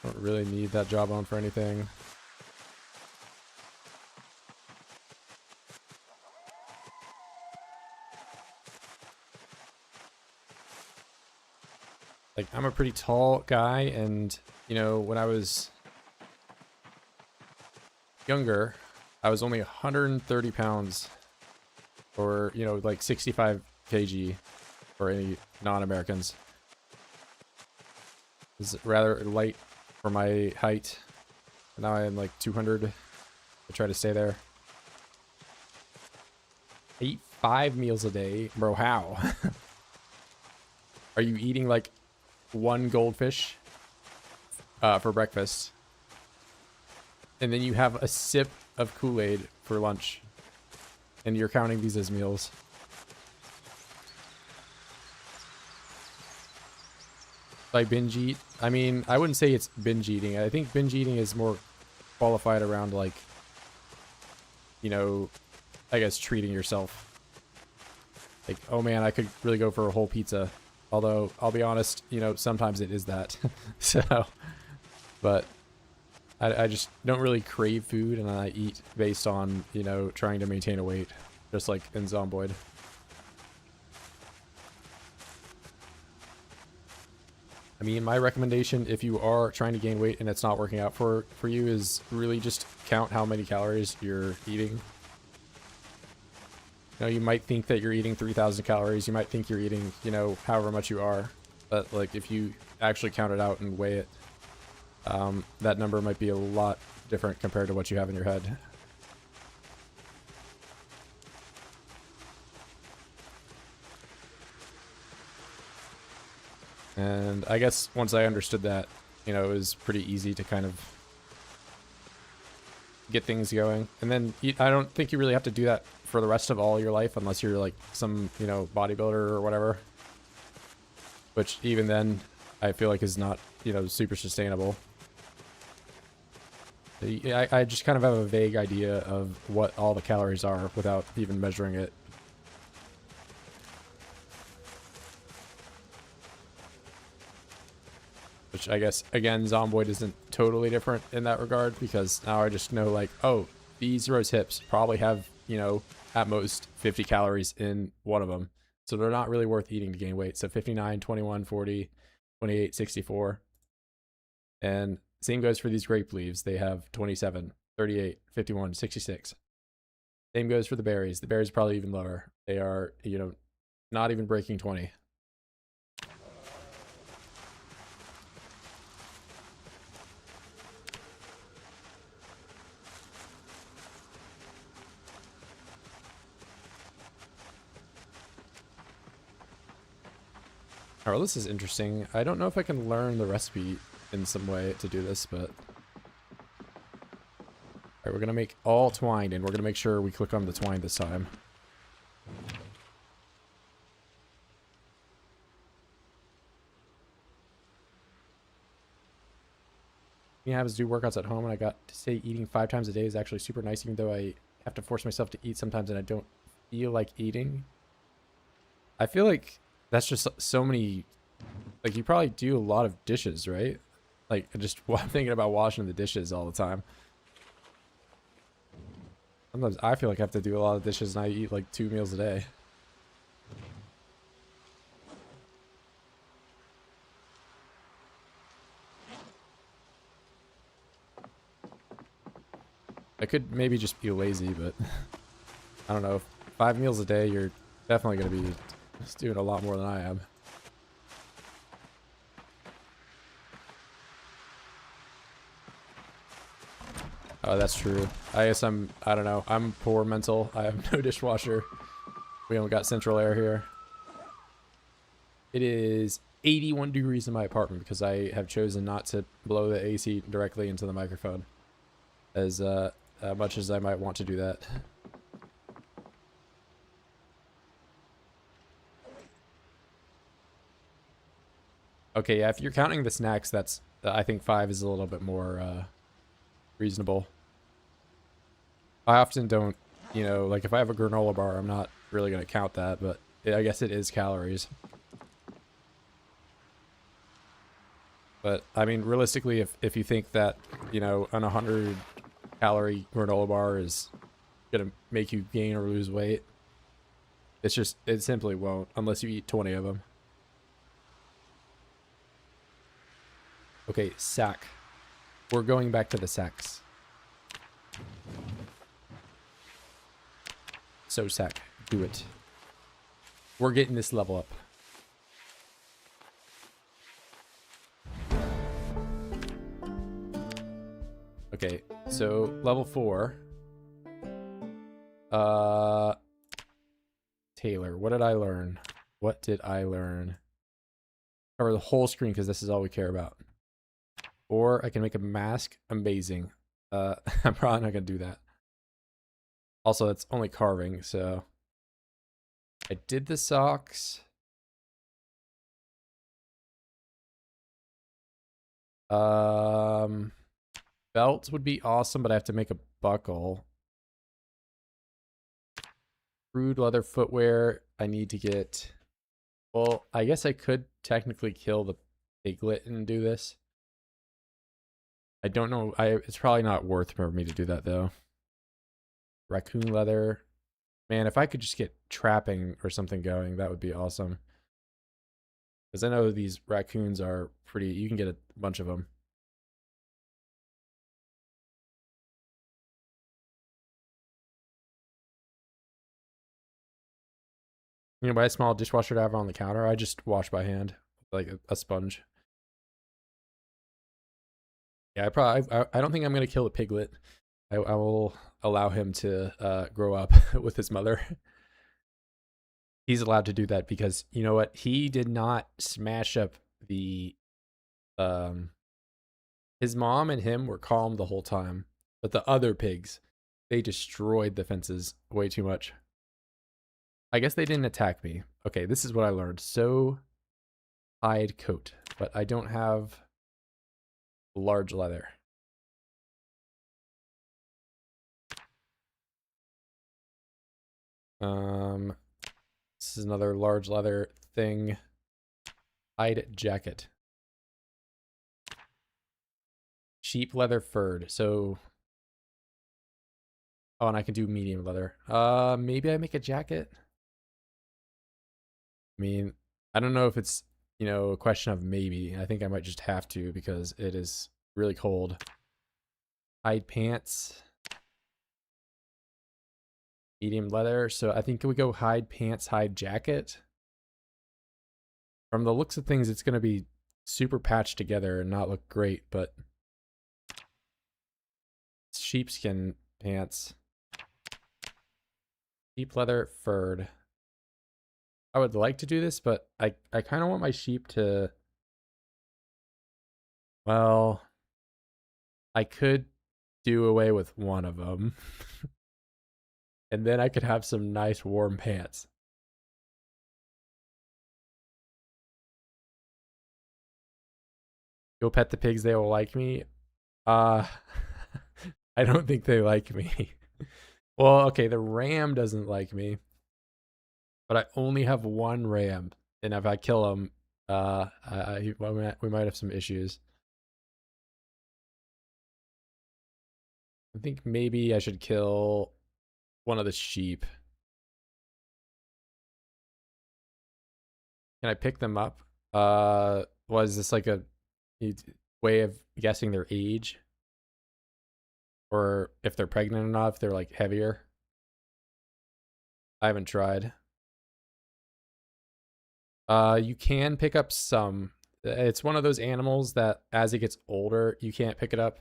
[SPEAKER 1] Don't really need that jawbone for anything. Like, I'm a pretty tall guy, and, you know, when I was younger, I was only 130 pounds, or, you know, like 65 kg for any non-Americans. It's rather light for my height. Now I am like 200. I try to stay there. I eat 5 meals a day. Bro, how? Are you eating like 1 goldfish for breakfast, and then you have a sip of Kool-Aid for lunch, and you're counting these as meals? I binge eat. I mean, I wouldn't say it's binge eating. I think binge eating is more qualified around, like, you know, I guess treating yourself. Like, oh man, I could really go for a whole pizza. Although I'll be honest, you know, sometimes it is that. So, but I just don't really crave food, and I eat based on, you know, trying to maintain a weight, just like in Zomboid. I mean, my recommendation if you are trying to gain weight and it's not working out for you is really just count how many calories you're eating. You know, you might think that you're eating 3,000 calories. You might think you're eating, you know, however much you are. But, like, if you actually count it out and weigh it, that number might be a lot different compared to what you have in your head. And I guess once I understood that, you know, it was pretty easy to kind of get things going. And then I don't think you really have to do that for the rest of all your life unless you're like some, you know, bodybuilder or whatever. Which even then, I feel like is not, you know, super sustainable. I just kind of have a vague idea of what all the calories are without even measuring it. Which I guess, again, Zomboid isn't totally different in that regard, because now I just know, like, oh, these roast hips probably have, you know, at most 50 calories in one of them. So they're not really worth eating to gain weight. So 59, 21, 40, 28, 64. And same goes for these grape leaves. They have 27, 38, 51, 66. Same goes for the berries. The berries are probably even lower. They are, you know, not even breaking 20. Oh, this is interesting. I don't know if I can learn the recipe in some way to do this, but... Alright, we're gonna make all twined, and we're gonna make sure we click on the twine this time. Me and Habs do workouts at home, and I got to say eating 5 times a day is actually super nice, even though I have to force myself to eat sometimes and I don't feel like eating. I feel like that's just so many... Like, you probably do a lot of dishes, right? Like, just I'm thinking about washing the dishes all the time. Sometimes I feel like I have to do a lot of dishes and I eat like 2 meals a day. I could maybe just be lazy, but I don't know. 5 meals a day, you're definitely going to be just doing a lot more than I am. Oh, that's true. I guess I don't know. I'm poor mental. I have no dishwasher. We only got central air here. It is 81 degrees in my apartment because I have chosen not to blow the AC directly into the microphone. As much as I might want to do that. Okay, yeah, if you're counting the snacks, that's... I think 5 is a little bit more reasonable. I often don't, you know, like if I have a granola bar, I'm not really going to count that, but I guess it is calories. But, I mean, realistically, if you think that, you know, an 100-calorie granola bar is going to make you gain or lose weight, it's just, it simply won't, unless you eat 20 of them. Okay, sack. We're going back to the sacks. So sack, do it. We're getting this level up. Okay, so level 4. Taylor, what did I learn? What did I learn? Cover the whole screen because this is all we care about. Or I can make a mask. Amazing. I'm probably not gonna do that. Also, it's only carving, so I did the socks. Belts would be awesome, but I have to make a buckle. Crude leather footwear. I need to get Well, I guess I could technically kill the piglet and do this. I don't know. It's probably not worth for me to do that though. Raccoon leather. Man, if I could just get trapping or something going, that would be awesome. Because I know these raccoons are pretty, you can get a bunch of them. You know, buy a small dishwasher to have on the counter. I just wash by hand, like a sponge. Yeah, I don't think I'm gonna kill the piglet. I will allow him to grow up with his mother. He's allowed to do that because you know what? He did not smash up the his mom and him were calm the whole time, but the other pigs, they destroyed the fences way too much. I guess they didn't attack me. Okay, this is what I learned. So hide coat, but I don't have large leather. This is another large leather thing. Hide jacket. Sheep leather furred. So, oh, and I can do medium leather. Maybe I make a jacket. I mean, I don't know if it's, you know, a question of maybe. I think I might just have to because it is really cold. Hide pants. Medium leather. So I think we go hide pants, hide jacket. From the looks of things, it's going to be super patched together and not look great, but sheepskin pants. Sheep leather furred. I would like to do this, but I kind of want my sheep to, well, I could do away with one of them. And then I could have some nice warm pants. Go pet the pigs, they will like me. I don't think they like me. Well, okay, the ram doesn't like me. But I only have one ram. And if I kill him, we might have some issues. I think maybe I should kill one of the sheep. Can I pick them up? Was this like a way of guessing their age? Or if they're pregnant or not, if they're like heavier? I haven't tried. You can pick up some. It's one of those animals that as it gets older, you can't pick it up.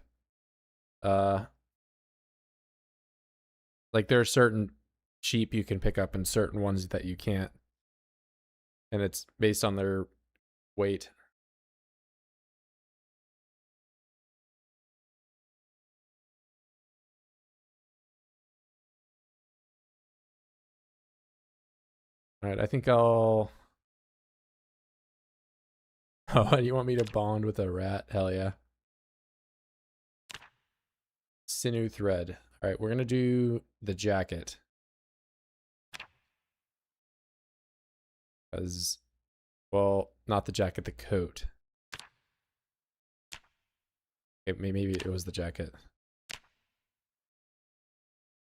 [SPEAKER 1] Like there are certain sheep you can pick up and certain ones that you can't. And it's based on their weight. All right, I think I'll... Oh, you want me to bond with a rat? Hell yeah. Sinew thread. All right, we're going to do the jacket. Because, well, not the jacket, the coat. Okay, maybe it was the jacket.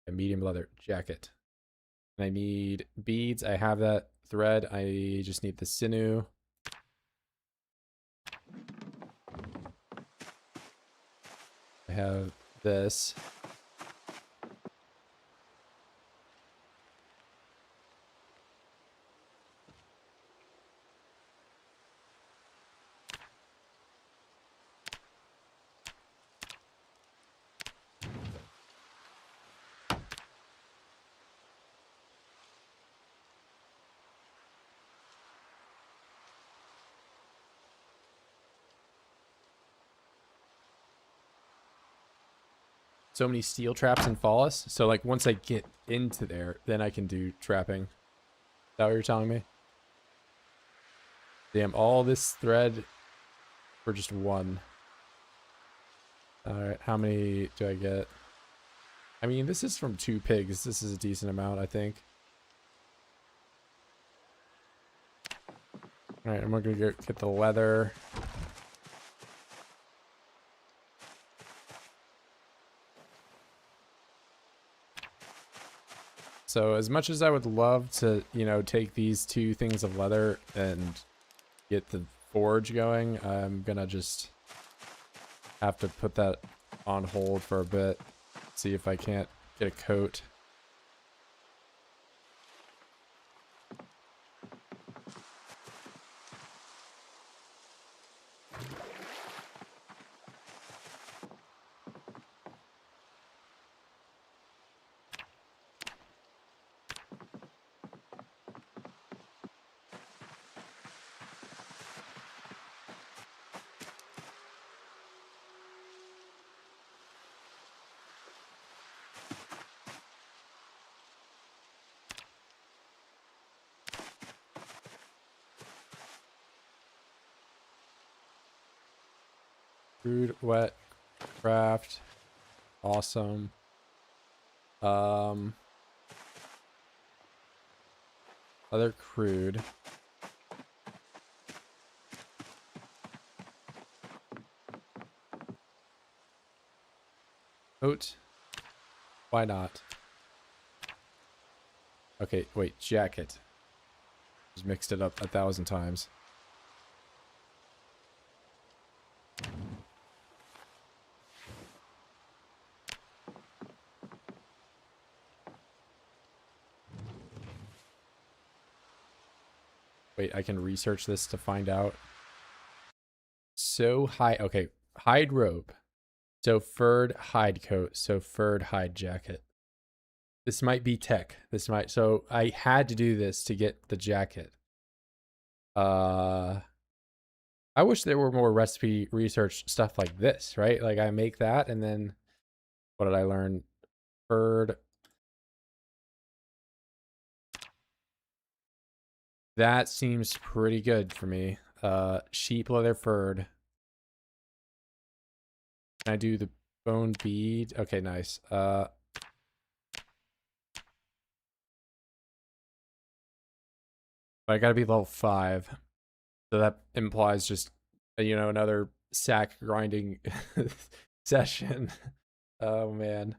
[SPEAKER 1] A medium leather jacket. And I need beads. I have that thread. I just need the sinew. I have this. So many steel traps in Fallas. So like once I get into there, then I can do trapping. Is that what you're telling me? Damn, all this thread for just one. Alright, how many do I get? I mean, this is from 2 pigs. This is a decent amount, I think. All right, I'm gonna go get the leather. So as much as I would love to, you know, take these 2 things of leather and get the forge going, I'm gonna just have to put that on hold for a bit. See if I can't get a coat. Crude, wet, craft. Awesome. Other crude. Coat. Why not? Okay, wait, jacket. Just mixed it up 1,000 times. Wait, I can research this to find out. So high. Okay, hide robe. So furred hide coat. So furred hide jacket. This might be tech. This might. So I had to do this to get the jacket. I wish there were more recipe research stuff like this, right? Like I make that and then what did I learn? Furred. That seems pretty good for me. Sheep leather furred. Can I do the bone bead? Okay, nice. But I gotta be level 5. So that implies just, you know, another sack grinding session. Oh man.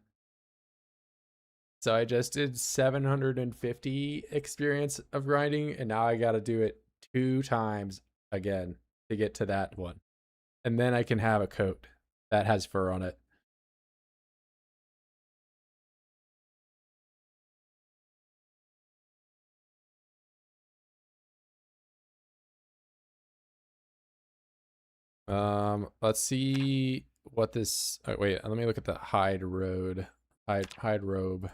[SPEAKER 1] So I just did 750 experience of grinding, and now I gotta do it 2 times again to get to that one. And then I can have a coat that has fur on it. Let's see what this, oh, wait, let me look at the hide road. Hide robe.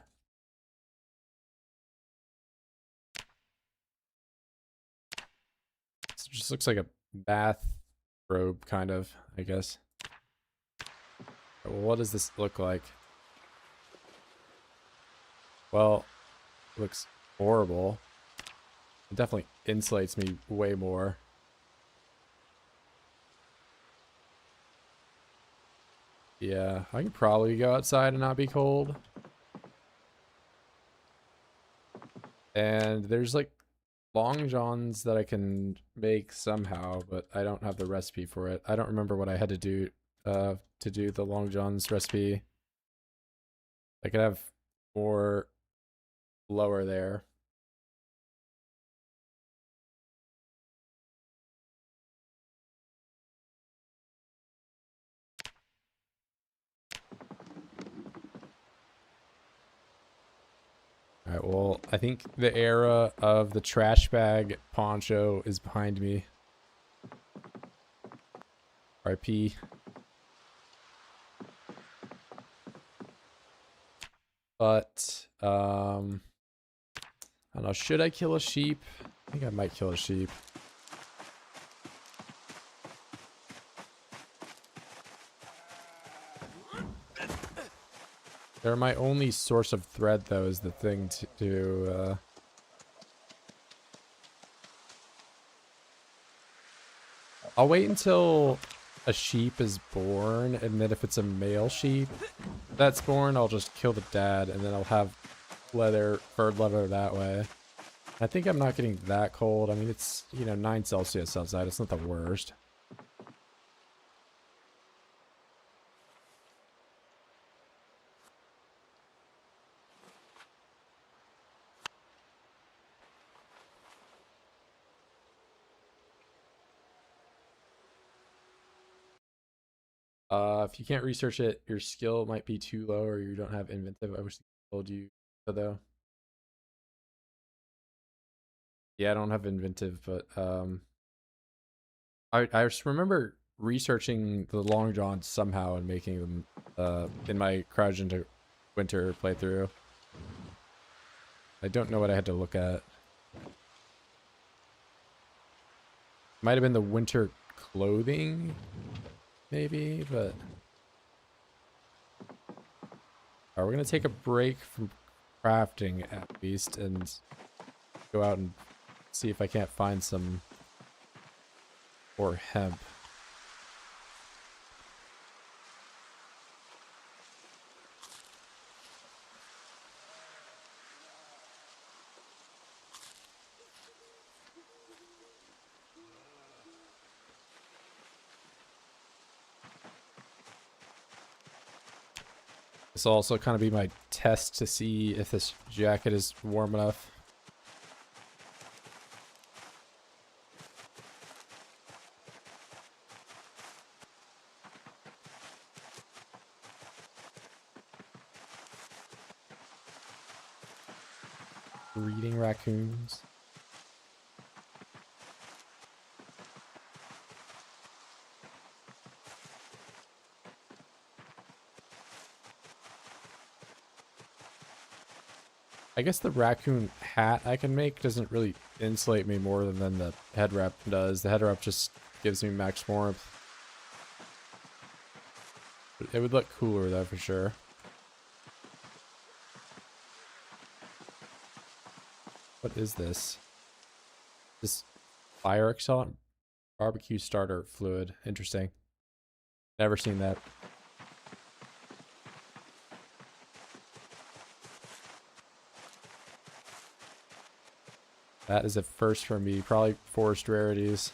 [SPEAKER 1] It just looks like a bath robe, kind of, I guess. Well, what does this look like? Well, it looks horrible. It definitely insulates me way more. Yeah, I could probably go outside and not be cold. And there's like long johns that I can make somehow, but I don't have the recipe for it. I don't remember what I had to do the long johns recipe. I could have more lower there. All right, well, I think the era of the trash bag poncho is behind me. RIP. But, I don't know, should I kill a sheep? I think I might kill a sheep. They're my only source of thread, though, is the thing to do. I'll wait until a sheep is born, and then if it's a male sheep that's born, I'll just kill the dad, and then I'll have leather, furred leather that way. I think I'm not getting that cold. I mean, it's, you know, 9 Celsius outside. It's not the worst. If you can't research it, your skill might be too low or you don't have inventive. I wish I told you so though. Yeah, I don't have inventive, but I just remember researching the long johns somehow and making them in my Crouch into Winter playthrough. I don't know what I had to look at. Might have been the winter clothing, maybe, but we're gonna take a break from crafting at least and go out and see if I can't find some more hemp. This will also kind of be my test to see if this jacket is warm enough. Breeding raccoons. I guess the raccoon hat I can make doesn't really insulate me more than the head wrap does. The head wrap just gives me max warmth. It would look cooler though for sure. What is this? This fire accelerant barbecue starter fluid. Interesting. Never seen that. That is a first for me. Probably forest rarities.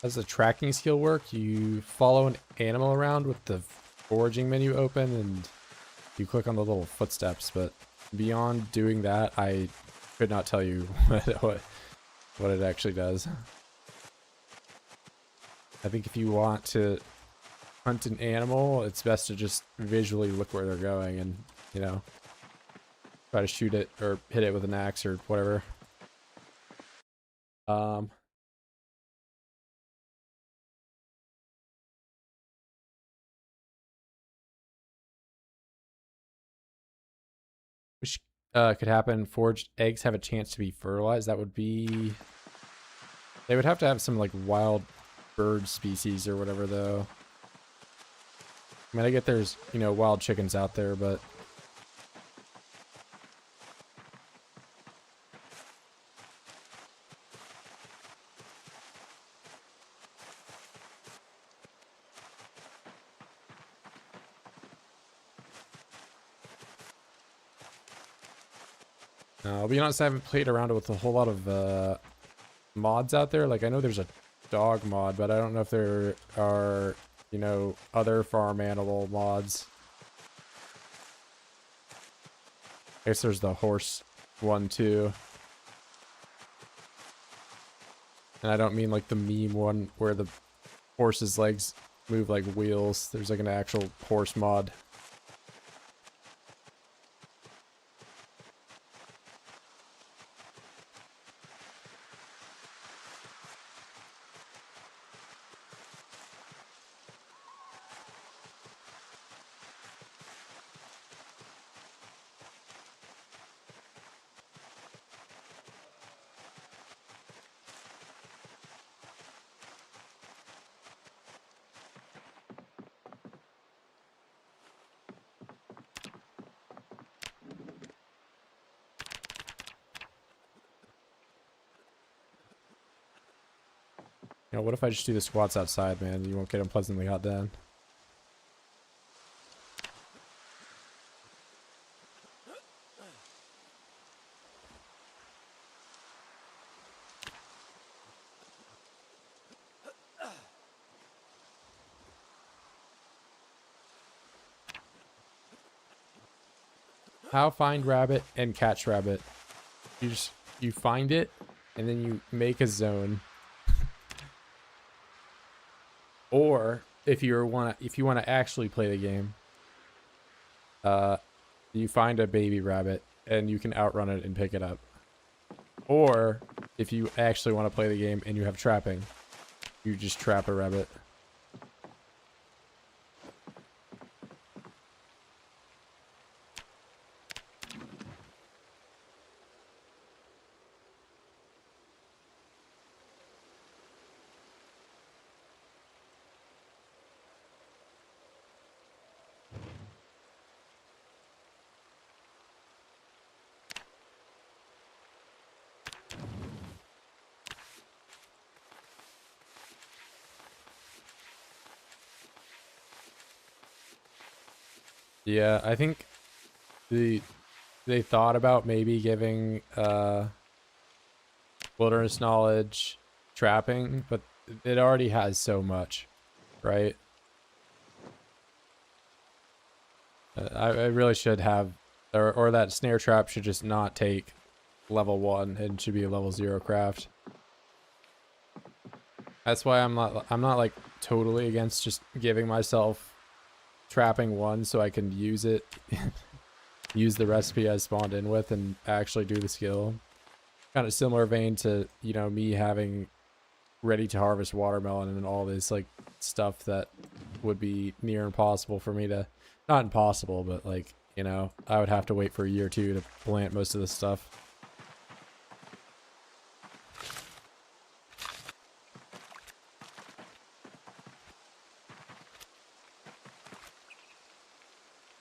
[SPEAKER 1] How does the tracking skill work? You follow an animal around with the foraging menu open and you click on the little footsteps, but beyond doing that, I could not tell you what it actually does. I think if you want to hunt an animal, it's best to just visually look where they're going and, you know, try to shoot it or hit it with an axe or whatever. Which could happen. Forged eggs have a chance to be fertilized. That would be... They would have to have some, like, wild bird species or whatever, though. I mean, I get there's, you know, wild chickens out there, but... I'll be honest, I haven't played around with a whole lot of mods out there. Like, I know there's a dog mod, but I don't know if there are, you know, other farm animal mods. I guess there's the horse one, too. And I don't mean, like, the meme one where the horse's legs move like wheels. There's, like, an actual horse mod. You know, what if I just do the squats outside, man? You won't get unpleasantly hot then. how find rabbit and catch rabbit. You find it and then you make a zone. Or if you want to actually play the game, you find a baby rabbit and you can outrun it and pick it up. Or if you actually want to play the game and you have trapping, you just trap a rabbit. Yeah, I think they thought about maybe giving wilderness knowledge trapping, but it already has so much, right? I really should have, or that snare trap should just not take level 1 and should be a level 0 craft. That's why I'm not like totally against just giving myself trapping 1 so I can use it, use the recipe I spawned in with and actually do the skill. Kind of similar vein to, you know, me having ready to harvest watermelon and all this like stuff that would be near impossible for me to, not impossible, but like, you know, I would have to wait for a year or two to plant most of this stuff.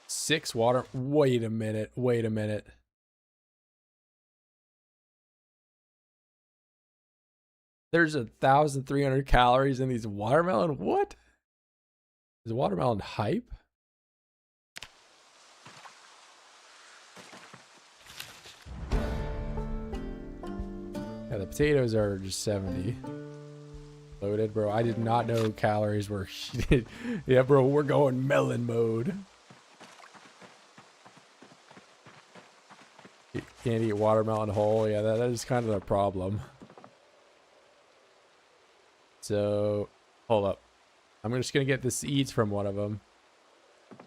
[SPEAKER 1] Six water. Wait a minute. Wait a minute. There's 1,300 calories in these watermelon. What? Is watermelon hype? Yeah, the potatoes are just 70. Loaded, bro. I did not know calories were. Yeah, bro. We're going melon mode. You can't eat watermelon whole. Yeah, that is kind of a problem. So, hold up. I'm just gonna get the seeds from one of them,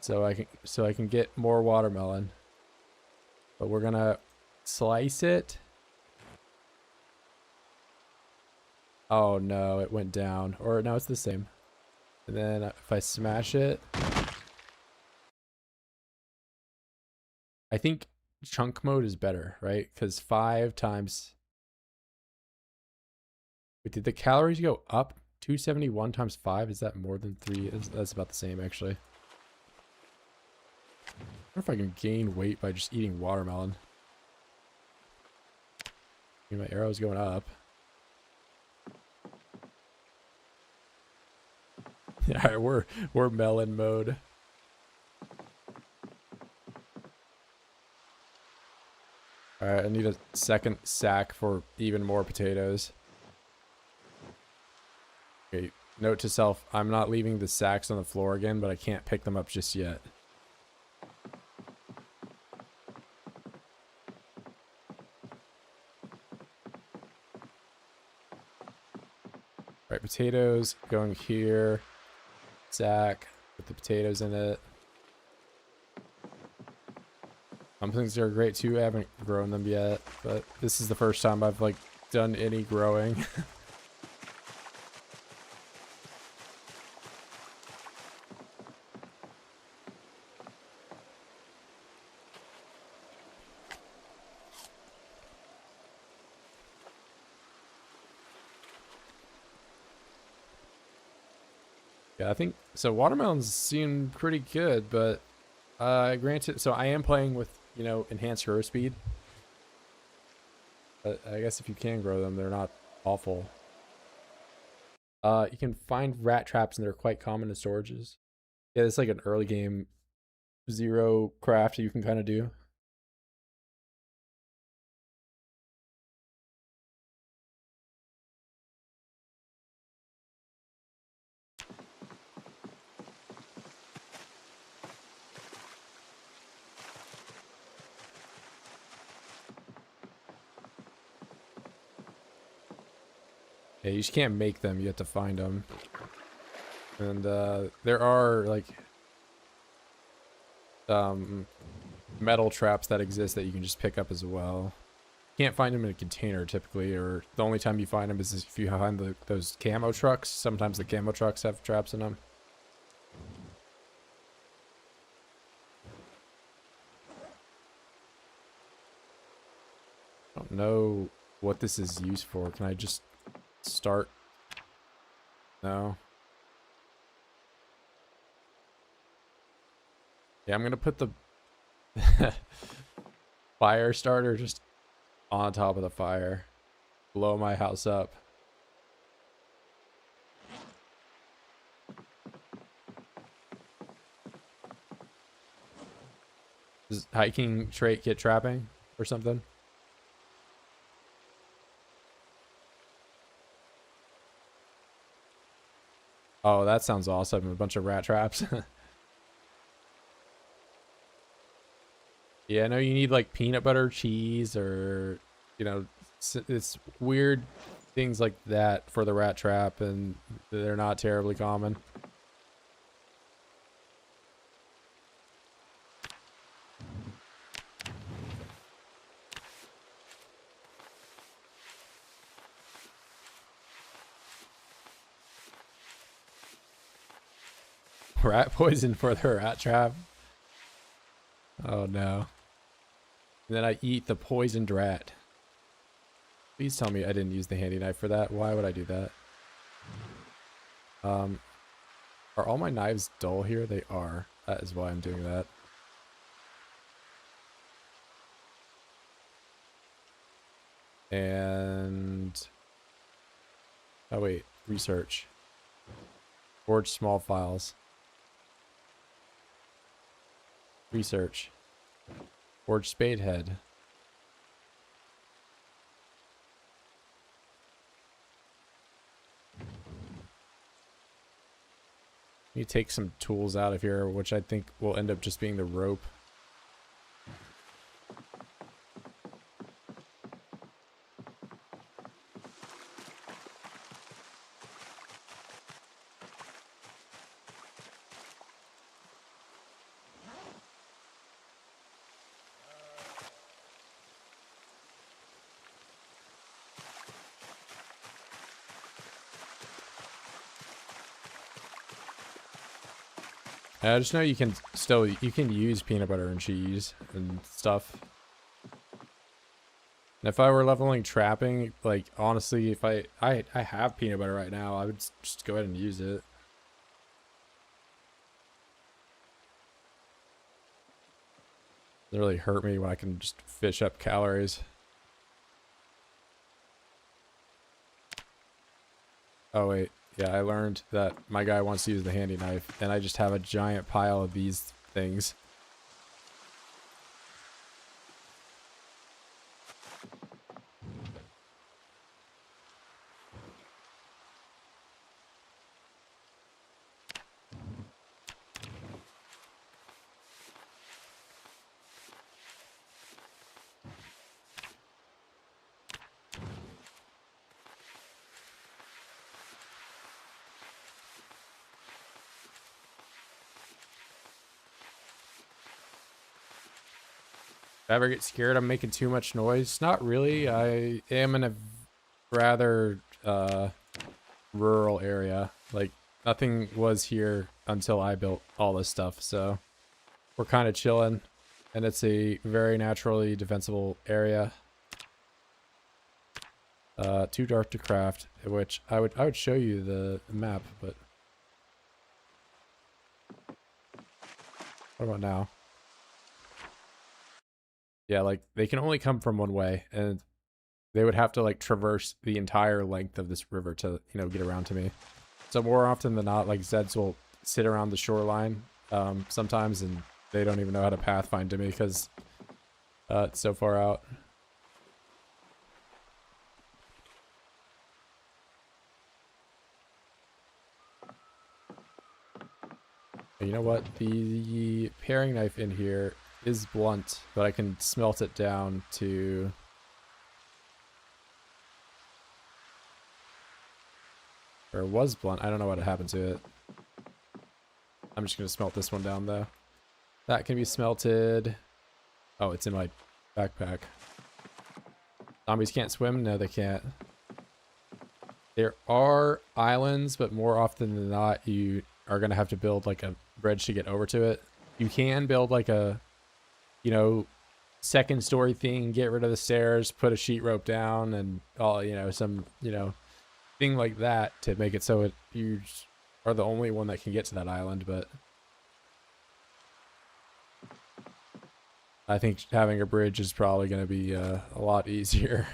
[SPEAKER 1] so I can get more watermelon. But we're gonna slice it. Oh no, it went down. Or no, it's the same. And then if I smash it, I think chunk mode is better, right? Because 5 times. Wait, did the calories go up? 271 times 5? Is that more than 3? That's about the same, actually. I wonder if I can gain weight by just eating watermelon. My arrow's going up. Yeah, we're melon mode. Alright, I need a second sack for even more potatoes. Okay, note to self, I'm not leaving the sacks on the floor again, but I can't pick them up just yet. Right, potatoes going here. Sack with the potatoes in it. Some things are great too. I haven't grown them yet, but this is the first time I've like done any growing. Yeah, I think so. Watermelons seem pretty good, but granted, so I am playing with, you know, enhanced grow speed. But I guess if you can grow them, they're not awful. You can find rat traps and they're quite common in storages. Yeah, it's like an early game 0 craft you can kind of do. Yeah, you just can't make them. You have to find them. And there are like metal traps that exist that you can just pick up as well. Can't find them in a container typically, or the only time you find them is if you find those camo trucks. Sometimes the camo trucks have traps in them. I don't know what this is used for. Can I just start? No. Yeah, I'm gonna put the fire starter just on top of the fire. Blow my house up. Does hiking trait get trapping or something? Oh, that sounds awesome. A bunch of rat traps. Yeah, I know you need like peanut butter, cheese, or, you know, it's weird things like that for the rat trap, and they're not terribly common. Rat poison for the rat trap. Oh no. And then I eat the poisoned rat. Please tell me I didn't use the handy knife for that. Why would I do that? Are all my knives dull here? They are. That is why I'm doing that. And... oh wait, research. Forge small files. Research. Forge spade head. You take some tools out of here, which I think will end up just being the rope. I just know you can use peanut butter and cheese and stuff. And if I were leveling trapping, like honestly, if I have peanut butter right now, I would just go ahead and use it. It really hurt me when I can just fish up calories. Oh wait. Yeah, I learned that my guy wants to use the handy knife, and I just have a giant pile of these things. If I ever get scared I'm making too much noise, not really. I am in a rather rural area. Like nothing was here until I built all this stuff, so we're kind of chilling, and it's a very naturally defensible area. Too dark to craft, which I would show you the map, but what about now? Yeah, like they can only come from one way, and they would have to like traverse the entire length of this river to, you know, get around to me. So more often than not, like Zeds will sit around the shoreline sometimes, and they don't even know how to pathfind to me because it's so far out. And you know what? The paring knife in here is blunt, but I can smelt it down to Or was blunt. I don't know what happened to it. I'm just gonna smelt this one down though. That can be smelted. Oh, it's in my backpack. Zombies can't swim? No, they can't. There are islands, but more often than not, you are gonna have to build like a bridge to get over to it. You can build like a, you know, second story thing, get rid of the stairs, put a sheet rope down, and all, you know, some, you know, thing like that to make it so you are the only one that can get to that island. But I think having a bridge is probably going to be a lot easier.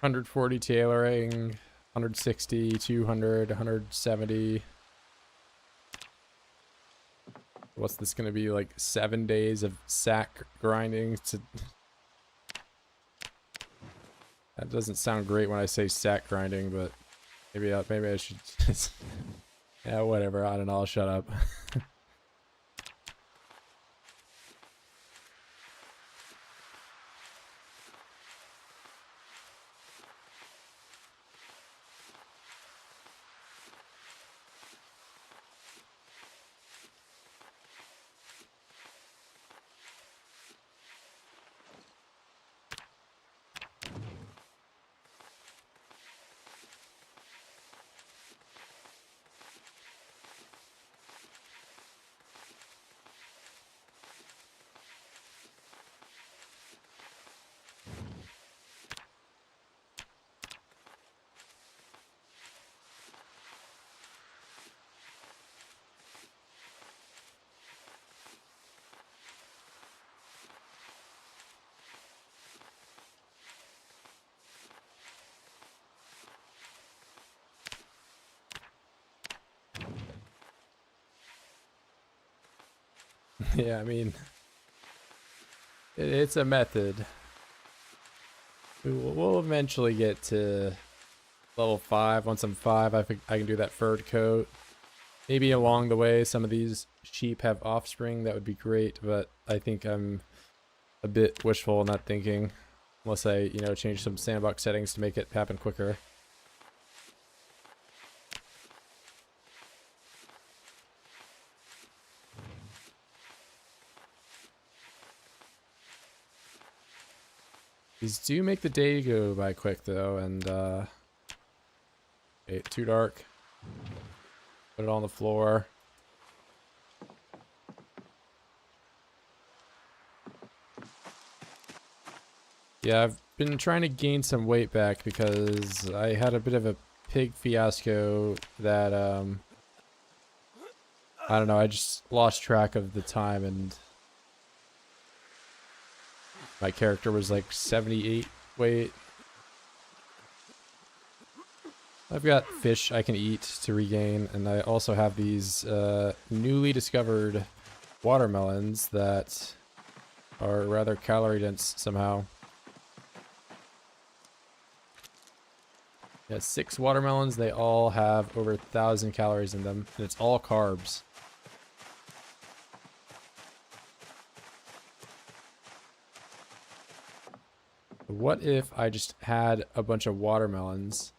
[SPEAKER 1] 140 tailoring, 160, 200, 170. What's this going to be, like 7 days of sack grinding to... That doesn't sound great when I say sack grinding, but maybe I should just... Yeah, whatever. I don't know. I'll shut up. Yeah, I mean, it's a method. We'll eventually get to level 5. Once I'm 5, I think I can do that furred coat. Maybe along the way, some of these sheep have offspring. That would be great, but I think I'm a bit wishful in that thinking. Unless I, you know, change some sandbox settings to make it happen quicker. These do make the day go by quick though, and okay, too dark. Put it on the floor. Yeah, I've been trying to gain some weight back because I had a bit of a pig fiasco that I don't know, I just lost track of the time, and my character was like 78 weight. I've got fish I can eat to regain, and I also have these newly discovered watermelons that are rather calorie dense somehow. Yeah, 6 watermelons, they all have over 1,000 calories in them, and it's all carbs. What if I just had a bunch of watermelons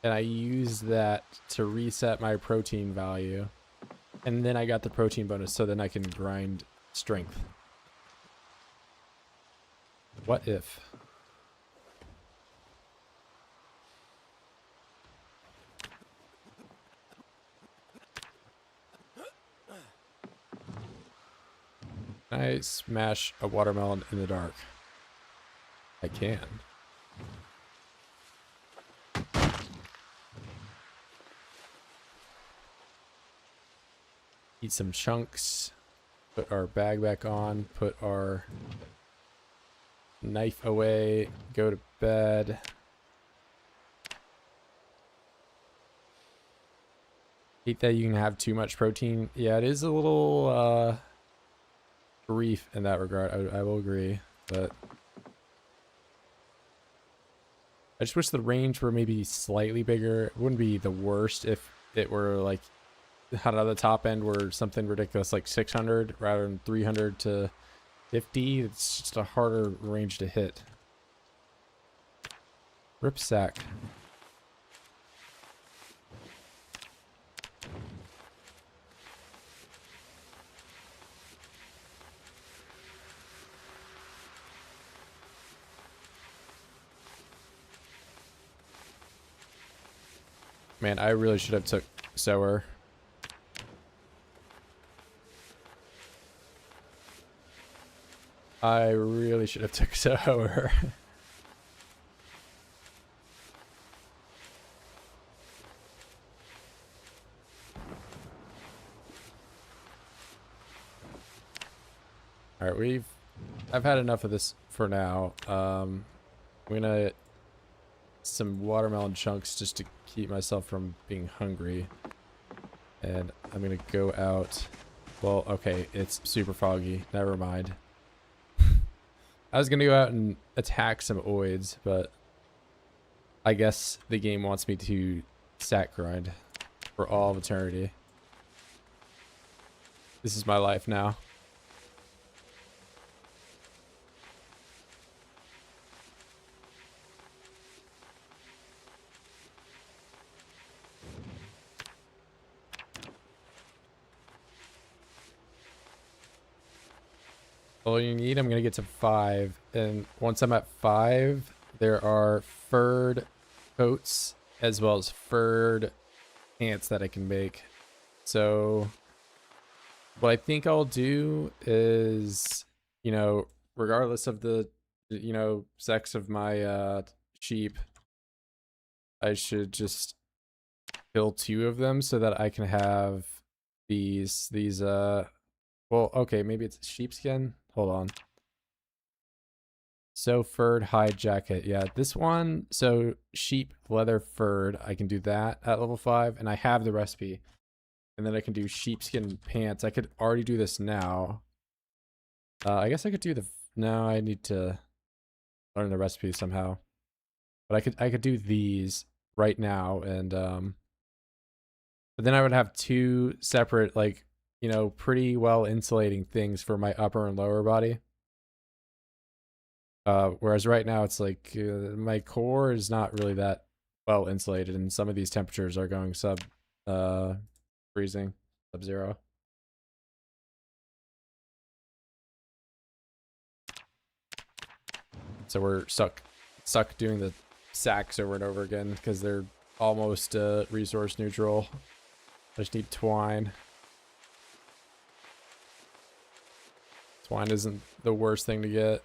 [SPEAKER 1] and I used that to reset my protein value, and then I got the protein bonus, so then I can grind strength? What if? Can I smash a watermelon in the dark? I can. Eat some chunks. Put our bag back on. Put our knife away. Go to bed. Hate that you can have too much protein. Yeah, it is a little brief in that regard. I will agree, but I just wish the range were maybe slightly bigger. It wouldn't be the worst if it were like out of the top end were something ridiculous like 600 rather than 300 to 50. It's just a harder range to hit. Ripsack. Man, I really should have took sower. I really should have took sower. All right, I've had enough of this for now. I'm gonna some watermelon chunks just to keep myself from being hungry, and I'm gonna go out. Well, okay, it's super foggy. Never mind. I was gonna go out and attack some oids, but I guess the game wants me to stack grind for all of eternity. This is my life now. All you need, I'm gonna get to 5, and once I'm at 5, there are furred coats as well as furred pants that I can make. So what I think I'll do is, you know, regardless of the, you know, sex of my sheep, I should just kill 2 of them so that I can have these well, okay, maybe it's sheepskin. Hold on. So furred hide jacket. Yeah, this one, so sheep leather furred, I can do that at level 5, and I have the recipe. And then I can do sheepskin pants. I could already do this now. I guess I could do no, I need to learn the recipe somehow. But I could do these right now, and but then I would have 2 separate, like, you know, pretty well insulating things for my upper and lower body. Whereas right now it's like my core is not really that well insulated, and some of these temperatures are going freezing, sub-zero. So we're stuck doing the sacks over and over again because they're almost resource neutral. I just need twine. Twine isn't the worst thing to get.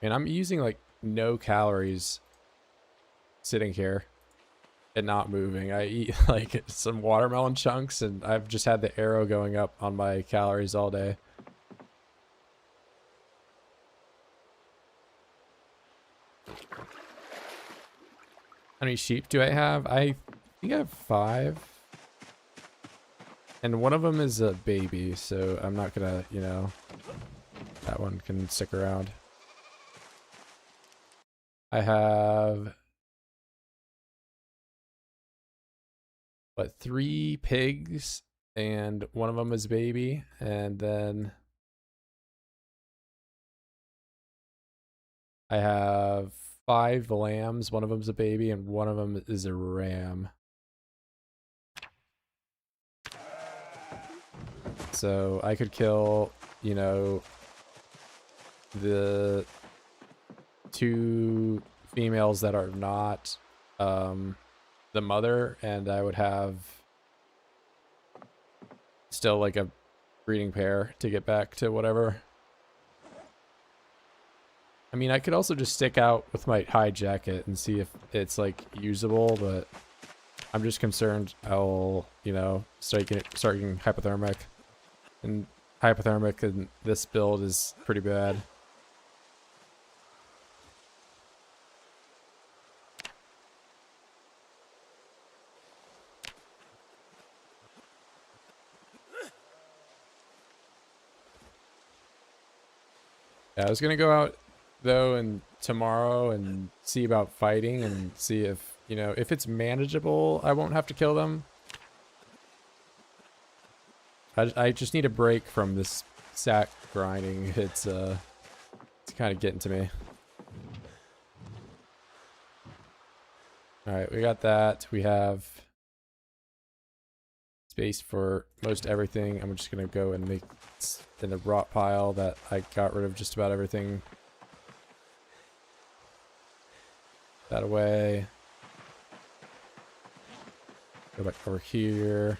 [SPEAKER 1] And I'm using like no calories sitting here and not moving. I eat like some watermelon chunks, and I've just had the arrow going up on my calories all day. How many sheep do I have? I think I have 5. And one of them is a baby, so I'm not gonna, you know, that one can stick around. I have, what, 3 pigs, and one of them is a baby, and then I have 5 lambs. One of them's a baby, and one of them is a ram. So I could kill, you know, the 2 females that are not the mother, and I would have still like a breeding pair to get back to whatever. I mean, I could also just stick out with my hide jacket and see if it's like usable, but I'm just concerned I'll, you know, start getting hypothermic. And hypothermic in this build is pretty bad. Yeah, I was gonna go out though and tomorrow and see about fighting and see if, you know, if it's manageable, I won't have to kill them. I just need a break from this sack grinding. It's kind of getting to me. All right, we got that. We have space for most everything. I'm just gonna go and make in the rot pile that I got rid of just about everything. That away. Go back over here.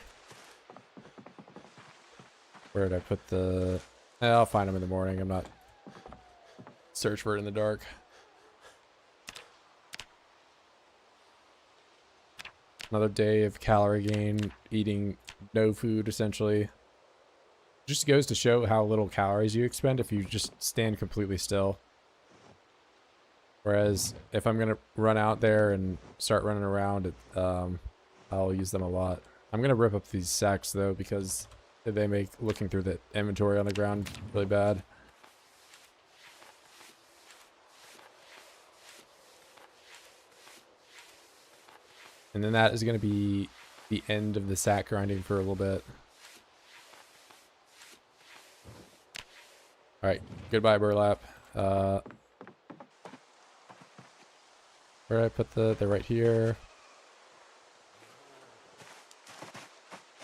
[SPEAKER 1] Where did I put the... I'll find them in the morning. I'm not... Search for it in the dark. Another day of calorie gain, eating no food, essentially. Just goes to show how little calories you expend if you just stand completely still. Whereas, if I'm gonna run out there and start running around, I'll use them a lot. I'm gonna rip up these sacks, though, because they make looking through the inventory on the ground really bad. And then that is going to be the end of the sack grinding for a little bit. Alright, goodbye burlap. Where did I put they're right here.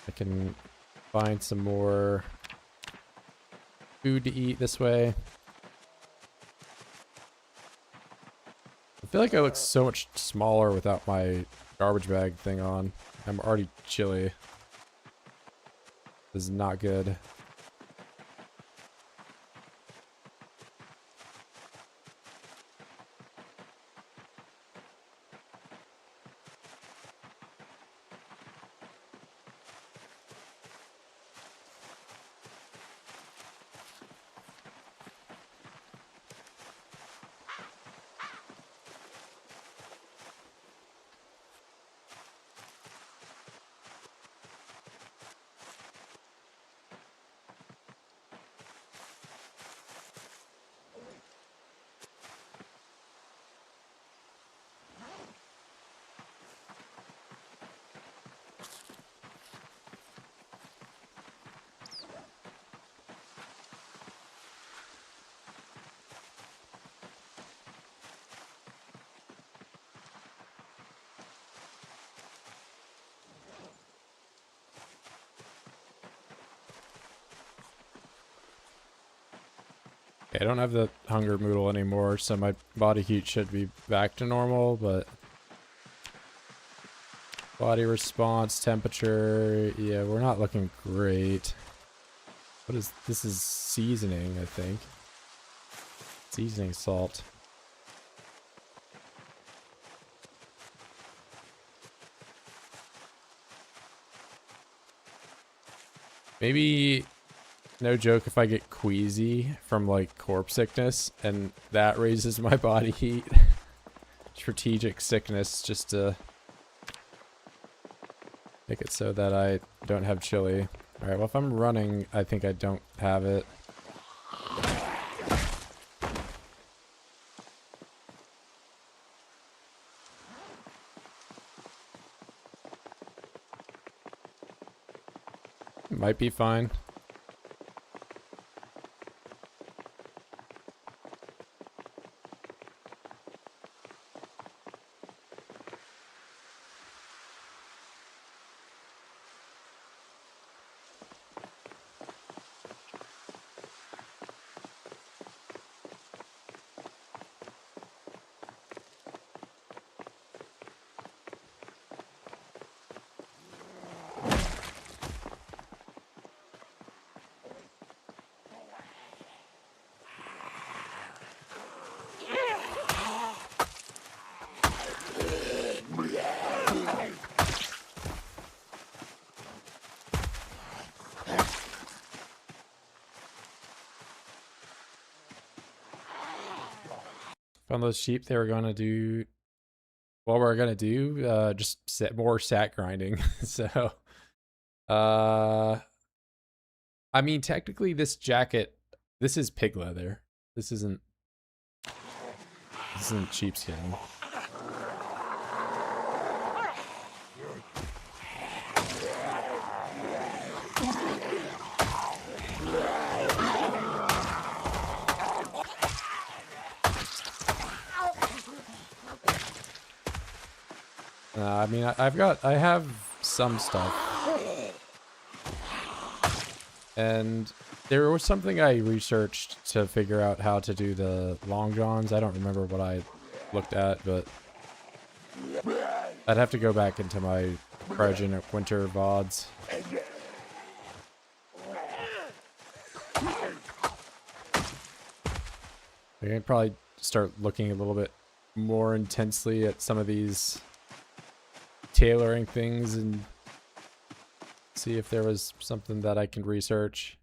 [SPEAKER 1] I can find some more food to eat this way. I feel like I look so much smaller without my garbage bag thing on. I'm already chilly. This is not good. Okay, I don't have the hunger moodle anymore, so my body heat should be back to normal, but body response, temperature, yeah, we're not looking great. What is this? Is seasoning, I think. Seasoning salt. Maybe, no joke, if I get queasy from like corpse sickness and that raises my body heat. Strategic sickness, just to make it so that I don't have chili. Alright, well if I'm running, I think I don't have it. Might be fine. Found those sheep. They were gonna do what we're gonna do. Just more stat grinding. So, I mean, technically, this jacket, this is pig leather. This isn't sheepskin. I mean, I have some stuff. And there was something I researched to figure out how to do the long johns. I don't remember what I looked at, but I'd have to go back into my cryogenic winter VODs. I can probably start looking a little bit more intensely at some of these tailoring things and see if there was something that I can research.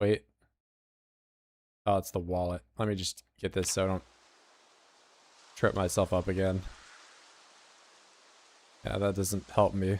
[SPEAKER 1] Wait. Oh, it's the wallet. Let me just get this so I don't trip myself up again. Yeah, that doesn't help me.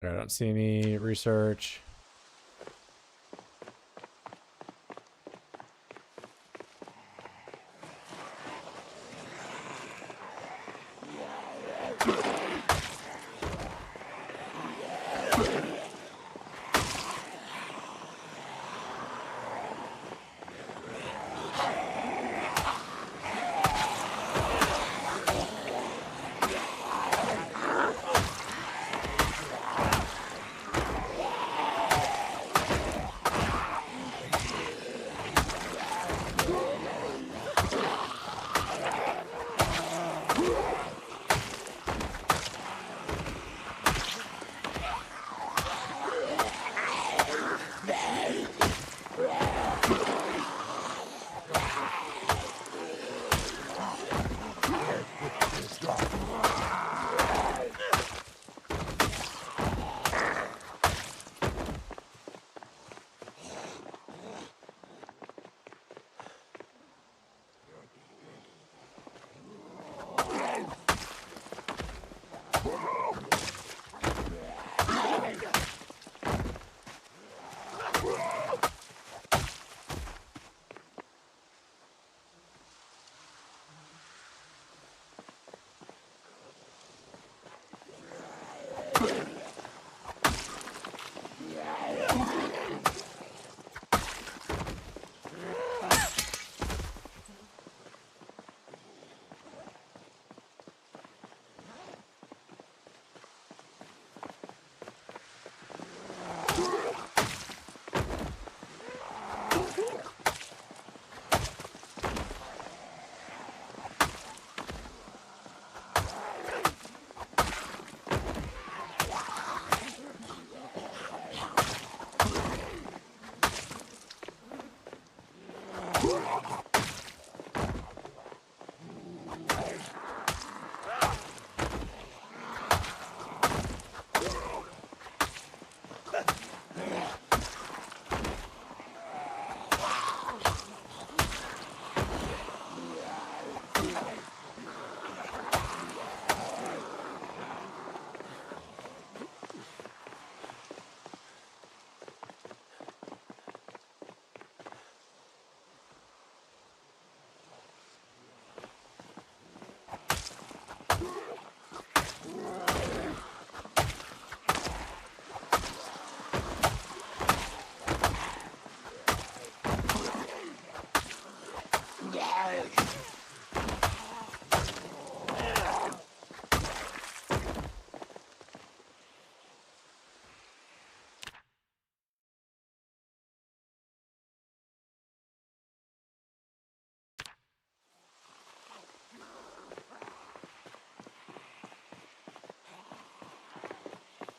[SPEAKER 1] I don't see any research.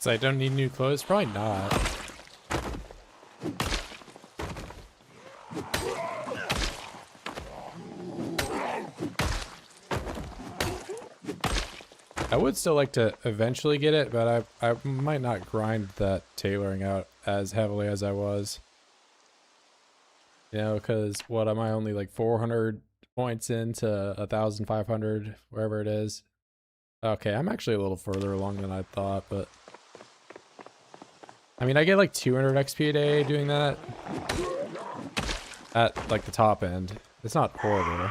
[SPEAKER 1] So I don't need new clothes? Probably not. I would still like to eventually get it, but I might not grind that tailoring out as heavily as I was. You know, because what am I only like 400 points into 1,500, wherever it is. Okay, I'm actually a little further along than I thought, but I mean, I get like 200 XP a day doing that at like the top end. It's not horrible.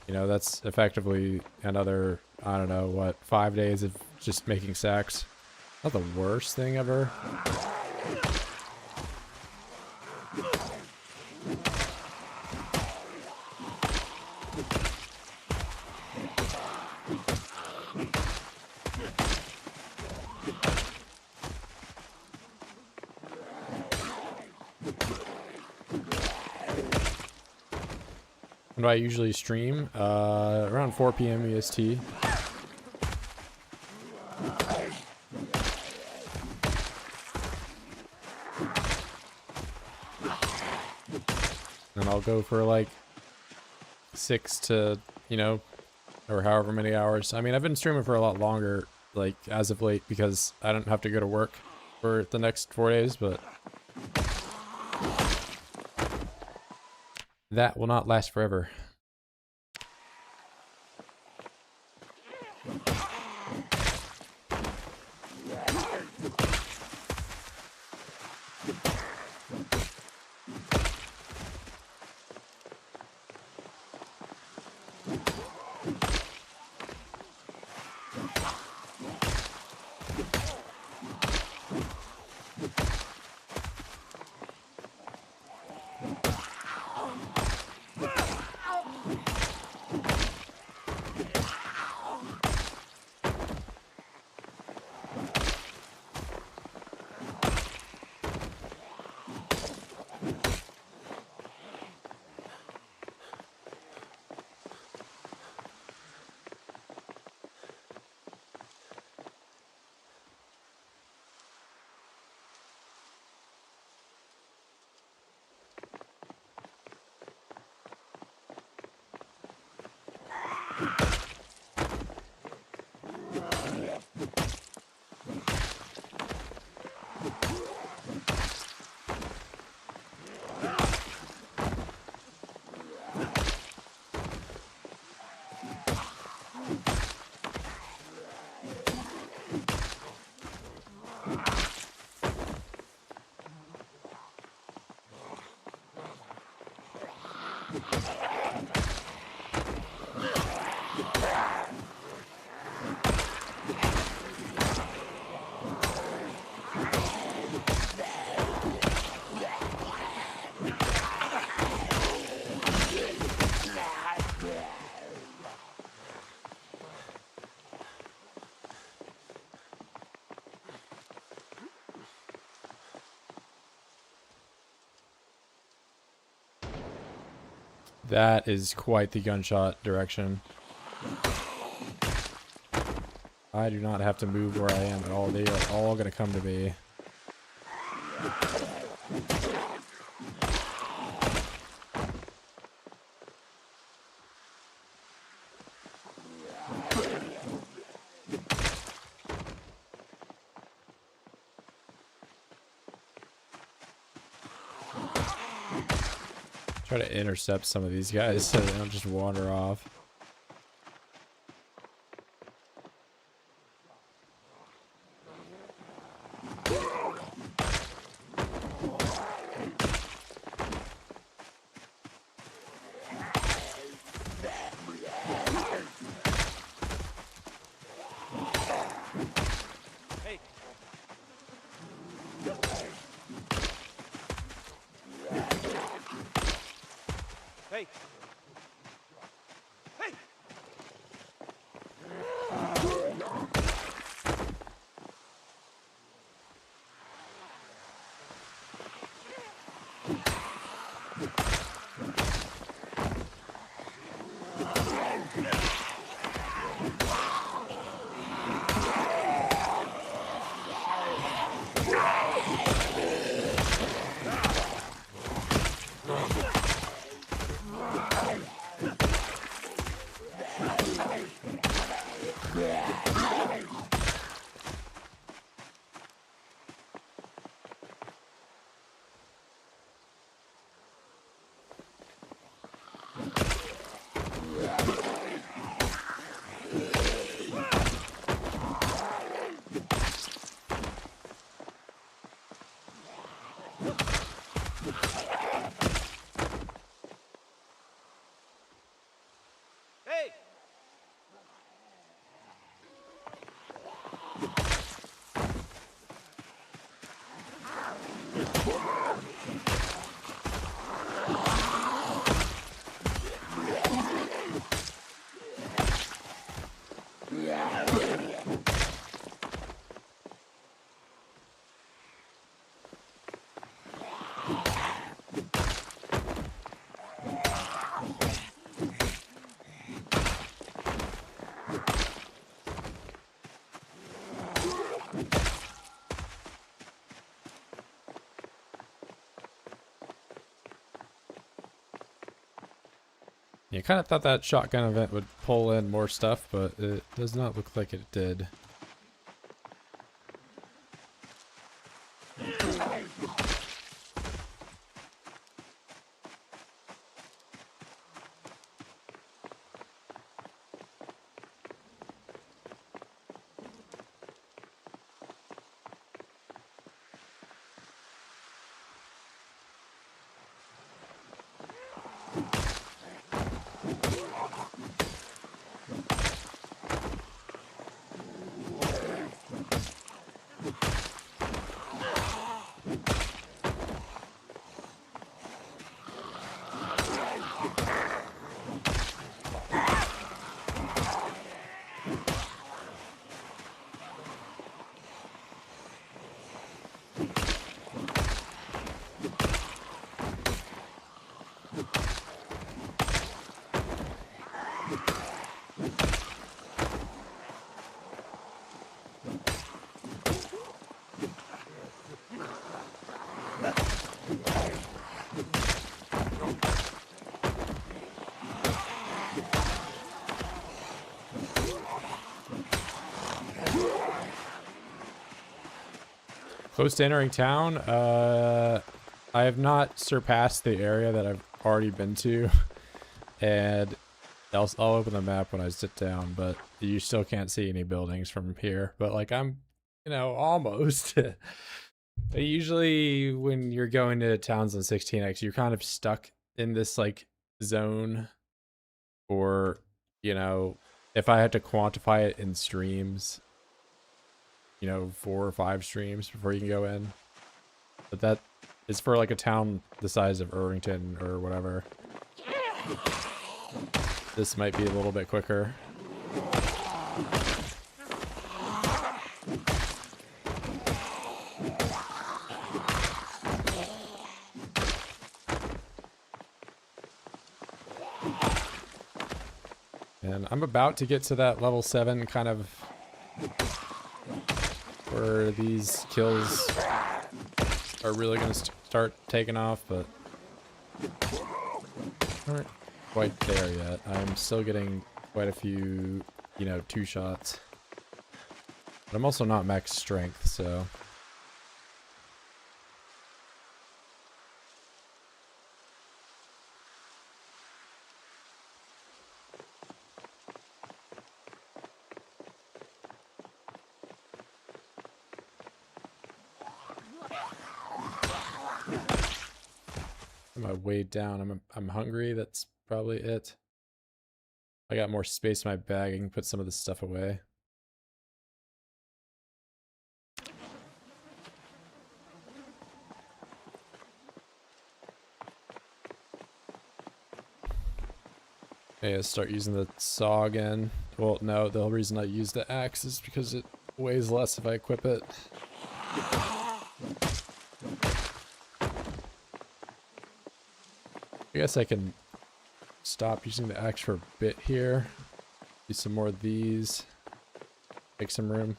[SPEAKER 1] You know, that's effectively another, I don't know, what, 5 days of just making sacks. Not the worst thing ever. When do I usually stream? Around 4 p.m. EST. And I'll go for like 6 to, you know, or however many hours. I mean, I've been streaming for a lot longer, like, as of late, because I don't have to go to work for the next 4 days, but that will not last forever. That is quite the gunshot direction. I do not have to move where I am at all. They are all going to come to me. Try to intercept some of these guys so they don't just wander off.
[SPEAKER 2] Hey! Hey!
[SPEAKER 1] You kind of thought that shotgun event would pull in more stuff, but it does not look like it did. Close to entering town. I have not surpassed the area that I've already been to, and I'll open the map when I sit down, but you still can't see any buildings from here. But like I'm, you know, almost. Usually when you're going to towns on 16x, you're kind of stuck in this like zone, or, you know, if I had to quantify it in streams, you know, 4 or 5 streams before you can go in. But that is for like a town the size of Irvington or whatever. This might be a little bit quicker. And I'm about to get to that level 7 kind of where these kills are really going to start taking off, but aren't quite there yet. I'm still getting quite a few, you know, 2 shots. But I'm also not max strength, so... I weighed down. I'm hungry. That's probably it. I got more space in my bag. I can put some of this stuff away. Okay, let's start using the saw again. Well, no, the whole reason I use the axe is because it weighs less if I equip it. I guess I can stop using the axe for a bit here. Do some more of these. Make some room.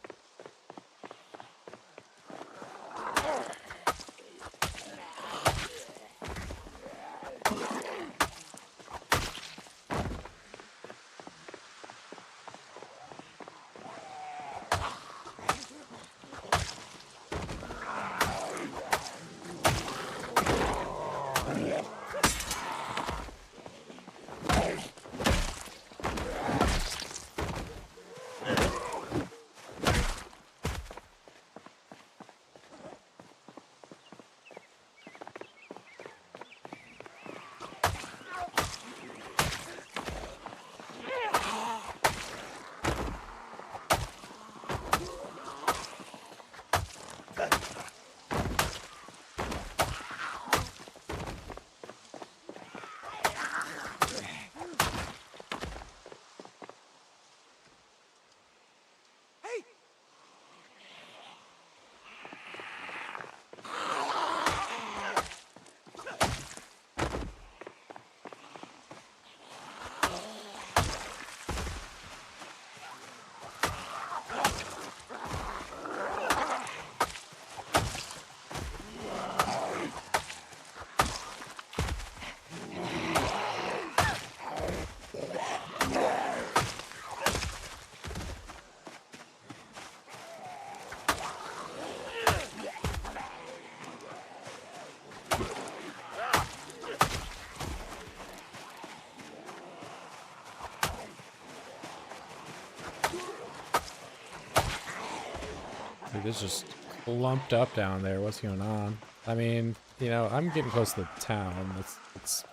[SPEAKER 3] Dude, it's just clumped up down there. What's going on? I mean, you know, I'm getting close to the town. That's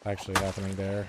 [SPEAKER 3] actually happening there.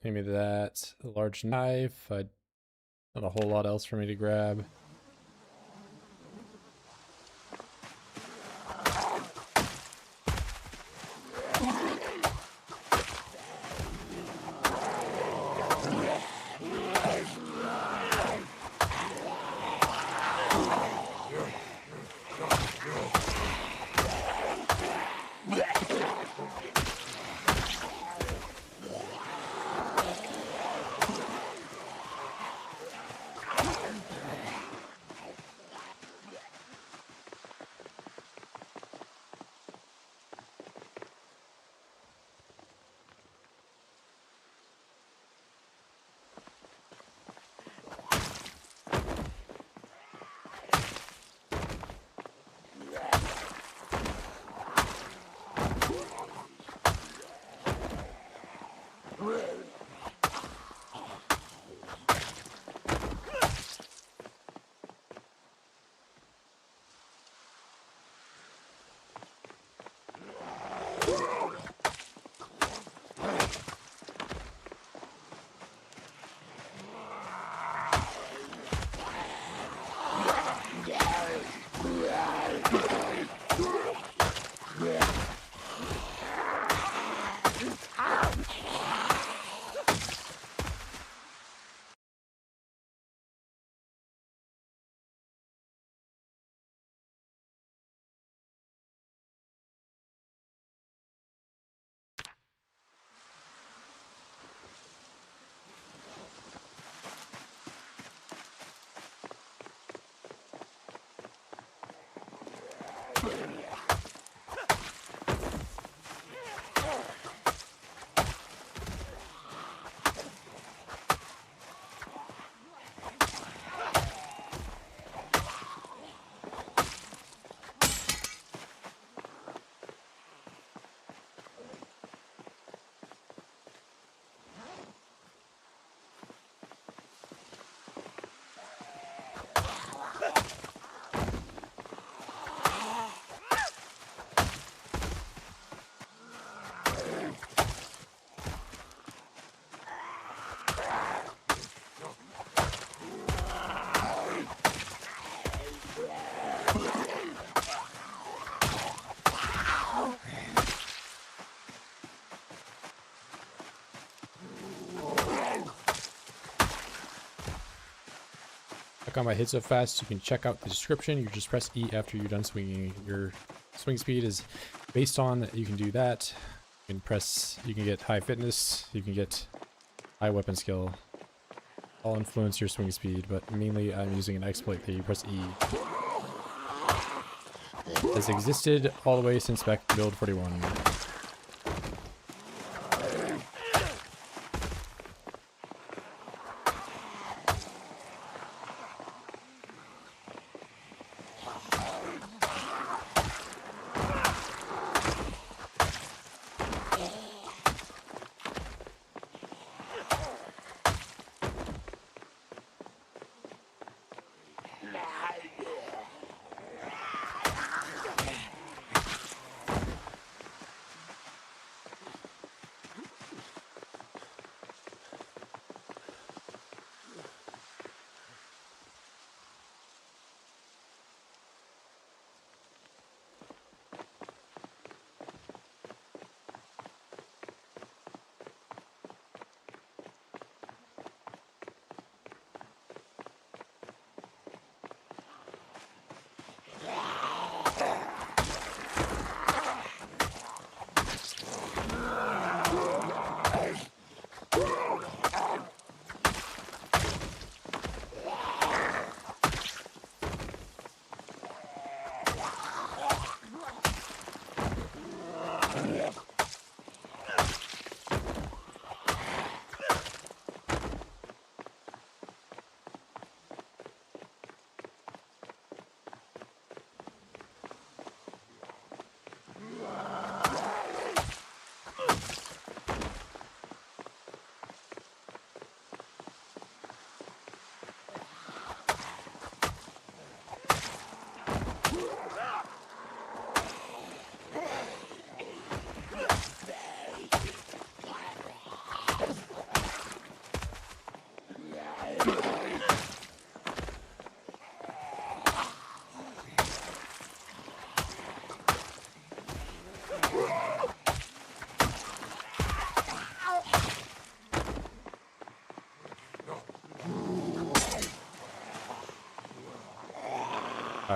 [SPEAKER 3] Give me that large knife. Not a whole lot else for me to grab. Check out my hit so fast. You can check out the description. You just press E after you're done swinging. Your swing speed is based on, you can do that. You can get high fitness, you can get high weapon skill. All influence your swing speed, but mainly I'm using an exploit that you press E. It has existed all the way since back build 41.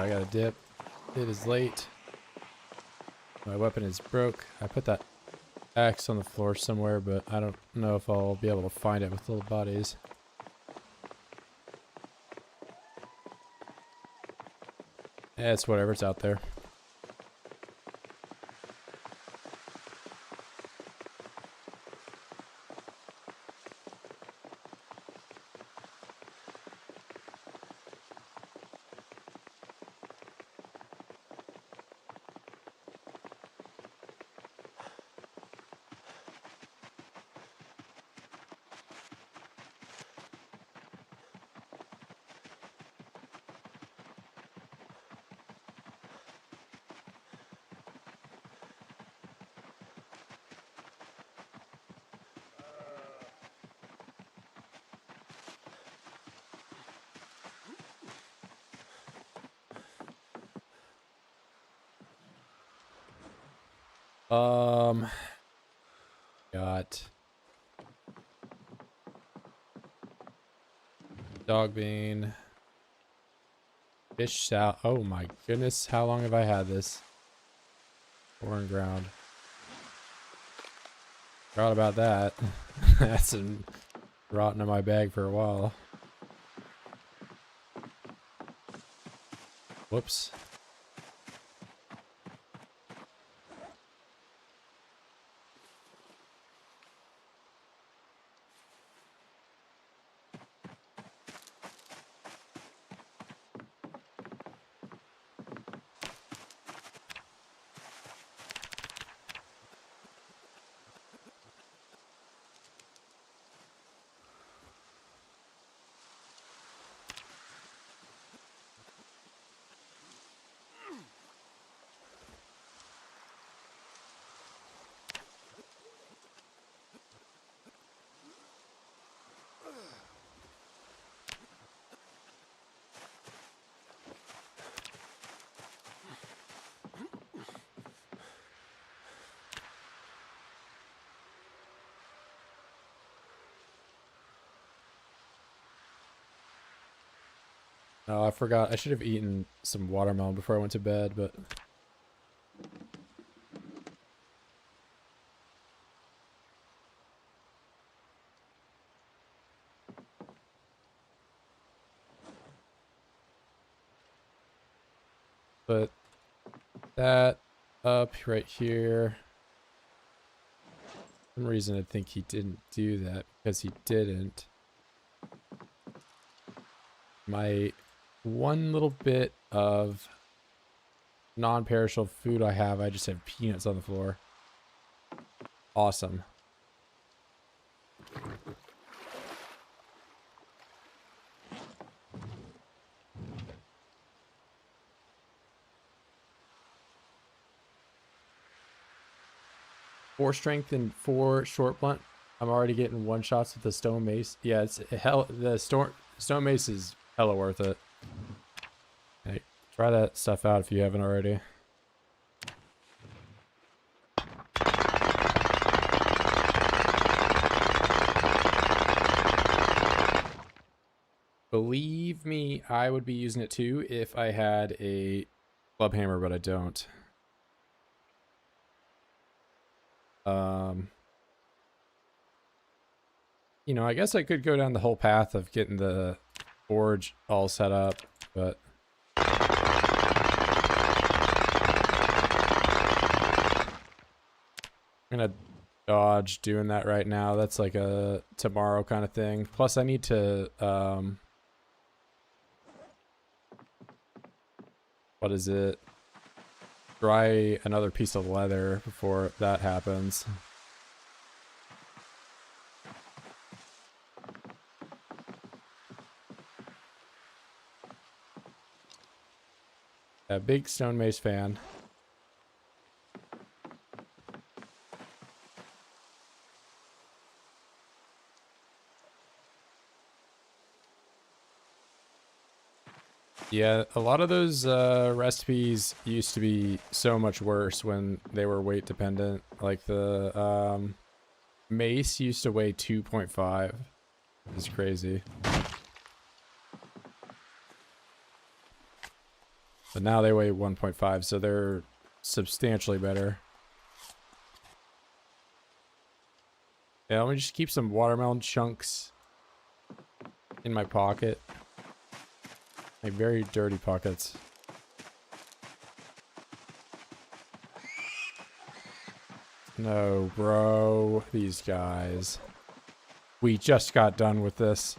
[SPEAKER 3] I got a dip. It is late. My weapon is broke. I put that axe on the floor somewhere, but I don't know if I'll be able to find it with little bodies. Eh, it's whatever, it's out there. Got dog bean, fish salad. Oh my goodness, how long have I had this? Foreign ground. Forgot about that. That's been rotting in my bag for a while. Whoops. Oh, I forgot. I should have eaten some watermelon before I went to bed, but... Put that up right here. For some reason I think he didn't do that, because he didn't. My one little bit of non-perishable food I just have peanuts on the floor. Awesome. Four strength and 4 short blunt. I'm already getting one shots with the stone mace. Yeah, it's hell. The stone mace is hella worth it. Hey, try that stuff out if you haven't already. Believe me, I would be using it too if I had a club hammer, but I don't. You know, I guess I could go down the whole path of getting the forge all set up, but I'm gonna dodge doing that right now. That's like a tomorrow kind of thing. Plus I need to what is it? Dry another piece of leather before that happens. A big stone mace fan. Yeah, a lot of those recipes used to be so much worse when they were weight dependent. Like the mace used to weigh 2.5. It's crazy. But now they weigh 1.5, so they're substantially better. Yeah, let me just keep some watermelon chunks in my pocket. Like very dirty pockets. No, bro. These guys. We just got done with this.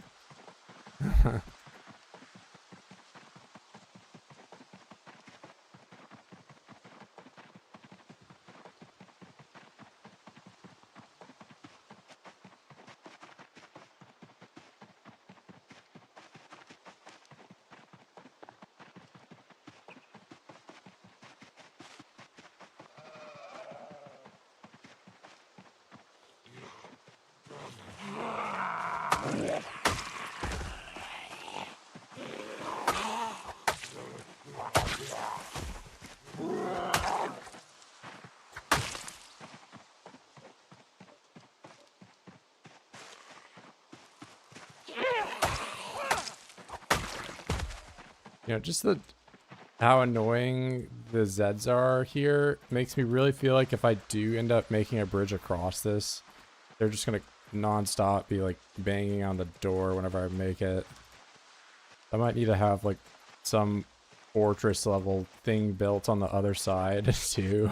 [SPEAKER 3] You know, just how annoying the Zeds are here makes me really feel like if I do end up making a bridge across this, they're just gonna non-stop be like banging on the door whenever I make it. I might need to have like some fortress level thing built on the other side too.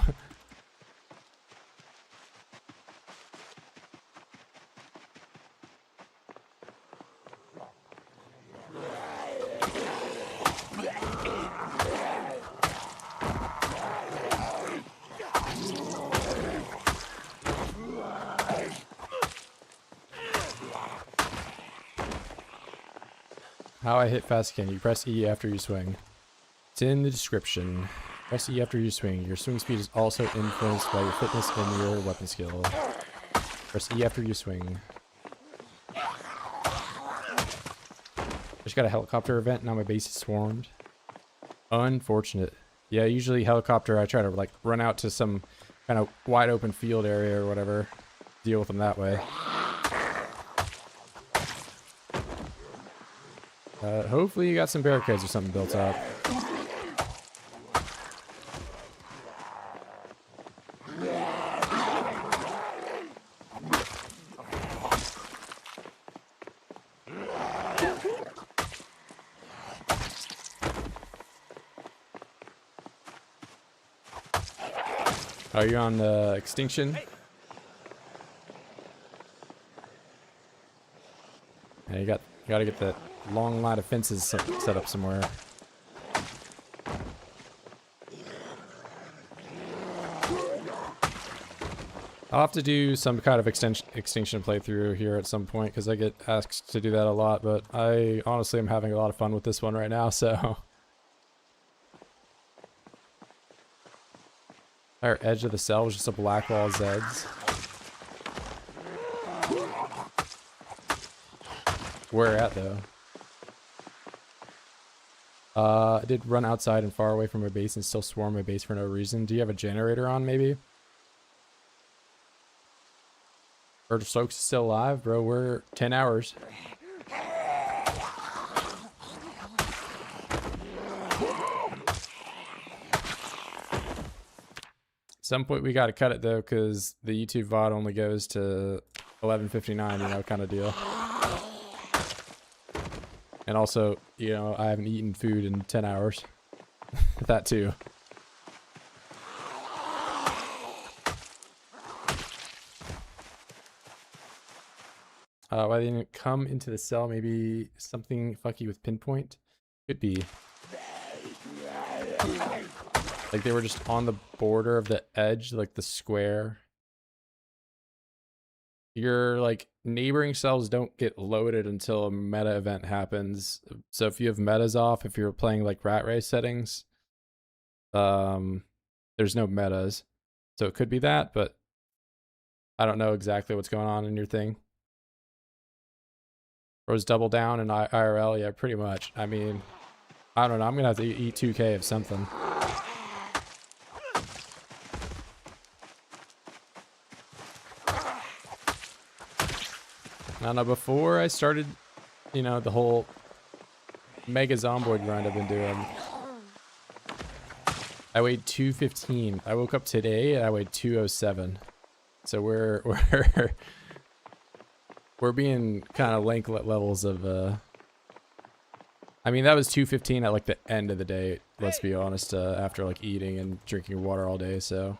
[SPEAKER 3] How I hit fast can you press E after you swing. It's in the description. Press E after you swing. Your swing speed is also influenced by your fitness and your weapon skill. Press E after you swing. Just got a helicopter event, now my base is swarmed. Unfortunate. Yeah, usually helicopter I try to like run out to some kind of wide open field area or whatever. Deal with them that way. Hopefully you got some barricades or something built up. Are you on extinction? Yeah, you gotta get that long line of fences set up somewhere. I'll have to do some kind of extinction playthrough here at some point because I get asked to do that a lot, but I honestly am having a lot of fun with this one right now, so. Our edge of the cell was just a black wall of Zeds. Where at though? I did run outside and far away from my base and still swarm my base for no reason. Do you have a generator on maybe? Bird Stokes is still alive, bro. We're 10 hours. At some point we gotta cut it though, because the YouTube VOD only goes to 11:59, you know, kind of deal. And also, you know, I haven't eaten food in 10 hours. That too. Why they didn't come into the cell? Maybe something fucky with pinpoint? Could be. Like they were just on the border of the edge, like the square. Your like neighboring cells don't get loaded until a meta event happens. So if you have metas off, if you're playing like rat race settings, there's no metas. So it could be that, but I don't know exactly what's going on in your thing. Rose double down in IRL, yeah, pretty much. I mean, I don't know. I'm gonna have to eat 2K of something. I don't know, before I started, you know, the whole mega Zomboid grind I've been doing, I weighed 215. I woke up today and I weighed 207. So we're being kind of lank levels of I mean, that was 215 at like the end of the day, let's be honest, after like eating and drinking water all day. So,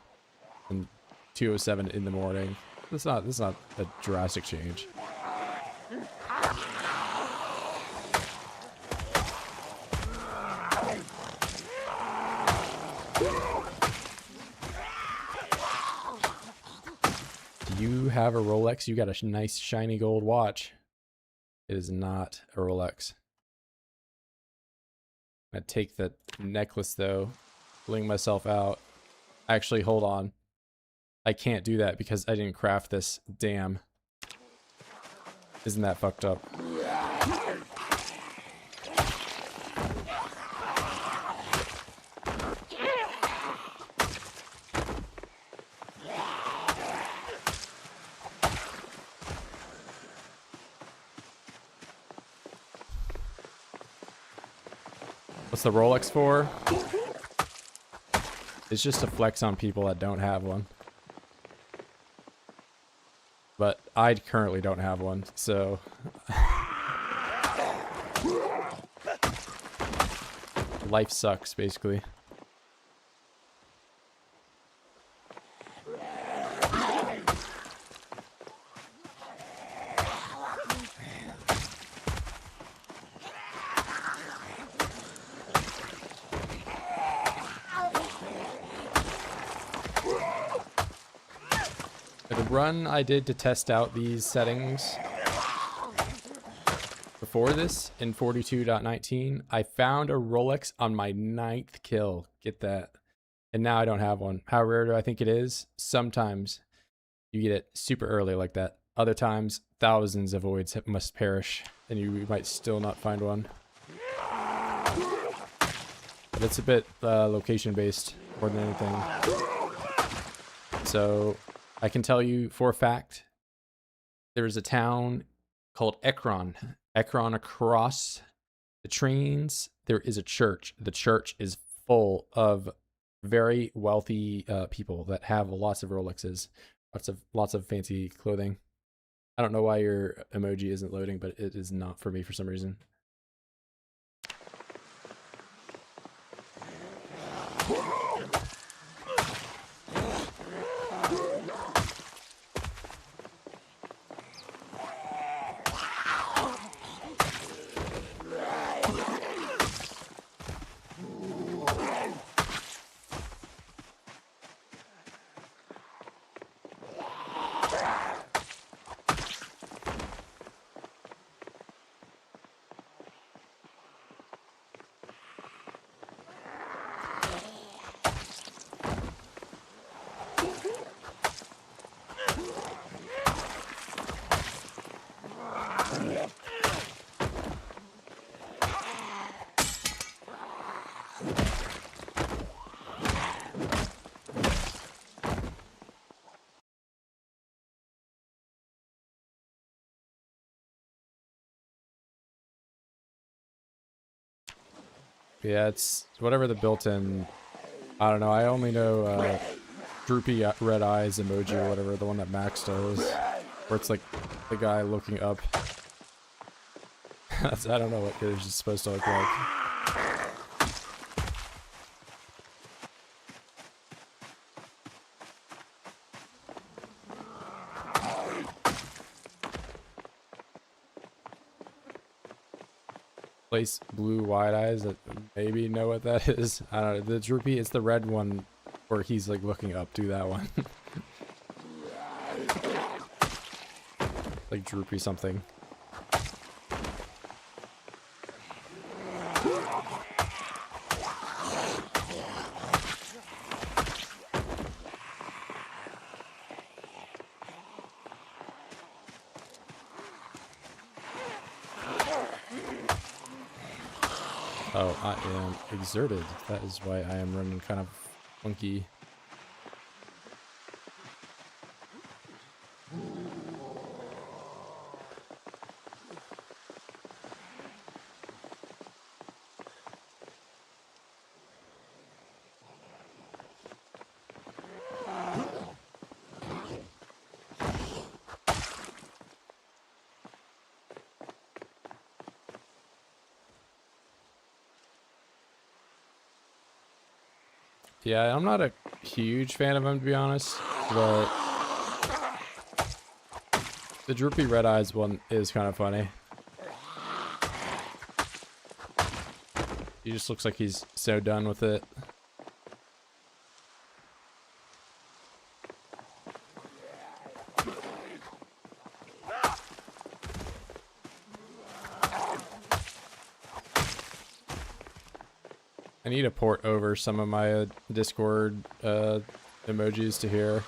[SPEAKER 3] and 207 in the morning. That's not a drastic change. Do you have a Rolex? You got a nice shiny gold watch. It is not a Rolex. I take the necklace though, bling myself out. Actually, hold on. I can't do that because I didn't craft this. Damn. Isn't that fucked up? What's the Rolex for? It's just to flex on people that don't have one. But I currently don't have one, so... Life sucks, basically. The run I did to test out these settings before this in 42.19, I found a Rolex on my 9th kill. Get that. And now I don't have one. How rare do I think it is? Sometimes you get it super early like that. Other times, thousands of voids must perish, and you might still not find one. But it's a bit location-based more than anything. So... I can tell you for a fact, there's a town called Ekron. Ekron, across the trains, there is a church. The church is full of very wealthy people that have lots of Rolexes, lots of fancy clothing. I don't know why your emoji isn't loading, but it is not for me for some reason. Yeah, it's whatever the built-in, I don't know, I only know droopy red eyes emoji or whatever, the one that Max does, where it's like the guy looking up. I don't know what yours is supposed to look like. Place blue wide eyes that maybe know what that is. I don't know. The droopy, it's the red one where he's like looking up. Do that one. Like droopy something. Oh, I am exerted. That is why I am running kind of funky. Yeah, I'm not a huge fan of him, to be honest, but the droopy red eyes one is kind of funny. He just looks like he's so done with it. I need to port over some of my Discord emojis to here.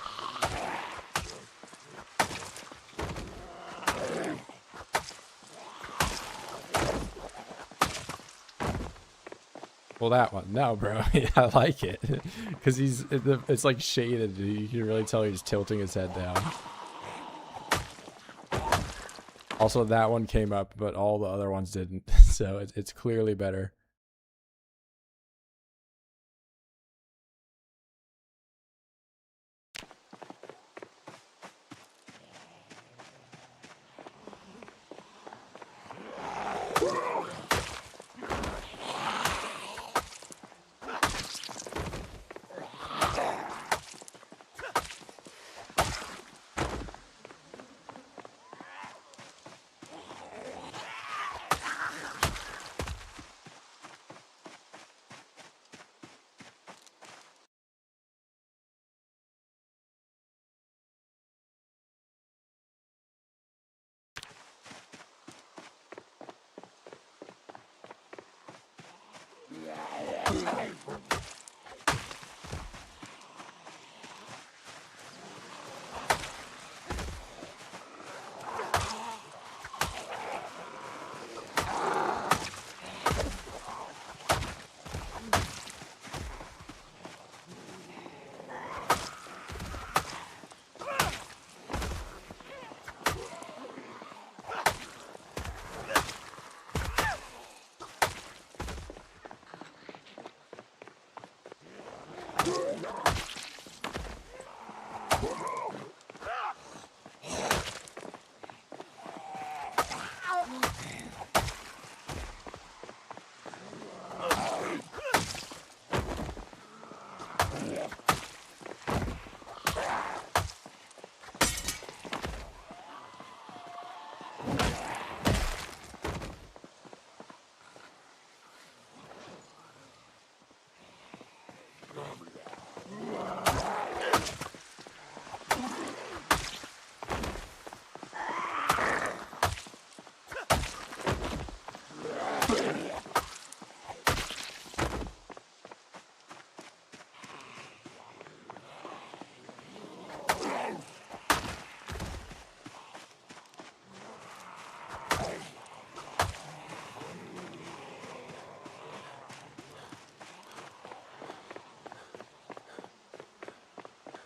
[SPEAKER 3] Well, that one. No, bro. Yeah, I like it. Because it's like shaded. You can really tell he's tilting his head down. Also, that one came up, but all the other ones didn't. So it's clearly better.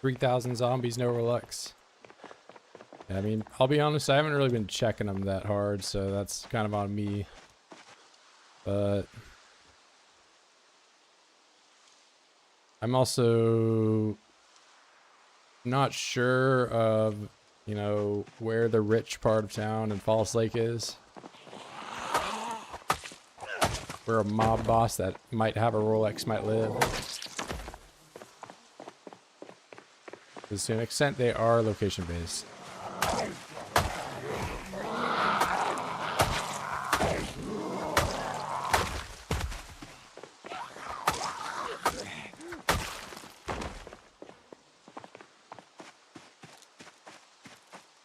[SPEAKER 3] $3,000 zombies, no Relux. I mean, I'll be honest, I haven't really been checking them that hard, so that's kind of on me. But I'm also not sure of, you know, where the rich part of town in Fallas Lake is. Where a mob boss that might have a Rolex might live. To an extent, they are location based.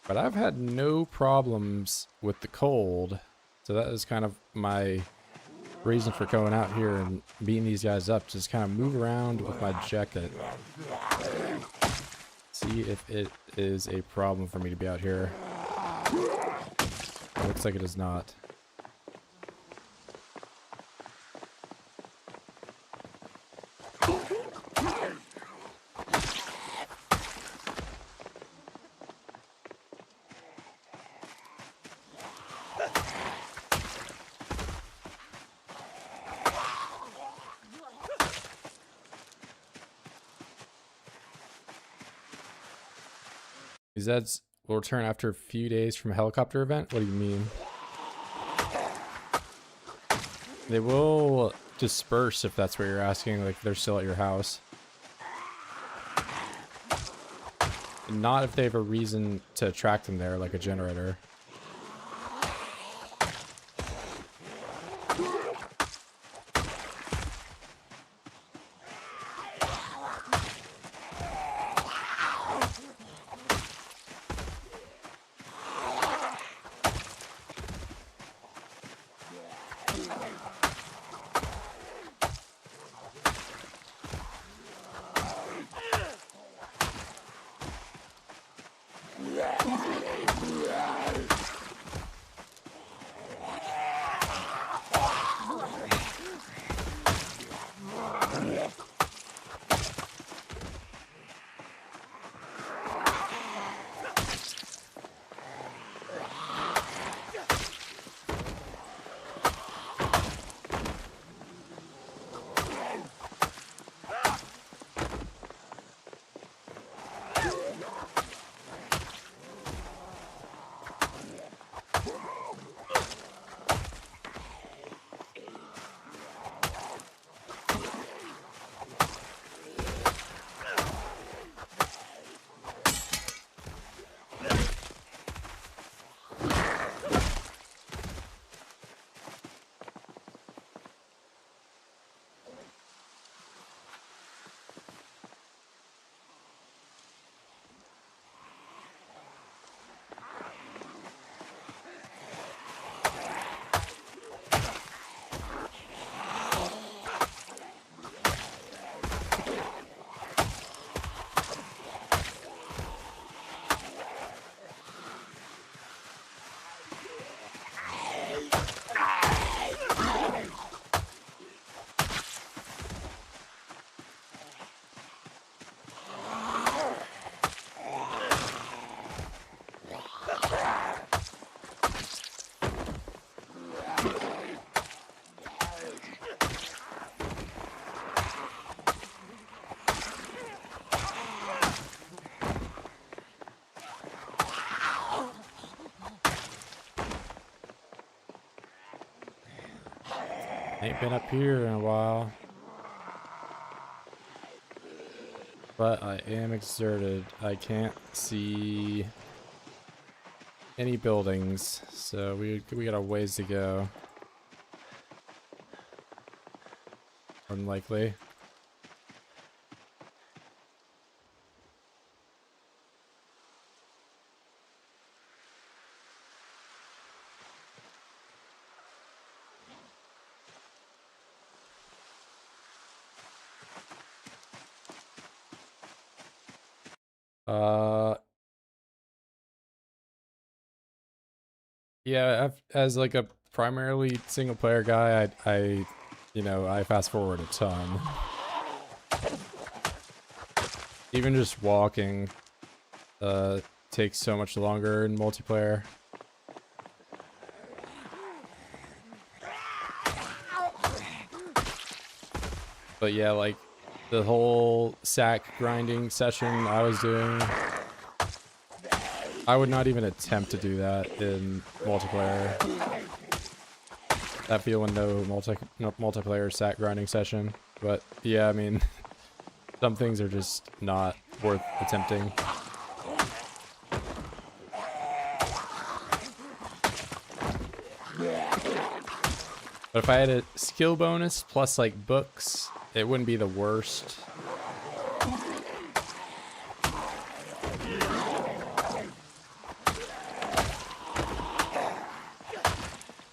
[SPEAKER 3] But I've had no problems with the cold, so that is kind of my reason for going out here and beating these guys up. Just kind of move around with my jacket. See if it is a problem for me to be out here. Looks like it is not. These ads will return after a few days from a helicopter event? What do you mean? They will disperse if that's what you're asking, like they're still at your house. Not if they have a reason to attract them there, like a generator. Ain't been up here in a while. But I am exerted. I can't see any buildings, so we got a ways to go. Unlikely. Yeah, as like a primarily single player guy, you know, I fast forward a ton. Even just walking takes so much longer in multiplayer. But yeah, like the whole sack grinding session I was doing, I would not even attempt to do that in multiplayer. That feeling no multiplayer sack grinding session. But yeah, I mean, some things are just not worth attempting. But if I had a skill bonus plus like books, it wouldn't be the worst.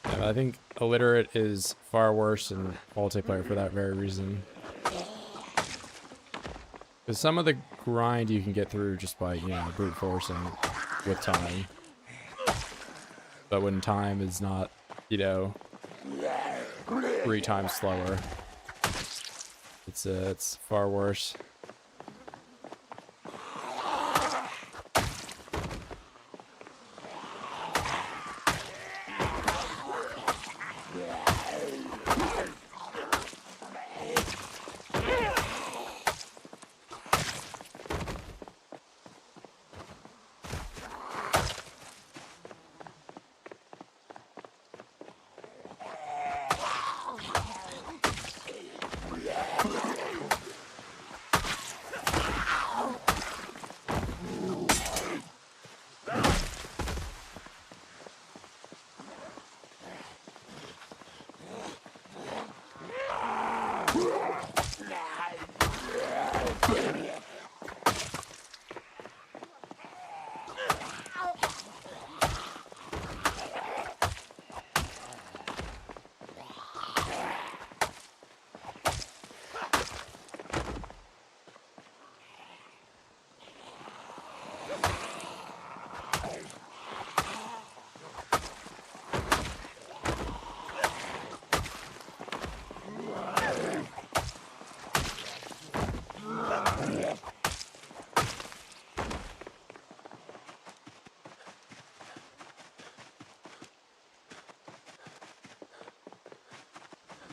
[SPEAKER 3] I think illiterate is far worse in multiplayer for that very reason. Because some of the grind you can get through just by, you know, brute forcing with time. But when time is not, you know, 3 times slower, it's far worse.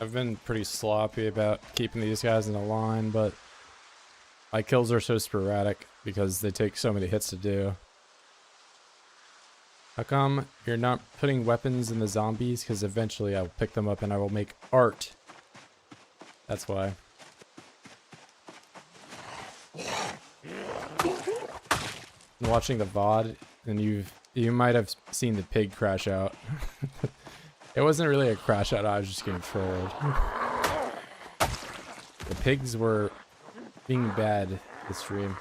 [SPEAKER 3] I've been pretty sloppy about keeping these guys in a line, but my kills are so sporadic because they take so many hits to do. How come you're not putting weapons in the zombies? Because eventually I will pick them up and I will make art. That's why. I'm watching the VOD, and you might have seen the pig crash out. It wasn't really a crash out, I was just getting trolled. The pigs were being bad this stream.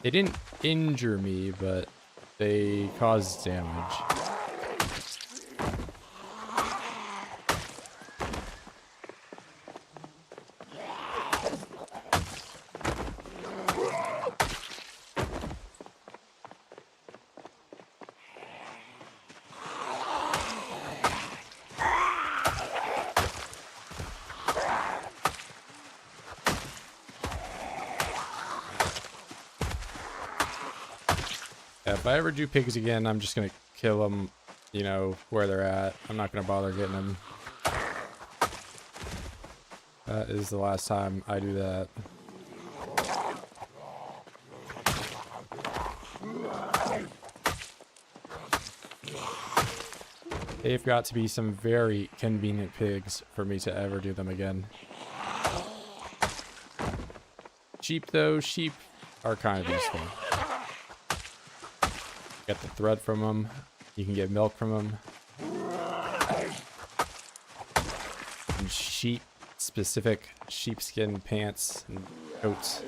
[SPEAKER 3] They didn't injure me, but they caused damage. If I ever do pigs again, I'm just gonna kill them, you know, where they're at. I'm not gonna bother getting them. That is the last time I do that. They've got to be some very convenient pigs for me to ever do them again. Sheep, though, sheep are kind of useful. Get the thread from them. You can get milk from them. And sheep specific sheepskin pants and coats.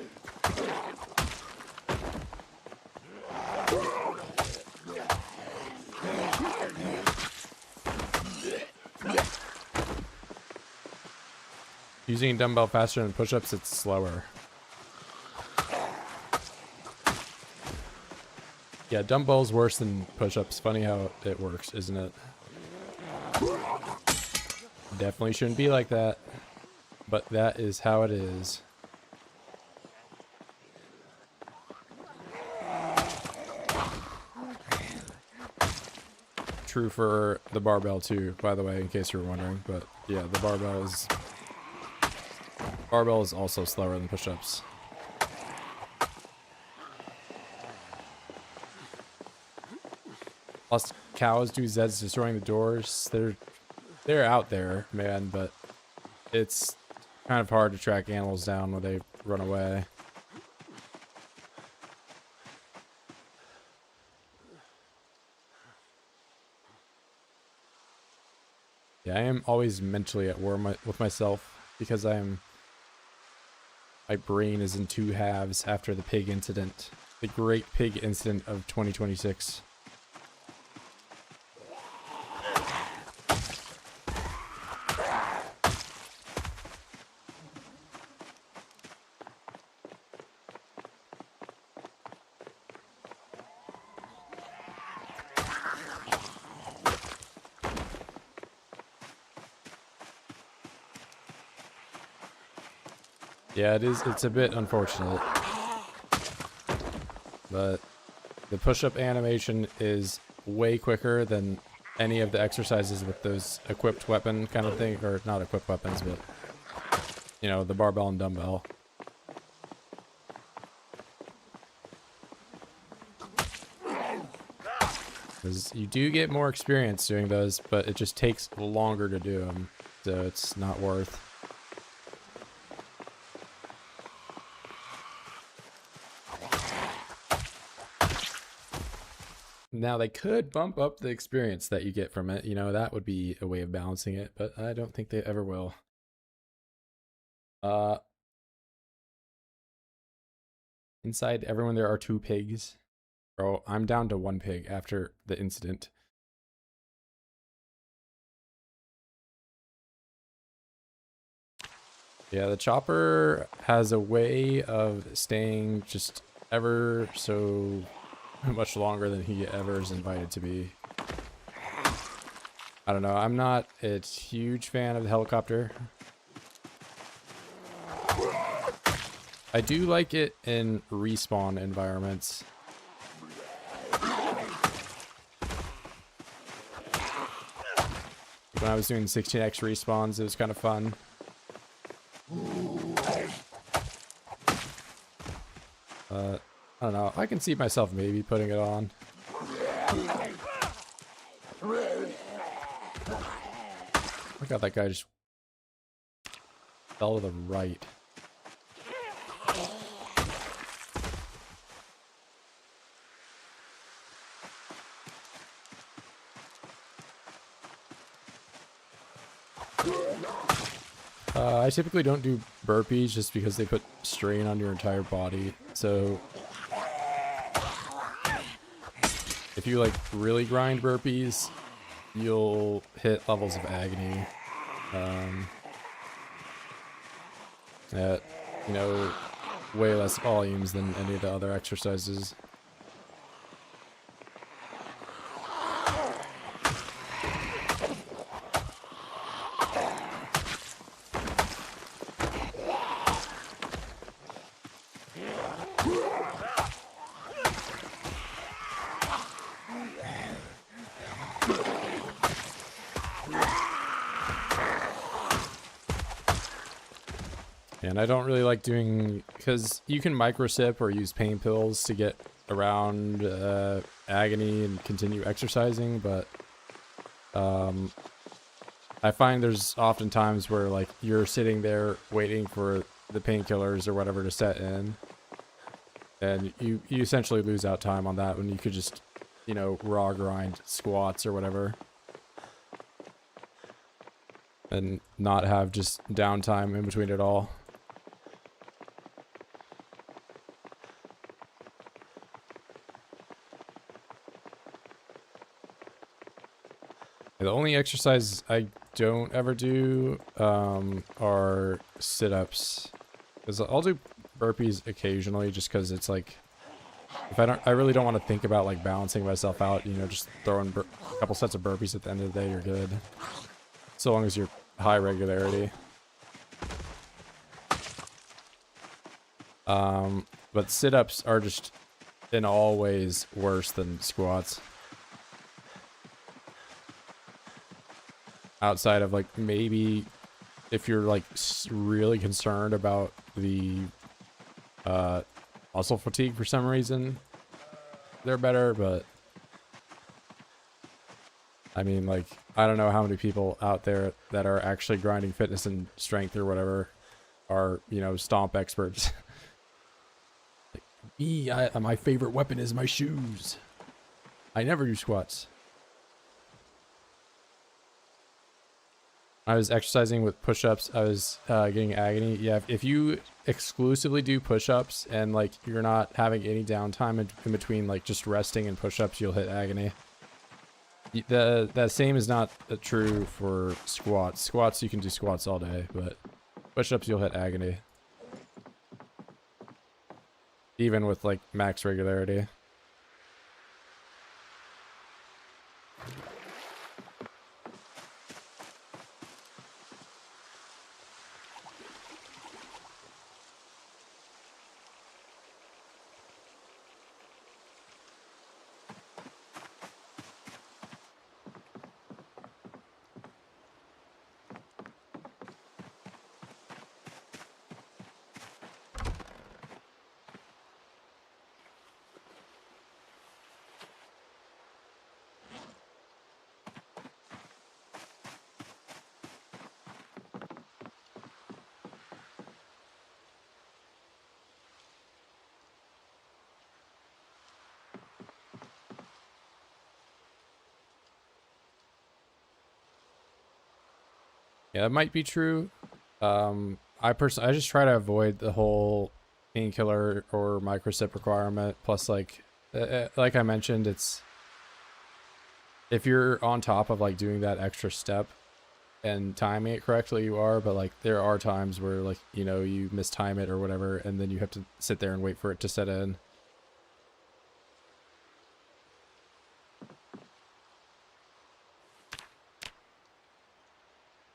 [SPEAKER 3] Using a dumbbell faster than push-ups, it's slower. Yeah, dumbbell's worse than push-ups. Funny how it works, isn't it? Definitely shouldn't be like that. But that is how it is. True for the barbell too, by the way, in case you were wondering. But yeah, the barbell is also slower than push-ups. Plus, cows do Zeds destroying the doors. They're out there, man, but it's kind of hard to track animals down when they run away. Yeah, I am always mentally at war with myself because my brain is in two halves after the pig incident. The great pig incident of 2026. Yeah, it's a bit unfortunate. But the push-up animation is way quicker than any of the exercises with those equipped weapon kind of thing. Or not equipped weapons, but, you know, the barbell and dumbbell. Because you do get more experience doing those, but it just takes longer to do them. So it's not worth. Now they could bump up the experience that you get from it. You know, that would be a way of balancing it, but I don't think they ever will. Inside everyone there are 2 pigs. Bro, I'm down to 1 pig after the incident. Yeah, the chopper has a way of staying just ever so much longer than he ever is invited to be. I don't know. I'm not a huge fan of the helicopter. I do like it in respawn environments. When I was doing 16x respawns, it was kind of fun. I don't know. I can see myself maybe putting it on. Look how that guy just fell to the right. I typically don't do burpees just because they put strain on your entire body. So if you like really grind burpees, you'll hit levels of agony at, you know, way less volumes than any of the other exercises. And I don't really like doing, because you can microsip or use pain pills to get around agony and continue exercising, but I find there's often times where like you're sitting there waiting for the painkillers or whatever to set in, and you essentially lose out time on that when you could just, you know, raw grind squats or whatever and not have just downtime in between it all. The only exercises I don't ever do are sit-ups, because I'll do burpees occasionally just because it's like, if I really don't want to think about like balancing myself out, you know, just throwing a couple sets of burpees at the end of the day, you're good, so long as you're high regularity. But sit-ups are just in all ways worse than squats. Outside of like maybe if you're like really concerned about the muscle fatigue for some reason, they're better. But I mean, like, I don't know how many people out there that are actually grinding fitness and strength or whatever are, you know, stomp experts. Like me, my favorite weapon is my shoes. I never do squats. I was exercising with push-ups. I was getting agony. Yeah, if you exclusively do push-ups and like you're not having any downtime in between like just resting and push-ups, you'll hit agony. The same is not true for squats. Squats, you can do squats all day, but push-ups, you'll hit agony. Even with like max regularity.
[SPEAKER 1] Yeah, that might be true. I just try to avoid the whole painkiller or microsip requirement. Plus, like I mentioned, it's if you're on top of like doing that extra step and timing it correctly, you are. But like there are times where like you know you mistime it or whatever, and then you have to sit there and wait for it to set in.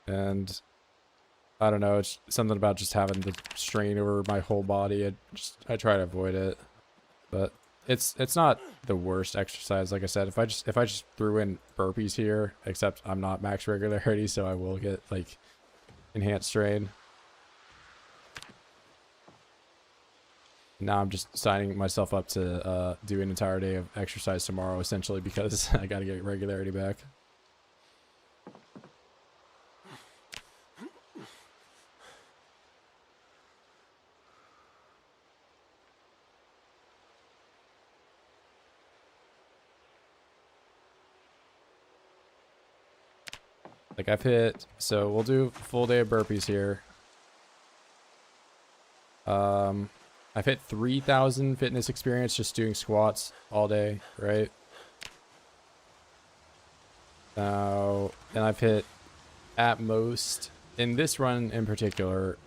[SPEAKER 1] And I don't know, it's something about just having the strain over my whole body. I try to avoid it, but it's not the worst exercise. Like I said, if I just threw in burpees here, except I'm not max regularity, so I will get like enhanced strain. Now I'm just signing myself up to do an entire day of exercise tomorrow, essentially because I got to get regularity back. Like I've hit, so we'll do a full day of burpees here. I've hit 3,000 fitness experience just doing squats all day, right? Now, and I've hit at most, in this run in particular,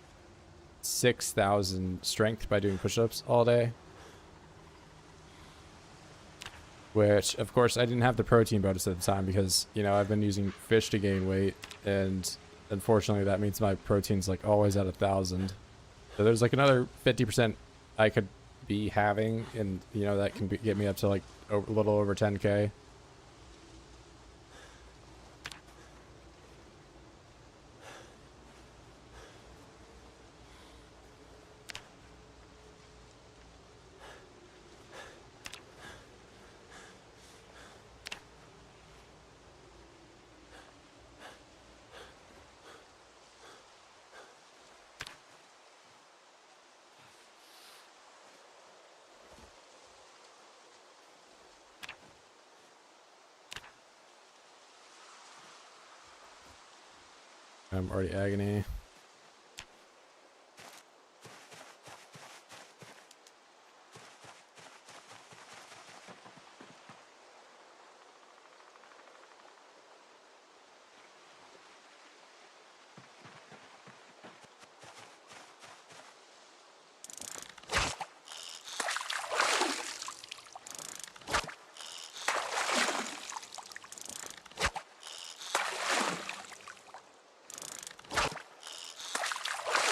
[SPEAKER 1] 6,000 strength by doing push-ups all day. Which, of course, I didn't have the protein bonus at the time because, you know, I've been using fish to gain weight. And unfortunately, that means my protein's like always at 1,000. So there's like another 50% I could be having. And, you know, that can get me up to like a little over 10K. I'm already agony.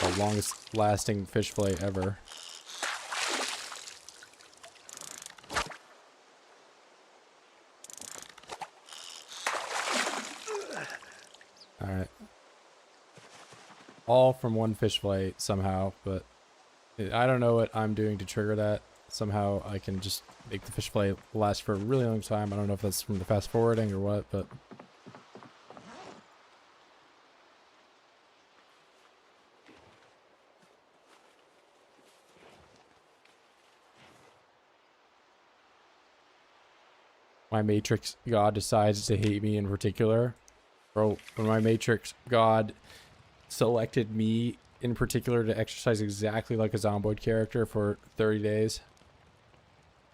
[SPEAKER 1] The longest lasting fish fillet ever. Alright. All from one fish fillet somehow, but I don't know what I'm doing to trigger that. Somehow I can just make the fish fillet last for a really long time. I don't know if that's from the fast forwarding or what, but... my Matrix God decides to hate me in particular. Or when my Matrix God selected me in particular to exercise exactly like a Zomboid character for 30 days.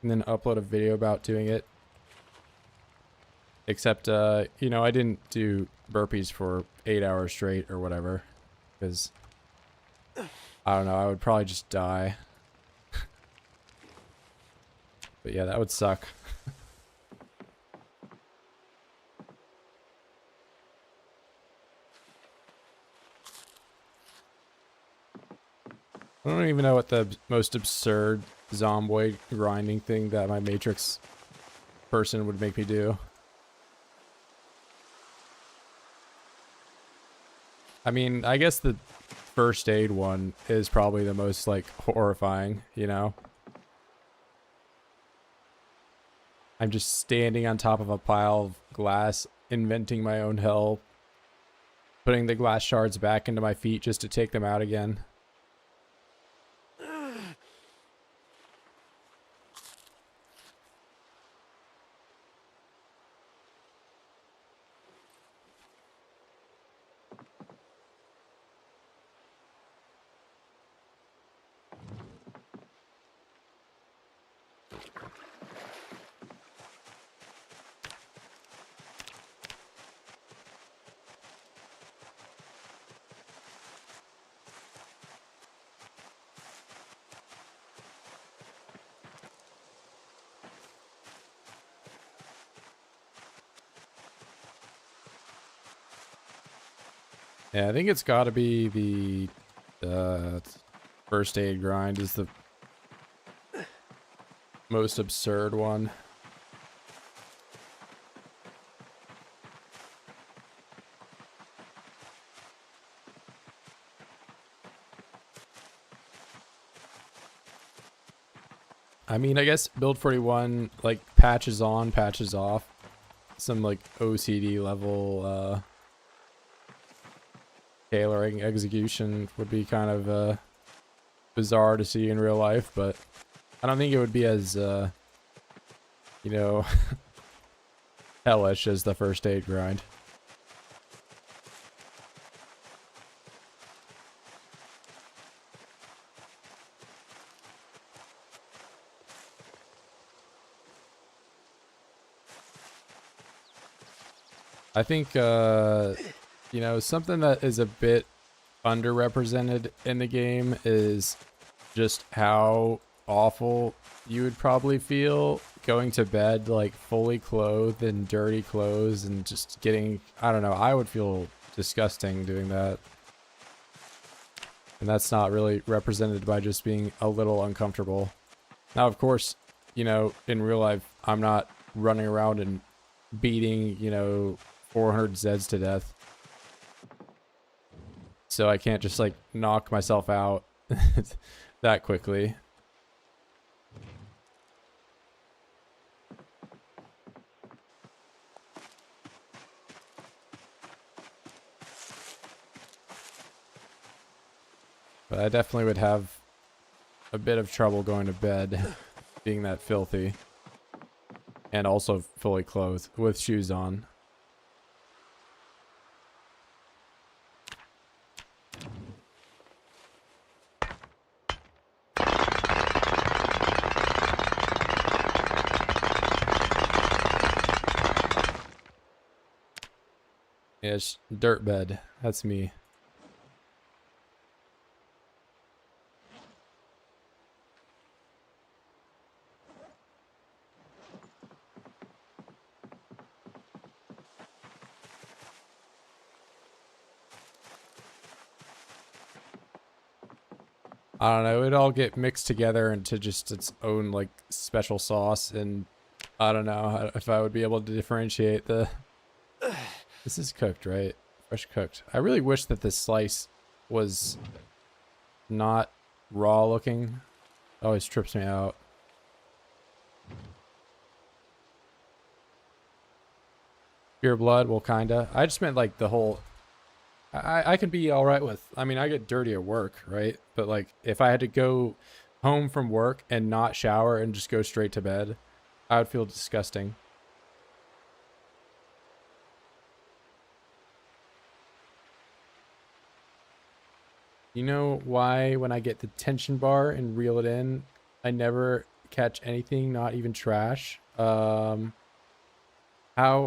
[SPEAKER 1] And then upload a video about doing it. Except, you know, I didn't do burpees for 8 hours straight or whatever. Because, I don't know, I would probably just die. But yeah, that would suck. I don't even know what the most absurd Zomboid grinding thing that my Matrix person would make me do. I mean, I guess the first aid one is probably the most, like, horrifying, you know? I'm just standing on top of a pile of glass, inventing my own hell, putting the glass shards back into my feet just to take them out again.
[SPEAKER 3] Yeah, I think it's got to be the first aid grind is the most absurd one. I mean, I guess build 41 like patches on, patches off. Some like OCD level tailoring execution would be kind of bizarre to see in real life, but I don't think it would be as you know, hellish as the first aid grind. I think you know, something that is a bit underrepresented in the game is just how awful you would probably feel going to bed like fully clothed in dirty clothes and just getting, I don't know, I would feel disgusting doing that. And that's not really represented by just being a little uncomfortable. Now, of course, you know, in real life, I'm not running around and beating, you know, 400 Zeds to death. So I can't just like knock myself out that quickly. But I definitely would have a bit of trouble going to bed being that filthy. And also fully clothed with shoes on. Yeah, it's dirt bed. That's me. I don't know, it'd all get mixed together into just its own like special sauce, and I don't know if I would be able to differentiate the... This is cooked, right? Fresh cooked. I really wish that this slice was not raw looking. Always trips me out. Pure blood, well, kinda. I just meant like the whole... I could be alright with... I mean, I get dirty at work, right? But like, if I had to go home from work and not shower and just go straight to bed, I would feel disgusting. You know why when I get the tension bar and reel it in, I never catch anything, not even trash? How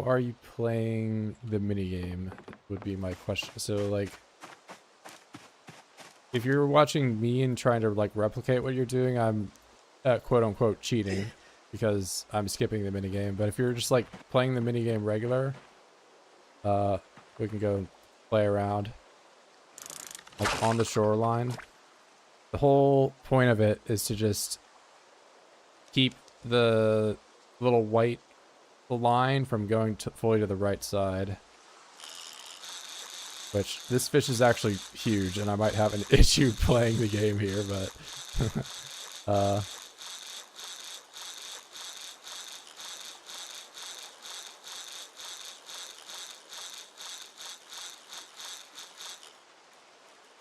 [SPEAKER 3] are you playing the minigame would be my question. So like, if you're watching me and trying to like replicate what you're doing, I'm quote unquote cheating because I'm skipping the minigame. But if you're just like playing the minigame regular, we can go play around like on the shoreline. The whole point of it is to just keep the little white line from going fully to the right side. Which, this fish is actually huge, and I might have an issue playing the game here, but...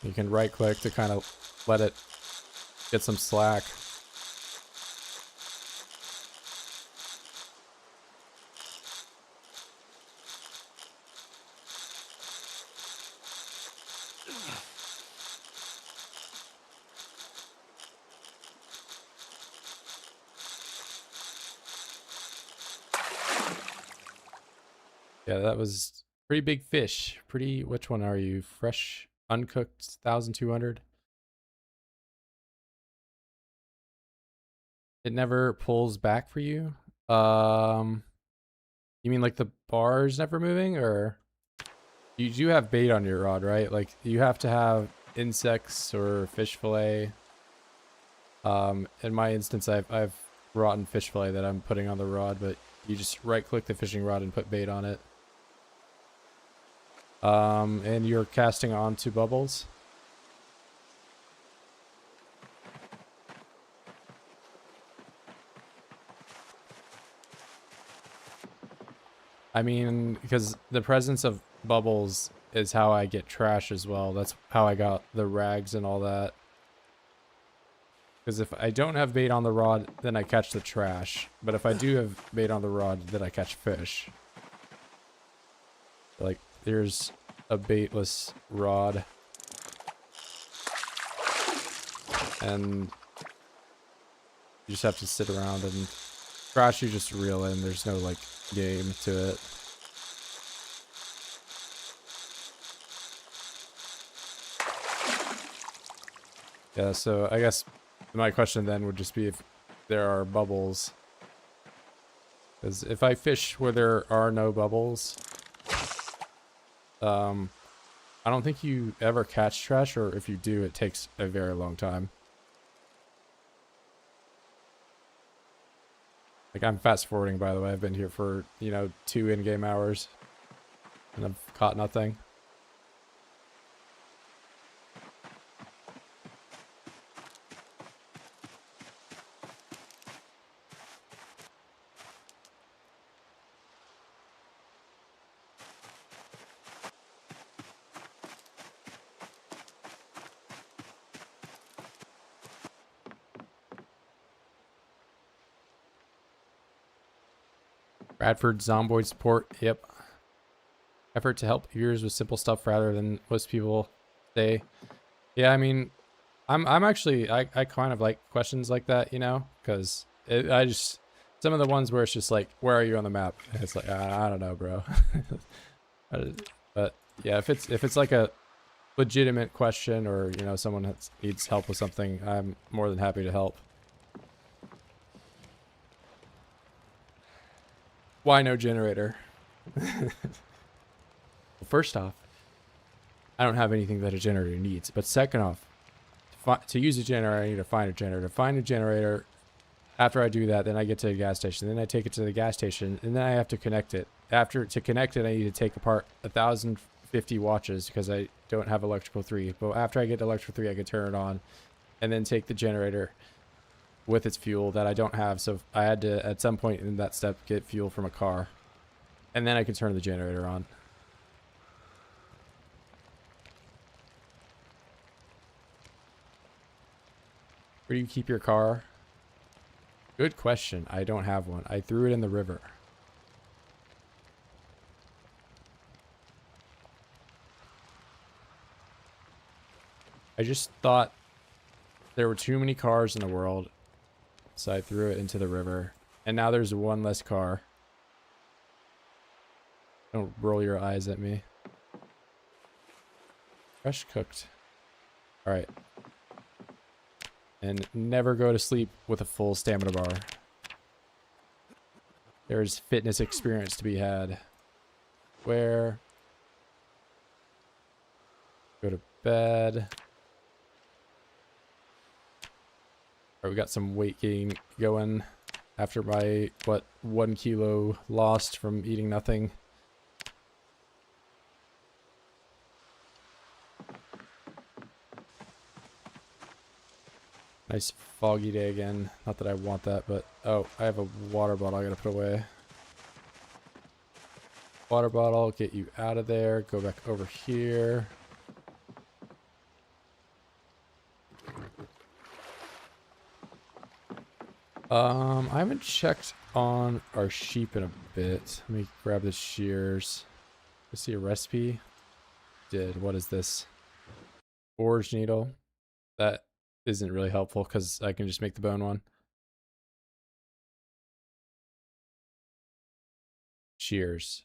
[SPEAKER 3] you can right-click to kind of let it get some slack. Yeah, that was pretty big fish. Pretty, which one are you? Fresh, uncooked, 1,200? It never pulls back for you? You mean like the bar is never moving, or You do have bait on your rod, right? Like you have to have insects or fish fillet. In my instance, I've rotten fish fillet that I'm putting on the rod, but you just right click the fishing rod and put bait on it. And you're casting onto bubbles. I mean, because the presence of bubbles is how I get trash as well. That's how I got the rags and all that. Because if I don't have bait on the rod, then I catch the trash. But if I do have bait on the rod, then I catch fish. Like, there's a baitless rod. And you just have to sit around and trash you just reel in. There's no, like, game to it. Yeah, so I guess my question then would just be if there are bubbles. Because if I fish where there are no bubbles, I don't think you ever catch trash, or if you do, it takes a very long time. Like, I'm fast forwarding, by the way. I've been here for, you know, 2 in-game hours, and I've caught nothing. Bradford Zomboid support. Yep. Effort to help viewers with simple stuff rather than most people say. Yeah, I mean, I'm actually I kind of like questions like that, you know, because I just some of the ones where it's just like, where are you on the map? And it's like, I don't know, bro. But yeah, if it's like a legitimate question, or you know, someone needs help with something, I'm more than happy to help. Why no generator? Well, first off, I don't have anything that a generator needs. But second off, to use a generator, I need to find a generator. Find a generator. After I do that, then I get to the gas station. Then I take it to the gas station, and then I have to connect it. To connect it, I need to take apart 1,050 watches because I don't have electrical 3. But after I get electrical 3, I can turn it on, and then take the generator with its fuel that I don't have. So I had to, at some point in that step, get fuel from a car, and then I can turn the generator on. Where do you keep your car? Good question. I don't have one. I threw it in the river. I just thought there were too many cars in the world, so I threw it into the river. And now there's one less car. Don't roll your eyes at me. Fresh cooked. Alright. And never go to sleep with a full stamina bar. There's fitness experience to be had. Where? Go to bed. Alright, we got some weight gain going after my, 1 kilo lost from eating nothing. Nice foggy day again. Not that I want that, but oh, I have a water bottle I gotta put away. Water bottle, get you out of there. Go back over here. I haven't checked on our sheep in a bit. Let me grab the shears. I see a recipe. Did. What is this? Forge needle. That isn't really helpful because I can just make the bone one. Shears.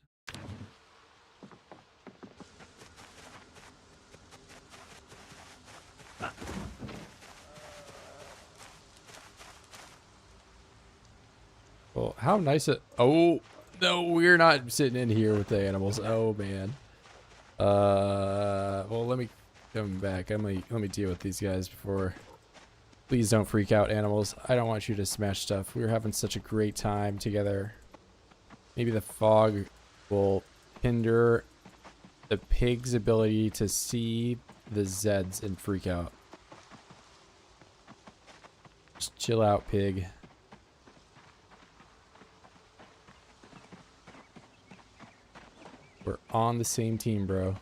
[SPEAKER 3] Well, how nice it... Oh, no, we're not sitting in here with the animals. Oh, man. Well, let me come back. Let me deal with these guys before. Please don't freak out, animals. I don't want you to smash stuff. We were having such a great time together. Maybe the fog will hinder the pig's ability to see the Zeds and freak out. Just chill out, pig. We're on the same team, bro.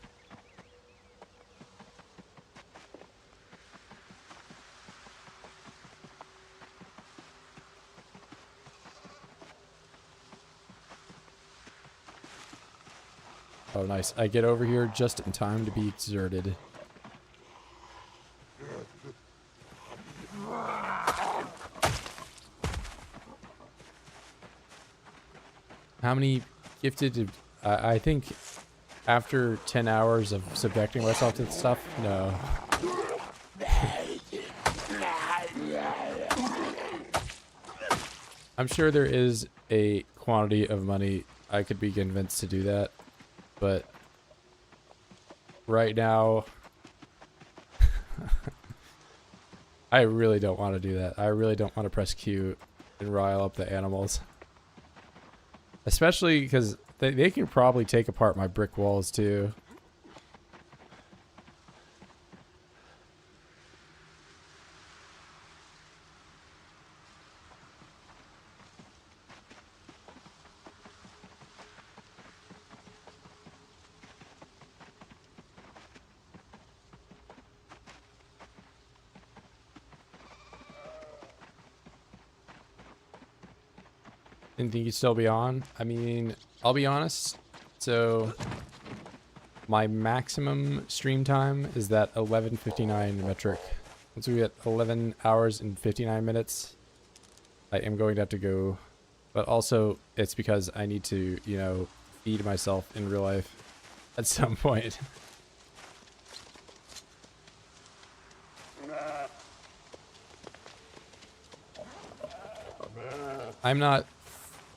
[SPEAKER 3] Oh, nice. I get over here just in time to be deserted. How many gifted did... I think after 10 hours of subjecting myself to stuff, no. I'm sure there is a quantity of money I could be convinced to do that, but right now, I really don't want to do that. I really don't want to press Q and rile up the animals. Especially because they can probably take apart my brick walls too. Didn't think you'd still be on. I mean, I'll be honest. So, my maximum stream time is that 11:59 metric. Once we get 11 hours and 59 minutes, I am going to have to go. But also, it's because I need to, you know, feed myself in real life at some point. I'm not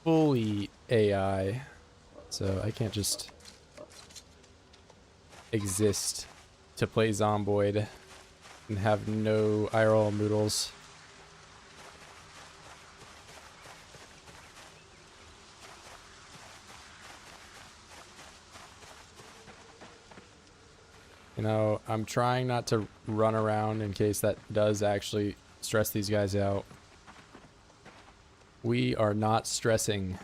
[SPEAKER 3] fully AI, so I can't just exist to play Zomboid and have no IRL moodles. You know, I'm trying not to run around in case that does actually stress these guys out. We are not stressing.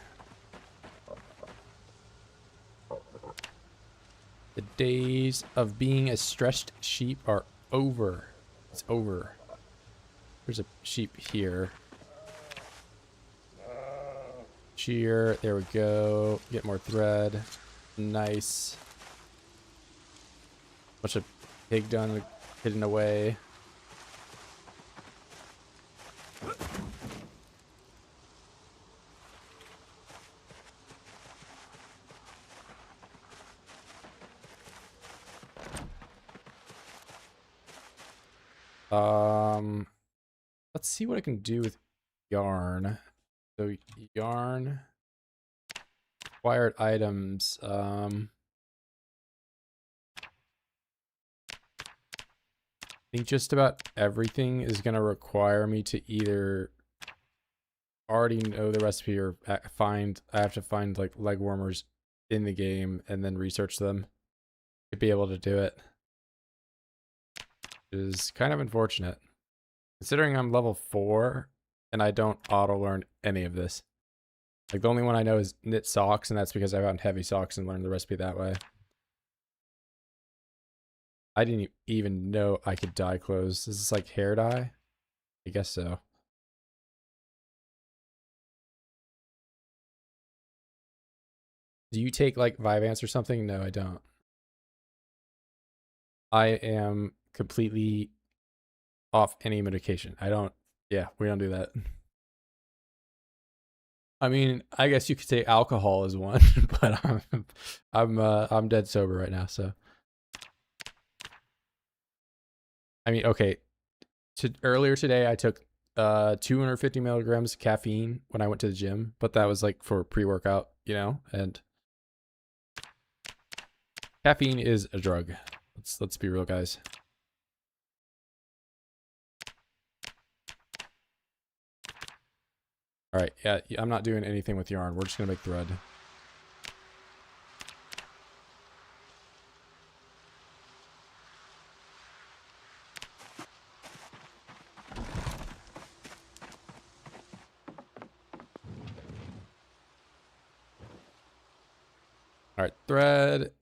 [SPEAKER 3] The days of being a stressed sheep are over. It's over. There's a sheep here. Cheer. There we go. Get more thread. Nice. Bunch of pig dung hidden away. Let's see what I can do with yarn. So yarn, acquired items. I think just about everything is gonna require me to either already know the recipe or I have to find like leg warmers in the game and then research them to be able to do it. It is kind of unfortunate. Considering I'm level 4 and I don't auto-learn any of this. Like the only one I know is knit socks, and that's because I found heavy socks and learned the recipe that way. I didn't even know I could dye clothes. Is this like hair dye? I guess so. Do you take like Vyvanse or something? No, I don't. I am completely off any medication. I don't. Yeah, we don't do that. I mean, I guess you could say alcohol is one, but I'm dead sober right now, so. I mean, okay. Earlier today, I took 250 milligrams of caffeine when I went to the gym, but that was like for pre-workout, you know, and Caffeine is a drug. Let's be real, guys. All right, yeah, I'm not doing anything with yarn. We're just gonna make thread. All right, thread.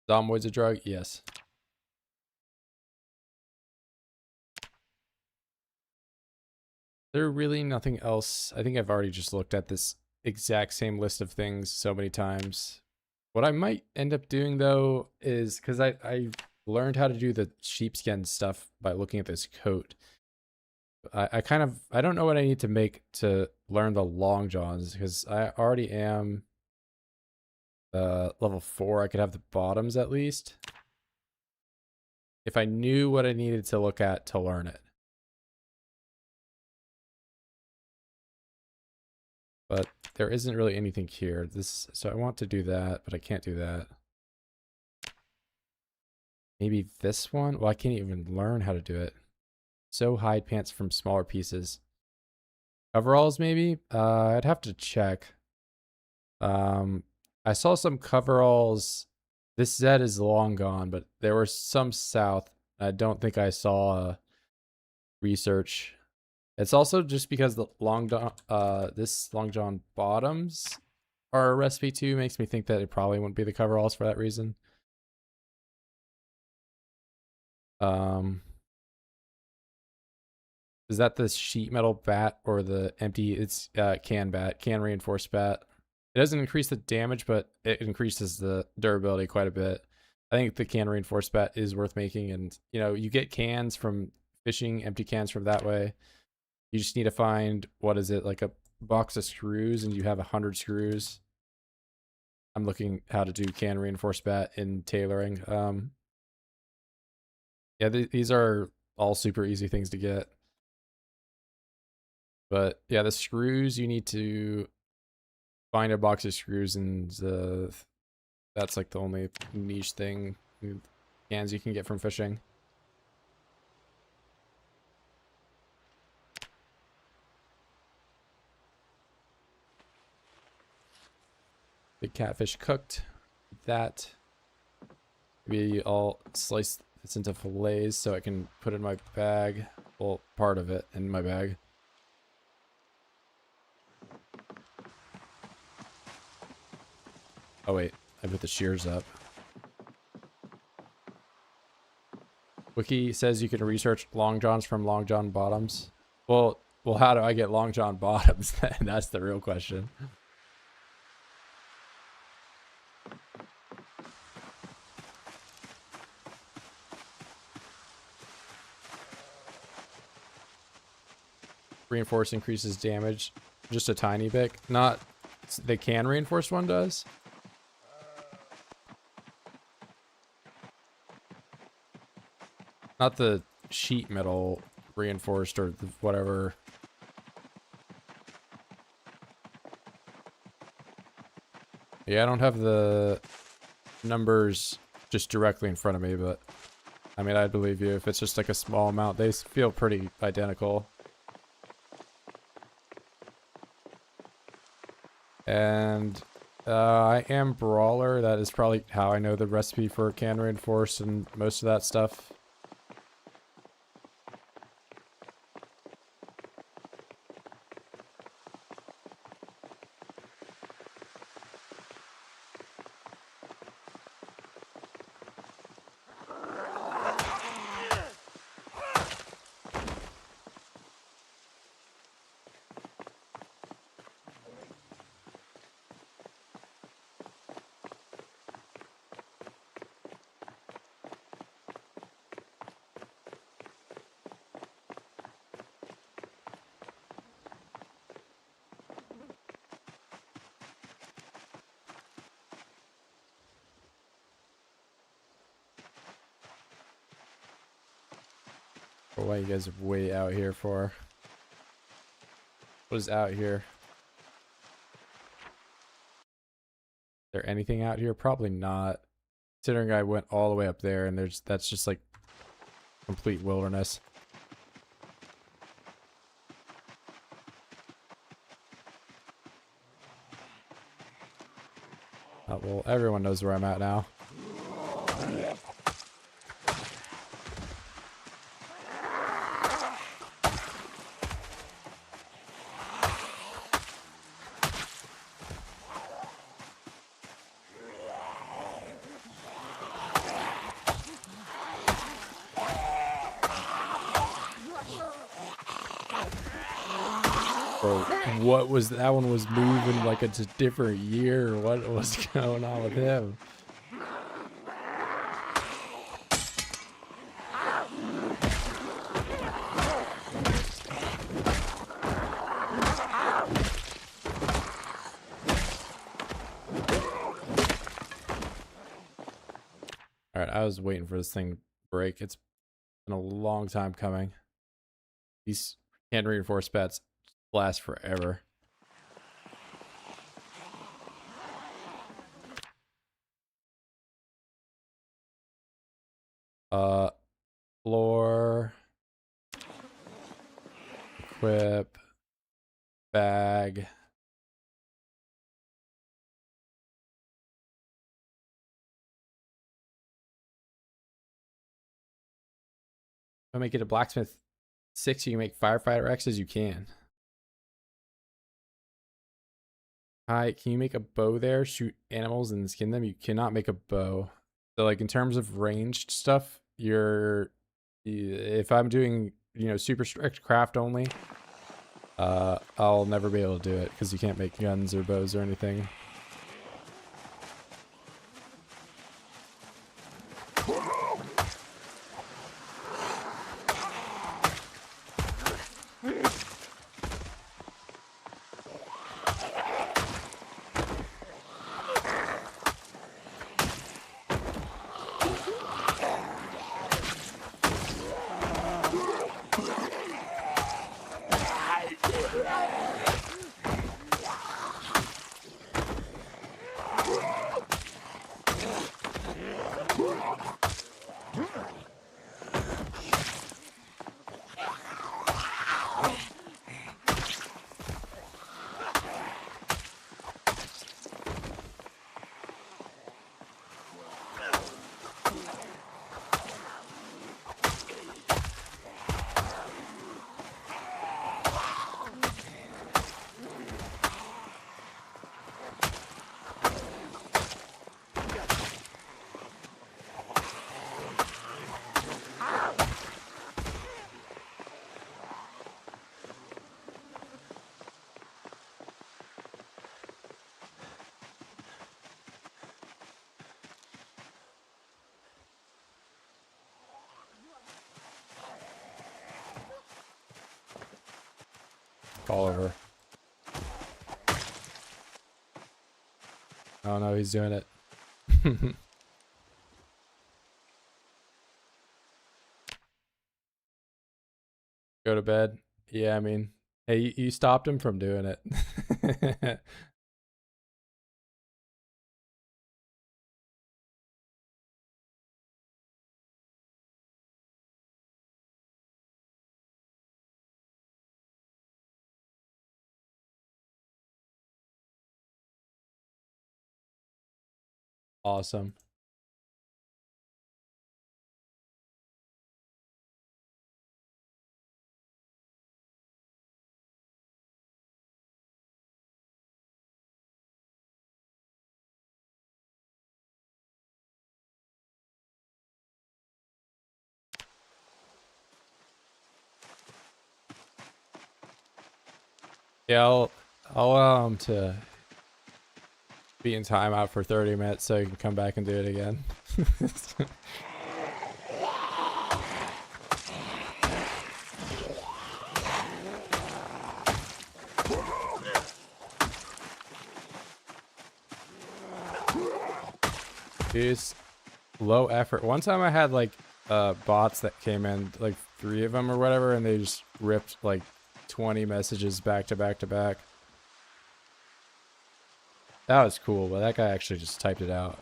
[SPEAKER 3] Zomboid's a drug. Yes. There really nothing else. I think I've already just looked at this exact same list of things so many times. What I might end up doing though is because I learned how to do the sheepskin stuff by looking at this coat. I don't know what I need to make to learn the long johns because I already am level 4. I could have the bottoms at least if I knew what I needed to look at to learn it. But there isn't really anything here. So I want to do that, but I can't do that. Maybe this one? Well, I can't even learn how to do it. So hide pants from smaller pieces. Coveralls, maybe? I'd have to check. I saw some coveralls. This Z is long gone, but there were some south. I don't think I saw research. It's also just because the this long john bottoms are a recipe too, makes me think that it probably wouldn't be the coveralls for that reason. Is that the sheet metal bat or the empty? It's can bat, can reinforced bat. It doesn't increase the damage, but it increases the durability quite a bit. I think the can reinforced bat is worth making, and you get cans from fishing, empty cans from that way. You just need to find, what is it, like a box of screws, and you have 100 screws. I'm looking how to do can reinforced bat in tailoring. Yeah, these are all super easy things to get. But yeah, the screws, you need to find a box of screws, and that's like the only niche thing, cans you can get from fishing. The catfish cooked. That. Maybe I'll slice this into fillets so I can put it in my bag. Well, part of it in my bag. Oh wait, I put the shears up. Wiki says you can research long johns from long john bottoms. Well, how do I get long john bottoms then? That's the real question. Reinforce increases damage just a tiny bit. Not the can reinforced one does. Not the sheet metal reinforced or whatever. Yeah, I don't have the numbers just directly in front of me, but I mean, I'd believe you if it's just like a small amount. They feel pretty identical. And I am Brawler. That is probably how I know the recipe for can reinforced and most of that stuff. What are you guys way out here for? What is out here? there anything out here? Probably not. Considering I went all the way up there and that's just like complete wilderness. Well, everyone knows where I'm at now. Bro, what was that one was moving like it's a different year? What was going on with him? All right, I was waiting for this thing to break. It's been a long time coming. These can't reinforce bats last forever. Floor, equip, bag. If I make it a blacksmith 6, you can make firefighter X's, you can. Hi, can you make a bow there? Shoot animals and skin them? You cannot make a bow. So like in terms of ranged stuff, if I'm doing, you know, super strict craft only, I'll never be able to do it because you can't make guns or bows or anything. All over. Oh no, he's doing it. Go to bed. Yeah, I mean, hey, you stopped him from doing it. Awesome. Yeah, I'll to be in timeout for 30 minutes so you can come back and do it again. It's low effort. One time I had like bots that came in, like 3 of them or whatever, and they just ripped like 20 messages back to back to back. That was cool, but that guy actually just typed it out.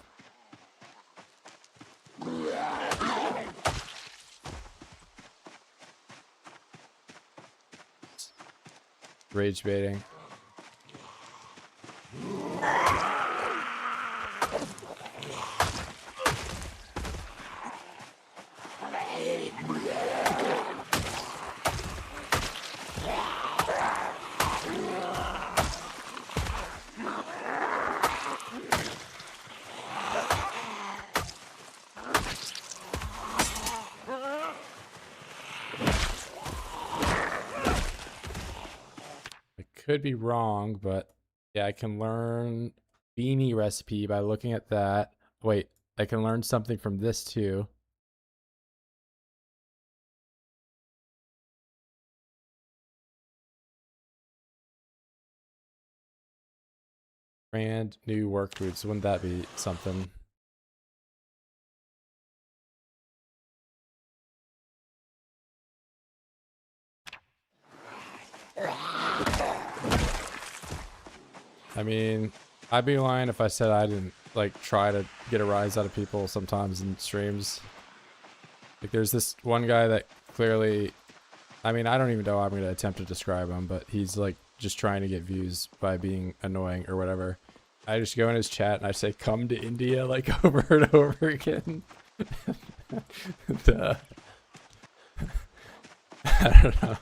[SPEAKER 3] Rage baiting. Could be wrong, but yeah, I can learn beanie recipe by looking at that. Wait, I can learn something from this too. Brand new work foods. Wouldn't that be something? I mean, I'd be lying if I said I didn't like try to get a rise out of people sometimes in streams. Like there's this one guy that clearly, I mean, I don't even know how I'm going to attempt to describe him, but he's like just trying to get views by being annoying or whatever. I just go in his chat and I say, come to India, like over and over again. I don't know.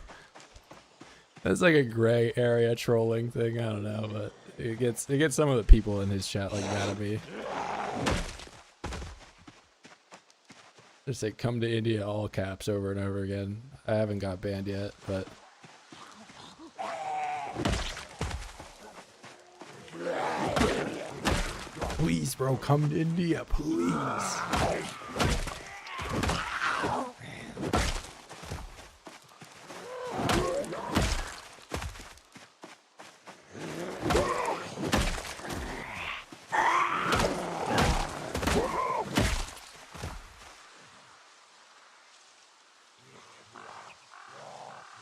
[SPEAKER 3] That's like a gray area trolling thing. I don't know, but it gets some of the people in his chat like mad at me. Just like come to India all caps over and over again. I haven't got banned yet, but please, bro, come to India, please.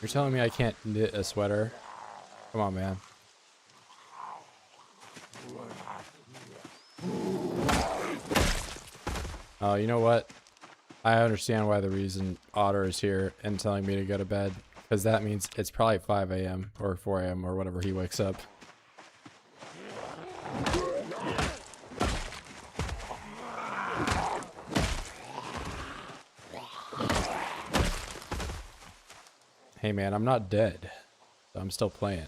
[SPEAKER 3] You're telling me I can't knit a sweater? Come on, man. Oh, you know what? I understand why the reason Otter is here and telling me to go to bed. Because that means it's probably 5 a.m. or 4 a.m. or whatever he wakes up. Hey man, I'm not dead. So I'm still playing.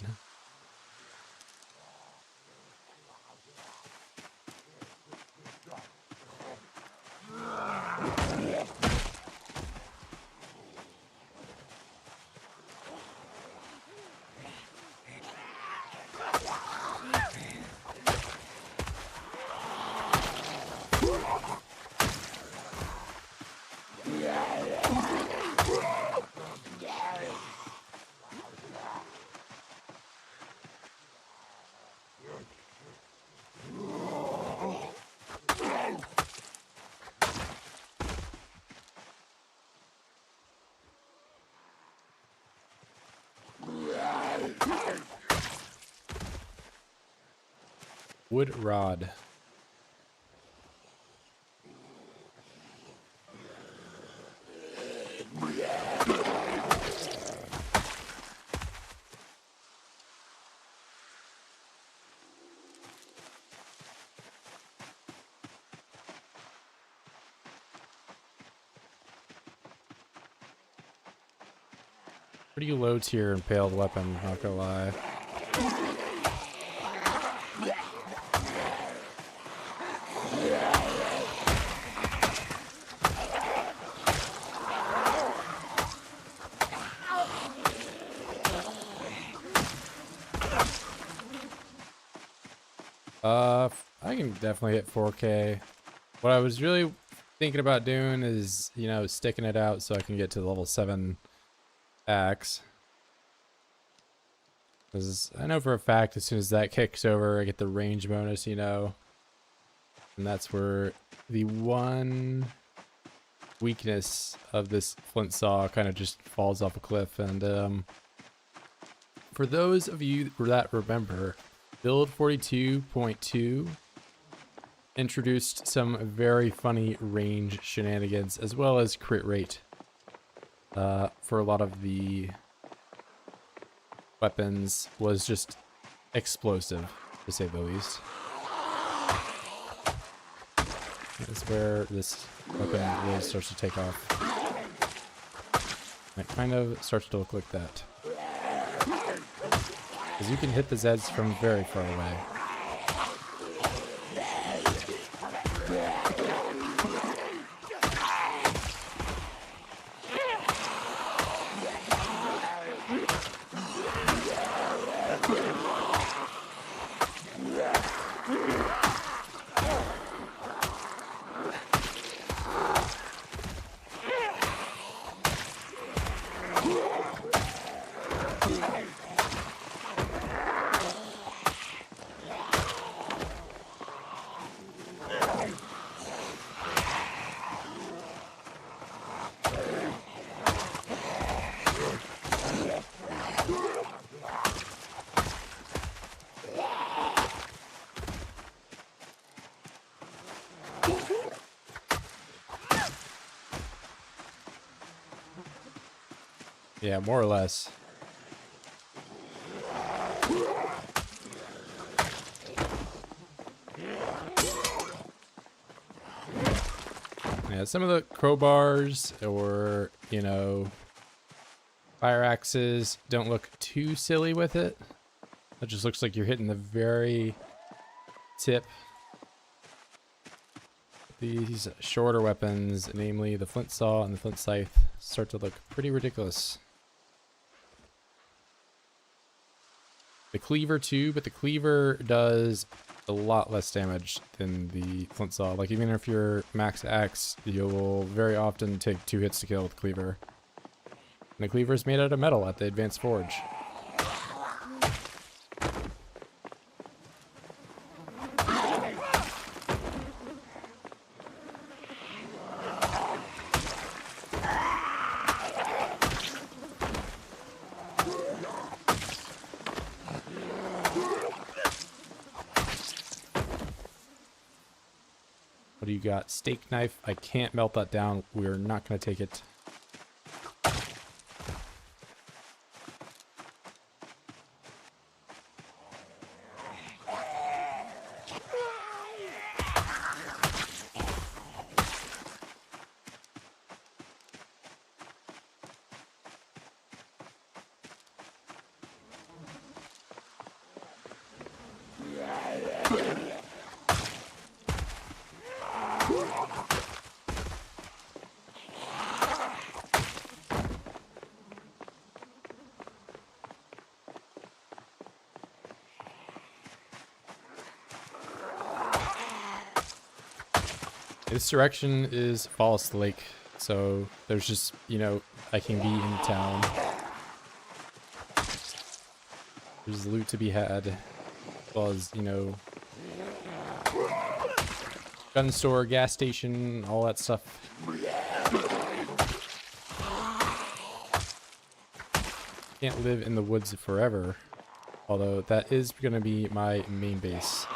[SPEAKER 3] Wood rod. Pretty low tier impaled weapon, not gonna lie. I can definitely hit 4K. What I was really thinking about doing is, you know, sticking it out so I can get to level 7 axe. Because I know for a fact as soon as that kicks over, I get the range bonus, you know. And that's where the one weakness of this flint saw kind of just falls off a cliff. And for those of you that remember,
[SPEAKER 1] Build 42.2 introduced some very funny range shenanigans as well as crit rate for a lot of the weapons. Was just explosive, to say the least. That's where this weapon really starts to take off. And it kind of starts to look like that. Because you can hit the Zeds from very far away. Yeah, more or less. Yeah, some of the crowbars or, you know, fire axes don't look too silly with it. It just looks like you're hitting the very tip. These shorter weapons, namely the flint saw and the flint scythe, start to look pretty ridiculous. The cleaver too, but the cleaver does a lot less damage than the flint saw. Like, even if you're max axe, you'll very often take 2 hits to kill with the cleaver. And the cleaver is made out of metal at the advanced forge. What do you got? Steak knife. I can't melt that down. We're not going to take it. This direction is Fallas Lake, so there's just, you know, I can be in town. There's loot to be had, as well as, you know, gun store, gas station, all that stuff. Can't live in the woods forever, although that is going to be my main base.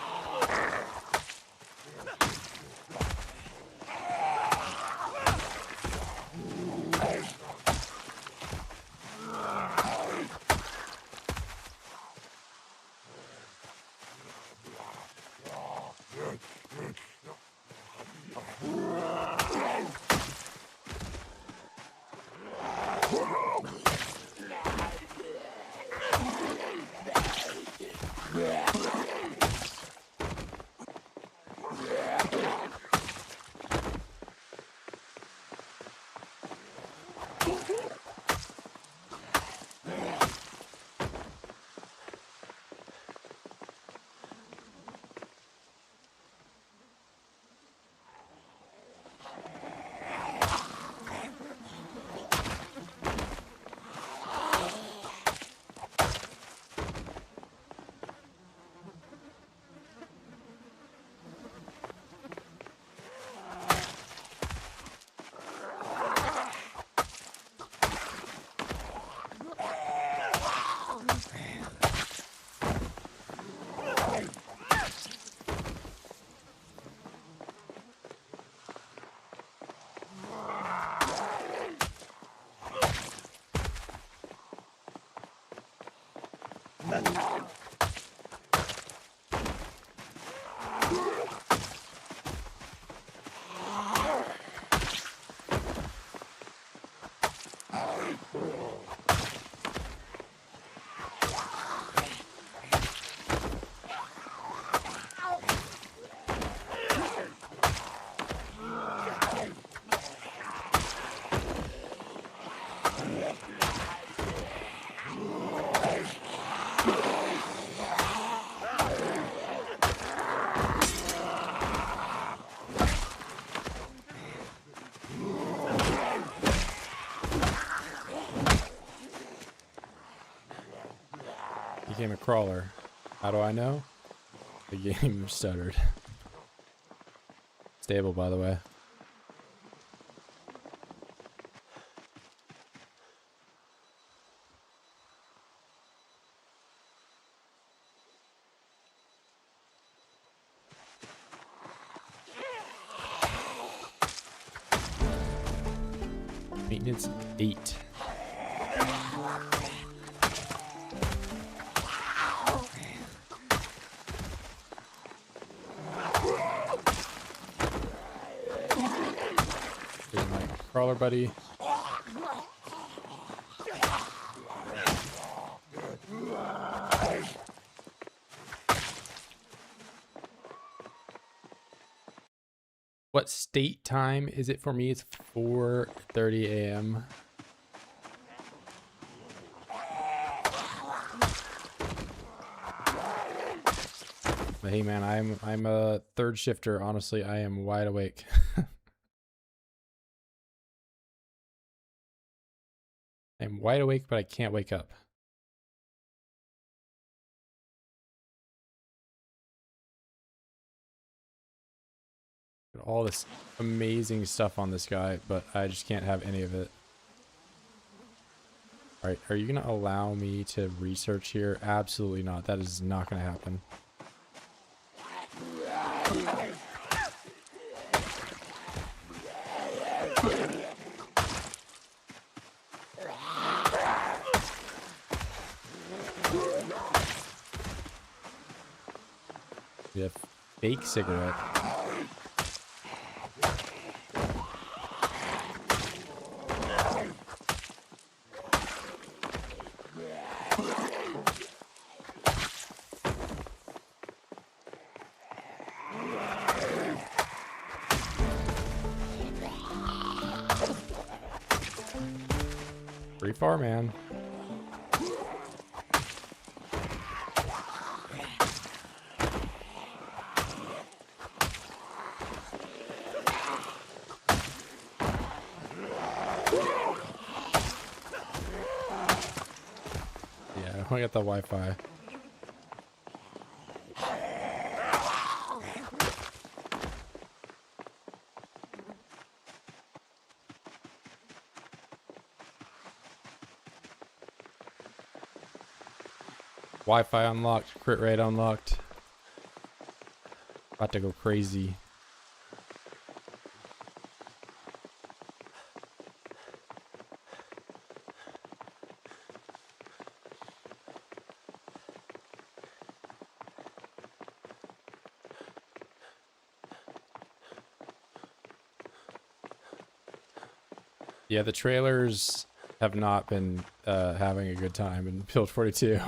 [SPEAKER 3] a crawler. How do I know? The game stuttered. Stable, by the way. Maintenance 8. Here's my crawler buddy. What state time is it for me? It's 4:30 a.m. But hey man, I'm a third shifter. Honestly, I am wide awake. I'm wide awake, but I can't wake up. All this amazing stuff on this guy, but I just can't have any of it. Alright, are you gonna allow me to research here? Absolutely not. That is not gonna happen. We have fake cigarette. Pretty far, man. Yeah, I got the Wi-Fi. Wi-Fi unlocked, crit rate unlocked. About to go crazy. Yeah, the trailers have not been having a good time in Build 42.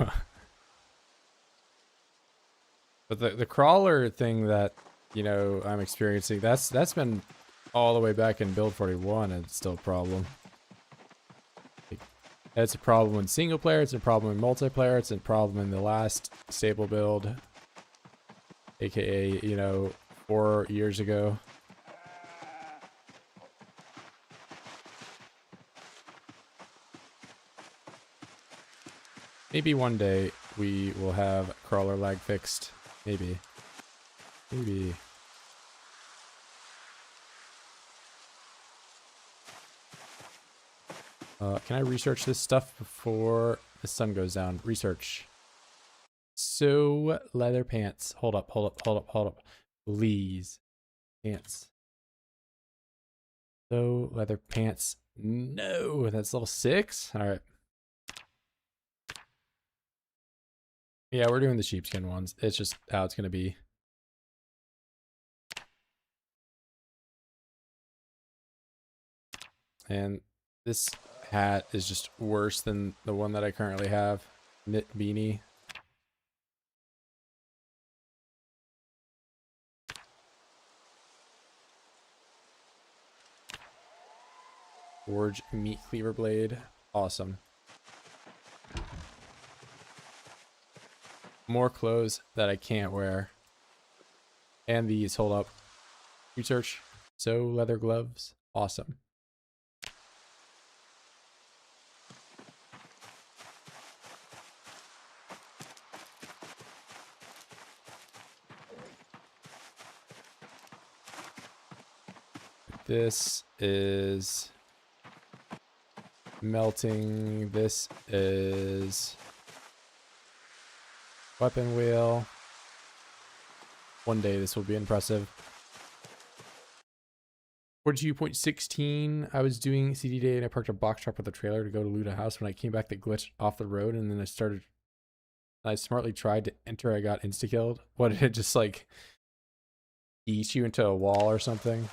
[SPEAKER 3] But the crawler thing that, you know, I'm experiencing, that's been all the way back in Build 41 and it's still a problem. It's a problem in single player, it's a problem in multiplayer, it's a problem in the last stable build. AKA, you know, 4 years ago. Maybe one day we will have crawler lag fixed. Maybe. Maybe. Can I research this stuff before the sun goes down? Research. So, leather pants. Hold up, hold up, hold up, hold up. Please. Pants. So, leather pants. No, that's level 6? Alright. Yeah, we're doing the sheepskin ones. It's just how it's going to be. And this hat is just worse than the one that I currently have. Knit beanie. Forge meat cleaver blade. Awesome. More clothes that I can't wear. And these, hold up. Research. So leather gloves. Awesome. This is melting. This is weapon wheel. One day this will be impressive. 42.16, I was doing CD day and I parked a box truck with a trailer to go to loot a house. When I came back, that glitched off the road, and then I smartly tried to enter. I got insta-killed. What, did it just like eat you into a wall or something?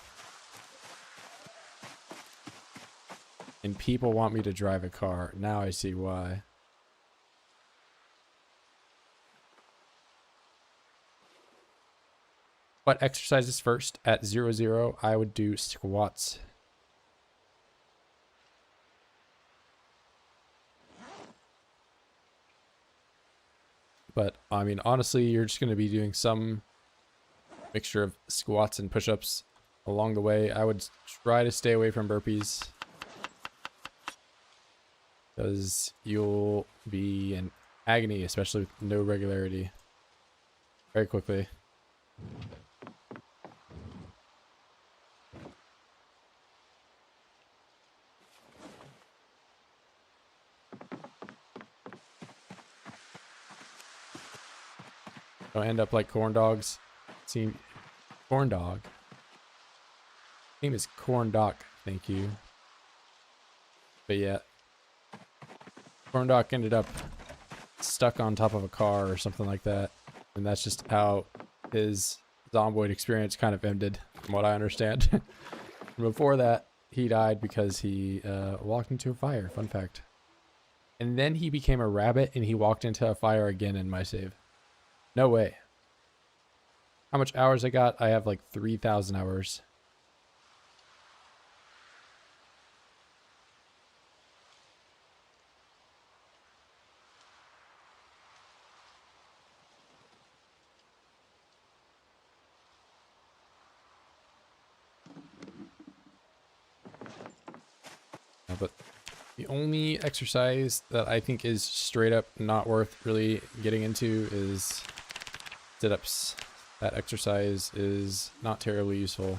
[SPEAKER 3] And people want me to drive a car. Now I see why. What exercises first? At 0-0, I would do squats. But, I mean, honestly, you're just going to be doing some mixture of squats and push-ups along the way. I would try to stay away from burpees, because you'll be in agony, especially with no regularity, very quickly. Don't end up like corn dogs. See, corn dog. Name is Corn Doc. Thank you. But yeah, Corn Doc ended up stuck on top of a car or something like that, and that's just how his Zomboid experience kind of ended, from what I understand. And before that, he died because he walked into a fire. Fun fact. And then he became a rabbit, and he walked into a fire again in my save. No way. How much hours I got? I have like 3,000 hours. But the only exercise that I think is straight up not worth really getting into is sit-ups. That exercise is not terribly useful.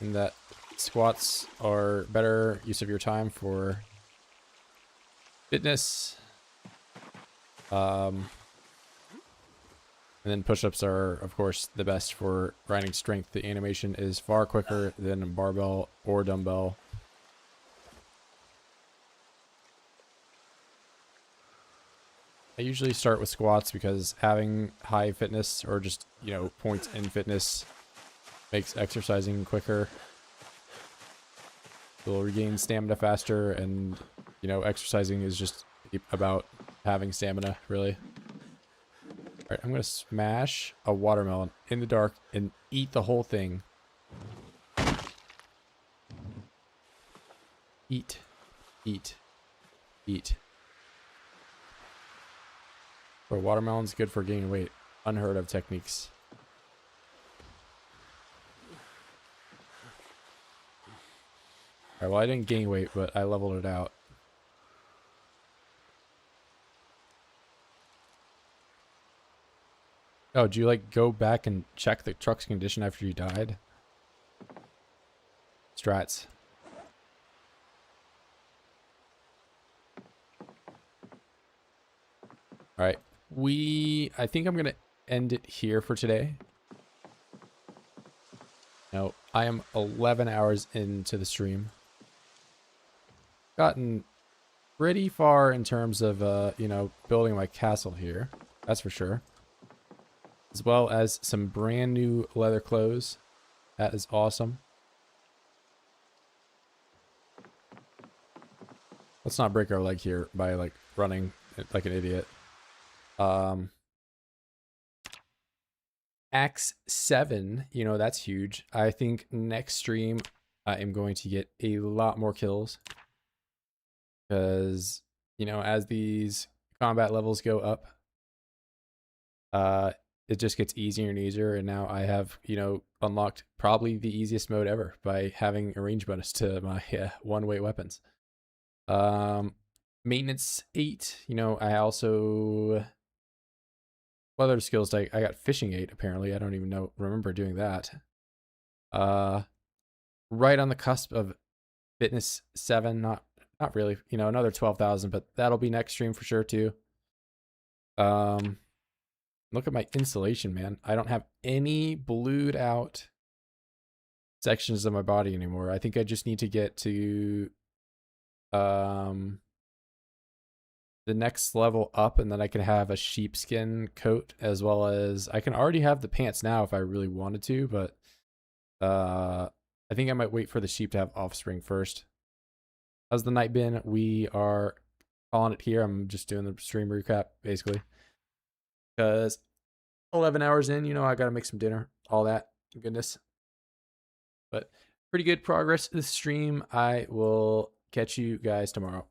[SPEAKER 3] And that squats are better use of your time for fitness. And then push-ups are, of course, the best for grinding strength. The animation is far quicker than a barbell or dumbbell. I usually start with squats because having high fitness, or just, you know, points in fitness, makes exercising quicker. You'll regain stamina faster, and, you know, exercising is just about having stamina, really. Alright, I'm gonna smash a watermelon in the dark and eat the whole thing. Eat. Eat. Eat. Bro, watermelon's good for gaining weight. Unheard of techniques. Alright, well, I didn't gain weight, but I leveled it out. Oh, do you like go back and check the truck's condition after you died? Strats. Alright. I think I'm gonna end it here for today. No, I am 11 hours into the stream. Gotten pretty far in terms of, you know, building my castle here. That's for sure. As well as some brand new leather clothes. That is awesome. Let's not break our leg here by like running like an idiot. Axe 7, you know, that's huge. I think next stream I am going to get a lot more kills, because, you know, as these combat levels go up, it just gets easier and easier, and now I have, you know, unlocked probably the easiest mode ever by having a range bonus to my one-weight weapons. Maintenance 8, you know, I also... What other skills I got? Fishing 8, apparently. I don't even remember doing that. Right on the cusp of fitness 7. Not really, you know, another 12,000, but that'll be next stream for sure too. Look at my insulation, man. I don't have any blued out sections of my body anymore. I think I just need to get to the next level up, and then I can have a sheepskin coat, as well as I can already have the pants now if I really wanted to, but I think I might wait for the sheep to have offspring first. How's the night been? We are calling it here. I'm just doing the stream recap basically, because 11 hours in, you know, I gotta make some dinner, all that goodness. But pretty good progress this stream. I will catch you guys tomorrow.